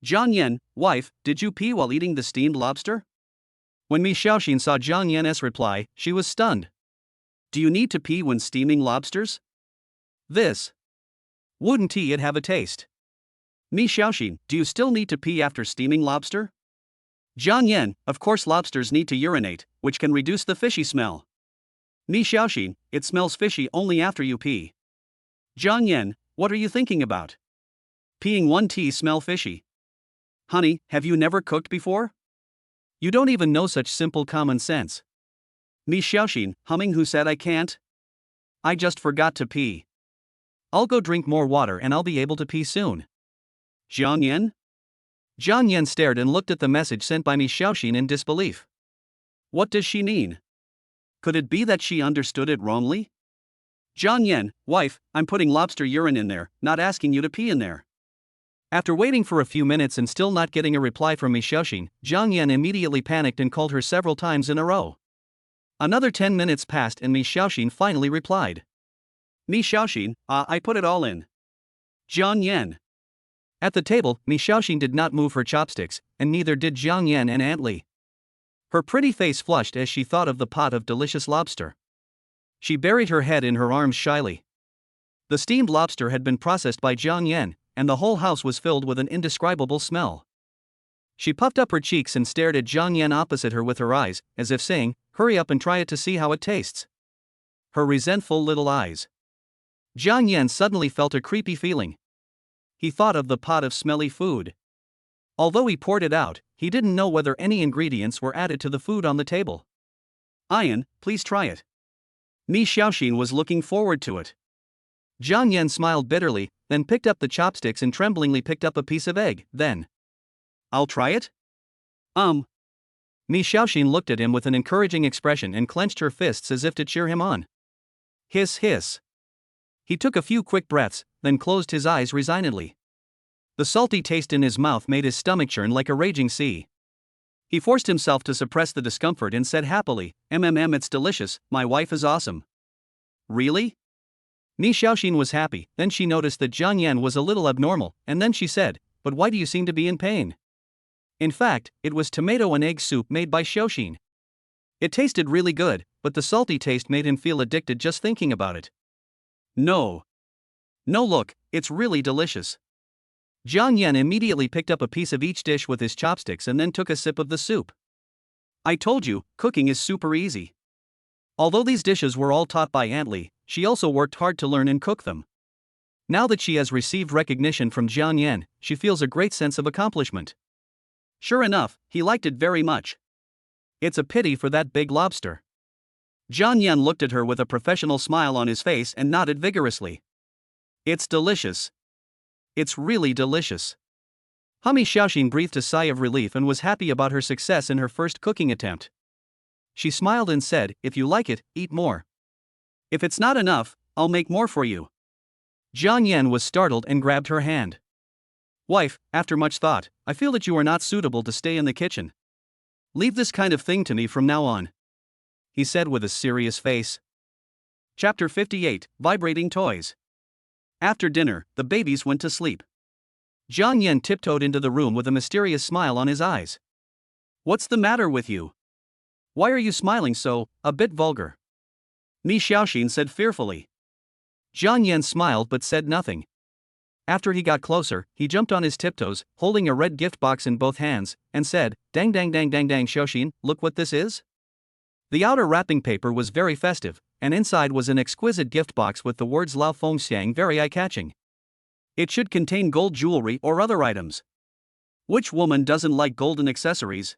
"Jiang Yan, wife, did you pee while eating the steamed lobster?" When Mi Xiaoxin saw Jiang Yan's reply, she was stunned. "Do you need to pee when steaming lobsters?" This. Wouldn't it have a taste? Mi Xiaoxin, do you still need to pee after steaming lobster? Jiang Yan, of course lobsters need to urinate, which can reduce the fishy smell. Mi Xiaoxin, it smells fishy only after you pee. Jiang Yan, what are you thinking about? Peeing one tea smell fishy. Honey, have you never cooked before? You don't even know such simple common sense. Mi Xiaoxin, humming, who said I can't? I just forgot to pee. I'll go drink more water and I'll be able to pee soon. Jiang Yan? Jiang Yan stared and looked at the message sent by Mi Xiaoxin in disbelief. What does she mean? Could it be that she understood it wrongly? Jiang Yan, wife, I'm putting lobster urine in there, not asking you to pee in there. After waiting for a few minutes and still not getting a reply from Mi Xiaoxin, Jiang Yan immediately panicked and called her several times in a row. Another 10 minutes passed and Mi Xiaoxin finally replied. Mi Xiaoxin, I put it all in. Jiang Yan. At the table, Mi Xiaoxin did not move her chopsticks, and neither did Jiang Yan and Aunt Li. Her pretty face flushed as she thought of the pot of delicious lobster. She buried her head in her arms shyly. The steamed lobster had been processed by Jiang Yan, and the whole house was filled with an indescribable smell. She puffed up her cheeks and stared at Jiang Yan opposite her with her eyes, as if saying, "Hurry up and try it to see how it tastes." Her resentful little eyes. Jiang Yan suddenly felt a creepy feeling. He thought of the pot of smelly food. Although he poured it out, he didn't know whether any ingredients were added to the food on the table. Ian, please try it. Mi Xiaoxin was looking forward to it. Jiang Yan smiled bitterly, then picked up the chopsticks and tremblingly picked up a piece of egg, then. I'll try it? Mi Xiaoxin looked at him with an encouraging expression and clenched her fists as if to cheer him on. Hiss hiss. He took a few quick breaths, then closed his eyes resignedly. The salty taste in his mouth made his stomach churn like a raging sea. He forced himself to suppress the discomfort and said happily, it's delicious, my wife is awesome. Really? Mi Xiaoxin was happy, then she noticed that Jiang Yan was a little abnormal, and then she said, but why do you seem to be in pain? In fact, it was tomato and egg soup made by Xiaoxin. It tasted really good, but the salty taste made him feel addicted just thinking about it. No, look, it's really delicious. Jiang Yan immediately picked up a piece of each dish with his chopsticks and then took a sip of the soup. I told you, cooking is super easy. Although these dishes were all taught by Aunt Li, she also worked hard to learn and cook them. Now that she has received recognition from Jiang Yan, she feels a great sense of accomplishment. Sure enough, he liked it very much. It's a pity for that big lobster. Jiang Yan looked at her with a professional smile on his face and nodded vigorously. It's delicious. It's really delicious. Mi Xiaoxin breathed a sigh of relief and was happy about her success in her first cooking attempt. She smiled and said, if you like it, eat more. If it's not enough, I'll make more for you. Jiang Yan was startled and grabbed her hand. Wife, after much thought, I feel that you are not suitable to stay in the kitchen. Leave this kind of thing to me from now on, he said with a serious face. Chapter 58, Vibrating Toys. After dinner, the babies went to sleep. Jiang Yan tiptoed into the room with a mysterious smile on his eyes. What's the matter with you? Why are you smiling so, a bit vulgar? Mi Xiaoxin said fearfully. Jiang Yan smiled but said nothing. After he got closer, he jumped on his tiptoes, holding a red gift box in both hands, and said, dang dang dang dang dang Xiaoxin, look what this is? The outer wrapping paper was very festive, and inside was an exquisite gift box with the words Lao Feng Xiang very eye-catching. It should contain gold jewelry or other items. Which woman doesn't like golden accessories?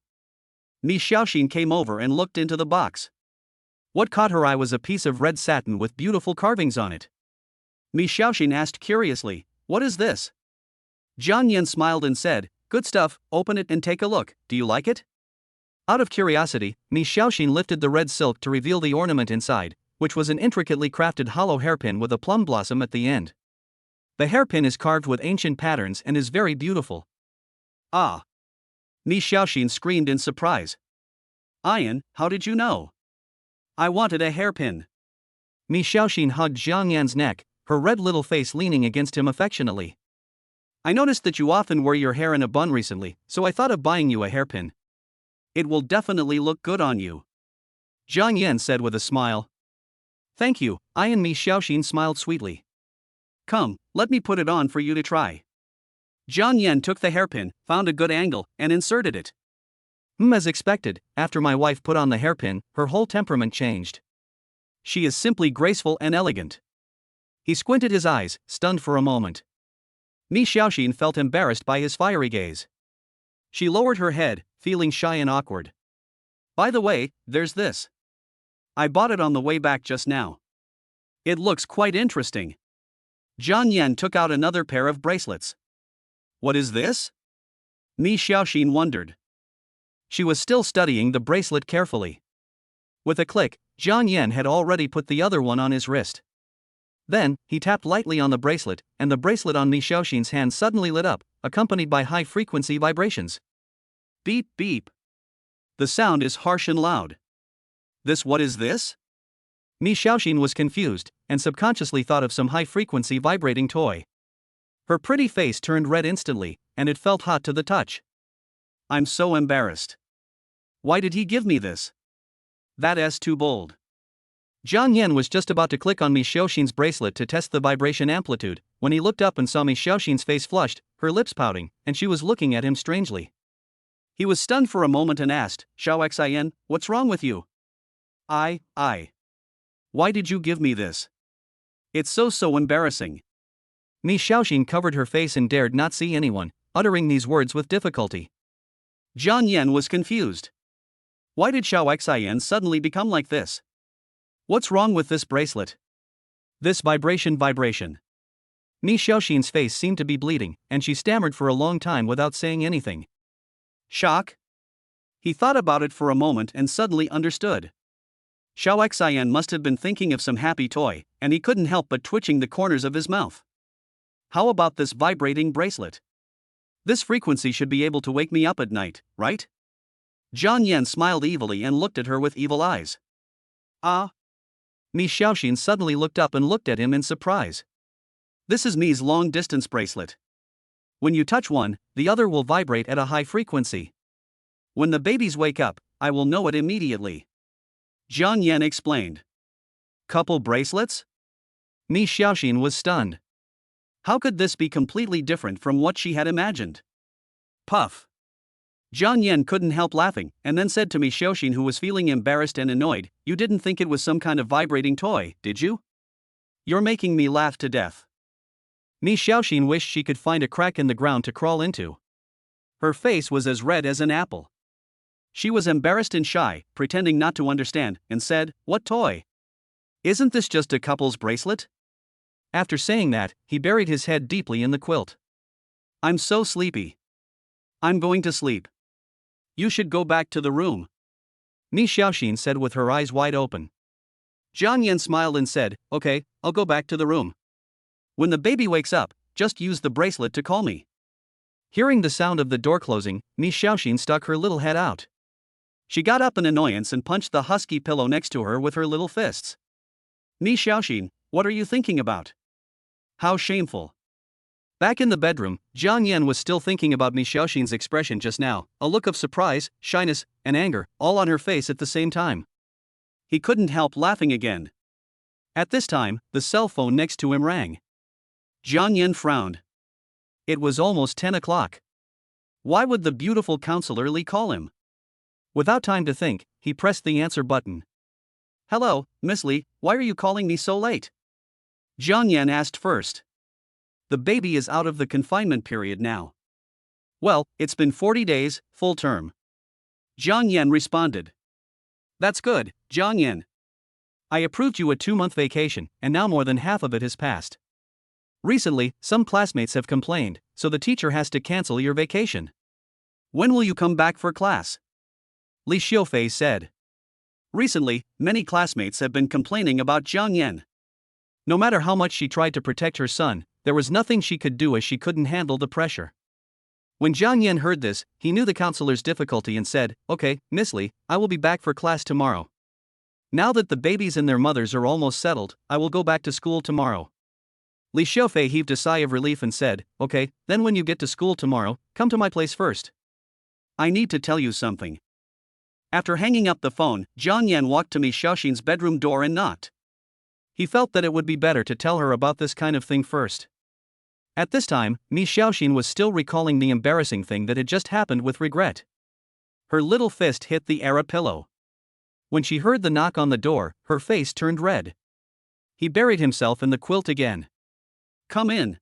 Mi Xiaoxin came over and looked into the box. What caught her eye was a piece of red satin with beautiful carvings on it. Mi Xiaoxin asked curiously, what is this? Jiang Yan smiled and said, good stuff, open it and take a look, do you like it? Out of curiosity, Mi Xiaoxin lifted the red silk to reveal the ornament inside, which was an intricately crafted hollow hairpin with a plum blossom at the end. The hairpin is carved with ancient patterns and is very beautiful. Ah! Mi Xiaoxin screamed in surprise. Ian, how did you know? I wanted a hairpin. Mi Xiaoxin hugged Jiang Yan's neck, her red little face leaning against him affectionately. I noticed that you often wear your hair in a bun recently, so I thought of buying you a hairpin. It will definitely look good on you. Jiang Yan said with a smile. Thank you, Ian. Mi Xiaoxin smiled sweetly. Come, let me put it on for you to try. Jiang Yan took the hairpin, found a good angle, and inserted it. As expected, after my wife put on the hairpin, her whole temperament changed. She is simply graceful and elegant. He squinted his eyes, stunned for a moment. Mi Xiaoxin felt embarrassed by his fiery gaze. She lowered her head, feeling shy and awkward. By the way, there's this. I bought it on the way back just now. It looks quite interesting. Jiang Yan took out another pair of bracelets. What is this? Mi Xiaoxin wondered. She was still studying the bracelet carefully. With a click, Jiang Yan had already put the other one on his wrist. Then, he tapped lightly on the bracelet, and the bracelet on Mi Xiaoxin's hand suddenly lit up, accompanied by high-frequency vibrations. Beep beep. The sound is harsh and loud. What is this? Mi Xiaoxin was confused, and subconsciously thought of some high-frequency vibrating toy. Her pretty face turned red instantly, and it felt hot to the touch. I'm so embarrassed. Why did he give me this? That's too bold. Jiang Yan was just about to click on Mi Xiaoxin's bracelet to test the vibration amplitude, when he looked up and saw Mi Xiaoxin's face flushed, her lips pouting, and she was looking at him strangely. He was stunned for a moment and asked, Xiao Xian, what's wrong with you? I. Why did you give me this? It's so embarrassing. Mi Xiaoxin covered her face and dared not see anyone, uttering these words with difficulty. Jiang Yan was confused. Why did Xiao Xian suddenly become like this? What's wrong with this bracelet? This vibration. Mi Xiaoxin's face seemed to be bleeding, and she stammered for a long time without saying anything. Shock? He thought about it for a moment and suddenly understood. Xiao Xian must have been thinking of some happy toy, and he couldn't help but twitching the corners of his mouth. How about this vibrating bracelet? This frequency should be able to wake me up at night, right? Jiang Yan smiled evilly and looked at her with evil eyes. Ah! Mi Xiaoxin suddenly looked up and looked at him in surprise. This is Mi's long-distance bracelet. When you touch one, the other will vibrate at a high frequency. When the babies wake up, I will know it immediately. Jiang Yan explained. Couple bracelets? Mi Xiaoxin was stunned. How could this be completely different from what she had imagined? Puff. Jiang Yan couldn't help laughing, and then said to Mi Xiaoxin, who was feeling embarrassed and annoyed, You didn't think it was some kind of vibrating toy, did you? You're making me laugh to death. Mi Xiaoxin wished she could find a crack in the ground to crawl into. Her face was as red as an apple. She was embarrassed and shy, pretending not to understand, and said, What toy? Isn't this just a couple's bracelet? After saying that, he buried his head deeply in the quilt. I'm so sleepy. I'm going to sleep. You should go back to the room. Mi Xiaoxin said with her eyes wide open. Jiang Yan smiled and said, Okay, I'll go back to the room. When the baby wakes up, just use the bracelet to call me. Hearing the sound of the door closing, Mi Xiaoxin stuck her little head out. She got up in annoyance and punched the husky pillow next to her with her little fists. Mi Xiaoxin, what are you thinking about? How shameful. Back in the bedroom, Jiang Yan was still thinking about Mi Xiaoxin's expression just now, a look of surprise, shyness, and anger, all on her face at the same time. He couldn't help laughing again. At this time, the cell phone next to him rang. Jiang Yan frowned. It was almost 10 o'clock. Why would the beautiful counselor Li call him? Without time to think, he pressed the answer button. Hello, Miss Li, why are you calling me so late? Jiang Yan asked first. The baby is out of the confinement period now. Well, it's been 40 days, full term. Jiang Yan responded. That's good, Jiang Yan. I approved you a 2-month vacation, and now more than half of it has passed. Recently, some classmates have complained, so the teacher has to cancel your vacation. When will you come back for class? Li Xiufei said. Recently, many classmates have been complaining about Jiang Yan. No matter how much she tried to protect her son, there was nothing she could do as she couldn't handle the pressure. When Jiang Yan heard this, he knew the counselor's difficulty and said, Okay, Miss Li, I will be back for class tomorrow. Now that the babies and their mothers are almost settled, I will go back to school tomorrow. Li Xiufei heaved a sigh of relief and said, Okay, then when you get to school tomorrow, come to my place first. I need to tell you something. After hanging up the phone, Jiang Yan walked to Mi Xiaoxin's bedroom door and knocked. He felt that it would be better to tell her about this kind of thing first. At this time, Mi Xiaoxin was still recalling the embarrassing thing that had just happened with regret. Her little fist hit the Ara pillow. When she heard the knock on the door, her face turned red. He buried himself in the quilt again. Come in.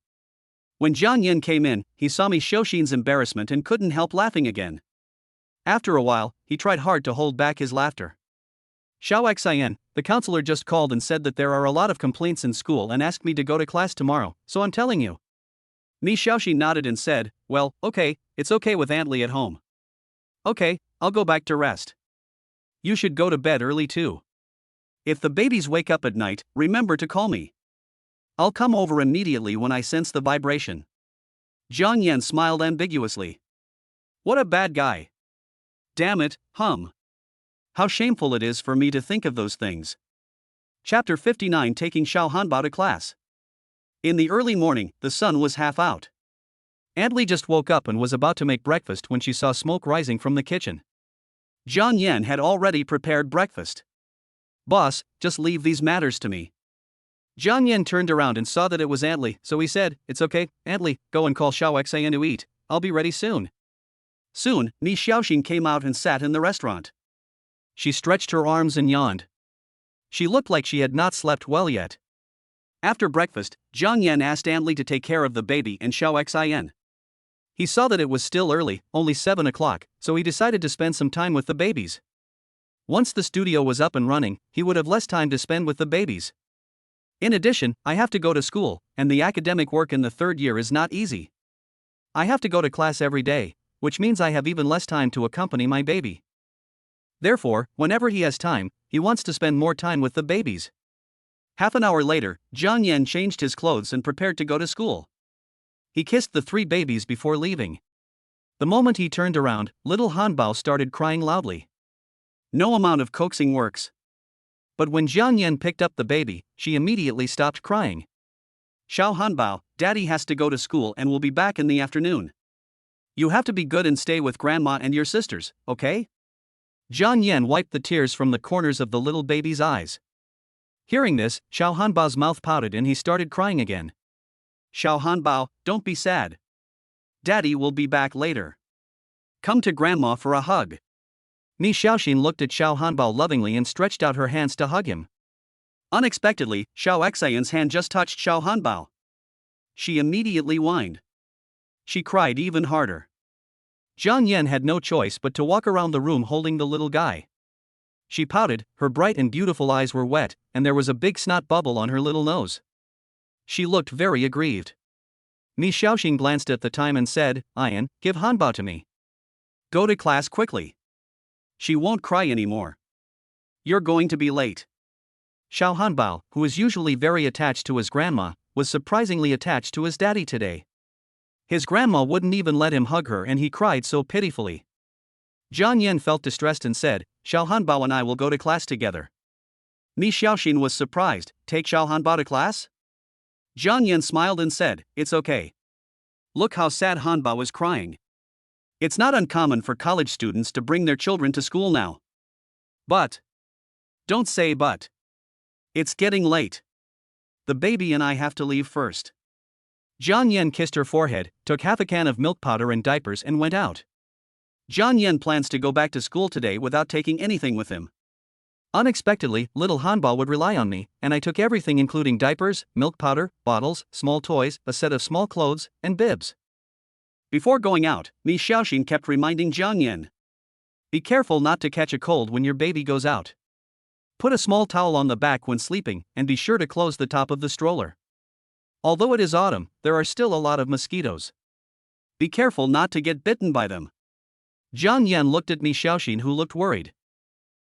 When Jiang Yan came in, he saw Mi Xiaoxin's embarrassment and couldn't help laughing again. After a while, he tried hard to hold back his laughter. Xiao Xian, the counselor just called and said that there are a lot of complaints in school and asked me to go to class tomorrow, so I'm telling you. Mi Xiaoxin nodded and said, Well, okay, it's okay with Aunt Li at home. Okay, I'll go back to rest. You should go to bed early too. If the babies wake up at night, remember to call me. I'll come over immediately when I sense the vibration. Jiang Yan smiled ambiguously. What a bad guy. Damn it, How shameful it is for me to think of those things. Chapter 59, Taking Xiao Hanbao to class. In the early morning, the sun was half out. Aunt Li just woke up and was about to make breakfast when she saw smoke rising from the kitchen. Jiang Yan had already prepared breakfast. Boss, just leave these matters to me. Jiang Yan turned around and saw that it was Aunt Li, so he said, It's okay, Aunt Li, go and call Xiao Xian to eat. I'll be ready soon. Soon, Ni Xiaoxin came out and sat in the restaurant. She stretched her arms and yawned. She looked like she had not slept well yet. After breakfast, Jiang Yan asked Aunt Li to take care of the baby and Xiao Xian. He saw that it was still early, only 7 o'clock, so he decided to spend some time with the babies. Once the studio was up and running, he would have less time to spend with the babies. In addition, I have to go to school, and the academic work in the 3rd year is not easy. I have to go to class every day, which means I have even less time to accompany my baby. Therefore, whenever he has time, he wants to spend more time with the babies. Half an hour later, Jiang Yan changed his clothes and prepared to go to school. He kissed the 3 babies before leaving. The moment he turned around, little Hanbao started crying loudly. No amount of coaxing works. But when Jiang Yan picked up the baby, she immediately stopped crying. Xiao Hanbao, Daddy has to go to school and will be back in the afternoon. You have to be good and stay with Grandma and your sisters, okay? Jiang Yan wiped the tears from the corners of the little baby's eyes. Hearing this, Xiao Hanbao's mouth pouted and he started crying again. Xiao Hanbao, don't be sad. Daddy will be back later. Come to Grandma for a hug. Ni Xiaoxin looked at Xiao Hanbao lovingly and stretched out her hands to hug him. Unexpectedly, Xiao Xian's hand just touched Xiao Hanbao. She immediately whined. She cried even harder. Jiang Yan had no choice but to walk around the room holding the little guy. She pouted, her bright and beautiful eyes were wet, and there was a big snot bubble on her little nose. She looked very aggrieved. Ni Xiaoxin glanced at the time and said, Ian, give Hanbao to me. Go to class quickly. She won't cry anymore. You're going to be late. Xiao Hanbao, who is usually very attached to his grandma, was surprisingly attached to his daddy today. His grandma wouldn't even let him hug her and he cried so pitifully. Jiang Yan felt distressed and said, Xiao Hanbao and I will go to class together. Ni Xiaoxin was surprised, take Xiao Hanbao to class? Jiang Yan smiled and said, It's okay. Look how sad Hanbao is crying. It's not uncommon for college students to bring their children to school now. But. Don't say but. It's getting late. The baby and I have to leave first. Jiang Yan kissed her forehead, took half a can of milk powder and diapers and went out. Jiang Yan plans to go back to school today without taking anything with him. Unexpectedly, little Hanbao would rely on me, and I took everything including diapers, milk powder, bottles, small toys, a set of small clothes, and bibs. Before going out, Ni Xiaoxin kept reminding Jiang Yan. Be careful not to catch a cold when your baby goes out. Put a small towel on the back when sleeping, and be sure to close the top of the stroller. Although it is autumn, there are still a lot of mosquitoes. Be careful not to get bitten by them. Jiang Yan looked at Ni Xiaoxin, who looked worried.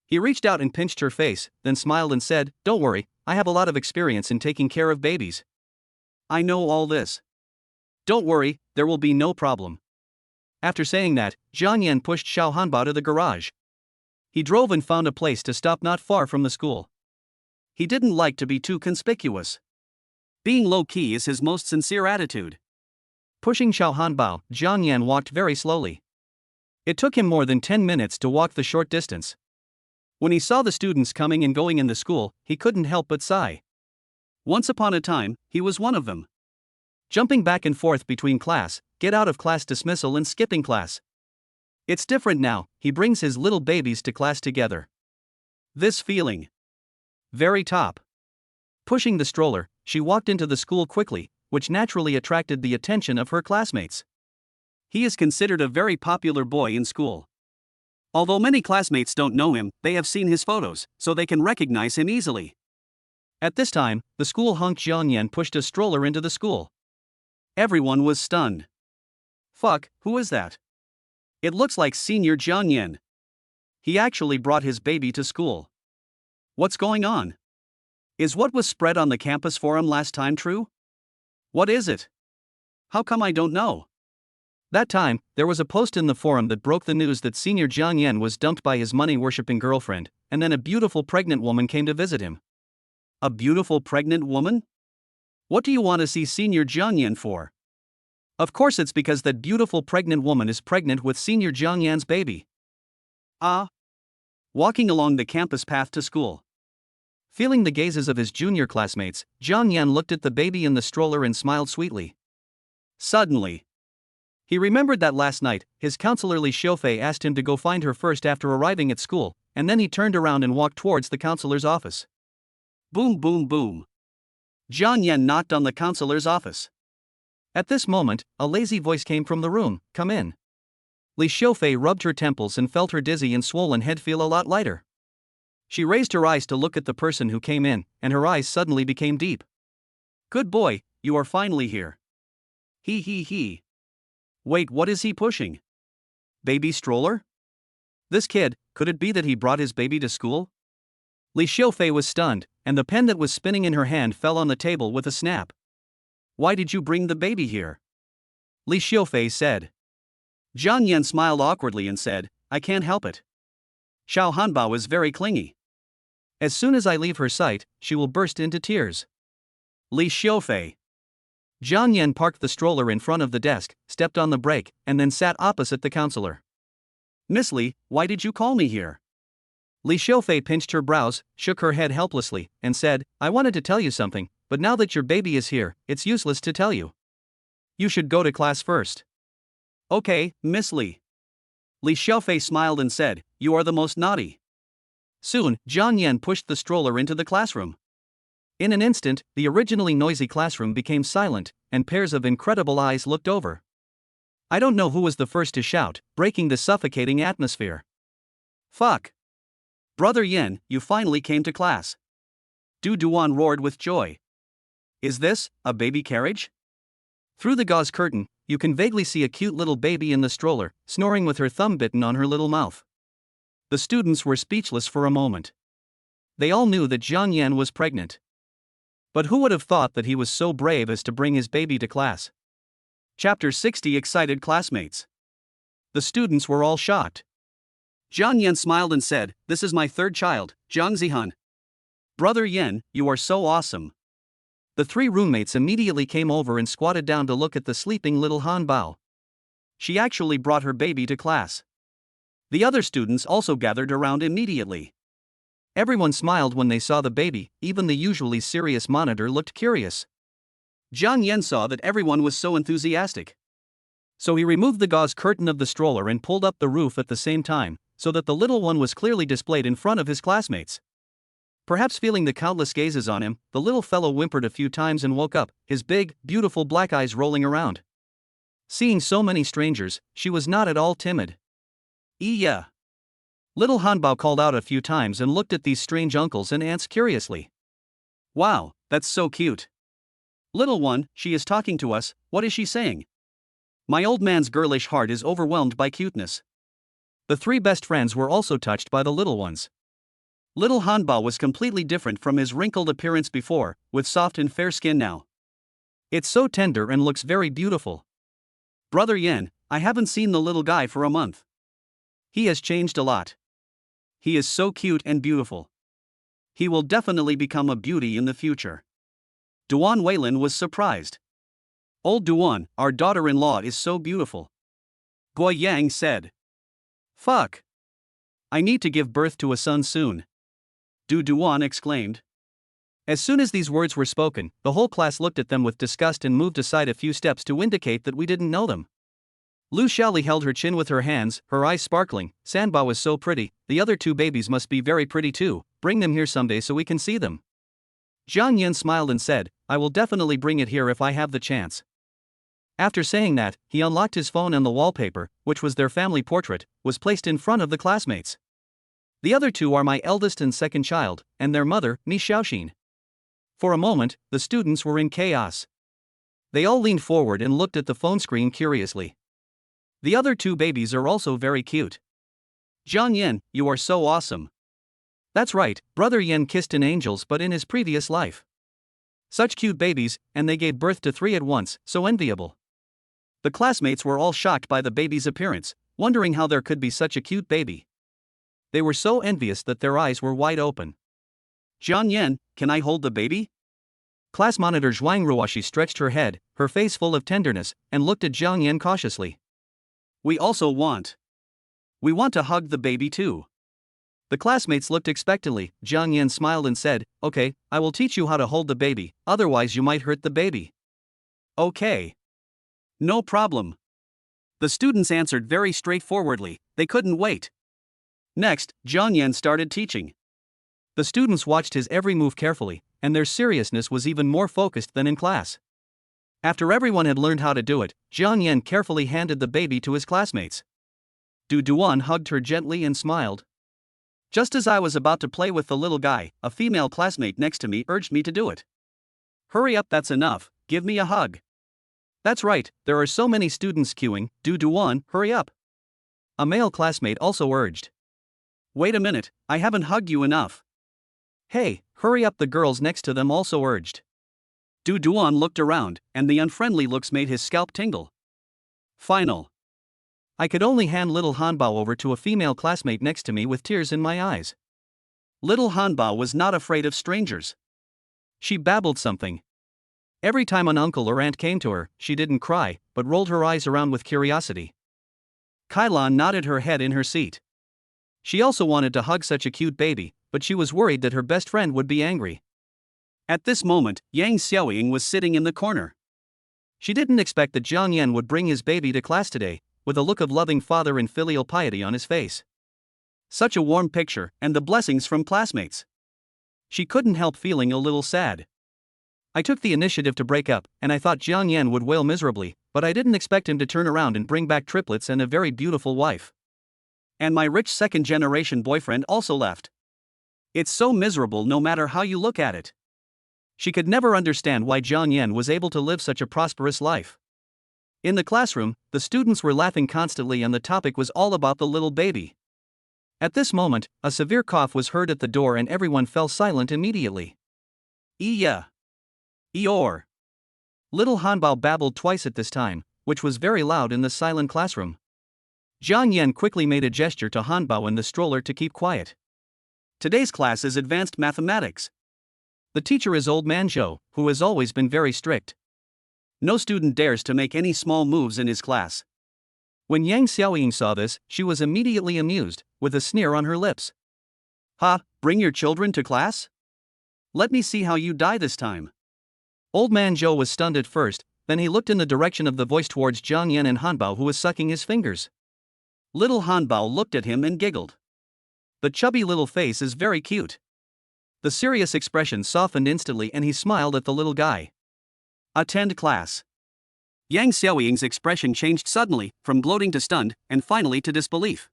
He reached out and pinched her face, then smiled and said, Don't worry, I have a lot of experience in taking care of babies. I know all this. Don't worry, there will be no problem. After saying that, Jiang Yan pushed Xiao Hanbao to the garage. He drove and found a place to stop not far from the school. He didn't like to be too conspicuous. Being low-key is his most sincere attitude. Pushing Xiao Hanbao, Jiang Yan walked very slowly. It took him more than 10 minutes to walk the short distance. When he saw the students coming and going in the school, he couldn't help but sigh. Once upon a time, he was one of them. Jumping back and forth between class, get out of class dismissal and skipping class. It's different now, he brings his little babies to class together. This feeling. Very top. Pushing the stroller, she walked into the school quickly, which naturally attracted the attention of her classmates. He is considered a very popular boy in school. Although many classmates don't know him, they have seen his photos, so they can recognize him easily. At this time, the school hunk Jiang Yan pushed a stroller into the school. Everyone was stunned. Fuck, who is that? It looks like Senior Jiang Yan. He actually brought his baby to school. What's going on? Is what was spread on the campus forum last time true? What is it? How come I don't know? That time, there was a post in the forum that broke the news that senior Jiang Yan was dumped by his money-worshipping girlfriend, and then a beautiful pregnant woman came to visit him. A beautiful pregnant woman? What do you want to see senior Jiang Yan for? Of course it's because that beautiful pregnant woman is pregnant with senior Jiang Yan's baby. Walking along the campus path to school. Feeling the gazes of his junior classmates, Jiang Yan looked at the baby in the stroller and smiled sweetly. Suddenly, he remembered that last night, his counselor Li Xiufei asked him to go find her first after arriving at school, and then he turned around and walked towards the counselor's office. Boom boom boom. Jiang Yan knocked on the counselor's office. At this moment, a lazy voice came from the room, "Come in." Li Xiufei rubbed her temples and felt her dizzy and swollen head feel a lot lighter. She raised her eyes to look at the person who came in, and her eyes suddenly became deep. Good boy, you are finally here. He. Wait, what is he pushing? Baby stroller? This kid, could it be that he brought his baby to school? Li Xiufei was stunned, and the pen that was spinning in her hand fell on the table with a snap. Why did you bring the baby here? Li Xiufei said. Jiang Yan smiled awkwardly and said, I can't help it. Xiao Hanbao is very clingy. As soon as I leave her sight, she will burst into tears. Li Xiufei. Jiang Yan parked the stroller in front of the desk, stepped on the brake, and then sat opposite the counselor. Miss Li, why did you call me here? Li Xiufei pinched her brows, shook her head helplessly, and said, I wanted to tell you something, but now that your baby is here, it's useless to tell you. You should go to class first. Okay, Miss Li. Li Xiufei smiled and said, You are the most naughty. Soon, Jiang Yan pushed the stroller into the classroom. In an instant, the originally noisy classroom became silent, and pairs of incredible eyes looked over. I don't know who was the first to shout, breaking the suffocating atmosphere. Fuck! Brother Yin, you finally came to class. Du Duan roared with joy. Is this a baby carriage? Through the gauze curtain, you can vaguely see a cute little baby in the stroller, snoring with her thumb bitten on her little mouth. The students were speechless for a moment. They all knew that Jiang Yan was pregnant. But who would have thought that he was so brave as to bring his baby to class? Chapter 60 Excited Classmates. The students were all shocked. Jiang Yan smiled and said, This is my third child, Jiang Zihan. Brother Yin, you are so awesome. The three roommates immediately came over and squatted down to look at the sleeping little Han Bao. She actually brought her baby to class. The other students also gathered around immediately. Everyone smiled when they saw the baby, even the usually serious monitor looked curious. Jiang Yan saw that everyone was so enthusiastic. So he removed the gauze curtain of the stroller and pulled up the roof at the same time, so that the little one was clearly displayed in front of his classmates. Perhaps feeling the countless gazes on him, the little fellow whimpered a few times and woke up, his big, beautiful black eyes rolling around. Seeing so many strangers, she was not at all timid. Yeah. Little Hanbao called out a few times and looked at these strange uncles and aunts curiously. Wow, that's so cute. Little one, she is talking to us, what is she saying? My old man's girlish heart is overwhelmed by cuteness. The three best friends were also touched by the little ones. Little Hanbao was completely different from his wrinkled appearance before, with soft and fair skin now. It's so tender and looks very beautiful. Brother Yin, I haven't seen the little guy for a month. He has changed a lot. He is so cute and beautiful. He will definitely become a beauty in the future. Duan Weilin was surprised. Old Duan, our daughter-in-law is so beautiful. Guo Yang said. Fuck. I need to give birth to a son soon. Du Duan exclaimed. As soon as these words were spoken, the whole class looked at them with disgust and moved aside a few steps to indicate that we didn't know them. Lu Xiaoli held her chin with her hands, her eyes sparkling. Sanbao is so pretty, the other two babies must be very pretty too, bring them here someday so we can see them. Jiang Yan smiled and said, I will definitely bring it here if I have the chance. After saying that, he unlocked his phone and the wallpaper, which was their family portrait, was placed in front of the classmates. The other two are my eldest and second child, and their mother, Mi Xiaoxin. For a moment, the students were in chaos. They all leaned forward and looked at the phone screen curiously. The other two babies are also very cute. Jiang Yan, you are so awesome. That's right, Brother Yen kissed an angels but in his previous life. Such cute babies, and they gave birth to 3 at once, so enviable. The classmates were all shocked by the baby's appearance, wondering how there could be such a cute baby. They were so envious that their eyes were wide open. Jiang Yan, can I hold the baby? Class monitor Zhuang Ruoshi stretched her head, her face full of tenderness, and looked at Jiang Yan cautiously. We want to hug the baby too. The classmates looked expectantly. Jiang Yan smiled and said, "Okay, I will teach you how to hold the baby, otherwise you might hurt the baby." Okay. No problem. The students answered very straightforwardly, they couldn't wait. Next, Jiang Yan started teaching. The students watched his every move carefully, and their seriousness was even more focused than in class. After everyone had learned how to do it, Jiang Yan carefully handed the baby to his classmates. Du Duan hugged her gently and smiled. Just as I was about to play with the little guy, a female classmate next to me urged me to do it. Hurry up, that's enough, give me a hug. That's right, there are so many students queuing, Du Duan, hurry up. A male classmate also urged. Wait a minute, I haven't hugged you enough. Hey, hurry up, the girls next to them also urged. Du Duan looked around, and the unfriendly looks made his scalp tingle. Final. I could only hand little Hanbao over to a female classmate next to me with tears in my eyes. Little Hanbao was not afraid of strangers. She babbled something. Every time an uncle or aunt came to her, she didn't cry, but rolled her eyes around with curiosity. Kailan nodded her head in her seat. She also wanted to hug such a cute baby, but she was worried that her best friend would be angry. At this moment, Yang Xiaoying was sitting in the corner. She didn't expect that Jiang Yan would bring his baby to class today, with a look of loving father and filial piety on his face. Such a warm picture, and the blessings from classmates. She couldn't help feeling a little sad. I took the initiative to break up, and I thought Jiang Yan would wail miserably, but I didn't expect him to turn around and bring back triplets and a very beautiful wife. And my rich second-generation boyfriend also left. It's so miserable no matter how you look at it. She could never understand why Jiang Yan was able to live such a prosperous life. In the classroom, the students were laughing constantly and the topic was all about the little baby. At this moment, a severe cough was heard at the door and everyone fell silent immediately. Iya. Eeyore. Little Hanbao babbled twice at this time, which was very loud in the silent classroom. Jiang Yan quickly made a gesture to Hanbao and the stroller to keep quiet. Today's class is advanced mathematics. The teacher is Old Man Zhou, who has always been very strict. No student dares to make any small moves in his class. When Yang Xiaoying saw this, she was immediately amused, with a sneer on her lips. Ha, bring your children to class? Let me see how you die this time. Old Man Zhou was stunned at first, then he looked in the direction of the voice towards Jiang Yan and Hanbao, who was sucking his fingers. Little Hanbao looked at him and giggled. The chubby little face is very cute. The serious expression softened instantly and he smiled at the little guy. Attend class. Yang Xiaoying's expression changed suddenly, from gloating to stunned, and finally to disbelief.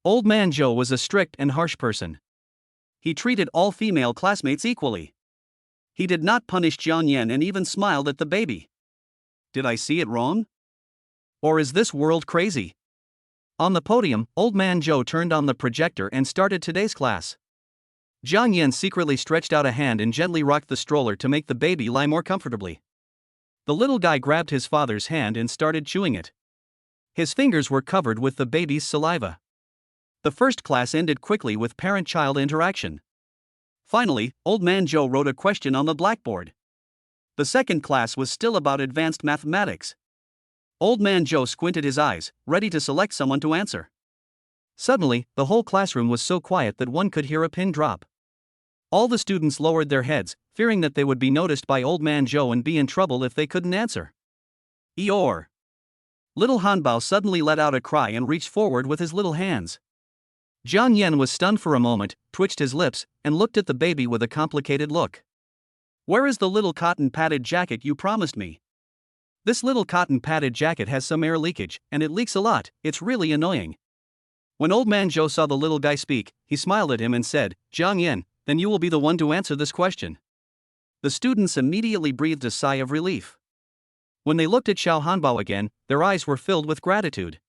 Old Man Zhou was a strict and harsh person. He treated all female classmates equally. He did not punish Jiang Yan and even smiled at the baby. Did I see it wrong? Or is this world crazy? On the podium, Old Man Zhou turned on the projector and started today's class. Jiang Yan secretly stretched out a hand and gently rocked the stroller to make the baby lie more comfortably. The little guy grabbed his father's hand and started chewing it. His fingers were covered with the baby's saliva. The first class ended quickly with parent-child interaction. Finally, Old Man Zhou wrote a question on the blackboard. The second class was still about advanced mathematics. Old Man Zhou squinted his eyes, ready to select someone to answer. Suddenly, the whole classroom was so quiet that one could hear a pin drop. All the students lowered their heads, fearing that they would be noticed by Old Man Zhou and be in trouble if they couldn't answer. Eeyore. Little Hanbao suddenly let out a cry and reached forward with his little hands. Jiang Yan was stunned for a moment, twitched his lips, and looked at the baby with a complicated look. Where is the little cotton padded jacket you promised me? This little cotton padded jacket has some air leakage, and it leaks a lot, it's really annoying. When Old Man Zhou saw the little guy speak, he smiled at him and said, Jiang Yan, then you will be the one to answer this question. The students immediately breathed a sigh of relief. When they looked at Xiao Hanbao again, their eyes were filled with gratitude.